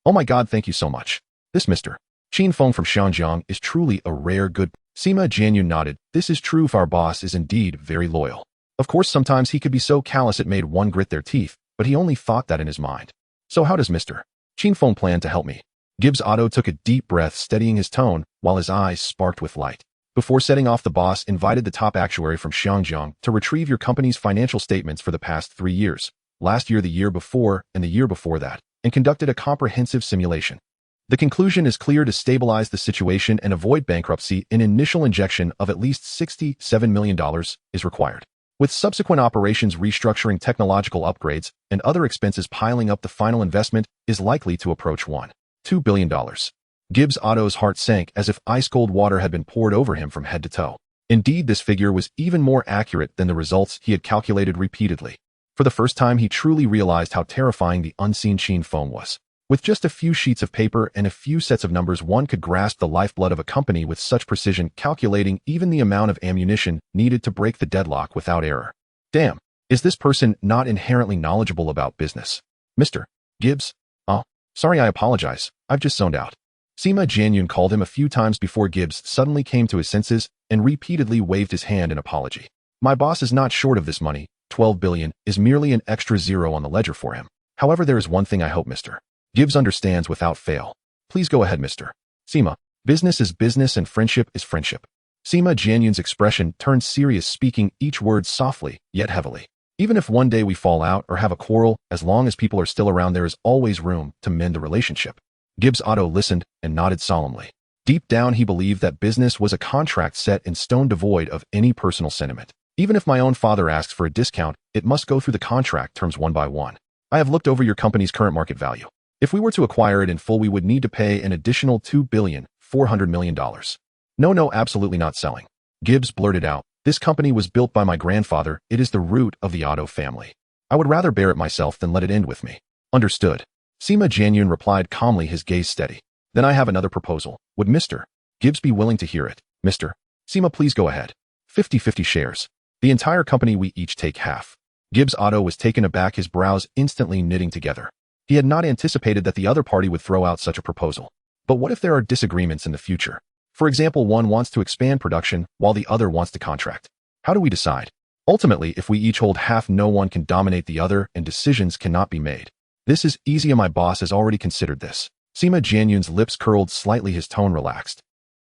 Oh my God, thank you so much. This Mr. Qin Feng from Xianjiang is truly a rare good. Sima Jianyun nodded. This is true. Our boss is indeed very loyal. Of course, sometimes he could be so callous it made one grit their teeth, but he only thought that in his mind. So how does Mr. Qin Feng plan to help me? Gibbs Otto took a deep breath, steadying his tone, while his eyes sparked with light. Before setting off, the boss invited the top actuary from Xianjiang to retrieve your company's financial statements for the past 3 years, last year, the year before, and the year before that, and conducted a comprehensive simulation. The conclusion is clear: to stabilize the situation and avoid bankruptcy, an initial injection of at least $67 million is required. With subsequent operations restructuring, technological upgrades, and other expenses piling up, the final investment is likely to approach $2 billion. Gibbs Otto's heart sank as if ice-cold water had been poured over him from head to toe. Indeed, this figure was even more accurate than the results he had calculated repeatedly. For the first time, he truly realized how terrifying the unseen Qin Feng was. With just a few sheets of paper and a few sets of numbers, one could grasp the lifeblood of a company with such precision, calculating even the amount of ammunition needed to break the deadlock without error. Damn, is this person not inherently knowledgeable about business? Mr. Gibbs? Oh, sorry, I apologize. I've just zoned out. Sima Jianyun called him a few times before Gibbs suddenly came to his senses and repeatedly waved his hand in apology. My boss is not short of this money. 12 billion is merely an extra zero on the ledger for him. However, there is one thing I hope Mr. Gibbs understands without fail. Please go ahead, Mr. Sima. Business is business and friendship is friendship. Sima Jianyun's expression turned serious, speaking each word softly, yet heavily. Even if one day we fall out or have a quarrel, as long as people are still around, there is always room to mend the relationship. Gibbs Otto listened and nodded solemnly. Deep down, he believed that business was a contract set in stone, devoid of any personal sentiment. Even if my own father asks for a discount, it must go through the contract terms one by one. I have looked over your company's current market value. If we were to acquire it in full, we would need to pay an additional $2.4 billion. No, absolutely not selling. Gibbs blurted out. This company was built by my grandfather. It is the root of the Otto family. I would rather bear it myself than let it end with me. Understood. Sima Jianyun replied calmly, his gaze steady. Then I have another proposal. Would Mr. Gibbs be willing to hear it? Mr. Sima, please go ahead. 50-50 shares. The entire company, we each take half. Gibbs Otto was taken aback, his brows instantly knitting together. He had not anticipated that the other party would throw out such a proposal. But what if there are disagreements in the future? For example, one wants to expand production while the other wants to contract. How do we decide? Ultimately, if we each hold half, no one can dominate the other and decisions cannot be made. This is easy. My boss has already considered this. Sima Jianyun's lips curled slightly, his tone relaxed.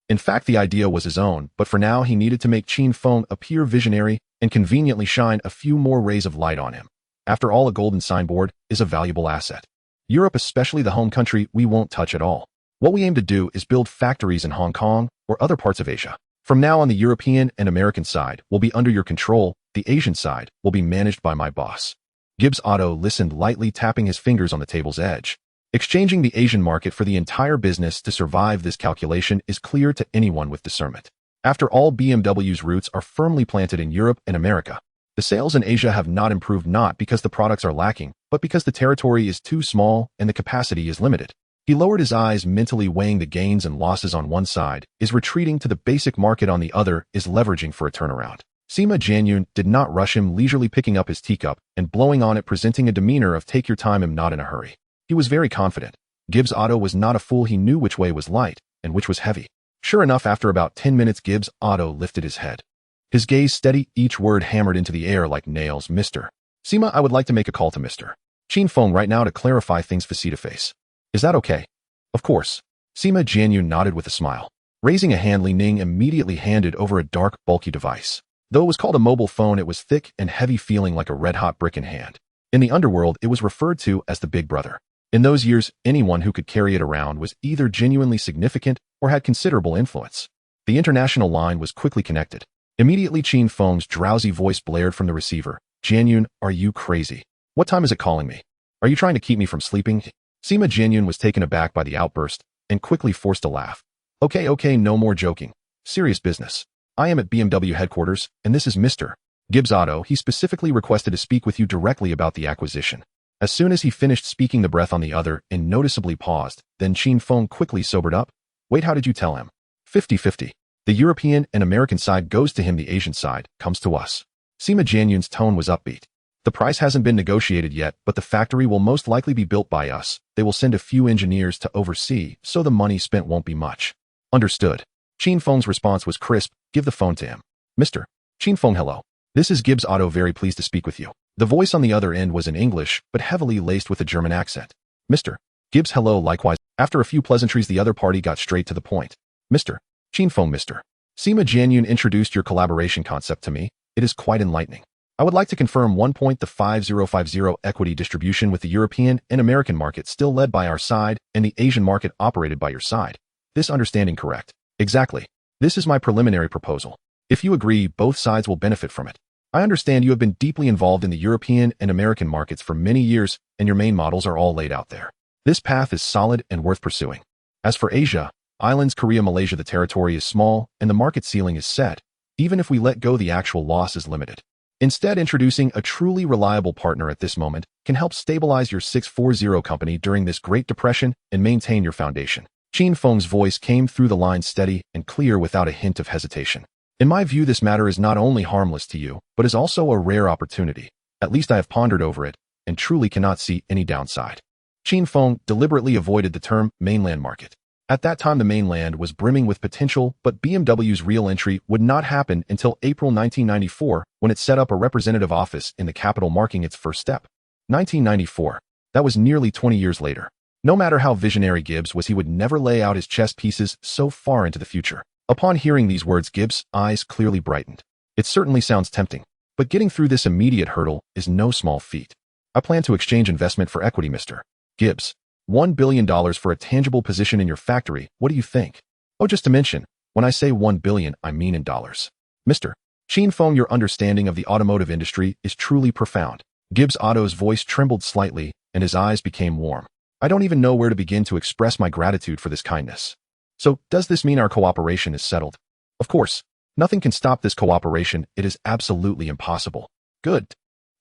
In fact, the idea was his own, but for now he needed to make Qin Feng appear visionary and conveniently shine a few more rays of light on him. After all, a golden signboard is a valuable asset. Europe, especially the home country, we won't touch at all. What we aim to do is build factories in Hong Kong or other parts of Asia. From now on, the European and American side will be under your control. The Asian side will be managed by my boss. Gibbs Otto listened, lightly tapping his fingers on the table's edge. Exchanging the Asian market for the entire business to survive this calculation is clear to anyone with discernment. After all, BMW's roots are firmly planted in Europe and America. The sales in Asia have not improved, not because the products are lacking, but because the territory is too small and the capacity is limited. He lowered his eyes, mentally weighing the gains and losses. On one side is retreating to the basic market, on the other is leveraging for a turnaround. Sima Jianyun did not rush him, leisurely picking up his teacup and blowing on it, presenting a demeanor of take your time, I'm not in a hurry. He was very confident. Gibbs Otto was not a fool. He knew which way was light and which was heavy. Sure enough, after about 10 minutes, Gibbs Otto lifted his head. His gaze steady, each word hammered into the air like nails. Mr. Sima, I would like to make a call to Mr. Qin Feng right now to clarify things face to face. Is that okay? Of course. Sima Jianyun nodded with a smile. Raising a hand, Li Ning immediately handed over a dark, bulky device. Though it was called a mobile phone, it was thick and heavy, feeling like a red-hot brick in hand. In the underworld, it was referred to as the Big Brother. In those years, anyone who could carry it around was either genuinely significant or had considerable influence. The international line was quickly connected. Immediately, Qin Feng's drowsy voice blared from the receiver. Jianyun, are you crazy? What time is it calling me? Are you trying to keep me from sleeping? Sima Jianyun was taken aback by the outburst and quickly forced a laugh. Okay, no more joking. Serious business. I am at BMW headquarters, and this is Mr. Gibbs Otto. He specifically requested to speak with you directly about the acquisition. As soon as he finished speaking, the breath on the other and noticeably paused. Then Qin Feng quickly sobered up. Wait, how did you tell him? 50-50. The European and American side goes to him, the Asian side comes to us. Sima Jianyun's tone was upbeat. The price hasn't been negotiated yet, but the factory will most likely be built by us. They will send a few engineers to oversee, so the money spent won't be much. Understood. Qin Feng's response was crisp. Give the phone to him. Mr. Qin Feng, hello. This is Gibbs Otto, very pleased to speak with you. The voice on the other end was in English, but heavily laced with a German accent. Mr. Gibbs, hello, likewise. After a few pleasantries, the other party got straight to the point. Mr. Qin Feng, Mr. Sima Jianyun introduced your collaboration concept to me. It is quite enlightening. I would like to confirm one point: the 5050 equity distribution with the European and American market still led by our side and the Asian market operated by your side. This understanding correct? Exactly. This is my preliminary proposal. If you agree, both sides will benefit from it. I understand you have been deeply involved in the European and American markets for many years, and your main models are all laid out there. This path is solid and worth pursuing. As for Asia, islands, Korea, Malaysia, the territory is small and the market ceiling is set. Even if we let go, the actual loss is limited. Instead, introducing a truly reliable partner at this moment can help stabilize your 640 company during this Great Depression and maintain your foundation. Qin Feng's voice came through the line, steady and clear without a hint of hesitation. In my view, this matter is not only harmless to you, but is also a rare opportunity. At least I have pondered over it and truly cannot see any downside. Qin Feng deliberately avoided the term mainland market. At that time, the mainland was brimming with potential, but BMW's real entry would not happen until April 1994, when it set up a representative office in the capital, marking its first step. 1994. That was nearly 20 years later. No matter how visionary Gibbs was, he would never lay out his chess pieces so far into the future. Upon hearing these words, Gibbs' eyes clearly brightened. It certainly sounds tempting, but getting through this immediate hurdle is no small feat. I plan to exchange investment for equity, Mr. Gibbs. $1 billion for a tangible position in your factory. What do you think? Oh, just to mention, when I say $1 billion, I mean in dollars. Mr. Qin Feng, your understanding of the automotive industry is truly profound. Gibbs Otto's voice trembled slightly and his eyes became warm. I don't even know where to begin to express my gratitude for this kindness. So, does this mean our cooperation is settled? Of course. Nothing can stop this cooperation. It is absolutely impossible. Good.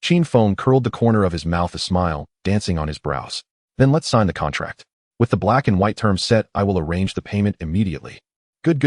Qin Feng curled the corner of his mouth, a smile dancing on his brows. Then let's sign the contract. With the black and white terms set, I will arrange the payment immediately. Good.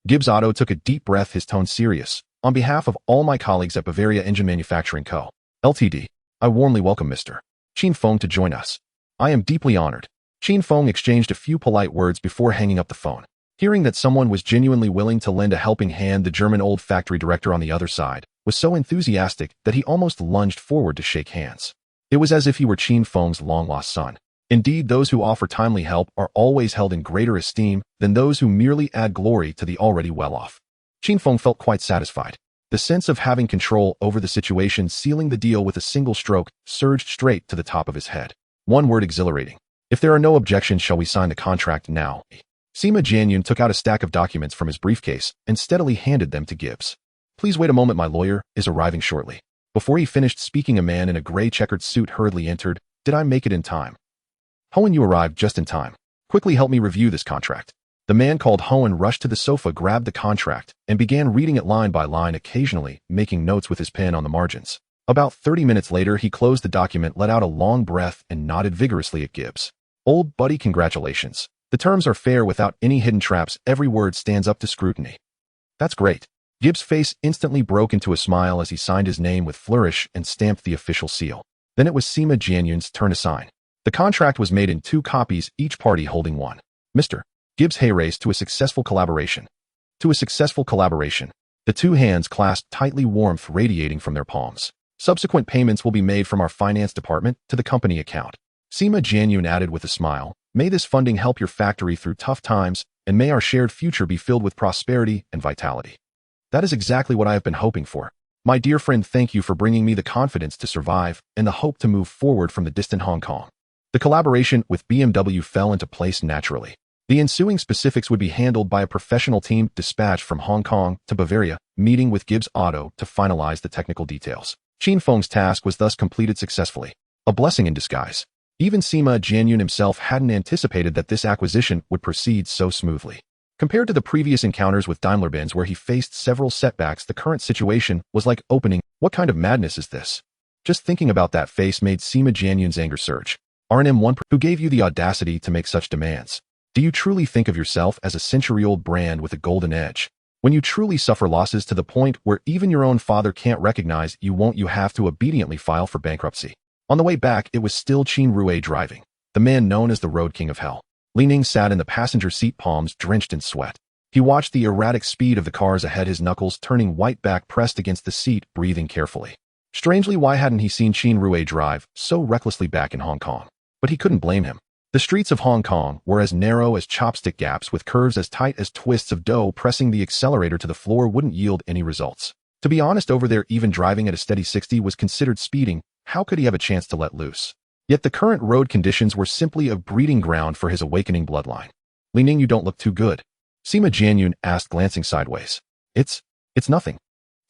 Gibbs Otto took a deep breath, his tone serious. On behalf of all my colleagues at Bavaria Engine Manufacturing Co., Ltd., I warmly welcome Mr. Qin Feng to join us. I am deeply honored. Qin Feng exchanged a few polite words before hanging up the phone. Hearing that someone was genuinely willing to lend a helping hand, the German old factory director on the other side was so enthusiastic that he almost lunged forward to shake hands. It was as if he were Qin Feng's long-lost son. Indeed, those who offer timely help are always held in greater esteem than those who merely add glory to the already well-off. Qin Feng felt quite satisfied. The sense of having control over the situation, sealing the deal with a single stroke, surged straight to the top of his head. One word: exhilarating. If there are no objections, shall we sign the contract now? Sima Jianyun took out a stack of documents from his briefcase and steadily handed them to Gibbs. Please wait a moment, my lawyer is arriving shortly. Before he finished speaking, a man in a gray checkered suit hurriedly entered. Did I make it in time? Hohen, you arrived just in time. Quickly help me review this contract. The man called Hohen rushed to the sofa, grabbed the contract, and began reading it line by line, occasionally making notes with his pen on the margins. About 30 minutes later, he closed the document, let out a long breath, and nodded vigorously at Gibbs. Old buddy, congratulations. The terms are fair without any hidden traps. Every word stands up to scrutiny. That's great. Gibbs' face instantly broke into a smile as he signed his name with flourish and stamped the official seal. Then it was Sima Jianyun's turn to sign. The contract was made in 2 copies, each party holding one. Mr. Gibbs, Heir raced to a successful collaboration. To a successful collaboration. The 2 hands clasped tightly, warmth radiating from their palms. Subsequent payments will be made from our finance department to the company account. Sima Jianyun added with a smile, may this funding help your factory through tough times, and may our shared future be filled with prosperity and vitality. That is exactly what I have been hoping for. My dear friend, thank you for bringing me the confidence to survive and the hope to move forward from the distant Hong Kong. The collaboration with BMW fell into place naturally. The ensuing specifics would be handled by a professional team dispatched from Hong Kong to Bavaria, meeting with Gibbs Auto to finalize the technical details. Qin Feng's task was thus completed successfully. A blessing in disguise. Even Sima Jianyun himself hadn't anticipated that this acquisition would proceed so smoothly. Compared to the previous encounters with Daimler-Benz where he faced several setbacks, the current situation was like opening. What kind of madness is this? Just thinking about that face made Sima Jianyun's anger surge. RNM1, who gave you the audacity to make such demands? Do you truly think of yourself as a century-old brand with a golden edge? When you truly suffer losses to the point where even your own father can't recognize you, won't you have to obediently file for bankruptcy? On the way back, it was still Qin Rui driving, the man known as the Road King of Hell. Li Ning sat in the passenger seat, palms drenched in sweat. He watched the erratic speed of the cars ahead, his knuckles turning white, back pressed against the seat, breathing carefully. Strangely, why hadn't he seen Qin Rui drive so recklessly back in Hong Kong? But he couldn't blame him. The streets of Hong Kong were as narrow as chopstick gaps, with curves as tight as twists of dough. Pressing the accelerator to the floor wouldn't yield any results. To be honest, over there, even driving at a steady 60 was considered speeding. How could he have a chance to let loose? Yet the current road conditions were simply a breeding ground for his awakening bloodline. Li Ning, you don't look too good. Sima Jianyun asked, glancing sideways. It's nothing.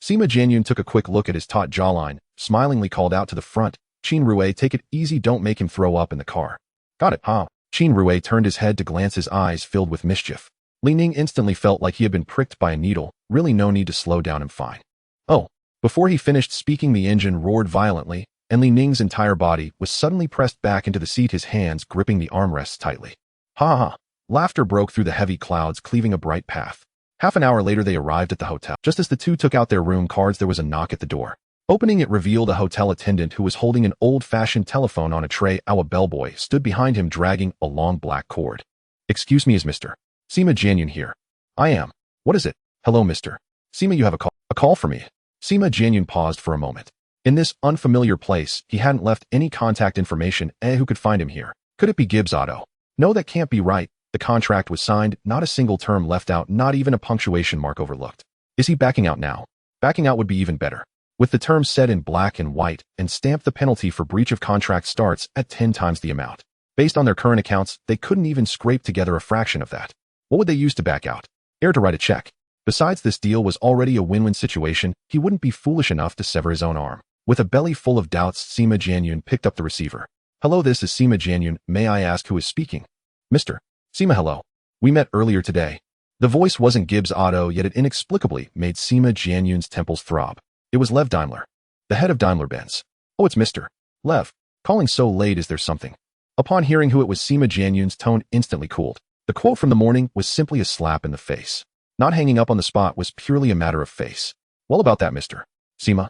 Sima Jianyun took a quick look at his taut jawline, smilingly called out to the front, Qin Rui, take it easy, don't make him throw up in the car. Got it, huh? Qin Rui turned his head to glance, his eyes filled with mischief. Li Ning instantly felt like he had been pricked by a needle. Really no need to slow down, I'm fine. Oh. Before he finished speaking, the engine roared violently, and Li Ning's entire body was suddenly pressed back into the seat, his hands gripping the armrests tightly. Ha ha. Laughter broke through the heavy clouds, cleaving a bright path. Half an hour later, they arrived at the hotel. Just as the two took out their room cards, there was a knock at the door. Opening it revealed a hotel attendant who was holding an old-fashioned telephone on a tray. Our bellboy stood behind him, dragging a long black cord. Excuse me, is Mr. Sima Jianyun here? I am. What is it? Hello, Mr. Sima, you have a call. A call for me? Sima Jianyun paused for a moment. In this unfamiliar place, he hadn't left any contact information. Who could find him here? Could it be Gibbs Auto? No, that can't be right. The contract was signed, not a single term left out, not even a punctuation mark overlooked. Is he backing out now? Backing out would be even better. With the terms set in black and white and stamped, the penalty for breach of contract starts at 10 times the amount. Based on their current accounts, they couldn't even scrape together a fraction of that. What would they use to back out? Heir to write a check. Besides, this deal was already a win-win situation. He wouldn't be foolish enough to sever his own arm. With a belly full of doubts, Sima Jianyun picked up the receiver. Hello, this is Sima Jianyun. May I ask who is speaking? Mr. Sima, hello. We met earlier today. The voice wasn't Gibbs Auto, yet it inexplicably made Sima Jianyun's temples throb. It was Lev Daimler, the head of Daimler-Benz. Oh, it's Mr. Lev. Calling so late, is there something? Upon hearing who it was, Sima Jianyun's tone instantly cooled. The quote from the morning was simply a slap in the face. Not hanging up on the spot was purely a matter of face. Well, about that, Mr. Sima.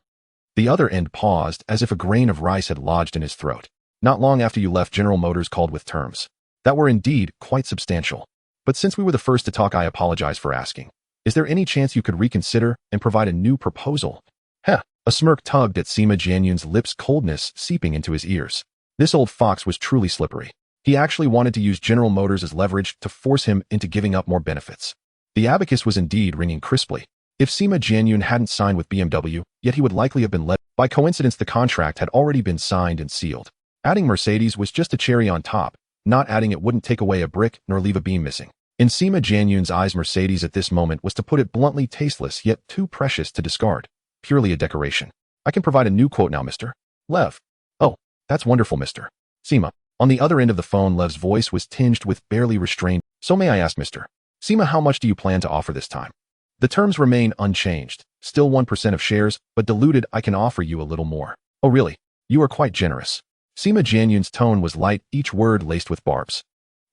The other end paused, as if a grain of rice had lodged in his throat. Not long after you left, General Motors called with terms that were indeed quite substantial. But since we were the first to talk, I apologize for asking. Is there any chance you could reconsider and provide a new proposal? Heh. A smirk tugged at Sima Jianyun's lips, coldness seeping into his ears. This old fox was truly slippery. He actually wanted to use General Motors as leverage to force him into giving up more benefits. The abacus was indeed ringing crisply. If Sima Jianyun hadn't signed with BMW, yet he would likely have been led. By coincidence, the contract had already been signed and sealed. Adding Mercedes was just a cherry on top. Not adding it wouldn't take away a brick nor leave a beam missing. In Sima Jianyun's eyes, Mercedes at this moment was, to put it bluntly, tasteless yet too precious to discard. Purely a decoration. I can provide a new quote now, Mr. Lev. Oh, that's wonderful, Mr. Sima. On the other end of the phone, Lev's voice was tinged with barely restrained. So may I ask, Mr. Sima, how much do you plan to offer this time? The terms remain unchanged. Still 1% of shares, but diluted. I can offer you a little more. Oh, really? You are quite generous. Sima Jianyun's tone was light, each word laced with barbs.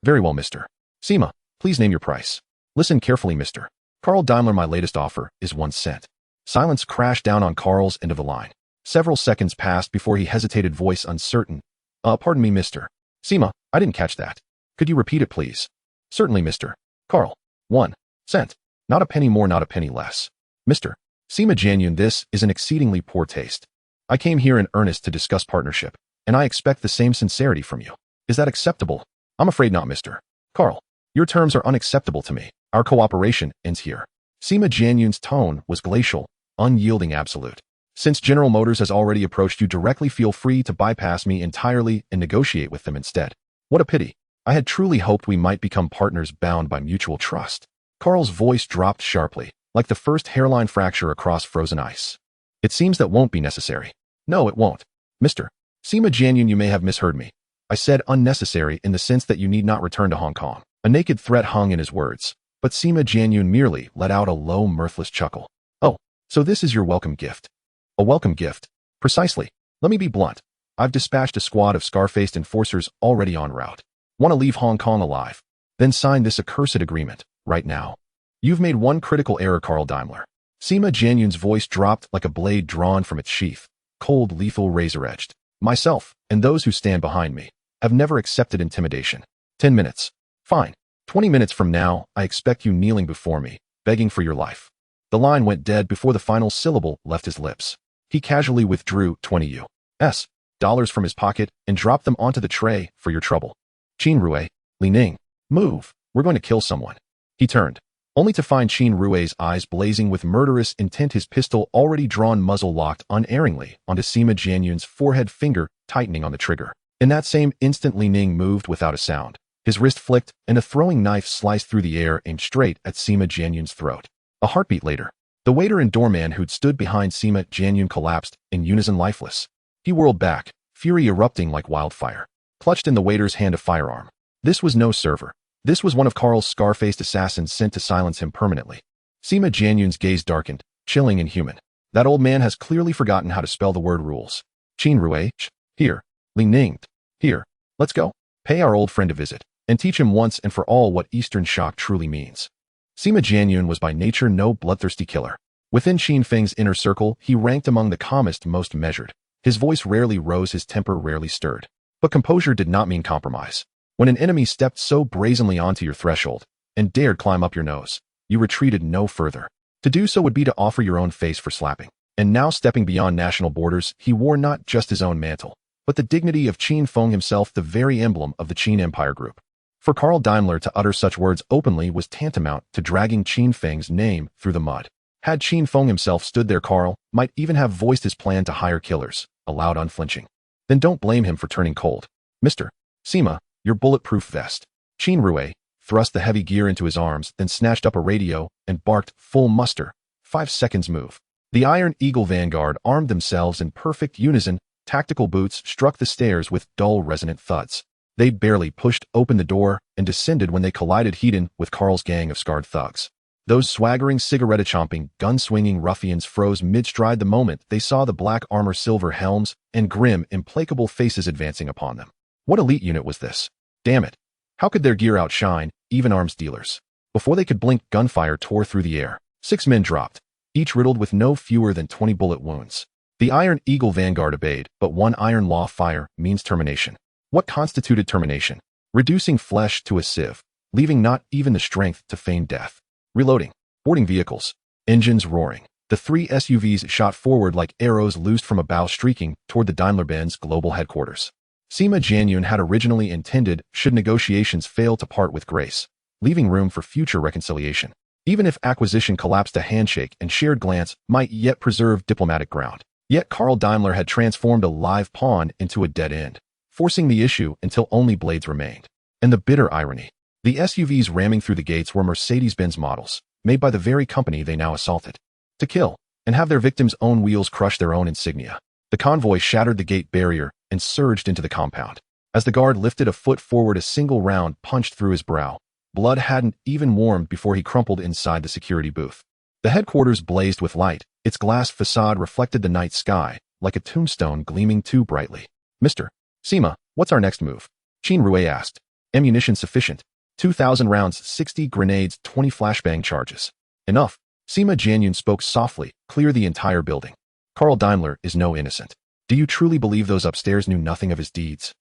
Very well, Mr. Sima, please name your price. Listen carefully, Mr. Carl Daimler. My latest offer is 1 cent. Silence crashed down on Carl's end of the line. Several seconds passed before he hesitated, voice uncertain. Pardon me, Mr. Sima, I didn't catch that. Could you repeat it, please? Certainly, Mr. Carl. 1 cent. Not a penny more, not a penny less. Mr. Sima Jianyun, this is an exceedingly poor taste. I came here in earnest to discuss partnership, and I expect the same sincerity from you. Is that acceptable? I'm afraid not, Mr. Carl. Your terms are unacceptable to me. Our cooperation ends here. Sima Jianyun's tone was glacial, unyielding, absolute. Since General Motors has already approached you directly, feel free to bypass me entirely and negotiate with them instead. What a pity. I had truly hoped we might become partners bound by mutual trust. Carl's voice dropped sharply, like the first hairline fracture across frozen ice. It seems that won't be necessary. No, it won't. Mr. Sima Jianyun, you may have misheard me. I said unnecessary in the sense that you need not return to Hong Kong. A naked threat hung in his words, but Sima Jianyun merely let out a low, mirthless chuckle. Oh, so this is your welcome gift. A welcome gift. Precisely. Let me be blunt. I've dispatched a squad of scar-faced enforcers already en route. Want to leave Hong Kong alive. Then sign this accursed agreement, right now. You've made one critical error, Carl Daimler. Sima Jianyun's voice dropped like a blade drawn from its sheath, cold, lethal, razor-edged. Myself, and those who stand behind me, have never accepted intimidation. 10 minutes. Fine. 20 minutes from now, I expect you kneeling before me, begging for your life. The line went dead before the final syllable left his lips. He casually withdrew $20 US from his pocket and dropped them onto the tray. For your trouble. Qin Rue, Li Ning, move. We're going to kill someone. He turned, only to find Qin Rue's eyes blazing with murderous intent, his pistol already drawn, muzzle locked unerringly onto Sima Jianyun's forehead, finger tightening on the trigger. In that same instant, Li Ning moved without a sound. His wrist flicked, and a throwing knife sliced through the air, aimed straight at Sima Jianyun's throat. A heartbeat later, the waiter and doorman who'd stood behind Sima Jianyun collapsed, in unison, lifeless. He whirled back, fury erupting like wildfire. Clutched in the waiter's hand a firearm. This was no server. This was one of Carl's scar-faced assassins sent to silence him permanently. Sima Jianyun's gaze darkened, chilling, inhuman. That old man has clearly forgotten how to spell the word rules. Qin Rue, here. Li Ning, here. Let's go. Pay our old friend a visit, and teach him once and for all what Eastern shock truly means. Sima Jianyun was by nature no bloodthirsty killer. Within Qin Feng's inner circle, he ranked among the calmest, most measured. His voice rarely rose, his temper rarely stirred. But composure did not mean compromise. When an enemy stepped so brazenly onto your threshold and dared climb up your nose, you retreated no further. To do so would be to offer your own face for slapping. And now, stepping beyond national borders, he wore not just his own mantle, but the dignity of Qin Feng himself, the very emblem of the Qin Empire Group. For Carl Daimler to utter such words openly was tantamount to dragging Qin Feng's name through the mud. Had Qin Feng himself stood there, Carl might even have voiced his plan to hire killers, allowed unflinching. Then don't blame him for turning cold. Mr. Sima, your bulletproof vest. Qin Rue thrust the heavy gear into his arms, then snatched up a radio and barked, full muster. 5 seconds move. The Iron Eagle vanguard armed themselves in perfect unison. Tactical boots struck the stairs with dull, resonant thuds. They barely pushed open the door and descended when they collided head-on with Carl's gang of scarred thugs. Those swaggering, cigarette-chomping, gun-swinging ruffians froze mid-stride the moment they saw the black armor, silver helms, and grim, implacable faces advancing upon them. What elite unit was this? Damn it. How could their gear outshine even arms dealers? Before they could blink, gunfire tore through the air. 6 men dropped, each riddled with no fewer than 20 bullet wounds. The Iron Eagle vanguard obeyed, but one iron law: fire means termination. What constituted termination? Reducing flesh to a sieve, leaving not even the strength to feign death. Reloading. Boarding vehicles. Engines roaring. The 3 SUVs shot forward like arrows loosed from a bow, streaking toward the Daimler-Benz global headquarters. Sima Jianyun had originally intended, should negotiations fail, to part with grace, leaving room for future reconciliation. Even if acquisition collapsed, a handshake and shared glance might yet preserve diplomatic ground. Yet Carl Daimler had transformed a live pawn into a dead end, forcing the issue until only blades remained. And the bitter irony. The SUVs ramming through the gates were Mercedes-Benz models, made by the very company they now assaulted. To kill, and have their victims' own wheels crush their own insignia. The convoy shattered the gate barrier and surged into the compound. As the guard lifted a foot forward, a single round punched through his brow. Blood hadn't even warmed before he crumpled inside the security booth. The headquarters blazed with light. Its glass facade reflected the night sky, like a tombstone gleaming too brightly. Mr. Sima, what's our next move? Qin Rui asked. Ammunition sufficient. 2,000 rounds, 60 grenades, 20 flashbang charges. Enough. Sima Jianyun spoke softly, clear the entire building. Carl Daimler is no innocent. Do you truly believe those upstairs knew nothing of his deeds?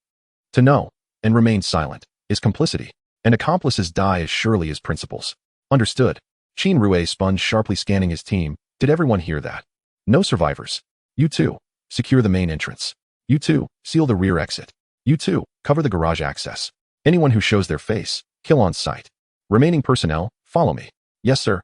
To know, and remain silent, is complicity, and accomplices die as surely as principals. Understood. Qin Rui spun sharply, scanning his team. Did everyone hear that? No survivors. You two, secure the main entrance. You two, seal the rear exit. You two, cover the garage access. Anyone who shows their face, kill on sight. Remaining personnel, follow me. Yes, sir.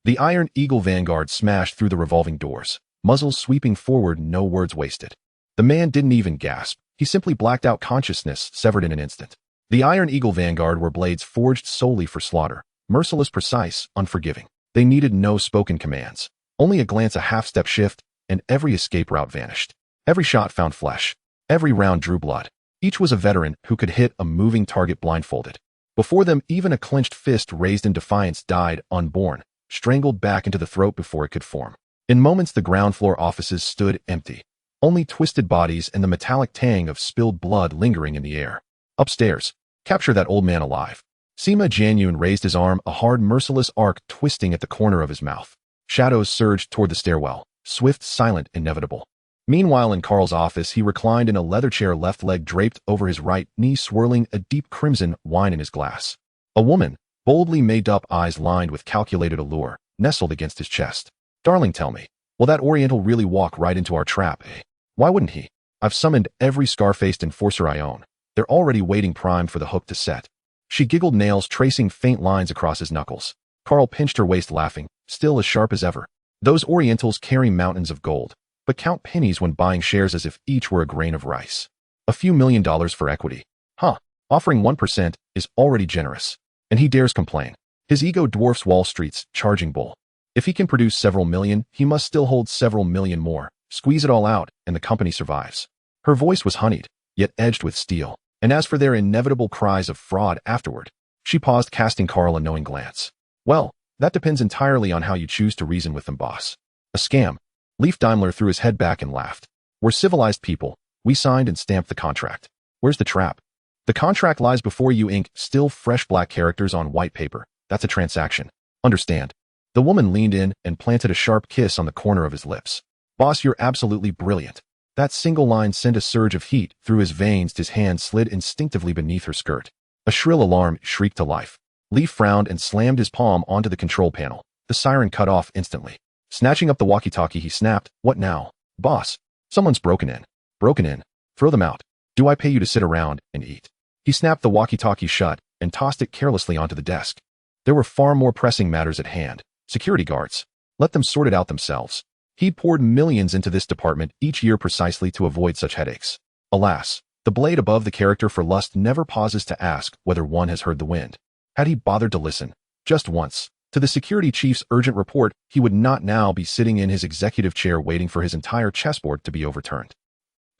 The Iron Eagle vanguard smashed through the revolving doors, muzzles sweeping forward, no words wasted. The man didn't even gasp. He simply blacked out, consciousness severed in an instant. The Iron Eagle vanguard were blades forged solely for slaughter, merciless, precise, unforgiving. They needed no spoken commands. Only a glance, a half-step shift, and every escape route vanished. Every shot found flesh. Every round drew blood. Each was a veteran who could hit a moving target blindfolded. Before them, even a clenched fist raised in defiance died unborn, strangled back into the throat before it could form. In moments, the ground floor offices stood empty. Only twisted bodies and the metallic tang of spilled blood lingering in the air. Upstairs, capture that old man alive. Sima Jianyun raised his arm, a hard, merciless arc twisting at the corner of his mouth. Shadows surged toward the stairwell, swift, silent, inevitable. Meanwhile, in Carl's office, he reclined in a leather chair, left leg draped over his right knee, swirling a deep crimson wine in his glass. A woman, boldly made up, eyes lined with calculated allure, nestled against his chest. Darling, tell me, will that Oriental really walk right into our trap, eh? Why wouldn't he? I've summoned every scar-faced enforcer I own. They're already waiting, primed for the hook to set. She giggled, nails tracing faint lines across his knuckles. Carl pinched her waist, laughing, still as sharp as ever. Those Orientals carry mountains of gold, but count pennies when buying shares as if each were a grain of rice. A few $1 million for equity. Huh, offering 1% is already generous. And he dares complain. His ego dwarfs Wall Street's charging bull. If he can produce several million, he must still hold several million more. Squeeze it all out, and the company survives. Her voice was honeyed, yet edged with steel. And as for their inevitable cries of fraud afterward, she paused, casting Carl a knowing glance. Well, that depends entirely on how you choose to reason with them, boss. A scam. Leif Daimler threw his head back and laughed. We're civilized people. We signed and stamped the contract. Where's the trap? The contract lies before you, ink, still fresh black characters on white paper. That's a transaction. Understand? The woman leaned in and planted a sharp kiss on the corner of his lips. Boss, you're absolutely brilliant. That single line sent a surge of heat through his veins. His hand slid instinctively beneath her skirt. A shrill alarm shrieked to life. Leif frowned and slammed his palm onto the control panel. The siren cut off instantly. Snatching up the walkie-talkie, he snapped, "What now? Boss, someone's broken in. Broken in. Throw them out. Do I pay you to sit around and eat?" He snapped the walkie-talkie shut and tossed it carelessly onto the desk. There were far more pressing matters at hand. Security guards. Let them sort it out themselves. He'd poured millions into this department each year precisely to avoid such headaches. Alas, the blade above the character for lust never pauses to ask whether one has heard the wind. Had he bothered to listen, just once, to the security chief's urgent report, he would not now be sitting in his executive chair waiting for his entire chessboard to be overturned.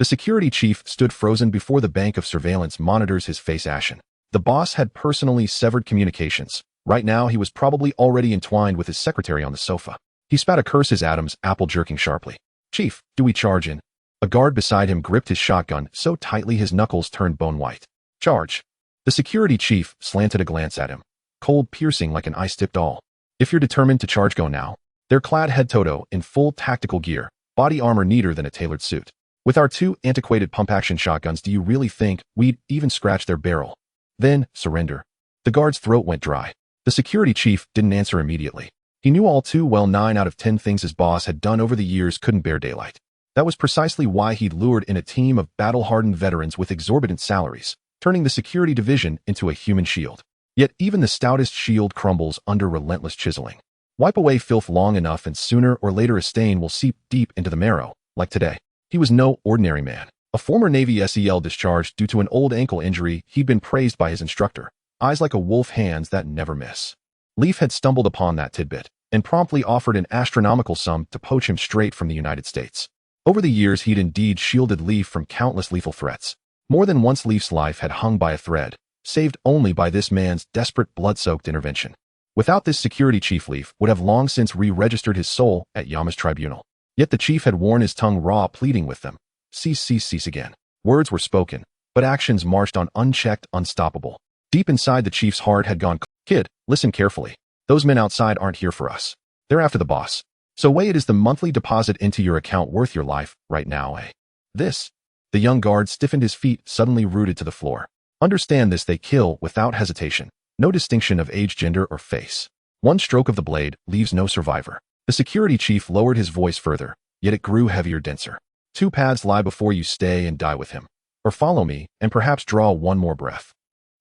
The security chief stood frozen before the bank of surveillance monitors, his face ashen. The boss had personally severed communications. Right now, he was probably already entwined with his secretary on the sofa. He spat a curse, his atoms apple jerking sharply. "Chief, do we charge in?" A guard beside him gripped his shotgun so tightly his knuckles turned bone white. "Charge." The security chief slanted a glance at him, cold, piercing like an ice-tipped awl. "If you're determined to charge, go now." They're clad head-to-toe in full tactical gear, body armor neater than a tailored suit. With our two antiquated pump-action shotguns, do you really think we'd even scratch their barrel? Then, surrender. The guard's throat went dry. The security chief didn't answer immediately. He knew all too well 9 out of 10 things his boss had done over the years couldn't bear daylight. That was precisely why he'd lured in a team of battle-hardened veterans with exorbitant salaries, turning the security division into a human shield. Yet even the stoutest shield crumbles under relentless chiseling. Wipe away filth long enough and sooner or later a stain will seep deep into the marrow, like today. He was no ordinary man. A former Navy SEL discharged due to an old ankle injury, he'd been praised by his instructor. Eyes like a wolf, hands that never miss. Leaf had stumbled upon that tidbit and promptly offered an astronomical sum to poach him straight from the United States. Over the years, he'd indeed shielded Leaf from countless lethal threats. More than once, Leaf's life had hung by a thread, saved only by this man's desperate, blood-soaked intervention. Without this security chief, Leaf would have long since re-registered his soul at Yama's tribunal. Yet the chief had worn his tongue raw, pleading with them. Cease again. Words were spoken, but actions marched on unchecked, unstoppable. Deep inside the chief's heart had gone, "Kid, listen carefully. Those men outside aren't here for us. They're after the boss. So weigh it is the monthly deposit into your account worth your life right now, eh?" This. The young guard stiffened, his feet suddenly rooted to the floor. Understand this, they kill without hesitation. No distinction of age, gender, or face. One stroke of the blade leaves no survivor. The security chief lowered his voice further, yet it grew heavier, denser. 2 paths lie before you: stay and die with him, or follow me and perhaps draw one more breath.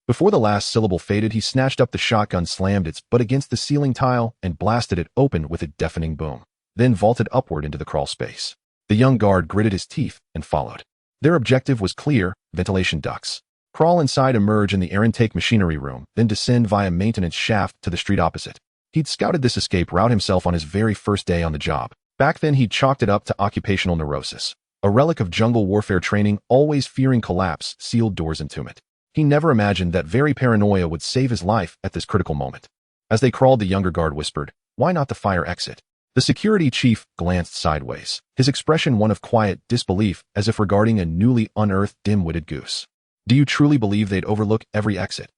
Before the last syllable faded, he snatched up the shotgun, slammed its butt against the ceiling tile, and blasted it open with a deafening boom, then vaulted upward into the crawl space. The young guard gritted his teeth and followed. Their objective was clear: ventilation ducts. Crawl inside, emerge in the air intake machinery room, then descend via maintenance shaft to the street opposite. He'd scouted this escape route himself on his very first day on the job. Back then, he'd chalked it up to occupational neurosis, a relic of jungle warfare training, always fearing collapse, sealed doors entombment. He never imagined that very paranoia would save his life at this critical moment. As they crawled, the younger guard whispered, "Why not the fire exit?" The security chief glanced sideways, his expression one of quiet disbelief, as if regarding a newly unearthed dim-witted goose. "Do you truly believe they'd overlook every exit?"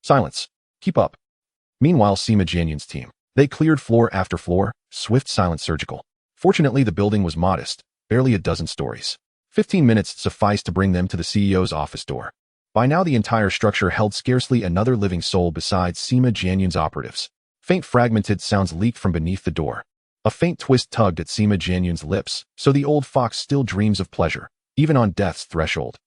Silence. Keep up. Meanwhile, Sima Jianyun's team. They cleared floor after floor, swift, silent, surgical. Fortunately, the building was modest, barely a dozen stories. 15 minutes sufficed to bring them to the CEO's office door. By now, the entire structure held scarcely another living soul besides Sima Jianyun's operatives. Faint fragmented sounds leaked from beneath the door. A faint twist tugged at Sima Jianyun's lips, so the old fox still dreams of pleasure, even on death's threshold.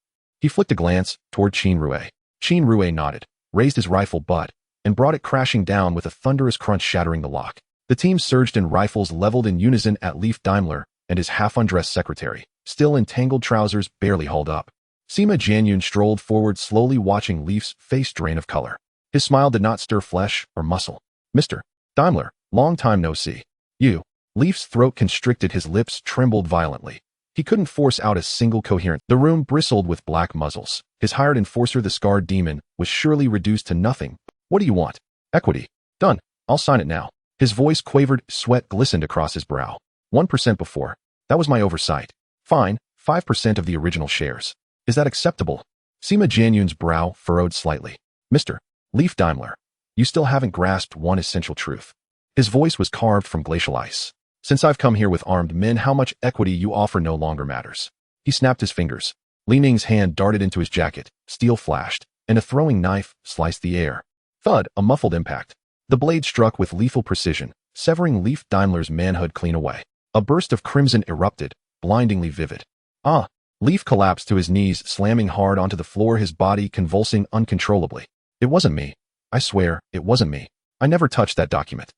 He flicked a glance toward Qin Rue. Qin Rue nodded, raised his rifle butt, and brought it crashing down with a thunderous crunch, shattering the lock. The team surged in, rifles leveled in unison at Leif Daimler and his half-undressed secretary, still in tangled trousers, barely hauled up. Sima Jianyun strolled forward, slowly watching Leif's face drain of color. His smile did not stir flesh or muscle. "Mr. Daimler, long time no see. You." Leif's throat constricted, his lips trembled violently. He couldn't force out a single coherent. The room bristled with black muzzles. His hired enforcer, the scarred demon, was surely reduced to nothing. "What do you want?" "Equity. Done. I'll sign it now." His voice quavered, sweat glistened across his brow. 1% before. That was my oversight. Fine, 5% of the original shares. Is that acceptable? Sima Jianyun's brow furrowed slightly. "Mr. Leif Daimler, you still haven't grasped one essential truth." His voice was carved from glacial ice. "Since I've come here with armed men, how much equity you offer no longer matters." He snapped his fingers. Li Ning's hand darted into his jacket, steel flashed, and a throwing knife sliced the air. Thud, a muffled impact. The blade struck with lethal precision, severing Leif Daimler's manhood clean away. A burst of crimson erupted, blindingly vivid. "Ah!" Leif collapsed to his knees, slamming hard onto the floor, his body convulsing uncontrollably. "It wasn't me. I swear, it wasn't me. I never touched that document."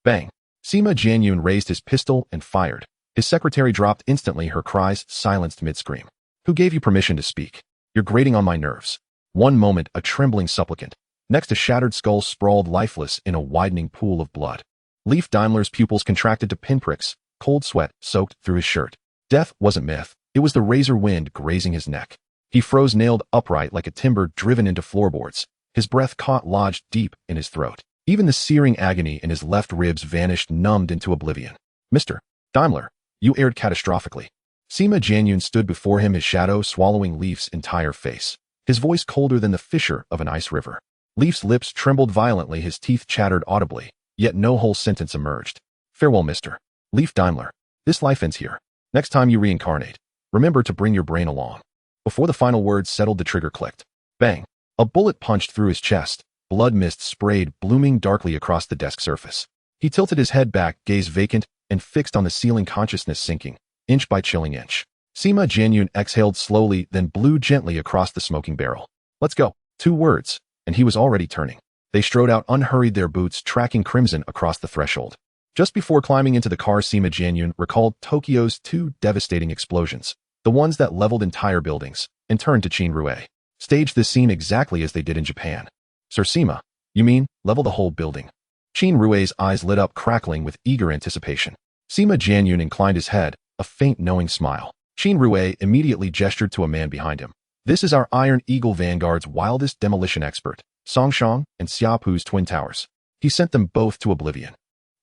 Bang. Sima Jianyun raised his pistol and fired. His secretary dropped instantly, her cries silenced mid-scream. "Who gave you permission to speak? You're grating on my nerves." One moment, a trembling supplicant. Next, a shattered skull sprawled lifeless in a widening pool of blood. Leif Daimler's pupils contracted to pinpricks, cold sweat soaked through his shirt. Death wasn't myth. It was the razor wind grazing his neck. He froze, nailed upright like a timber driven into floorboards. His breath caught, lodged deep in his throat. Even the searing agony in his left ribs vanished, numbed into oblivion. "Mr. Daimler, you erred catastrophically." Sima Jianyun stood before him, his shadow swallowing Leif's entire face. His voice colder than the fissure of an ice river. Leif's lips trembled violently, his teeth chattered audibly, yet no whole sentence emerged. "Farewell, Mr. Leif Daimler. This life ends here. Next time you reincarnate, remember to bring your brain along." Before the final words settled, the trigger clicked. Bang! A bullet punched through his chest. Blood mist sprayed, blooming darkly across the desk surface. He tilted his head back, gaze vacant and fixed on the ceiling, consciousness sinking, inch by chilling inch. Sima Jianyun exhaled slowly, then blew gently across the smoking barrel. "Let's go." 2 words, and he was already turning. They strode out unhurried, their boots tracking crimson across the threshold. Just before climbing into the car, Sima Jianyun recalled Tokyo's two devastating explosions, the ones that leveled entire buildings, and turned to Qin Rue. Staged this scene exactly as they did in Japan. Sir Sima, you mean, level the whole building? Qin Rue's eyes lit up, crackling with eager anticipation. Sima Jianyun inclined his head, a faint knowing smile. Qin Rue immediately gestured to a man behind him. This is our Iron Eagle Vanguard's wildest demolition expert, Songshang and Xiaopu's twin towers. He sent them both to oblivion.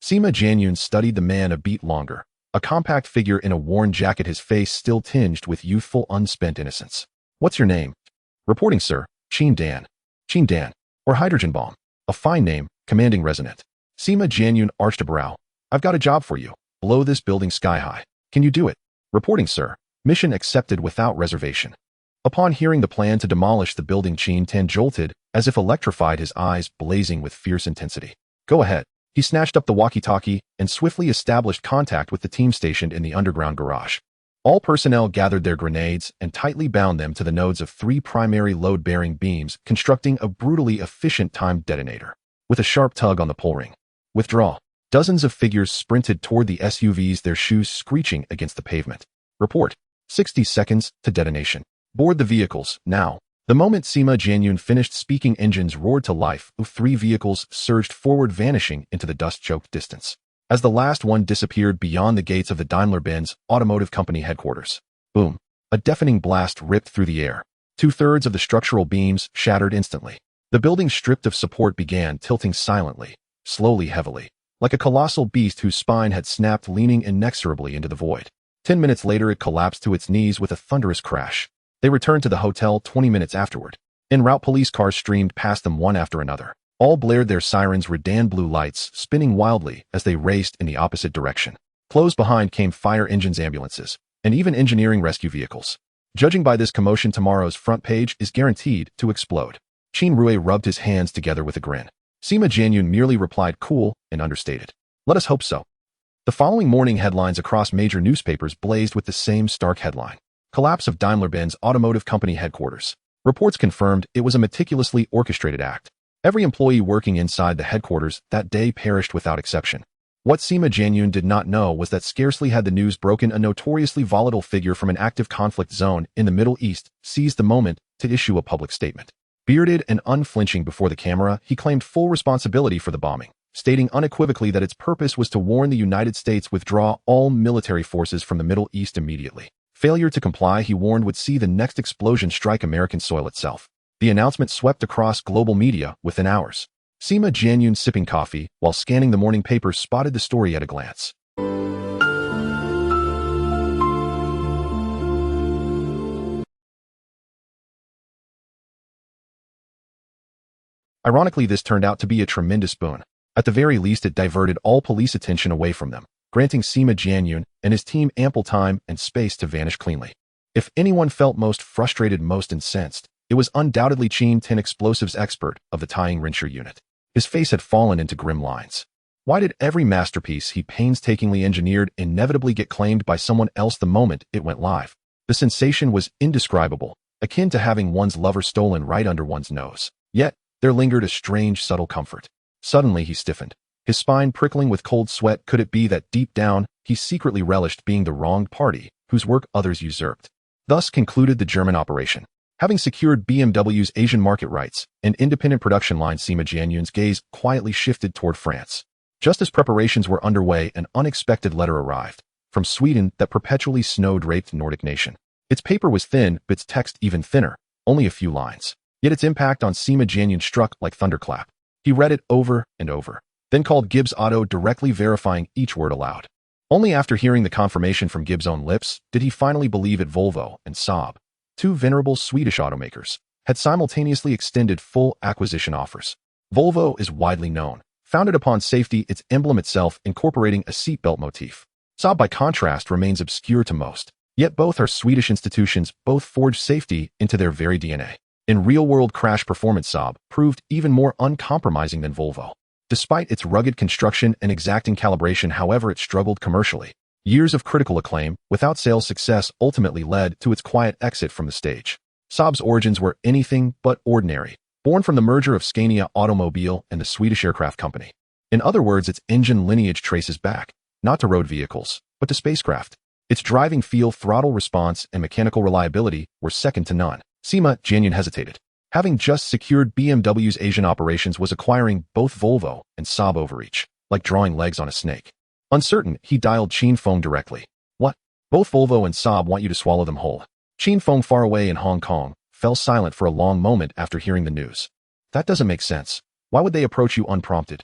Sima Jianyun studied the man a beat longer, a compact figure in a worn jacket, his face still tinged with youthful, unspent innocence. What's your name? Reporting, sir. Qin Dan. Qin Dan. Or Hydrogen Bomb. A fine name, commanding resonant. Sima Jianyun arched a brow. I've got a job for you. Blow this building sky high. Can you do it? Reporting, sir. Mission accepted without reservation. Upon hearing the plan to demolish the building, Qin Dan jolted, as if electrified, his eyes blazing with fierce intensity. Go ahead. He snatched up the walkie-talkie and swiftly established contact with the team stationed in the underground garage. All personnel gathered their grenades and tightly bound them to the nodes of 3 primary load-bearing beams, constructing a brutally efficient timed detonator. With a sharp tug on the pull ring. Withdraw. Dozens of figures sprinted toward the SUVs, their shoes screeching against the pavement. Report. 60 seconds to detonation. Board the vehicles, now. The moment Sima Jianyun finished speaking, engines roared to life. 3 vehicles surged forward, vanishing into the dust-choked distance. As the last one disappeared beyond the gates of the Daimler-Benz Automotive Company headquarters. Boom. A deafening blast ripped through the air. 2/3 of the structural beams shattered instantly. The building, stripped of support, began tilting silently, slowly, heavily, like a colossal beast whose spine had snapped, leaning inexorably into the void. 10 minutes later, it collapsed to its knees with a thunderous crash. They returned to the hotel 20 minutes afterward. En route, police cars streamed past them one after another. All blared their sirens, redan blue lights spinning wildly as they raced in the opposite direction. Close behind came fire engines, ambulances, and even engineering rescue vehicles. Judging by this commotion, tomorrow's front page is guaranteed to explode. Qin Rue rubbed his hands together with a grin. Sima Jianyun merely replied, cool and understated. Let us hope so. The following morning, headlines across major newspapers blazed with the same stark headline. Collapse of Daimler-Benz Automotive Company headquarters. Reports confirmed it was a meticulously orchestrated act. Every employee working inside the headquarters that day perished without exception. What Sima Jianyun did not know was that scarcely had the news broken, a notoriously volatile figure from an active conflict zone in the Middle East seized the moment to issue a public statement. Bearded and unflinching before the camera, he claimed full responsibility for the bombing, stating unequivocally that its purpose was to warn the United States withdraw all military forces from the Middle East immediately. Failure to comply, he warned, would see the next explosion strike American soil itself. The announcement swept across global media within hours. Sima Jianyun, sipping coffee while scanning the morning paper, spotted the story at a glance. Ironically, this turned out to be a tremendous boon. At the very least, it diverted all police attention away from them, granting Sima Jianyun and his team ample time and space to vanish cleanly. If anyone felt most frustrated, most incensed, it was undoubtedly Qin Dan, explosives expert of the Tying Rincher unit. His face had fallen into grim lines. Why did every masterpiece he painstakingly engineered inevitably get claimed by someone else the moment it went live? The sensation was indescribable, akin to having one's lover stolen right under one's nose. Yet, there lingered a strange, subtle comfort. Suddenly he stiffened, his spine prickling with cold sweat. Could it be that deep down, he secretly relished being the wronged party, whose work others usurped? Thus concluded the German operation. Having secured BMW's Asian market rights and independent production line, Sima Jianyun's gaze quietly shifted toward France. Just as preparations were underway, an unexpected letter arrived from Sweden, that perpetually snow-draped Nordic nation. Its paper was thin, its text even thinner, only a few lines. Yet its impact on Sima Jianyun struck like thunderclap. He read it over and over, then called Gibbs Auto, directly verifying each word aloud. Only after hearing the confirmation from Gibbs' own lips did he finally believe it. Volvo and Saab, two venerable Swedish automakers, had simultaneously extended full acquisition offers. Volvo is widely known, founded upon safety, its emblem itself incorporating a seatbelt motif. Saab, by contrast, remains obscure to most. Yet both are Swedish institutions, both forged safety into their very DNA. In real-world crash performance, Saab proved even more uncompromising than Volvo. Despite its rugged construction and exacting calibration, however, it struggled commercially. Years of critical acclaim, without sales success, ultimately led to its quiet exit from the stage. Saab's origins were anything but ordinary, born from the merger of Scania Automobile and the Swedish Aircraft Company. In other words, its engine lineage traces back, not to road vehicles, but to spacecraft. Its driving feel, throttle response, and mechanical reliability were second to none. Sima Jianyun hesitated. Having just secured BMW's Asian operations was acquiring both Volvo and Saab overreach, like drawing legs on a snake. Uncertain, he dialed Qin Feng directly. What? Both Volvo and Saab want you to swallow them whole. Qin Feng, far away in Hong Kong, fell silent for a long moment after hearing the news. That doesn't make sense. Why would they approach you unprompted?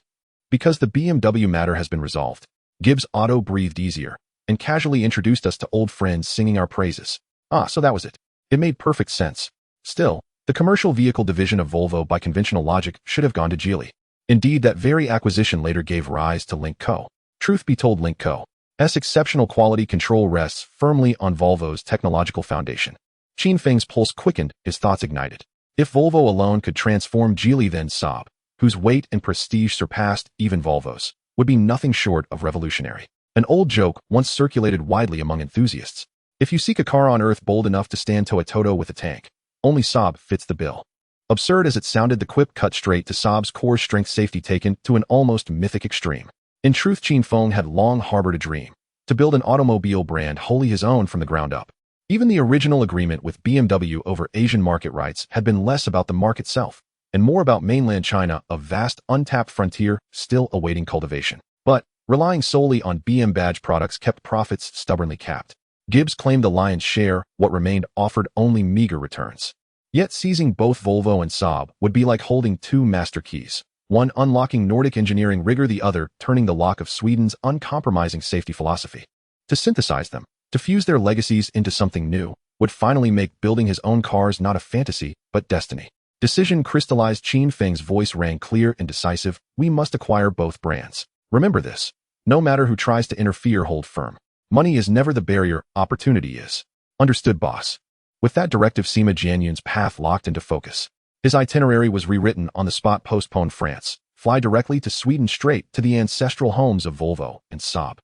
Because the BMW matter has been resolved. Gibbs Auto breathed easier and casually introduced us to old friends singing our praises. Ah, so that was it. It made perfect sense. Still, the commercial vehicle division of Volvo by conventional logic should have gone to Geely. Indeed, that very acquisition later gave rise to Lynk Co. Truth be told, Lynk Co.'s exceptional quality control rests firmly on Volvo's technological foundation. Qin Feng's pulse quickened, his thoughts ignited. If Volvo alone could transform Geely, then Saab, whose weight and prestige surpassed even Volvo's, would be nothing short of revolutionary. An old joke once circulated widely among enthusiasts. If you seek a car on Earth bold enough to stand toe-to-toe with a tank, only Saab fits the bill. Absurd as it sounded, the quip cut straight to Saab's core strength, safety taken to an almost mythic extreme. In truth, Qin Feng had long harbored a dream, to build an automobile brand wholly his own from the ground up. Even the original agreement with BMW over Asian market rights had been less about the mark itself, and more about mainland China, a vast untapped frontier still awaiting cultivation. But, relying solely on BM badge products kept profits stubbornly capped. Gibbs claimed the lion's share, what remained offered only meager returns. Yet seizing both Volvo and Saab would be like holding two master keys, one unlocking Nordic engineering rigor, the other turning the lock of Sweden's uncompromising safety philosophy. To synthesize them, to fuse their legacies into something new, would finally make building his own cars not a fantasy, but destiny. Decision crystallized. Qin Feng's voice rang clear and decisive. We must acquire both brands. Remember this. No matter who tries to interfere, hold firm. Money is never the barrier, opportunity is. Understood, boss. With that directive, Sima Jianyun's path locked into focus. His itinerary was rewritten on the spot. Postpone France. Fly directly to Sweden, straight to the ancestral homes of Volvo and Saab.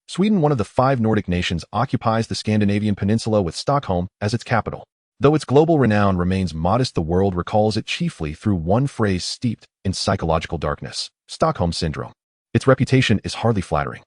Sweden, one of the 5 Nordic nations, occupies the Scandinavian peninsula with Stockholm as its capital. Though its global renown remains modest, the world recalls it chiefly through one phrase steeped in psychological darkness: Stockholm Syndrome. Its reputation is hardly flattering.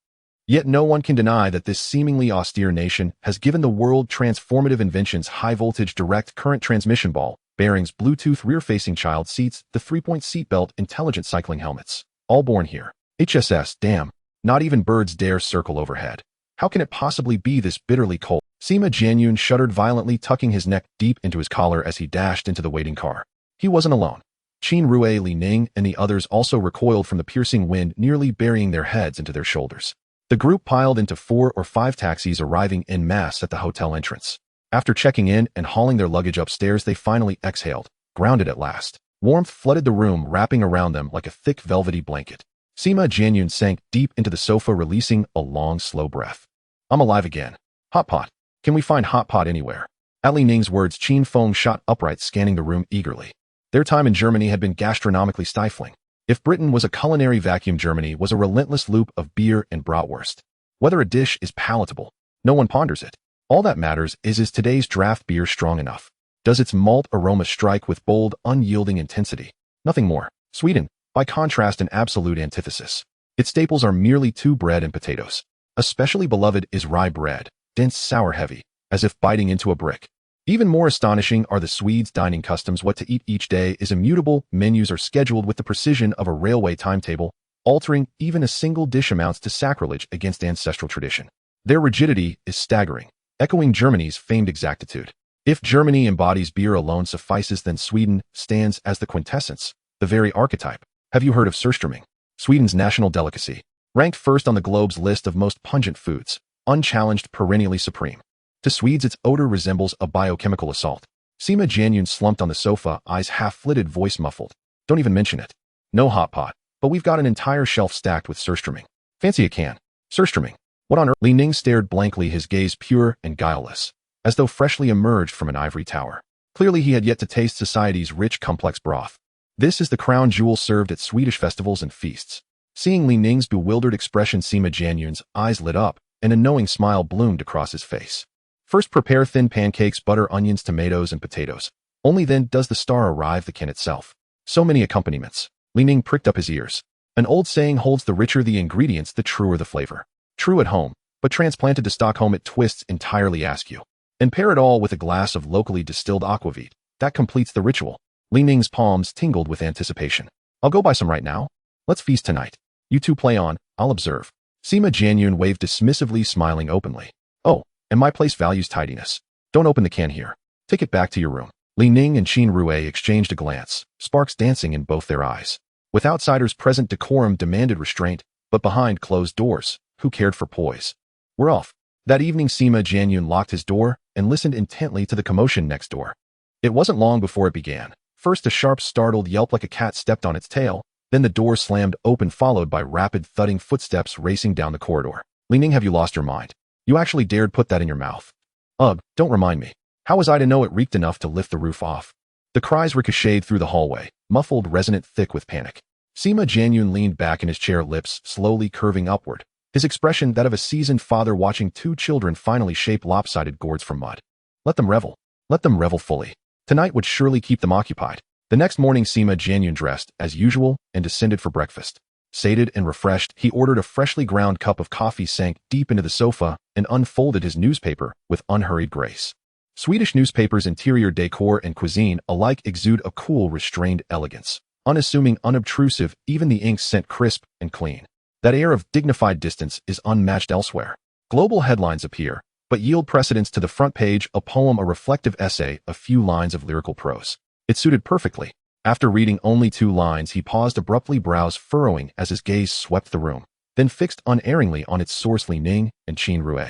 Yet no one can deny that this seemingly austere nation has given the world transformative inventions: high-voltage direct current transmission ball bearings, Bluetooth rear-facing child seats, the 3-point seatbelt, intelligent cycling helmets. All born here. HSS, damn. Not even birds dare circle overhead. How can it possibly be this bitterly cold? Sima Jianyun shuddered violently, tucking his neck deep into his collar as he dashed into the waiting car. He wasn't alone. Qin Rue, Li Ning, and the others also recoiled from the piercing wind, nearly burying their heads into their shoulders. The group piled into 4 or 5 taxis, arriving en masse at the hotel entrance. After checking in and hauling their luggage upstairs, they finally exhaled, grounded at last. Warmth flooded the room, wrapping around them like a thick velvety blanket. Sima Jianyun sank deep into the sofa, releasing a long, slow breath. I'm alive again. Hot pot. Can we find hot pot anywhere? At Li Ning's words, Qin Feng shot upright, scanning the room eagerly. Their time in Germany had been gastronomically stifling. If Britain was a culinary vacuum, Germany was a relentless loop of beer and bratwurst. Whether a dish is palatable, no one ponders it. All that matters is today's draft beer strong enough? Does its malt aroma strike with bold, unyielding intensity? Nothing more. Sweden, by contrast, an absolute antithesis. Its staples are merely 2 bread and potatoes. Especially beloved is rye bread, dense, sour, heavy, as if biting into a brick. Even more astonishing are the Swedes' dining customs. What to eat each day is immutable. Menus are scheduled with the precision of a railway timetable. Altering even a single dish amounts to sacrilege against ancestral tradition. Their rigidity is staggering, echoing Germany's famed exactitude. If Germany embodies beer alone suffices, then Sweden stands as the quintessence, the very archetype. Have you heard of surströmming? Sweden's national delicacy. Ranked first on the globe's list of most pungent foods, unchallenged, perennially supreme. To Swedes, its odor resembles a biochemical assault. Sima Jianyun slumped on the sofa, eyes half-flitted, voice muffled. Don't even mention it. No hot pot, but we've got an entire shelf stacked with surströmming. Fancy a can. Surströmming. What on earth? Li Ning stared blankly, his gaze pure and guileless, as though freshly emerged from an ivory tower. Clearly he had yet to taste society's rich, complex broth. This is the crown jewel served at Swedish festivals and feasts. Seeing Li Ning's bewildered expression, Sima Jianyun's eyes lit up, and a knowing smile bloomed across his face. First prepare thin pancakes, butter, onions, tomatoes, and potatoes. Only then does the star arrive, the can itself. So many accompaniments. Li Ning pricked up his ears. An old saying holds the richer the ingredients, the truer the flavor. True at home, but transplanted to Stockholm it twists entirely askew. And pair it all with a glass of locally distilled aquavit. That completes the ritual. Li Ning's palms tingled with anticipation. I'll go buy some right now. Let's feast tonight. You two play on, I'll observe. Sima Jianyun waved dismissively, smiling openly. Oh, and my place values tidiness. Don't open the can here. Take it back to your room. Li Ning and Qin Rue exchanged a glance, sparks dancing in both their eyes. With outsiders present, decorum demanded restraint, but behind closed doors, who cared for poise? We're off. That evening Sima Jianyun locked his door and listened intently to the commotion next door. It wasn't long before it began. First a sharp, startled yelp like a cat stepped on its tail, then the door slammed open, followed by rapid, thudding footsteps racing down the corridor. Li Ning, have you lost your mind? You actually dared put that in your mouth? Ugh, don't remind me. How was I to know it reeked enough to lift the roof off? The cries ricocheted through the hallway, muffled, resonant, thick with panic. Sima Jianyun leaned back in his chair, lips slowly curving upward, his expression that of a seasoned father watching two children finally shape lopsided gourds from mud. Let them revel. Let them revel fully. Tonight would surely keep them occupied. The next morning Sima Jianyun dressed, as usual, and descended for breakfast. Sated and refreshed, he ordered a freshly ground cup of coffee, sank deep into the sofa, and unfolded his newspaper with unhurried grace. Swedish newspapers' interior decor and cuisine alike exude a cool, restrained elegance. Unassuming, unobtrusive, even the ink scent crisp and clean. That air of dignified distance is unmatched elsewhere. Global headlines appear, but yield precedence to the front page, a poem, a reflective essay, a few lines of lyrical prose. It suited perfectly. After reading only 2 lines, he paused abruptly, brows furrowing as his gaze swept the room, then fixed unerringly on its source, Li Ning and Qin Rue.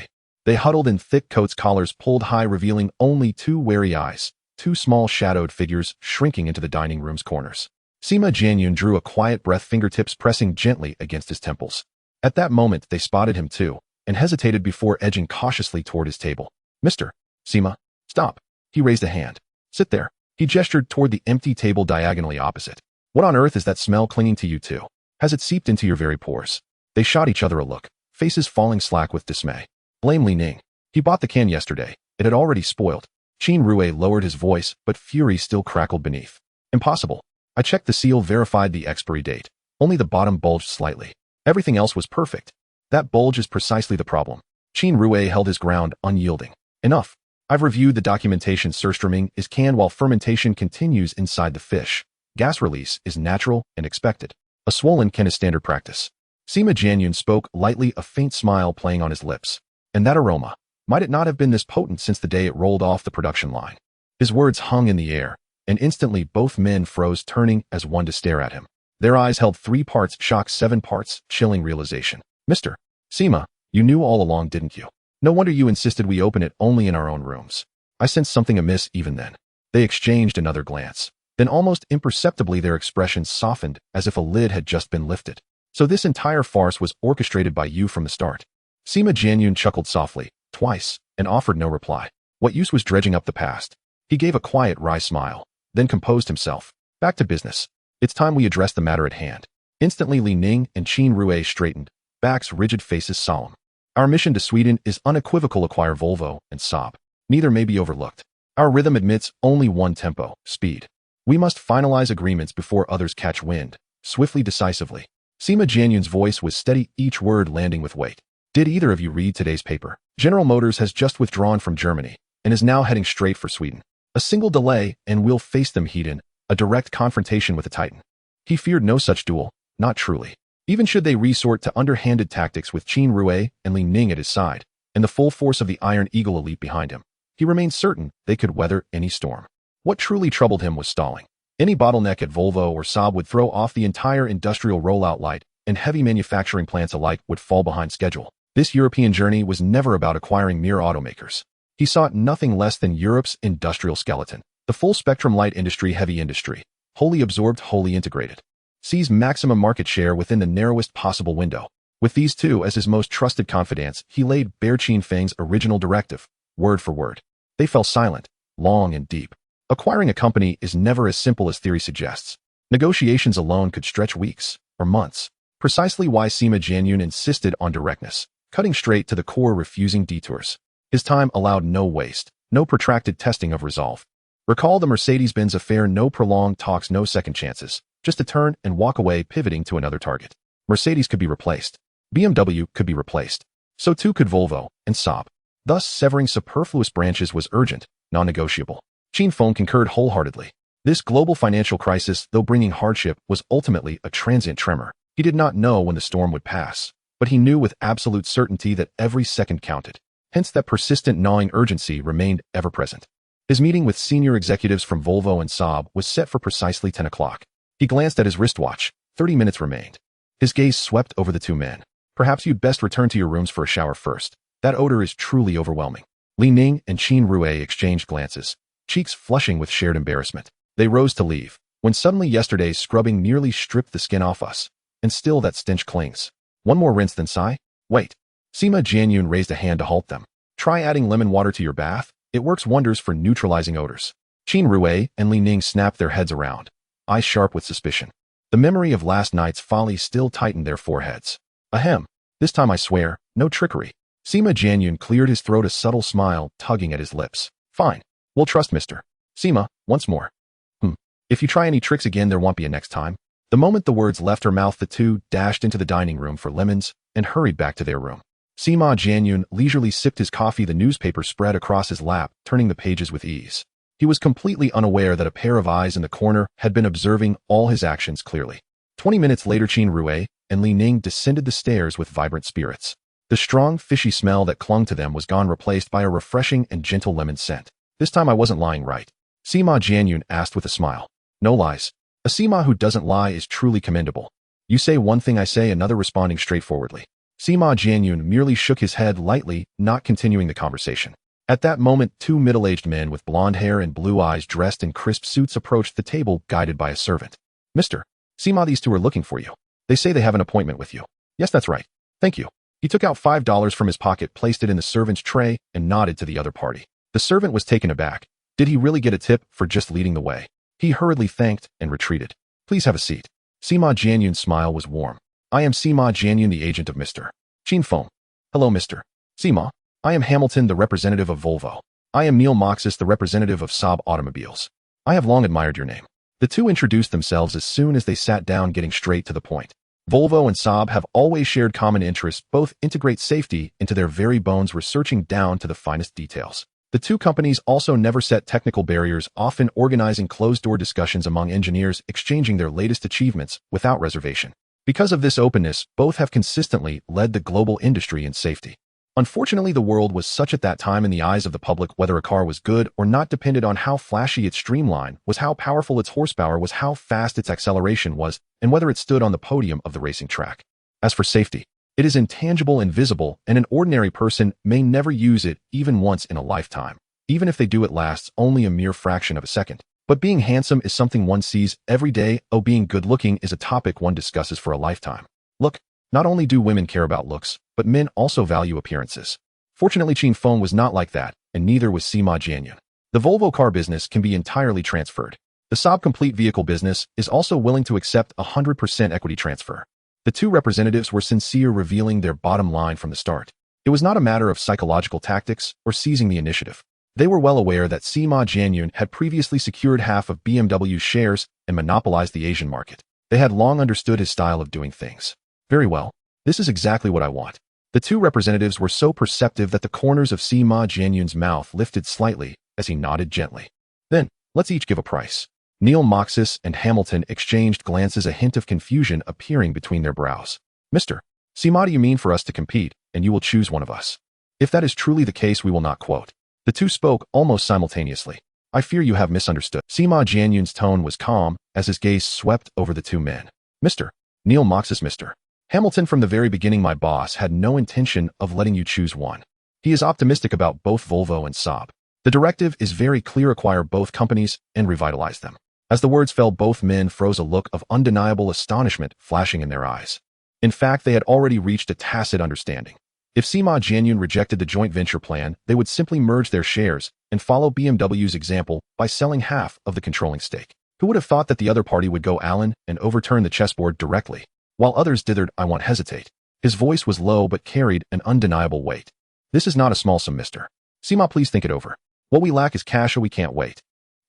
They huddled in thick coats, collars pulled high, revealing only 2 wary eyes, 2 small shadowed figures shrinking into the dining room's corners. Sima Jianyun drew a quiet breath, fingertips pressing gently against his temples. At that moment they spotted him too, and hesitated before edging cautiously toward his table. Mr. Sima, stop. He raised a hand. Sit there. He gestured toward the empty table diagonally opposite. What on earth is that smell clinging to you too? Has it seeped into your very pores? They shot each other a look, faces falling slack with dismay. Blame Li Ning. He bought the can yesterday. It had already spoiled. Qin Rue lowered his voice, but fury still crackled beneath. Impossible. I checked the seal, verified the expiry date. Only the bottom bulged slightly. Everything else was perfect. That bulge is precisely the problem. Qin Rue held his ground, unyielding. Enough. I've reviewed the documentation. Surströmming is canned while fermentation continues inside the fish. Gas release is natural and expected. A swollen can is standard practice. Sima Jianyun spoke lightly, a faint smile playing on his lips. And that aroma, might it not have been this potent since the day it rolled off the production line? His words hung in the air, and instantly both men froze, turning as one to stare at him. Their eyes held 3 parts shock, 7 parts chilling realization. Mr. Sima, you knew all along, didn't you? No wonder you insisted we open it only in our own rooms. I sensed something amiss even then. They exchanged another glance. Then almost imperceptibly their expressions softened, as if a lid had just been lifted. So this entire farce was orchestrated by you from the start. Sima Jianyun chuckled softly, twice, and offered no reply. What use was dredging up the past? He gave a quiet, wry smile, then composed himself. Back to business. It's time we address the matter at hand. Instantly Li Ning and Qin Rue straightened, backs rigid, faces solemn. Our mission to Sweden is unequivocal: acquire Volvo and Saab. Neither may be overlooked. Our rhythm admits only one tempo, speed. We must finalize agreements before others catch wind, swiftly, decisively. Sima Jianyun's voice was steady, each word landing with weight. Did either of you read today's paper? General Motors has just withdrawn from Germany and is now heading straight for Sweden. A single delay and we'll face them head in, a direct confrontation with the Titan. He feared no such duel, not truly. Even should they resort to underhanded tactics with Qin Rue and Li Ning at his side, and the full force of the Iron Eagle elite behind him, he remained certain they could weather any storm. What truly troubled him was stalling. Any bottleneck at Volvo or Saab would throw off the entire industrial rollout. Light and heavy manufacturing plants alike would fall behind schedule. This European journey was never about acquiring mere automakers. He sought nothing less than Europe's industrial skeleton, the full-spectrum light industry, heavy industry, wholly absorbed, wholly integrated. Seize maximum market share within the narrowest possible window. With these two as his most trusted confidants, he laid bare Qin Feng's original directive, word for word. They fell silent, long and deep. Acquiring a company is never as simple as theory suggests. Negotiations alone could stretch weeks or months. Precisely why Sima Jianyun insisted on directness, cutting straight to the core, refusing detours. His time allowed no waste, no protracted testing of resolve. Recall the Mercedes-Benz affair: no prolonged talks, no second chances, just a turn and walk away, pivoting to another target. Mercedes could be replaced. BMW could be replaced. So too could Volvo and Saab. Thus, severing superfluous branches was urgent, non-negotiable. Chin Feng concurred wholeheartedly. This global financial crisis, though bringing hardship, was ultimately a transient tremor. He did not know when the storm would pass, but he knew with absolute certainty that every second counted. Hence that persistent gnawing urgency remained ever present. His meeting with senior executives from Volvo and Saab was set for precisely 10 o'clock. He glanced at his wristwatch. 30 minutes remained. His gaze swept over the two men. Perhaps you'd best return to your rooms for a shower first. That odor is truly overwhelming. Li Ning and Qin Rue exchanged glances, cheeks flushing with shared embarrassment. They rose to leave, when suddenly yesterday's scrubbing nearly stripped the skin off us. And still that stench clings. One more rinse then sigh? Wait. Sima Jianyun raised a hand to halt them. Try adding lemon water to your bath. It works wonders for neutralizing odors. Qin Rue and Li Ning snapped their heads around, eyes sharp with suspicion. The memory of last night's folly still tightened their foreheads. Ahem. This time I swear, no trickery. Sima Jianyun cleared his throat, a subtle smile tugging at his lips. Fine. We'll trust Mr. Sima, once more. If you try any tricks again, there won't be a next time. The moment the words left her mouth, the two dashed into the dining room for lemons and hurried back to their room. Sima Jianyun leisurely sipped his coffee, the newspaper spread across his lap, turning the pages with ease. He was completely unaware that a pair of eyes in the corner had been observing all his actions clearly. 20 minutes later, Qin Rue and Li Ning descended the stairs with vibrant spirits. The strong, fishy smell that clung to them was gone, replaced by a refreshing and gentle lemon scent. This time I wasn't lying, right? Sima Jianyun asked with a smile. No lies. A Sima who doesn't lie is truly commendable. You say one thing, I say another, responding straightforwardly. Sima Jianyun merely shook his head lightly, not continuing the conversation. At that moment, two middle-aged men with blonde hair and blue eyes dressed in crisp suits approached the table, guided by a servant. Mr. Sima, these two are looking for you. They say they have an appointment with you. Yes, that's right. Thank you. He took out $5 from his pocket, placed it in the servant's tray, and nodded to the other party. The servant was taken aback. Did he really get a tip for just leading the way? He hurriedly thanked and retreated. Please have a seat. Sima Jianyun's smile was warm. I am Sima Jianyun, the agent of Mr. Qin Feng. Hello, Mr. Sima. I am Hamilton, the representative of Volvo. I am Neil Moxis, the representative of Saab Automobiles. I have long admired your name. The two introduced themselves as soon as they sat down, getting straight to the point. Volvo and Saab have always shared common interests, both integrate safety into their very bones, researching down to the finest details. The two companies also never set technical barriers, often organizing closed-door discussions among engineers, exchanging their latest achievements without reservation. Because of this openness, both have consistently led the global industry in safety. Unfortunately, the world was such at that time in the eyes of the public. Whether a car was good or not depended on how flashy its streamline was, how powerful its horsepower was, how fast its acceleration was, and whether it stood on the podium of the racing track. As for safety, it is intangible and visible, and an ordinary person may never use it even once in a lifetime. Even if they do, it lasts only a mere fraction of a second. But being handsome is something one sees every day. Oh, being good-looking is a topic one discusses for a lifetime. Look, not only do women care about looks, but men also value appearances. Fortunately, Qin Feng was not like that, and neither was Sima Jianyun. The Volvo car business can be entirely transferred. The Saab complete vehicle business is also willing to accept 100% equity transfer. The two representatives were sincere, revealing their bottom line from the start. It was not a matter of psychological tactics or seizing the initiative. They were well aware that Sima Jianyun had previously secured half of BMW's shares and monopolized the Asian market. They had long understood his style of doing things. Very well. This is exactly what I want. The two representatives were so perceptive that the corners of Sima Jianyun's mouth lifted slightly as he nodded gently. Then, let's each give a price. Neil Moxis and Hamilton exchanged glances, a hint of confusion appearing between their brows. Mr. Sima, do you mean for us to compete, and you will choose one of us? If that is truly the case, we will not quote. The two spoke almost simultaneously. I fear you have misunderstood. Sima Jianyun's tone was calm as his gaze swept over the two men. Mr. Neil Moxis, Mr. Hamilton, from the very beginning, my boss had no intention of letting you choose one. He is optimistic about both Volvo and Saab. The directive is very clear: acquire both companies and revitalize them. As the words fell, both men froze, a look of undeniable astonishment flashing in their eyes. In fact, they had already reached a tacit understanding. If Sima Jianyun rejected the joint venture plan, they would simply merge their shares and follow BMW's example by selling half of the controlling stake. Who would have thought that the other party would go Allen and overturn the chessboard directly, while others dithered? I won't hesitate. His voice was low but carried an undeniable weight. This is not a small sum, Mr. Sima, please think it over. What we lack is cash, or we can't wait.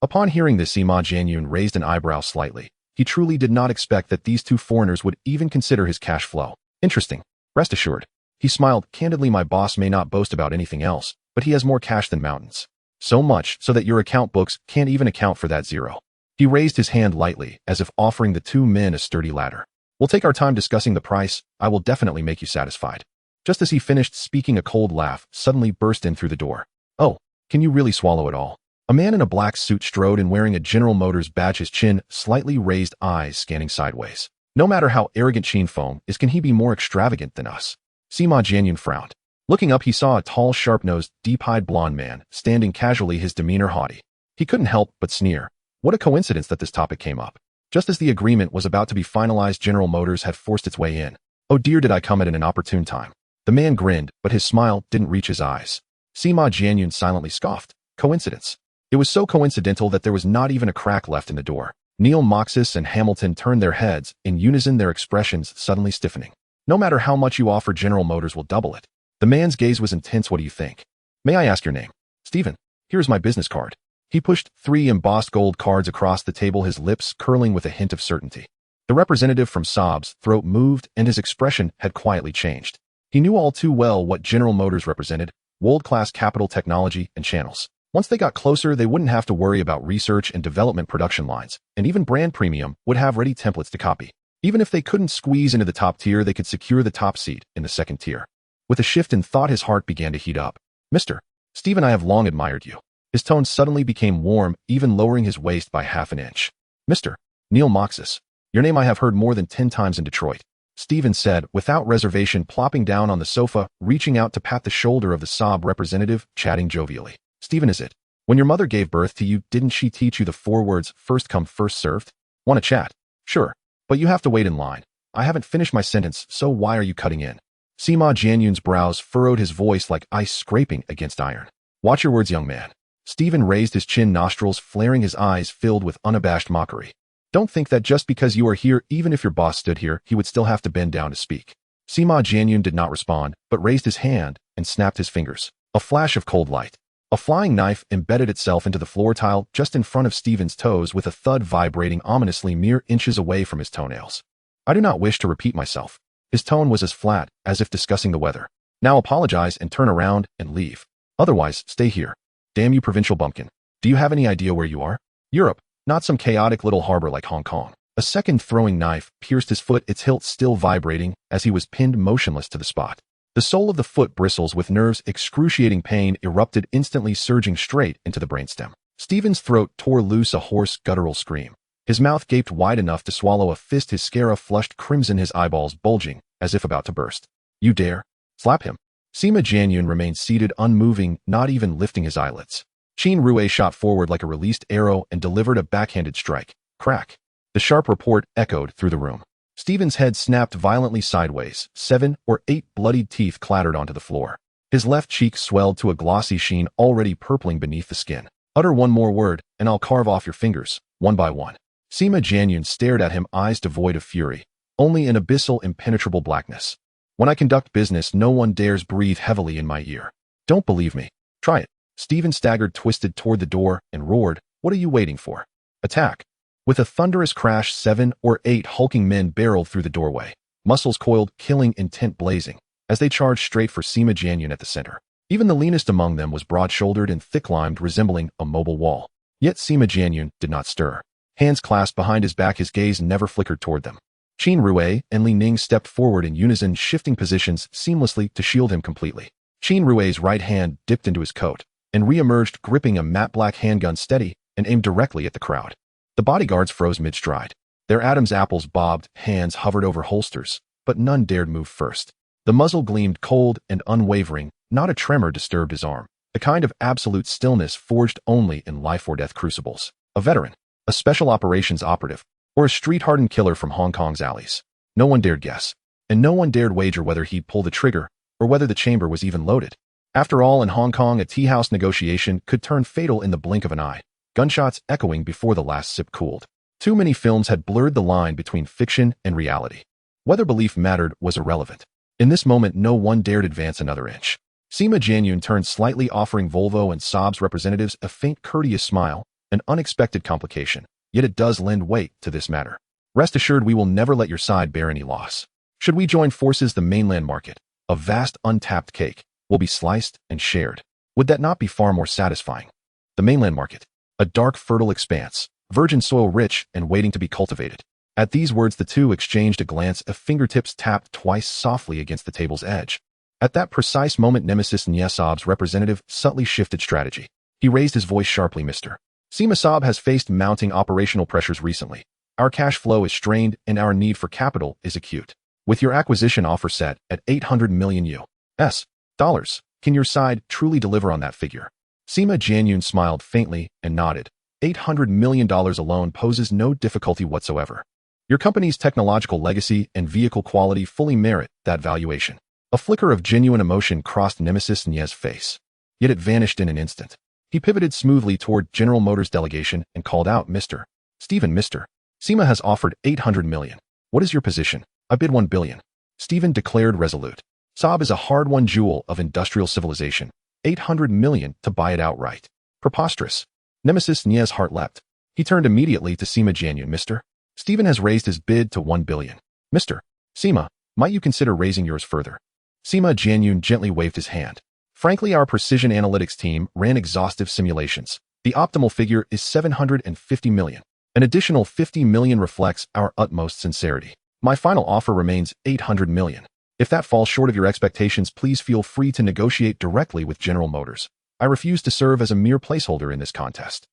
Upon hearing this, Sima Jianyun raised an eyebrow slightly. He truly did not expect that these two foreigners would even consider his cash flow. Interesting. Rest assured. He smiled. Candidly, my boss may not boast about anything else, but he has more cash than mountains. So much so that your account books can't even account for that zero. He raised his hand lightly, as if offering the two men a sturdy ladder. We'll take our time discussing the price. I will definitely make you satisfied. Just as he finished speaking, a cold laugh suddenly burst in through the door. Oh, can you really swallow it all? A man in a black suit strode in, wearing a General Motors badge, his chin slightly raised, eyes scanning sideways. No matter how arrogant Qin Feng is, can he be more extravagant than us? Sima Jianyun frowned. Looking up, he saw a tall, sharp-nosed, deep-eyed blonde man, standing casually, his demeanor haughty. He couldn't help but sneer. What a coincidence that this topic came up. Just as the agreement was about to be finalized, General Motors had forced its way in. Oh dear, did I come at an inopportune time? The man grinned, but his smile didn't reach his eyes. Sima Jianyun silently scoffed. Coincidence. It was so coincidental that there was not even a crack left in the door. Neil Moxis and Hamilton turned their heads, in unison, their expressions suddenly stiffening. No matter how much you offer, General Motors will double it. The man's gaze was intense. What do you think? May I ask your name? Stephen. Here's my business card. He pushed 3 embossed gold cards across the table, his lips curling with a hint of certainty. The representative from Saab's throat moved, and his expression had quietly changed. He knew all too well what General Motors represented: world-class capital, technology, and channels. Once they got closer, they wouldn't have to worry about research and development production lines, and even brand premium would have ready templates to copy. Even if they couldn't squeeze into the top tier, they could secure the top seat in the second tier. With a shift in thought, his heart began to heat up. Mr. Stephen, I have long admired you. His tone suddenly became warm, even lowering his waist by half an inch. Mr. Neil Moxis. Your name I have heard more than 10 times in Detroit. Stephen said, without reservation, plopping down on the sofa, reaching out to pat the shoulder of the Saab representative, chatting jovially. Stephen, is it? When your mother gave birth to you, didn't she teach you the 4 words, first come, first served? Want to chat? Sure. But you have to wait in line. I haven't finished my sentence, so why are you cutting in? Sima Jianyun's brows furrowed, his voice like ice scraping against iron. Watch your words, young man. Stephen raised his chin, nostrils flaring, his eyes filled with unabashed mockery. Don't think that just because you are here, even if your boss stood here, he would still have to bend down to speak. Sima Jianyun did not respond, but raised his hand and snapped his fingers. A flash of cold light. A flying knife embedded itself into the floor tile just in front of Stephen's toes, with a thud vibrating ominously mere inches away from his toenails. I do not wish to repeat myself. His tone was as flat as if discussing the weather. Now apologize and turn around and leave. Otherwise, stay here. Damn you, provincial bumpkin. Do you have any idea where you are? Europe, not some chaotic little harbor like Hong Kong. A second throwing knife pierced his foot, its hilt still vibrating as he was pinned motionless to the spot. The sole of the foot bristles with nerves, excruciating pain erupted instantly, surging straight into the brainstem. Stephen's throat tore loose, a hoarse, guttural scream. His mouth gaped wide enough to swallow a fist, his scara flushed crimson, his eyeballs bulging as if about to burst. You dare? Slap him. Sima Jianyun remained seated, unmoving, not even lifting his eyelids. Qin Rue shot forward like a released arrow and delivered a backhanded strike. Crack. The sharp report echoed through the room. Stephen's head snapped violently sideways. 7 or 8 bloodied teeth clattered onto the floor. His left cheek swelled to a glossy sheen, already purpling beneath the skin. Utter one more word, and I'll carve off your fingers, one by one. Sima Jianyun stared at him, eyes devoid of fury, only an abyssal, impenetrable blackness. When I conduct business, no one dares breathe heavily in my ear. Don't believe me? Try it. Stephen staggered, twisted toward the door, and roared, what are you waiting for? Attack. With a thunderous crash, 7 or 8 hulking men barreled through the doorway, muscles coiled, killing intent blazing, as they charged straight for Sima Jianyun at the center. Even the leanest among them was broad-shouldered and thick-limbed, resembling a mobile wall. Yet Sima Jianyun did not stir. Hands clasped behind his back, his gaze never flickered toward them. Qin Rue and Li Ning stepped forward in unison, shifting positions seamlessly to shield him completely. Qin Rue's right hand dipped into his coat and re-emerged, gripping a matte black handgun steady and aimed directly at the crowd. The bodyguards froze mid-stride. Their Adam's apples bobbed, hands hovered over holsters, but none dared move first. The muzzle gleamed cold and unwavering, not a tremor disturbed his arm, the kind of absolute stillness forged only in life-or-death crucibles. A veteran, a special operations operative, or a street-hardened killer from Hong Kong's alleys. No one dared guess, and no one dared wager whether he'd pull the trigger or whether the chamber was even loaded. After all, in Hong Kong, a tea-house negotiation could turn fatal in the blink of an eye, gunshots echoing before the last sip cooled. Too many films had blurred the line between fiction and reality. Whether belief mattered was irrelevant. In this moment, no one dared advance another inch. Sima Jianyun turned slightly, offering Volvo and Saab's representatives a faint, courteous smile, an unexpected complication, yet it does lend weight to this matter. Rest assured we will never let your side bear any loss. Should we join forces, the mainland market, a vast untapped cake, will be sliced and shared. Would that not be far more satisfying? The mainland market, a dark, fertile expanse, virgin soil rich and waiting to be cultivated. At these words the two exchanged a glance, a fingertips tapped twice softly against the table's edge. At that precise moment Nemesis Nyasab's representative subtly shifted strategy. He raised his voice sharply. Mr. Semasab has faced mounting operational pressures recently. Our cash flow is strained and our need for capital is acute. With your acquisition offer set at 800 million US dollars, can your side truly deliver on that figure? Sima Jianyun smiled faintly and nodded. $800 million alone poses no difficulty whatsoever. Your company's technological legacy and vehicle quality fully merit that valuation. A flicker of genuine emotion crossed Nemesis Nye's face. Yet it vanished in an instant. He pivoted smoothly toward General Motors' delegation and called out, Mr. Stephen, Mr. Sima has offered 800 million. What is your position? I bid 1 billion. Stephen declared resolute. Saab is a hard-won jewel of industrial civilization. 800 million to buy it outright. Preposterous. Nemesis Nye's heart leapt. He turned immediately to Sima Jianyun. Mr. Stephen has raised his bid to 1 billion. Mr. Sima, might you consider raising yours further? Sima Jianyun gently waved his hand. Frankly, our precision analytics team ran exhaustive simulations. The optimal figure is 750 million. An additional 50 million reflects our utmost sincerity. My final offer remains 800 million. If that falls short of your expectations, please feel free to negotiate directly with General Motors. I refuse to serve as a mere placeholder in this contest.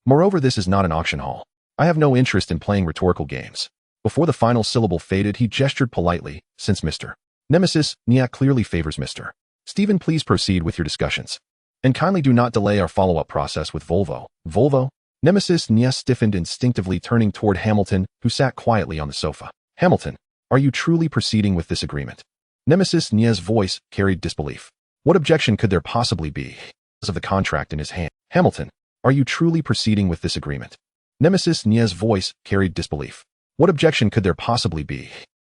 Moreover, this is not an auction hall. I have no interest in playing rhetorical games. Before the final syllable faded, he gestured politely, since Mr. Nemesis Nya clearly favors Mr. Stephen, please proceed with your discussions. And kindly do not delay our follow-up process with Volvo. Volvo? Nemesis Nya stiffened instinctively, turning toward Hamilton, who sat quietly on the sofa. Hamilton, are you truly proceeding with this agreement? Nemesis Nya's voice carried disbelief. What objection could there possibly be? Of the contract in his hand. Hamilton, are you truly proceeding with this agreement? Nemesis Nya's voice carried disbelief. What objection could there possibly be?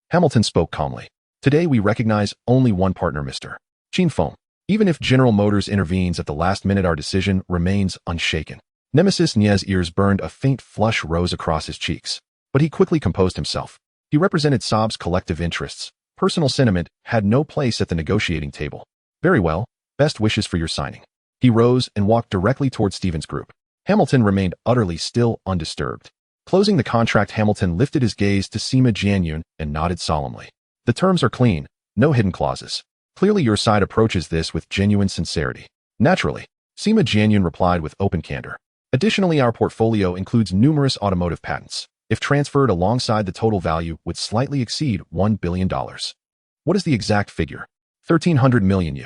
Hamilton spoke calmly. Today we recognize only one partner, Mr. Chinfeng. Even if General Motors intervenes at the last minute, our decision remains unshaken. Nemesis Nya's ears burned, a faint flush rose across his cheeks. But he quickly composed himself. He represented Saab's collective interests. Personal sentiment had no place at the negotiating table. Very well, best wishes for your signing. He rose and walked directly toward Stephen's group. Hamilton remained utterly still, undisturbed. Closing the contract, Hamilton lifted his gaze to Sima Jianyun and nodded solemnly. The terms are clean, no hidden clauses. Clearly your side approaches this with genuine sincerity. Naturally, Sima Jianyun replied with open candor. Additionally, our portfolio includes numerous automotive patents. If transferred alongside, the total value would slightly exceed $1 billion. What is the exact figure? 1,300 million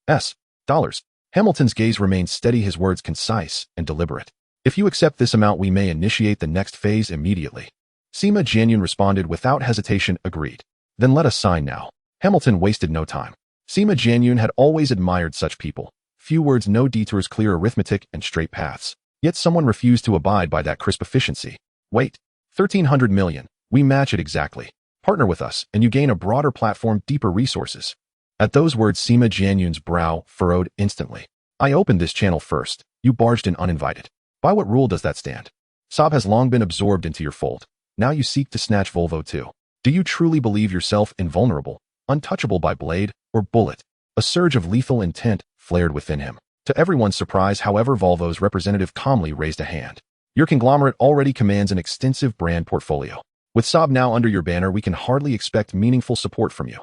US dollars. Hamilton's gaze remained steady, his words concise and deliberate. If you accept this amount, we may initiate the next phase immediately. Sima Jianyun responded without hesitation. Agreed. Then let us sign now. Hamilton wasted no time. Sima Jianyun had always admired such people. Few words, no detours, clear arithmetic and straight paths. Yet someone refused to abide by that crisp efficiency. Wait. 1,300 million. We match it exactly. Partner with us, and you gain a broader platform, deeper resources. At those words, Sima Jianyun's brow furrowed instantly. I opened this channel first. You barged in uninvited. By what rule does that stand? Saab has long been absorbed into your fold. Now you seek to snatch Volvo too. Do you truly believe yourself invulnerable, untouchable by blade or bullet? A surge of lethal intent flared within him. To everyone's surprise, however, Volvo's representative calmly raised a hand. Your conglomerate already commands an extensive brand portfolio. With Saab now under your banner, we can hardly expect meaningful support from you.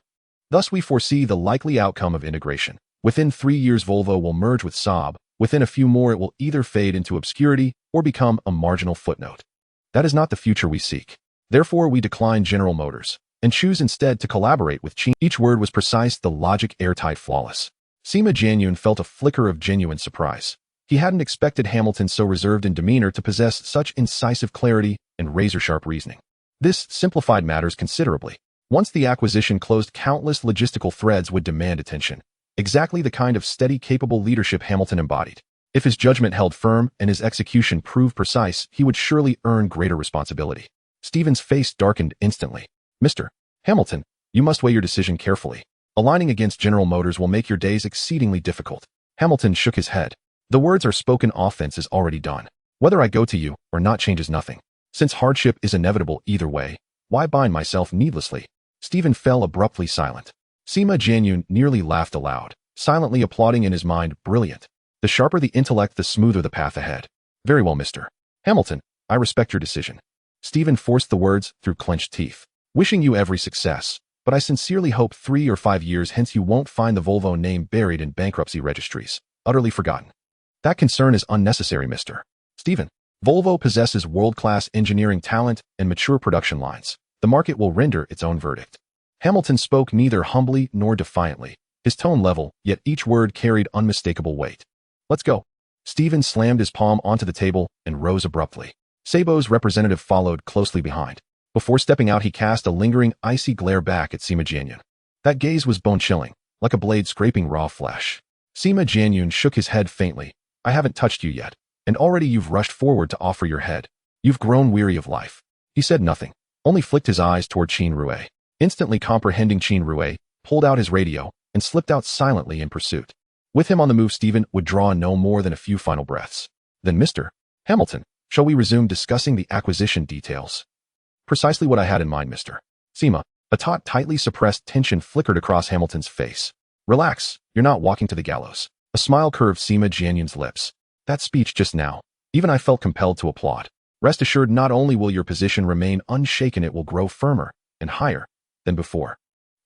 Thus, we foresee the likely outcome of integration. Within 3 years, Volvo will merge with Saab. Within a few more, it will either fade into obscurity or become a marginal footnote. That is not the future we seek. Therefore, we decline General Motors and choose instead to collaborate with Qin. Each word was precise, the logic airtight, flawless. Sima Jianyun felt a flicker of genuine surprise. He hadn't expected Hamilton, so reserved in demeanor, to possess such incisive clarity and razor-sharp reasoning. This simplified matters considerably. Once the acquisition closed, countless logistical threads would demand attention. Exactly the kind of steady, capable leadership Hamilton embodied. If his judgment held firm and his execution proved precise, he would surely earn greater responsibility. Stephen's face darkened instantly. Mr. Hamilton, you must weigh your decision carefully. Aligning against General Motors will make your days exceedingly difficult. Hamilton shook his head. The words are spoken, offense is already done. Whether I go to you or not changes nothing. Since hardship is inevitable either way, why bind myself needlessly? Stephen fell abruptly silent. Sima Jianyun nearly laughed aloud, silently applauding in his mind, brilliant. The sharper the intellect, the smoother the path ahead. Very well, Mr. Hamilton, I respect your decision. Stephen forced the words through clenched teeth. Wishing you every success, but I sincerely hope 3 or 5 years hence you won't find the Volvo name buried in bankruptcy registries, utterly forgotten. That concern is unnecessary, Mr. Stephen. Volvo possesses world-class engineering talent and mature production lines. The market will render its own verdict. Hamilton spoke neither humbly nor defiantly, his tone level, yet each word carried unmistakable weight. Let's go. Stephen slammed his palm onto the table and rose abruptly. Sabo's representative followed closely behind. Before stepping out, he cast a lingering, icy glare back at Sima Jianyun. That gaze was bone-chilling, like a blade scraping raw flesh. Sima Jianyun shook his head faintly. I haven't touched you yet, and already you've rushed forward to offer your head. You've grown weary of life. He said nothing, only flicked his eyes toward Qin Rue. Instantly comprehending, Qin Rue pulled out his radio and slipped out silently in pursuit. With him on the move, Stephen would draw no more than a few final breaths. Then, Mr. Hamilton, shall we resume discussing the acquisition details? Precisely what I had in mind, Mr. Sima. A taut, tightly suppressed tension flickered across Hamilton's face. Relax, you're not walking to the gallows. A smile curved Sima Jianyun's lips. That speech just now, even I felt compelled to applaud. Rest assured, not only will your position remain unshaken, it will grow firmer and higher than before.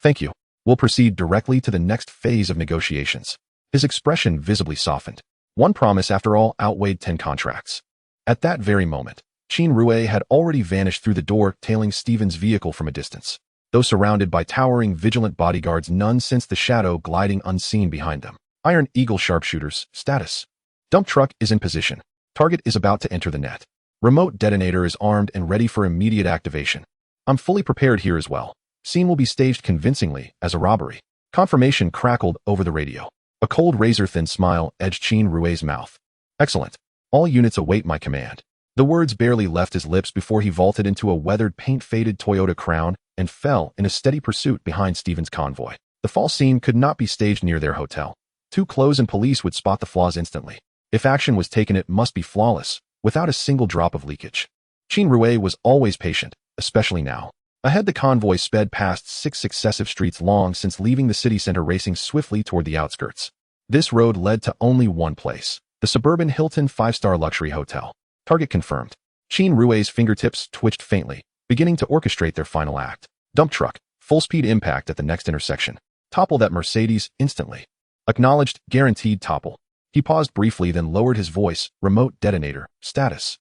Thank you. We'll proceed directly to the next phase of negotiations. His expression visibly softened. One promise, after all, outweighed 10 contracts. At that very moment, Qin Rue had already vanished through the door, tailing Stephen's vehicle from a distance. Though surrounded by towering, vigilant bodyguards, none sensed the shadow gliding unseen behind them. Iron Eagle sharpshooters, status. Dump truck is in position. Target is about to enter the net. Remote detonator is armed and ready for immediate activation. I'm fully prepared here as well. Scene will be staged convincingly as a robbery. Confirmation crackled over the radio. A cold, razor-thin smile edged Qin Rue's mouth. Excellent. All units await my command. The words barely left his lips before he vaulted into a weathered, paint-faded Toyota Crown and fell in a steady pursuit behind Stephen's convoy. The fall scene could not be staged near their hotel. Too close and police would spot the flaws instantly. If action was taken, it must be flawless, without a single drop of leakage. Qin Rue was always patient, especially now. Ahead, the convoy sped past 6 successive streets long since leaving the city center, racing swiftly toward the outskirts. This road led to only one place, the suburban Hilton 5-star luxury hotel. Target confirmed. Qin Rue's fingertips twitched faintly, beginning to orchestrate their final act. Dump truck, full-speed impact at the next intersection. Topple that Mercedes instantly. Acknowledged, guaranteed topple. He paused briefly, then lowered his voice. Remote detonator, status.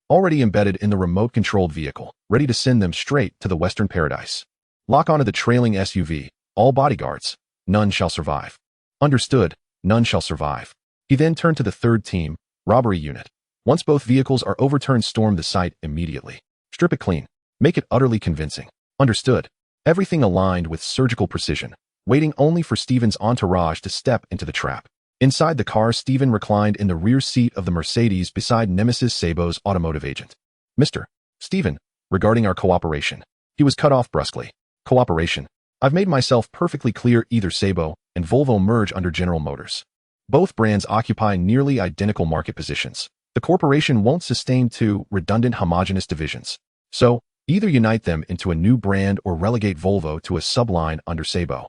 Already embedded in the remote-controlled vehicle, ready to send them straight to the Western Paradise. Lock onto the trailing SUV. All bodyguards. None shall survive. Understood, none shall survive. He then turned to the third team, robbery unit. Once both vehicles are overturned, storm the site immediately. Strip it clean. Make it utterly convincing. Understood. Everything aligned with surgical precision, waiting only for Stephen's entourage to step into the trap. Inside the car, Stephen reclined in the rear seat of the Mercedes beside Nemesis Sabo's automotive agent. Mr. Stephen, regarding our cooperation. He was cut off brusquely. Cooperation. I've made myself perfectly clear. Either Sabo and Volvo merge under General Motors. Both brands occupy nearly identical market positions. The corporation won't sustain 2 redundant homogeneous divisions. So, either unite them into a new brand or relegate Volvo to a subline under Sabo.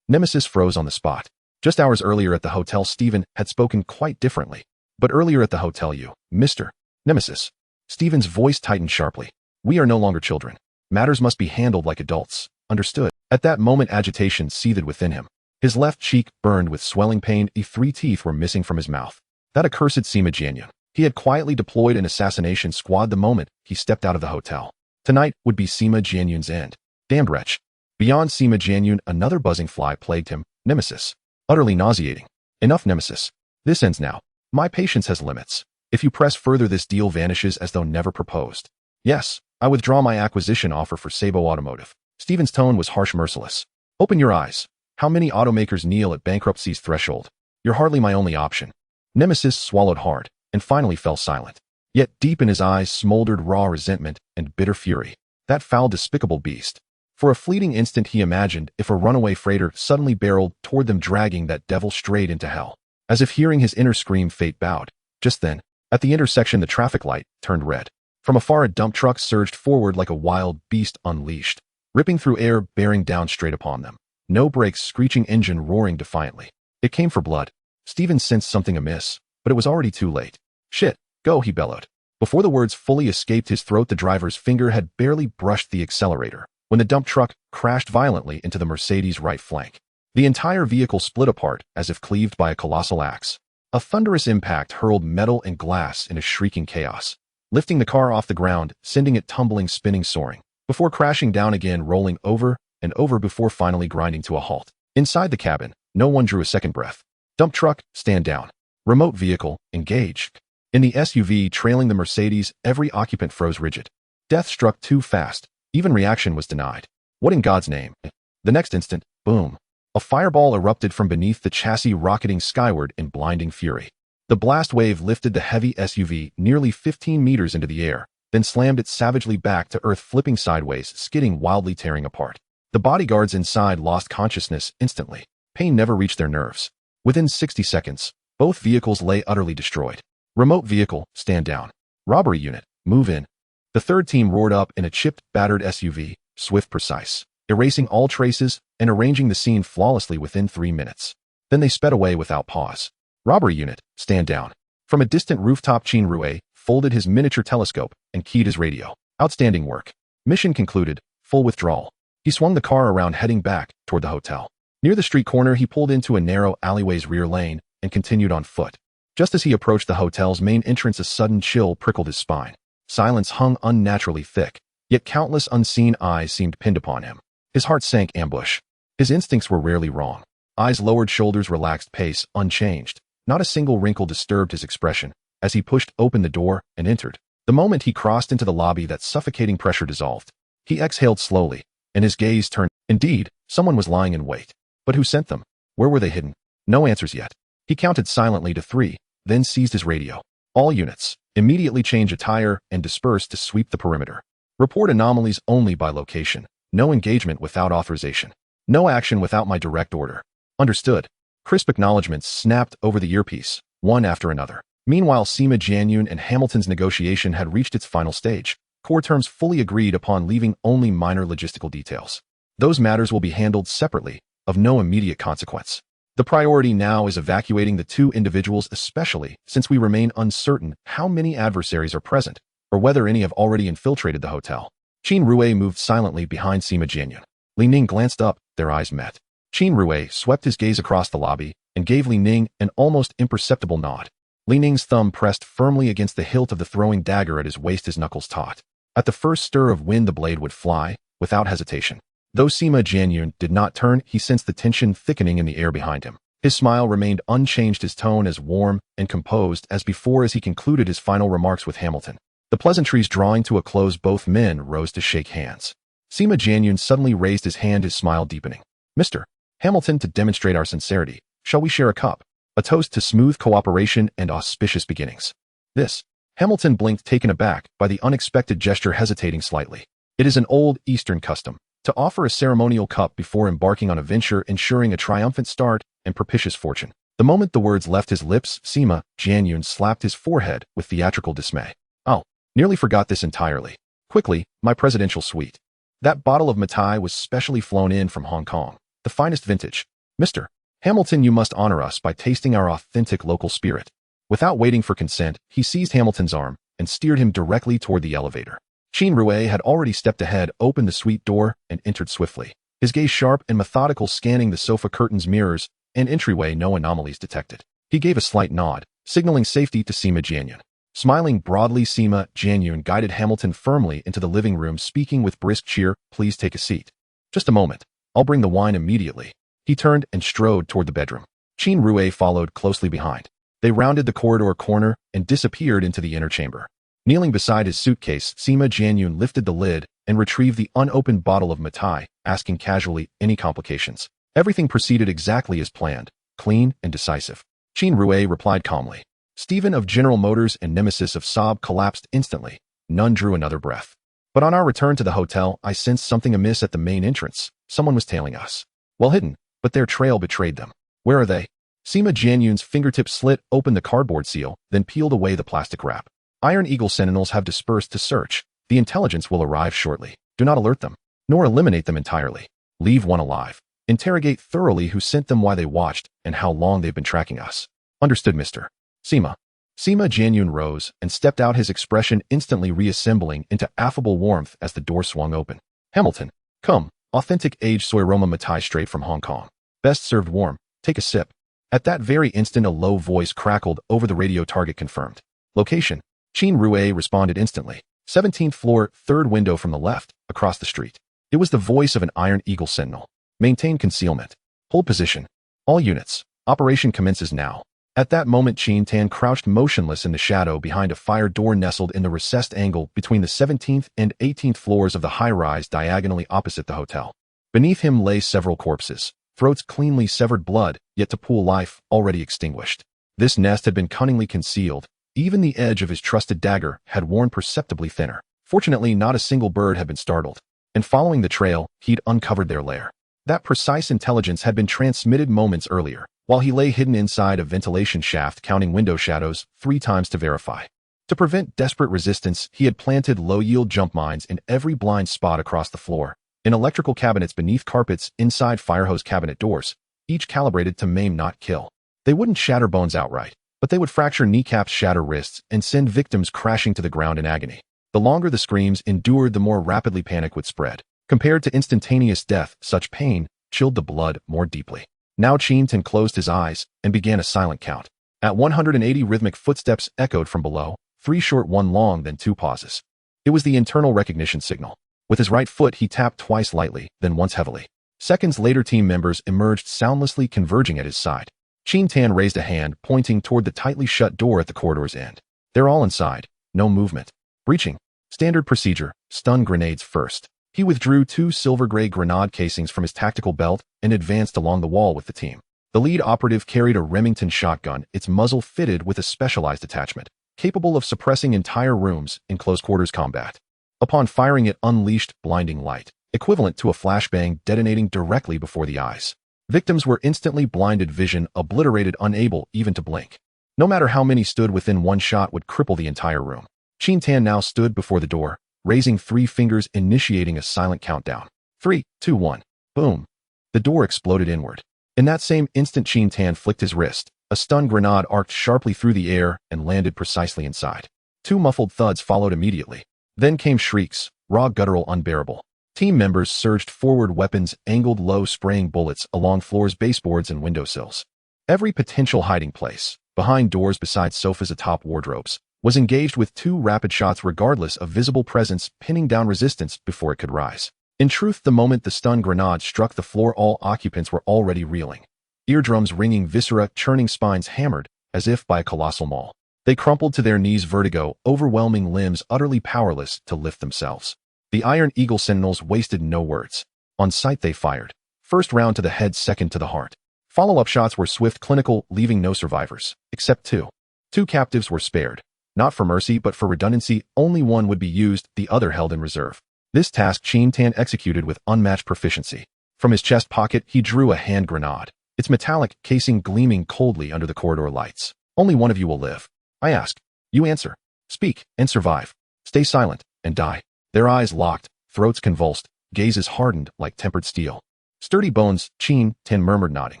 Nemesis froze on the spot. Just hours earlier at the hotel, Stephen had spoken quite differently. But earlier at the hotel, you, Mr. Nemesis. Stephen's voice tightened sharply. We are no longer children. Matters must be handled like adults. Understood. At that moment, agitation seethed within him. His left cheek burned with swelling pain. 3 teeth were missing from his mouth. That accursed Sima Jianyun. He had quietly deployed an assassination squad the moment he stepped out of the hotel. Tonight would be Sima Jianyun's end. Damned wretch. Beyond Sima Jianyun, another buzzing fly plagued him. Nemesis. Utterly nauseating. Enough, Nemesis. This ends now. My patience has limits. If you press further, this deal vanishes as though never proposed. Yes, I withdraw my acquisition offer for Sabo Automotive. Stephen's tone was harsh, merciless. Open your eyes. How many automakers kneel at bankruptcy's threshold? You're hardly my only option. Nemesis swallowed hard and finally fell silent. Yet deep in his eyes smoldered raw resentment and bitter fury. That foul, despicable beast. For a fleeting instant he imagined if a runaway freighter suddenly barreled toward them, dragging that devil straight into hell. As if hearing his inner scream, fate bowed. Just then, At the intersection, the traffic light turned red. From afar, a dump truck surged forward like a wild beast unleashed, ripping through air, bearing down straight upon them. No brakes, screeching engine roaring defiantly. It came for blood. Stephen sensed something amiss, but it was already too late. "Shit, go," he bellowed. Before the words fully escaped his throat, the driver's finger had barely brushed the accelerator when the dump truck crashed violently into the Mercedes' right flank. The entire vehicle split apart as if cleaved by a colossal axe. A thunderous impact hurled metal and glass in a shrieking chaos, lifting the car off the ground, sending it tumbling, spinning, soaring, before crashing down again, rolling over and over before finally grinding to a halt. Inside the cabin, no one drew a second breath. Dump truck, stand down. Remote vehicle, engage. In the SUV trailing the Mercedes, every occupant froze rigid. Death struck too fast. Even reaction was denied. What in God's name? The next instant, boom. A fireball erupted from beneath the chassis, rocketing skyward in blinding fury. The blast wave lifted the heavy SUV nearly 15 meters into the air, then slammed it savagely back to earth, flipping sideways, skidding wildly, tearing apart. The bodyguards inside lost consciousness instantly. Pain never reached their nerves. Within 60 seconds, both vehicles lay utterly destroyed. Remote vehicle, stand down. Robbery unit, move in. The third team roared up in a chipped, battered SUV, swift, precise, erasing all traces and arranging the scene flawlessly within 3 minutes. Then they sped away without pause. Robbery unit, stand down. From a distant rooftop, Chin Rue folded his miniature telescope and keyed his radio. Outstanding work. Mission concluded, full withdrawal. He swung the car around, heading back toward the hotel. Near the street corner, he pulled into a narrow alleyway's rear lane and continued on foot. Just as he approached the hotel's main entrance, a sudden chill prickled his spine. Silence hung unnaturally thick, yet countless unseen eyes seemed pinned upon him. His heart sank. Ambush. His instincts were rarely wrong. Eyes lowered, shoulders relaxed, pace unchanged. Not a single wrinkle disturbed his expression as he pushed open the door and entered. The moment he crossed into the lobby, that suffocating pressure dissolved. He exhaled slowly, and his gaze turned. Indeed, someone was lying in wait. But who sent them? Where were they hidden? No answers yet. He counted silently to 3, then seized his radio. All units, immediately change attire and disperse to sweep the perimeter. Report anomalies only by location. No engagement without authorization. No action without my direct order. Understood. Crisp acknowledgments snapped over the earpiece, one after another. Meanwhile, Sima Jianyun and Hamilton's negotiation had reached its final stage. Core terms fully agreed upon, leaving only minor logistical details. Those matters will be handled separately, of no immediate consequence. The priority now is evacuating the 2 individuals, especially since we remain uncertain how many adversaries are present, or whether any have already infiltrated the hotel. Chin Rue moved silently behind Sima Jianyun. Li Ning glanced up, their eyes met. Chin Rue swept his gaze across the lobby and gave Li Ning an almost imperceptible nod. Li Ning's thumb pressed firmly against the hilt of the throwing dagger at his waist, his knuckles taut. At the first stir of wind, the blade would fly, without hesitation. Though Sima Jianyun did not turn, he sensed the tension thickening in the air behind him. His smile remained unchanged, his tone as warm and composed as before as he concluded his final remarks with Hamilton. The pleasantries drawing to a close, both men rose to shake hands. Sima Jianyun suddenly raised his hand, his smile deepening. "Mr. Hamilton, to demonstrate our sincerity, shall we share a cup? A toast to smooth cooperation and auspicious beginnings." This. Hamilton blinked, taken aback by the unexpected gesture, hesitating slightly. It is an old Eastern custom to offer a ceremonial cup before embarking on a venture, ensuring a triumphant start and propitious fortune. The moment the words left his lips, Sima Jianyun slapped his forehead with theatrical dismay. "Oh, nearly forgot this entirely. Quickly, my presidential suite. That bottle of Matai was specially flown in from Hong Kong, the finest vintage. Mr. Hamilton, you must honor us by tasting our authentic local spirit." Without waiting for consent, he seized Hamilton's arm and steered him directly toward the elevator. Chin Rue had already stepped ahead, opened the suite door, and entered swiftly. His gaze sharp and methodical, scanning the sofa curtains, mirrors, and entryway. No anomalies detected. He gave a slight nod, signaling safety to Sima Jianyun. Smiling broadly, Sima Jianyun guided Hamilton firmly into the living room, speaking with brisk cheer, "Please take a seat." "Just a moment. I'll bring the wine immediately." He turned and strode toward the bedroom. Chin Rue followed closely behind. They rounded the corridor corner and disappeared into the inner chamber. Kneeling beside his suitcase, Sima Jianyun lifted the lid and retrieved the unopened bottle of Matai, asking casually, "Any complications?" Everything proceeded exactly as planned, clean and decisive. Chin Rue replied calmly. Stephen of General Motors and Nemesis of Saab collapsed instantly. None drew another breath. But on our return to the hotel, I sensed something amiss at the main entrance. Someone was tailing us. Well hidden, but their trail betrayed them. "Where are they?" Sima Jianyun's fingertip slit open the cardboard seal, then peeled away the plastic wrap. Iron Eagle sentinels have dispersed to search. The intelligence will arrive shortly. Do not alert them, nor eliminate them entirely. Leave one alive. Interrogate thoroughly who sent them, why they watched, and how long they've been tracking us. Understood, Mr. Sima. Sima Jianyun rose and stepped out, his expression instantly reassembling into affable warmth as the door swung open. Hamilton, come. Authentic aged soy aroma Matai straight from Hong Kong. Best served warm. Take a sip. At that very instant, a low voice crackled over the radio. Target confirmed. Location. Qin Rue responded instantly. 17th floor, third window from the left, across the street. It was the voice of an Iron Eagle sentinel. Maintain concealment. Hold position. All units. Operation commences now. At that moment, Qin Tan crouched motionless in the shadow behind a fire door nestled in the recessed angle between the 17th and 18th floors of the high-rise diagonally opposite the hotel. Beneath him lay several corpses, throats cleanly severed, blood yet to pool, life already extinguished. This nest had been cunningly concealed. Even the edge of his trusted dagger had worn perceptibly thinner. Fortunately, not a single bird had been startled, and following the trail, he'd uncovered their lair. That precise intelligence had been transmitted moments earlier, while he lay hidden inside a ventilation shaft counting window shadows 3 times to verify. To prevent desperate resistance, he had planted low-yield jump mines in every blind spot across the floor, in electrical cabinets beneath carpets, inside firehose cabinet doors, each calibrated to maim not kill. They wouldn't shatter bones outright, but they would fracture kneecaps, shatter wrists, and send victims crashing to the ground in agony. The longer the screams endured, the more rapidly panic would spread. Compared to instantaneous death, such pain chilled the blood more deeply. Now Qin Tan closed his eyes and began a silent count. At 180, rhythmic footsteps echoed from below, 3 short, 1 long, then 2 pauses. It was the internal recognition signal. With his right foot, he tapped twice lightly, then once heavily. Seconds later, team members emerged soundlessly, converging at his side. Qin Tan raised a hand, pointing toward the tightly shut door at the corridor's end. They're all inside. No movement. Breaching. Standard procedure. Stun grenades first. He withdrew 2 silver-gray grenade casings from his tactical belt and advanced along the wall with the team. The lead operative carried a Remington shotgun, its muzzle fitted with a specialized attachment, capable of suppressing entire rooms in close-quarters combat. Upon firing, it unleashed blinding light, equivalent to a flashbang detonating directly before the eyes. Victims were instantly blinded, vision obliterated, unable even to blink. No matter how many stood within, one shot would cripple the entire room. Qin Tan now stood before the door, raising 3 fingers, initiating a silent countdown. 3, 2, 1. Boom. The door exploded inward. In that same instant, Qin Tan flicked his wrist. A stun grenade arced sharply through the air and landed precisely inside. 2 muffled thuds followed immediately. Then came shrieks, raw, guttural, unbearable. Team members surged forward, weapons angled low, spraying bullets along floors, baseboards, and windowsills. Every potential hiding place, behind doors, beside sofas, atop wardrobes, was engaged with 2 rapid shots regardless of visible presence, pinning down resistance before it could rise. In truth, the moment the stun grenade struck the floor, all occupants were already reeling. Eardrums ringing, viscera churning, spines hammered, as if by a colossal maul. They crumpled to their knees, vertigo overwhelming limbs, utterly powerless to lift themselves. The Iron Eagle sentinels wasted no words. On sight they fired. First round to the head, second to the heart. Follow-up shots were swift, clinical, leaving no survivors, except 2. 2 captives were spared. Not for mercy, but for redundancy. Only one would be used, the other held in reserve. This task Qin Tan executed with unmatched proficiency. From his chest pocket, he drew a hand grenade, its metallic casing gleaming coldly under the corridor lights. Only one of you will live. I ask. You answer. Speak, and survive. Stay silent, and die. Their eyes locked, throats convulsed, gazes hardened like tempered steel. Sturdy bones, Qin Tan murmured, nodding.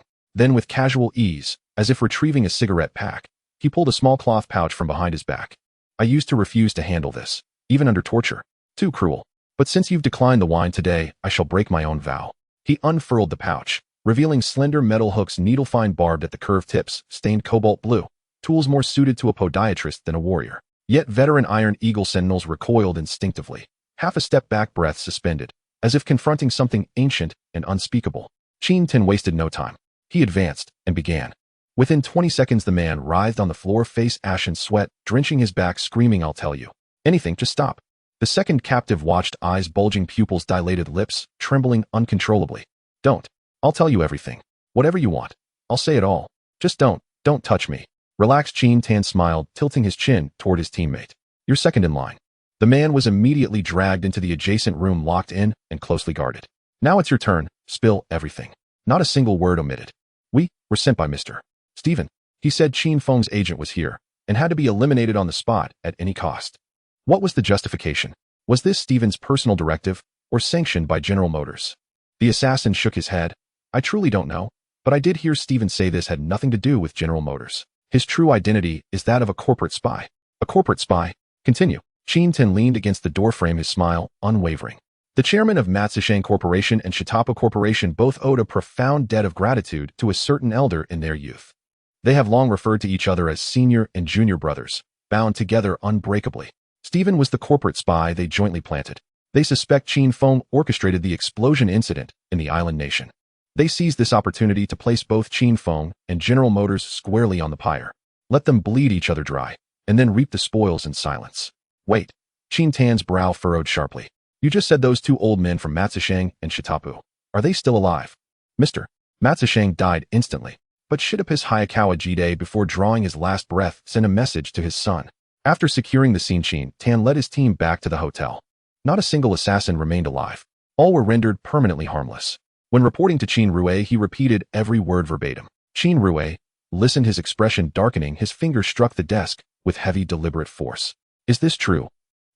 Then with casual ease, as if retrieving a cigarette pack, he pulled a small cloth pouch from behind his back. I used to refuse to handle this, even under torture. Too cruel. But since you've declined the wine today, I shall break my own vow. He unfurled the pouch, revealing slender metal hooks, needle-fine, barbed at the curved tips, stained cobalt blue, tools more suited to a podiatrist than a warrior. Yet veteran Iron Eagle sentinels recoiled instinctively, half a step back, breath suspended, as if confronting something ancient and unspeakable. Qin Tan wasted no time. He advanced and began. Within 20 seconds, the man writhed on the floor, face ashen, sweat drenching his back, screaming, I'll tell you. Anything, just stop. The second captive watched, eyes bulging, pupils dilated, lips trembling uncontrollably. Don't. I'll tell you everything. Whatever you want. I'll say it all. Just don't touch me. Relaxed, Qin Tan smiled, tilting his chin toward his teammate. You're second in line. The man was immediately dragged into the adjacent room, locked in and closely guarded. Now it's your turn. Spill everything. Not a single word omitted. We were sent by Mr. Stephen. He said Qin Feng's agent was here and had to be eliminated on the spot at any cost. What was the justification? Was this Stephen's personal directive or sanctioned by General Motors? The assassin shook his head. I truly don't know, but I did hear Stephen say this had nothing to do with General Motors. His true identity is that of a corporate spy. A corporate spy? Continue. Qin Ten leaned against the doorframe, his smile unwavering. The chairman of Matsushang Corporation and Shitapa Corporation both owed a profound debt of gratitude to a certain elder in their youth. They have long referred to each other as senior and junior brothers, bound together unbreakably. Stephen was the corporate spy they jointly planted. They suspect Qin Feng orchestrated the explosion incident in the island nation. They seized this opportunity to place both Qin Feng and General Motors squarely on the pyre. Let them bleed each other dry, and then reap the spoils in silence. Wait. Qin Tan's brow furrowed sharply. You just said those two old men from Matsushang and Shitapu. Are they still alive? Mr. Matsushang died instantly, but Shitapus Hayakawa Jide, before drawing his last breath, sent a message to his son. After securing the scene, Qin Tan led his team back to the hotel. Not a single assassin remained alive. All were rendered permanently harmless. When reporting to Qin Rue, he repeated every word verbatim. Qin Rue listened, his expression darkening. His fingers struck the desk with heavy, deliberate force. Is this true?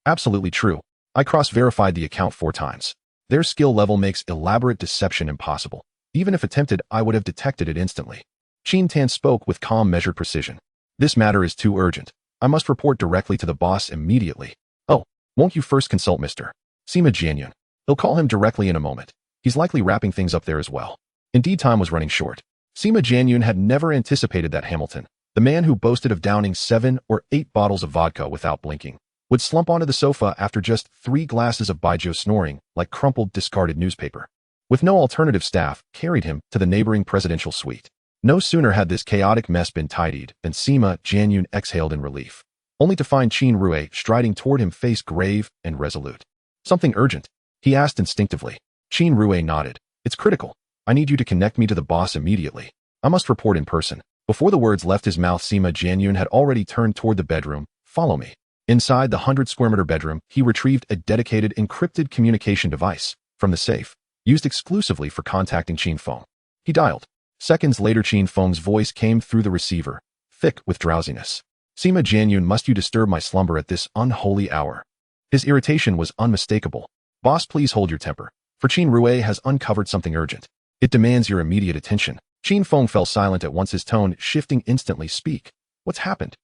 Absolutely true. I cross-verified the account 4 times. Their skill level makes elaborate deception impossible. Even if attempted, I would have detected it instantly. Qin Tan spoke with calm, measured precision. This matter is too urgent. I must report directly to the boss immediately. Oh, won't you first consult Mr. Sima Jianyun? He'll call him directly in a moment. He's likely wrapping things up there as well. Indeed, time was running short. Sima Jianyun had never anticipated that Hamilton, the man who boasted of downing 7 or 8 bottles of vodka without blinking, would slump onto the sofa after just 3 glasses of baijiu, snoring like crumpled, discarded newspaper. With no alternative, staff carried him to the neighboring presidential suite. No sooner had this chaotic mess been tidied than Sima Jianyun exhaled in relief, only to find Qin Rue striding toward him, face grave and resolute. Something urgent? He asked instinctively. Qin Rue nodded. It's critical. I need you to connect me to the boss immediately. I must report in person. Before the words left his mouth, Sima Jianyun had already turned toward the bedroom. Follow me. Inside the 100-square-meter bedroom, he retrieved a dedicated encrypted communication device from the safe, used exclusively for contacting Qin Feng. He dialed. Seconds later, Qin Feng's voice came through the receiver, thick with drowsiness. Sima Jianyun, must you disturb my slumber at this unholy hour? His irritation was unmistakable. Boss, please hold your temper, for Qin Rue has uncovered something urgent. It demands your immediate attention. Qin Feng fell silent at once, his tone shifting instantly. Speak. What's happened?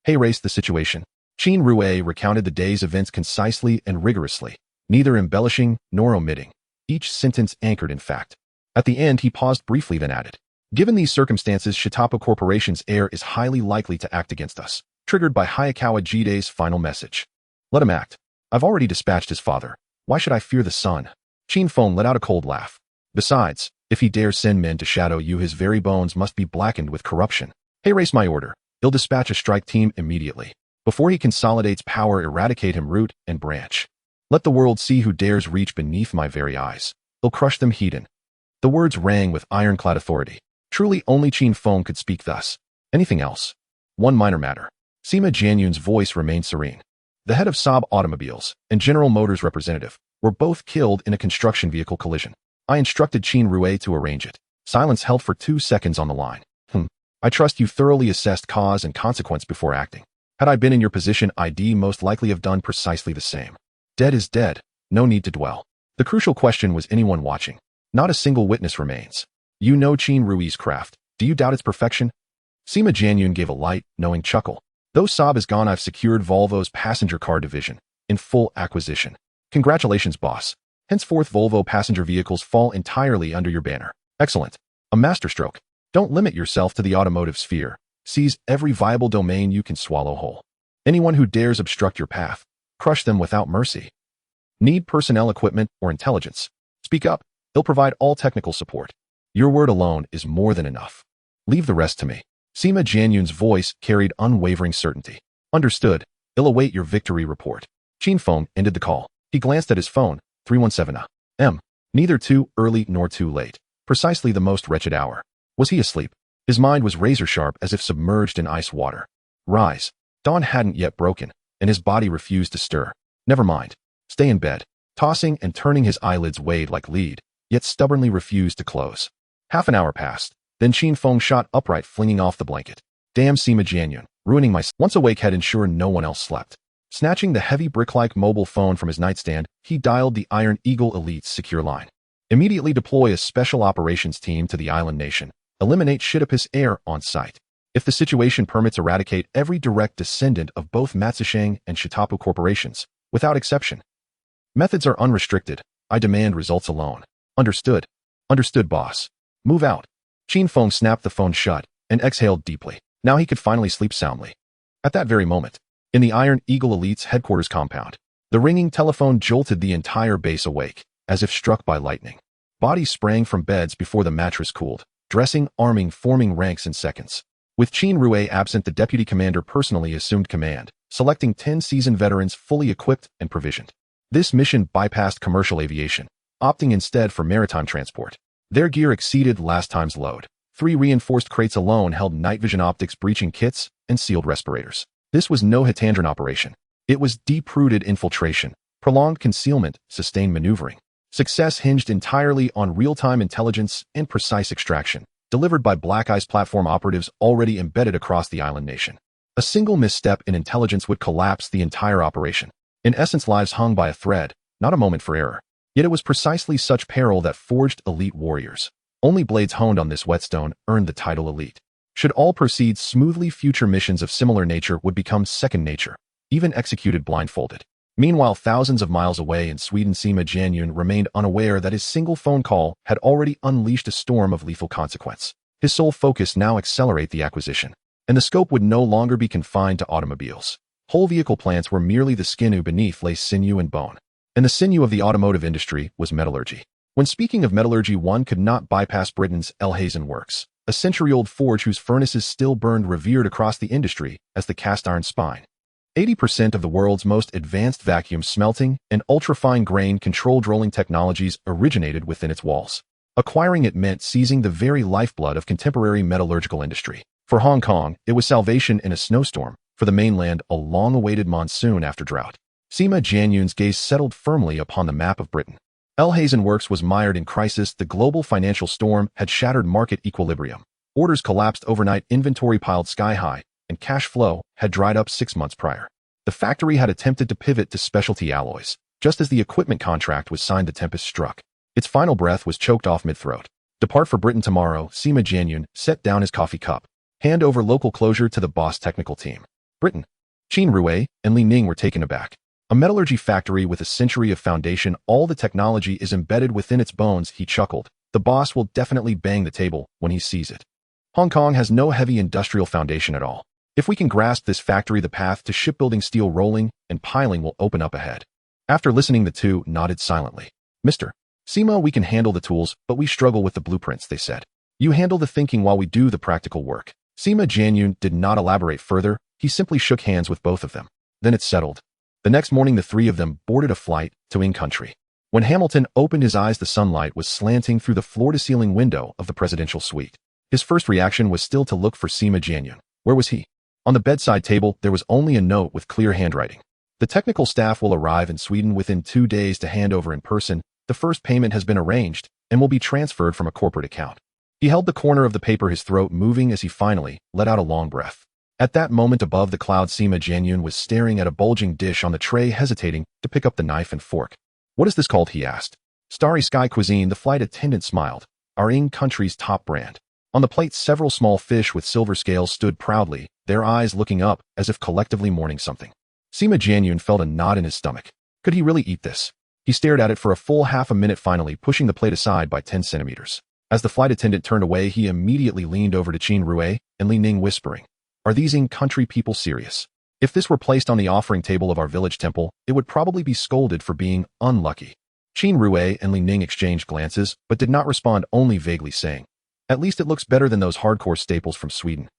Hey, race the situation. Qin Rue recounted the day's events concisely and rigorously, neither embellishing nor omitting, each sentence anchored in fact. At the end, he paused briefly, then added, given these circumstances, Shitapa Corporation's heir is highly likely to act against us, triggered by Hayakawa Jide's final message. Let him act. I've already dispatched his father. Why should I fear the son? Qin Feng let out a cold laugh. Besides, if he dares send men to shadow you, his very bones must be blackened with corruption. Hey, race my order. He'll dispatch a strike team immediately. Before he consolidates power, eradicate him root and branch. Let the world see who dares reach beneath my very eyes. He'll crush them heathen. The words rang with ironclad authority. Truly only Qin Feng could speak thus. Anything else? One minor matter. Sima Jianyun's voice remained serene. The head of Saab Automobiles and General Motors representative were both killed in a construction vehicle collision. I instructed Qin Rue to arrange it. Silence held for 2 seconds on the line. I trust you thoroughly assessed cause and consequence before acting. Had I been in your position, I'd most likely have done precisely the same. Dead is dead. No need to dwell. The crucial question was anyone watching. Not a single witness remains. You know Qin Rue's craft. Do you doubt its perfection? Sima Jianyun gave a light, knowing chuckle. Though Saab is gone, I've secured Volvo's passenger car division in full acquisition. Congratulations, boss. Henceforth, Volvo passenger vehicles fall entirely under your banner. Excellent. A masterstroke. Don't limit yourself to the automotive sphere. Seize every viable domain you can swallow whole. Anyone who dares obstruct your path, crush them without mercy. Need personnel, equipment, or intelligence? Speak up. They'll provide all technical support. Your word alone is more than enough. Leave the rest to me. Sima Jianyun's voice carried unwavering certainty. Understood. I'll await your victory report. Qin Feng ended the call. He glanced at his phone. 317 a.m. Neither too early nor too late. Precisely the most wretched hour. Was he asleep? His mind was razor-sharp, as if submerged in ice water. Rise. Dawn hadn't yet broken, and his body refused to stir. Never mind. Stay in bed. Tossing and turning, his eyelids weighed like lead, yet stubbornly refused to close. Half an hour passed. Then Qin Feng shot upright, flinging off the blanket. Damn Sima Jianyun, ruining my... Once awake had ensured no one else slept. Snatching the heavy brick-like mobile phone from his nightstand, he dialed the Iron Eagle Elite's secure line. Immediately deploy a special operations team to the island nation. Eliminate Shitopus Heir on site. If the situation permits, eradicate every direct descendant of both Matsushang and Shitapu corporations, without exception. Methods are unrestricted. I demand results alone. Understood. Understood, boss. Move out. Qin Feng snapped the phone shut and exhaled deeply. Now he could finally sleep soundly. At that very moment, in the Iron Eagle Elite's headquarters compound, the ringing telephone jolted the entire base awake, as if struck by lightning. Bodies sprang from beds before the mattress cooled, dressing, arming, forming ranks in seconds. With Qin Rue absent, the deputy commander personally assumed command, selecting 10 seasoned veterans fully equipped and provisioned. This mission bypassed commercial aviation, opting instead for maritime transport. Their gear exceeded last time's load. 3 reinforced crates alone held night vision optics breaching kits and sealed respirators. This was no Hitandran operation. It was deep-rooted infiltration, prolonged concealment, sustained maneuvering. Success hinged entirely on real-time intelligence and precise extraction, delivered by Black Eye's platform operatives already embedded across the island nation. A single misstep in intelligence would collapse the entire operation. In essence, lives hung by a thread, not a moment for error. Yet it was precisely such peril that forged elite warriors. Only blades honed on this whetstone earned the title elite. Should all proceed smoothly, future missions of similar nature would become second nature, even executed blindfolded. Meanwhile, thousands of miles away in Sweden, Sima Jianyun remained unaware that his single phone call had already unleashed a storm of lethal consequence. His sole focus now accelerate the acquisition, and the scope would no longer be confined to automobiles. Whole vehicle plants were merely the skin beneath lay sinew and bone, and the sinew of the automotive industry was metallurgy. When speaking of metallurgy, one could not bypass Britain's Elhazen Works, a century-old forge whose furnaces still burned, revered across the industry as the cast-iron spine. 80% of the world's most advanced vacuum smelting and ultrafine grain controlled rolling technologies originated within its walls. Acquiring it meant seizing the very lifeblood of contemporary metallurgical industry. For Hong Kong, it was salvation in a snowstorm. For the mainland, a long-awaited monsoon after drought. Sima Jianyun's gaze settled firmly upon the map of Britain. Elhazen Works was mired in crisis. The global financial storm had shattered market equilibrium. Orders collapsed overnight, inventory piled sky-high, and cash flow had dried up 6 months prior. The factory had attempted to pivot to specialty alloys. Just as the equipment contract was signed, the tempest struck. Its final breath was choked off mid-throat. Depart for Britain tomorrow. Sima Jianyun set down his coffee cup. Hand over local closure to the boss technical team. Britain. Qin Rue and Li Ning were taken aback. A metallurgy factory with a century of foundation, all the technology is embedded within its bones, he chuckled. The boss will definitely bang the table when he sees it. Hong Kong has no heavy industrial foundation at all. If we can grasp this factory, the path to shipbuilding, steel rolling, and piling will open up ahead. After listening, the two nodded silently. Mr. Sima, we can handle the tools, but we struggle with the blueprints, they said. You handle the thinking while we do the practical work. Sima Jianyun did not elaborate further. He simply shook hands with both of them. Then it settled. The next morning, the three of them boarded a flight to Ing country. When Hamilton opened his eyes, the sunlight was slanting through the floor-to-ceiling window of the presidential suite. His first reaction was still to look for Sima Jianyun. Where was he? On the bedside table, there was only a note with clear handwriting. The technical staff will arrive in Sweden within 2 days to hand over in person. The first payment has been arranged and will be transferred from a corporate account. He held the corner of the paper, his throat moving as he finally let out a long breath. At that moment, above the cloud, Sima Jianyun was staring at a bulging dish on the tray, hesitating to pick up the knife and fork. What is this called? He asked. Starry Sky Cuisine, the flight attendant smiled. Our Ing country's top brand. On the plate, several small fish with silver scales stood proudly, their eyes looking up as if collectively mourning something. Sima Jianyun felt a knot in his stomach. Could he really eat this? He stared at it for a full half a minute, finally pushing the plate aside by 10 centimeters. As the flight attendant turned away, he immediately leaned over to Qin Rue and Li Ning, whispering, Are these Ing country people serious? If this were placed on the offering table of our village temple, it would probably be scolded for being unlucky. Qin Rue and Li Ning exchanged glances, but did not respond, only vaguely saying, At least it looks better than those hardcore staples from Sweden.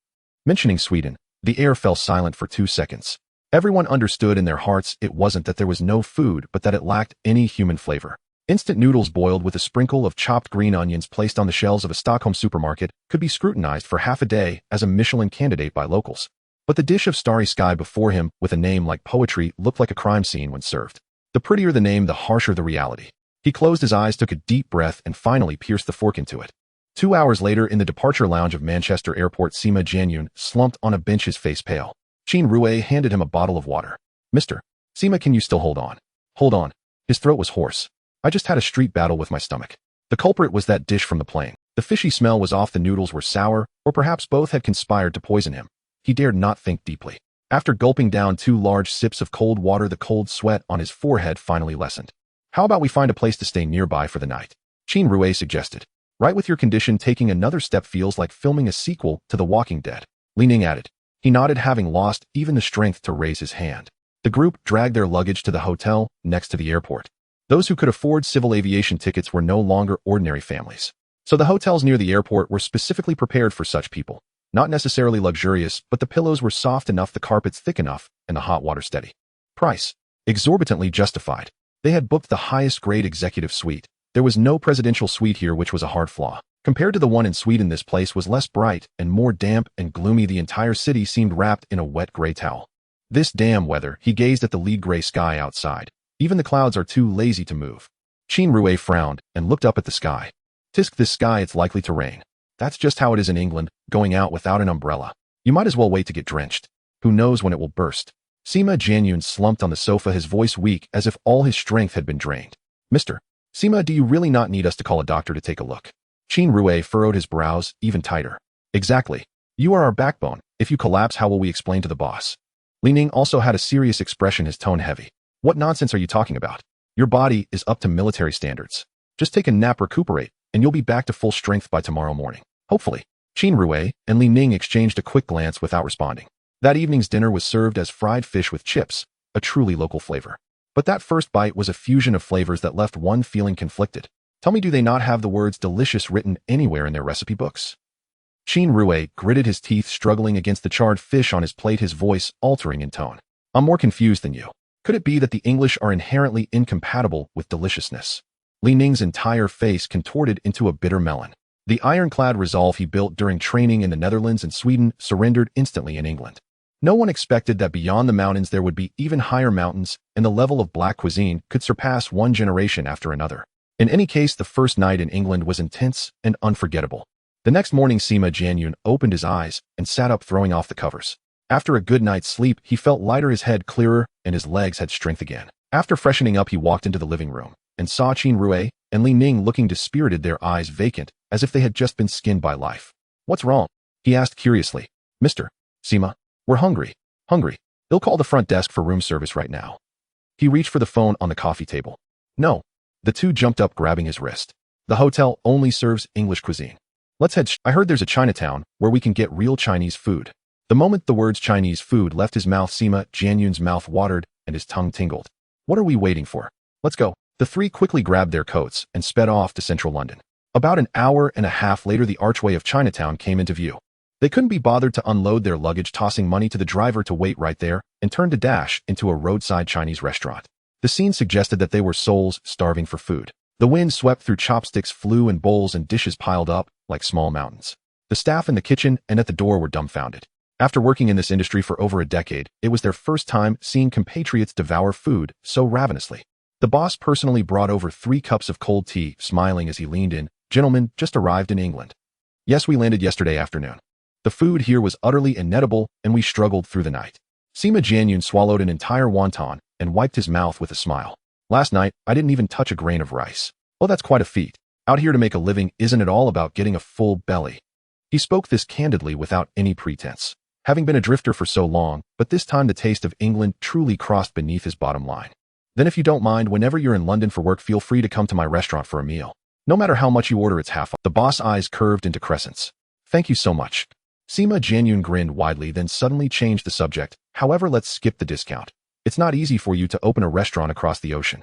Mentioning Sweden, the air fell silent for 2 seconds. Everyone understood in their hearts it wasn't that there was no food, but that it lacked any human flavor. Instant noodles boiled with a sprinkle of chopped green onions placed on the shelves of a Stockholm supermarket could be scrutinized for half a day as a Michelin candidate by locals. But the dish of starry sky before him, with a name like poetry, looked like a crime scene when served. The prettier the name, the harsher the reality. He closed his eyes, took a deep breath, and finally pierced the fork into it. 2 hours later, in the departure lounge of Manchester Airport, Sima Jianyun slumped on a bench, his face pale. Qin Rui handed him a bottle of water. Mr. Sima, can you still hold on? Hold on. His throat was hoarse. I just had a street battle with my stomach. The culprit was that dish from the plane. The fishy smell was off, the noodles were sour, or perhaps both had conspired to poison him. He dared not think deeply. After gulping down 2 large sips of cold water, the cold sweat on his forehead finally lessened. How about we find a place to stay nearby for the night? Qin Rui suggested. Right, with your condition, taking another step feels like filming a sequel to The Walking Dead. Li Ning added. He nodded, having lost even the strength to raise his hand. The group dragged their luggage to the hotel next to the airport. Those who could afford civil aviation tickets were no longer ordinary families. So the hotels near the airport were specifically prepared for such people. Not necessarily luxurious, but the pillows were soft enough, the carpets thick enough, and the hot water steady. Price. Exorbitantly justified. They had booked the highest grade executive suite. There was no presidential suite here, which was a hard flaw. Compared to the one in Sweden, this place was less bright and more damp and gloomy. The entire city seemed wrapped in a wet gray towel. This damn weather, he gazed at the lead gray sky outside. Even the clouds are too lazy to move. Qin Rui frowned and looked up at the sky. Tisk, this sky, it's likely to rain. That's just how it is in England, going out without an umbrella. You might as well wait to get drenched. Who knows when it will burst? Sima Jianyun slumped on the sofa, his voice weak as if all his strength had been drained. Mr. Sima, do you really not need us to call a doctor to take a look? Qin Rui furrowed his brows even tighter. Exactly. You are our backbone. If you collapse, how will we explain to the boss? Li Ning also had a serious expression, his tone heavy. What nonsense are you talking about? Your body is up to military standards. Just take a nap, recuperate, and you'll be back to full strength by tomorrow morning. Hopefully. Qin Rui and Li Ning exchanged a quick glance without responding. That evening's dinner was served as fried fish with chips, a truly local flavor. But that first bite was a fusion of flavors that left one feeling conflicted. Tell me, do they not have the words delicious written anywhere in their recipe books? Qin Rui gritted his teeth, struggling against the charred fish on his plate, his voice altering in tone. I'm more confused than you. Could it be that the English are inherently incompatible with deliciousness? Li Ning's entire face contorted into a bitter melon. The ironclad resolve he built during training in the Netherlands and Sweden surrendered instantly in England. No one expected that beyond the mountains there would be even higher mountains, and the level of black cuisine could surpass one generation after another. In any case, the first night in England was intense and unforgettable. The next morning, Sima Jianyun opened his eyes and sat up, throwing off the covers. After a good night's sleep, he felt lighter, his head clearer, and his legs had strength again. After freshening up, he walked into the living room and saw Qin Rui and Li Ning looking dispirited, their eyes vacant, as if they had just been skinned by life. What's wrong? He asked curiously. Mr. Sima, we're hungry. Hungry. They'll call the front desk for room service right now. He reached for the phone on the coffee table. No. The two jumped up, grabbing his wrist. The hotel only serves English cuisine. Let's head. I heard there's a Chinatown where we can get real Chinese food. The moment the words Chinese food left his mouth, Sima Jianyun's mouth watered and his tongue tingled. What are we waiting for? Let's go. The three quickly grabbed their coats and sped off to central London. About an hour and a half later, the archway of Chinatown came into view. They couldn't be bothered to unload their luggage, tossing money to the driver to wait right there, and turned to dash into a roadside Chinese restaurant. The scene suggested that they were souls starving for food. The wind swept through, chopsticks flew, and bowls and dishes piled up like small mountains. The staff in the kitchen and at the door were dumbfounded. After working in this industry for over a decade, it was their first time seeing compatriots devour food so ravenously. The boss personally brought over 3 cups of cold tea, smiling as he leaned in. Gentlemen, just arrived in England. Yes, we landed yesterday afternoon. The food here was utterly inedible, and we struggled through the night. Sima Jianyun swallowed an entire wonton and wiped his mouth with a smile. Last night, I didn't even touch a grain of rice. Well, that's quite a feat. Out here to make a living isn't at all about getting a full belly. He spoke this candidly without any pretense, having been a drifter for so long, but this time the taste of England truly crossed beneath his bottom line. Then if you don't mind, whenever you're in London for work, feel free to come to my restaurant for a meal. No matter how much you order, it's half off. The boss' eyes curved into crescents. Thank you so much. Sima Jianyun grinned widely, then suddenly changed the subject. However, let's skip the discount. It's not easy for you to open a restaurant across the ocean.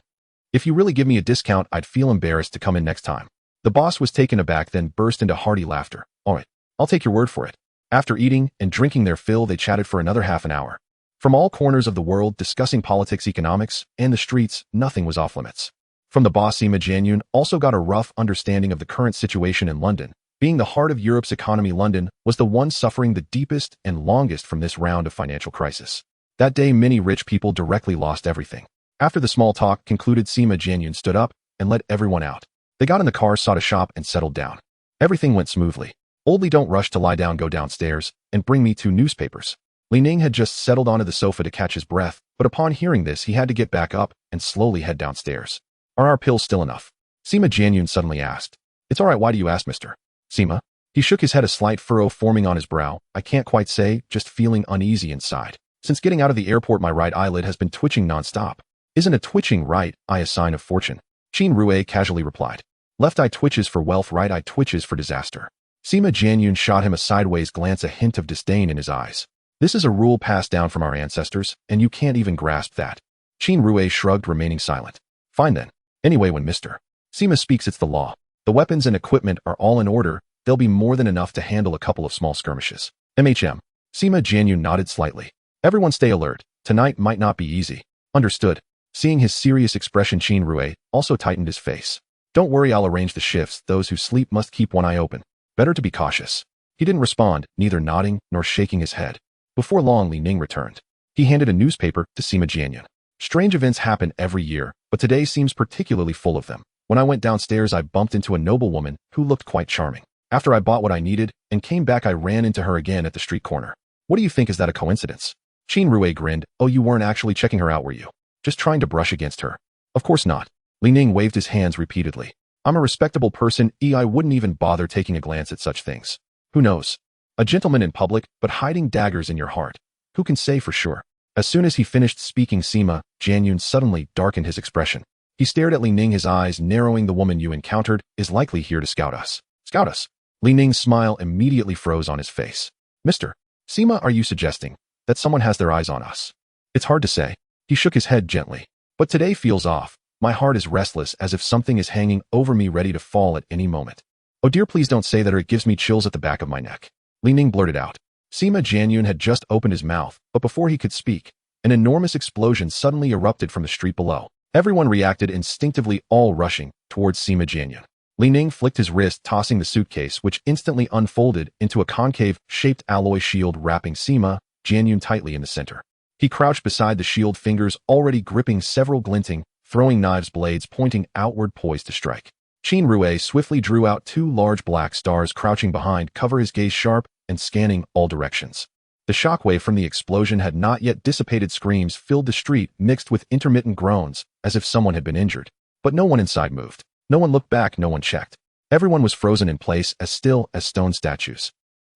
If you really give me a discount, I'd feel embarrassed to come in next time. The boss was taken aback, then burst into hearty laughter. All right, I'll take your word for it. After eating and drinking their fill, they chatted for another half an hour. From all corners of the world, discussing politics, economics, and the streets, nothing was off limits. From the boss, Sima Jianyun also got a rough understanding of the current situation in London. Being the heart of Europe's economy, London was the one suffering the deepest and longest from this round of financial crisis. That day, many rich people directly lost everything. After the small talk concluded, Sima Jianyun stood up and let everyone out. They got in the car, sought a shop, and settled down. Everything went smoothly. Oldly, don't rush to lie down, go downstairs, and bring me 2 newspapers. Li Ning had just settled onto the sofa to catch his breath, but upon hearing this he had to get back up and slowly head downstairs. Are our pills still enough? Sima Jianyun suddenly asked. It's alright, why do you ask, mister? Sima? He shook his head, a slight furrow forming on his brow. I can't quite say, just feeling uneasy inside. Since getting out of the airport my right eyelid has been twitching non-stop. Isn't a twitching right eye a sign of fortune? Qin Rue casually replied. Left eye twitches for wealth, right eye twitches for disaster. Sima Jianyun shot him a sideways glance, a hint of disdain in his eyes. This is a rule passed down from our ancestors, and you can't even grasp that. Qin Rue shrugged, remaining silent. Fine then. Anyway, when Mr. Sima speaks, it's the law. The weapons and equipment are all in order. They'll be more than enough to handle a couple of small skirmishes. MHM. Sima Jianyun nodded slightly. Everyone stay alert. Tonight might not be easy. Understood. Seeing his serious expression, Qin Rue also tightened his face. Don't worry, I'll arrange the shifts. Those who sleep must keep one eye open. Better to be cautious. He didn't respond, neither nodding nor shaking his head. Before long, Li Ning returned. He handed a newspaper to Sima Jianyun. Strange events happen every year, but today seems particularly full of them. When I went downstairs, I bumped into a noblewoman who looked quite charming. After I bought what I needed and came back, I ran into her again at the street corner. What do you think, is that a coincidence? Qin Rue grinned. Oh, you weren't actually checking her out, were you? Just trying to brush against her? Of course not. Li Ning waved his hands repeatedly. I'm a respectable person, I wouldn't even bother taking a glance at such things. Who knows? A gentleman in public, but hiding daggers in your heart. Who can say for sure? As soon as he finished speaking, Sima Jianyun suddenly darkened his expression. He stared at Li Ning, his eyes narrowing. The woman you encountered is likely here to scout us. Scout us? Li Ning's smile immediately froze on his face. Mr. Sima, are you suggesting that someone has their eyes on us? It's hard to say. He shook his head gently. But today feels off. My heart is restless, as if something is hanging over me, ready to fall at any moment. Oh dear, please don't say that, or it gives me chills at the back of my neck. Li Ning blurted out. Sima Jianyun had just opened his mouth, but before he could speak, an enormous explosion suddenly erupted from the street below. Everyone reacted instinctively, all rushing towards Sima Jianyun. Li Ning flicked his wrist, tossing the suitcase, which instantly unfolded into a concave-shaped alloy shield, wrapping Sima Jianyun tightly in the center. He crouched beside the shield, fingers already gripping several glinting, throwing knives, blades pointing outward, poised to strike. Qin Rue swiftly drew out 2 large black stars, crouching behind cover, his gaze sharp and scanning all directions. The shockwave from the explosion had not yet dissipated. Screams filled the street, mixed with intermittent groans, as if someone had been injured. But no one inside moved. No one looked back, no one checked. Everyone was frozen in place, as still as stone statues.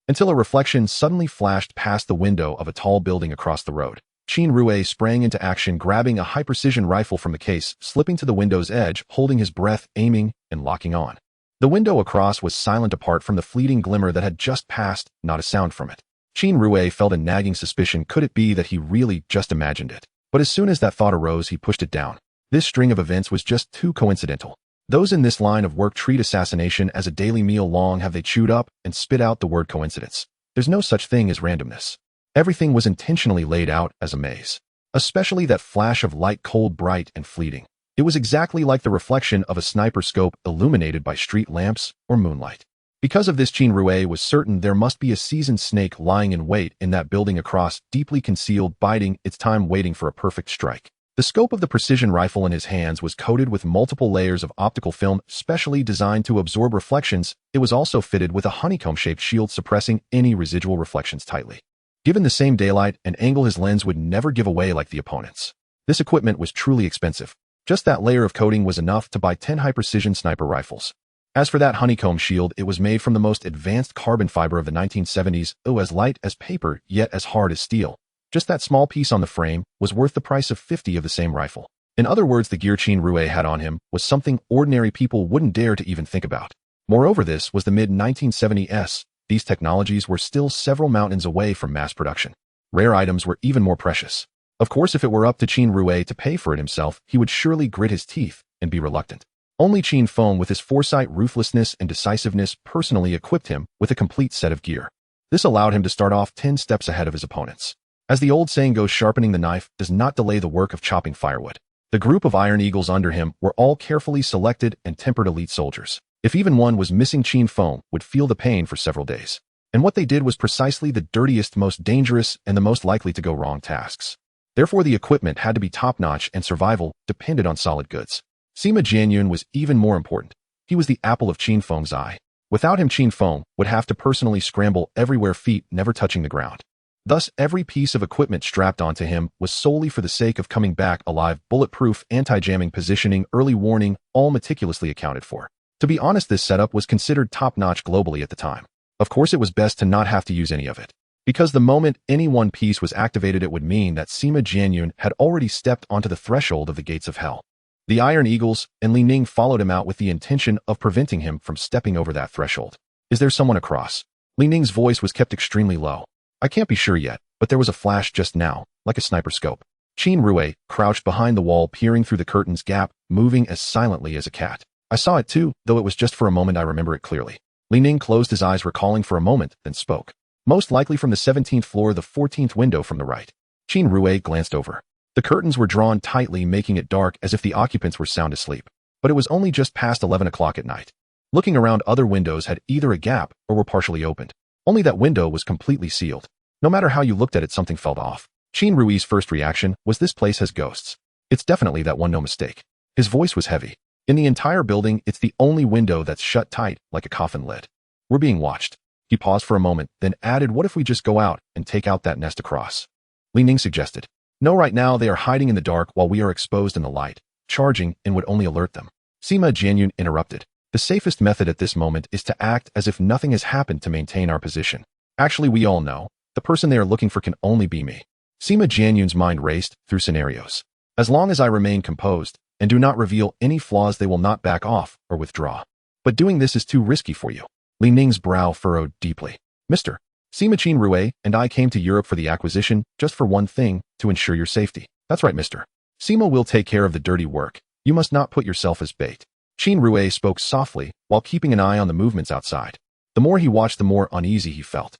Until a reflection suddenly flashed past the window of a tall building across the road. Qin Rue sprang into action, grabbing a high-precision rifle from the case, slipping to the window's edge, holding his breath, aiming, and locking on. The window across was silent apart from the fleeting glimmer that had just passed, not a sound from it. Qin Rue felt a nagging suspicion. Could it be that he really just imagined it? But as soon as that thought arose, he pushed it down. This string of events was just too coincidental. Those in this line of work treat assassination as a daily meal. Long have they chewed up and spit out the word coincidence. There's no such thing as randomness. Everything was intentionally laid out as a maze. Especially that flash of light, cold, bright, and fleeting. It was exactly like the reflection of a sniper scope illuminated by street lamps or moonlight. Because of this, Qin Rue was certain there must be a seasoned snake lying in wait in that building across, deeply concealed, biding its time, waiting for a perfect strike. The scope of the precision rifle in his hands was coated with multiple layers of optical film, specially designed to absorb reflections. It was also fitted with a honeycomb-shaped shield, suppressing any residual reflections tightly. Given the same daylight and angle, his lens would never give away like the opponent's. This equipment was truly expensive. Just that layer of coating was enough to buy 10 high-precision sniper rifles. As for that honeycomb shield, it was made from the most advanced carbon fiber of the 1970s, as light as paper, yet as hard as steel. Just that small piece on the frame was worth the price of 50 of the same rifle. In other words, the gear Qin Rue had on him was something ordinary people wouldn't dare to even think about. Moreover, this was the mid-1970s. These technologies were still several mountains away from mass production. Rare items were even more precious. Of course, if it were up to Qin Rue to pay for it himself, he would surely grit his teeth and be reluctant. Only Qin Feng, with his foresight, ruthlessness, and decisiveness, personally equipped him with a complete set of gear. This allowed him to start off 10 steps ahead of his opponents. As the old saying goes, sharpening the knife does not delay the work of chopping firewood. The group of Iron Eagles under him were all carefully selected and tempered elite soldiers. If even one was missing, Qin Feng would feel the pain for several days. And what they did was precisely the dirtiest, most dangerous, and the most likely to go wrong tasks. Therefore, the equipment had to be top-notch, and survival depended on solid goods. Sima Jianyun was even more important. He was the apple of Qin Feng's eye. Without him, Qin Feng would have to personally scramble everywhere, feet never touching the ground. Thus, every piece of equipment strapped onto him was solely for the sake of coming back alive. Bulletproof, anti-jamming positioning, early warning, all meticulously accounted for. To be honest, this setup was considered top-notch globally at the time. Of course, it was best to not have to use any of it, because the moment any one piece was activated, it would mean that Sima Jianyun had already stepped onto the threshold of the gates of hell. The Iron Eagles and Li Ning followed him out with the intention of preventing him from stepping over that threshold. Is there someone across? Li Ning's voice was kept extremely low. I can't be sure yet, but there was a flash just now, like a sniper scope. Qin Rue crouched behind the wall, peering through the curtain's gap, moving as silently as a cat. I saw it too, though it was just for a moment. I remember it clearly. Li Ning closed his eyes, recalling for a moment, then spoke. Most likely from the 17th floor, the 14th window from the right. Qin Rue glanced over. The curtains were drawn tightly, making it dark as if the occupants were sound asleep. But it was only just past 11 o'clock at night. Looking around, other windows had either a gap or were partially opened. Only that window was completely sealed. No matter how you looked at it, something felt off. Qin Rui's first reaction was, this place has ghosts. It's definitely that one, no mistake. His voice was heavy. In the entire building, it's the only window that's shut tight, like a coffin lid. We're being watched. He paused for a moment, then added, what if we just go out and take out that nest across? Li Ning suggested. No, right now they are hiding in the dark while we are exposed in the light. Charging in would only alert them. Sima Jianyun interrupted. The safest method at this moment is to act as if nothing has happened to maintain our position. Actually, we all know, the person they are looking for can only be me. Sima Jianyun's mind raced through scenarios. As long as I remain composed and do not reveal any flaws, they will not back off or withdraw. But doing this is too risky for you. Li Ning's brow furrowed deeply. Mr. Sima, Qin Rue and I came to Europe for the acquisition, just for one thing, to ensure your safety. That's right, Mr. Sima will take care of the dirty work. You must not put yourself as bait. Qin Rue spoke softly while keeping an eye on the movements outside. The more he watched, the more uneasy he felt.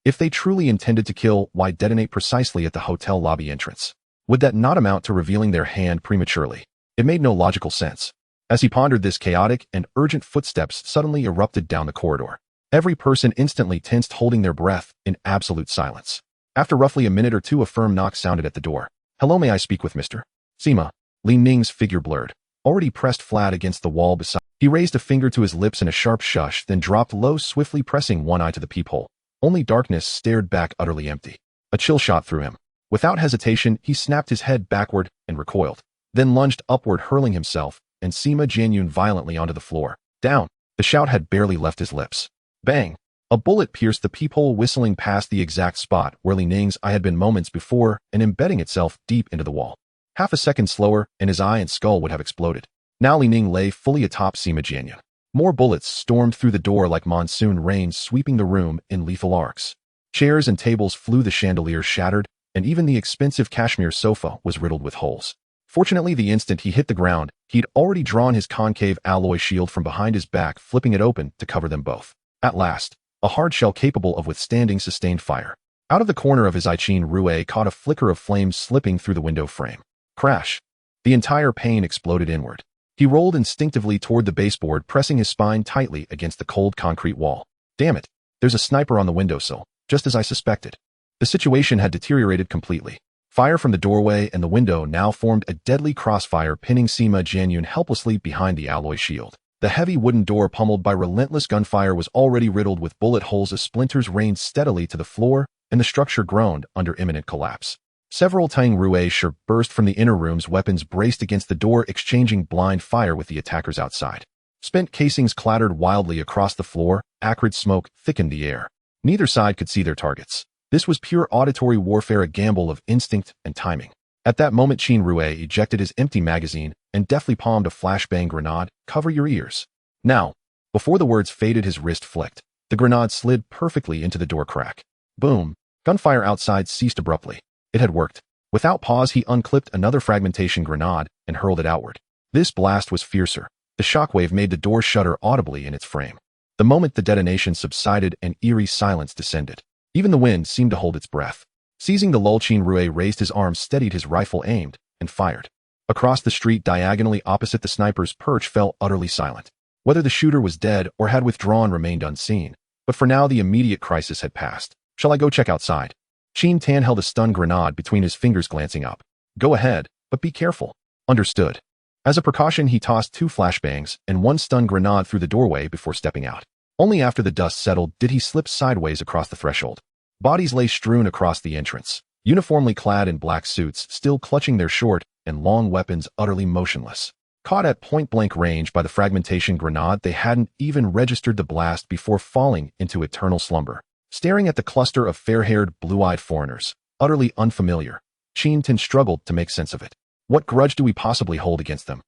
If they truly intended to kill, why detonate precisely at the hotel lobby entrance? Would that not amount to revealing their hand prematurely? It made no logical sense. As he pondered this, chaotic and urgent footsteps suddenly erupted down the corridor. Every person instantly tensed, holding their breath in absolute silence. After roughly a minute or two, a firm knock sounded at the door. Hello, may I speak with Mr. Sima? Li Ning's figure blurred, already pressed flat against the wall beside. He raised a finger to his lips in a sharp shush, then dropped low, swiftly pressing one eye to the peephole. Only darkness stared back, utterly empty. A chill shot through him. Without hesitation, he snapped his head backward and recoiled, then lunged upward, hurling himself and Sima Jianyun violently onto the floor. Down! The shout had barely left his lips. Bang! A bullet pierced the peephole, whistling past the exact spot where Li Ning's eye had been moments before and embedding itself deep into the wall. Half a second slower, and his eye and skull would have exploded. Now Li Ning lay fully atop Sima Jianyun. More bullets stormed through the door like monsoon rain, sweeping the room in lethal arcs. Chairs and tables flew, the chandeliers shattered, and even the expensive cashmere sofa was riddled with holes. Fortunately, the instant he hit the ground, he'd already drawn his concave alloy shield from behind his back, flipping it open to cover them both. At last, a hard shell capable of withstanding sustained fire. Out of the corner of his eye, Qin Rue caught a flicker of flames slipping through the window frame. Crash! The entire pane exploded inward. He rolled instinctively toward the baseboard, pressing his spine tightly against the cold concrete wall. Damn it! There's a sniper on the windowsill, just as I suspected. The situation had deteriorated completely. Fire from the doorway and the window now formed a deadly crossfire, pinning Sima Jianyun helplessly behind the alloy shield. The heavy wooden door, pummeled by relentless gunfire, was already riddled with bullet holes as splinters rained steadily to the floor, and the structure groaned under imminent collapse. Several Tang Rue burst from the inner rooms, weapons braced against the door, exchanging blind fire with the attackers outside. Spent casings clattered wildly across the floor, acrid smoke thickened the air. Neither side could see their targets. This was pure auditory warfare, a gamble of instinct and timing. At that moment, Qin Rue ejected his empty magazine and deftly palmed a flashbang grenade. Cover your ears. Now! Before the words faded, his wrist flicked. The grenade slid perfectly into the door crack. Boom! Gunfire outside ceased abruptly. It had worked. Without pause, he unclipped another fragmentation grenade and hurled it outward. This blast was fiercer. The shockwave made the door shudder audibly in its frame. The moment the detonation subsided, an eerie silence descended. Even the wind seemed to hold its breath. Seizing the lull, Qin Rue raised his arm, steadied his rifle, aimed, and fired. Across the street, diagonally opposite the sniper's perch, fell utterly silent. Whether the shooter was dead or had withdrawn remained unseen, but for now the immediate crisis had passed. Shall I go check outside? Qin Tan held a stun grenade between his fingers, glancing up. Go ahead, but be careful. Understood. As a precaution, he tossed 2 flashbangs and 1 stun grenade through the doorway before stepping out. Only after the dust settled did he slip sideways across the threshold. Bodies lay strewn across the entrance, uniformly clad in black suits, still clutching their short and long weapons, utterly motionless. Caught at point-blank range by the fragmentation grenade, they hadn't even registered the blast before falling into eternal slumber. Staring at the cluster of fair-haired, blue-eyed foreigners, utterly unfamiliar, Tin struggled to make sense of it. What grudge do we possibly hold against them?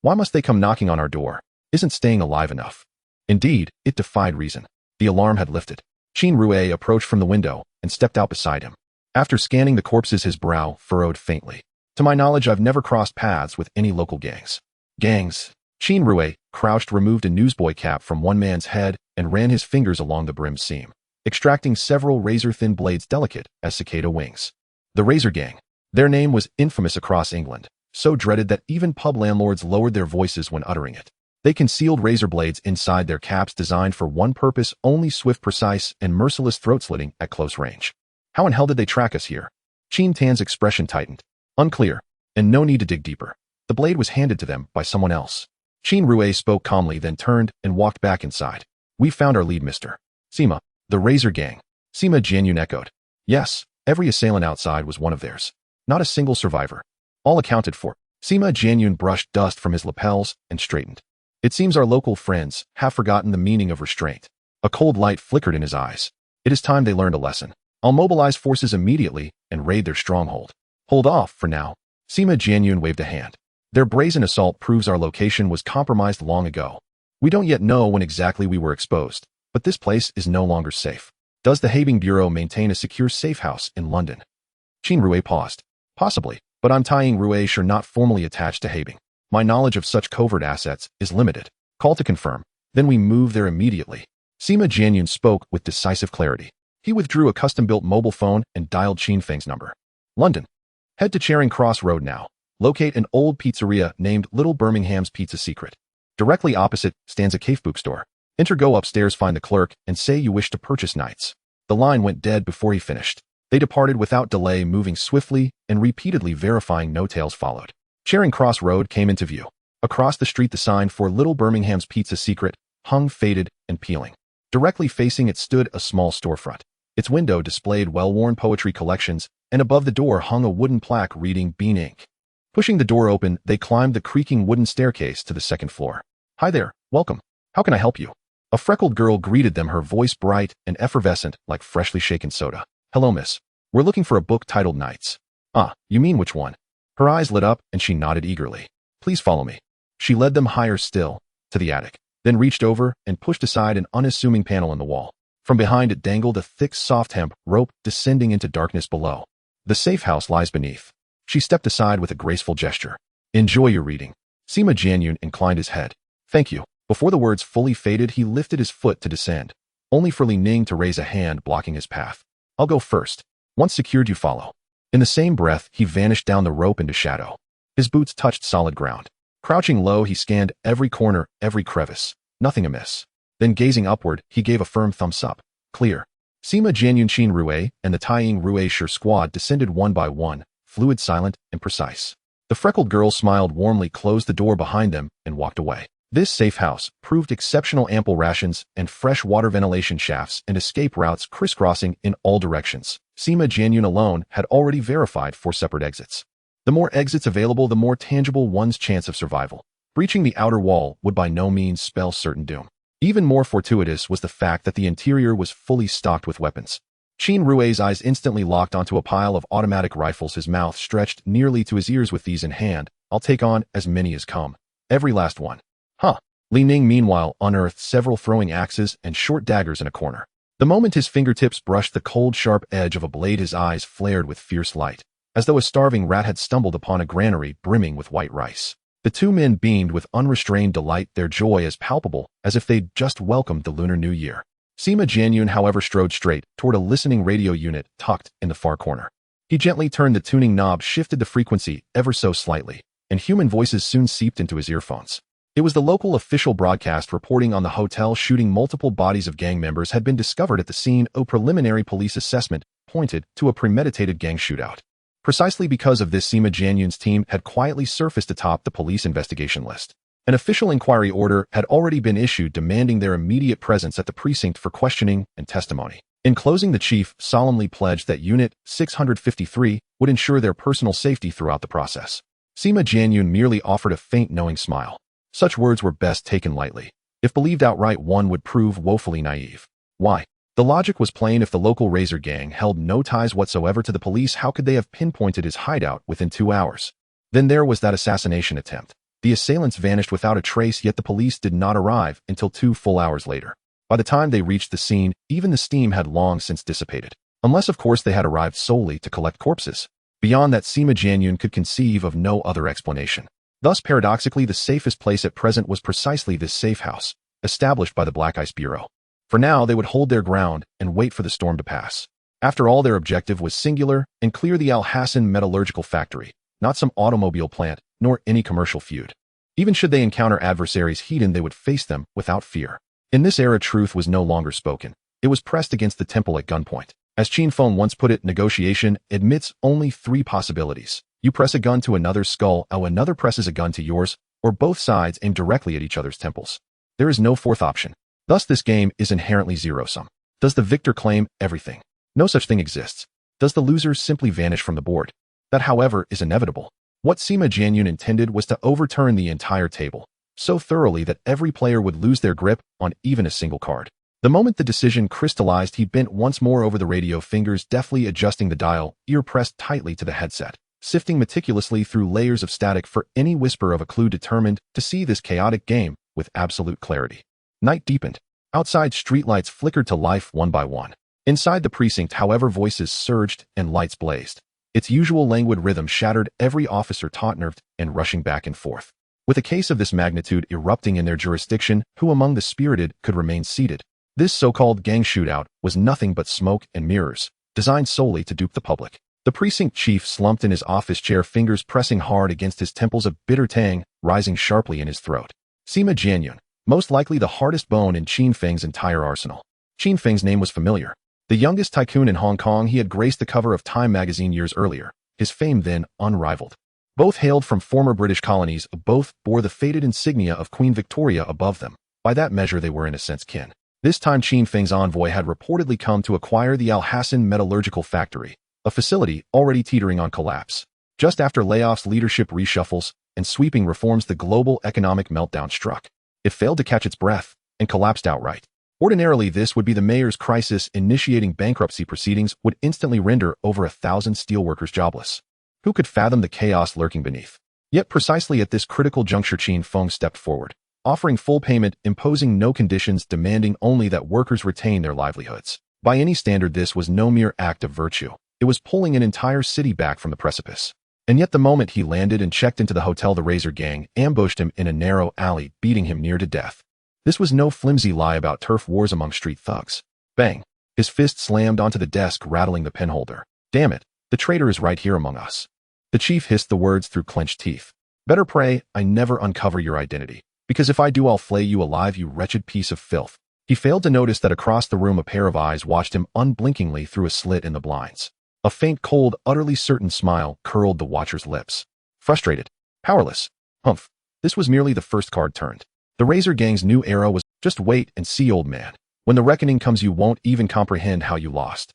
Why must they come knocking on our door? Isn't staying alive enough? Indeed, it defied reason. The alarm had lifted. Qin Rue approached from the window and stepped out beside him. After scanning the corpses, his brow furrowed faintly. To my knowledge, I've never crossed paths with any local gangs. Gangs? Qin Rue, crouched, removed a newsboy cap from one man's head and ran his fingers along the brim seam, extracting several razor-thin blades delicate as cicada wings. The Razor Gang. Their name was infamous across England, so dreaded that even pub landlords lowered their voices when uttering it. They concealed razor blades inside their caps, designed for one purpose only: swift, precise, and merciless throat-slitting at close range. How in hell did they track us here? Qin Tan's expression tightened. Unclear, and no need to dig deeper. The blade was handed to them by someone else. Qin Rue spoke calmly, then turned and walked back inside. We found our lead, Mr. Sima. The Razor Gang. Sima Jianyun echoed. Yes, every assailant outside was one of theirs. Not a single survivor. All accounted for. Sima Jianyun brushed dust from his lapels and straightened. It seems our local friends have forgotten the meaning of restraint. A cold light flickered in his eyes. It is time they learned a lesson. I'll mobilize forces immediately and raid their stronghold. Hold off for now. Sima Jianyun waved a hand. Their brazen assault proves our location was compromised long ago. We don't yet know when exactly we were exposed, but this place is no longer safe. Does the Habing Bureau maintain a secure safe house in London? Qin Rue paused. Possibly, but I'm Tying Rue, sure, not formally attached to Habing. My knowledge of such covert assets is limited. Call to confirm. Then we move there immediately. Sima Jianyun spoke with decisive clarity. He withdrew a custom-built mobile phone and dialed Qin Feng's number. London. Head to Charing Cross Road now. Locate an old pizzeria named Little Birmingham's Pizza Secret. Directly opposite stands a cafe bookstore. Enter, go upstairs, find the clerk, and say you wish to purchase Knights. The line went dead before he finished. They departed without delay, moving swiftly and repeatedly verifying no tales followed. Charing Cross Road came into view. Across the street, the sign for Little Birmingham's Pizza Secret hung faded and peeling. Directly facing it stood a small storefront. Its window displayed well-worn poetry collections, and above the door hung a wooden plaque reading Bean Inc. Pushing the door open, they climbed the creaking wooden staircase to the second floor. Hi there, welcome. How can I help you? A freckled girl greeted them, her voice bright and effervescent like freshly shaken soda. Hello, miss. We're looking for a book titled Knights. Ah, you mean which one? Her eyes lit up and she nodded eagerly. Please follow me. She led them higher still, to the attic, then reached over and pushed aside an unassuming panel in the wall. From behind it dangled a thick, soft hemp rope descending into darkness below. The safe house lies beneath. She stepped aside with a graceful gesture. Enjoy your reading. Sima Jianyun inclined his head. Thank you. Before the words fully faded, he lifted his foot to descend, only for Li Ning to raise a hand blocking his path. I'll go first. Once secured, you follow. In the same breath, he vanished down the rope into shadow. His boots touched solid ground. Crouching low, he scanned every corner, every crevice. Nothing amiss. Then gazing upward, he gave a firm thumbs up. Clear. Sima Jianyun, Qin Rue, and the Tying Rue Sure squad descended one by one, fluid, silent, and precise. The freckled girl smiled warmly, closed the door behind them, and walked away. This safe house proved exceptional. Ample rations and fresh water, ventilation shafts and escape routes crisscrossing in all directions. Sima Jianyun alone had already verified 4 separate exits. The more exits available, the more tangible one's chance of survival. Breaching the outer wall would by no means spell certain doom. Even more fortuitous was the fact that the interior was fully stocked with weapons. Qin Rue's eyes instantly locked onto a pile of automatic rifles, his mouth stretched nearly to his ears. With these in hand, I'll take on as many as come. Every last one. Huh. Li Ning meanwhile unearthed several throwing axes and short daggers in a corner. The moment his fingertips brushed the cold, sharp edge of a blade, his eyes flared with fierce light, as though a starving rat had stumbled upon a granary brimming with white rice. The two men beamed with unrestrained delight, their joy as palpable as if they'd just welcomed the Lunar New Year. Sima Jianyun, however, strode straight toward a listening radio unit tucked in the far corner. He gently turned the tuning knob, shifted the frequency ever so slightly, and human voices soon seeped into his earphones. It was the local official broadcast reporting on the hotel shooting. Multiple bodies of gang members had been discovered at the scene. A preliminary police assessment pointed to a premeditated gang shootout. Precisely because of this, Sima Jianyun's team had quietly surfaced atop the police investigation list. An official inquiry order had already been issued demanding their immediate presence at the precinct for questioning and testimony. In closing, the chief solemnly pledged that Unit 653 would ensure their personal safety throughout the process. Sima Jianyun merely offered a faint knowing smile. Such words were best taken lightly. If believed outright, one would prove woefully naive. Why? The logic was plain. If the local Razor gang held no ties whatsoever to the police, how could they have pinpointed his hideout within 2 hours? Then there was that assassination attempt. The assailants vanished without a trace, yet the police did not arrive until 2 full hours later. By the time they reached the scene, even the steam had long since dissipated. Unless, of course, they had arrived solely to collect corpses. Beyond that, Sima Jianyun could conceive of no other explanation. Thus, paradoxically, the safest place at present was precisely this safe house, established by the Black Ice Bureau. For now, they would hold their ground and wait for the storm to pass. After all, their objective was singular and clear: the Al Hassan metallurgical factory, not some automobile plant, nor any commercial feud. Even should they encounter adversaries heathen, they would face them without fear. In this era, truth was no longer spoken. It was pressed against the temple at gunpoint. As Qin Feng once put it, negotiation admits only 3 possibilities. You press a gun to another's skull, or another presses a gun to yours, or both sides aim directly at each other's temples. There is no fourth option. Thus, this game is inherently zero-sum. Does the victor claim everything? No such thing exists. Does the loser simply vanish from the board? That, however, is inevitable. What Sima Jianyun intended was to overturn the entire table, so thoroughly that every player would lose their grip on even a single card. The moment the decision crystallized, he bent once more over the radio, fingers deftly adjusting the dial, ear pressed tightly to the headset, sifting meticulously through layers of static for any whisper of a clue, determined to see this chaotic game with absolute clarity. Night deepened. Outside, streetlights flickered to life one by one. Inside the precinct, however, voices surged and lights blazed. Its usual languid rhythm shattered every officer taut-nerved and rushing back and forth. With a case of this magnitude erupting in their jurisdiction, who among the spirited could remain seated? This so-called gang shootout was nothing but smoke and mirrors, designed solely to dupe the public. The precinct chief slumped in his office chair, fingers pressing hard against his temples, a bitter tang rising sharply in his throat. Sima Jianyun, most likely the hardest bone in Qin Feng's entire arsenal. Qin Feng's name was familiar. The youngest tycoon in Hong Kong, he had graced the cover of Time magazine years earlier, his fame then unrivaled. Both hailed from former British colonies, both bore the faded insignia of Queen Victoria above them. By that measure, they were in a sense kin. This time, Qin Feng's envoy had reportedly come to acquire the Al Hassan metallurgical factory, a facility already teetering on collapse. Just after layoffs, leadership reshuffles, and sweeping reforms, the global economic meltdown struck. It failed to catch its breath and collapsed outright. Ordinarily, this would be the mayor's crisis. Initiating bankruptcy proceedings would instantly render over 1,000 steelworkers jobless. Who could fathom the chaos lurking beneath? Yet precisely at this critical juncture, Qin Feng stepped forward, offering full payment, imposing no conditions, demanding only that workers retain their livelihoods. By any standard, this was no mere act of virtue. It was pulling an entire city back from the precipice. And yet the moment he landed and checked into the hotel, the Razor gang ambushed him in a narrow alley, beating him near to death. This was no flimsy lie about turf wars among street thugs. Bang! His fist slammed onto the desk, rattling the penholder. Damn it, the traitor is right here among us. The chief hissed the words through clenched teeth. Better pray I never uncover your identity, because if I do, I'll flay you alive, you wretched piece of filth. He failed to notice that across the room a pair of eyes watched him unblinkingly through a slit in the blinds. A faint, cold, utterly certain smile curled the watcher's lips. Frustrated. Powerless. Humph. This was merely the first card turned. The Razor gang's new era was just wait and see, old man. When the reckoning comes, you won't even comprehend how you lost.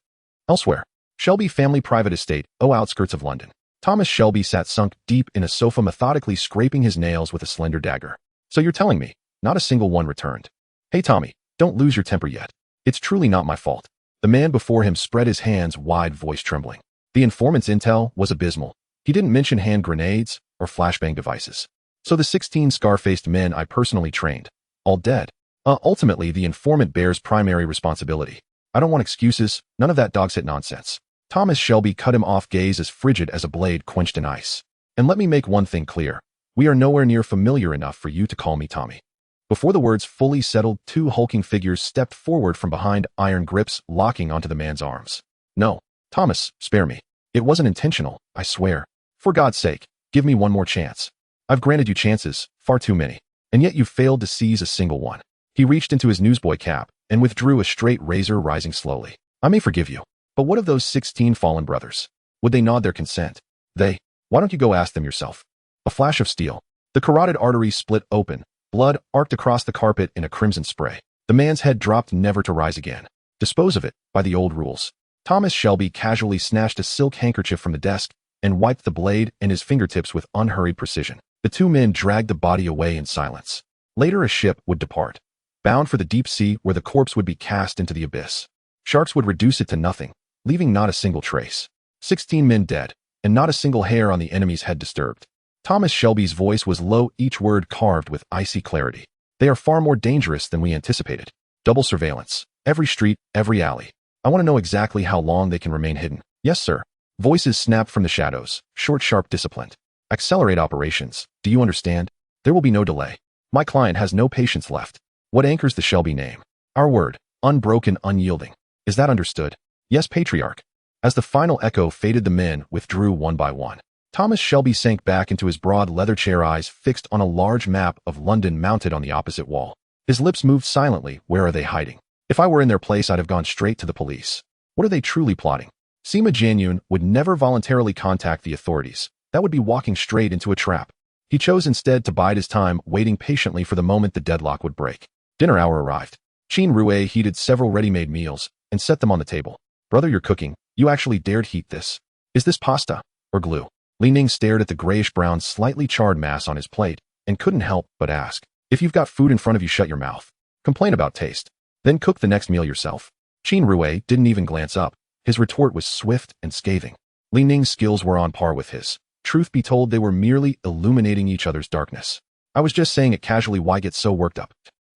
Elsewhere. Shelby family private estate, outskirts of London. Thomas Shelby sat sunk deep in a sofa, methodically scraping his nails with a slender dagger. So you're telling me, not a single one returned? Hey Tommy, don't lose your temper yet. It's truly not my fault. The man before him spread his hands wide, voice trembling. The informant's intel was abysmal. He didn't mention hand grenades or flashbang devices. So the 16 scar-faced men I personally trained, all dead. Ultimately, the informant bears primary responsibility. I don't want excuses, none of that dog's-hit nonsense. Thomas Shelby cut him off, gaze as frigid as a blade quenched in ice. And let me make one thing clear. We are nowhere near familiar enough for you to call me Tommy. Before the words fully settled, 2 hulking figures stepped forward from behind, iron grips locking onto the man's arms. No, Thomas, spare me. It wasn't intentional, I swear. For God's sake, give me one more chance. I've granted you chances, far too many, and yet you failed to seize a single one. He reached into his newsboy cap and withdrew a straight razor, rising slowly. I may forgive you, but what of those 16 fallen brothers? Would they nod their consent? Why don't you go ask them yourself? A flash of steel, The carotid artery split open. Blood arced across the carpet in a crimson spray. The man's head dropped, never to rise again. Dispose of it, by the old rules. Thomas Shelby casually snatched a silk handkerchief from the desk and wiped the blade and his fingertips with unhurried precision. The two men dragged the body away in silence. Later a ship would depart, bound for the deep sea where the corpse would be cast into the abyss. Sharks would reduce it to nothing, leaving not a single trace. 16 men dead, and not a single hair on the enemy's head disturbed. Thomas Shelby's voice was low, each word carved with icy clarity. They are far more dangerous than we anticipated. Double surveillance. Every street, every alley. I want to know exactly how long they can remain hidden. Yes, sir. Voices snapped from the shadows, short, sharp, disciplined. Accelerate operations. Do you understand? There will be no delay. My client has no patience left. What anchors the Shelby name? Our word. Unbroken, unyielding. Is that understood? Yes, Patriarch. As the final echo faded, the men withdrew one by one. Thomas Shelby sank back into his broad leather chair, eyes fixed on a large map of London mounted on the opposite wall. His lips moved silently. Where are they hiding? If I were in their place, I'd have gone straight to the police. What are they truly plotting? Sima Jianyun would never voluntarily contact the authorities. That would be walking straight into a trap. He chose instead to bide his time, waiting patiently for the moment the deadlock would break. Dinner hour arrived. Qin Rue heated several ready-made meals and set them on the table. Brother, you're cooking. You actually dared heat this. Is this pasta or glue? Li Ning stared at the grayish-brown, slightly charred mass on his plate and couldn't help but ask. If you've got food in front of you, shut your mouth. Complain about taste. Then cook the next meal yourself. Qin Rue didn't even glance up. His retort was swift and scathing. Li Ning's skills were on par with his. Truth be told, they were merely illuminating each other's darkness. I was just saying it casually. Why get so worked up?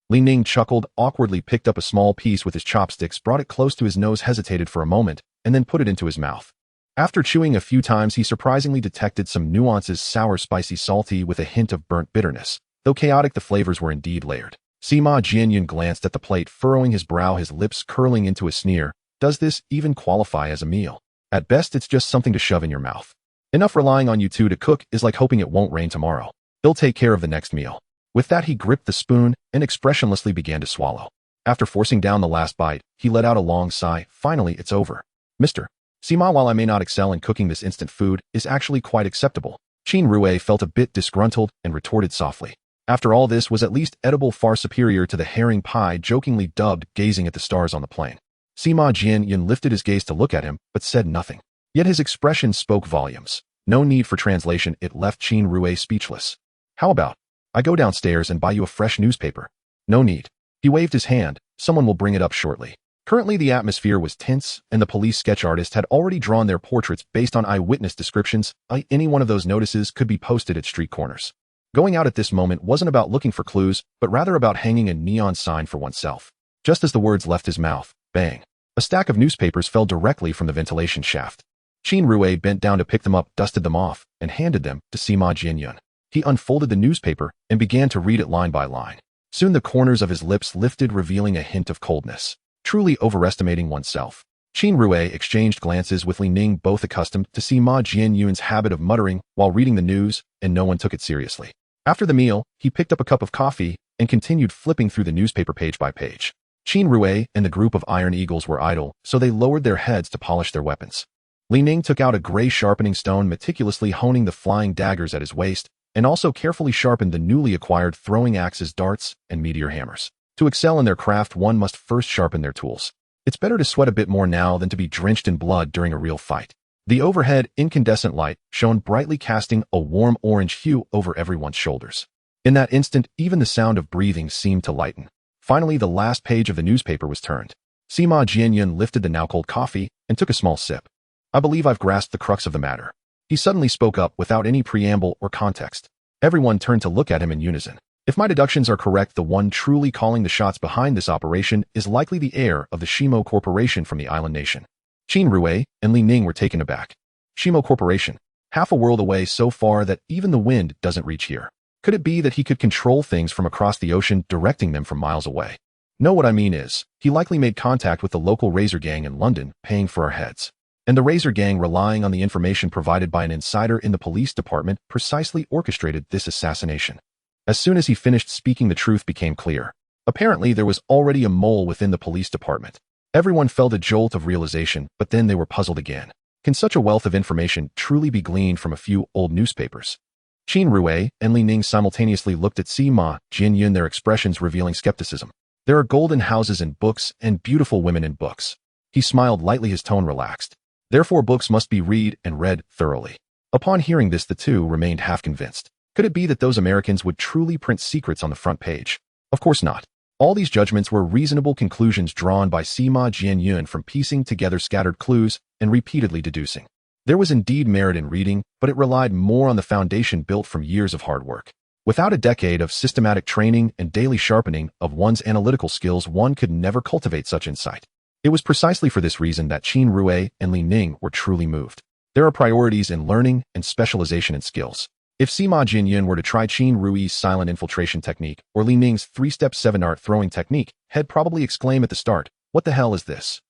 Li Ning chuckled, awkwardly picked up a small piece with his chopsticks, brought it close to his nose, hesitated for a moment, and then put it into his mouth. After chewing a few times, he surprisingly detected some nuances: sour, spicy, salty, with a hint of burnt bitterness. Though chaotic, the flavors were indeed layered. Sima Jianyun glanced at the plate, furrowing his brow, his lips curling into a sneer. Does this even qualify as a meal? At best, it's just something to shove in your mouth. Enough relying on you two to cook is like hoping it won't rain tomorrow. They'll take care of the next meal. With that, he gripped the spoon and expressionlessly began to swallow. After forcing down the last bite, he let out a long sigh. Finally, it's over. Mr. Sima, while I may not excel in cooking, this instant food is actually quite acceptable. Qin Rue felt a bit disgruntled and retorted softly. After all, this was at least edible, far superior to the herring pie jokingly dubbed gazing at the stars on the plain. Sima Jianyun lifted his gaze to look at him, but said nothing. Yet his expression spoke volumes. No need for translation, it left Qin Rue speechless. How about I go downstairs and buy you a fresh newspaper? No need. He waved his hand. Someone will bring it up shortly. Currently, the atmosphere was tense, and the police sketch artist had already drawn their portraits based on eyewitness descriptions. Any one of those notices could be posted at street corners. Going out at this moment wasn't about looking for clues, but rather about hanging a neon sign for oneself. Just as the words left his mouth, bang! A stack of newspapers fell directly from the ventilation shaft. Qin Rue bent down to pick them up, dusted them off, and handed them to Sima Jianyun. He unfolded the newspaper and began to read it line by line. Soon the corners of his lips lifted, revealing a hint of coldness. Truly overestimating oneself. Qin Rue exchanged glances with Li Ning, both accustomed to Sima Jianyun's habit of muttering while reading the news, and no one took it seriously. After the meal, he picked up a cup of coffee and continued flipping through the newspaper page by page. Qin Rue and the group of Iron Eagles were idle, so they lowered their heads to polish their weapons. Li Ning took out a gray sharpening stone, meticulously honing the flying daggers at his waist, and also carefully sharpened the newly acquired throwing axes, darts, and meteor hammers. To excel in their craft, one must first sharpen their tools. It's better to sweat a bit more now than to be drenched in blood during a real fight. The overhead incandescent light shone brightly, casting a warm orange hue over everyone's shoulders. In that instant, even the sound of breathing seemed to lighten. Finally, the last page of the newspaper was turned. Sima Jianyun lifted the now-cold coffee and took a small sip. I believe I've grasped the crux of the matter. He suddenly spoke up without any preamble or context. Everyone turned to look at him in unison. If my deductions are correct, the one truly calling the shots behind this operation is likely the heir of the Shimo Corporation from the island nation. Qin Rue and Li Ning were taken aback. Shimo Corporation, half a world away, so far that even the wind doesn't reach here. Could it be that he could control things from across the ocean, directing them from miles away? No, what I mean is, he likely made contact with the local Razor Gang in London, paying for our heads. And the Razor Gang, relying on the information provided by an insider in the police department, precisely orchestrated this assassination. As soon as he finished speaking, the truth became clear. Apparently, there was already a mole within the police department. Everyone felt a jolt of realization, but then they were puzzled again. Can such a wealth of information truly be gleaned from a few old newspapers? Qin Rue and Li Ning simultaneously looked at Sima Jianyun, their expressions revealing skepticism. There are golden houses in books and beautiful women in books. He smiled lightly, his tone relaxed. Therefore books must be read and read thoroughly. Upon hearing this, the two remained half convinced. Could it be that those Americans would truly print secrets on the front page? Of course not. All these judgments were reasonable conclusions drawn by Sima Jianyun from piecing together scattered clues and repeatedly deducing. There was indeed merit in reading, but it relied more on the foundation built from years of hard work. Without a decade of systematic training and daily sharpening of one's analytical skills, one could never cultivate such insight. It was precisely for this reason that Qin Rue and Li Ning were truly moved. There are priorities in learning and specialization in skills. If Sima Jianyun were to try Qin Rui's silent infiltration technique or Li Ning's 3-step 7-art throwing technique, he'd probably exclaim at the start, "What the hell is this?"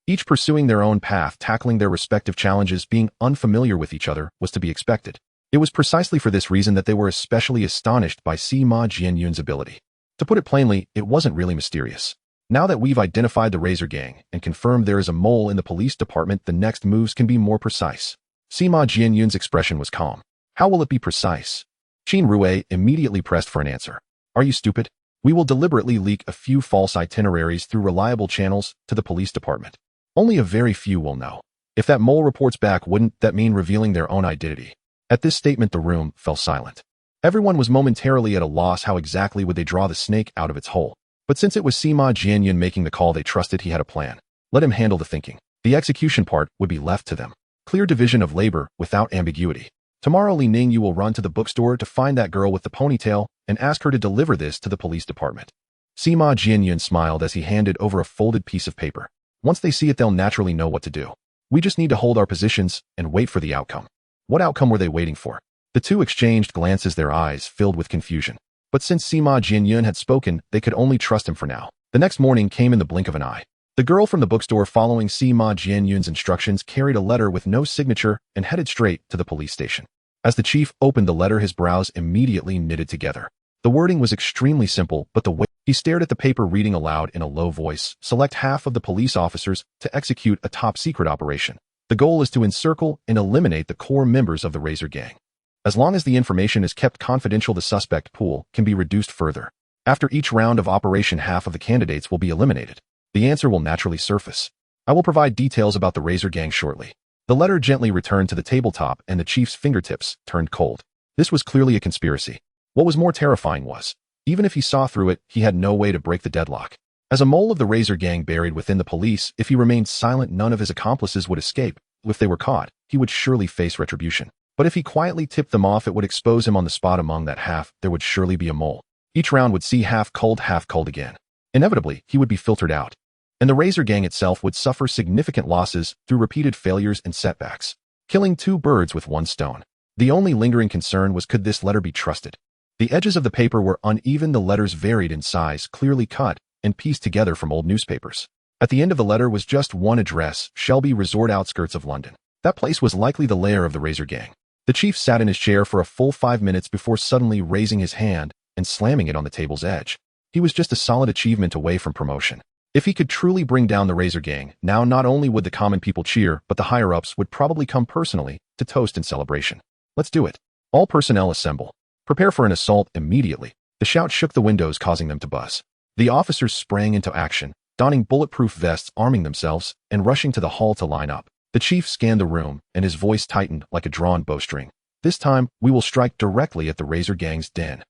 Each pursuing their own path, tackling their respective challenges, being unfamiliar with each other, was to be expected. It was precisely for this reason that they were especially astonished by Sima Jianyun's ability. To put it plainly, it wasn't really mysterious. Now that we've identified the Razor Gang and confirmed there is a mole in the police department, the next moves can be more precise. Sima Jianyun's expression was calm. How will it be precise? Qin Rue immediately pressed for an answer. Are you stupid? We will deliberately leak a few false itineraries through reliable channels to the police department. Only a very few will know. If that mole reports back, wouldn't that mean revealing their own identity? At this statement, the room fell silent. Everyone was momentarily at a loss. How exactly would they draw the snake out of its hole? But since it was Sima Jianyun making the call, they trusted he had a plan. Let him handle the thinking. The execution part would be left to them. Clear division of labor without ambiguity. Tomorrow, Li Ning, you will run to the bookstore to find that girl with the ponytail and ask her to deliver this to the police department. Sima Jianyun smiled as he handed over a folded piece of paper. Once they see it, they'll naturally know what to do. We just need to hold our positions and wait for the outcome. What outcome were they waiting for? The two exchanged glances, their eyes filled with confusion. But since Sima Jianyun had spoken, they could only trust him for now. The next morning came in the blink of an eye. The girl from the bookstore, following Sima Jianyun's instructions, carried a letter with no signature and headed straight to the police station. As the chief opened the letter, his brows immediately knitted together. The wording was extremely simple, but the way he stared at the paper, reading aloud in a low voice, select half of the police officers to execute a top-secret operation. The goal is to encircle and eliminate the core members of the Razor Gang. As long as the information is kept confidential, the suspect pool can be reduced further. After each round of operation, half of the candidates will be eliminated. The answer will naturally surface. I will provide details about the Razor Gang shortly. The letter gently returned to the tabletop and the chief's fingertips turned cold. This was clearly a conspiracy. What was more terrifying was, even if he saw through it, he had no way to break the deadlock. As a mole of the Razor Gang buried within the police, if he remained silent, none of his accomplices would escape. If they were caught, he would surely face retribution. But if he quietly tipped them off, it would expose him on the spot. Among that half, there would surely be a mole. Each round would see half culled again. Inevitably, he would be filtered out. And the Razor Gang itself would suffer significant losses through repeated failures and setbacks. Killing two birds with one stone. The only lingering concern was, could this letter be trusted? The edges of the paper were uneven, the letters varied in size, clearly cut and pieced together from old newspapers. At the end of the letter was just one address: Shelby Resort, outskirts of London. That place was likely the lair of the Razor Gang. The chief sat in his chair for a full 5 minutes before suddenly raising his hand and slamming it on the table's edge. He was just a solid achievement away from promotion. If he could truly bring down the Razor Gang, now not only would the common people cheer, but the higher-ups would probably come personally to toast in celebration. Let's do it. All personnel assemble. Prepare for an assault immediately. The shout shook the windows, causing them to buzz. The officers sprang into action, donning bulletproof vests, arming themselves, and rushing to the hall to line up. The chief scanned the room, and his voice tightened like a drawn bowstring. This time, we will strike directly at the Razor Gang's den.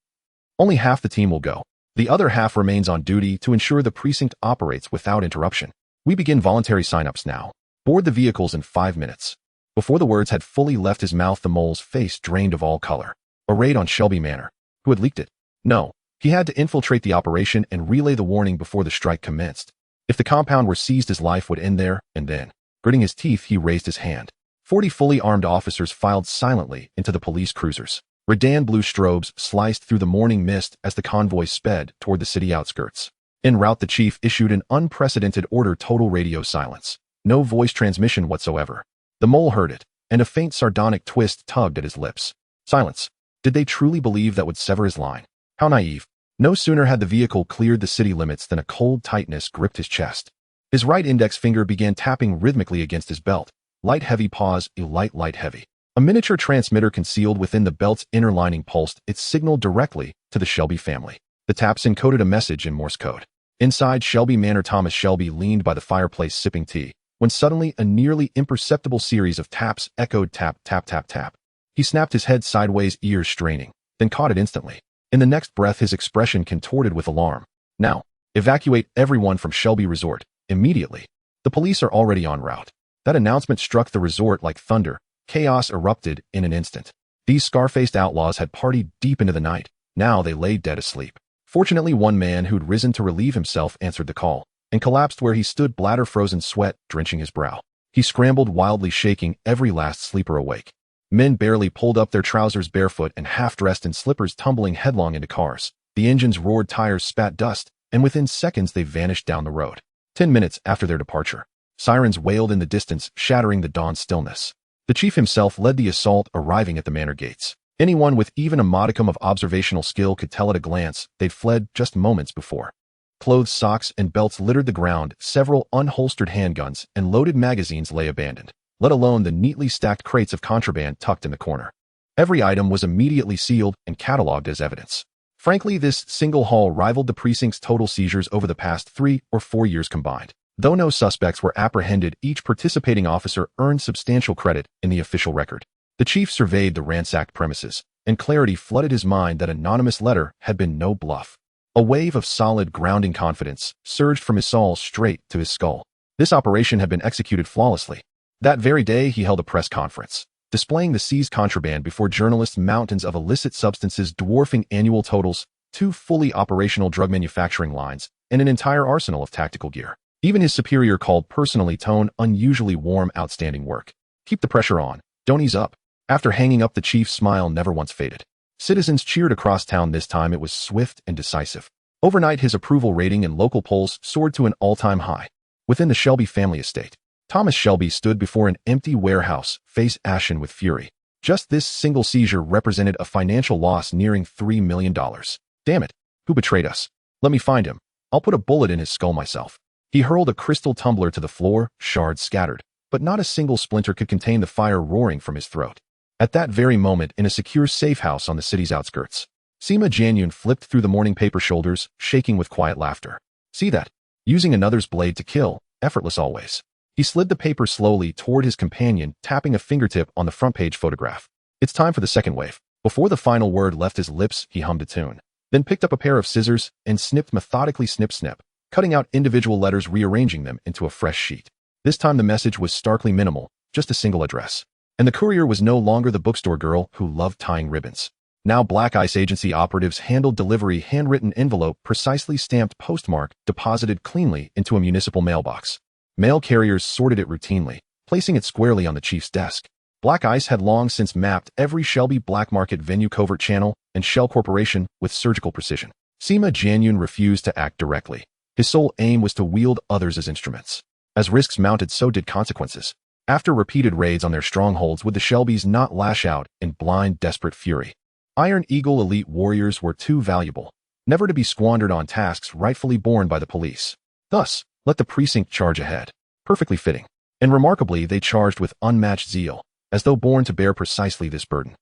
Only half the team will go. The other half remains on duty to ensure the precinct operates without interruption. We begin voluntary sign-ups now. Board the vehicles in 5 minutes. Before the words had fully left his mouth, the mole's face drained of all color. A raid on Shelby Manor. Who had leaked it? No. He had to infiltrate the operation and relay the warning before the strike commenced. If the compound were seized, his life would end there and then. Gritting his teeth, he raised his hand. 40 fully armed officers filed silently into the police cruisers. Redan blue strobes sliced through the morning mist as the convoy sped toward the city outskirts. En route, the chief issued an unprecedented order: total radio silence. No voice transmission whatsoever. The mole heard it, and a faint sardonic twist tugged at his lips. Silence. Did they truly believe that would sever his line? How naive. No sooner had the vehicle cleared the city limits than a cold tightness gripped his chest. His right index finger began tapping rhythmically against his belt. Light, heavy, pause, light, heavy. A miniature transmitter concealed within the belt's inner lining pulsed its signal directly to the Shelby family. The taps encoded a message in Morse code. Inside Shelby Manor, Thomas Shelby leaned by the fireplace sipping tea, when suddenly a nearly imperceptible series of taps echoed tap, tap, tap, tap. He snapped his head sideways, ears straining, then caught it instantly. In the next breath, his expression contorted with alarm. Now, evacuate everyone from Shelby Resort, immediately. The police are already en route. That announcement struck the resort like thunder. Chaos erupted in an instant. These scar-faced outlaws had partied deep into the night. Now they lay dead asleep. Fortunately, one man who'd risen to relieve himself answered the call, and collapsed where he stood, bladder-frozen sweat drenching his brow. He scrambled wildly, shaking every last sleeper awake. Men barely pulled up their trousers, barefoot and half-dressed in slippers, tumbling headlong into cars. The engines roared, tires spat dust, and within seconds they vanished down the road. 10 minutes after their departure, sirens wailed in the distance, shattering the dawn stillness. The chief himself led the assault, arriving at the manor gates. Anyone with even a modicum of observational skill could tell at a glance they'd fled just moments before. Clothes, socks, and belts littered the ground. Several unholstered handguns and loaded magazines lay abandoned, let alone the neatly stacked crates of contraband tucked in the corner. Every item was immediately sealed and cataloged as evidence. Frankly, this single haul rivaled the precinct's total seizures over the past 3 or 4 years combined. Though no suspects were apprehended, each participating officer earned substantial credit in the official record. The chief surveyed the ransacked premises, and clarity flooded his mind that anonymous letter had been no bluff. A wave of solid, grounding confidence surged from his soul straight to his skull. This operation had been executed flawlessly. That very day, he held a press conference, displaying the seized contraband before journalists, mountains of illicit substances dwarfing annual totals, 2 fully operational drug manufacturing lines, and an entire arsenal of tactical gear. Even his superior called personally tone unusually warm, outstanding work. Keep the pressure on. Don't ease up. After hanging up, the chief's smile never once faded. Citizens cheered across town. This time it was swift and decisive. Overnight, his approval rating in local polls soared to an all-time high. Within the Shelby family estate, Thomas Shelby stood before an empty warehouse, face ashen with fury. Just this single seizure represented a financial loss nearing $3 million. Damn it. Who betrayed us? Let me find him. I'll put a bullet in his skull myself. He hurled a crystal tumbler to the floor, shards scattered, but not a single splinter could contain the fire roaring from his throat. At that very moment, in a secure safe house on the city's outskirts, Seema Janyun flipped through the morning paper, shoulders shaking with quiet laughter. See that? Using another's blade to kill, effortless always. He slid the paper slowly toward his companion, tapping a fingertip on the front page photograph. It's time for the second wave. Before the final word left his lips, he hummed a tune, then picked up a pair of scissors and snipped methodically, snip, snip, cutting out individual letters, rearranging them into a fresh sheet. This time the message was starkly minimal, just a single address. And the courier was no longer the bookstore girl who loved tying ribbons. Now Black Ice Agency operatives handled delivery, handwritten envelope, precisely stamped, postmark, deposited cleanly into a municipal mailbox. Mail carriers sorted it routinely, placing it squarely on the chief's desk. Black Ice had long since mapped every Shelby black market venue, covert channel, and shell corporation with surgical precision. Seema Janyun refused to act directly. His sole aim was to wield others as instruments. As risks mounted, so did consequences. After repeated raids on their strongholds, would the Shelbys not lash out in blind, desperate fury? Iron Eagle elite warriors were too valuable, never to be squandered on tasks rightfully borne by the police. Thus, let the precinct charge ahead. Perfectly fitting. And remarkably, they charged with unmatched zeal, as though born to bear precisely this burden.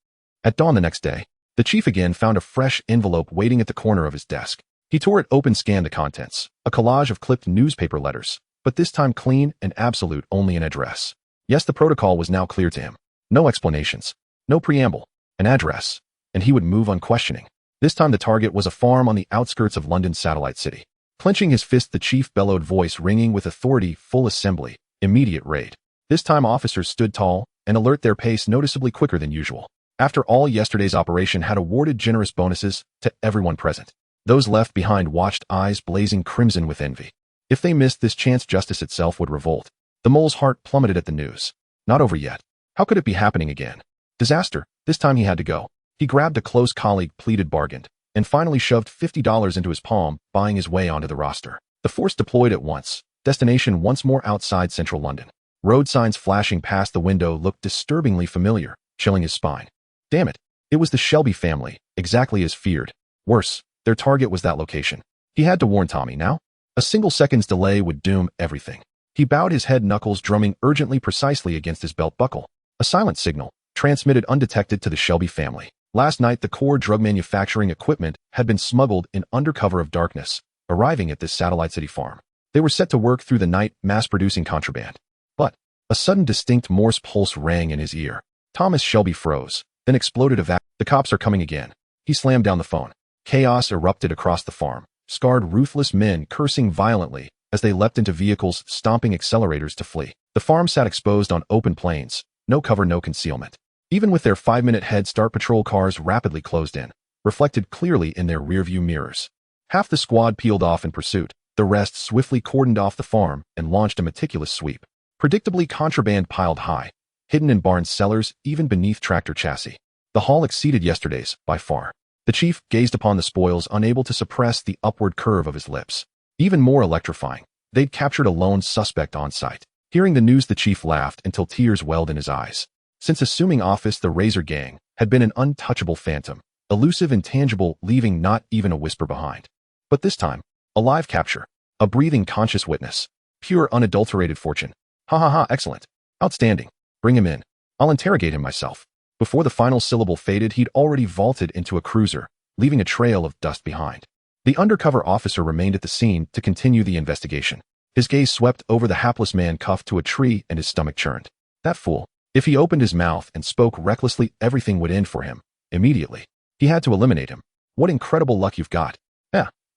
At dawn the next day, the chief again found a fresh envelope waiting at the corner of his desk. He tore it open, scanned the contents, a collage of clipped newspaper letters, but this time clean and absolute, only an address. Yes, the protocol was now clear to him. No explanations, no preamble, an address, and he would move unquestioning. This time the target was a farm on the outskirts of London's satellite city. Clenching his fist, the chief bellowed, voice ringing with authority, full assembly, immediate raid. This time officers stood tall and alert, their pace noticeably quicker than usual. After all, yesterday's operation had awarded generous bonuses to everyone present. Those left behind watched, eyes blazing crimson with envy. If they missed this chance, justice itself would revolt. The mole's heart plummeted at the news. Not over yet. How could it be happening again? Disaster. This time he had to go. He grabbed a close colleague, pleaded, bargained, and finally shoved $50 into his palm, buying his way onto the roster. The force deployed at once. Destination once more outside central London. Road signs flashing past the window looked disturbingly familiar, chilling his spine. Damn it. It was the Shelby family, exactly as feared. Worse, their target was that location. He had to warn Tommy now. A single second's delay would doom everything. He bowed his head, knuckles drumming urgently precisely against his belt buckle. A silent signal, transmitted undetected to the Shelby family. Last night, the core drug manufacturing equipment had been smuggled in under cover of darkness, arriving at this satellite city farm. They were set to work through the night, mass-producing contraband. But a sudden distinct Morse pulse rang in his ear. Thomas Shelby froze, then exploded. The cops are coming again. He slammed down the phone. Chaos erupted across the farm, scarred, ruthless men cursing violently as they leapt into vehicles, stomping accelerators to flee. The farm sat exposed on open plains, no cover, no concealment. Even with their 5-minute head start, patrol cars rapidly closed in, reflected clearly in their rearview mirrors. Half the squad peeled off in pursuit. The rest swiftly cordoned off the farm and launched a meticulous sweep. Predictably, contraband piled high, hidden in barn cellars, even beneath tractor chassis. The haul exceeded yesterday's, by far. The chief gazed upon the spoils, unable to suppress the upward curve of his lips. Even more electrifying, they'd captured a lone suspect on site. Hearing the news, the chief laughed until tears welled in his eyes. Since assuming office, the Razor Gang had been an untouchable phantom, elusive and tangible, leaving not even a whisper behind. But this time, a live capture, a breathing conscious witness, pure unadulterated fortune. Ha ha ha, excellent. Outstanding. Bring him in. I'll interrogate him myself. Before the final syllable faded, he'd already vaulted into a cruiser, leaving a trail of dust behind. The undercover officer remained at the scene to continue the investigation. His gaze swept over the hapless man cuffed to a tree, and his stomach churned. That fool. If he opened his mouth and spoke recklessly, everything would end for him. Immediately. He had to eliminate him. What incredible luck you've got.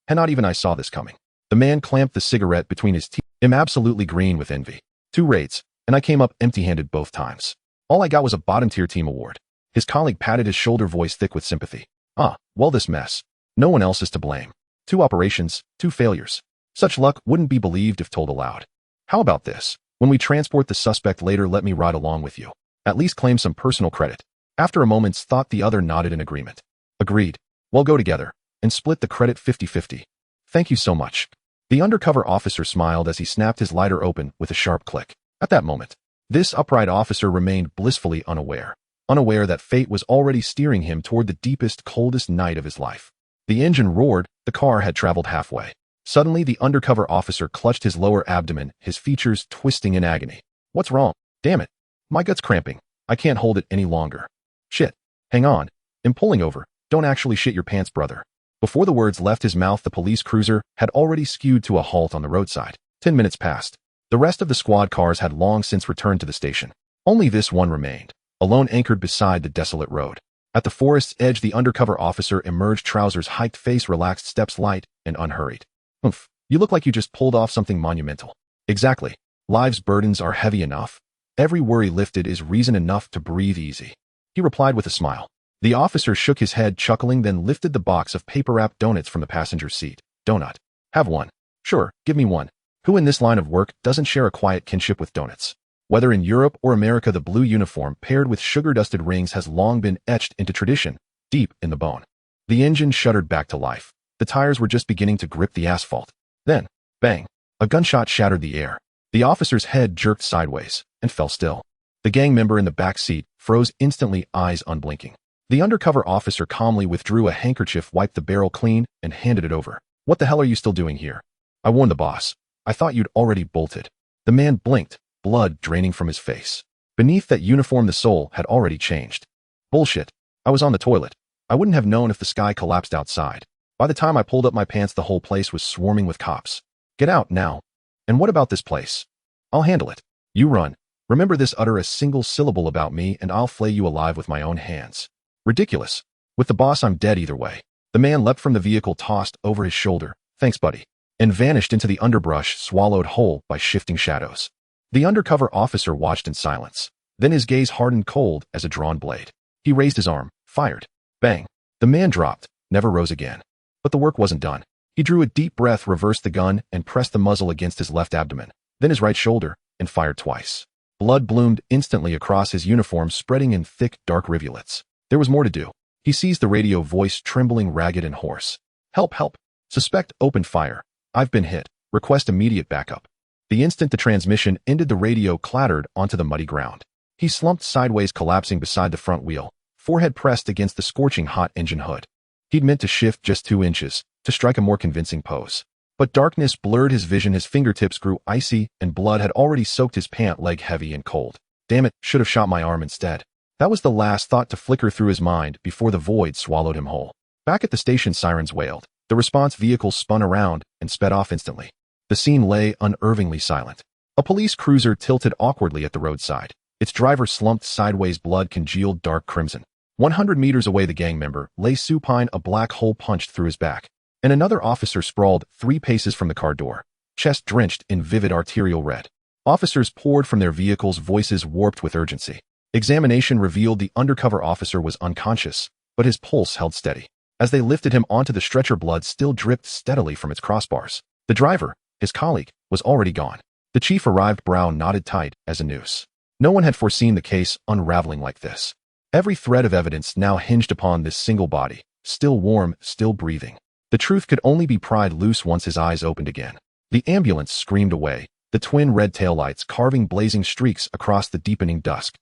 And not even I saw this coming. The man clamped the cigarette between his teeth. I'm absolutely green with envy. 2 raids, and I came up empty-handed both times. All I got was a bottom-tier team award. His colleague patted his shoulder, voice thick with sympathy. Well, this mess. No one else is to blame. 2 operations, 2 failures. Such luck wouldn't be believed if told aloud. How about this? When we transport the suspect later, let me ride along with you. At least claim some personal credit. After a moment's thought, the other nodded in agreement. Agreed. We'll go together and split the credit 50-50. Thank you so much. The undercover officer smiled as he snapped his lighter open with a sharp click. At that moment, this upright officer remained blissfully unaware that fate was already steering him toward the deepest, coldest night of his life. The engine roared, the car had traveled halfway. Suddenly, the undercover officer clutched his lower abdomen, his features twisting in agony. What's wrong? Damn it. My gut's cramping. I can't hold it any longer. Shit. Hang on. I'm pulling over. Don't actually shit your pants, brother. Before the words left his mouth, the police cruiser had already skewed to a halt on the roadside. 10 minutes passed. The rest of the squad cars had long since returned to the station. Only this one remained, alone, anchored beside the desolate road. At the forest's edge, the undercover officer emerged, trousers hiked, face relaxed, steps light and unhurried. Oomph, you look like you just pulled off something monumental. Exactly. Life's burdens are heavy enough. Every worry lifted is reason enough to breathe easy. He replied with a smile. The officer shook his head, chuckling, then lifted the box of paper-wrapped donuts from the passenger seat. Donut. Have one. Sure, give me one. Who in this line of work doesn't share a quiet kinship with donuts? Whether in Europe or America, the blue uniform paired with sugar-dusted rings has long been etched into tradition, deep in the bone. The engine shuddered back to life. The tires were just beginning to grip the asphalt. Then, bang, a gunshot shattered the air. The officer's head jerked sideways and fell still. The gang member in the back seat froze instantly, eyes unblinking. The undercover officer calmly withdrew a handkerchief, wiped the barrel clean, and handed it over. What the hell are you still doing here? I warned the boss. I thought you'd already bolted. The man blinked, blood draining from his face. Beneath that uniform, the soul had already changed. Bullshit. I was on the toilet. I wouldn't have known if the sky collapsed outside. By the time I pulled up my pants, the whole place was swarming with cops. Get out now. And what about this place? I'll handle it. You run. Remember this, utter a single syllable about me and I'll flay you alive with my own hands. Ridiculous. With the boss, I'm dead either way. The man leapt from the vehicle, tossed over his shoulder, thanks buddy, and vanished into the underbrush, swallowed whole by shifting shadows. The undercover officer watched in silence. Then his gaze hardened cold as a drawn blade. He raised his arm, fired. Bang. The man dropped, never rose again. But the work wasn't done. He drew a deep breath, reversed the gun, and pressed the muzzle against his left abdomen, then his right shoulder, and fired twice. Blood bloomed instantly across his uniform, spreading in thick, dark rivulets. There was more to do. He seized the radio, voice trembling, ragged and hoarse. Help, help. Suspect opened fire. I've been hit. Request immediate backup. The instant the transmission ended, the radio clattered onto the muddy ground. He slumped sideways, collapsing beside the front wheel, forehead pressed against the scorching hot engine hood. He'd meant to shift just 2 inches, to strike a more convincing pose. But darkness blurred his vision, his fingertips grew icy, and blood had already soaked his pant leg, heavy and cold. Damn it, should have shot my arm instead. That was the last thought to flicker through his mind before the void swallowed him whole. Back at the station, sirens wailed. The response vehicle spun around and sped off instantly. The scene lay unnervingly silent. A police cruiser tilted awkwardly at the roadside. Its driver slumped sideways, blood congealed dark crimson. 100 meters away, the gang member lay supine, a black hole punched through his back. And another officer sprawled 3 paces from the car door, chest drenched in vivid arterial red. Officers poured from their vehicles, voices warped with urgency. Examination revealed the undercover officer was unconscious, but his pulse held steady. As they lifted him onto the stretcher, blood still dripped steadily from its crossbars. The driver, his colleague, was already gone. The chief arrived, brow knotted tight as a noose. No one had foreseen the case unraveling like this. Every thread of evidence now hinged upon this single body, still warm, still breathing. The truth could only be pried loose once his eyes opened again. The ambulance screamed away, the twin red taillights carving blazing streaks across the deepening dusk.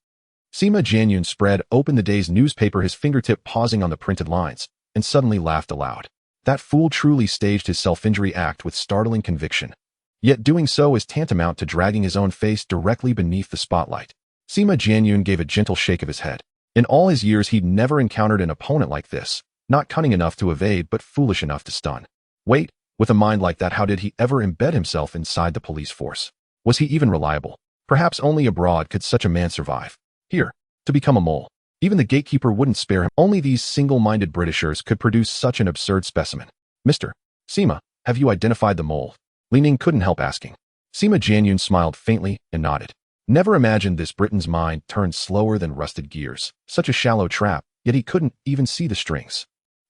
Sima Jianyun spread open the day's newspaper, his fingertip pausing on the printed lines, and suddenly laughed aloud. That fool truly staged his self-injury act with startling conviction. Yet doing so is tantamount to dragging his own face directly beneath the spotlight. Sima Jianyun gave a gentle shake of his head. In all his years, he'd never encountered an opponent like this, not cunning enough to evade but foolish enough to stun. Wait, with a mind like that, how did he ever embed himself inside the police force? Was he even reliable? Perhaps only abroad could such a man survive. Here, to become a mole. Even the gatekeeper wouldn't spare him. Only these single-minded Britishers could produce such an absurd specimen. Mr. Sima, have you identified the mole? Li Ning couldn't help asking. Sima Jianyun smiled faintly and nodded. Never imagined this Briton's mind turned slower than rusted gears. Such a shallow trap, yet he couldn't even see the strings.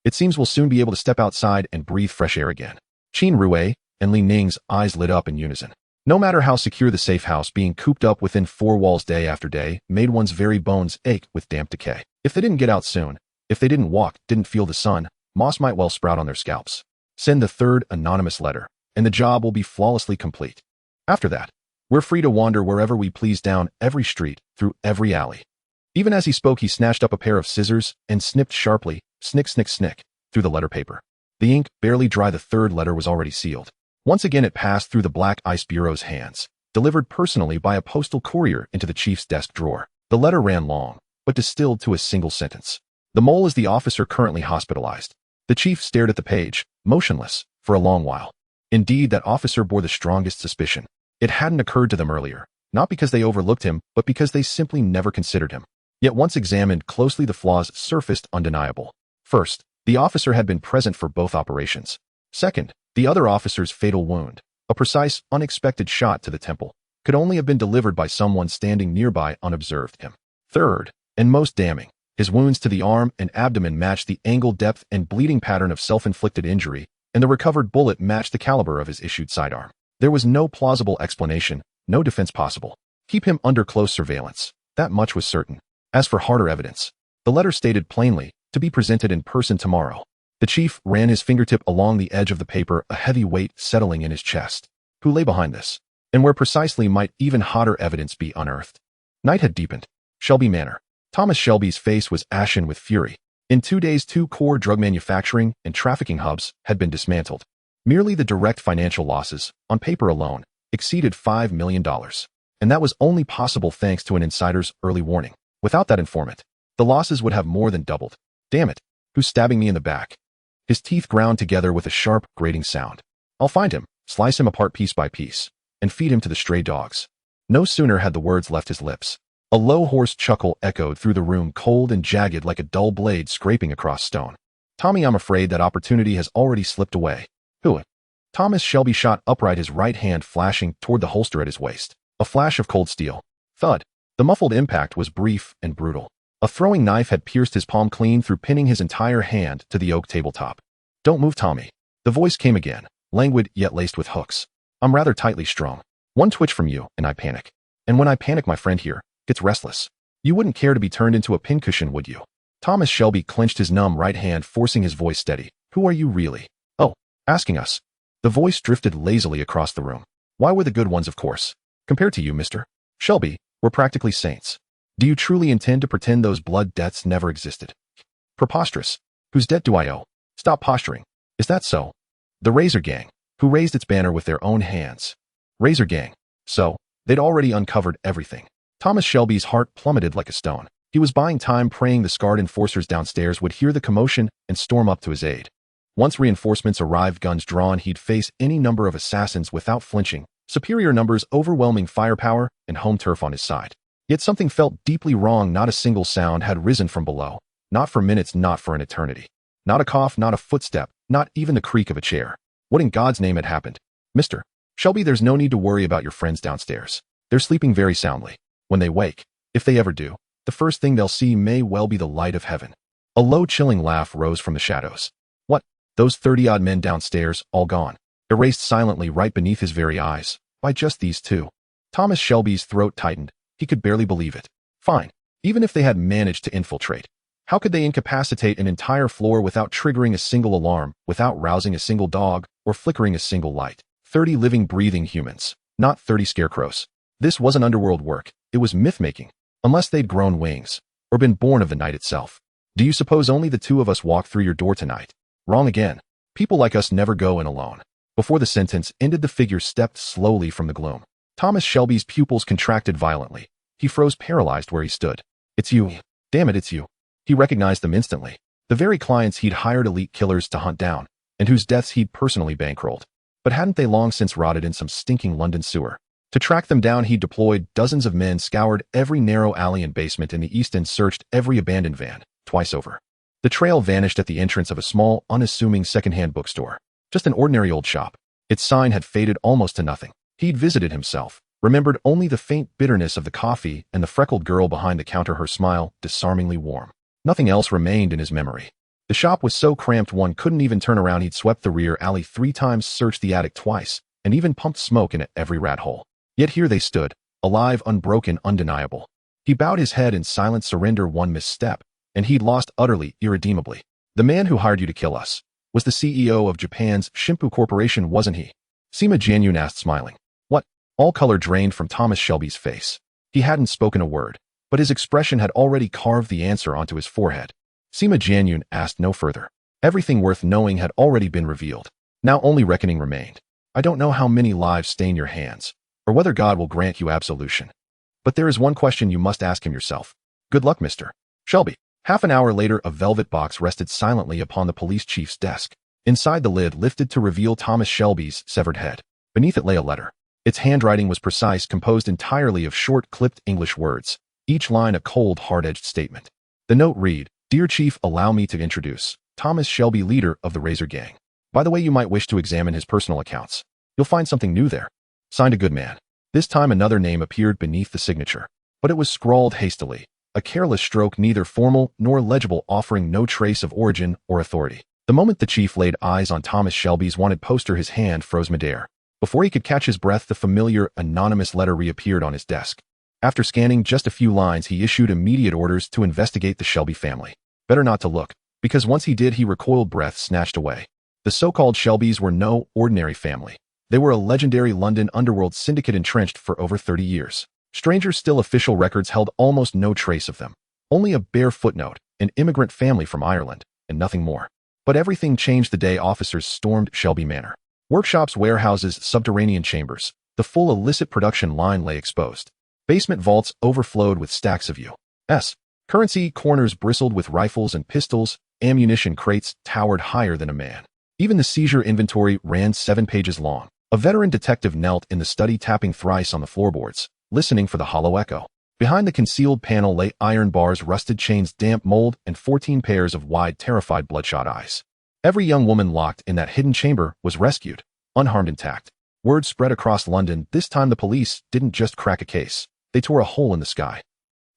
It seems we'll soon be able to step outside and breathe fresh air again. Qin Rue and Li Ning's eyes lit up in unison. No matter how secure the safe house, being cooped up within 4 walls day after day made one's very bones ache with damp decay. If they didn't get out soon, if they didn't walk, didn't feel the sun, moss might well sprout on their scalps. Send the 3rd anonymous letter, and the job will be flawlessly complete. After that, we're free to wander wherever we please, down every street, through every alley. Even as he spoke, he snatched up a pair of scissors and snipped sharply, snick, snick, snick, through the letter paper. The ink, barely dry, the 3rd letter was already sealed. Once again it passed through the Black Ice Bureau's hands, delivered personally by a postal courier into the chief's desk drawer. The letter ran long, but distilled to a single sentence. The mole is the officer currently hospitalized. The chief stared at the page, motionless, for a long while. Indeed, that officer bore the strongest suspicion. It hadn't occurred to them earlier, not because they overlooked him, but because they simply never considered him. Yet once examined closely, the flaws surfaced undeniable. First, the officer had been present for both operations. Second, the other officer's fatal wound, a precise, unexpected shot to the temple, could only have been delivered by someone standing nearby unobserved him. Third, and most damning, his wounds to the arm and abdomen matched the angle, depth, and bleeding pattern of self-inflicted injury, and the recovered bullet matched the caliber of his issued sidearm. There was no plausible explanation, no defense possible. Keep him under close surveillance. That much was certain. As for harder evidence, the letter stated plainly, to be presented in person tomorrow. The chief ran his fingertip along the edge of the paper, a heavy weight settling in his chest. Who lay behind this? And where precisely might even hotter evidence be unearthed? Night had deepened. Shelby Manor. Thomas Shelby's face was ashen with fury. In 2 days, 2 core drug manufacturing and trafficking hubs had been dismantled. Merely the direct financial losses, on paper alone, exceeded $5 million. And that was only possible thanks to an insider's early warning. Without that informant, the losses would have more than doubled. Damn it, who's stabbing me in the back? His teeth ground together with a sharp, grating sound. I'll find him, slice him apart piece by piece, and feed him to the stray dogs. No sooner had the words left his lips. A low, hoarse chuckle echoed through the room, cold and jagged like a dull blade scraping across stone. Tommy, I'm afraid that opportunity has already slipped away. Who? Thomas Shelby shot upright, his right hand flashing toward the holster at his waist. A flash of cold steel. Thud. The muffled impact was brief and brutal. A throwing knife had pierced his palm clean through, pinning his entire hand to the oak tabletop. Don't move, Tommy. The voice came again, languid yet laced with hooks. I'm rather tightly strung. One twitch from you, and I panic. And when I panic, my friend here gets restless. You wouldn't care to be turned into a pincushion, would you? Thomas Shelby clenched his numb right hand, forcing his voice steady. Who are you really? Oh, asking us. The voice drifted lazily across the room. Why, we're the good ones, of course. Compared to you, Mr. Shelby, we're practically saints. Do you truly intend to pretend those blood debts never existed? Preposterous. Whose debt do I owe? Stop posturing. Is that so? The Razor Gang, who raised its banner with their own hands. Razor Gang. So, they'd already uncovered everything. Thomas Shelby's heart plummeted like a stone. He was buying time, praying the scarred enforcers downstairs would hear the commotion and storm up to his aid. Once reinforcements arrived, guns drawn, he'd face any number of assassins without flinching, superior numbers, overwhelming firepower, and home turf on his side. Yet something felt deeply wrong. Not a single sound had risen from below. Not for minutes, not for an eternity. Not a cough, not a footstep, not even the creak of a chair. What in God's name had happened? Mr. Shelby, there's no need to worry about your friends downstairs. They're sleeping very soundly. When they wake, if they ever do, the first thing they'll see may well be the light of heaven. A low, chilling laugh rose from the shadows. What? Those 30-odd men downstairs, all gone, erased silently right beneath his very eyes, by just these two. Thomas Shelby's throat tightened. He could barely believe it. Fine. Even if they had managed to infiltrate, how could they incapacitate an entire floor without triggering a single alarm, without rousing a single dog, or flickering a single light? 30 living, breathing humans, not 30 scarecrows. This wasn't underworld work. It was myth-making. Unless they'd grown wings, or been born of the night itself. Do you suppose only the two of us walk through your door tonight? Wrong again. People like us never go in alone. Before the sentence ended, the figure stepped slowly from the gloom. Thomas Shelby's pupils contracted violently. He froze, paralyzed where he stood. It's you. Damn it, it's you. He recognized them instantly. The very clients he'd hired elite killers to hunt down, and whose deaths he'd personally bankrolled. But hadn't they long since rotted in some stinking London sewer? To track them down, he deployed dozens of men, scoured every narrow alley and basement in the East End, searched every abandoned van, twice over. The trail vanished at the entrance of a small, unassuming second-hand bookstore. Just an ordinary old shop. Its sign had faded almost to nothing. He'd visited himself, remembered only the faint bitterness of the coffee and the freckled girl behind the counter, her smile disarmingly warm. Nothing else remained in his memory. The shop was so cramped one couldn't even turn around. He'd swept the rear alley 3 times, searched the attic twice, and even pumped smoke in every rat hole. Yet here they stood, alive, unbroken, undeniable. He bowed his head in silent surrender. One misstep, and he'd lost utterly, irredeemably. The man who hired you to kill us was the CEO of Japan's Shimpu Corporation, wasn't he? Sima Jianyun asked, smiling. What? All color drained from Thomas Shelby's face. He hadn't spoken a word, but his expression had already carved the answer onto his forehead. Sima Jianyun asked no further. Everything worth knowing had already been revealed. Now only reckoning remained. I don't know how many lives stain your hands, or whether God will grant you absolution. But there is one question you must ask him yourself. Good luck, Mr. Shelby. Half an hour later, a velvet box rested silently upon the police chief's desk. Inside, the lid lifted to reveal Thomas Shelby's severed head. Beneath it lay a letter. Its handwriting was precise, composed entirely of short, clipped English words, each line a cold, hard-edged statement. The note read, Dear Chief, allow me to introduce Thomas Shelby, leader of the Razor Gang. By the way, you might wish to examine his personal accounts. You'll find something new there. Signed, a good man. This time another name appeared beneath the signature, but it was scrawled hastily, a careless stroke, neither formal nor legible, offering no trace of origin or authority. The moment the chief laid eyes on Thomas Shelby's wanted poster, his hand froze midair. Before he could catch his breath, the familiar, anonymous letter reappeared on his desk. After scanning just a few lines, he issued immediate orders to investigate the Shelby family. Better not to look, because once he did, he recoiled, breath snatched away. The so-called Shelbys were no ordinary family. They were a legendary London underworld syndicate entrenched for over 30 years. Stranger still, official records held almost no trace of them. Only a bare footnote, an immigrant family from Ireland, and nothing more. But everything changed the day officers stormed Shelby Manor. Workshops, warehouses, subterranean chambers, the full illicit production line lay exposed. Basement vaults overflowed with stacks of U.S. currency, corners bristled with rifles and pistols, ammunition crates towered higher than a man. Even the seizure inventory ran 7 pages long. A veteran detective knelt in the study, tapping thrice on the floorboards, listening for the hollow echo. Behind the concealed panel lay iron bars, rusted chains, damp mold, and 14 pairs of wide, terrified, bloodshot eyes. Every young woman locked in that hidden chamber was rescued, unharmed, intact. Word spread across London. This time the police didn't just crack a case. They tore a hole in the sky.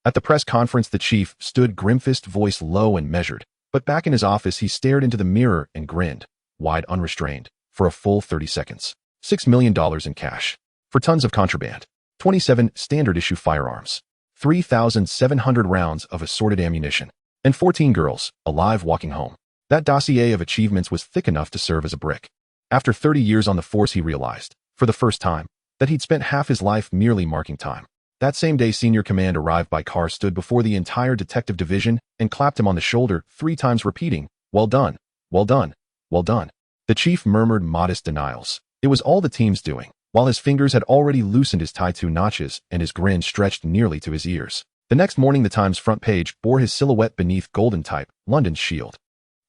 At the press conference, the chief stood, grim-faced, voice low and measured. But back in his office, he stared into the mirror and grinned, wide, unrestrained, for a full 30 seconds. $6 million in cash. For tons of contraband. 27 standard-issue firearms. 3,700 rounds of assorted ammunition. And 14 girls, alive, walking home. That dossier of achievements was thick enough to serve as a brick. After 30 years on the force, he realized, for the first time, that he'd spent half his life merely marking time. That same day, senior command arrived by car, stood before the entire detective division, and clapped him on the shoulder 3 times, repeating, Well done, well done, well done. The chief murmured modest denials. It was all the team's doing, while his fingers had already loosened his tie 2 notches and his grin stretched nearly to his ears. The next morning, the Times front page bore his silhouette beneath golden type, London's shield.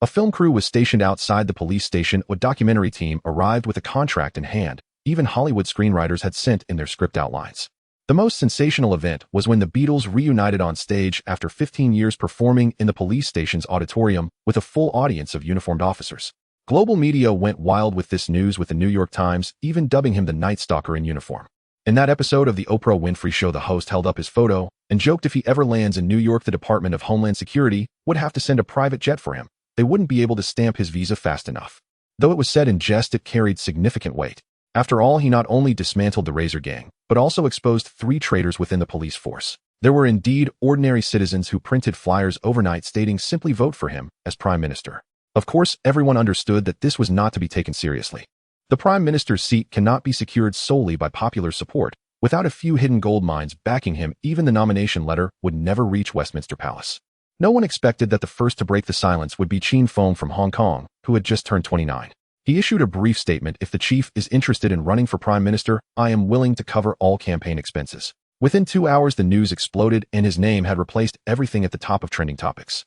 A film crew was stationed outside the police station. A documentary team arrived with a contract in hand. Even Hollywood screenwriters had sent in their script outlines. The most sensational event was when the Beatles reunited on stage after 15 years performing in the police station's auditorium with a full audience of uniformed officers. Global media went wild with this news, with the New York Times even dubbing him the Night Stalker in uniform. In that episode of the Oprah Winfrey Show, the host held up his photo and joked if he ever lands in New York, the Department of Homeland Security would have to send a private jet for him. They wouldn't be able to stamp his visa fast enough. Though it was said in jest, it carried significant weight. After all, he not only dismantled the Razor Gang, but also exposed 3 traitors within the police force. There were indeed ordinary citizens who printed flyers overnight stating simply vote for him as Prime Minister. Of course, everyone understood that this was not to be taken seriously. The Prime Minister's seat cannot be secured solely by popular support. Without a few hidden gold mines backing him, even the nomination letter would never reach Westminster Palace. No one expected that the first to break the silence would be Chin Fong from Hong Kong, who had just turned 29. He issued a brief statement: "If the chief is interested in running for prime minister, I am willing to cover all campaign expenses." Within 2 hours, the news exploded and his name had replaced everything at the top of trending topics.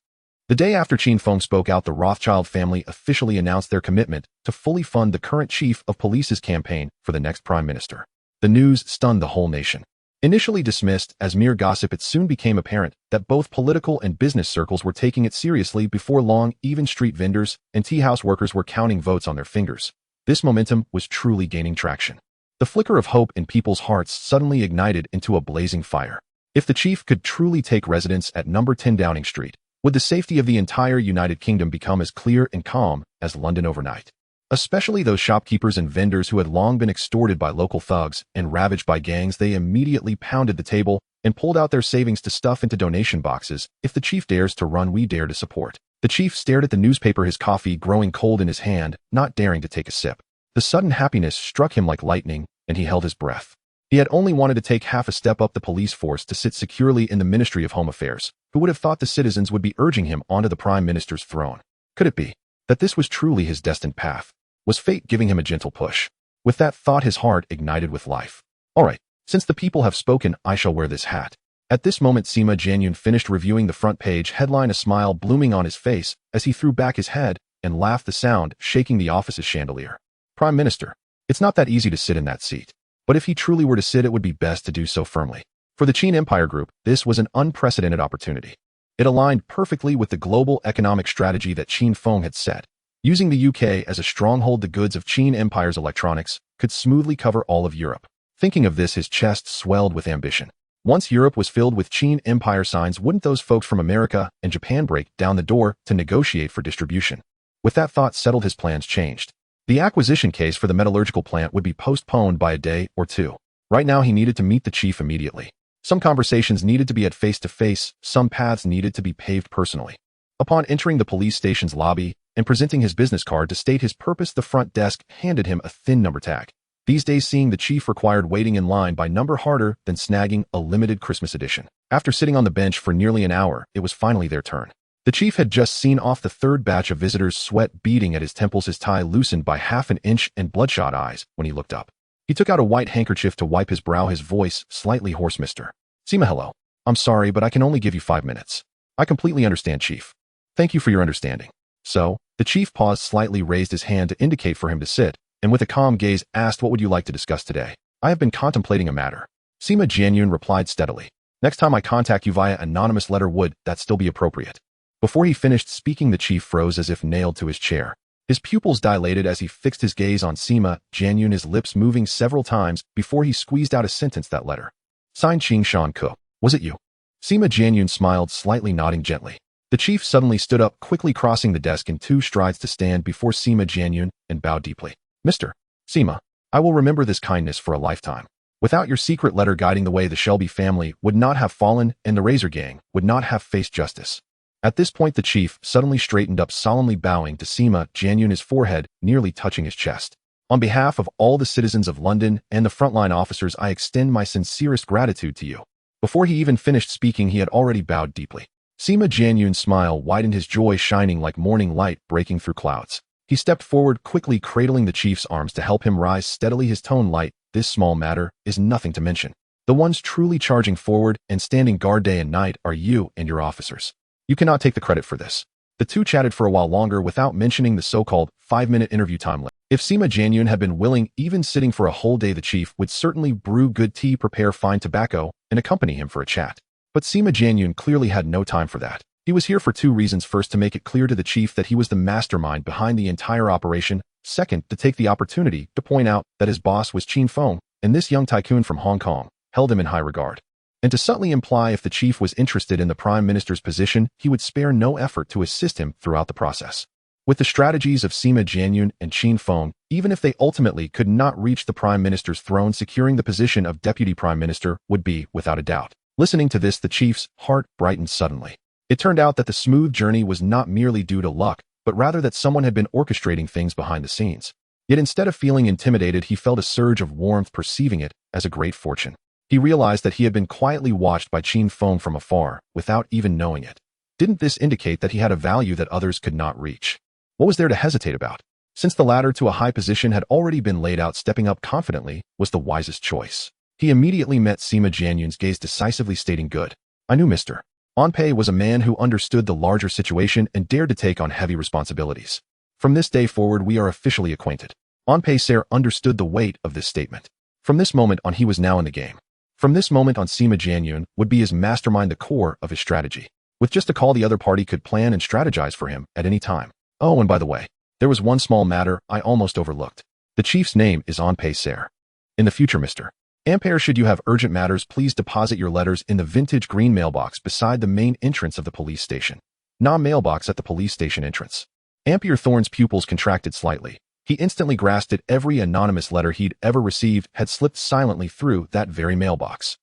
The day after Chin Fong spoke out, the Rothschild family officially announced their commitment to fully fund the current chief of police's campaign for the next prime minister. The news stunned the whole nation. Initially dismissed as mere gossip, it soon became apparent that both political and business circles were taking it seriously. Before long, even street vendors and tea house workers were counting votes on their fingers. This momentum was truly gaining traction. The flicker of hope in people's hearts suddenly ignited into a blazing fire. If the chief could truly take residence at number 10 Downing Street, would the safety of the entire United Kingdom become as clear and calm as London overnight? Especially those shopkeepers and vendors who had long been extorted by local thugs and ravaged by gangs, they immediately pounded the table and pulled out their savings to stuff into donation boxes. If the chief dares to run, we dare to support. The chief stared at the newspaper, his coffee growing cold in his hand, not daring to take a sip. The sudden happiness struck him like lightning, and he held his breath. He had only wanted to take half a step up the police force to sit securely in the Ministry of Home Affairs. Who would have thought the citizens would be urging him onto the Prime Minister's throne? Could it be that this was truly his destined path? Was fate giving him a gentle push? With that thought, his heart ignited with life. All right, since the people have spoken, I shall wear this hat. At this moment, Sima Jianyun finished reviewing the front page headline, a smile blooming on his face as he threw back his head and laughed, the sound shaking the office's chandelier. Prime Minister, it's not that easy to sit in that seat. But if he truly were to sit, it would be best to do so firmly. For the Qin Empire Group, this was an unprecedented opportunity. It aligned perfectly with the global economic strategy that Chin Fong had set. Using the UK as a stronghold, the goods of Qin Empire's electronics could smoothly cover all of Europe. Thinking of this, his chest swelled with ambition. Once Europe was filled with Qin Empire signs, wouldn't those folks from America and Japan break down the door to negotiate for distribution? With that thought settled, his plans changed. The acquisition case for the metallurgical plant would be postponed by a day or two. Right now, he needed to meet the chief immediately. Some conversations needed to be had face-to-face, some paths needed to be paved personally. Upon entering the police station's lobby and presenting his business card to state his purpose, the front desk handed him a thin number tag. These days, seeing the chief required waiting in line by number harder than snagging a limited Christmas edition. After sitting on the bench for nearly an hour, it was finally their turn. The chief had just seen off the third batch of visitors, sweat beading at his temples, his tie loosened by half an inch, and bloodshot eyes when he looked up. He took out a white handkerchief to wipe his brow, his voice slightly hoarse. "Mr. Sima, hello. I'm sorry, but I can only give you 5 minutes. I completely understand, Chief. Thank you for your understanding." So, the chief paused, slightly raised his hand to indicate for him to sit, and with a calm gaze asked, "What would you like to discuss today?" "I have been contemplating a matter." Sima Jianyun replied steadily. "Next time I contact you via anonymous letter, would that still be appropriate?" Before he finished speaking, the chief froze as if nailed to his chair. His pupils dilated as he fixed his gaze on Sima Jianyun, his lips moving several times before he squeezed out a sentence. "That letter. Signed Ching Shan Ke. Was it you?" Sima Jianyun smiled, slightly nodding gently. The chief suddenly stood up, quickly crossing the desk in 2 strides to stand before Sima Jianyun and bowed deeply. "Mr. Sima, I will remember this kindness for a lifetime. Without your secret letter guiding the way, the Shelby family would not have fallen and the Razor Gang would not have faced justice." At this point, the chief suddenly straightened up, solemnly bowing to Sima Jianyun, his forehead nearly touching his chest. "On behalf of all the citizens of London and the frontline officers, I extend my sincerest gratitude to you." Before he even finished speaking, he had already bowed deeply. Sima Jianyun's smile widened, his joy shining like morning light breaking through clouds. He stepped forward, quickly cradling the chief's arms to help him rise steadily, his tone light. "This small matter is nothing to mention. The ones truly charging forward and standing guard day and night are you and your officers. You cannot take the credit for this. The two chatted for a while longer without mentioning the so-called 5-minute interview time limit. If Sima Jianyun had been willing, even sitting for a whole day, the chief would certainly brew good tea, prepare fine tobacco, and accompany him for a chat. But Sima Jianyun clearly had no time for that. He was here for two reasons. First, to make it clear to the chief that he was the mastermind behind the entire operation. Second, to take the opportunity to point out that his boss was Qin Feng, and this young tycoon from Hong Kong held him in high regard. And to subtly imply if the chief was interested in the prime minister's position, he would spare no effort to assist him throughout the process. With the strategies of Sima Jianyun and Qin Feng, even if they ultimately could not reach the prime minister's throne, securing the position of deputy prime minister would be, without a doubt. Listening to this, the chief's heart brightened suddenly. It turned out that the smooth journey was not merely due to luck, but rather that someone had been orchestrating things behind the scenes. Yet instead of feeling intimidated, he felt a surge of warmth, perceiving it as a great fortune. He realized that he had been quietly watched by Qin Feng from afar, without even knowing it. Didn't this indicate that he had a value that others could not reach? What was there to hesitate about? Since the ladder to a high position had already been laid out, stepping up confidently was the wisest choice. He immediately met Sima Jianyun's gaze, decisively stating, "Good. I knew Mr. Anpei was a man who understood the larger situation and dared to take on heavy responsibilities. From this day forward, we are officially acquainted." Anpei Ser understood the weight of this statement. From this moment on, he was now in the game. From this moment on, Sima Jianyun would be his mastermind, the core of his strategy. With just a call, the other party could plan and strategize for him at any time. Oh, and by the way, there was one small matter I almost overlooked. The chief's name is Anpei Ser. In the future, Mr. Ampere, should you have urgent matters, please deposit your letters in the vintage green mailbox beside the main entrance of the police station. Mailbox at the police station entrance. Ampere Thorne's pupils contracted slightly. He instantly grasped it. Every anonymous letter he'd ever received had slipped silently through that very mailbox.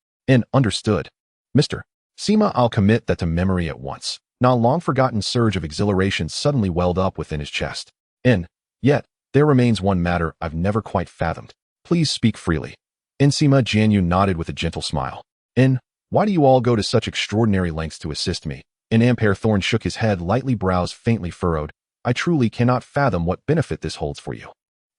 Understood. Mr. Sima, I'll commit that to memory at once. A long-forgotten surge of exhilaration suddenly welled up within his chest. Yet, there remains one matter I've never quite fathomed. Please speak freely. Sima Jianyun nodded with a gentle smile. Why do you all go to such extraordinary lengths to assist me? Ampere Thorne shook his head, lightly, brows faintly furrowed. I truly cannot fathom what benefit this holds for you.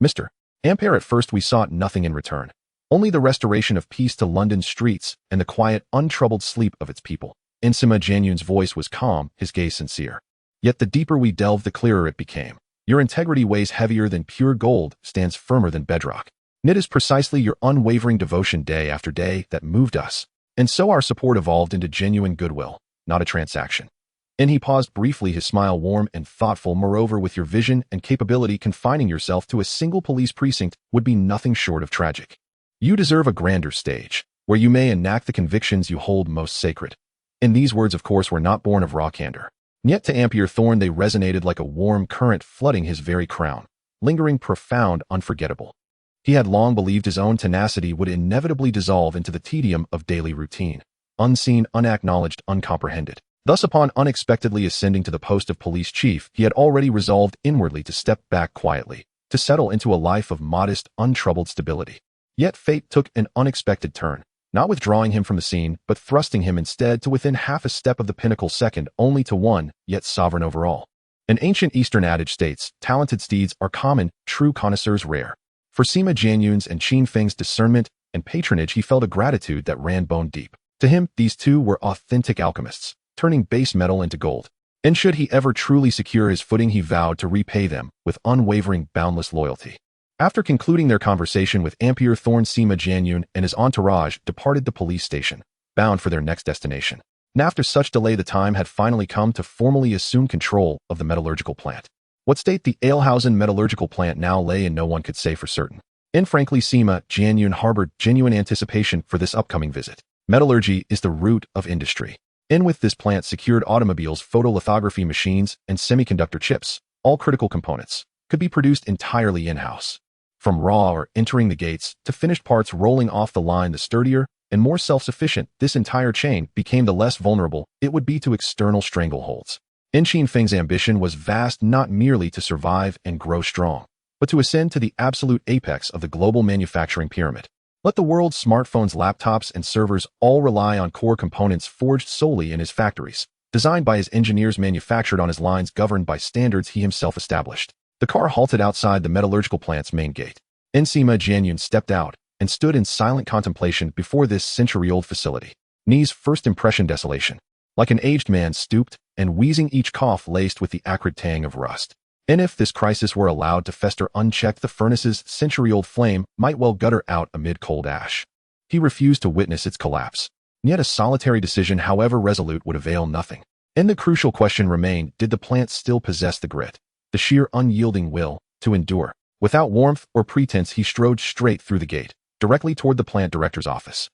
Mr. Ampere, at first we sought nothing in return. Only the restoration of peace to London's streets and the quiet, untroubled sleep of its people. Sima Jianyun's voice was calm, his gaze sincere. Yet the deeper we delved, the clearer it became. Your integrity weighs heavier than pure gold, stands firmer than bedrock. And it is precisely your unwavering devotion day after day that moved us. And so our support evolved into genuine goodwill, not a transaction. He paused briefly, his smile warm and thoughtful. Moreover, with your vision and capability, confining yourself to a single police precinct would be nothing short of tragic. You deserve a grander stage, where you may enact the convictions you hold most sacred. These words, of course, were not born of raw candor. Yet to Ampere Thorne they resonated like a warm current flooding his very crown, lingering, profound, unforgettable. He had long believed his own tenacity would inevitably dissolve into the tedium of daily routine, unseen, unacknowledged, uncomprehended. Thus, upon unexpectedly ascending to the post of police chief, he had already resolved inwardly to step back quietly, to settle into a life of modest, untroubled stability. Yet fate took an unexpected turn, not withdrawing him from the scene, but thrusting him instead to within half a step of the pinnacle, second only to one, yet sovereign over all. An ancient Eastern adage states, talented steeds are common, true connoisseurs rare. For Sima Jianyun's and Qin Feng's discernment and patronage, he felt a gratitude that ran bone deep. To him, these two were authentic alchemists, turning base metal into gold. And should he ever truly secure his footing, he vowed to repay them with unwavering, boundless loyalty. After concluding their conversation with Ampere Thorne, Sima Jianyun and his entourage departed the police station, bound for their next destination. And after such delay, the time had finally come to formally assume control of the metallurgical plant. What state the Alehausen metallurgical plant now lay in, no one could say for certain. And frankly, Sima Jianyun harbored genuine anticipation for this upcoming visit. Metallurgy is the root of industry. With this plant secured automobiles, photolithography machines, and semiconductor chips, all critical components, could be produced entirely in-house. From raw ore entering the gates to finished parts rolling off the line, the sturdier and more self-sufficient this entire chain became, the less vulnerable it would be to external strangleholds. Qin Feng's ambition was vast, not merely to survive and grow strong, but to ascend to the absolute apex of the global manufacturing pyramid. Let the world's smartphones, laptops, and servers all rely on core components forged solely in his factories, designed by his engineers, manufactured on his lines, governed by standards he himself established. The car halted outside the metallurgical plant's main gate. Sima Jianyun stepped out, and stood in silent contemplation before this century-old facility. Ni's first impression desolation. Like an aged man stooped and wheezing, each cough laced with the acrid tang of rust. And if this crisis were allowed to fester unchecked, the furnace's century-old flame might well gutter out amid cold ash. He refused to witness its collapse. Yet a solitary decision, however resolute, would avail nothing. And the crucial question remained, did the plant still possess the grit, the sheer unyielding will, to endure? Without warmth or pretense, he strode straight through the gate, directly toward the plant director's office.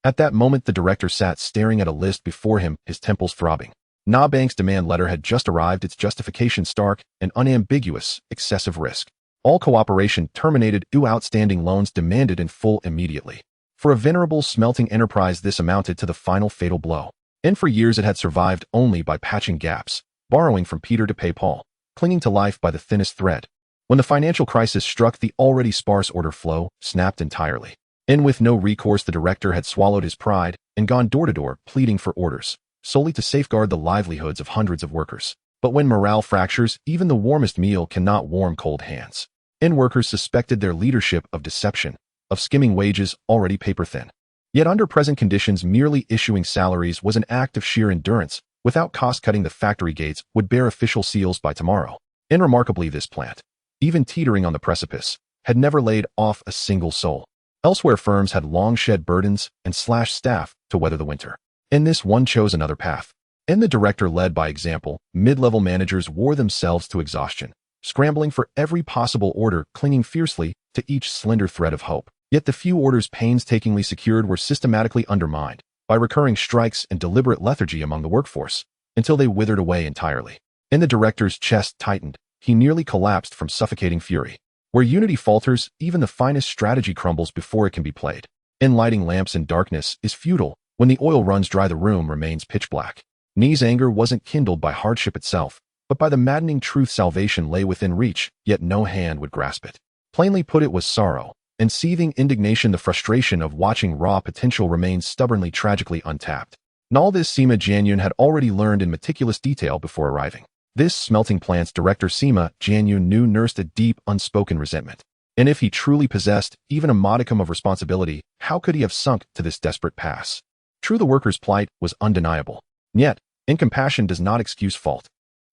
At that moment, the director sat staring at a list before him, his temples throbbing. Na Bank's demand letter had just arrived, its justification stark and unambiguous: excessive risk. All cooperation terminated, outstanding loans demanded in full immediately. For a venerable smelting enterprise, this amounted to the final fatal blow. And for years it had survived only by patching gaps, borrowing from Peter to pay Paul, clinging to life by the thinnest thread. When the financial crisis struck, the already sparse order flow snapped entirely. And with no recourse, the director had swallowed his pride and gone door to door pleading for orders, solely to safeguard the livelihoods of hundreds of workers. But when morale fractures, even the warmest meal cannot warm cold hands. And workers suspected their leadership of deception, of skimming wages already paper thin. Yet under present conditions, merely issuing salaries was an act of sheer endurance. Without cost-cutting, the factory gates would bear official seals by tomorrow. And remarkably, this plant, even teetering on the precipice, had never laid off a single soul. Elsewhere, firms had long shed burdens and slashed staff to weather the winter. And this one chose another path. And the director led by example. Mid-level managers wore themselves to exhaustion, scrambling for every possible order, clinging fiercely to each slender thread of hope. Yet the few orders painstakingly secured were systematically undermined by recurring strikes and deliberate lethargy among the workforce, until they withered away entirely. And the director's chest tightened. He nearly collapsed from suffocating fury. Where unity falters, even the finest strategy crumbles before it can be played. And lighting lamps in darkness is futile. When the oil runs dry, the room remains pitch black. Ni's anger wasn't kindled by hardship itself, but by the maddening truth: salvation lay within reach, yet no hand would grasp it. Plainly put, it was sorrow and seething indignation, the frustration of watching raw potential remain stubbornly, tragically untapped. And all this Sima Jianyun had already learned in meticulous detail before arriving. This smelting plant's director, Sima Jianyun, knew nursed a deep, unspoken resentment. And if he truly possessed even a modicum of responsibility, how could he have sunk to this desperate pass? True, the workers' plight was undeniable. Yet, incompassion does not excuse fault.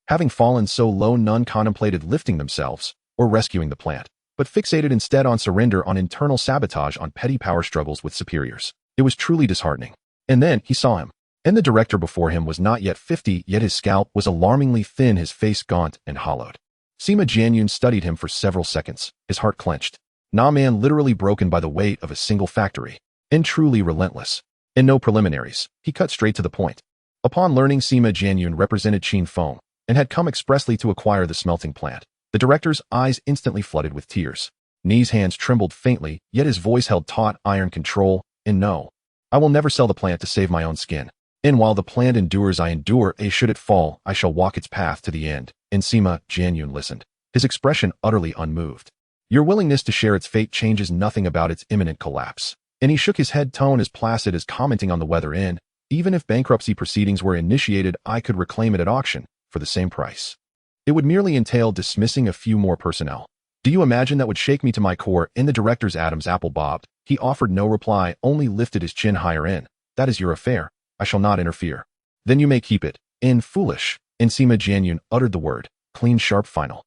Having fallen so low, none contemplated lifting themselves or rescuing the plant, but fixated instead on surrender, on internal sabotage, on petty power struggles with superiors. It was truly disheartening. And then he saw him. And the director before him was not yet 50, yet his scalp was alarmingly thin, his face gaunt and hollowed. Sima Jianyun studied him for several seconds, his heart clenched. Na man literally broken by the weight of a single factory, and truly relentless. And no preliminaries, he cut straight to the point. Upon learning Sima Jianyun represented Qin Feng, and had come expressly to acquire the smelting plant, the director's eyes instantly flooded with tears. Ni's hands trembled faintly, yet his voice held taut iron control. And no, I will never sell the plant to save my own skin. And while the plant endures, I endure. Should it fall, I shall walk its path to the end. And Sima Jianyun listened, his expression utterly unmoved. Your willingness to share its fate changes nothing about its imminent collapse. And he shook his head, tone as placid as commenting on the weather. In, even if bankruptcy proceedings were initiated, I could reclaim it at auction for the same price. It would merely entail dismissing a few more personnel. Do you imagine that would shake me to my core? In the director's Adam's apple bobbed. He offered no reply, only lifted his chin higher. In, that is your affair. I shall not interfere. Then you may keep it. In, foolish. And Sima Jianyun uttered the word, clean, sharp, final.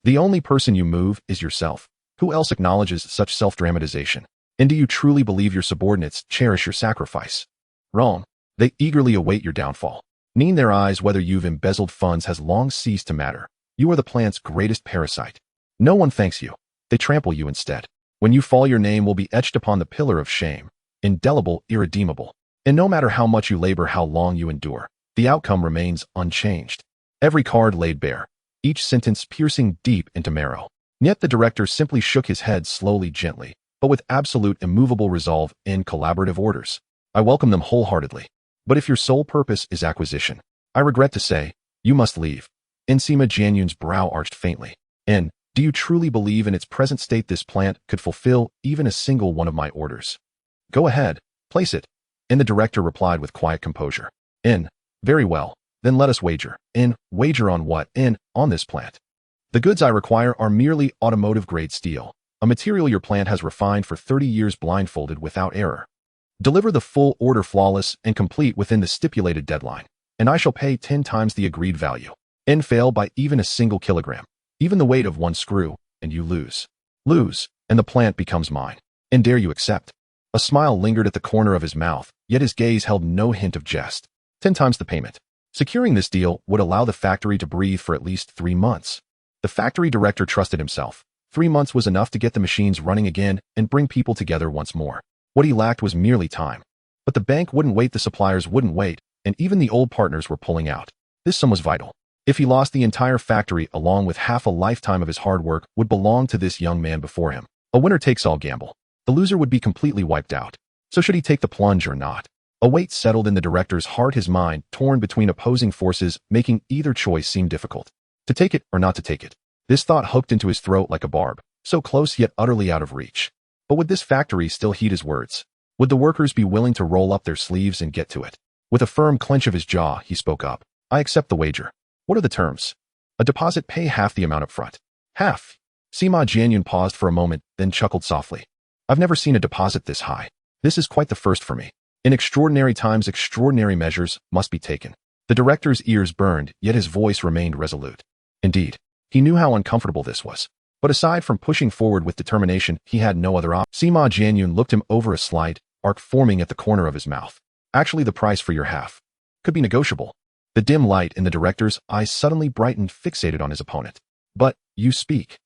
The only person you move is yourself. Who else acknowledges such self-dramatization? And do you truly believe your subordinates cherish your sacrifice? Wrong. They eagerly await your downfall. In their eyes, whether you've embezzled funds has long ceased to matter. You are the plant's greatest parasite. No one thanks you. They trample you instead. When you fall, your name will be etched upon the pillar of shame, indelible, irredeemable. And no matter how much you labor, how long you endure, the outcome remains unchanged. Every card laid bare, each sentence piercing deep into marrow. Yet the director simply shook his head slowly, gently, but with absolute immovable resolve. In collaborative orders, I welcome them wholeheartedly. But if your sole purpose is acquisition, I regret to say, you must leave. And Sima Jianyun's brow arched faintly. And, do you truly believe in its present state this plant could fulfill even a single one of my orders? Go ahead, place it. And the director replied with quiet composure. In, very well, then let us wager. In, wager on what? In, on this plant. The goods I require are merely automotive-grade steel, a a material your plant has refined for 30 years blindfolded without error. Deliver the full order flawless and complete within the stipulated deadline, and I shall pay 10 times the agreed value. And fail by even a single kilogram, even the weight of one screw, and you lose. Lose, and the plant becomes mine. And dare you accept? A smile lingered at the corner of his mouth, yet his gaze held no hint of jest. 10 times the payment. Securing this deal would allow the factory to breathe for at least 3 months. The factory director trusted himself. 3 months was enough to get the machines running again and bring people together once more. What he lacked was merely time. But the bank wouldn't wait, the suppliers wouldn't wait, and even the old partners were pulling out. This sum was vital. If he lost, the entire factory, along with half a lifetime of his hard work, would belong to this young man before him. A winner-takes-all gamble. The loser would be completely wiped out. So should he take the plunge or not? A weight settled in the director's heart, his mind torn between opposing forces, making either choice seem difficult. To take it or not to take it. This thought hooked into his throat like a barb, so close yet utterly out of reach. But would this factory still heed his words? Would the workers be willing to roll up their sleeves and get to it? With a firm clench of his jaw, he spoke up. I accept the wager. What are the terms? A deposit, pay half the amount up front. Half? Sima Jianyun paused for a moment, then chuckled softly. I've never seen a deposit this high. This is quite the first for me. In extraordinary times, extraordinary measures must be taken. The director's ears burned, yet his voice remained resolute. Indeed, he knew how uncomfortable this was. But aside from pushing forward with determination, he had no other option. Sima Jianyun looked him over, a slight arc forming at the corner of his mouth. Actually, the price for your half could be negotiable. The dim light in the director's eyes suddenly brightened, fixated on his opponent. But, you speak.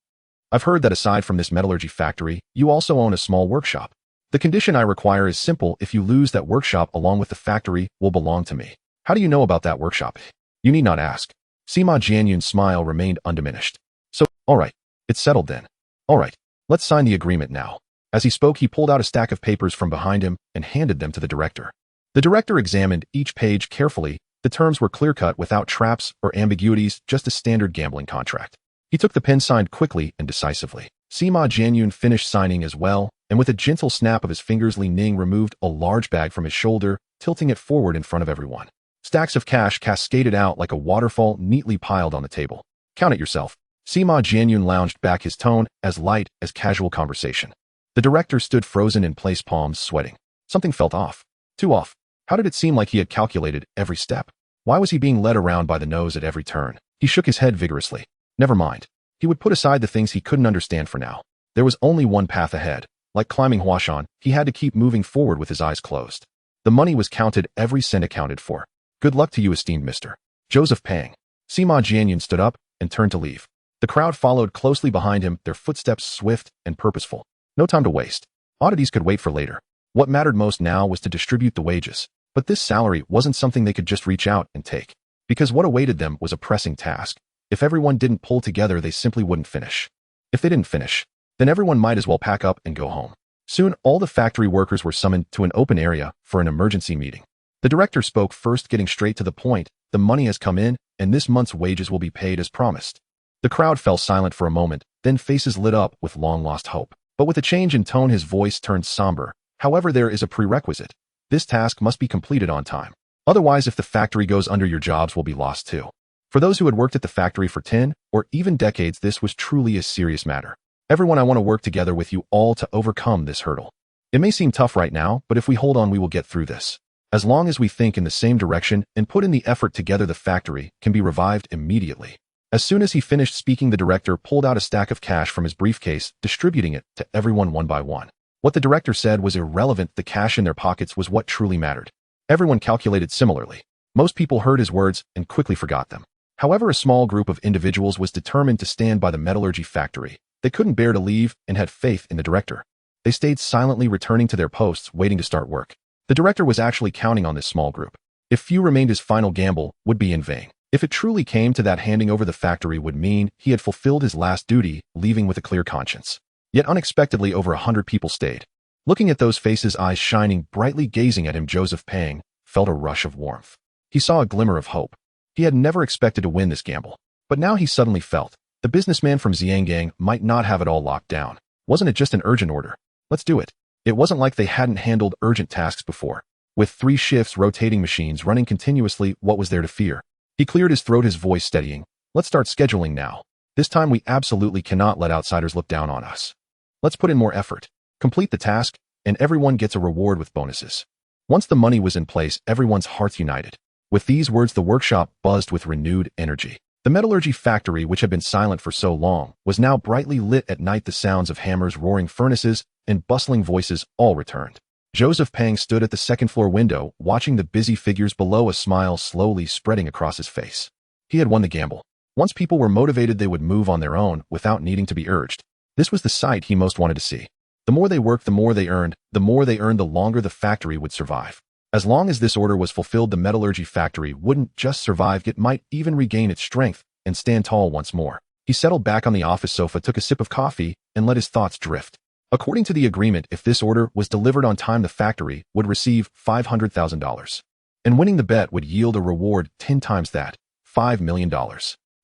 I've heard that aside from this metallurgy factory, you also own a small workshop. The condition I require is simple. If you lose, that workshop along with the factory will belong to me. How do you know about that workshop? You need not ask. Sima Jianyun's smile remained undiminished. So, all right. It's settled then. All right. Let's sign the agreement now. As he spoke, he pulled out a stack of papers from behind him and handed them to the director. The director examined each page carefully. The terms were clear-cut, without traps or ambiguities, just a standard gambling contract. He took the pen, signed quickly and decisively. Sima Jianyun finished signing as well, and with a gentle snap of his fingers, Li Ning removed a large bag from his shoulder, tilting it forward in front of everyone. Stacks of cash cascaded out like a waterfall, neatly piled on the table. Count it yourself. Sima Jianyun lounged back, his tone as light as casual conversation. The director stood frozen in place, palms sweating. Something felt off. Too off. How did it seem like he had calculated every step? Why was he being led around by the nose at every turn? He shook his head vigorously. Never mind. He would put aside the things he couldn't understand for now. There was only one path ahead. Like climbing Huashan, he had to keep moving forward with his eyes closed. The money was counted, every cent accounted for. Good luck to you, esteemed Mr. Joseph Pang. Sima Jianyun stood up and turned to leave. The crowd followed closely behind him, their footsteps swift and purposeful. No time to waste. Oddities could wait for later. What mattered most now was to distribute the wages. But this salary wasn't something they could just reach out and take. Because what awaited them was a pressing task. If everyone didn't pull together, they simply wouldn't finish. If they didn't finish, then everyone might as well pack up and go home. Soon, all the factory workers were summoned to an open area for an emergency meeting. The director spoke first, getting straight to the point. The money has come in, and this month's wages will be paid as promised. The crowd fell silent for a moment, then faces lit up with long-lost hope. But with a change in tone, his voice turned somber. However, there is a prerequisite. This task must be completed on time. Otherwise, if the factory goes under, your jobs will be lost too. For those who had worked at the factory for 10 or even decades, this was truly a serious matter. Everyone, I want to work together with you all to overcome this hurdle. It may seem tough right now, but if we hold on, we will get through this. As long as we think in the same direction and put in the effort together, the factory can be revived immediately. As soon as he finished speaking, the director pulled out a stack of cash from his briefcase, distributing it to everyone one by one. What the director said was irrelevant. The cash in their pockets was what truly mattered. Everyone calculated similarly. Most people heard his words and quickly forgot them. However, a small group of individuals was determined to stand by the metallurgy factory. They couldn't bear to leave and had faith in the director. They stayed silently, returning to their posts, waiting to start work. The director was actually counting on this small group. If few remained, his final gamble would be in vain. If it truly came to that, handing over the factory would mean he had fulfilled his last duty, leaving with a clear conscience. Yet unexpectedly, over 100 people stayed. Looking at those faces, eyes shining brightly, gazing at him, Joseph Pang felt a rush of warmth. He saw a glimmer of hope. He had never expected to win this gamble. But now he suddenly felt the businessman from Xiangang might not have it all locked down. Wasn't it just an urgent order? Let's do it. It wasn't like they hadn't handled urgent tasks before. With 3 shifts, rotating machines running continuously, what was there to fear? He cleared his throat, his voice steadying. Let's start scheduling now. This time we absolutely cannot let outsiders look down on us. Let's put in more effort. Complete the task, and everyone gets a reward with bonuses. Once the money was in place, everyone's hearts united. With these words, the workshop buzzed with renewed energy. The metallurgy factory, which had been silent for so long, was now brightly lit at night. The sounds of hammers, roaring furnaces, and bustling voices all returned. Joseph Pang stood at the second-floor window, watching the busy figures below, a smile slowly spreading across his face. He had won the gamble. Once people were motivated, they would move on their own, without needing to be urged. This was the sight he most wanted to see. The more they worked, the more they earned. The more they earned, the longer the factory would survive. As long as this order was fulfilled, the metallurgy factory wouldn't just survive, it might even regain its strength and stand tall once more. He settled back on the office sofa, took a sip of coffee, and let his thoughts drift. According to the agreement, if this order was delivered on time, the factory would receive $500,000. And winning the bet would yield a reward 10 times that, $5 million.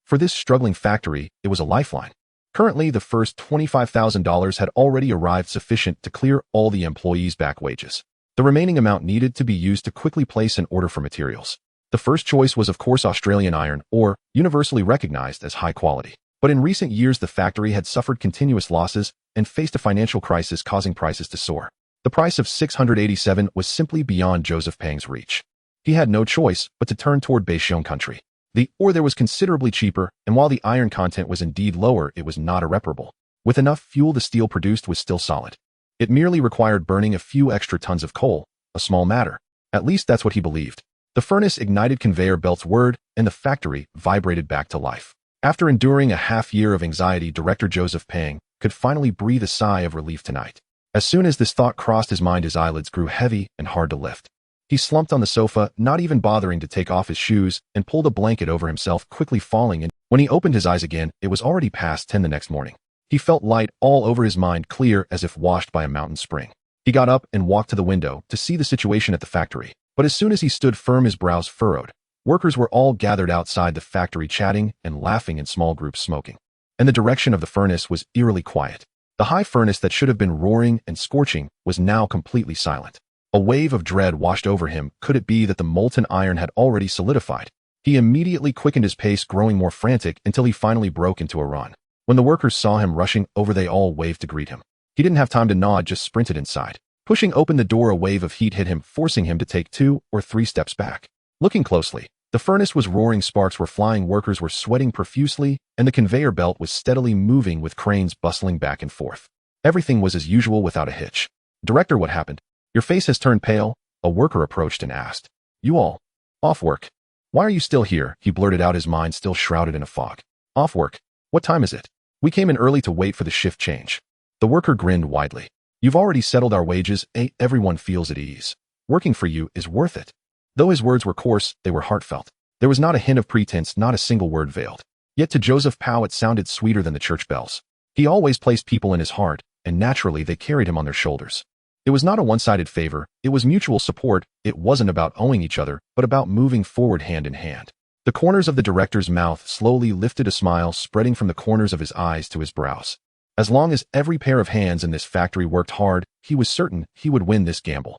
For this struggling factory, it was a lifeline. Currently, the first $25,000 had already arrived, sufficient to clear all the employees' back wages. The remaining amount needed to be used to quickly place an order for materials. The first choice was, of course, Australian iron, ore, universally recognized as high quality. But in recent years, the factory had suffered continuous losses and faced a financial crisis, causing prices to soar. The price of $687 was simply beyond Joseph Pang's reach. He had no choice but to turn toward Baishiong country. The ore there was considerably cheaper, and while the iron content was indeed lower, it was not irreparable. With enough fuel, the steel produced was still solid. It merely required burning a few extra tons of coal, a small matter. At least that's what he believed. The furnace ignited, conveyor belts whirred, and the factory vibrated back to life. After enduring a half-year of anxiety, Director Joseph Pang could finally breathe a sigh of relief tonight. As soon as this thought crossed his mind, his eyelids grew heavy and hard to lift. He slumped on the sofa, not even bothering to take off his shoes, and pulled a blanket over himself, quickly falling in. When he opened his eyes again, it was already past 10 the next morning. He felt light all over, his mind clear as if washed by a mountain spring. He got up and walked to the window to see the situation at the factory. But as soon as he stood firm, his brows furrowed. Workers were all gathered outside the factory, chatting and laughing in small groups, smoking. And the direction of the furnace was eerily quiet. The high furnace that should have been roaring and scorching was now completely silent. A wave of dread washed over him. Could it be that the molten iron had already solidified? He immediately quickened his pace, growing more frantic until he finally broke into a run. When the workers saw him rushing over, they all waved to greet him. He didn't have time to nod, just sprinted inside. Pushing open the door, a wave of heat hit him, forcing him to take 2 or 3 steps back. Looking closely, the furnace was roaring, sparks were flying, workers were sweating profusely, and the conveyor belt was steadily moving with cranes bustling back and forth. Everything was as usual without a hitch. Director, what happened? Your face has turned pale, a worker approached and asked. You all off work? Why are you still here? He blurted out, his mind still shrouded in a fog. Off work? What time is it? We came in early to wait for the shift change. The worker grinned widely. You've already settled our wages, everyone feels at ease. Working for you is worth it. Though his words were coarse, they were heartfelt. There was not a hint of pretense, not a single word veiled. Yet to Joseph Pao it sounded sweeter than the church bells. He always placed people in his heart, and naturally they carried him on their shoulders. It was not a one-sided favor, it was mutual support. It wasn't about owing each other, but about moving forward hand in hand. The corners of the director's mouth slowly lifted, a smile spreading from the corners of his eyes to his brows. As long as every pair of hands in this factory worked hard, he was certain he would win this gamble.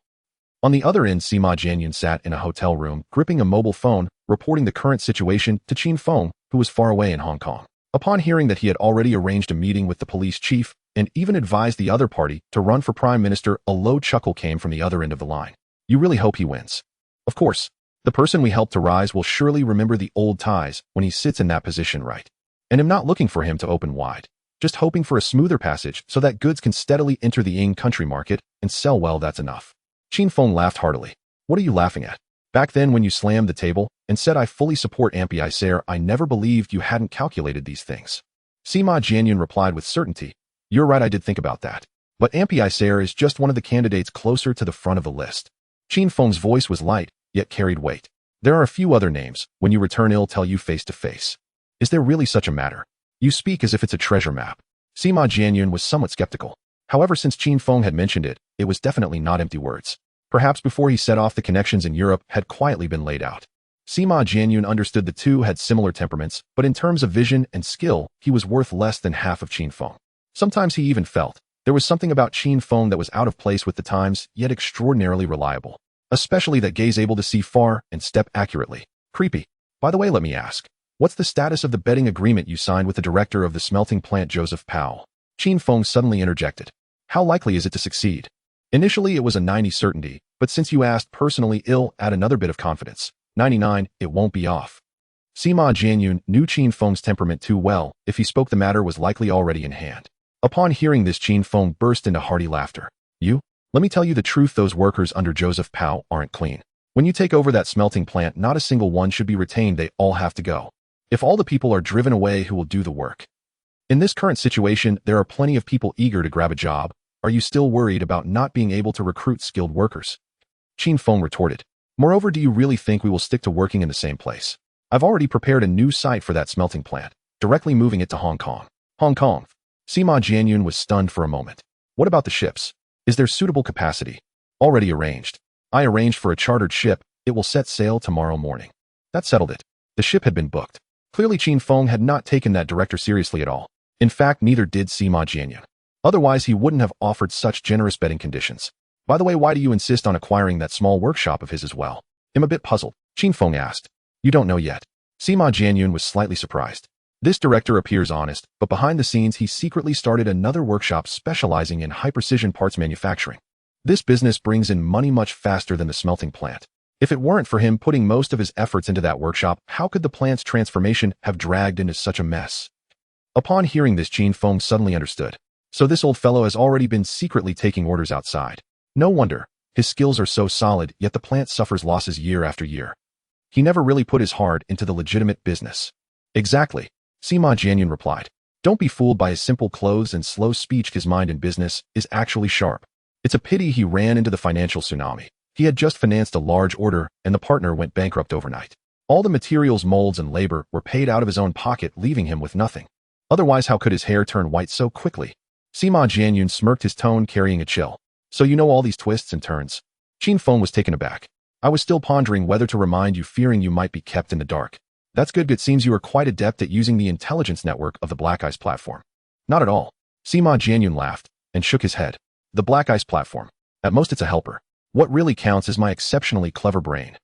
On the other end, Sima Jianyun sat in a hotel room, gripping a mobile phone, reporting the current situation to Qin Feng, who was far away in Hong Kong. Upon hearing that he had already arranged a meeting with the police chief, and even advised the other party to run for prime minister, a low chuckle came from the other end of the line. You really hope he wins. Of course. The person we helped to rise will surely remember the old ties when he sits in that position, right? And I'm not looking for him to open wide. Just hoping for a smoother passage so that goods can steadily enter the Ying country market and sell well, that's enough. Qin Feng laughed heartily. What are you laughing at? Back then when you slammed the table and said I fully support Heir, I never believed you hadn't calculated these things. Sima Jianyun replied with certainty. You're right, I did think about that. But Heir is just one of the candidates closer to the front of the list. Qin Feng's voice was light, yet carried weight. There are a few other names. When you return, I'll tell you face to face. Is there really such a matter? You speak as if it's a treasure map. Sima Jianyun was somewhat skeptical. However, since Qin Feng had mentioned it, it was definitely not empty words. Perhaps before he set off, the connections in Europe had quietly been laid out. Sima Jianyun understood the two had similar temperaments, but in terms of vision and skill, he was worth less than half of Qin Feng. Sometimes he even felt there was something about Qin Feng that was out of place with the times, yet extraordinarily reliable. Especially that gaze able to see far and step accurately. Creepy. By the way, let me ask, what's the status of the betting agreement you signed with the director of the smelting plant, Joseph Powell? Qin Feng suddenly interjected. How likely is it to succeed? Initially, it was a 90 certainty, but since you asked personally, I'll add another bit of confidence. 99, it won't be off. Sima Jianyun knew Qin Feng's temperament too well. If he spoke, the matter was likely already in hand. Upon hearing this, Qin Feng burst into hearty laughter. You? Let me tell you the truth, those workers under Joseph Pao aren't clean. When you take over that smelting plant, not a single one should be retained, they all have to go. If all the people are driven away, who will do the work? In this current situation, there are plenty of people eager to grab a job. Are you still worried about not being able to recruit skilled workers? Qin Feng retorted. Moreover, do you really think we will stick to working in the same place? I've already prepared a new site for that smelting plant, directly moving it to Hong Kong. Hong Kong. Sima Jianyun was stunned for a moment. What about the ships? Is there suitable capacity? Already arranged. I arranged for a chartered ship. It will set sail tomorrow morning. That settled it. The ship had been booked. Clearly Qin Feng had not taken that director seriously at all. In fact, neither did Sima Jianyun. Otherwise, he wouldn't have offered such generous betting conditions. By the way, why do you insist on acquiring that small workshop of his as well? I'm a bit puzzled. Qin Feng asked. You don't know yet. Sima Jianyun was slightly surprised. This director appears honest, but behind the scenes he secretly started another workshop specializing in high-precision parts manufacturing. This business brings in money much faster than the smelting plant. If it weren't for him putting most of his efforts into that workshop, how could the plant's transformation have dragged into such a mess? Upon hearing this, Qin Feng suddenly understood. So this old fellow has already been secretly taking orders outside. No wonder. His skills are so solid, yet the plant suffers losses year after year. He never really put his heart into the legitimate business. Exactly. Sima Jianyun replied. Don't be fooled by his simple clothes and slow speech. His mind in business is actually sharp. It's a pity he ran into the financial tsunami. He had just financed a large order, and the partner went bankrupt overnight. All the materials, molds, and labor were paid out of his own pocket, leaving him with nothing. Otherwise, how could his hair turn white so quickly? Sima Jianyun smirked, his tone carrying a chill. So you know all these twists and turns? Qin Feng was taken aback. I was still pondering whether to remind you, fearing you might be kept in the dark. That's good. It seems you are quite adept at using the intelligence network of the Black Ice platform. Not at all. Sima Jianyun laughed and shook his head. The Black Ice platform. At most it's a helper. What really counts is my exceptionally clever brain.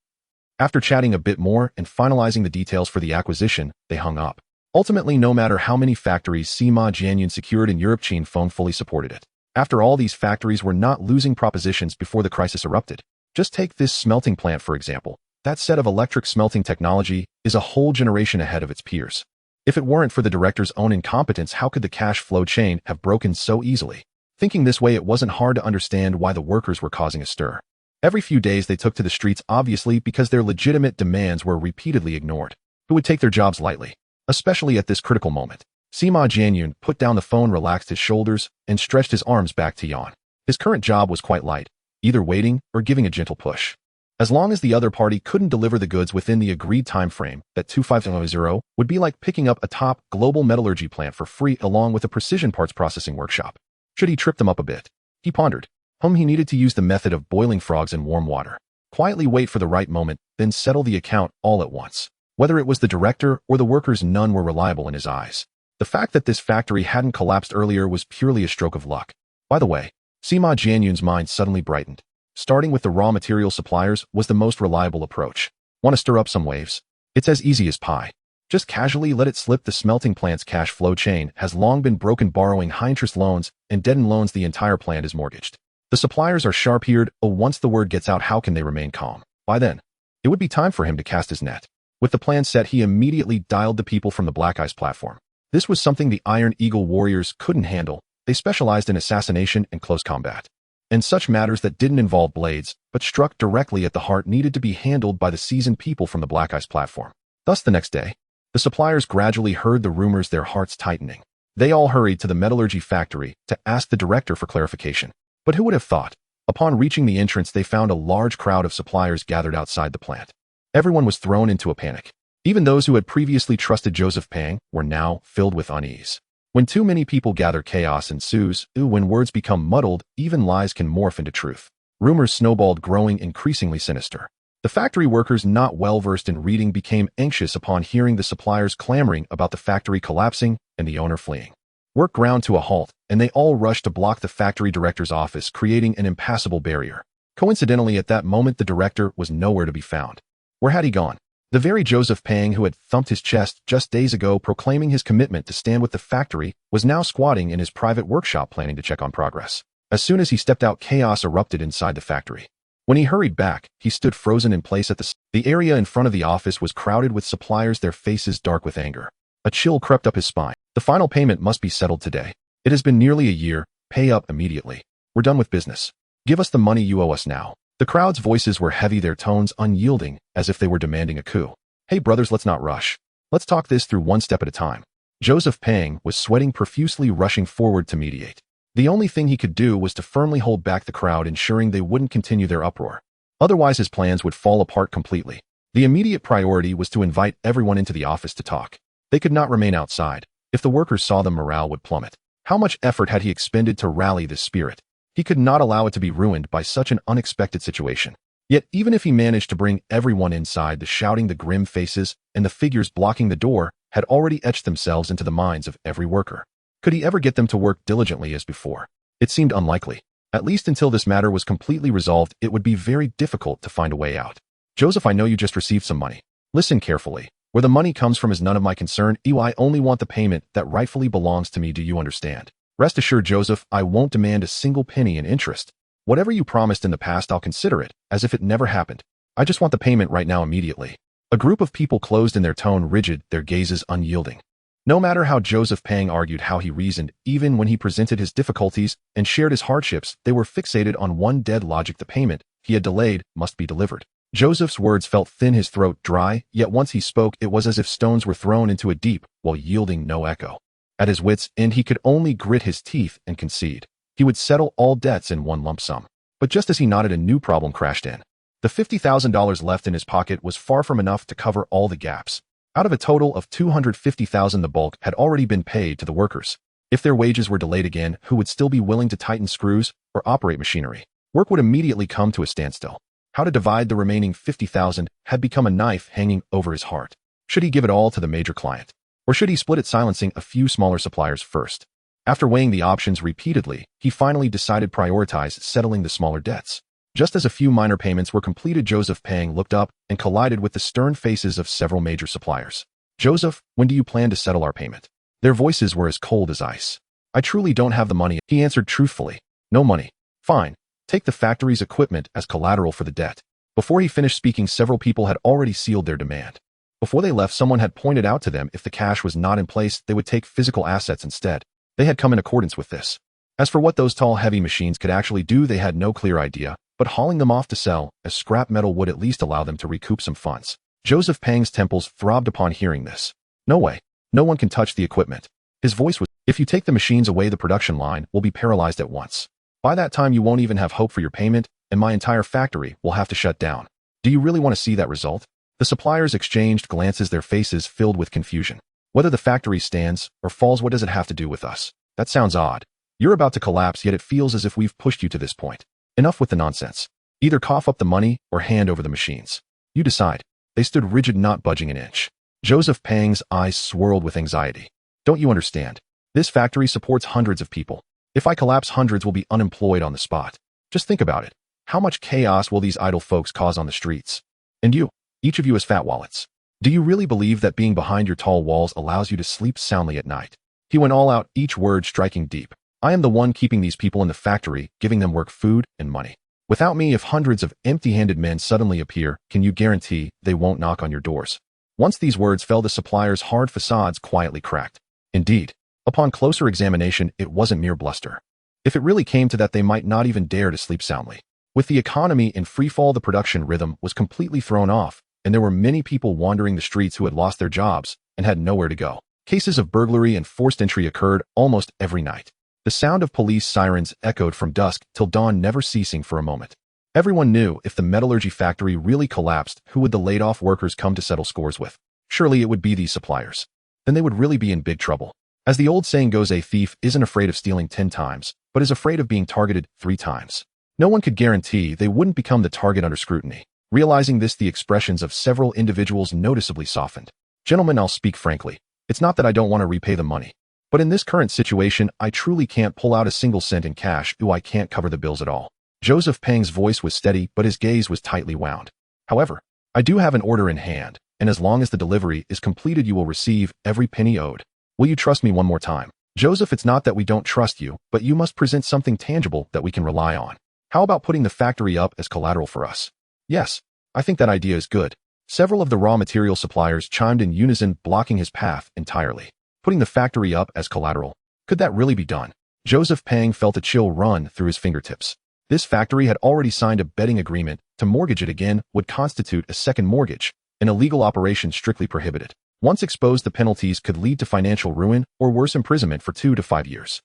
After chatting a bit more and finalizing the details for the acquisition, they hung up. Ultimately, no matter how many factories Sima Jianyun secured in Europe, Qin Feng fully supported it. After all, these factories were not losing propositions before the crisis erupted. Just take this smelting plant, for example. That set of electric smelting technology is a whole generation ahead of its peers. If it weren't for the director's own incompetence, how could the cash flow chain have broken so easily? Thinking this way, it wasn't hard to understand why the workers were causing a stir. Every few days they took to the streets, obviously because their legitimate demands were repeatedly ignored. Who would take their jobs lightly? Especially at this critical moment. Sima Jianyun put down the phone, relaxed his shoulders, and stretched his arms back to yawn. His current job was quite light, either waiting or giving a gentle push. As long as the other party couldn't deliver the goods within the agreed time frame, that 2500 would be like picking up a top global metallurgy plant for free along with a precision parts processing workshop. Should he trip them up a bit? He pondered. He needed to use the method of boiling frogs in warm water. Quietly wait for the right moment, then settle the account all at once. Whether it was the director or the workers, none were reliable in his eyes. The fact that this factory hadn't collapsed earlier was purely a stroke of luck. By the way, Sima Jianyun's mind suddenly brightened. Starting with the raw material suppliers was the most reliable approach. Want to stir up some waves? It's as easy as pie. Just casually let it slip. The smelting plant's cash flow chain has long been broken, borrowing high-interest loans and dead-end loans. The entire plant is mortgaged. The suppliers are sharp-eared. Once the word gets out, how can they remain calm? By then, it would be time for him to cast his net. With the plan set, he immediately dialed the people from the Black Ice platform. This was something the Iron Eagle warriors couldn't handle. They specialized in assassination and close combat. And such matters that didn't involve blades, but struck directly at the heart, needed to be handled by the seasoned people from the Black Ice platform. Thus the next day, the suppliers gradually heard the rumors, their hearts tightening. They all hurried to the metallurgy factory to ask the director for clarification. But who would have thought? Upon reaching the entrance, they found a large crowd of suppliers gathered outside the plant. Everyone was thrown into a panic. Even those who had previously trusted Joseph Pang were now filled with unease. When too many people gather, chaos ensues. When words become muddled, even lies can morph into truth. Rumors snowballed, growing increasingly sinister. The factory workers, not well versed in reading, became anxious upon hearing the suppliers clamoring about the factory collapsing and the owner fleeing. Work ground to a halt, and they all rushed to block the factory director's office, creating an impassable barrier. Coincidentally, at that moment, the director was nowhere to be found. Where had he gone? The very Joseph Pang who had thumped his chest just days ago proclaiming his commitment to stand with the factory was now squatting in his private workshop planning to check on progress. As soon as he stepped out, chaos erupted inside the factory. When he hurried back, he stood frozen in place at the area in front of the office was crowded with suppliers, their faces dark with anger. A chill crept up his spine. The final payment must be settled today. It has been nearly a year. Pay up immediately. We're done with business. Give us the money you owe us now. The crowd's voices were heavy, their tones unyielding, as if they were demanding a coup. Hey brothers, let's not rush. Let's talk this through one step at a time. Joseph Pang was sweating profusely, rushing forward to mediate. The only thing he could do was to firmly hold back the crowd, ensuring they wouldn't continue their uproar. Otherwise his plans would fall apart completely. The immediate priority was to invite everyone into the office to talk. They could not remain outside. If the workers saw them, morale would plummet. How much effort had he expended to rally this spirit? He could not allow it to be ruined by such an unexpected situation. Yet even if he managed to bring everyone inside, the shouting, the grim faces, and the figures blocking the door had already etched themselves into the minds of every worker. Could he ever get them to work diligently as before? It seemed unlikely. At least until this matter was completely resolved, it would be very difficult to find a way out. Joseph, I know you just received some money. Listen carefully. Where the money comes from is none of my concern. I only want the payment that rightfully belongs to me. Do you understand? Rest assured, Joseph, I won't demand a single penny in interest. Whatever you promised in the past, I'll consider it, as if it never happened. I just want the payment right now, immediately. A group of people closed in, their tone rigid, their gazes unyielding. No matter how Joseph Pang argued, how he reasoned, even when he presented his difficulties and shared his hardships, they were fixated on one dead logic: the payment he had delayed must be delivered. Joseph's words felt thin, his throat dry, yet once he spoke, it was as if stones were thrown into a deep well, yielding no echo. At his wits' end, he could only grit his teeth and concede. He would settle all debts in one lump sum. But just as he nodded, a new problem crashed in. The $50,000 left in his pocket was far from enough to cover all the gaps. Out of a total of $250,000, the bulk had already been paid to the workers. If their wages were delayed again, who would still be willing to tighten screws or operate machinery? Work would immediately come to a standstill. How to divide the remaining $50,000 had become a knife hanging over his heart. Should he give it all to the major client? Or should he split it, silencing a few smaller suppliers first? After weighing the options repeatedly, he finally decided to prioritize settling the smaller debts. Just as a few minor payments were completed, Joseph Pang looked up and collided with the stern faces of several major suppliers. Joseph, when do you plan to settle our payment? Their voices were as cold as ice. I truly don't have the money, he answered truthfully. No money. Fine. Take the factory's equipment as collateral for the debt. Before he finished speaking, several people had already sealed their demand. Before they left, someone had pointed out to them if the cash was not in place, they would take physical assets instead. They had come in accordance with this. As for what those tall, heavy machines could actually do, they had no clear idea, but hauling them off to sell as scrap metal would at least allow them to recoup some funds. Joseph Pang's temples throbbed upon hearing this. No way. No one can touch the equipment. His voice was, if you take the machines away, the production line will be paralyzed at once. By that time, you won't even have hope for your payment, and my entire factory will have to shut down. Do you really want to see that result? The suppliers exchanged glances, their faces filled with confusion. Whether the factory stands or falls, what does it have to do with us? That sounds odd. You're about to collapse, yet it feels as if we've pushed you to this point. Enough with the nonsense. Either cough up the money or hand over the machines. You decide. They stood rigid, not budging an inch. Joseph Pang's eyes swirled with anxiety. Don't you understand? This factory supports hundreds of people. If I collapse, hundreds will be unemployed on the spot. Just think about it. How much chaos will these idle folks cause on the streets? And you, each of you has fat wallets. Do you really believe that being behind your tall walls allows you to sleep soundly at night? He went all out, each word striking deep. I am the one keeping these people in the factory, giving them work, food, and money. Without me, if hundreds of empty-handed men suddenly appear, can you guarantee they won't knock on your doors? Once these words fell, the suppliers' hard facades quietly cracked. Indeed, upon closer examination, it wasn't mere bluster. If it really came to that, they might not even dare to sleep soundly. With the economy in freefall, the production rhythm was completely thrown off, and there were many people wandering the streets who had lost their jobs and had nowhere to go. Cases of burglary and forced entry occurred almost every night. The sound of police sirens echoed from dusk till dawn, never ceasing for a moment. Everyone knew if the metallurgy factory really collapsed, who would the laid-off workers come to settle scores with? Surely it would be these suppliers. Then they would really be in big trouble. As the old saying goes, a thief isn't afraid of stealing 10 times, but is afraid of being targeted 3 times. No one could guarantee they wouldn't become the target under scrutiny. Realizing this, the expressions of several individuals noticeably softened. Gentlemen, I'll speak frankly. It's not that I don't want to repay the money. But in this current situation, I truly can't pull out a single cent in cash. I can't cover the bills at all. Joseph Pang's voice was steady, but his gaze was tightly wound. However, I do have an order in hand, and as long as the delivery is completed you will receive every penny owed. Will you trust me one more time? Joseph, it's not that we don't trust you, but you must present something tangible that we can rely on. How about putting the factory up as collateral for us? Yes, I think that idea is good. Several of the raw material suppliers chimed in unison, blocking his path entirely. Putting the factory up as collateral. Could that really be done? Joseph Pang felt a chill run through his fingertips. This factory had already signed a betting agreement. To mortgage it again would constitute a second mortgage, an illegal operation strictly prohibited. Once exposed, the penalties could lead to financial ruin or worse, imprisonment for 2 to 5 years.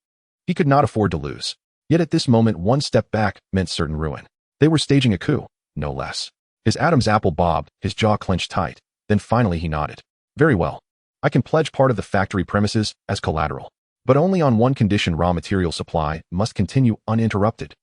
He could not afford to lose. Yet at this moment, one step back meant certain ruin. They were staging a coup, no less. His Adam's apple bobbed, his jaw clenched tight. Then finally he nodded. Very well. I can pledge part of the factory premises as collateral, but only on one condition: raw material supply must continue uninterrupted.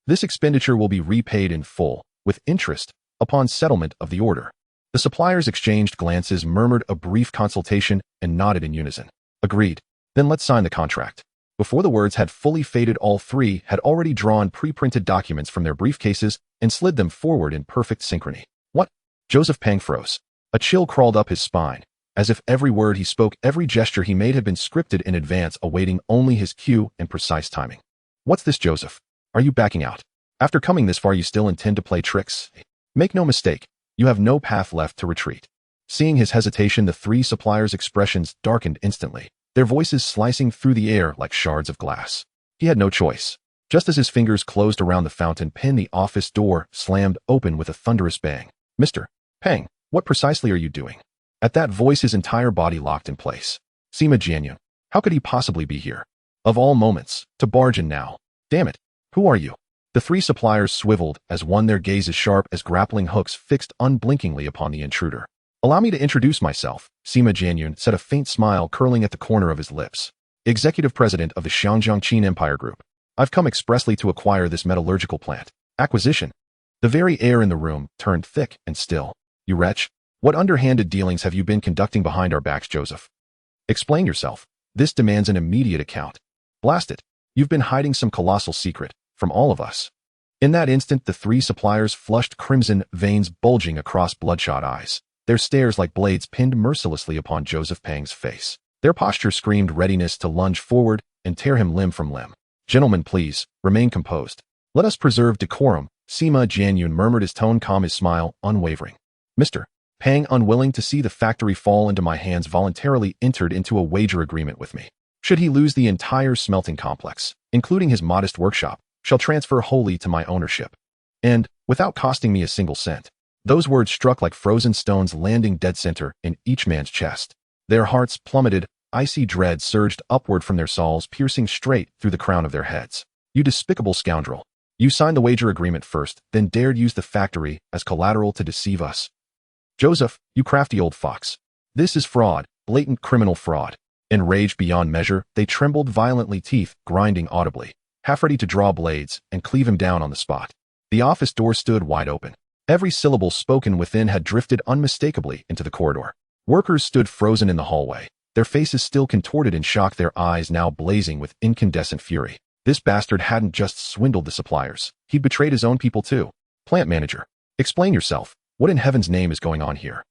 This expenditure will be repaid in full, with interest, upon settlement of the order. The suppliers exchanged glances, murmured a brief consultation, and nodded in unison. Agreed. Then let's sign the contract. Before the words had fully faded, all three had already drawn pre-printed documents from their briefcases and slid them forward in perfect synchrony. What? Joseph Pang froze. A chill crawled up his spine, as if every word he spoke, every gesture he made had been scripted in advance, awaiting only his cue and precise timing. What's this, Joseph? Are you backing out? After coming this far, you still intend to play tricks? Make no mistake, you have no path left to retreat. Seeing his hesitation, the three suppliers' expressions darkened instantly, their voices slicing through the air like shards of glass. He had no choice. Just as his fingers closed around the fountain pen, the office door slammed open with a thunderous bang. Mr. Pang, what precisely are you doing? At that voice, his entire body locked in place. Sima Jianyun, how could he possibly be here? Of all moments, to barge in now. Damn it, who are you? The three suppliers swiveled as one, their gazes sharp as grappling hooks fixed unblinkingly upon the intruder. Allow me to introduce myself, Sima Jianyun said, a faint smile curling at the corner of his lips. Executive President of the Xiangjiangqin Empire Group. I've come expressly to acquire this metallurgical plant. Acquisition. The very air in the room turned thick and still. You wretch. What underhanded dealings have you been conducting behind our backs, Joseph? Explain yourself. This demands an immediate account. Blast it. You've been hiding some colossal secret from all of us. In that instant, the three suppliers flushed crimson, veins bulging across bloodshot eyes, their stares like blades pinned mercilessly upon Joseph Pang's face. Their posture screamed readiness to lunge forward and tear him limb from limb. Gentlemen, please, remain composed. Let us preserve decorum, Sima Jianyun murmured, his tone calm, his smile unwavering. Mr. Pang, unwilling to see the factory fall into my hands, voluntarily entered into a wager agreement with me. Should he lose, the entire smelting complex, including his modest workshop, shall transfer wholly to my ownership. And, without costing me a single cent. Those words struck like frozen stones, landing dead center in each man's chest. Their hearts plummeted, icy dread surged upward from their souls, piercing straight through the crown of their heads. You despicable scoundrel. You signed the wager agreement first, then dared use the factory as collateral to deceive us. Joseph, you crafty old fox. This is fraud, blatant criminal fraud. Enraged beyond measure, they trembled violently, teeth grinding audibly, half ready to draw blades and cleave him down on the spot. The office door stood wide open. Every syllable spoken within had drifted unmistakably into the corridor. Workers stood frozen in the hallway, their faces still contorted in shock, their eyes now blazing with incandescent fury. This bastard hadn't just swindled the suppliers, he'd betrayed his own people too. Plant manager, explain yourself. What in heaven's name is going on here?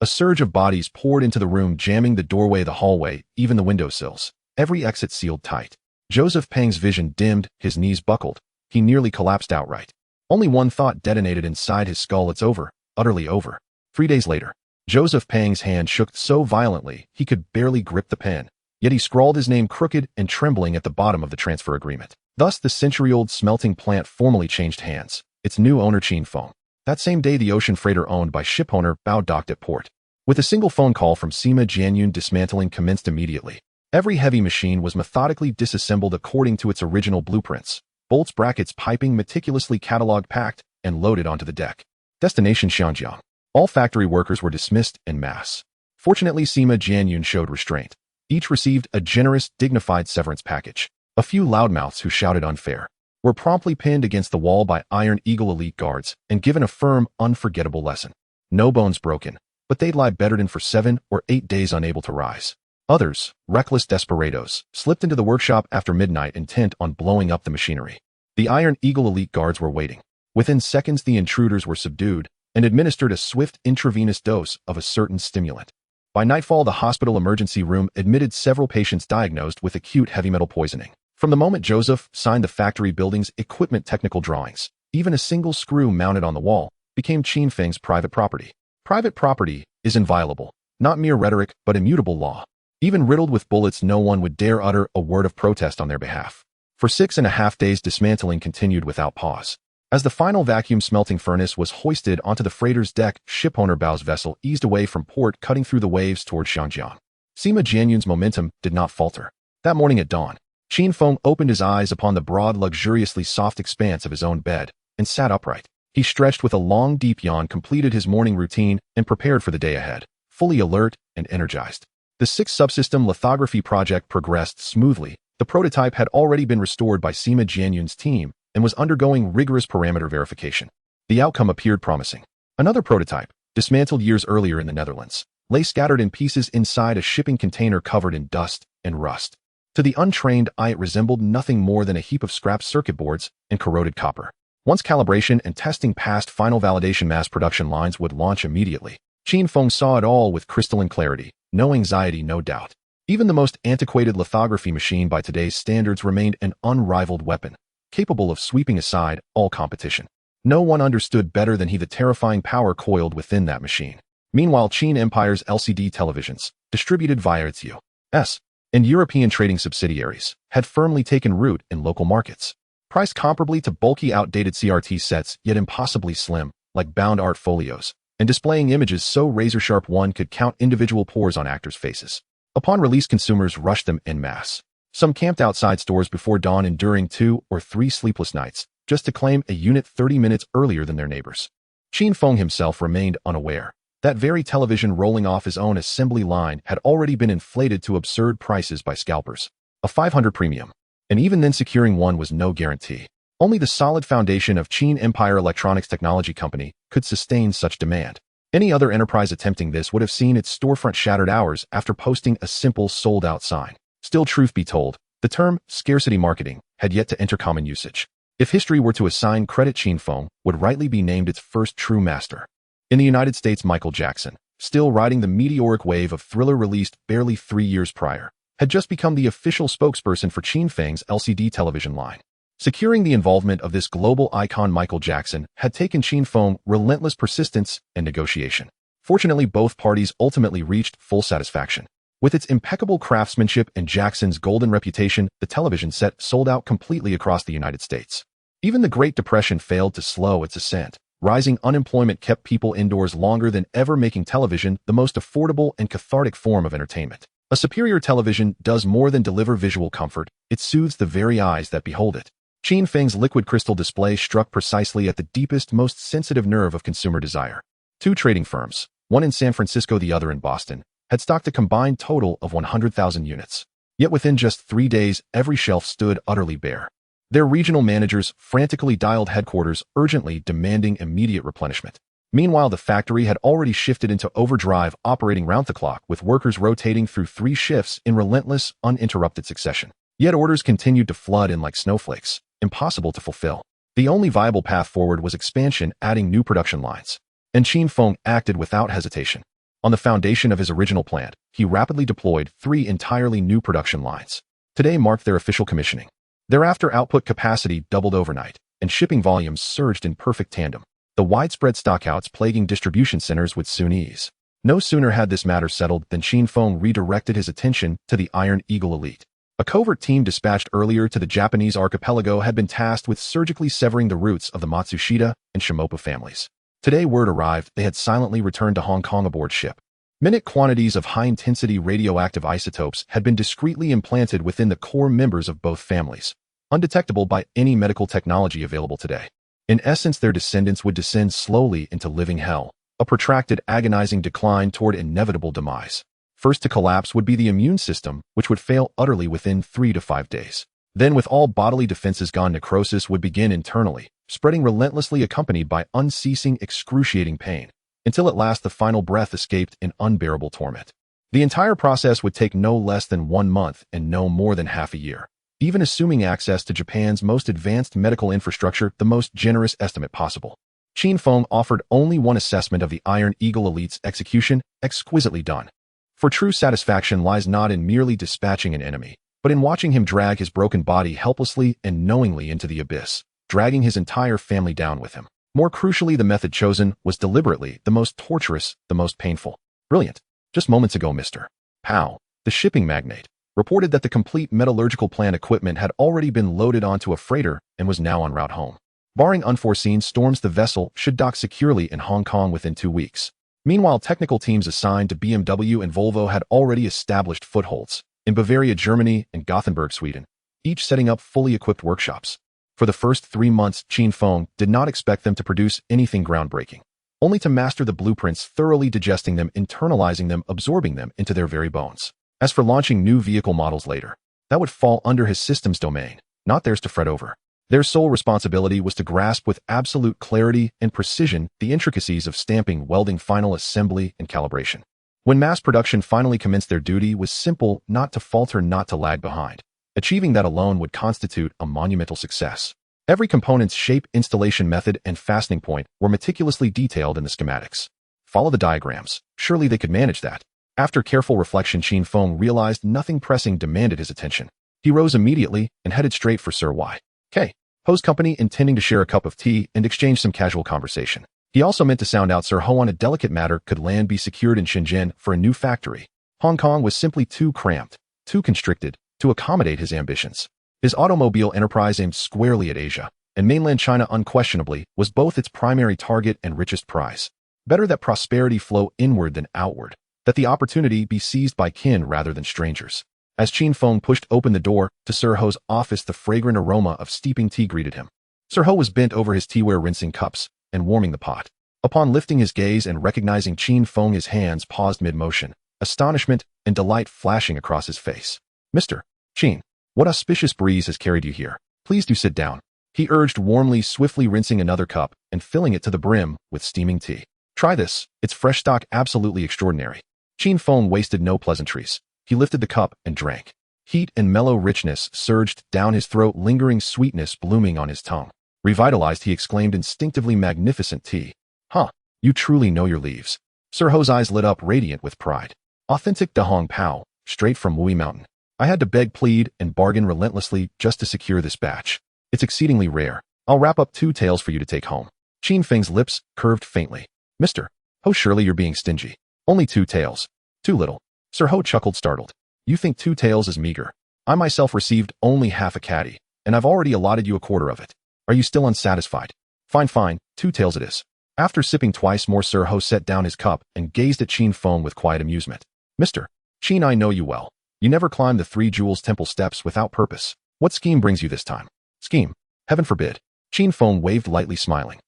A surge of bodies poured into the room, jamming the doorway, the hallway, even the windowsills. Every exit sealed tight. Joseph Pang's vision dimmed, his knees buckled. He nearly collapsed outright. Only one thought detonated inside his skull: it's over, utterly over. 3 days later, Joseph Pang's hand shook so violently he could barely grip the pen, yet he scrawled his name crooked and trembling at the bottom of the transfer agreement. Thus the century-old smelting plant formally changed hands, its new owner Qin Feng. That same day, the ocean freighter owned by shipowner Bao docked at port. With a single phone call from Sima Jianyun, dismantling commenced immediately. Every heavy machine was methodically disassembled according to its original blueprints, bolts, brackets, piping meticulously cataloged, packed, and loaded onto the deck. Destination Xinjiang. All factory workers were dismissed en masse. Fortunately, Sima Jianyun showed restraint. Each received a generous, dignified severance package. A few loudmouths who shouted unfair were promptly pinned against the wall by Iron Eagle elite guards and given a firm, unforgettable lesson. No bones broken, but they'd lie bedridden for 7 or 8 days, unable to rise. Others, reckless desperados, slipped into the workshop after midnight, intent on blowing up the machinery. The Iron Eagle elite guards were waiting. Within seconds, the intruders were subdued, and administered a swift intravenous dose of a certain stimulant. By nightfall, the hospital emergency room admitted several patients diagnosed with acute heavy metal poisoning. From the moment Joseph signed the factory building's equipment technical drawings, even a single screw mounted on the wall became Qin Feng's private property. Private property is inviolable, not mere rhetoric, but immutable law. Even riddled with bullets, no one would dare utter a word of protest on their behalf. For 6.5 days, dismantling continued without pause. As the final vacuum smelting furnace was hoisted onto the freighter's deck, shipowner Bao's vessel eased away from port, cutting through the waves toward Xiangjiang. Sima Jianyun's momentum did not falter. That morning at dawn, Qin Feng opened his eyes upon the broad, luxuriously soft expanse of his own bed and sat upright. He stretched with a long, deep yawn, completed his morning routine, and prepared for the day ahead, fully alert and energized. The 6-subsystem lithography project progressed smoothly. The prototype had already been restored by Sima Jianyun's team and was undergoing rigorous parameter verification. The outcome appeared promising. Another prototype, dismantled years earlier in the Netherlands, lay scattered in pieces inside a shipping container covered in dust and rust. To the untrained eye, it resembled nothing more than a heap of scrap circuit boards and corroded copper. Once calibration and testing passed final validation, mass production lines would launch immediately. Qin Feng saw it all with crystalline clarity. No anxiety, no doubt. Even the most antiquated lithography machine by today's standards remained an unrivaled weapon, capable of sweeping aside all competition. No one understood better than he the terrifying power coiled within that machine. Meanwhile, Qin Empire's LCD televisions, distributed via its U.S. and European trading subsidiaries, had firmly taken root in local markets. Priced comparably to bulky, outdated CRT sets, yet impossibly slim, like bound art folios, and displaying images so razor-sharp one could count individual pores on actors' faces. Upon release, consumers rushed them en masse. Some camped outside stores before dawn, enduring 2 or 3 sleepless nights, just to claim a unit 30 minutes earlier than their neighbors. Qin Feng himself remained unaware. That very television rolling off his own assembly line had already been inflated to absurd prices by scalpers. A 500 premium. And even then, securing one was no guarantee. Only the solid foundation of Qin Empire Electronics Technology Company could sustain such demand. Any other enterprise attempting this would have seen its storefront shattered hours after posting a simple sold-out sign. Still, truth be told, the term scarcity marketing had yet to enter common usage. If history were to assign credit, Qin Feng would rightly be named its first true master. In the United States, Michael Jackson, still riding the meteoric wave of Thriller released barely 3 years prior, had just become the official spokesperson for Qin Feng's LCD television line. Securing the involvement of this global icon, Michael Jackson, had taken Qin Feng relentless persistence and negotiation. Fortunately, both parties ultimately reached full satisfaction. With its impeccable craftsmanship and Jackson's golden reputation, the television set sold out completely across the United States. Even the Great Depression failed to slow its ascent. Rising unemployment kept people indoors longer than ever, making television the most affordable and cathartic form of entertainment. A superior television does more than deliver visual comfort, it soothes the very eyes that behold it. Qin Feng's liquid crystal display struck precisely at the deepest, most sensitive nerve of consumer desire. 2 trading firms, one in San Francisco, the other in Boston, had stocked a combined total of 100,000 units. Yet within just 3 days, every shelf stood utterly bare. Their regional managers frantically dialed headquarters, urgently demanding immediate replenishment. Meanwhile, the factory had already shifted into overdrive, operating round the clock, with workers rotating through 3 shifts in relentless, uninterrupted succession. Yet orders continued to flood in like snowflakes, impossible to fulfill. The only viable path forward was expansion, adding new production lines. And Qin Feng acted without hesitation. On the foundation of his original plant, he rapidly deployed 3 entirely new production lines. Today marked their official commissioning. Thereafter, output capacity doubled overnight, and shipping volumes surged in perfect tandem. The widespread stockouts plaguing distribution centers would soon ease. No sooner had this matter settled than Qin Feng redirected his attention to the Iron Eagle elite. A covert team dispatched earlier to the Japanese archipelago had been tasked with surgically severing the roots of the Matsushita and Shimopa families. Today, word arrived they had silently returned to Hong Kong aboard ship. Minute quantities of high-intensity radioactive isotopes had been discreetly implanted within the core members of both families, undetectable by any medical technology available today. In essence, their descendants would descend slowly into living hell, a protracted, agonizing decline toward inevitable demise. First to collapse would be the immune system, which would fail utterly within 3 to 5 days. Then, with all bodily defenses gone, necrosis would begin internally, spreading relentlessly, accompanied by unceasing, excruciating pain, until at last the final breath escaped in unbearable torment. The entire process would take no less than 1 month and no more than half a year, even assuming access to Japan's most advanced medical infrastructure, the most generous estimate possible. Qin Feng offered only one assessment of the Iron Eagle Elite's execution, exquisitely done. For true satisfaction lies not in merely dispatching an enemy, but in watching him drag his broken body helplessly and knowingly into the abyss, dragging his entire family down with him. More crucially, the method chosen was deliberately the most torturous, the most painful. Brilliant. Just moments ago, Mr. Pow, the shipping magnate, reported that the complete metallurgical plant equipment had already been loaded onto a freighter and was now en route home. Barring unforeseen storms, the vessel should dock securely in Hong Kong within 2 weeks. Meanwhile, technical teams assigned to BMW and Volvo had already established footholds in Bavaria, Germany, and Gothenburg, Sweden, each setting up fully equipped workshops. For the first 3 months, Qin Feng did not expect them to produce anything groundbreaking, only to master the blueprints, thoroughly digesting them, internalizing them, absorbing them into their very bones. As for launching new vehicle models later, that would fall under his system's domain, not theirs to fret over. Their sole responsibility was to grasp with absolute clarity and precision the intricacies of stamping, welding, final assembly, and calibration. When mass production finally commenced, their duty was simple: not to falter, not to lag behind. Achieving that alone would constitute a monumental success. Every component's shape, installation method, and fastening point were meticulously detailed in the schematics. Follow the diagrams. Surely they could manage that. After careful reflection, Qin Feng realized nothing pressing demanded his attention. He rose immediately and headed straight for Sir Y.K. Ho's company, intending to share a cup of tea and exchange some casual conversation. He also meant to sound out Sir Ho on a delicate matter: could land be secured in Shenzhen for a new factory? Hong Kong was simply too cramped, too constricted, to accommodate his ambitions. His automobile enterprise aimed squarely at Asia, and mainland China unquestionably was both its primary target and richest prize. Better that prosperity flow inward than outward, that the opportunity be seized by kin rather than strangers. As Qin Feng pushed open the door to Sir Ho's office, the fragrant aroma of steeping tea greeted him. Sir Ho was bent over his teaware, rinsing cups and warming the pot. Upon lifting his gaze and recognizing Qin Feng, his hands paused mid-motion, astonishment and delight flashing across his face. "Mr. Qin, what auspicious breeze has carried you here? Please do sit down," he urged warmly, swiftly rinsing another cup and filling it to the brim with steaming tea. "Try this. It's fresh stock, absolutely extraordinary." Qin Feng wasted no pleasantries. He lifted the cup and drank. Heat and mellow richness surged down his throat, lingering sweetness blooming on his tongue. Revitalized, he exclaimed instinctively, "Magnificent tea. Huh, you truly know your leaves." Sir Ho's eyes lit up, radiant with pride. "Authentic Dahong Pao, straight from Wui Mountain. I had to beg, plead, and bargain relentlessly just to secure this batch. It's exceedingly rare. I'll wrap up 2 taels for you to take home." Qin Feng's lips curved faintly. "Mr. Ho, surely you're being stingy. Only 2 taels. Too little." Sir Ho chuckled, startled. "You think 2 taels is meager? I myself received only half a caddy, and I've already allotted you a quarter of it. Are you still unsatisfied? Fine, 2 taels it is." After sipping twice more, Sir Ho set down his cup and gazed at Qin Feng with quiet amusement. "Mr. Qin, I know you well. You never climbed the 3 Jewels Temple steps without purpose. What scheme brings you this time?" "Scheme? Heaven forbid." Qin Feng waved lightly, smiling.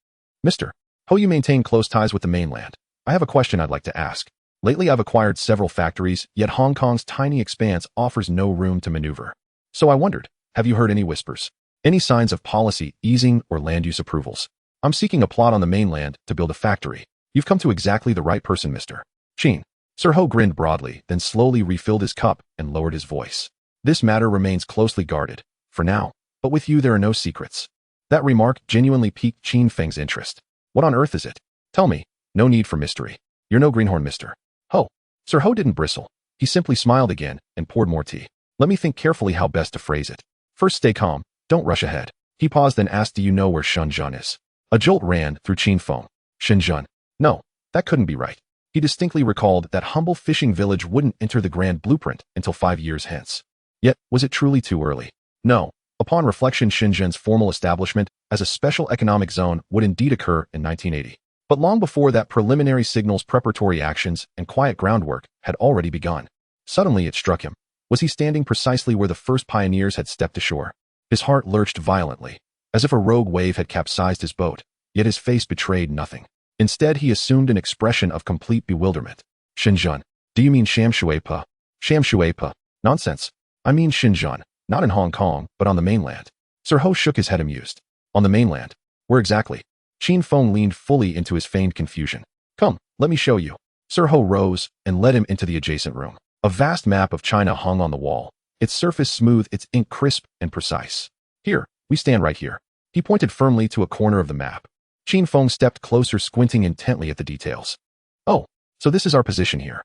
"Mr. Ho, you maintain close ties with the mainland. I have a question I'd like to ask. Lately, I've acquired several factories, yet Hong Kong's tiny expanse offers no room to maneuver. So I wondered, have you heard any whispers? Any signs of policy easing or land use approvals? I'm seeking a plot on the mainland to build a factory. You've come to exactly the right person, Mr. Qin." Sir Ho grinned broadly, then slowly refilled his cup and lowered his voice. "This matter remains closely guarded, for now, but with you there are no secrets." That remark genuinely piqued Qin Feng's interest. "What on earth is it? Tell me. No need for mystery. You're no greenhorn, Mr. Ho." Sir Ho didn't bristle. He simply smiled again and poured more tea. "Let me think carefully how best to phrase it. First, stay calm. Don't rush ahead." He paused, then asked, "Do you know where Shenzhen is?" A jolt ran through Qin Feng. Shenzhen? No, that couldn't be right. He distinctly recalled that humble fishing village wouldn't enter the grand blueprint until 5 years hence. Yet, was it truly too early? No. Upon reflection, Shenzhen's formal establishment as a special economic zone would indeed occur in 1980. But long before that, preliminary signals, preparatory actions, and quiet groundwork had already begun. Suddenly it struck him. Was he standing precisely where the first pioneers had stepped ashore? His heart lurched violently, as if a rogue wave had capsized his boat, yet his face betrayed nothing. Instead, he assumed an expression of complete bewilderment. "Shenzhen? Do you mean Shamshuepa?" "Shamshuepa? Nonsense. I mean Shenzhen, not in Hong Kong, but on the mainland." Sir Ho shook his head, amused. "On the mainland? Where exactly?" Qin Feng leaned fully into his feigned confusion. "Come, let me show you." Sir Ho rose and led him into the adjacent room. A vast map of China hung on the wall, its surface smooth, its ink crisp and precise. "Here, we stand right here." He pointed firmly to a corner of the map. Qin Feng stepped closer, squinting intently at the details. Oh, so this is our position here.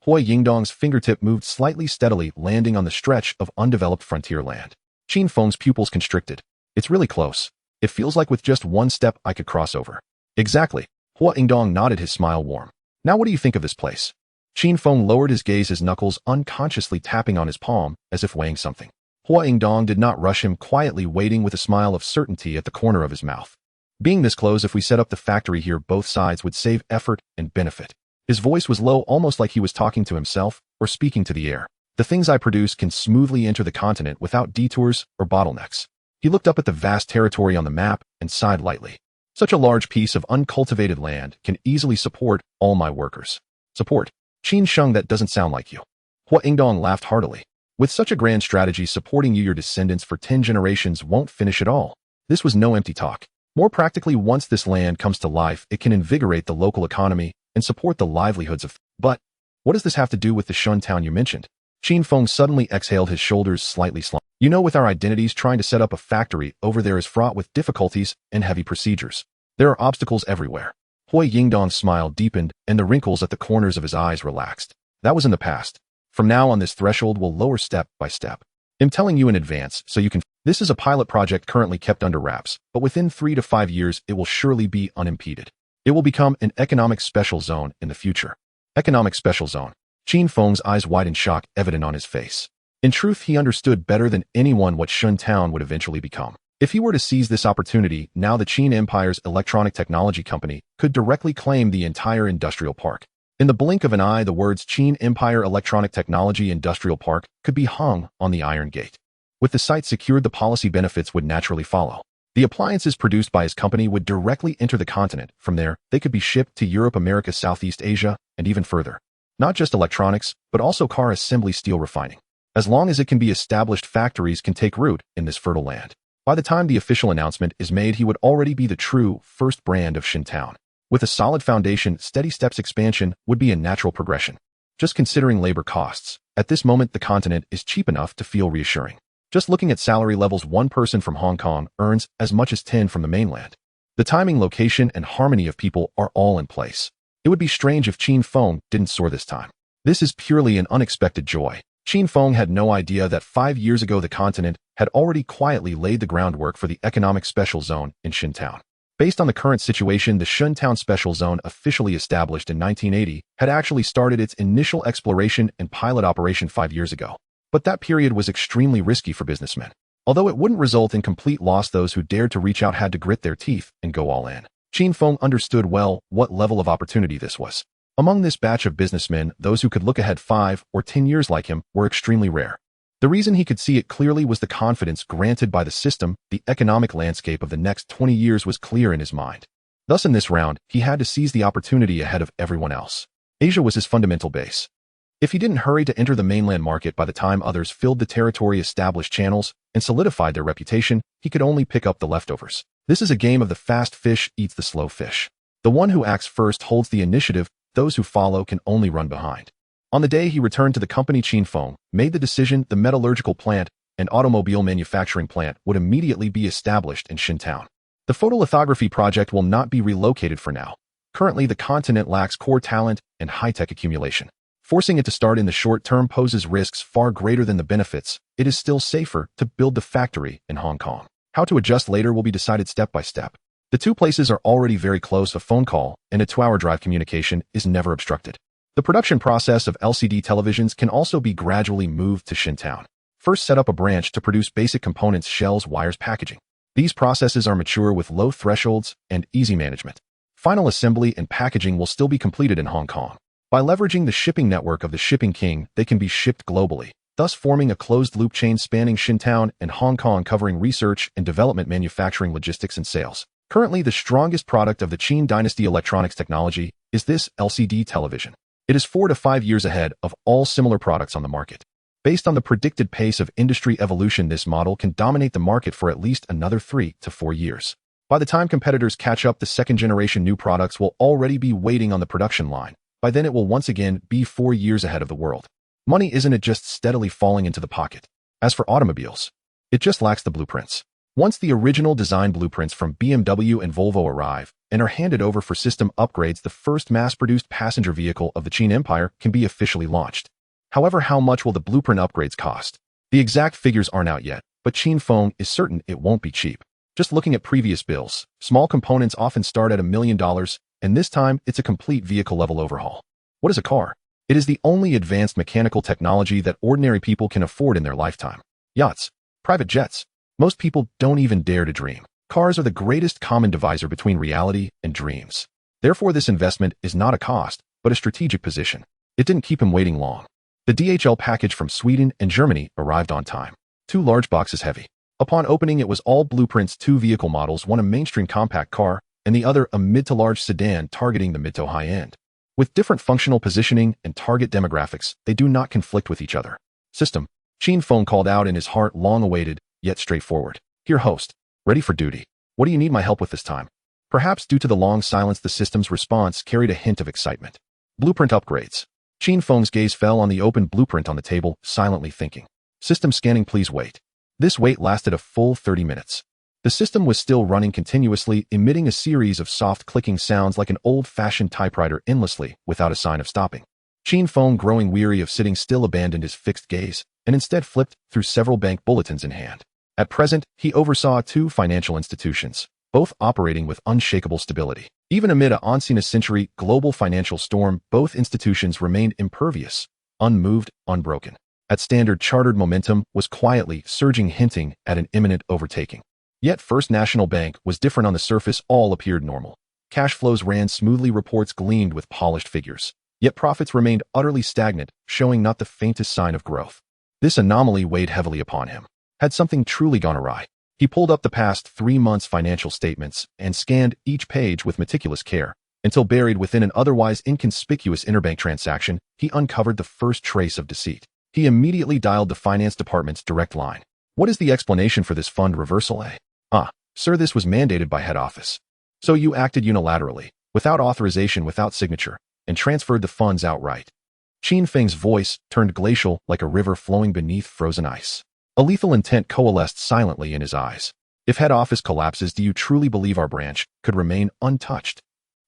Hui Yingdong's fingertip moved slightly steadily, landing on the stretch of undeveloped frontier land. Qin Feng's pupils constricted. It's really close. It feels like with just one step I could cross over. Exactly. Hui Yingdong nodded, his smile warm. Now what do you think of this place? Qin Feng lowered his gaze, his knuckles unconsciously tapping on his palm, as if weighing something. Hui Yingdong did not rush him, quietly waiting with a smile of certainty at the corner of his mouth. Being this close, if we set up the factory here, both sides would save effort and benefit. His voice was low, almost like he was talking to himself or speaking to the air. The things I produce can smoothly enter the continent without detours or bottlenecks. He looked up at the vast territory on the map and sighed lightly. Such a large piece of uncultivated land can easily support all my workers. Support? Qin Sheng, that doesn't sound like you. Hui Yingdong laughed heartily. With such a grand strategy, supporting you, your descendants for 10 generations won't finish at all. This was no empty talk. More practically, once this land comes to life, it can invigorate the local economy and support the livelihoods of... But what does this have to do with the Shun town you mentioned? Qin Feng suddenly exhaled, his shoulders slightly slumped. You know, with our identities, trying to set up a factory over there is fraught with difficulties and heavy procedures. There are obstacles everywhere. Hui Yingdong's smile deepened, and the wrinkles at the corners of his eyes relaxed. That was in the past. From now on, this threshold will lower step by step. I'm telling you in advance so you can... This is a pilot project currently kept under wraps, but within 3 to 5 years, it will surely be unimpeded. It will become an economic special zone in the future. Economic special zone. Qin Feng's eyes widened, shock evident on his face. In truth, he understood better than anyone what Shun Town would eventually become. If he were to seize this opportunity, now the Qin Empire's electronic technology company could directly claim the entire industrial park. In the blink of an eye, the words Qin Empire Electronic Technology Industrial Park could be hung on the iron gate. With the site secured, the policy benefits would naturally follow. The appliances produced by his company would directly enter the continent. From there, they could be shipped to Europe, America, Southeast Asia, and even further. Not just electronics, but also car assembly, steel refining. As long as it can be established, factories can take root in this fertile land. By the time the official announcement is made, he would already be the true first brand of Shintown. With a solid foundation, steady steps expansion would be a natural progression. Just considering labor costs, at this moment the continent is cheap enough to feel reassuring. Just looking at salary levels, one person from Hong Kong earns as much as 10 from the mainland. The timing, location, and harmony of people are all in place. It would be strange if Qin Feng didn't soar this time. This is purely an unexpected joy. Qin Feng had no idea that 5 years ago the continent had already quietly laid the groundwork for the economic special zone in Shintown. Based on the current situation, the Shintown Special Zone, officially established in 1980, had actually started its initial exploration and pilot operation 5 years ago. But that period was extremely risky for businessmen. Although it wouldn't result in complete loss, those who dared to reach out had to grit their teeth and go all in. Qin Feng understood well what level of opportunity this was. Among this batch of businessmen, those who could look ahead 5 or 10 years like him were extremely rare. The reason he could see it clearly was the confidence granted by the system. The economic landscape of the next 20 years was clear in his mind. Thus, in this round, he had to seize the opportunity ahead of everyone else. Asia was his fundamental base. If he didn't hurry to enter the mainland market by the time others filled the territory, established channels, and solidified their reputation, he could only pick up the leftovers. This is a game of the fast fish eats the slow fish. The one who acts first holds the initiative. Those who follow can only run behind. On the day he returned to the company, Qin Feng made the decision the metallurgical plant and automobile manufacturing plant would immediately be established in Shintown. The photolithography project will not be relocated for now. Currently, the continent lacks core talent and high-tech accumulation. Forcing it to start in the short term poses risks far greater than the benefits. It is still safer to build the factory in Hong Kong. How to adjust later will be decided step by step. The two places are already very close. A phone call and a 2-hour drive communication is never obstructed. The production process of LCD televisions can also be gradually moved to Shintown. First, set up a branch to produce basic components, shells, wires, packaging. These processes are mature with low thresholds and easy management. Final assembly and packaging will still be completed in Hong Kong. By leveraging the shipping network of the Shipping King, they can be shipped globally, thus forming a closed-loop chain spanning Shintown and Hong Kong, covering research and development, manufacturing, logistics, and sales. Currently, the strongest product of the Qin Dynasty electronics technology is this LCD television. It is 4 to 5 years ahead of all similar products on the market. Based on the predicted pace of industry evolution, this model can dominate the market for at least another 3 to 4 years. By the time competitors catch up, the second-generation new products will already be waiting on the production line. By then, it will once again be 4 years ahead of the world. Money isn't it just steadily falling into the pocket. As for automobiles, it just lacks the blueprints. Once the original design blueprints from BMW and Volvo arrive and are handed over for system upgrades, the first mass-produced passenger vehicle of the Qin Empire can be officially launched. However, how much will the blueprint upgrades cost? The exact figures aren't out yet, but Qin Feng is certain it won't be cheap. Just looking at previous bills, small components often start at $1 million, and this time it's a complete vehicle-level overhaul. What is a car? It is the only advanced mechanical technology that ordinary people can afford in their lifetime. Yachts, private jets. Most people don't even dare to dream. Cars are the greatest common divisor between reality and dreams. Therefore, this investment is not a cost, but a strategic position. It didn't keep him waiting long. The DHL package from Sweden and Germany arrived on time. 2 large boxes heavy. Upon opening, it was all blueprints, 2 vehicle models, one a mainstream compact car, and the other a mid to large sedan targeting the mid to high end. With different functional positioning and target demographics, they do not conflict with each other. System. Qin Feng called out in his heart, long awaited, yet straightforward. Here, host. Ready for duty. What do you need my help with this time? Perhaps due to the long silence, the system's response carried a hint of excitement. Blueprint upgrades. Qin Feng's gaze fell on the open blueprint on the table, silently thinking. System scanning, please wait. This wait lasted a full 30 minutes. The system was still running continuously, emitting a series of soft clicking sounds like an old-fashioned typewriter, endlessly, without a sign of stopping. Qin Feng, growing weary of sitting still, abandoned his fixed gaze and instead flipped through several bank bulletins in hand. At present, he oversaw 2 financial institutions, both operating with unshakable stability. Even amid a once-in-a-century global financial storm, both institutions remained impervious, unmoved, unbroken. At Standard Chartered, momentum was quietly surging, hinting at an imminent overtaking. Yet First National Bank was different. On the surface, all appeared normal. Cash flows ran smoothly, reports gleamed with polished figures. Yet profits remained utterly stagnant, showing not the faintest sign of growth. This anomaly weighed heavily upon him. Had something truly gone awry? He pulled up the past 3 months' financial statements and scanned each page with meticulous care, until buried within an otherwise inconspicuous interbank transaction, he uncovered the first trace of deceit. He immediately dialed the finance department's direct line. What is the explanation for this fund reversal, eh? Sir, this was mandated by head office. So you acted unilaterally, without authorization, without signature, and transferred the funds outright. Qin Feng's voice turned glacial like a river flowing beneath frozen ice. A lethal intent coalesced silently in his eyes. If head office collapses, do you truly believe our branch could remain untouched?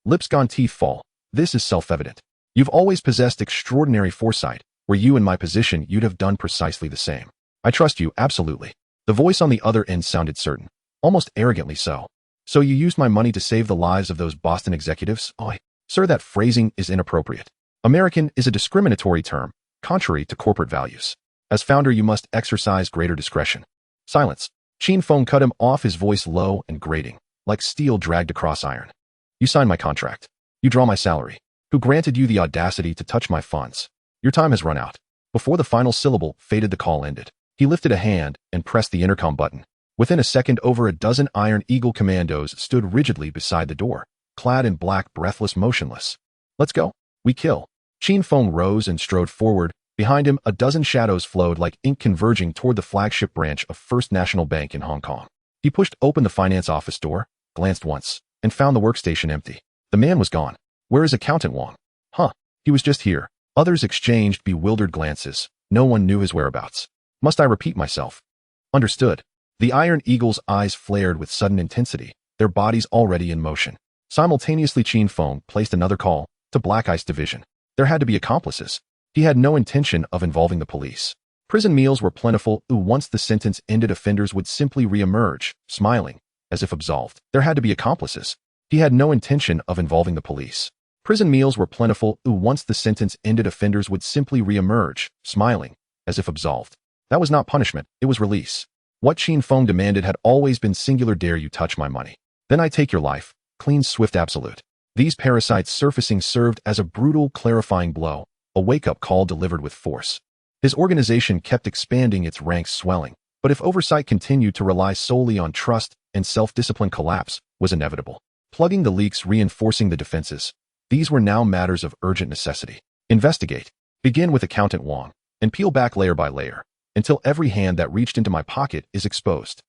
Lips gone, teeth fall. This is self-evident. You've always possessed extraordinary foresight. Were you in my position, you'd have done precisely the same. I trust you, absolutely. The voice on the other end sounded certain, almost arrogantly so. So you used my money to save the lives of those Boston executives? Oh, sir, that phrasing is inappropriate. American is a discriminatory term, contrary to corporate values. As founder, you must exercise greater discretion. Silence. Qin Feng cut him off, his voice low and grating, like steel dragged across iron. You signed my contract. You draw my salary. Who granted you the audacity to touch my funds? Your time has run out. Before the final syllable faded, the call ended. He lifted a hand and pressed the intercom button. Within a second, over a dozen Iron Eagle commandos stood rigidly beside the door, clad in black, breathless, motionless. Let's go. We kill. Qin Feng rose and strode forward. Behind him, a dozen shadows flowed like ink, converging toward the flagship branch of First National Bank in Hong Kong. He pushed open the finance office door, glanced once, and found the workstation empty. The man was gone. Where is Accountant Wong? He was just here. Others exchanged bewildered glances. No one knew his whereabouts. Must I repeat myself? Understood. The Iron Eagle's eyes flared with sudden intensity, their bodies already in motion. Simultaneously, Qin Feng placed another call to Black Ice Division. There had to be accomplices. He had no intention of involving the police. Prison meals were plentiful. Once the sentence ended, offenders would simply re-emerge, smiling, as if absolved. There had to be accomplices. He had no intention of involving the police. Prison meals were plentiful. Once the sentence ended, offenders would simply re-emerge, smiling, as if absolved. That was not punishment, it was release. What Qin Feng demanded had always been singular. Dare you touch my money? Then I take your life. Clean, swift, absolute. These parasites surfacing served as a brutal, clarifying blow, a wake-up call delivered with force. His organization kept expanding, its ranks swelling, but if oversight continued to rely solely on trust and self-discipline, collapse was inevitable. Plugging the leaks, reinforcing the defenses, these were now matters of urgent necessity. Investigate. Begin with Accountant Wong, and peel back layer by layer, until every hand that reached into my pocket is exposed.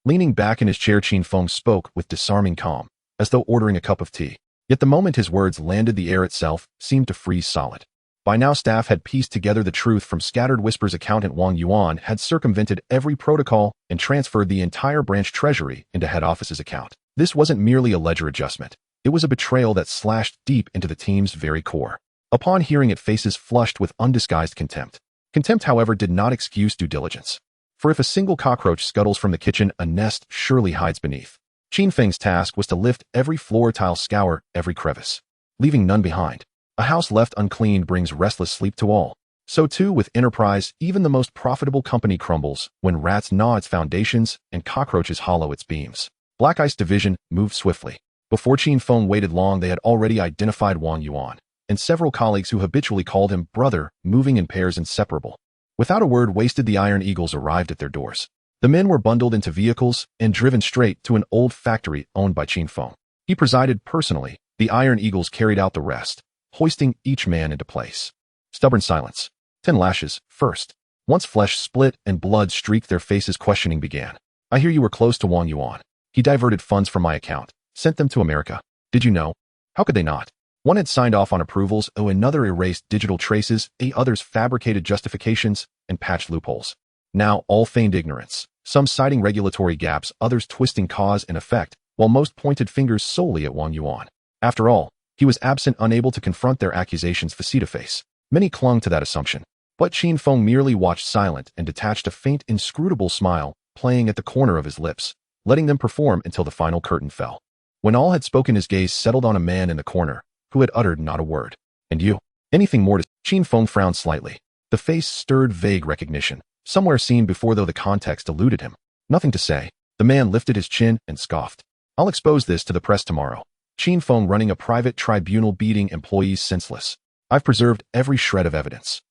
Leaning back in his chair, Qin Feng spoke with disarming calm, as though ordering a cup of tea. Yet the moment his words landed, the air itself seemed to freeze solid. By now staff had pieced together the truth from scattered whispers. Accountant Wang Yuan had circumvented every protocol and transferred the entire branch treasury into head office's account. This wasn't merely a ledger adjustment. It was a betrayal that slashed deep into the team's very core. Upon hearing it, faces flushed with undisguised contempt. Contempt, however, did not excuse due diligence. For if a single cockroach scuttles from the kitchen, a nest surely hides beneath. Qin Feng's task was to lift every floor tile, scour every crevice, leaving none behind. A house left uncleaned brings restless sleep to all. So too with enterprise, even the most profitable company crumbles when rats gnaw its foundations and cockroaches hollow its beams. Black Ice Division moved swiftly. Before Qin Feng waited long, they had already identified Wang Yuan and several colleagues who habitually called him brother, moving in pairs inseparable. Without a word wasted, the Iron Eagles arrived at their doors. The men were bundled into vehicles and driven straight to an old factory owned by Qin Feng. He presided personally. The Iron Eagles carried out the rest, hoisting each man into place. Stubborn silence. 10 lashes, first. Once flesh split and blood streaked their faces, questioning began. I hear you were close to Wang Yuan. He diverted funds from my account, sent them to America. Did you know? How could they not? One had signed off on approvals, another erased digital traces, others fabricated justifications and patched loopholes. Now, all feigned ignorance, some citing regulatory gaps, others twisting cause and effect, while most pointed fingers solely at Wang Yuan. After all, he was absent, unable to confront their accusations face-to-face. Many clung to that assumption. But Qin Feng merely watched, silent and detached, a faint, inscrutable smile playing at the corner of his lips, letting them perform until the final curtain fell. When all had spoken, his gaze settled on a man in the corner who had uttered not a word. And you? Anything more to... Qin Feng frowned slightly. The face stirred vague recognition, somewhere seen before, though the context eluded him. Nothing to say. The man lifted his chin and scoffed. I'll expose this to the press tomorrow. Qin Feng running a private tribunal, beating employees senseless. I've preserved every shred of evidence.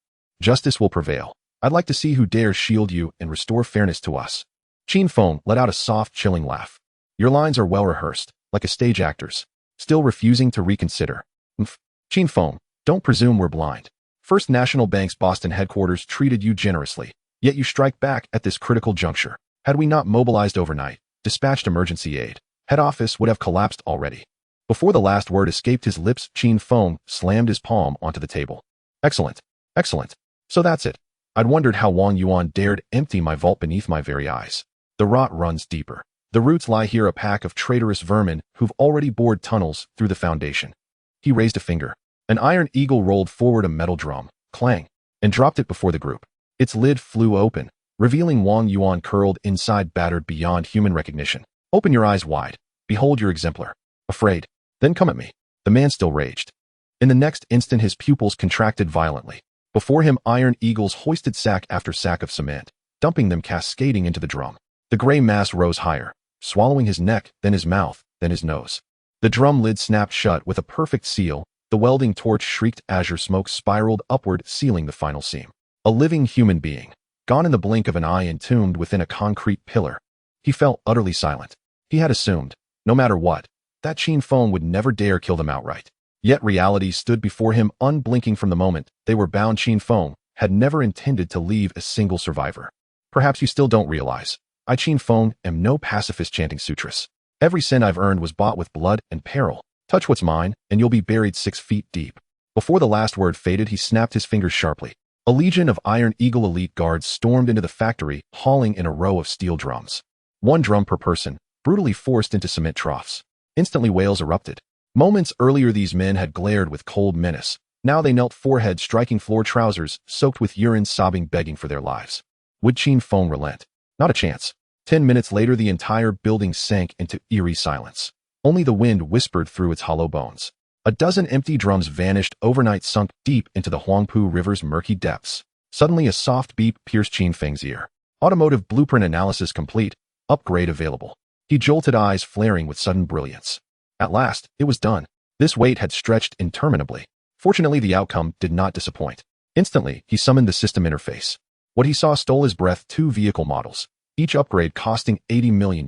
Justice will prevail. I'd like to see who dares shield you and restore fairness to us. Qin Feng let out a soft, chilling laugh. Your lines are well rehearsed, like a stage actor's. Still refusing to reconsider. Qin Feng, don't presume we're blind. First National Bank's Boston headquarters treated you generously, yet you strike back at this critical juncture. Had we not mobilized overnight, dispatched emergency aid, head office would have collapsed already. Before the last word escaped his lips, Qin Feng slammed his palm onto the table. Excellent. Excellent. So that's it. I'd wondered how Wang Yuan dared empty my vault beneath my very eyes. The rot runs deeper. The roots lie here, a pack of traitorous vermin who've already bored tunnels through the foundation. He raised a finger. An iron eagle rolled forward a metal drum, clang, and dropped it before the group. Its lid flew open, revealing Wang Yuan curled inside, battered beyond human recognition. Open your eyes wide. Behold your exemplar. Afraid? Then come at me. The man still raged. In the next instant his pupils contracted violently. Before him iron eagles hoisted sack after sack of cement, dumping them cascading into the drum. The gray mass rose higher, swallowing his neck, then his mouth, then his nose. The drum lid snapped shut with a perfect seal. The welding torch shrieked, azure smoke spiraled upward, sealing the final seam. A living human being, gone in the blink of an eye, entombed within a concrete pillar. He fell utterly silent. He had assumed, no matter what, that Qin Feng would never dare kill them outright. Yet reality stood before him, unblinking from the moment they were bound. Qin Feng had never intended to leave a single survivor. Perhaps you still don't realize. I, Qin Feng, am no pacifist chanting sutras. Every cent I've earned was bought with blood and peril. Touch what's mine, and you'll be buried 6 feet deep. Before the last word faded, he snapped his fingers sharply. A legion of Iron Eagle elite guards stormed into the factory, hauling in a row of steel drums. 1 drum per person, brutally forced into cement troughs. Instantly wails erupted. Moments earlier these men had glared with cold menace. Now they knelt, forehead striking floor, trousers soaked with urine, sobbing, begging for their lives. Would Qin Feng relent? Not a chance. 10 minutes later the entire building sank into eerie silence. Only the wind whispered through its hollow bones. A dozen empty drums vanished overnight, sunk deep into the Huangpu River's murky depths. Suddenly a soft beep pierced Qin Feng's ear. Automotive blueprint analysis complete. Upgrade available. He jolted, eyes flaring with sudden brilliance. At last, it was done. This wait had stretched interminably. Fortunately, the outcome did not disappoint. Instantly, he summoned the system interface. What he saw stole his breath. 2 vehicle models, each upgrade costing 80 million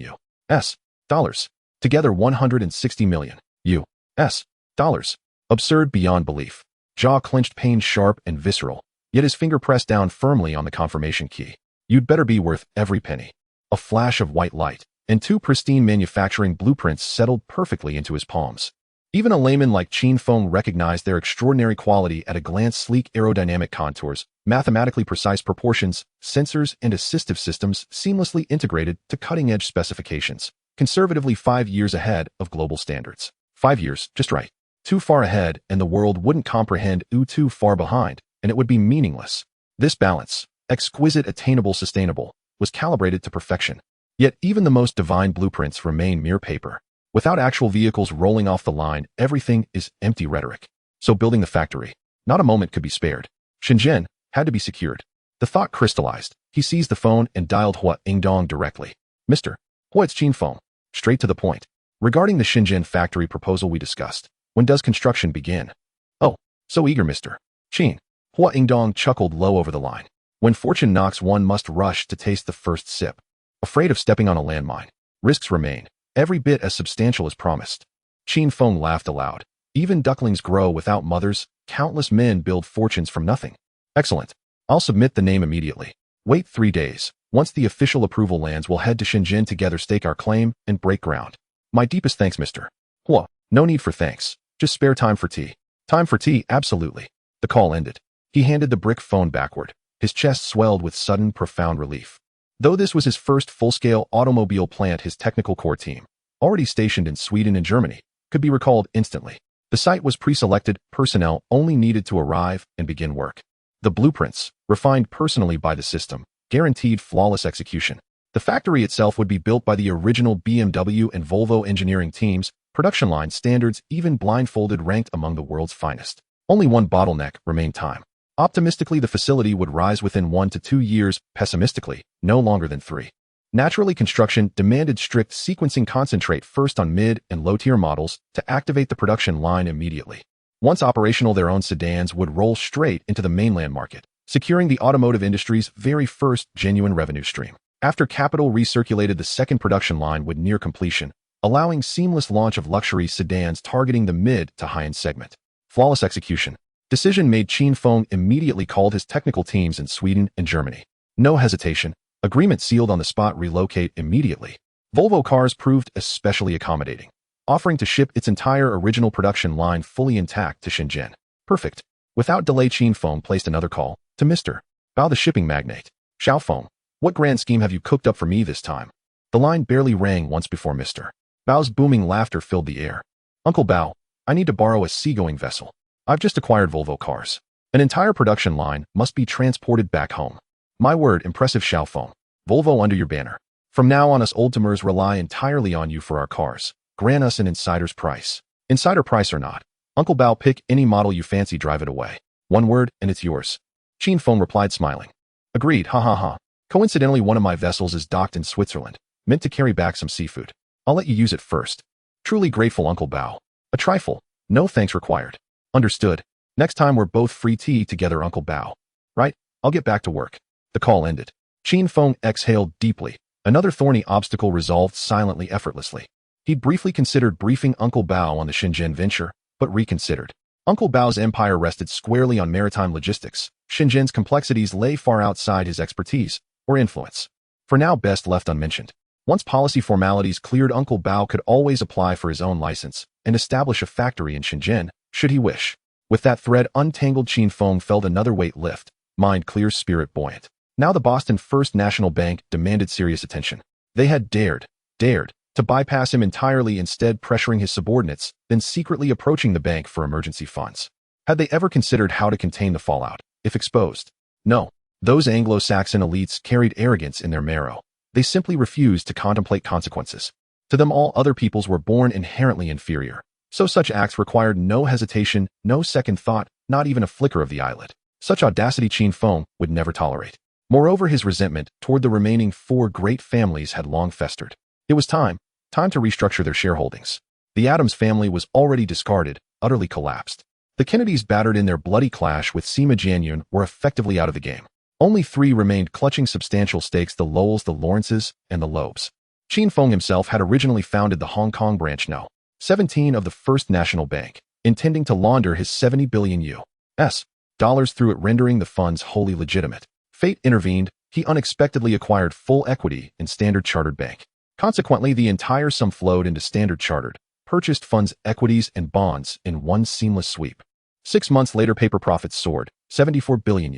US dollars. Together 160 million US dollars. Absurd beyond belief. Jaw clenched, pain sharp and visceral, yet his finger pressed down firmly on the confirmation key. You'd better be worth every penny. A flash of white light, and 2 pristine manufacturing blueprints settled perfectly into his palms. Even a layman like Qin Feng recognized their extraordinary quality at a glance: sleek aerodynamic contours, mathematically precise proportions, sensors and assistive systems seamlessly integrated to cutting-edge specifications, conservatively 5 years ahead of global standards. 5 years, just right. Too far ahead and the world wouldn't comprehend, too far behind, and it would be meaningless. This balance, exquisite, attainable, sustainable, was calibrated to perfection. Yet even the most divine blueprints remain mere paper. Without actual vehicles rolling off the line, everything is empty rhetoric. So building the factory, not a moment could be spared. Shenzhen had to be secured. The thought crystallized. He seized the phone and dialed Hua Ingdong directly. Mr. Hua, it's Qin Feng. Straight to the point. Regarding the Shenzhen factory proposal we discussed, when does construction begin? Oh, so eager, Mr. Qin. Hua Ingdong chuckled low over the line. When fortune knocks, one must rush to taste the first sip. Afraid of stepping on a landmine. Risks remain, every bit as substantial as promised. Qin Feng laughed aloud. Even ducklings grow without mothers. Countless men build fortunes from nothing. Excellent. I'll submit the name immediately. Wait 3 days. Once the official approval lands, we'll head to Shenzhen together, stake our claim, and break ground. My deepest thanks, Mr. Hua. No need for thanks. Just spare time for tea. Time for tea, absolutely. The call ended. He handed the brick phone backward. His chest swelled with sudden, profound relief. Though this was his first full-scale automobile plant, his technical core team, already stationed in Sweden and Germany, could be recalled instantly. The site was pre-selected, personnel only needed to arrive and begin work. The blueprints, refined personally by the system, guaranteed flawless execution. The factory itself would be built by the original BMW and Volvo engineering teams, production line standards even blindfolded ranked among the world's finest. Only one bottleneck remained: time. Optimistically, the facility would rise within 1 to 2 years, pessimistically, no longer than 3. Naturally, construction demanded strict sequencing. Concentrate first on mid and low-tier models to activate the production line immediately. Once operational, their own sedans would roll straight into the mainland market, securing the automotive industry's very first genuine revenue stream. After capital recirculated, the second production line would near completion, allowing seamless launch of luxury sedans targeting the mid to high-end segment. Flawless execution. Decision made. Qin Feng immediately called his technical teams in Sweden and Germany. No hesitation. Agreement sealed on the spot. Relocate immediately. Volvo Cars proved especially accommodating, offering to ship its entire original production line fully intact to Shenzhen. Perfect. Without delay, Qin Feng placed another call to Mr. Bao, the shipping magnate. Xiao Feng, what grand scheme have you cooked up for me this time? The line barely rang once before Mr. Bao's booming laughter filled the air. Uncle Bao, I need to borrow a seagoing vessel. I've just acquired Volvo Cars. An entire production line must be transported back home. My word, impressive, Xiao Feng. Volvo under your banner. From now on, us old-timers rely entirely on you for our cars. Grant us an insider's price. Insider price or not, Uncle Bao, pick any model you fancy, drive it away. One word, and it's yours. Qin Feng replied, smiling. Agreed, ha ha ha. Coincidentally, one of my vessels is docked in Switzerland, meant to carry back some seafood. I'll let you use it first. Truly grateful, Uncle Bao. A trifle. No thanks required. Understood. Next time we're both free tea together, Uncle Bao. Right? I'll get back to work. The call ended. Qin Feng exhaled deeply. Another thorny obstacle resolved silently, effortlessly. He'd briefly considered briefing Uncle Bao on the Shenzhen venture, but reconsidered. Uncle Bao's empire rested squarely on maritime logistics. Shenzhen's complexities lay far outside his expertise or influence. For now, best left unmentioned. Once policy formalities cleared, Uncle Bao could always apply for his own license and establish a factory in Shenzhen, should he wish. With that thread untangled, Qin Feng felt another weight lift, mind clear, spirit buoyant. Now the Boston First National Bank demanded serious attention. They had dared to bypass him entirely, instead pressuring his subordinates, then secretly approaching the bank for emergency funds. Had they ever considered how to contain the fallout, if exposed? No. Those Anglo-Saxon elites carried arrogance in their marrow. They simply refused to contemplate consequences. To them, all other peoples were born inherently inferior. So such acts required no hesitation, no second thought, not even a flicker of the eyelid. Such audacity Qin Feng would never tolerate. Moreover, his resentment toward the remaining 4 great families had long festered. It was time to restructure their shareholdings. The Adams family was already discarded, utterly collapsed. The Kennedys, battered in their bloody clash with Sima Jianyun, were effectively out of the game. Only 3 remained, clutching substantial stakes: the Lowells, the Lawrences, and the Loebs. Qin Feng himself had originally founded the Hong Kong branch No. 17 of the First National Bank, intending to launder his $70 billion US dollars through it, rendering the funds wholly legitimate. Fate intervened. He unexpectedly acquired full equity in Standard Chartered Bank. Consequently, the entire sum flowed into Standard Chartered, purchased funds, equities, and bonds in one seamless sweep. 6 months later, paper profits soared, 74 billion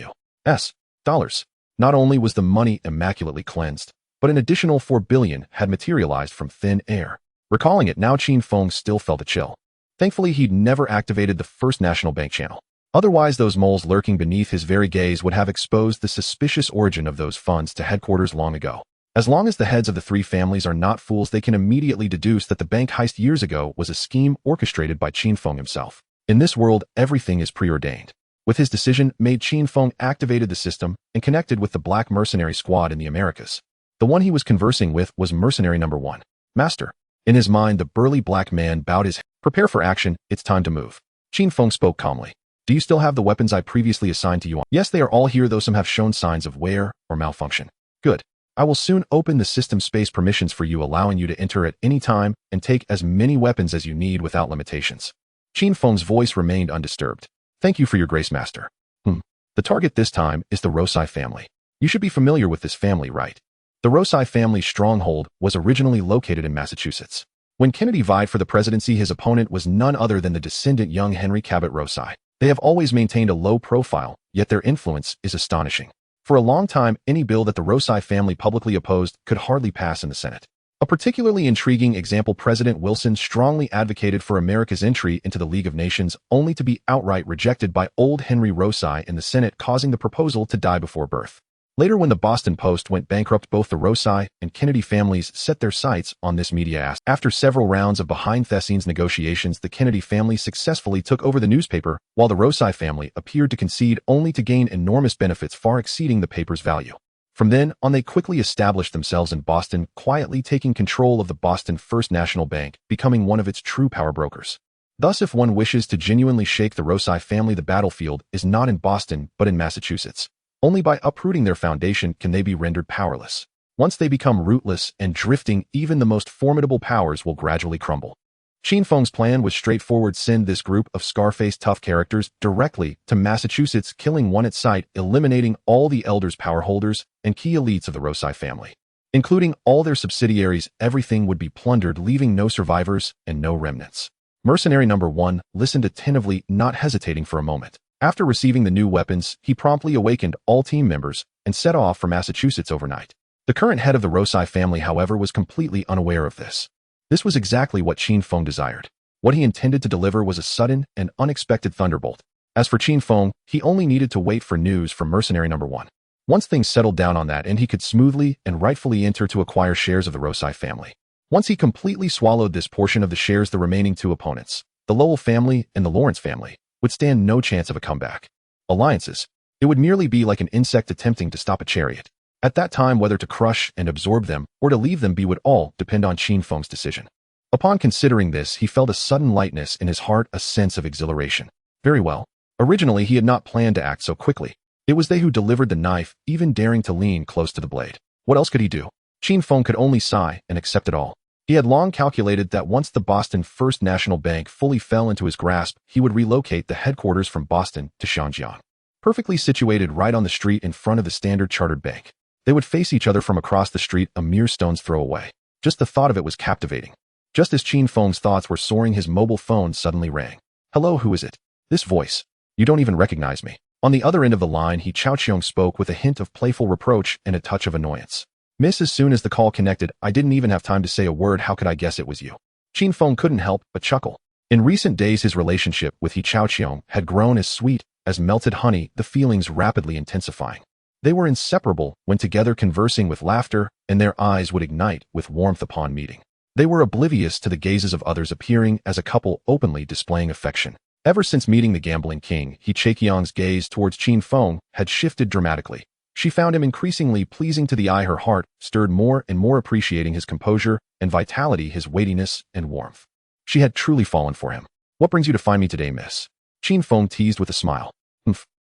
US dollars. Not only was the money immaculately cleansed, but an additional 4 billion had materialized from thin air. Recalling it now, Qin Feng still felt a chill. Thankfully, he'd never activated the First National Bank channel. Otherwise, those moles lurking beneath his very gaze would have exposed the suspicious origin of those funds to headquarters long ago. As long as the heads of the three families are not fools, they can immediately deduce that the bank heist years ago was a scheme orchestrated by Qin Feng himself. In this world, everything is preordained. With his decision made, Qin Feng activated the system and connected with the black mercenary squad in the Americas. The one he was conversing with was mercenary number 1. Master. In his mind, the burly black man bowed his head. Prepare for action, it's time to move. Qin Feng spoke calmly. Do you still have the weapons I previously assigned to you? Yes, they are all here, though some have shown signs of wear or malfunction. Good. I will soon open the system space permissions for you, allowing you to enter at any time and take as many weapons as you need without limitations. Qin Feng's voice remained undisturbed. Thank you for your grace, Master. The target this time is the Rosai family. You should be familiar with this family, right? The Rosai family stronghold was originally located in Massachusetts. When Kennedy vied for the presidency, his opponent was none other than the descendant young Henry Cabot Rosai. They have always maintained a low profile, yet their influence is astonishing. For a long time, any bill that the Rosai family publicly opposed could hardly pass in the Senate. A particularly intriguing example, President Wilson strongly advocated for America's entry into the League of Nations, only to be outright rejected by old Henry Rosai in the Senate, causing the proposal to die before birth. Later, when the Boston Post went bankrupt, both the Rosai and Kennedy families set their sights on this media asset. After several rounds of behind-the-scenes negotiations, the Kennedy family successfully took over the newspaper, while the Rosai family appeared to concede, only to gain enormous benefits far exceeding the paper's value. From then on, they quickly established themselves in Boston, quietly taking control of the Boston First National Bank, becoming one of its true power brokers. Thus, if one wishes to genuinely shake the Rosai family, the battlefield is not in Boston, but in Massachusetts. Only by uprooting their foundation can they be rendered powerless. Once they become rootless and drifting, even the most formidable powers will gradually crumble. Qin Feng's plan was straightforward: send this group of scar-faced tough characters directly to Massachusetts, killing one at sight, eliminating all the elders, power holders, and key elites of the Rosai family. Including all their subsidiaries, everything would be plundered, leaving no survivors and no remnants. Mercenary number 1 listened attentively, not hesitating for a moment. After receiving the new weapons, he promptly awakened all team members and set off for Massachusetts overnight. The current head of the Rosai family, however, was completely unaware of this. This was exactly what Qin Feng desired. What he intended to deliver was a sudden and unexpected thunderbolt. As for Qin Feng, he only needed to wait for news from mercenary number 1. Once things settled down on that end, he could smoothly and rightfully enter to acquire shares of the Rosai family. Once he completely swallowed this portion of the shares, the remaining two opponents, the Lowell family and the Lawrence family, would stand no chance of a comeback. Alliances. It would merely be like an insect attempting to stop a chariot. At that time, whether to crush and absorb them or to leave them be would all depend on Qin Feng's decision. Upon considering this, he felt a sudden lightness in his heart, a sense of exhilaration. Very well. Originally, he had not planned to act so quickly. It was they who delivered the knife, even daring to lean close to the blade. What else could he do? Qin Feng could only sigh and accept it all. He had long calculated that once the Boston First National Bank fully fell into his grasp, he would relocate the headquarters from Boston to Shangjiang. Perfectly situated right on the street in front of the Standard Chartered Bank. They would face each other from across the street, a mere stone's throw away. Just the thought of it was captivating. Just as Qin Feng's thoughts were soaring, his mobile phone suddenly rang. Hello, who is it? This voice. You don't even recognize me. On the other end of the line, He Chaoqiong spoke with a hint of playful reproach and a touch of annoyance. Miss, as soon as the call connected, I didn't even have time to say a word. How could I guess it was you? Qin Feng couldn't help but chuckle. In recent days, his relationship with He Chaoqiong had grown as sweet as melted honey, the feelings rapidly intensifying. They were inseparable when together, conversing with laughter, and their eyes would ignite with warmth upon meeting. They were oblivious to the gazes of others, appearing as a couple openly displaying affection. Ever since meeting the gambling king, He Chaoqiong's gaze towards Qin Feng had shifted dramatically. She found him increasingly pleasing to the eye. Her heart stirred more and more, appreciating his composure and vitality, his weightiness and warmth. She had truly fallen for him. What brings you to find me today, miss? Qin Feng teased with a smile.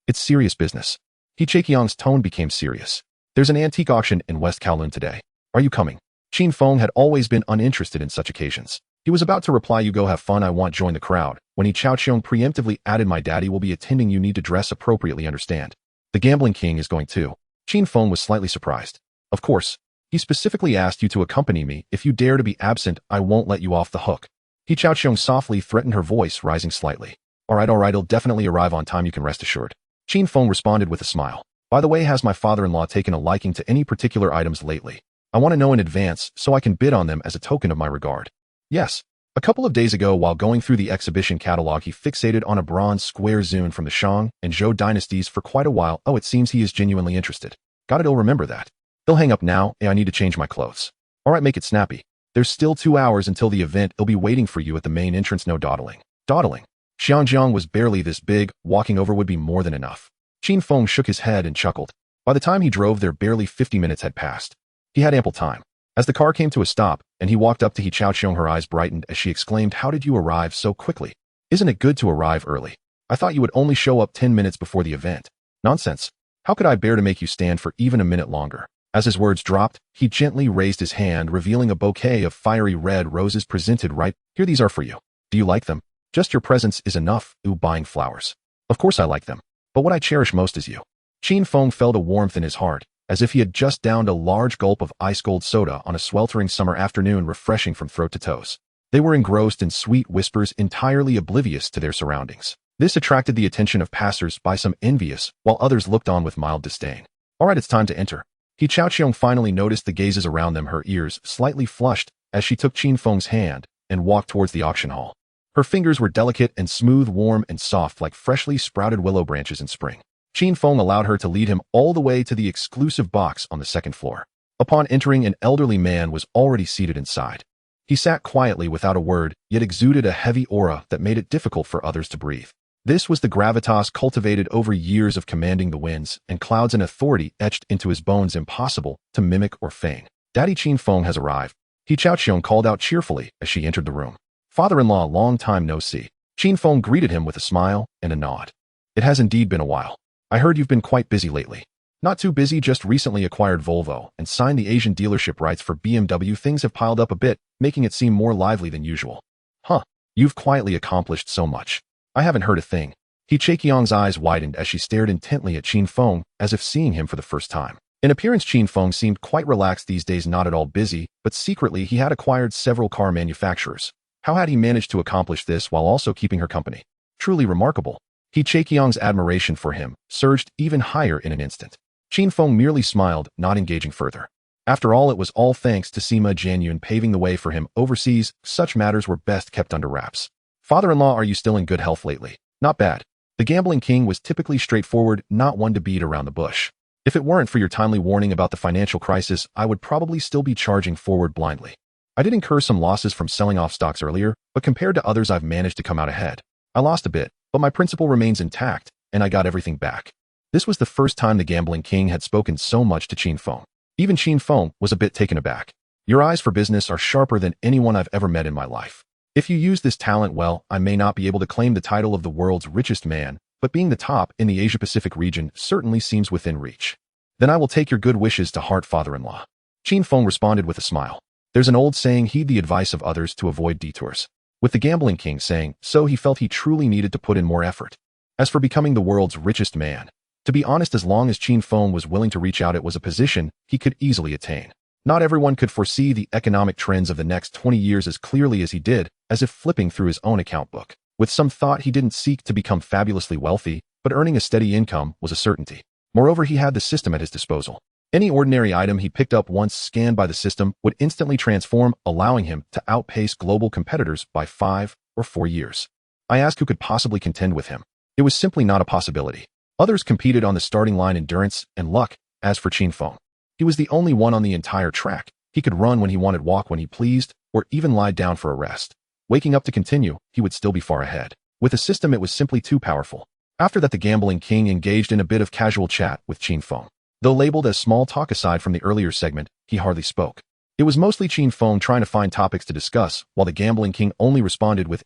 It's serious business. He Chaoqiong's tone became serious. There's an antique auction in West Kowloon today. Are you coming? Qin Feng had always been uninterested in such occasions. He was about to reply, you go have fun, I won't join the crowd, when He Chaoqiong preemptively added, my daddy will be attending, you need to dress appropriately, understand? The gambling king is going too. Qin Feng was slightly surprised. Of course. He specifically asked you to accompany me. If you dare to be absent, I won't let you off the hook. He Chaoqiong softly threatened, her voice rising slightly. Alright, it'll definitely arrive on time, you can rest assured. Qin Feng responded with a smile. By the way, has my father-in-law taken a liking to any particular items lately? I want to know in advance so I can bid on them as a token of my regard. Yes. A couple of days ago, while going through the exhibition catalog, he fixated on a bronze square zune from the Shang and Zhou dynasties for quite a while. Oh, it seems he is genuinely interested. Got it, he'll remember that. He'll hang up now. I need to change my clothes. Alright, make it snappy. There's still 2 hours until the event. He'll be waiting for you at the main entrance. No dawdling. Dawdling. Xiangjiang was barely this big. Walking over would be more than enough. Qin Feng shook his head and chuckled. By the time he drove there, barely 50 minutes had passed. He had ample time. As the car came to a stop, and he walked up to He Chaoqiong, her eyes brightened as she exclaimed, how did you arrive so quickly? Isn't it good to arrive early? I thought you would only show up 10 minutes before the event. Nonsense. How could I bear to make you stand for even a minute longer? As his words dropped, he gently raised his hand, revealing a bouquet of fiery red roses presented right. Here, these are for you. Do you like them? Just your presence is enough. Buying flowers. Of course I like them. But what I cherish most is you. Qin Feng felt a warmth in his heart, as if he had just downed a large gulp of ice-cold soda on a sweltering summer afternoon, refreshing from throat to toes. They were engrossed in sweet whispers, entirely oblivious to their surroundings. This attracted the attention of passers-by, some envious, while others looked on with mild disdain. Alright, it's time to enter. He Chaoqiong finally noticed the gazes around them, her ears slightly flushed as she took Qin Feng's hand and walked towards the auction hall. Her fingers were delicate and smooth, warm and soft like freshly sprouted willow branches in spring. Qin Feng allowed her to lead him all the way to the exclusive box on the second floor. Upon entering, an elderly man was already seated inside. He sat quietly without a word, yet exuded a heavy aura that made it difficult for others to breathe. This was the gravitas cultivated over years of commanding the winds and clouds, and authority etched into his bones, impossible to mimic or feign. Daddy Qin Feng has arrived. He Chaoqiong called out cheerfully as she entered the room. Father-in-law, long time no see. Qin Feng greeted him with a smile and a nod. It has indeed been a while. I heard you've been quite busy lately. Not too busy, just recently acquired Volvo and signed the Asian dealership rights for BMW. Things have piled up a bit, making it seem more lively than usual. Huh, you've quietly accomplished so much. I haven't heard a thing. He Chaoqiong's eyes widened as she stared intently at Qin Feng, as if seeing him for the first time. In appearance, Qin Feng seemed quite relaxed these days, not at all busy, but secretly he had acquired several car manufacturers. How had he managed to accomplish this while also keeping her company? Truly remarkable. He Chaoqiong's admiration for him surged even higher in an instant. Qin Feng merely smiled, not engaging further. After all, it was all thanks to Sima Jianyun paving the way for him overseas. Such matters were best kept under wraps. Father-in-law, are you still in good health lately? Not bad. The gambling king was typically straightforward, not one to beat around the bush. If it weren't for your timely warning about the financial crisis, I would probably still be charging forward blindly. I did incur some losses from selling off stocks earlier, but compared to others, I've managed to come out ahead. I lost a bit, but my principal remains intact, and I got everything back. This was the first time the gambling king had spoken so much to Qin Feng. Even Qin Feng was a bit taken aback. Your eyes for business are sharper than anyone I've ever met in my life. If you use this talent well, I may not be able to claim the title of the world's richest man, but being the top in the Asia-Pacific region certainly seems within reach. Then I will take your good wishes to heart, father-in-law. Qin Feng responded with a smile. There's an old saying, heed the advice of others to avoid detours. With the gambling king saying so, he felt he truly needed to put in more effort. As for becoming the world's richest man, to be honest, as long as Qin Feng was willing to reach out, it was a position he could easily attain. Not everyone could foresee the economic trends of the next 20 years as clearly as he did, as if flipping through his own account book. With some thought, he didn't seek to become fabulously wealthy, but earning a steady income was a certainty. Moreover, he had the system at his disposal. Any ordinary item he picked up once scanned by the system would instantly transform, allowing him to outpace global competitors by 5 or 4 years. I asked who could possibly contend with him. It was simply not a possibility. Others competed on the starting line, endurance and luck. As for Qin Feng, he was the only one on the entire track. He could run when he wanted, walk when he pleased, or even lie down for a rest. Waking up to continue, he would still be far ahead. With a system, it was simply too powerful. After that, the gambling king engaged in a bit of casual chat with Qin Feng. Though labeled as small talk aside from the earlier segment, he hardly spoke. It was mostly Qin Feng trying to find topics to discuss, while the gambling king only responded with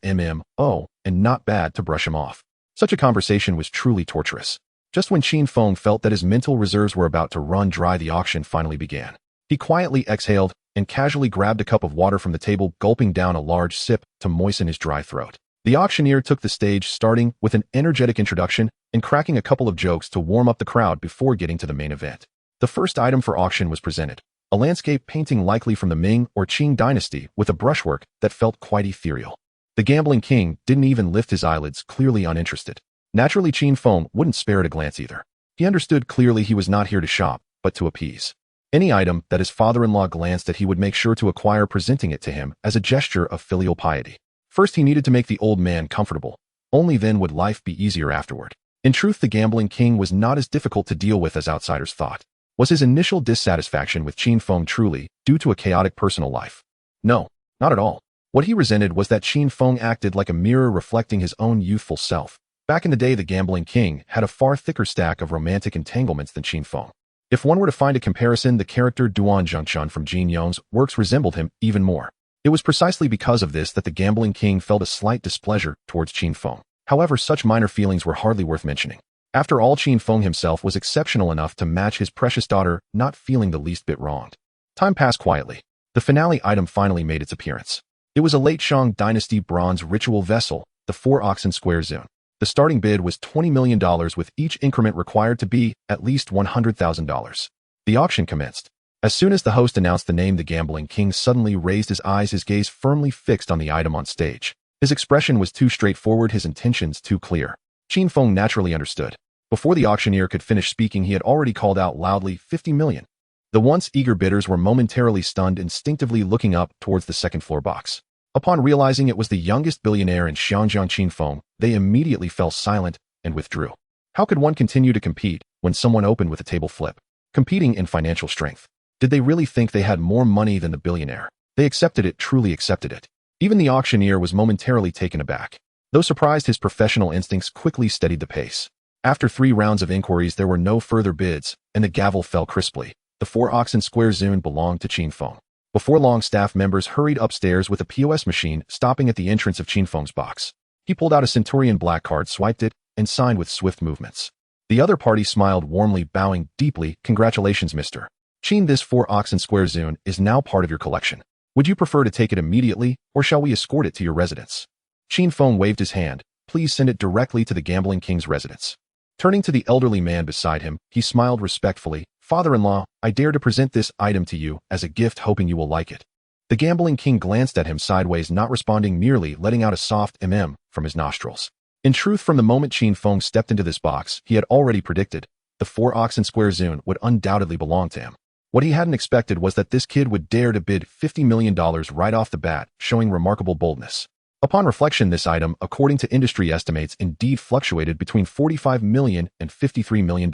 "oh," and "not bad" to brush him off. Such a conversation was truly torturous. Just when Qin Feng felt that his mental reserves were about to run dry, the auction finally began. He quietly exhaled and casually grabbed a cup of water from the table, gulping down a large sip to moisten his dry throat. The auctioneer took the stage, starting with an energetic introduction and cracking a couple of jokes to warm up the crowd before getting to the main event. The first item for auction was presented, a landscape painting likely from the Ming or Qing dynasty with a brushwork that felt quite ethereal. The gambling king didn't even lift his eyelids, clearly uninterested. Naturally, Qin Feng wouldn't spare it a glance either. He understood clearly he was not here to shop, but to appease. Any item that his father-in-law glanced at he would make sure to acquire, presenting it to him as a gesture of filial piety. First, he needed to make the old man comfortable. Only then would life be easier afterward. In truth, the gambling king was not as difficult to deal with as outsiders thought. Was his initial dissatisfaction with Qin Feng truly due to a chaotic personal life? No, not at all. What he resented was that Qin Feng acted like a mirror reflecting his own youthful self. Back in the day, the gambling king had a far thicker stack of romantic entanglements than Qin Feng. If one were to find a comparison, the character Duan Zhengchun from Jin Yong's works resembled him even more. It was precisely because of this that the gambling king felt a slight displeasure towards Qin Feng. However, such minor feelings were hardly worth mentioning. After all, Qin Feng himself was exceptional enough to match his precious daughter, not feeling the least bit wronged. Time passed quietly. The finale item finally made its appearance. It was a late Shang Dynasty bronze ritual vessel, the 4-oxen square zune. The starting bid was $20 million, with each increment required to be at least $100,000. The auction commenced. As soon as the host announced the name, the gambling king suddenly raised his eyes, his gaze firmly fixed on the item on stage. His expression was too straightforward, his intentions too clear. Qin Feng naturally understood. Before the auctioneer could finish speaking, he had already called out loudly, 50 million. The once eager bidders were momentarily stunned, instinctively looking up towards the second-floor box. Upon realizing it was the youngest billionaire in Xiangjiang, Qin Feng, they immediately fell silent and withdrew. How could one continue to compete when someone opened with a table flip? Competing in financial strength. Did they really think they had more money than the billionaire? They accepted it, truly accepted it. Even the auctioneer was momentarily taken aback. Though surprised, his professional instincts quickly steadied the pace. After 3 rounds of inquiries, there were no further bids, and the gavel fell crisply. The 4-oxen square zune belonged to Qin Feng. Before long, staff members hurried upstairs with a POS machine, stopping at the entrance of Qin Feng's box. He pulled out a Centurion black card, swiped it, and signed with swift movements. The other party smiled warmly, bowing deeply. Congratulations, Mr. Qin. This 4-oxen square zune is now part of your collection. Would you prefer to take it immediately, or shall we escort it to your residence? Qin Feng waved his hand. Please send it directly to the gambling king's residence. Turning to the elderly man beside him, he smiled respectfully. Father-in-law, I dare to present this item to you as a gift, hoping you will like it. The gambling king glanced at him sideways, not responding, merely letting out a soft from his nostrils. In truth, from the moment Qin Feng stepped into this box, he had already predicted the 4-oxen square zune would undoubtedly belong to him. What he hadn't expected was that this kid would dare to bid $50 million right off the bat, showing remarkable boldness. Upon reflection, this item, according to industry estimates, indeed fluctuated between $45 million and $53 million.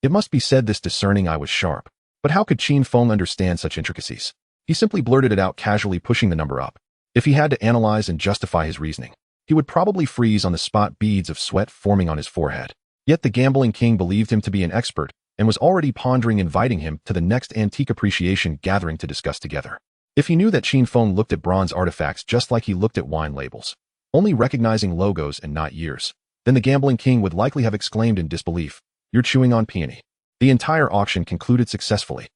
It must be said this discerning eye was sharp. But how could Qin Feng understand such intricacies? He simply blurted it out, casually pushing the number up. If he had to analyze and justify his reasoning, he would probably freeze on the spot, beads of sweat forming on his forehead. Yet the gambling king believed him to be an expert and was already pondering inviting him to the next antique appreciation gathering to discuss together. If he knew that Qin Feng looked at bronze artifacts just like he looked at wine labels, only recognizing logos and not years, then the gambling king would likely have exclaimed in disbelief, "You're chewing on peony." The entire auction concluded successfully.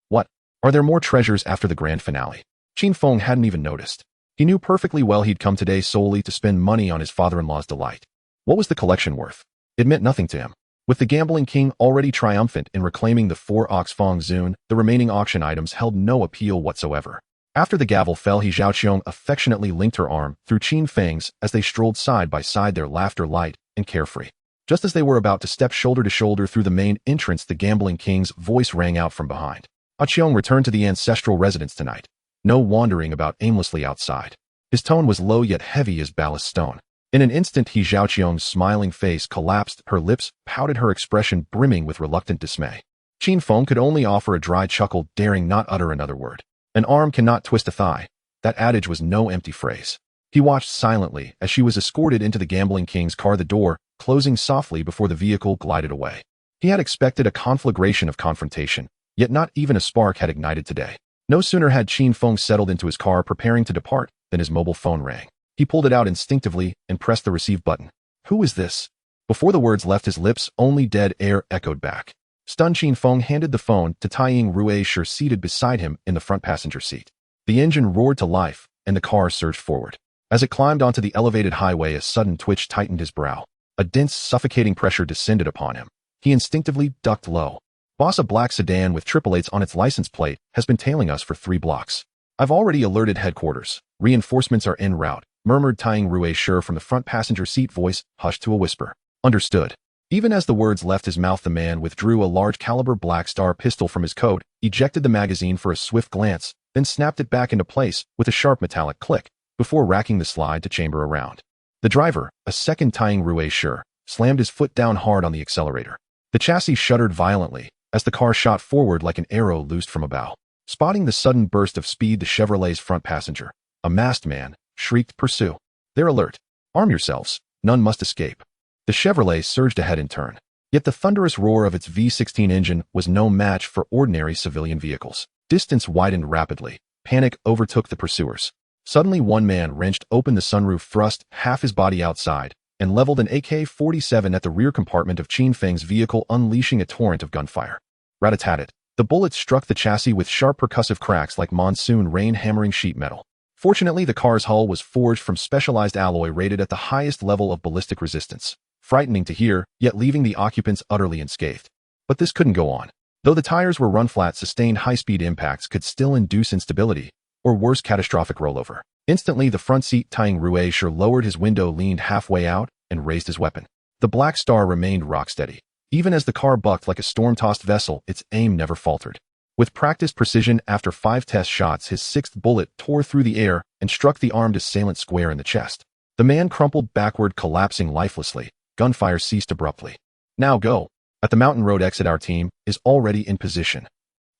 What? Are there more treasures after the grand finale? Qin Feng hadn't even noticed. He knew perfectly well he'd come today solely to spend money on his father-in-law's delight. What was the collection worth? It meant nothing to him. With the gambling king already triumphant in reclaiming the 4-oxen zune, the remaining auction items held no appeal whatsoever. After the gavel fell, He Zhaoqiong affectionately linked her arm through Qin Feng's as they strolled side by side, their laughter light and carefree. Just as they were about to step shoulder to shoulder through the main entrance, the gambling king's voice rang out from behind. Zhaoqiong returned to the ancestral residence tonight. No wandering about aimlessly outside. His tone was low yet heavy as ballast stone. In an instant, He Zhaoqiong's smiling face collapsed, her lips pouted, her expression brimming with reluctant dismay. Qin Feng could only offer a dry chuckle, daring not utter another word. An arm cannot twist a thigh. That adage was no empty phrase. He watched silently as she was escorted into the gambling king's car, the door closing softly before the vehicle glided away. He had expected a conflagration of confrontation, yet not even a spark had ignited today. No sooner had Qin Feng settled into his car preparing to depart than his mobile phone rang. He pulled it out instinctively and pressed the receive button. Who is this? Before the words left his lips, only dead air echoed back. Stunned, Qin Feng handed the phone to Taiying Rueshi, seated beside him in the front passenger seat. The engine roared to life, and the car surged forward. As it climbed onto the elevated highway, a sudden twitch tightened his brow. A dense, suffocating pressure descended upon him. He instinctively ducked low. Boss, a black sedan with 888s on its license plate, has been tailing us for 3 blocks. I've already alerted headquarters. Reinforcements are en route. murmured Tying Rue Sure from the front passenger seat, voice hushed to a whisper. Understood. Even as the words left his mouth, the man withdrew a large caliber Black Star pistol from his coat, ejected the magazine for a swift glance, then snapped it back into place with a sharp metallic click, before racking the slide to chamber around. The driver, a second Tying Rue Sure, slammed his foot down hard on the accelerator. The chassis shuddered violently as the car shot forward like an arrow loosed from a bow. Spotting the sudden burst of speed, the Chevrolet's front passenger, a masked man, shrieked, "Pursue! They're alert! Arm yourselves! None must escape!" The Chevrolet surged ahead in turn, yet the thunderous roar of its V16 engine was no match for ordinary civilian vehicles. Distance widened rapidly. Panic overtook the pursuers. Suddenly, one man wrenched open the sunroof, thrust half his body outside, and leveled an AK-47 at the rear compartment of Qin Feng's vehicle, unleashing a torrent of gunfire. Rat-a-tat-tat. The bullets struck the chassis with sharp percussive cracks like monsoon rain hammering sheet metal. Fortunately, the car's hull was forged from specialized alloy rated at the highest level of ballistic resistance. Frightening to hear, yet leaving the occupants utterly unscathed. But this couldn't go on. Though the tires were run flat, sustained high-speed impacts could still induce instability, or worse, catastrophic rollover. Instantly, the front seat Tying Rue Sure lowered his window, leaned halfway out, and raised his weapon. The Black Star remained rock-steady. Even as the car bucked like a storm-tossed vessel, its aim never faltered. With practiced precision, after 5 test shots, his 6th bullet tore through the air and struck the armed assailant square in the chest. The man crumpled backward, collapsing lifelessly. Gunfire ceased abruptly. "Now go." At the Mountain Road exit, our team is already in position.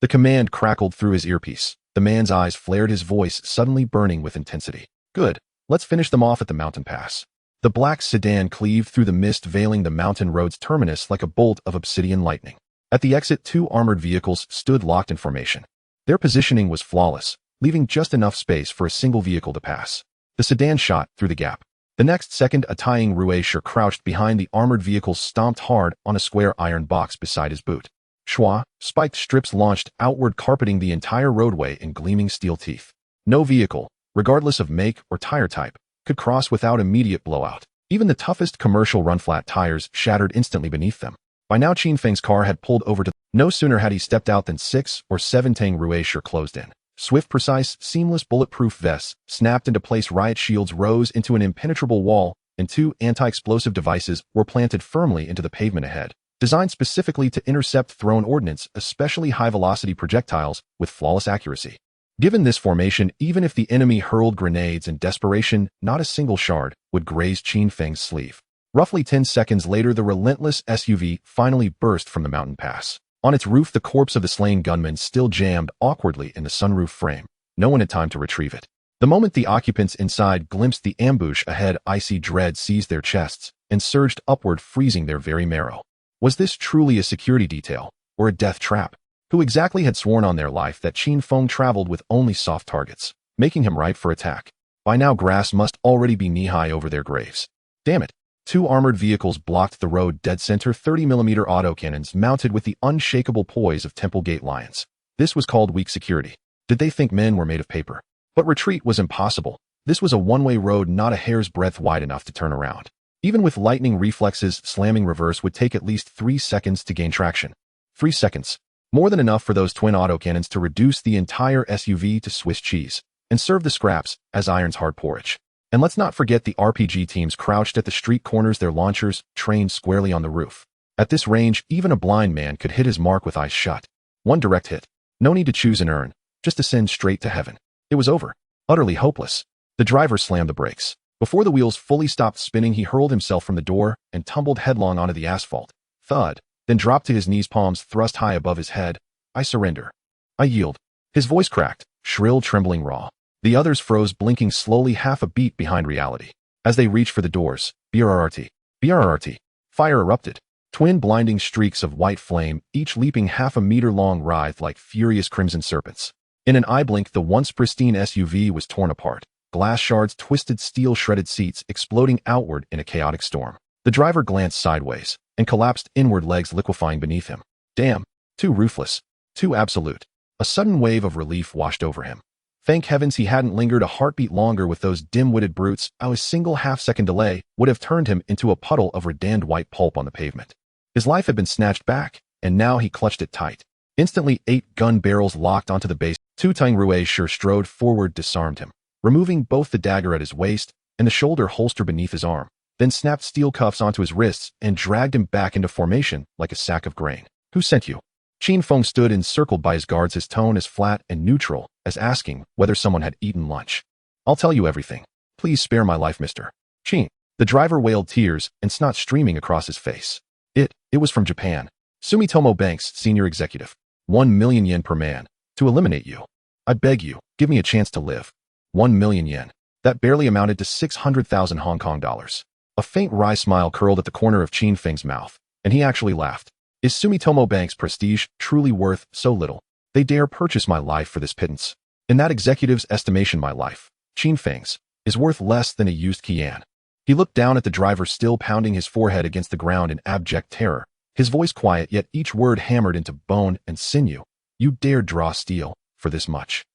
The command crackled through his earpiece. The man's eyes flared, his voice suddenly burning with intensity. "Good. Let's finish them off at the mountain pass." The black sedan cleaved through the mist, veiling the mountain road's terminus like a bolt of obsidian lightning. At the exit, 2 armored vehicles stood locked in formation. Their positioning was flawless, leaving just enough space for a single vehicle to pass. The sedan shot through the gap. The next second, a Tying Rue Sure crouched behind the armored vehicles, stomped hard on a square iron box beside his boot. Schwa, spiked strips launched outward, carpeting the entire roadway in gleaming steel teeth. No vehicle, regardless of make or tire type, could cross without immediate blowout. Even the toughest commercial run-flat tires shattered instantly beneath them. By now, Qin Feng's car had pulled over to... No sooner had he stepped out than 6 or 7 Tying Rue Sure closed in. Swift, precise, seamless bulletproof vests snapped into place, riot shields rose into an impenetrable wall, and 2 anti-explosive devices were planted firmly into the pavement ahead, designed specifically to intercept thrown ordnance, especially high-velocity projectiles, with flawless accuracy. Given this formation, even if the enemy hurled grenades in desperation, not a single shard would graze Qin Feng's sleeve. Roughly 10 seconds later, the relentless SUV finally burst from the mountain pass. On its roof, the corpse of the slain gunman still jammed awkwardly in the sunroof frame. No one had time to retrieve it. The moment the occupants inside glimpsed the ambush ahead, icy dread seized their chests and surged upward, freezing their very marrow. Was this truly a security detail, or a death trap? Who exactly had sworn on their life that Qin Feng traveled with only soft targets, making him ripe for attack? By now, grass must already be knee-high over their graves. Damn it! 2 armored vehicles blocked the road dead center, 30mm autocannons mounted with the unshakable poise of Temple Gate lions. This was called weak security. Did they think men were made of paper? But retreat was impossible. This was a one-way road, not a hair's breadth wide enough to turn around. Even with lightning reflexes, slamming reverse would take at least 3 seconds to gain traction. 3 seconds. More than enough for those twin autocannons to reduce the entire SUV to Swiss cheese and serve the scraps as iron's hard porridge. And let's not forget the RPG teams crouched at the street corners, their launchers trained squarely on the roof. At this range, even a blind man could hit his mark with eyes shut. One direct hit. No need to choose and earn, just ascend straight to heaven. It was over. Utterly hopeless. The driver slammed the brakes. Before the wheels fully stopped spinning, he hurled himself from the door and tumbled headlong onto the asphalt. Thud, then dropped to his knees, palms thrust high above his head. "I surrender. I yield." His voice cracked, shrill, trembling, raw. The others froze, blinking slowly, half a beat behind reality. As they reached for the doors, BRRT. BRRT. Fire erupted. Twin blinding streaks of white flame, each leaping half a meter long, writhed like furious crimson serpents. In an eye blink, the once pristine SUV was torn apart. Glass shards twisted steel, shredded seats exploding outward in a chaotic storm. The driver glanced sideways and collapsed inward, legs liquefying beneath him. Damn. Too ruthless. Too absolute. A sudden wave of relief washed over him. Thank heavens he hadn't lingered a heartbeat longer with those dim-witted brutes. A single half-second delay would have turned him into a puddle of redanded white pulp on the pavement. His life had been snatched back, and now he clutched it tight. Instantly, 8 gun barrels locked onto the base. 2 Tying Rue Sure strode forward, disarmed him. Removing both the dagger at his waist and the shoulder holster beneath his arm, then snapped steel cuffs onto his wrists and dragged him back into formation like a sack of grain. Who sent you? Qin Feng stood encircled by his guards, his tone as flat and neutral as asking whether someone had eaten lunch. I'll tell you everything. Please spare my life, Mr. Qin. The driver wailed, tears and snot streaming across his face. It was from Japan. Sumitomo Bank's senior executive. 1 million yen per man. To eliminate you. I beg you, give me a chance to live. 1 million yen. That barely amounted to 600,000 Hong Kong dollars. A faint wry smile curled at the corner of Qin Feng's mouth, and he actually laughed. Is Sumitomo Bank's prestige truly worth so little? They dare purchase my life for this pittance. In that executive's estimation, my life, Qin Feng's, is worth less than a used Qian. He looked down at the driver, still pounding his forehead against the ground in abject terror, his voice quiet, yet each word hammered into bone and sinew. You dared draw steel for this much.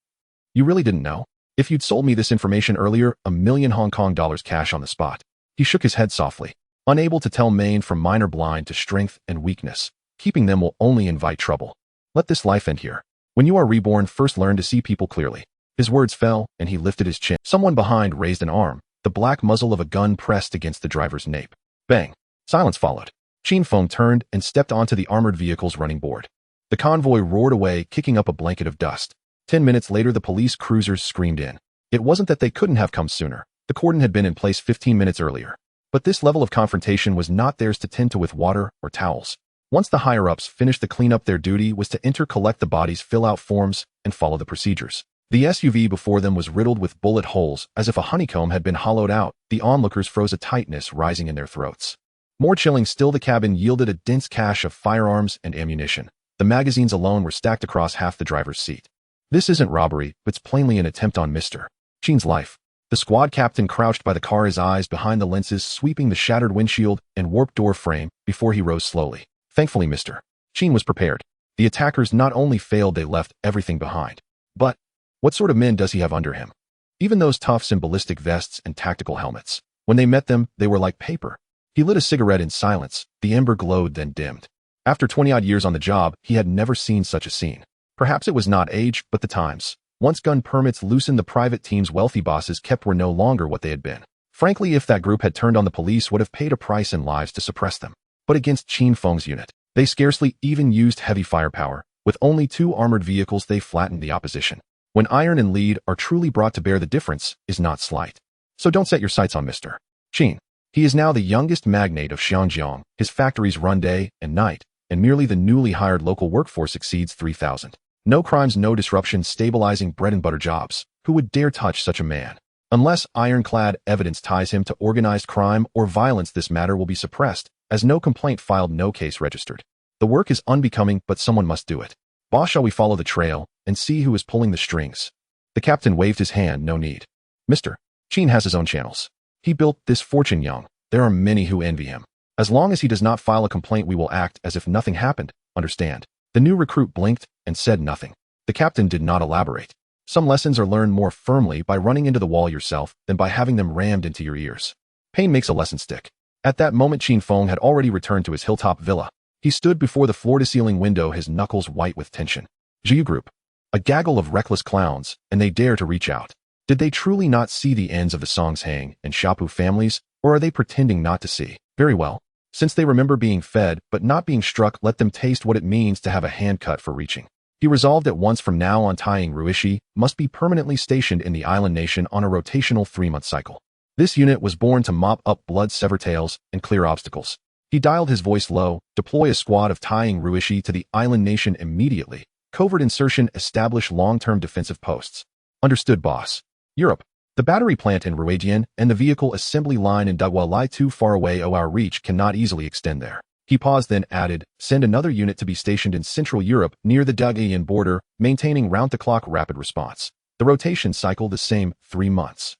You really didn't know? If you'd sold me this information earlier, 1 million Hong Kong dollars cash on the spot. He shook his head softly, unable to tell Maine from minor blind to strength and weakness. Keeping them will only invite trouble. Let this life end here. When you are reborn, first learn to see people clearly. His words fell, and he lifted his chin. Someone behind raised an arm, the black muzzle of a gun pressed against the driver's nape. Bang. Silence followed. Qin Feng turned and stepped onto the armored vehicle's running board. The convoy roared away, kicking up a blanket of dust. 10 minutes later, the police cruisers screamed in. It wasn't that they couldn't have come sooner. The cordon had been in place 15 minutes earlier. But this level of confrontation was not theirs to tend to with water or towels. Once the higher-ups finished the cleanup, their duty was to enter, collect the bodies, fill out forms, and follow the procedures. The SUV before them was riddled with bullet holes, as if a honeycomb had been hollowed out. The onlookers froze, a tightness rising in their throats. More chilling still, the cabin yielded a dense cache of firearms and ammunition. The magazines alone were stacked across half the driver's seat. This isn't robbery, but it's plainly an attempt on Mr. Qin's life. The squad captain crouched by the car, his eyes behind the lenses, sweeping the shattered windshield and warped door frame before he rose slowly. Thankfully, Mr. Qin was prepared. The attackers not only failed, they left everything behind. But what sort of men does he have under him? Even those toughs in ballistic vests and tactical helmets. When they met them, they were like paper. He lit a cigarette in silence. The ember glowed, then dimmed. After 20-odd years on the job, he had never seen such a scene. Perhaps it was not age, but the times. Once gun permits loosened, the private team's wealthy bosses kept were no longer what they had been. Frankly, if that group had turned on the police, would have paid a price in lives to suppress them. But against Qin Feng's unit, they scarcely even used heavy firepower. With only 2 armored vehicles, they flattened the opposition. When iron and lead are truly brought to bear, the difference is not slight. So don't set your sights on Mr. Qin. He is now the youngest magnate of Xianjiang. His factories run day and night, and merely the newly hired local workforce exceeds 3,000. No crimes, no disruption, stabilizing bread-and-butter jobs. Who would dare touch such a man? Unless ironclad evidence ties him to organized crime or violence, this matter will be suppressed, as no complaint filed, no case registered. The work is unbecoming, but someone must do it. Boss, shall we follow the trail and see who is pulling the strings? The captain waved his hand. No need. Mr. Qin has his own channels. He built this fortune young. There are many who envy him. As long as he does not file a complaint, we will act as if nothing happened. Understand? The new recruit blinked and said nothing. The captain did not elaborate. Some lessons are learned more firmly by running into the wall yourself than by having them rammed into your ears. Pain makes a lesson stick. At that moment, Qin Feng had already returned to his hilltop villa. He stood before the floor-to-ceiling window, his knuckles white with tension. Jiu group. A gaggle of reckless clowns, and they dare to reach out. Did they truly not see the ends of the Songs-Hang and Xiaopu families, or are they pretending not to see? Very well. Since they remember being fed but not being struck, let them taste what it means to have a hand cut for reaching. He resolved at once, from now on, Tying Ruishi must be permanently stationed in the island nation on a rotational 3-month cycle. This unit was born to mop up blood, sever tails, and clear obstacles. He dialed his voice low. Deploy a squad of Tying Ruishi to the island nation immediately. Covert insertion. Establish long-term defensive posts. Understood, boss. Europe. The battery plant in Ruidian and the vehicle assembly line in Dugwa lie too far away. Our reach cannot easily extend there. He paused, then added, send another unit to be stationed in Central Europe near the Dugian border, maintaining round-the-clock rapid response. The rotation cycle the same, 3 months.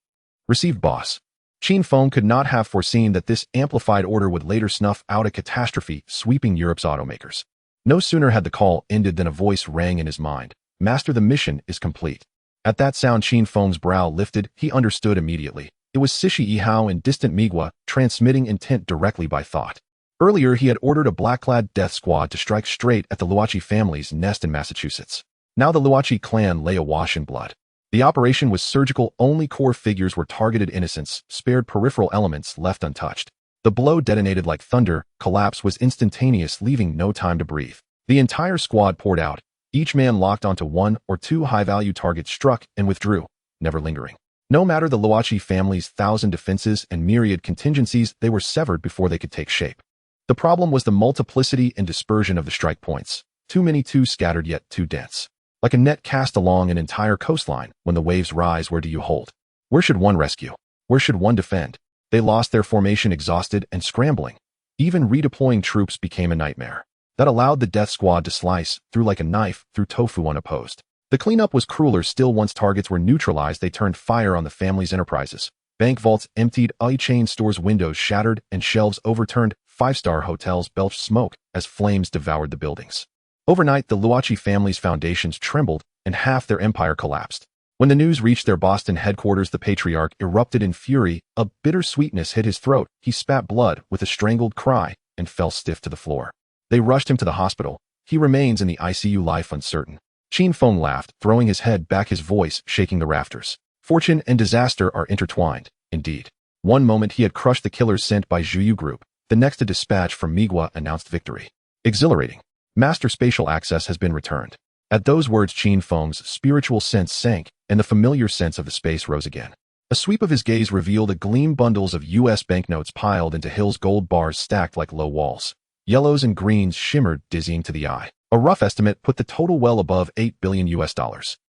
Received, boss. Qin Feng could not have foreseen that this amplified order would later snuff out a catastrophe sweeping Europe's automakers. No sooner had the call ended than a voice rang in his mind. Master, the mission is complete. At that sound, Qin Feng's brow lifted. He understood immediately. It was Sishi Yihao in distant Migwa, transmitting intent directly by thought. Earlier, he had ordered a black-clad death squad to strike straight at the Luachi family's nest in Massachusetts. Now the Luachi clan lay awash in blood. The operation was surgical, only core figures were targeted innocents, spared peripheral elements left untouched. The blow detonated like thunder, collapse was instantaneous, leaving no time to breathe. The entire squad poured out. Each man locked onto one or two high-value targets, struck and withdrew, never lingering. No matter the Luachi family's 1,000 defenses and myriad contingencies, they were severed before they could take shape. The problem was the multiplicity and dispersion of the strike points. Too many, too scattered, yet too dense. Like a net cast along an entire coastline, when the waves rise, where do you hold? Where should one rescue? Where should one defend? They lost their formation, exhausted and scrambling. Even redeploying troops became a nightmare. That allowed the death squad to slice through like a knife through tofu unopposed. The cleanup was crueler still. Once targets were neutralized, they turned fire on the family's enterprises. Bank vaults emptied, chain stores' windows shattered, and shelves overturned. Five-star hotels belched smoke as flames devoured the buildings. Overnight, the Luachi family's foundations trembled, and half their empire collapsed. When the news reached their Boston headquarters, the patriarch erupted in fury. A bitter sweetness hit his throat. He spat blood with a strangled cry and fell stiff to the floor. They rushed him to the hospital. He remains in the ICU, life uncertain. Qin Feng laughed, throwing his head back, his voice shaking the rafters. Fortune and disaster are intertwined, indeed. One moment he had crushed the killers sent by Zhuyu Group. The next, a dispatch from Migua announced victory. Exhilarating. Master spatial access has been returned. At those words, Qin Feng's spiritual sense sank, and the familiar sense of the space rose again. A sweep of his gaze revealed a gleam, bundles of U.S. banknotes piled into hills, gold bars stacked like low walls. Yellows and greens shimmered, dizzying to the eye. A rough estimate put the total well above $8 billion.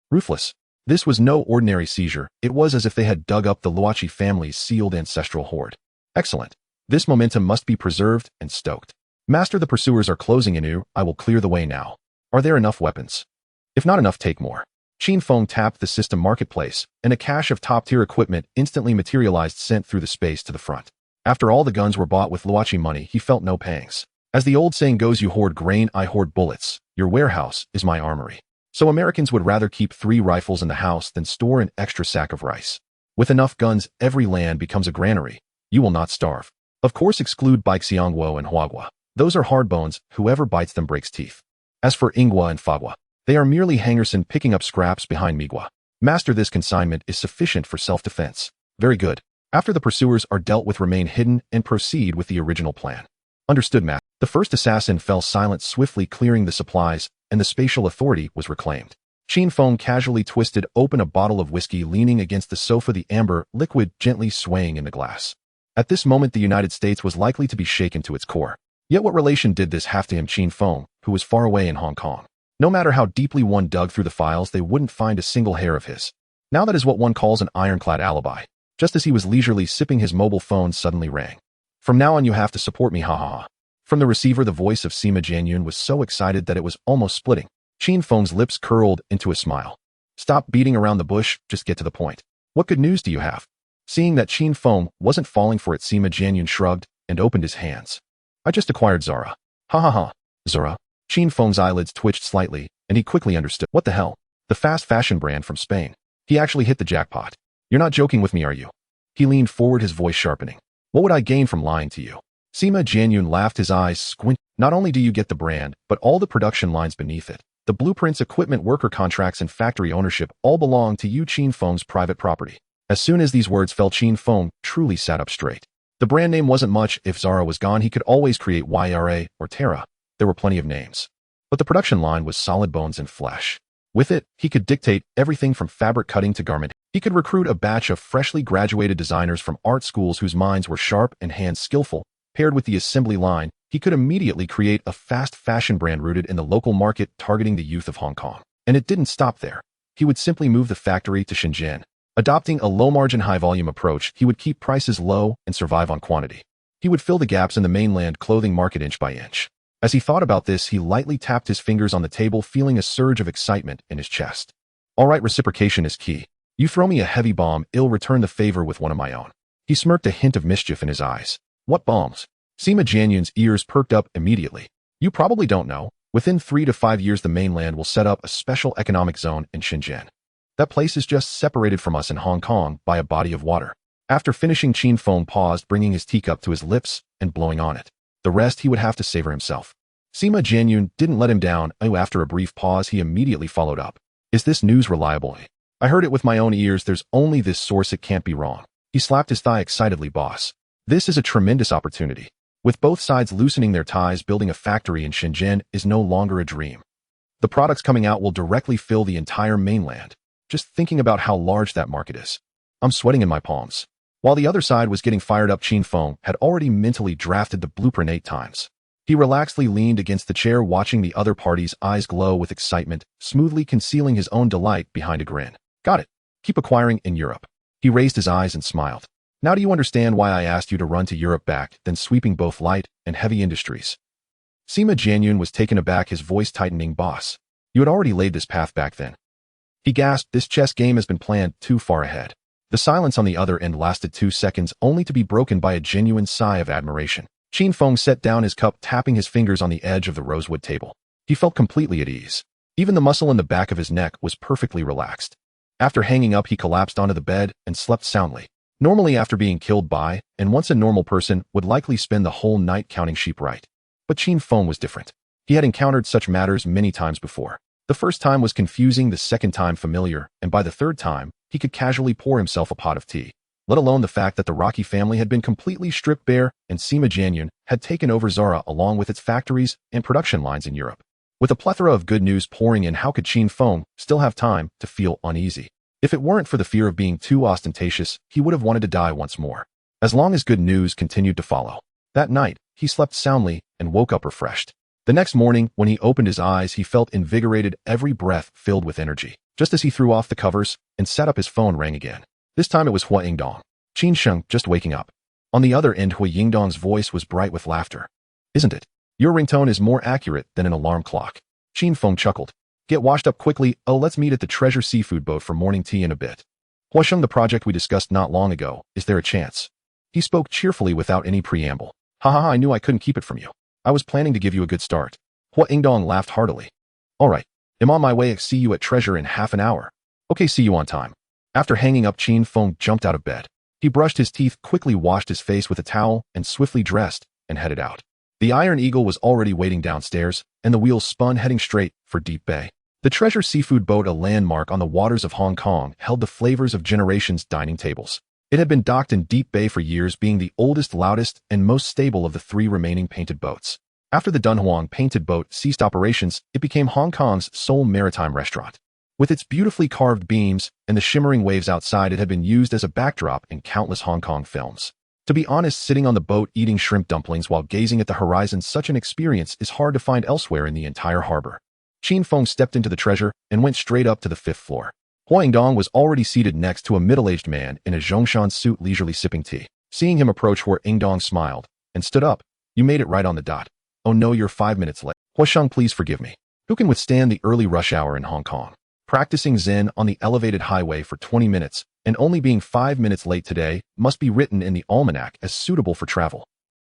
Ruthless. This was no ordinary seizure. It was as if they had dug up the Luachi family's sealed ancestral hoard. Excellent. This momentum must be preserved and stoked. Master, the pursuers are closing in. I will clear the way now. Are there enough weapons? If not enough, take more. Qin Feng tapped the system marketplace, and a cache of top-tier equipment instantly materialized, sent through the space to the front. After all the guns were bought with Luachi money, he felt no pangs. As the old saying goes, you hoard grain, I hoard bullets. Your warehouse is my armory. So Americans would rather keep 3 rifles in the house than store an extra sack of rice. With enough guns, every land becomes a granary. You will not starve. Of course, exclude Baixiangguo and Huagua. Those are hard bones. Whoever bites them breaks teeth. As for Ingua and Fagua, they are merely hangerson picking up scraps behind Migua. Master, this consignment is sufficient for self-defense. Very good. After the pursuers are dealt with, remain hidden and proceed with the original plan. Understood, Master. The first assassin fell silent, swiftly clearing the supplies, and the spatial authority was reclaimed. Qin Feng casually twisted open a bottle of whiskey, leaning against the sofa, the amber liquid gently swaying in the glass. At this moment, the United States was likely to be shaken to its core. Yet what relation did this have to him, Qin Feng, who was far away in Hong Kong? No matter how deeply one dug through the files, they wouldn't find a single hair of his. Now that is what one calls an ironclad alibi. Just as he was leisurely sipping, his mobile phone suddenly rang. From now on you have to support me, ha ha ha. From the receiver, the voice of Sima Jianyun was so excited that it was almost splitting. Qin Feng's lips curled into a smile. Stop beating around the bush, just get to the point. What good news do you have? Seeing that Qin Feng wasn't falling for it, Sima Jianyun shrugged and opened his hands. I just acquired Zara. Ha ha ha. Zara? Qin Feng's eyelids twitched slightly, and he quickly understood. What the hell? The fast fashion brand from Spain. He actually hit the jackpot. You're not joking with me, are you? He leaned forward, his voice sharpening. What would I gain from lying to you? Sima Jianyun laughed, his eyes squint. Not only do you get the brand, but all the production lines beneath it. The blueprints, equipment, worker contracts, and factory ownership all belong to you, Qin Feng's private property. As soon as these words fell, Qin Feng truly sat up straight. The brand name wasn't much. If Zara was gone, he could always create Yra or Terra. There were plenty of names. But the production line was solid bones and flesh. With it, he could dictate everything from fabric cutting to garment. He could recruit a batch of freshly graduated designers from art schools whose minds were sharp and hands skillful. Paired with the assembly line, he could immediately create a fast fashion brand rooted in the local market, targeting the youth of Hong Kong. And it didn't stop there. He would simply move the factory to Shenzhen. Adopting a low-margin, high-volume approach, he would keep prices low and survive on quantity. He would fill the gaps in the mainland clothing market inch by inch. As he thought about this, he lightly tapped his fingers on the table, feeling a surge of excitement in his chest. All right, reciprocation is key. You throw me a heavy bomb, I'll return the favor with one of my own. He smirked, a hint of mischief in his eyes. What bombs? Sima Jianyun's ears perked up immediately. You probably don't know. Within 3 to 5 years, the mainland will set up a special economic zone in Shenzhen. That place is just separated from us in Hong Kong by a body of water. After finishing, Qin Feng paused, bringing his teacup to his lips and blowing on it. The rest he would have to savor himself. Sima Jianyun didn't let him down. After a brief pause, he immediately followed up. Is this news reliable? I heard it with my own ears. There's only this source. It can't be wrong. He slapped his thigh excitedly. Boss, this is a tremendous opportunity. With both sides loosening their ties, building a factory in Shenzhen is no longer a dream. The products coming out will directly fill the entire mainland. Just thinking about how large that market is. I'm sweating in my palms. While the other side was getting fired up, Qin Feng had already mentally drafted the blueprint 8 times. He relaxedly leaned against the chair, watching the other party's eyes glow with excitement, smoothly concealing his own delight behind a grin. Got it. Keep acquiring in Europe. He raised his eyes and smiled. Now do you understand why I asked you to run to Europe back, then sweeping both light and heavy industries? Sima Jianyun was taken aback, his voice tightening. Boss, you had already laid this path back then. He gasped. This chess game has been planned too far ahead. The silence on the other end lasted 2 seconds, only to be broken by a genuine sigh of admiration. Qin Feng set down his cup, tapping his fingers on the edge of the rosewood table. He felt completely at ease. Even the muscle in the back of his neck was perfectly relaxed. After hanging up, he collapsed onto the bed and slept soundly. Normally, after being killed by, and once a normal person would likely spend the whole night counting sheep, right? But Qin Feng was different. He had encountered such matters many times before. The first time was confusing, the second time familiar, and by the third time, he could casually pour himself a pot of tea. Let alone the fact that the Rocky family had been completely stripped bare and Sima Jianyun had taken over Zara along with its factories and production lines in Europe. With a plethora of good news pouring in, how could Qin Feng still have time to feel uneasy? If it weren't for the fear of being too ostentatious, he would have wanted to die once more. As long as good news continued to follow. That night, he slept soundly and woke up refreshed. The next morning, when he opened his eyes, he felt invigorated, every breath filled with energy. Just as he threw off the covers and sat up, his phone rang again. This time it was Hua Yingdong. Qin Sheng, just waking up. On the other end, Hua Yingdong's voice was bright with laughter. Isn't it? Your ringtone is more accurate than an alarm clock. Qin Feng chuckled. Get washed up quickly. Oh, let's meet at the Treasure Seafood Boat for morning tea in a bit. Hua Sheng, the project we discussed not long ago, is there a chance? He spoke cheerfully without any preamble. Ha, I knew I couldn't keep it from you. I was planning to give you a good start. Hua Yingdong laughed heartily. All right. I'm on my way. See you at Treasure in half an hour. Okay, see you on time. After hanging up, Qin Feng jumped out of bed. He brushed his teeth, quickly washed his face with a towel, and swiftly dressed and headed out. The Iron Eagle was already waiting downstairs, and the wheels spun, heading straight for Deep Bay. The Treasure Seafood Boat, a landmark on the waters of Hong Kong, held the flavors of generations' dining tables. It had been docked in Deep Bay for years, being the oldest, loudest, and most stable of the 3 remaining painted boats. After the Dunhuang painted boat ceased operations, it became Hong Kong's sole maritime restaurant. With its beautifully carved beams and the shimmering waves outside, it had been used as a backdrop in countless Hong Kong films. To be honest, sitting on the boat eating shrimp dumplings while gazing at the horizon, such an experience is hard to find elsewhere in the entire harbor. Qin Feng stepped into the Treasure and went straight up to the 5th floor. Hua Yingdong was already seated next to a middle-aged man in a Zhongshan suit, leisurely sipping tea. Seeing him approach, Hua Yingdong smiled and stood up. You made it right on the dot. Oh no, you're 5 minutes late. Hua Sheng, please forgive me. Who can withstand the early rush hour in Hong Kong? Practicing Zen on the elevated highway for 20 minutes and only being 5 minutes late today must be written in the almanac as suitable for travel.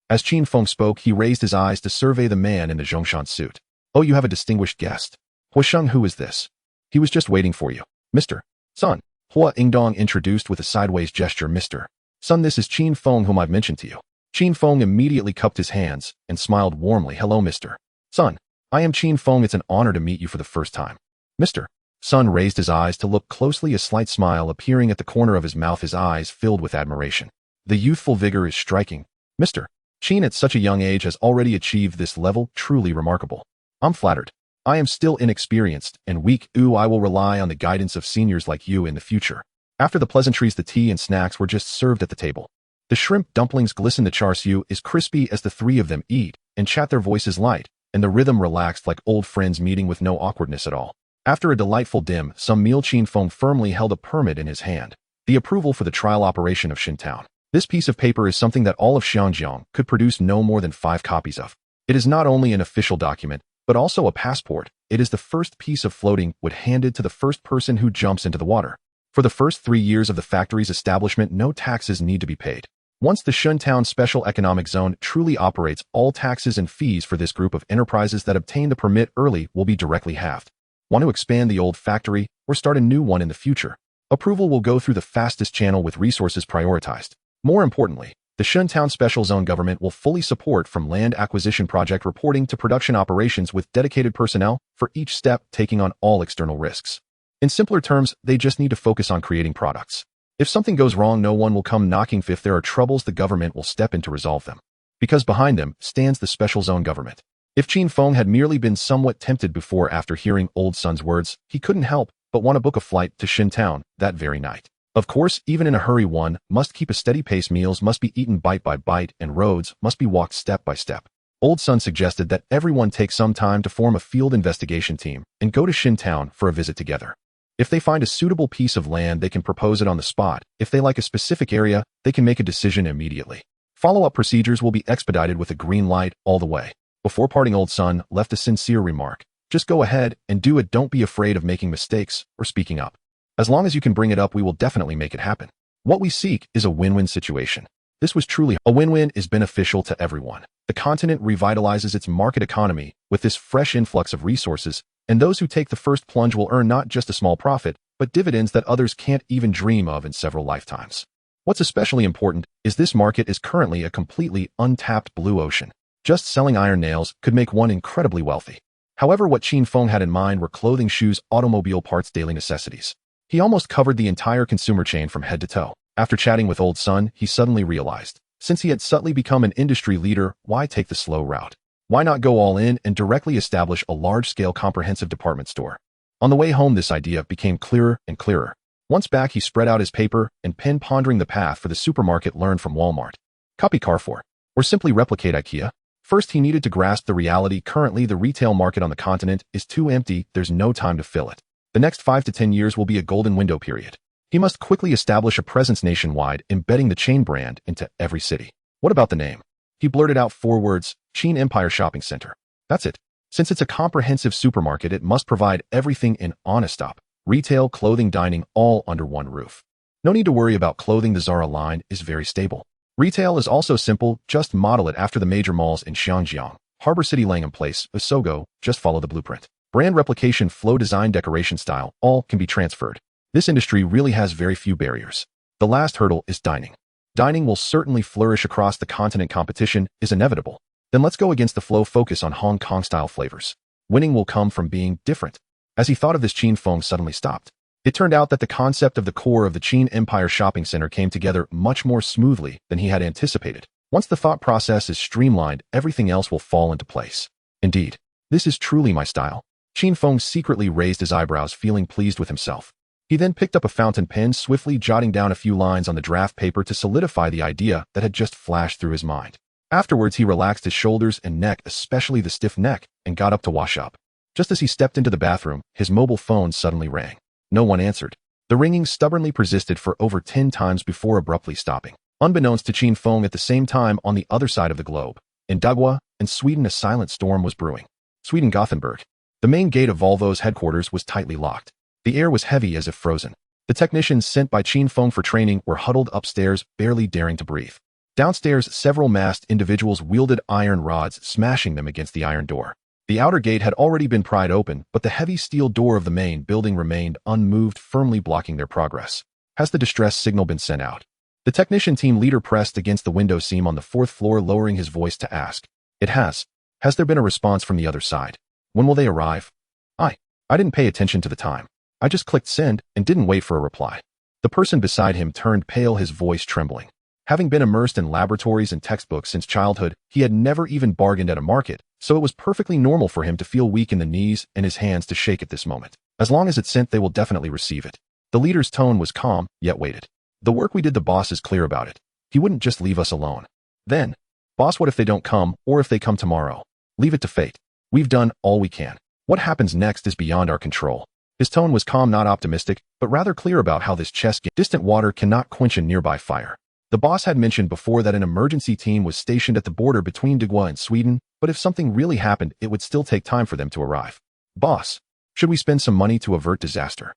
As Qin Feng spoke, he raised his eyes to survey the man in the Zhongshan suit. Oh, you have a distinguished guest. Hua Sheng, who is this? He was just waiting for you. Mr. Sun. Hua Yingdong introduced with a sideways gesture. Mr. Sun, this is Qin Feng, whom I've mentioned to you. Qin Feng immediately cupped his hands and smiled warmly. Hello, Mr. Sun. I am Qin Feng. It's an honor to meet you for the first time. Mr. Sun raised his eyes to look closely, a slight smile appearing at the corner of his mouth, his eyes filled with admiration. The youthful vigor is striking. Mr. Qin, at such a young age, has already achieved this level, truly remarkable. I'm flattered. I am still inexperienced and weak. I will rely on the guidance of seniors like you in the future. After the pleasantries, the tea and snacks were just served at the table. The shrimp dumplings glisten, the char siu is crispy as the 3 of them eat and chat, their voices light, and the rhythm relaxed like old friends meeting with no awkwardness at all. After a delightful dim sum meal, Qin Feng firmly held a permit in his hand, the approval for the trial operation of Shintown. This piece of paper is something that all of Xianjiang could produce no more than 5 copies of. It is not only an official document, but also a passport. It is the first piece of floating wood handed to the first person who jumps into the water. For the first 3 years of the factory's establishment, no taxes need to be paid. Once the Shuntown Special Economic Zone truly operates, all taxes and fees for this group of enterprises that obtain the permit early will be directly halved. Want to expand the old factory or start a new one in the future? Approval will go through the fastest channel with resources prioritized. More importantly, the Shuntown Special Zone government will fully support from land acquisition project reporting to production operations with dedicated personnel for each step, taking on all external risks. In simpler terms, they just need to focus on creating products. If something goes wrong, no one will come knocking. If there are troubles, the government will step in to resolve them. Because behind them stands the special zone government. If Qin Feng had merely been somewhat tempted before after hearing Old Sun's words, he couldn't help but want to book a flight to Shin Town that very night. Of course, even in a hurry, one must keep a steady pace. Meals must be eaten bite by bite, and roads must be walked step by step. Old Sun suggested that everyone take some time to form a field investigation team and go to Shin Town for a visit together. If they find a suitable piece of land, they can propose it on the spot. If they like a specific area, they can make a decision immediately. Follow-up procedures will be expedited with a green light all the way. Before parting, Old Sun left a sincere remark. Just go ahead and do it. Don't be afraid of making mistakes or speaking up. As long as you can bring it up, we will definitely make it happen. What we seek is a win-win situation. This was truly a win-win is beneficial to everyone. The continent revitalizes its market economy with this fresh influx of resources, and those who take the first plunge will earn not just a small profit, but dividends that others can't even dream of in several lifetimes. What's especially important is this market is currently a completely untapped blue ocean. Just selling iron nails could make one incredibly wealthy. However, what Qin Feng had in mind were clothing, shoes, automobile parts, daily necessities. He almost covered the entire consumer chain from head to toe. After chatting with Old Sun, he suddenly realized, since he had subtly become an industry leader, why take the slow route? Why not go all in and directly establish a large-scale comprehensive department store? On the way home, this idea became clearer and clearer. Once back, he spread out his paper and pen, pondering the path for the supermarket learned from Walmart. Copy Carrefour. Or simply replicate IKEA? First, he needed to grasp the reality. Currently, the retail market on the continent is too empty. There's no time to fill it. The next 5 to 10 years will be a golden window period. He must quickly establish a presence nationwide, embedding the chain brand into every city. What about the name? He blurted out 4 words, Qin Empire Shopping Center. That's it. Since it's a comprehensive supermarket, it must provide everything in honest stop. Retail, clothing, dining, all under one roof. No need to worry about clothing. The Zara line is very stable. Retail is also simple. Just model it after the major malls in Xiangjiang, Harbor City, Langham Place, Osogo. Just follow the blueprint. Brand replication, flow, design, decoration, style, all can be transferred. This industry really has very few barriers. The last hurdle is dining. Dining will certainly flourish across the continent. Competition is inevitable. Then let's go against the flow, focus on Hong Kong-style flavors. Winning will come from being different. As he thought of this, Qin Feng suddenly stopped. It turned out that the concept of the core of the Qin Empire Shopping Center came together much more smoothly than he had anticipated. Once the thought process is streamlined, everything else will fall into place. Indeed, this is truly my style. Qin Feng secretly raised his eyebrows, feeling pleased with himself. He then picked up a fountain pen, swiftly jotting down a few lines on the draft paper to solidify the idea that had just flashed through his mind. Afterwards, he relaxed his shoulders and neck, especially the stiff neck, and got up to wash up. Just as he stepped into the bathroom, his mobile phone suddenly rang. No one answered. The ringing stubbornly persisted for over 10 times before abruptly stopping. Unbeknownst to Qin Feng, at the same time on the other side of the globe, in Dagua, in Sweden, a silent storm was brewing. Sweden, Gothenburg. The main gate of Volvo's headquarters was tightly locked. The air was heavy as if frozen. The technicians sent by Qin Feng for training were huddled upstairs, barely daring to breathe. Downstairs, several masked individuals wielded iron rods, smashing them against the iron door. The outer gate had already been pried open, but the heavy steel door of the main building remained unmoved, firmly blocking their progress. Has the distress signal been sent out? The technician team leader pressed against the window seam on the 4th floor, lowering his voice to ask. It has. Has there been a response from the other side? When will they arrive? I didn't pay attention to the time. I just clicked send and didn't wait for a reply. The person beside him turned pale, his voice trembling. Having been immersed in laboratories and textbooks since childhood, he had never even bargained at a market, so it was perfectly normal for him to feel weak in the knees and his hands to shake at this moment. As long as it's sent, they will definitely receive it. The leader's tone was calm, yet weighted. The work we did, the boss is clear about it. He wouldn't just leave us alone. Then, boss, what if they don't come, or if they come tomorrow? Leave it to fate. We've done all we can. What happens next is beyond our control. His tone was calm, not optimistic, but rather clear about how this chess game. Distant water cannot quench a nearby fire. The boss had mentioned before that an emergency team was stationed at the border between Dagua and Sweden, but if something really happened, it would still take time for them to arrive. Boss, should we spend some money to avert disaster?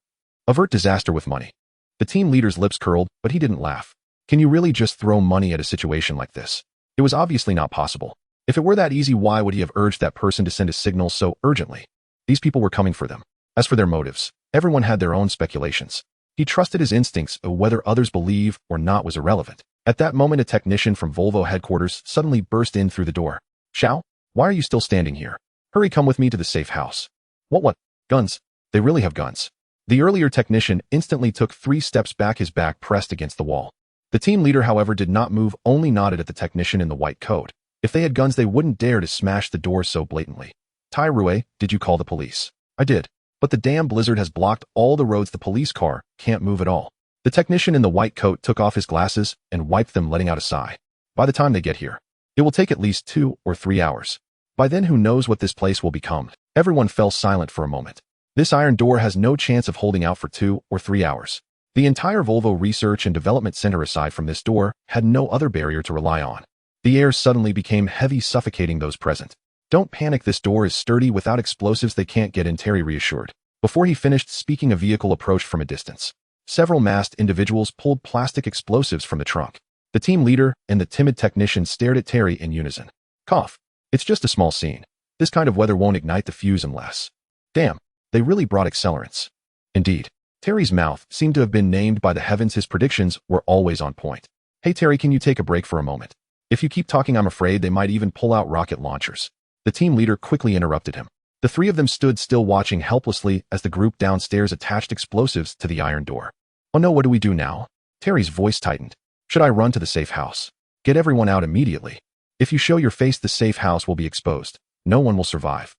Avert disaster with money. The team leader's lips curled, but he didn't laugh. Can you really just throw money at a situation like this? It was obviously not possible. If it were that easy, why would he have urged that person to send a signal so urgently? These people were coming for them. As for their motives, everyone had their own speculations. He trusted his instincts, whether others believe or not was irrelevant. At that moment, a technician from Volvo headquarters suddenly burst in through the door. Xiao, why are you still standing here? Hurry, come with me to the safe house. What? Guns? They really have guns. The earlier technician instantly took 3 steps back, his back pressed against the wall. The team leader, however, did not move, only nodded at the technician in the white coat. If they had guns, they wouldn't dare to smash the door so blatantly. Tyrue, did you call the police? I did. But the damn blizzard has blocked all the roads. The police car can't move at all. The technician in the white coat took off his glasses and wiped them, letting out a sigh. By the time they get here, it will take at least 2 or 3 hours. By then, who knows what this place will become? Everyone fell silent for a moment. This iron door has no chance of holding out for 2 or 3 hours. The entire Volvo Research and Development Center, aside from this door, had no other barrier to rely on. The air suddenly became heavy, suffocating those present. Don't panic, this door is sturdy. Without explosives they can't get in, Terry reassured. Before he finished speaking, a vehicle approached from a distance. Several masked individuals pulled plastic explosives from the trunk. The team leader and the timid technician stared at Terry in unison. Cough. It's just a small scene. This kind of weather won't ignite the fuse unless... Damn, they really brought accelerants. Indeed. Terry's mouth seemed to have been named by the heavens. His predictions were always on point. Hey Terry, can you take a break for a moment? If you keep talking, I'm afraid they might even pull out rocket launchers. The team leader quickly interrupted him. The 3 of them stood still, watching helplessly as the group downstairs attached explosives to the iron door. Oh no, what do we do now? Terry's voice tightened. Should I run to the safe house? Get everyone out immediately. If you show your face, the safe house will be exposed. No one will survive.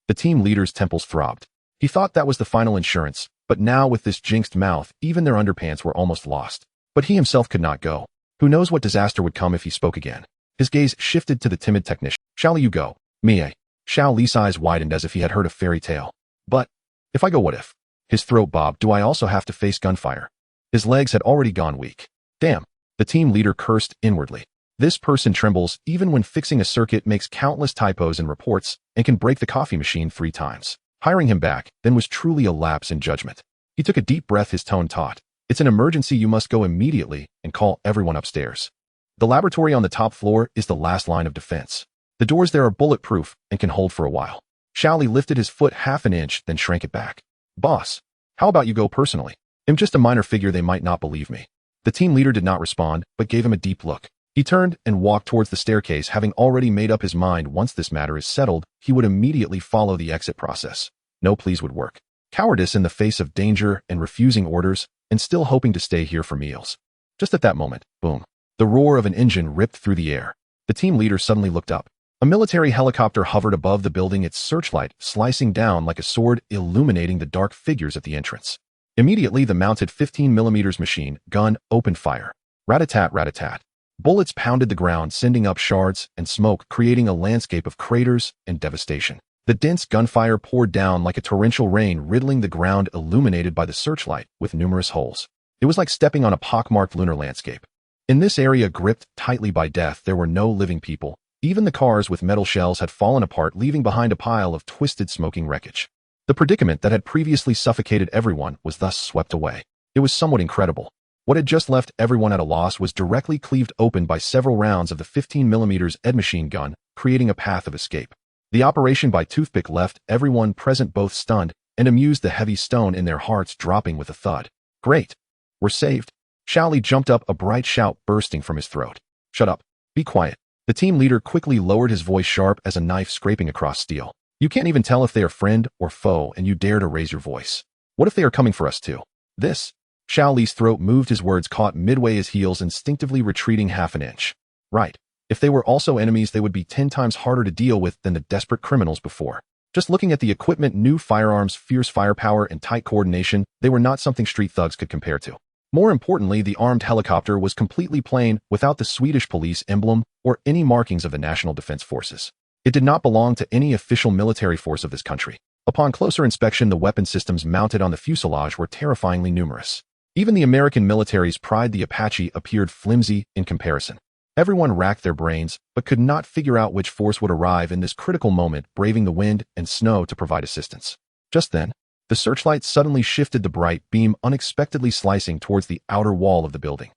The team leader's temples throbbed. He thought that was the final insurance, but now with this jinxed mouth, even their underpants were almost lost. But he himself could not go. Who knows what disaster would come if he spoke again. His gaze shifted to the timid technician. Shall you go? Mie. Xiao Li's eyes widened as if he had heard a fairy tale. But, if I go, what if? His throat bobbed. Do I also have to face gunfire? His legs had already gone weak. Damn. The team leader cursed inwardly. This person trembles even when fixing a circuit, makes countless typos in reports, and can break the coffee machine 3 times. Hiring him back then was truly a lapse in judgment. He took a deep breath, his tone taut. It's an emergency, you must go immediately and call everyone upstairs. The laboratory on the top floor is the last line of defense. The doors there are bulletproof and can hold for a while. Xiao Li lifted his foot half an inch, then shrank it back. Boss, how about you go personally? I'm just a minor figure, they might not believe me. The team leader did not respond, but gave him a deep look. He turned and walked towards the staircase, having already made up his mind once this matter is settled, he would immediately follow the exit process. No pleas would work. Cowardice in the face of danger and refusing orders, and still hoping to stay here for meals. Just at that moment, boom. The roar of an engine ripped through the air. The team leader suddenly looked up. A military helicopter hovered above the building, its searchlight slicing down like a sword, illuminating the dark figures at the entrance. Immediately, the mounted 15mm machine gun opened fire. Rat-a-tat, rat-a-tat. Bullets pounded the ground, sending up shards and smoke, creating a landscape of craters and devastation. The dense gunfire poured down like a torrential rain, riddling the ground illuminated by the searchlight with numerous holes. It was like stepping on a pockmarked lunar landscape. In this area gripped tightly by death, there were no living people. Even the cars with metal shells had fallen apart, leaving behind a pile of twisted, smoking wreckage. The predicament that had previously suffocated everyone was thus swept away. It was somewhat incredible. What had just left everyone at a loss was directly cleaved open by several rounds of the 15mm Ed machine gun, creating a path of escape. The operation by toothpick left everyone present both stunned and amused, the heavy stone in their hearts dropping with a thud. Great. We're saved. Xiao Li jumped up, a bright shout bursting from his throat. Shut up. Be quiet. The team leader quickly lowered his voice, sharp as a knife scraping across steel. You can't even tell if they are friend or foe, and you dare to raise your voice. What if they are coming for us too? This? Xiao Li's throat moved, his words caught midway, his heels instinctively retreating half an inch. Right. If they were also enemies, they would be 10 times harder to deal with than the desperate criminals before. Just looking at the equipment, new firearms, fierce firepower, and tight coordination, they were not something street thugs could compare to. More importantly, the armed helicopter was completely plain, without the Swedish police emblem or any markings of the National Defense Forces. It did not belong to any official military force of this country. Upon closer inspection, the weapon systems mounted on the fuselage were terrifyingly numerous. Even the American military's pride, the Apache, appeared flimsy in comparison. Everyone racked their brains, but could not figure out which force would arrive in this critical moment, braving the wind and snow to provide assistance. Just then, the searchlight suddenly shifted, the bright beam unexpectedly slicing towards the outer wall of the building.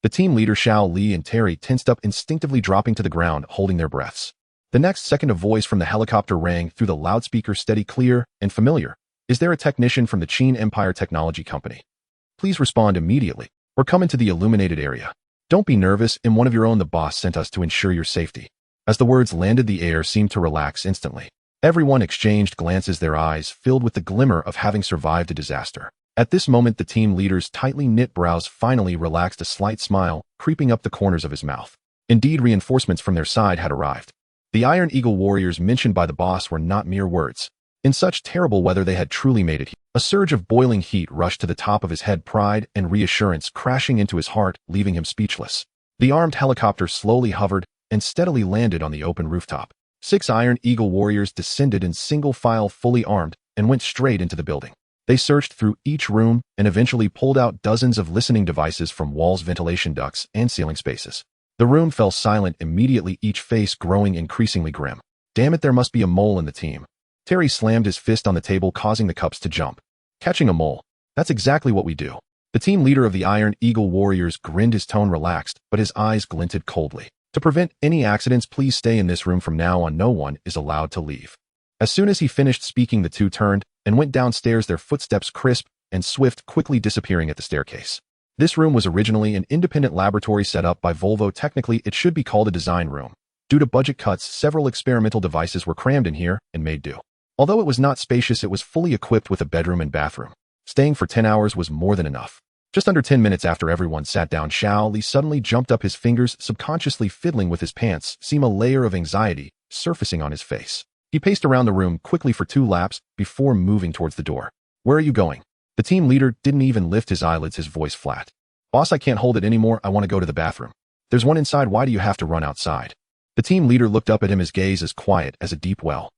The team leader Xiao Li and Terry tensed up, instinctively dropping to the ground, holding their breaths. The next second, a voice from the helicopter rang through the loudspeaker, steady, clear, and familiar. Is there a technician from the Qin Empire Technology Company? Please respond immediately, or come into the illuminated area. Don't be nervous, I'm one of your own. The boss sent us to ensure your safety. As the words landed, the air seemed to relax instantly. Everyone exchanged glances, their eyes filled with the glimmer of having survived a disaster. At this moment, the team leader's tightly knit brows finally relaxed, a slight smile creeping up the corners of his mouth. Indeed, reinforcements from their side had arrived. The Iron Eagle warriors mentioned by the boss were not mere words. In such terrible weather, they had truly made it. A surge of boiling heat rushed to the top of his head, pride and reassurance crashing into his heart, leaving him speechless. The armed helicopter slowly hovered and steadily landed on the open rooftop. 6 Iron Eagle warriors descended in single file, fully armed, and went straight into the building. They searched through each room and eventually pulled out dozens of listening devices from walls, ventilation ducts, and ceiling spaces. The room fell silent immediately, each face growing increasingly grim. Damn it, there must be a mole in the team. Terry slammed his fist on the table, causing the cups to jump. Catching a mole. That's exactly what we do. The team leader of the Iron Eagle warriors grinned, his tone relaxed, but his eyes glinted coldly. To prevent any accidents, please stay in this room from now on. No one is allowed to leave. As soon as he finished speaking, the two turned and went downstairs, their footsteps crisp and swift, quickly disappearing at the staircase. This room was originally an independent laboratory set up by Volvo. Technically, it should be called a design room. Due to budget cuts, several experimental devices were crammed in here and made do. Although it was not spacious, it was fully equipped with a bedroom and bathroom. Staying for 10 hours was more than enough. Just under 10 minutes after everyone sat down, Xiao Li suddenly jumped up, his fingers subconsciously fiddling with his pants, seeing a layer of anxiety surfacing on his face. He paced around the room quickly for 2 laps before moving towards the door. Where are you going? The team leader didn't even lift his eyelids, his voice flat. Boss, I can't hold it anymore. I want to go to the bathroom. There's one inside. Why do you have to run outside? The team leader looked up at him, his gaze as quiet as a deep well.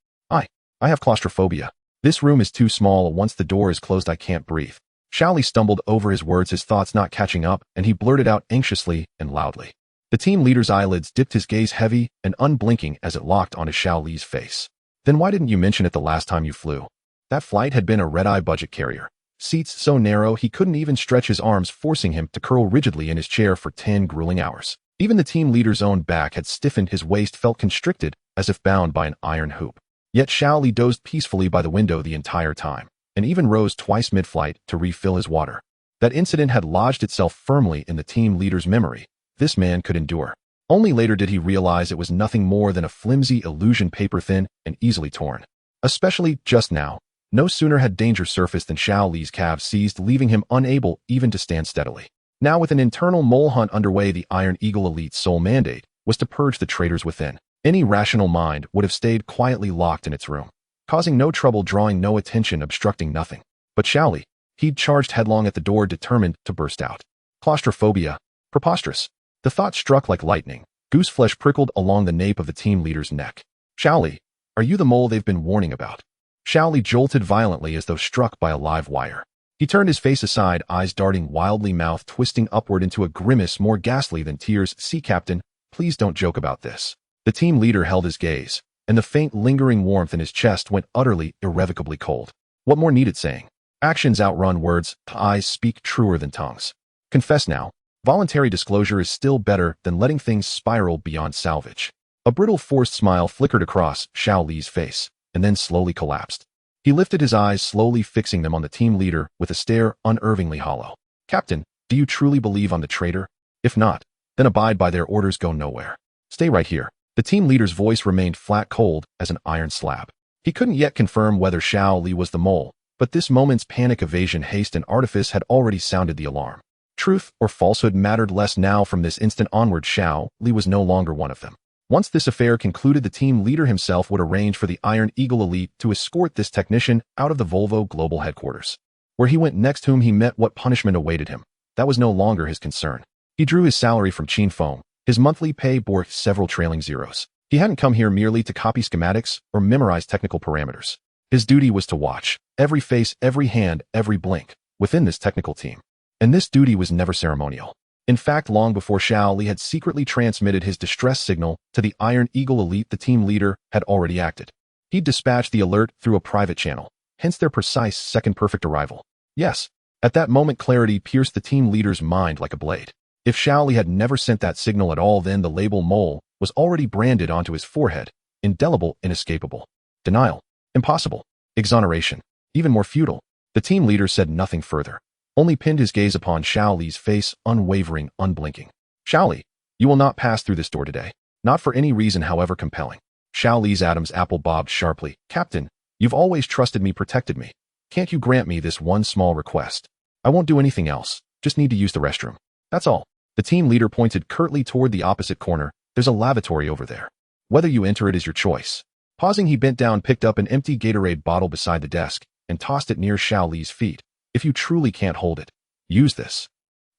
I have claustrophobia. This room is too small. Once the door is closed, I can't breathe. Xiao Li stumbled over his words, his thoughts not catching up, and he blurted out anxiously and loudly. The team leader's eyelids dipped, his gaze heavy and unblinking as it locked onto Xiao Li's face. Then why didn't you mention it the last time you flew? That flight had been a red-eye budget carrier. Seats so narrow he couldn't even stretch his arms, forcing him to curl rigidly in his chair for 10 grueling hours. Even the team leader's own back had stiffened, his waist felt constricted as if bound by an iron hoop. Yet Xiao Li dozed peacefully by the window the entire time, and even rose twice mid-flight to refill his water. That incident had lodged itself firmly in the team leader's memory. This man could endure. Only later did he realize it was nothing more than a flimsy illusion, paper-thin and easily torn. Especially just now. No sooner had danger surfaced than Xiao Li's calves seized, leaving him unable even to stand steadily. Now, with an internal mole hunt underway, the Iron Eagle elite's sole mandate was to purge the traitors within. Any rational mind would have stayed quietly locked in its room, causing no trouble, drawing no attention, obstructing nothing. But Xiao Li, he'd charged headlong at the door, determined to burst out. Claustrophobia. Preposterous. The thought struck like lightning. Gooseflesh prickled along the nape of the team leader's neck. Xiao Li, are you the mole they've been warning about? Xiao Li jolted violently as though struck by a live wire. He turned his face aside, eyes darting wildly, mouth twisting upward into a grimace more ghastly than tears. See, Captain, please don't joke about this. The team leader held his gaze, and the faint lingering warmth in his chest went utterly, irrevocably cold. What more needed saying? Actions outrun words, eyes speak truer than tongues. Confess now. Voluntary disclosure is still better than letting things spiral beyond salvage. A brittle forced smile flickered across Xiao Li's face, and then slowly collapsed. He lifted his eyes, slowly fixing them on the team leader with a stare unervingly hollow. Captain, do you truly believe I'm the traitor? If not, then abide by their orders, go nowhere. Stay right here. The team leader's voice remained flat, cold as an iron slab. He couldn't yet confirm whether Xiao Li was the mole, but this moment's panic, evasion, haste, and artifice had already sounded the alarm. Truth or falsehood mattered less now. From this instant onward, Xiao Li was no longer one of them. Once this affair concluded, the team leader himself would arrange for the Iron Eagle elite to escort this technician out of the Volvo global headquarters. Where he went next, whom he met, what punishment awaited him, that was no longer his concern. He drew his salary from Qin Feng. His monthly pay bore several trailing zeros. He hadn't come here merely to copy schematics or memorize technical parameters. His duty was to watch every face, every hand, every blink within this technical team. And this duty was never ceremonial. In fact, long before Xiao Li had secretly transmitted his distress signal to the Iron Eagle elite, the team leader had already acted. He'd dispatched the alert through a private channel, hence their precise second perfect arrival. Yes, at that moment clarity pierced the team leader's mind like a blade. If Xiao Li had never sent that signal at all, then the label mole was already branded onto his forehead, indelible, inescapable. Denial. Impossible. Exoneration. Even more futile. The team leader said nothing further, only pinned his gaze upon Xiao Li's face, unwavering, unblinking. Xiao Li, you will not pass through this door today. Not for any reason, however compelling. Xiao Li's Adam's apple bobbed sharply. Captain, you've always trusted me, protected me. Can't you grant me this one small request? I won't do anything else, just need to use the restroom. That's all. The team leader pointed curtly toward the opposite corner. There's a lavatory over there. Whether you enter it is your choice. Pausing, he bent down, picked up an empty Gatorade bottle beside the desk, and tossed it near Xiao Li's feet. If you truly can't hold it, use this.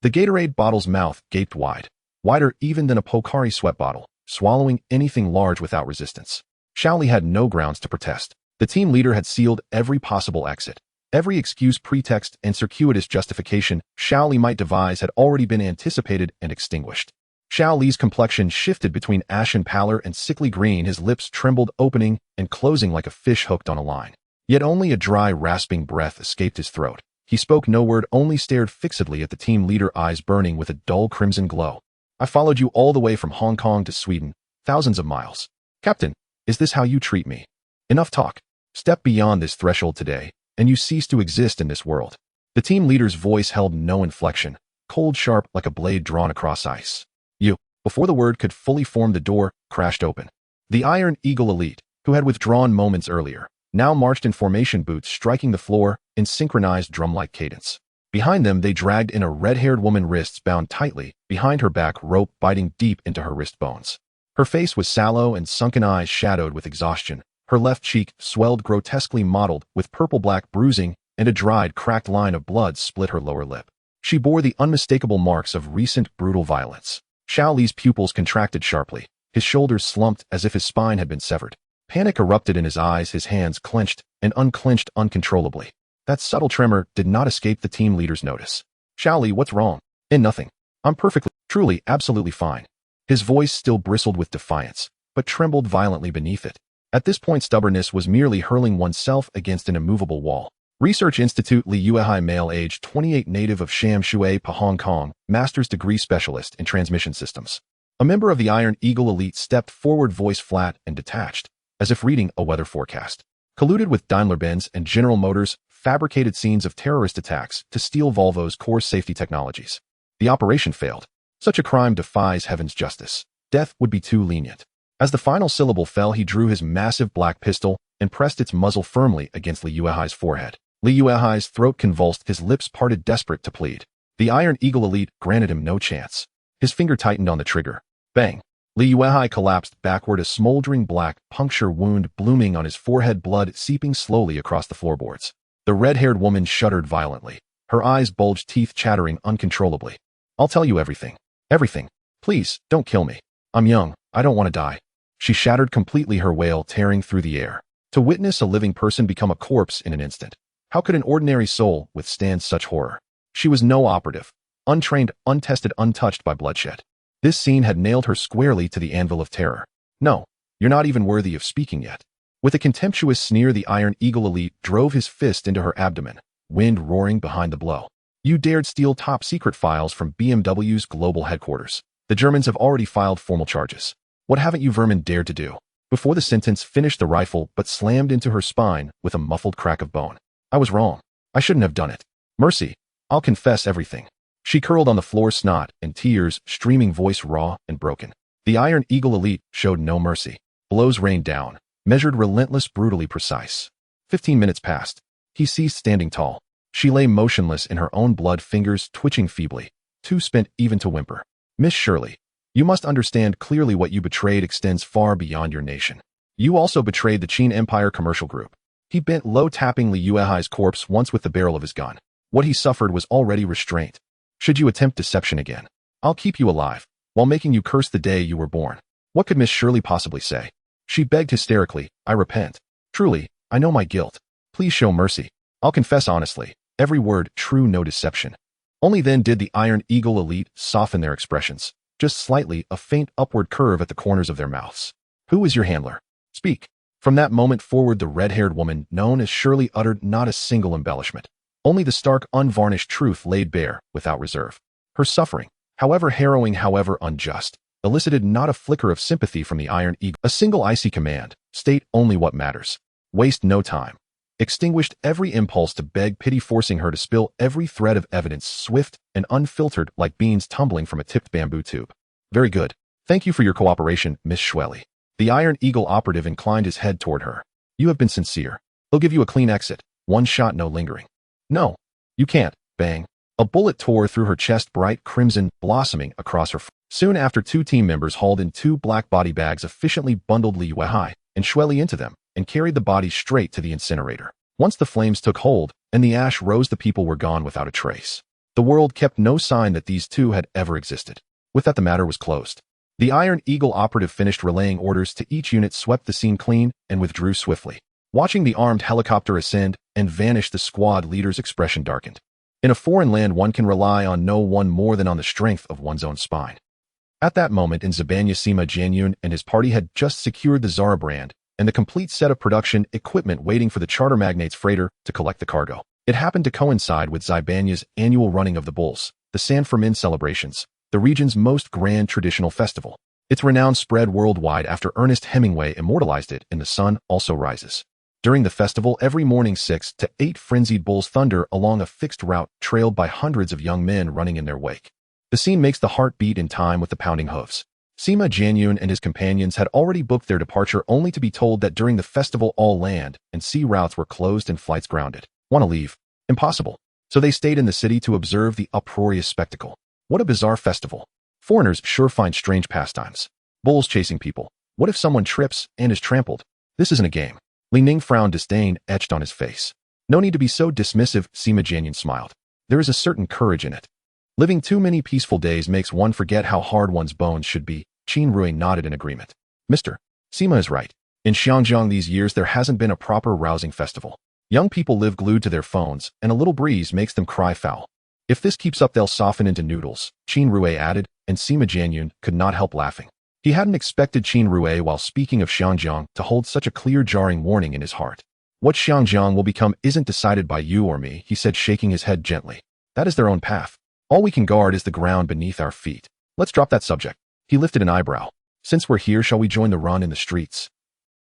The Gatorade bottle's mouth gaped wide, wider even than a Pocari Sweat bottle, swallowing anything large without resistance. Xiao Li had no grounds to protest. The team leader had sealed every possible exit. Every excuse, pretext, and circuitous justification Xiao Li might devise had already been anticipated and extinguished. Xiao Li's complexion shifted between ashen pallor and sickly green. His lips trembled, opening and closing like a fish hooked on a line. Yet only a dry, rasping breath escaped his throat. He spoke no word, only stared fixedly at the team leader, eyes burning with a dull crimson glow. I followed you all the way from Hong Kong to Sweden, thousands of miles. Captain, is this how you treat me? Enough talk. Step beyond this threshold today, and you cease to exist in this world. The team leader's voice held no inflection, cold, sharp, like a blade drawn across ice. You, before the word could fully form, the door crashed open. The Iron Eagle elite, who had withdrawn moments earlier, now marched in formation, boots striking the floor in synchronized drum-like cadence. Behind them, they dragged in a red-haired woman, wrists bound tightly behind her back, rope biting deep into her wrist bones. Her face was sallow and sunken, eyes shadowed with exhaustion. Her left cheek swelled, grotesquely mottled with purple-black bruising, and a dried, cracked line of blood split her lower lip. She bore the unmistakable marks of recent brutal violence. Xiao Li's pupils contracted sharply. His shoulders slumped as if his spine had been severed. Panic erupted in his eyes, his hands clenched and unclenched uncontrollably. That subtle tremor did not escape the team leader's notice. Xiao Li, what's wrong? Nothing. I'm perfectly, truly, absolutely fine. His voice still bristled with defiance, but trembled violently beneath it. At this point, stubbornness was merely hurling oneself against an immovable wall. Research Institute, Li Yuehai, male, age 28, native of Sham Shui Pa, Hong Kong, master's degree, specialist in transmission systems. A member of the Iron Eagle elite stepped forward, voice flat and detached, as if reading a weather forecast. Colluded with Daimler-Benz and General Motors, fabricated scenes of terrorist attacks to steal Volvo's core safety technologies. The operation failed. Such a crime defies heaven's justice. Death would be too lenient. As the final syllable fell, he drew his massive black pistol and pressed its muzzle firmly against Li Yuehai's forehead. Li Yuehai's throat convulsed, his lips parted, desperate to plead. The Iron Eagle elite granted him no chance. His finger tightened on the trigger. Bang! Li Yuehai collapsed backward, a smoldering black puncture wound blooming on his forehead, blood seeping slowly across the floorboards. The red-haired woman shuddered violently. Her eyes bulged, teeth chattering uncontrollably. I'll tell you everything. Everything. Please, don't kill me. I'm young. I don't want to die. She shattered completely, her wail tearing through the air. To witness a living person become a corpse in an instant. How could an ordinary soul withstand such horror? She was no operative. Untrained, untested, untouched by bloodshed. This scene had nailed her squarely to the anvil of terror. No, you're not even worthy of speaking yet. With a contemptuous sneer, the Iron Eagle elite drove his fist into her abdomen, wind roaring behind the blow. You dared steal top-secret files from BMW's global headquarters. The Germans have already filed formal charges. What haven't you vermin dared to do? Before the sentence finished, the rifle but slammed into her spine with a muffled crack of bone. I was wrong. I shouldn't have done it. Mercy. I'll confess everything. She curled on the floor, snot and tears streaming, voice raw and broken. The Iron Eagle elite showed no mercy. Blows rained down, measured, relentless, brutally precise. 15 minutes passed. He ceased, standing tall. She lay motionless in her own blood, fingers twitching feebly, too spent even to whimper. Miss Shirley, you must understand clearly what you betrayed extends far beyond your nation. You also betrayed the Qin Empire Commercial Group. He bent low, tapping Li Yuehai's corpse once with the barrel of his gun. What he suffered was already restraint. Should you attempt deception again, I'll keep you alive, while making you curse the day you were born. What could Miss Shirley possibly say? She begged hysterically, I repent. Truly, I know my guilt. Please show mercy. I'll confess honestly. Every word true, no deception. Only then did the Iron Eagle elite soften their expressions. Just slightly, a faint upward curve at the corners of their mouths. Who is your handler? Speak. From that moment forward, the red-haired woman known as Shirley uttered not a single embellishment. Only the stark, unvarnished truth laid bare, without reserve. Her suffering, however harrowing, however unjust, elicited not a flicker of sympathy from the Iron Eagle. A single icy command, state only what matters. Waste no time. Extinguished every impulse to beg pity, forcing her to spill every thread of evidence, swift and unfiltered like beans tumbling from a tipped bamboo tube. Very good. Thank you for your cooperation, Miss Shirley. The Iron Eagle operative inclined his head toward her. You have been sincere. He'll give you a clean exit, One shot, no lingering. No, you can't. Bang. A bullet tore through her chest, bright crimson, blossoming across her. Soon after, two team members hauled in two black body bags, efficiently bundled Li Yuehai and Shueli into them, and carried the bodies straight to the incinerator. Once the flames took hold and the ash rose, the people were gone without a trace. The world kept no sign that these two had ever existed. With that, the matter was closed. The Iron Eagle operative finished relaying orders to each unit, swept the scene clean, and withdrew swiftly. Watching the armed helicopter ascend and vanish, the squad leader's expression darkened. In a foreign land, one can rely on no one more than on the strength of one's own spine. At that moment in Zabanya, Sima Jianyun and his party had just secured the Zara brand and the complete set of production equipment, waiting for the charter magnate's freighter to collect the cargo. It happened to coincide with Zabanya's annual running of the bulls, the San Fermin celebrations, the region's most grand traditional festival. Its renown spread worldwide after Ernest Hemingway immortalized it in The Sun Also Rises. During the festival, every morning 6 to 8 frenzied bulls thunder along a fixed route, trailed by hundreds of young men running in their wake. The scene makes the heart beat in time with the pounding hooves. Sima Jianyun and his companions had already booked their departure, only to be told that during the festival all land and sea routes were closed and flights grounded. Want to leave? Impossible. So they stayed in the city to observe the uproarious spectacle. What a bizarre festival. Foreigners sure find strange pastimes. Bulls chasing people. What if someone trips and is trampled? This isn't a game. Li Ning frowned, disdain etched on his face. No need to be so dismissive, Sima Jianyun smiled. There is a certain courage in it. Living too many peaceful days makes one forget how hard one's bones should be. Qin Rui nodded in agreement. Mr. Sima is right. In Xiangjiang these years there hasn't been a proper rousing festival. Young people live glued to their phones, and a little breeze makes them cry foul. If this keeps up, they'll soften into noodles, Qin Rui added, and Sima Jianyun could not help laughing. He hadn't expected Qin Rui, while speaking of Xiangjiang, to hold such a clear, jarring warning in his heart. What Xiangjiang will become isn't decided by you or me, he said, shaking his head gently. That is their own path. All we can guard is the ground beneath our feet. Let's drop that subject. He lifted an eyebrow. Since we're here, shall we join the run in the streets?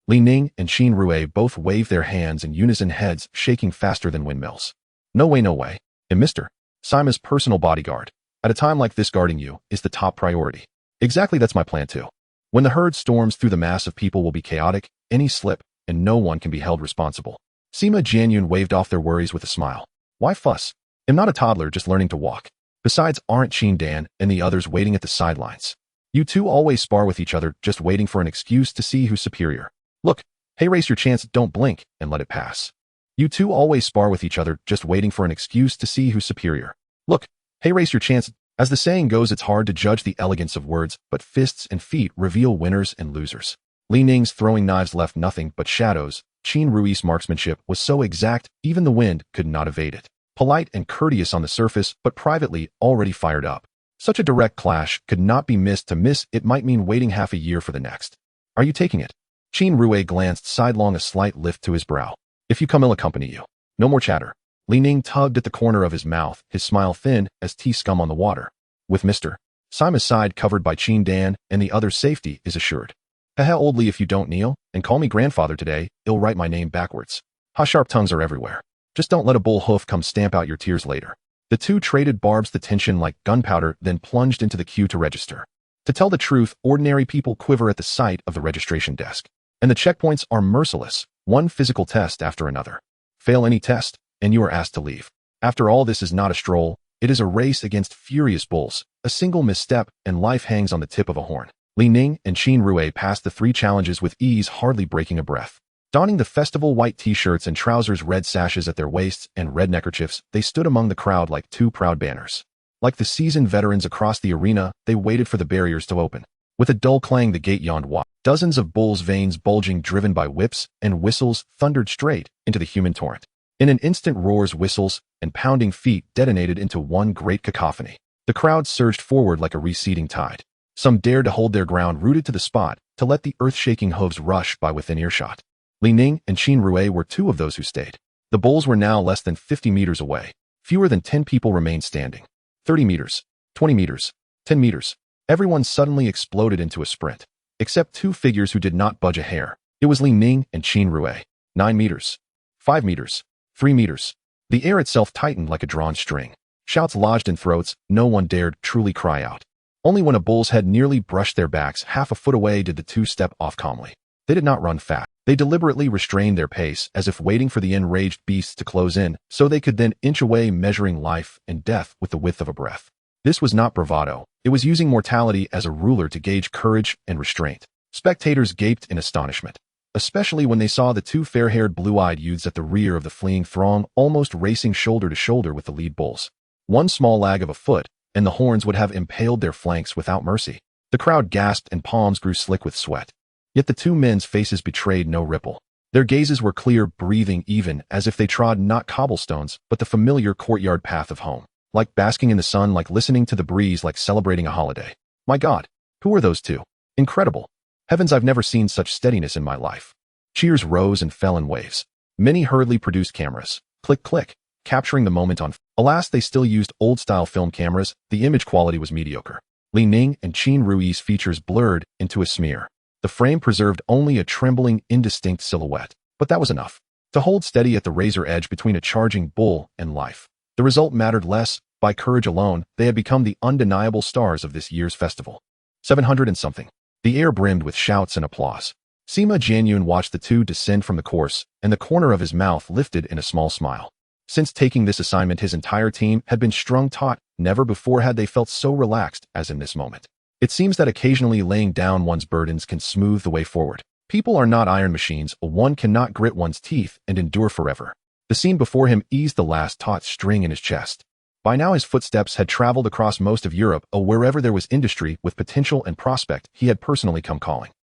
Li Ning and Qin Rui both waved their hands in unison, heads shaking faster than windmills. No way, no way. And Mr. Sima's personal bodyguard. At a time like this, guarding you is the top priority. Exactly, that's my plan too. When the herd storms through, the mass of people will be chaotic, any slip, and no one can be held responsible. Sima Jianyun waved off their worries with a smile. Why fuss? I'm not a toddler just learning to walk. Besides, aren't Qin Dan and the others waiting at the sidelines? You two always spar with each other, just waiting for an excuse to see who's superior. Look, hey, race your chance, don't blink, and let it pass. You two always spar with each other, just waiting for an excuse to see who's superior. Look, hey, race your chance. As the saying goes, it's hard to judge the elegance of words, but fists and feet reveal winners and losers. Li Ning's throwing knives left nothing but shadows. Qin Rui's marksmanship was so exact, even the wind could not evade it. Polite and courteous on the surface, but privately already fired up. Such a direct clash could not be missed. To miss it might mean waiting half a year for the next. Are you taking it? Qin Rui glanced sidelong, a slight lift to his brow. If you come, I'll accompany you. No more chatter. Li Ning tugged at the corner of his mouth, his smile thin as tea scum on the water. With Mr. Sima's side covered by Qin Dan and the other's safety is assured. Haha, old Li, if you don't kneel and call me grandfather today, I'll write my name backwards. Ha, sharp tongues are everywhere. Just don't let a bull hoof come stamp out your tears later. The two traded barbs, the tension like gunpowder, then plunged into the queue to register. To tell the truth, ordinary people quiver at the sight of the registration desk. And the checkpoints are merciless, one physical test after another. Fail any test, and you are asked to leave. After all, this is not a stroll, it is a race against furious bulls. A single misstep, and life hangs on the tip of a horn. Li Ning and Qin Rui passed the 3 challenges with ease, hardly breaking a breath. Donning the festival white t-shirts and trousers, red sashes at their waists, and red neckerchiefs, they stood among the crowd like 2 proud banners. Like the seasoned veterans across the arena, they waited for the barriers to open. With a dull clang, the gate yawned wide. Dozens of bulls' veins bulging, driven by whips and whistles, thundered straight into the human torrent. In an instant, roars, whistles, and pounding feet detonated into one great cacophony. The crowd surged forward like a receding tide. Some dared to hold their ground, rooted to the spot, to let the earth-shaking hooves rush by within earshot. Li Ning and Qin Rui were 2 of those who stayed. The bulls were now less than 50 meters away. Fewer than 10 people remained standing. 30 meters, 20 meters, 10 meters. Everyone suddenly exploded into a sprint. Except 2 figures who did not budge a hair. It was Li Ning and Qin Rui. 9 meters, 5 meters, 3 meters. The air itself tightened like a drawn string. Shouts lodged in throats, no one dared truly cry out. Only when a bull's head nearly brushed their backs half a foot away did the 2 step off calmly. They did not run fast. They deliberately restrained their pace, as if waiting for the enraged beasts to close in, so they could then inch away, measuring life and death with the width of a breath. This was not bravado. It was using mortality as a ruler to gauge courage and restraint. Spectators gaped in astonishment, especially when they saw the two fair-haired, blue-eyed youths at the rear of the fleeing throng, almost racing shoulder to shoulder with the lead bulls. One small lag of a foot, and the horns would have impaled their flanks without mercy. The crowd gasped and palms grew slick with sweat. Yet the two men's faces betrayed no ripple. Their gazes were clear, breathing even, as if they trod not cobblestones, but the familiar courtyard path of home. Like basking in the sun, like listening to the breeze, like celebrating a holiday. My God, who are those two? Incredible. Heavens, I've never seen such steadiness in my life. Cheers rose and fell in waves. Many hurriedly produced cameras. Click, click, capturing the moment on. Alas, they still used old-style film cameras. The image quality was mediocre. Li Ning and Qin Rui's features blurred into a smear. The frame preserved only a trembling, indistinct silhouette. But that was enough to hold steady at the razor edge between a charging bull and life. The result mattered less. By courage alone, they had become the undeniable stars of this year's festival. 700 and something. The air brimmed with shouts and applause. Sima Jianyun watched the two descend from the course, and the corner of his mouth lifted in a small smile. Since taking this assignment, his entire team had been strung taut. Never before had they felt so relaxed as in this moment. It seems that occasionally laying down one's burdens can smooth the way forward. People are not iron machines. One cannot grit one's teeth and endure forever. The scene before him eased the last taut string in his chest. By now his footsteps had traveled across most of Europe, or wherever there was industry with potential and prospect, he had personally come calling.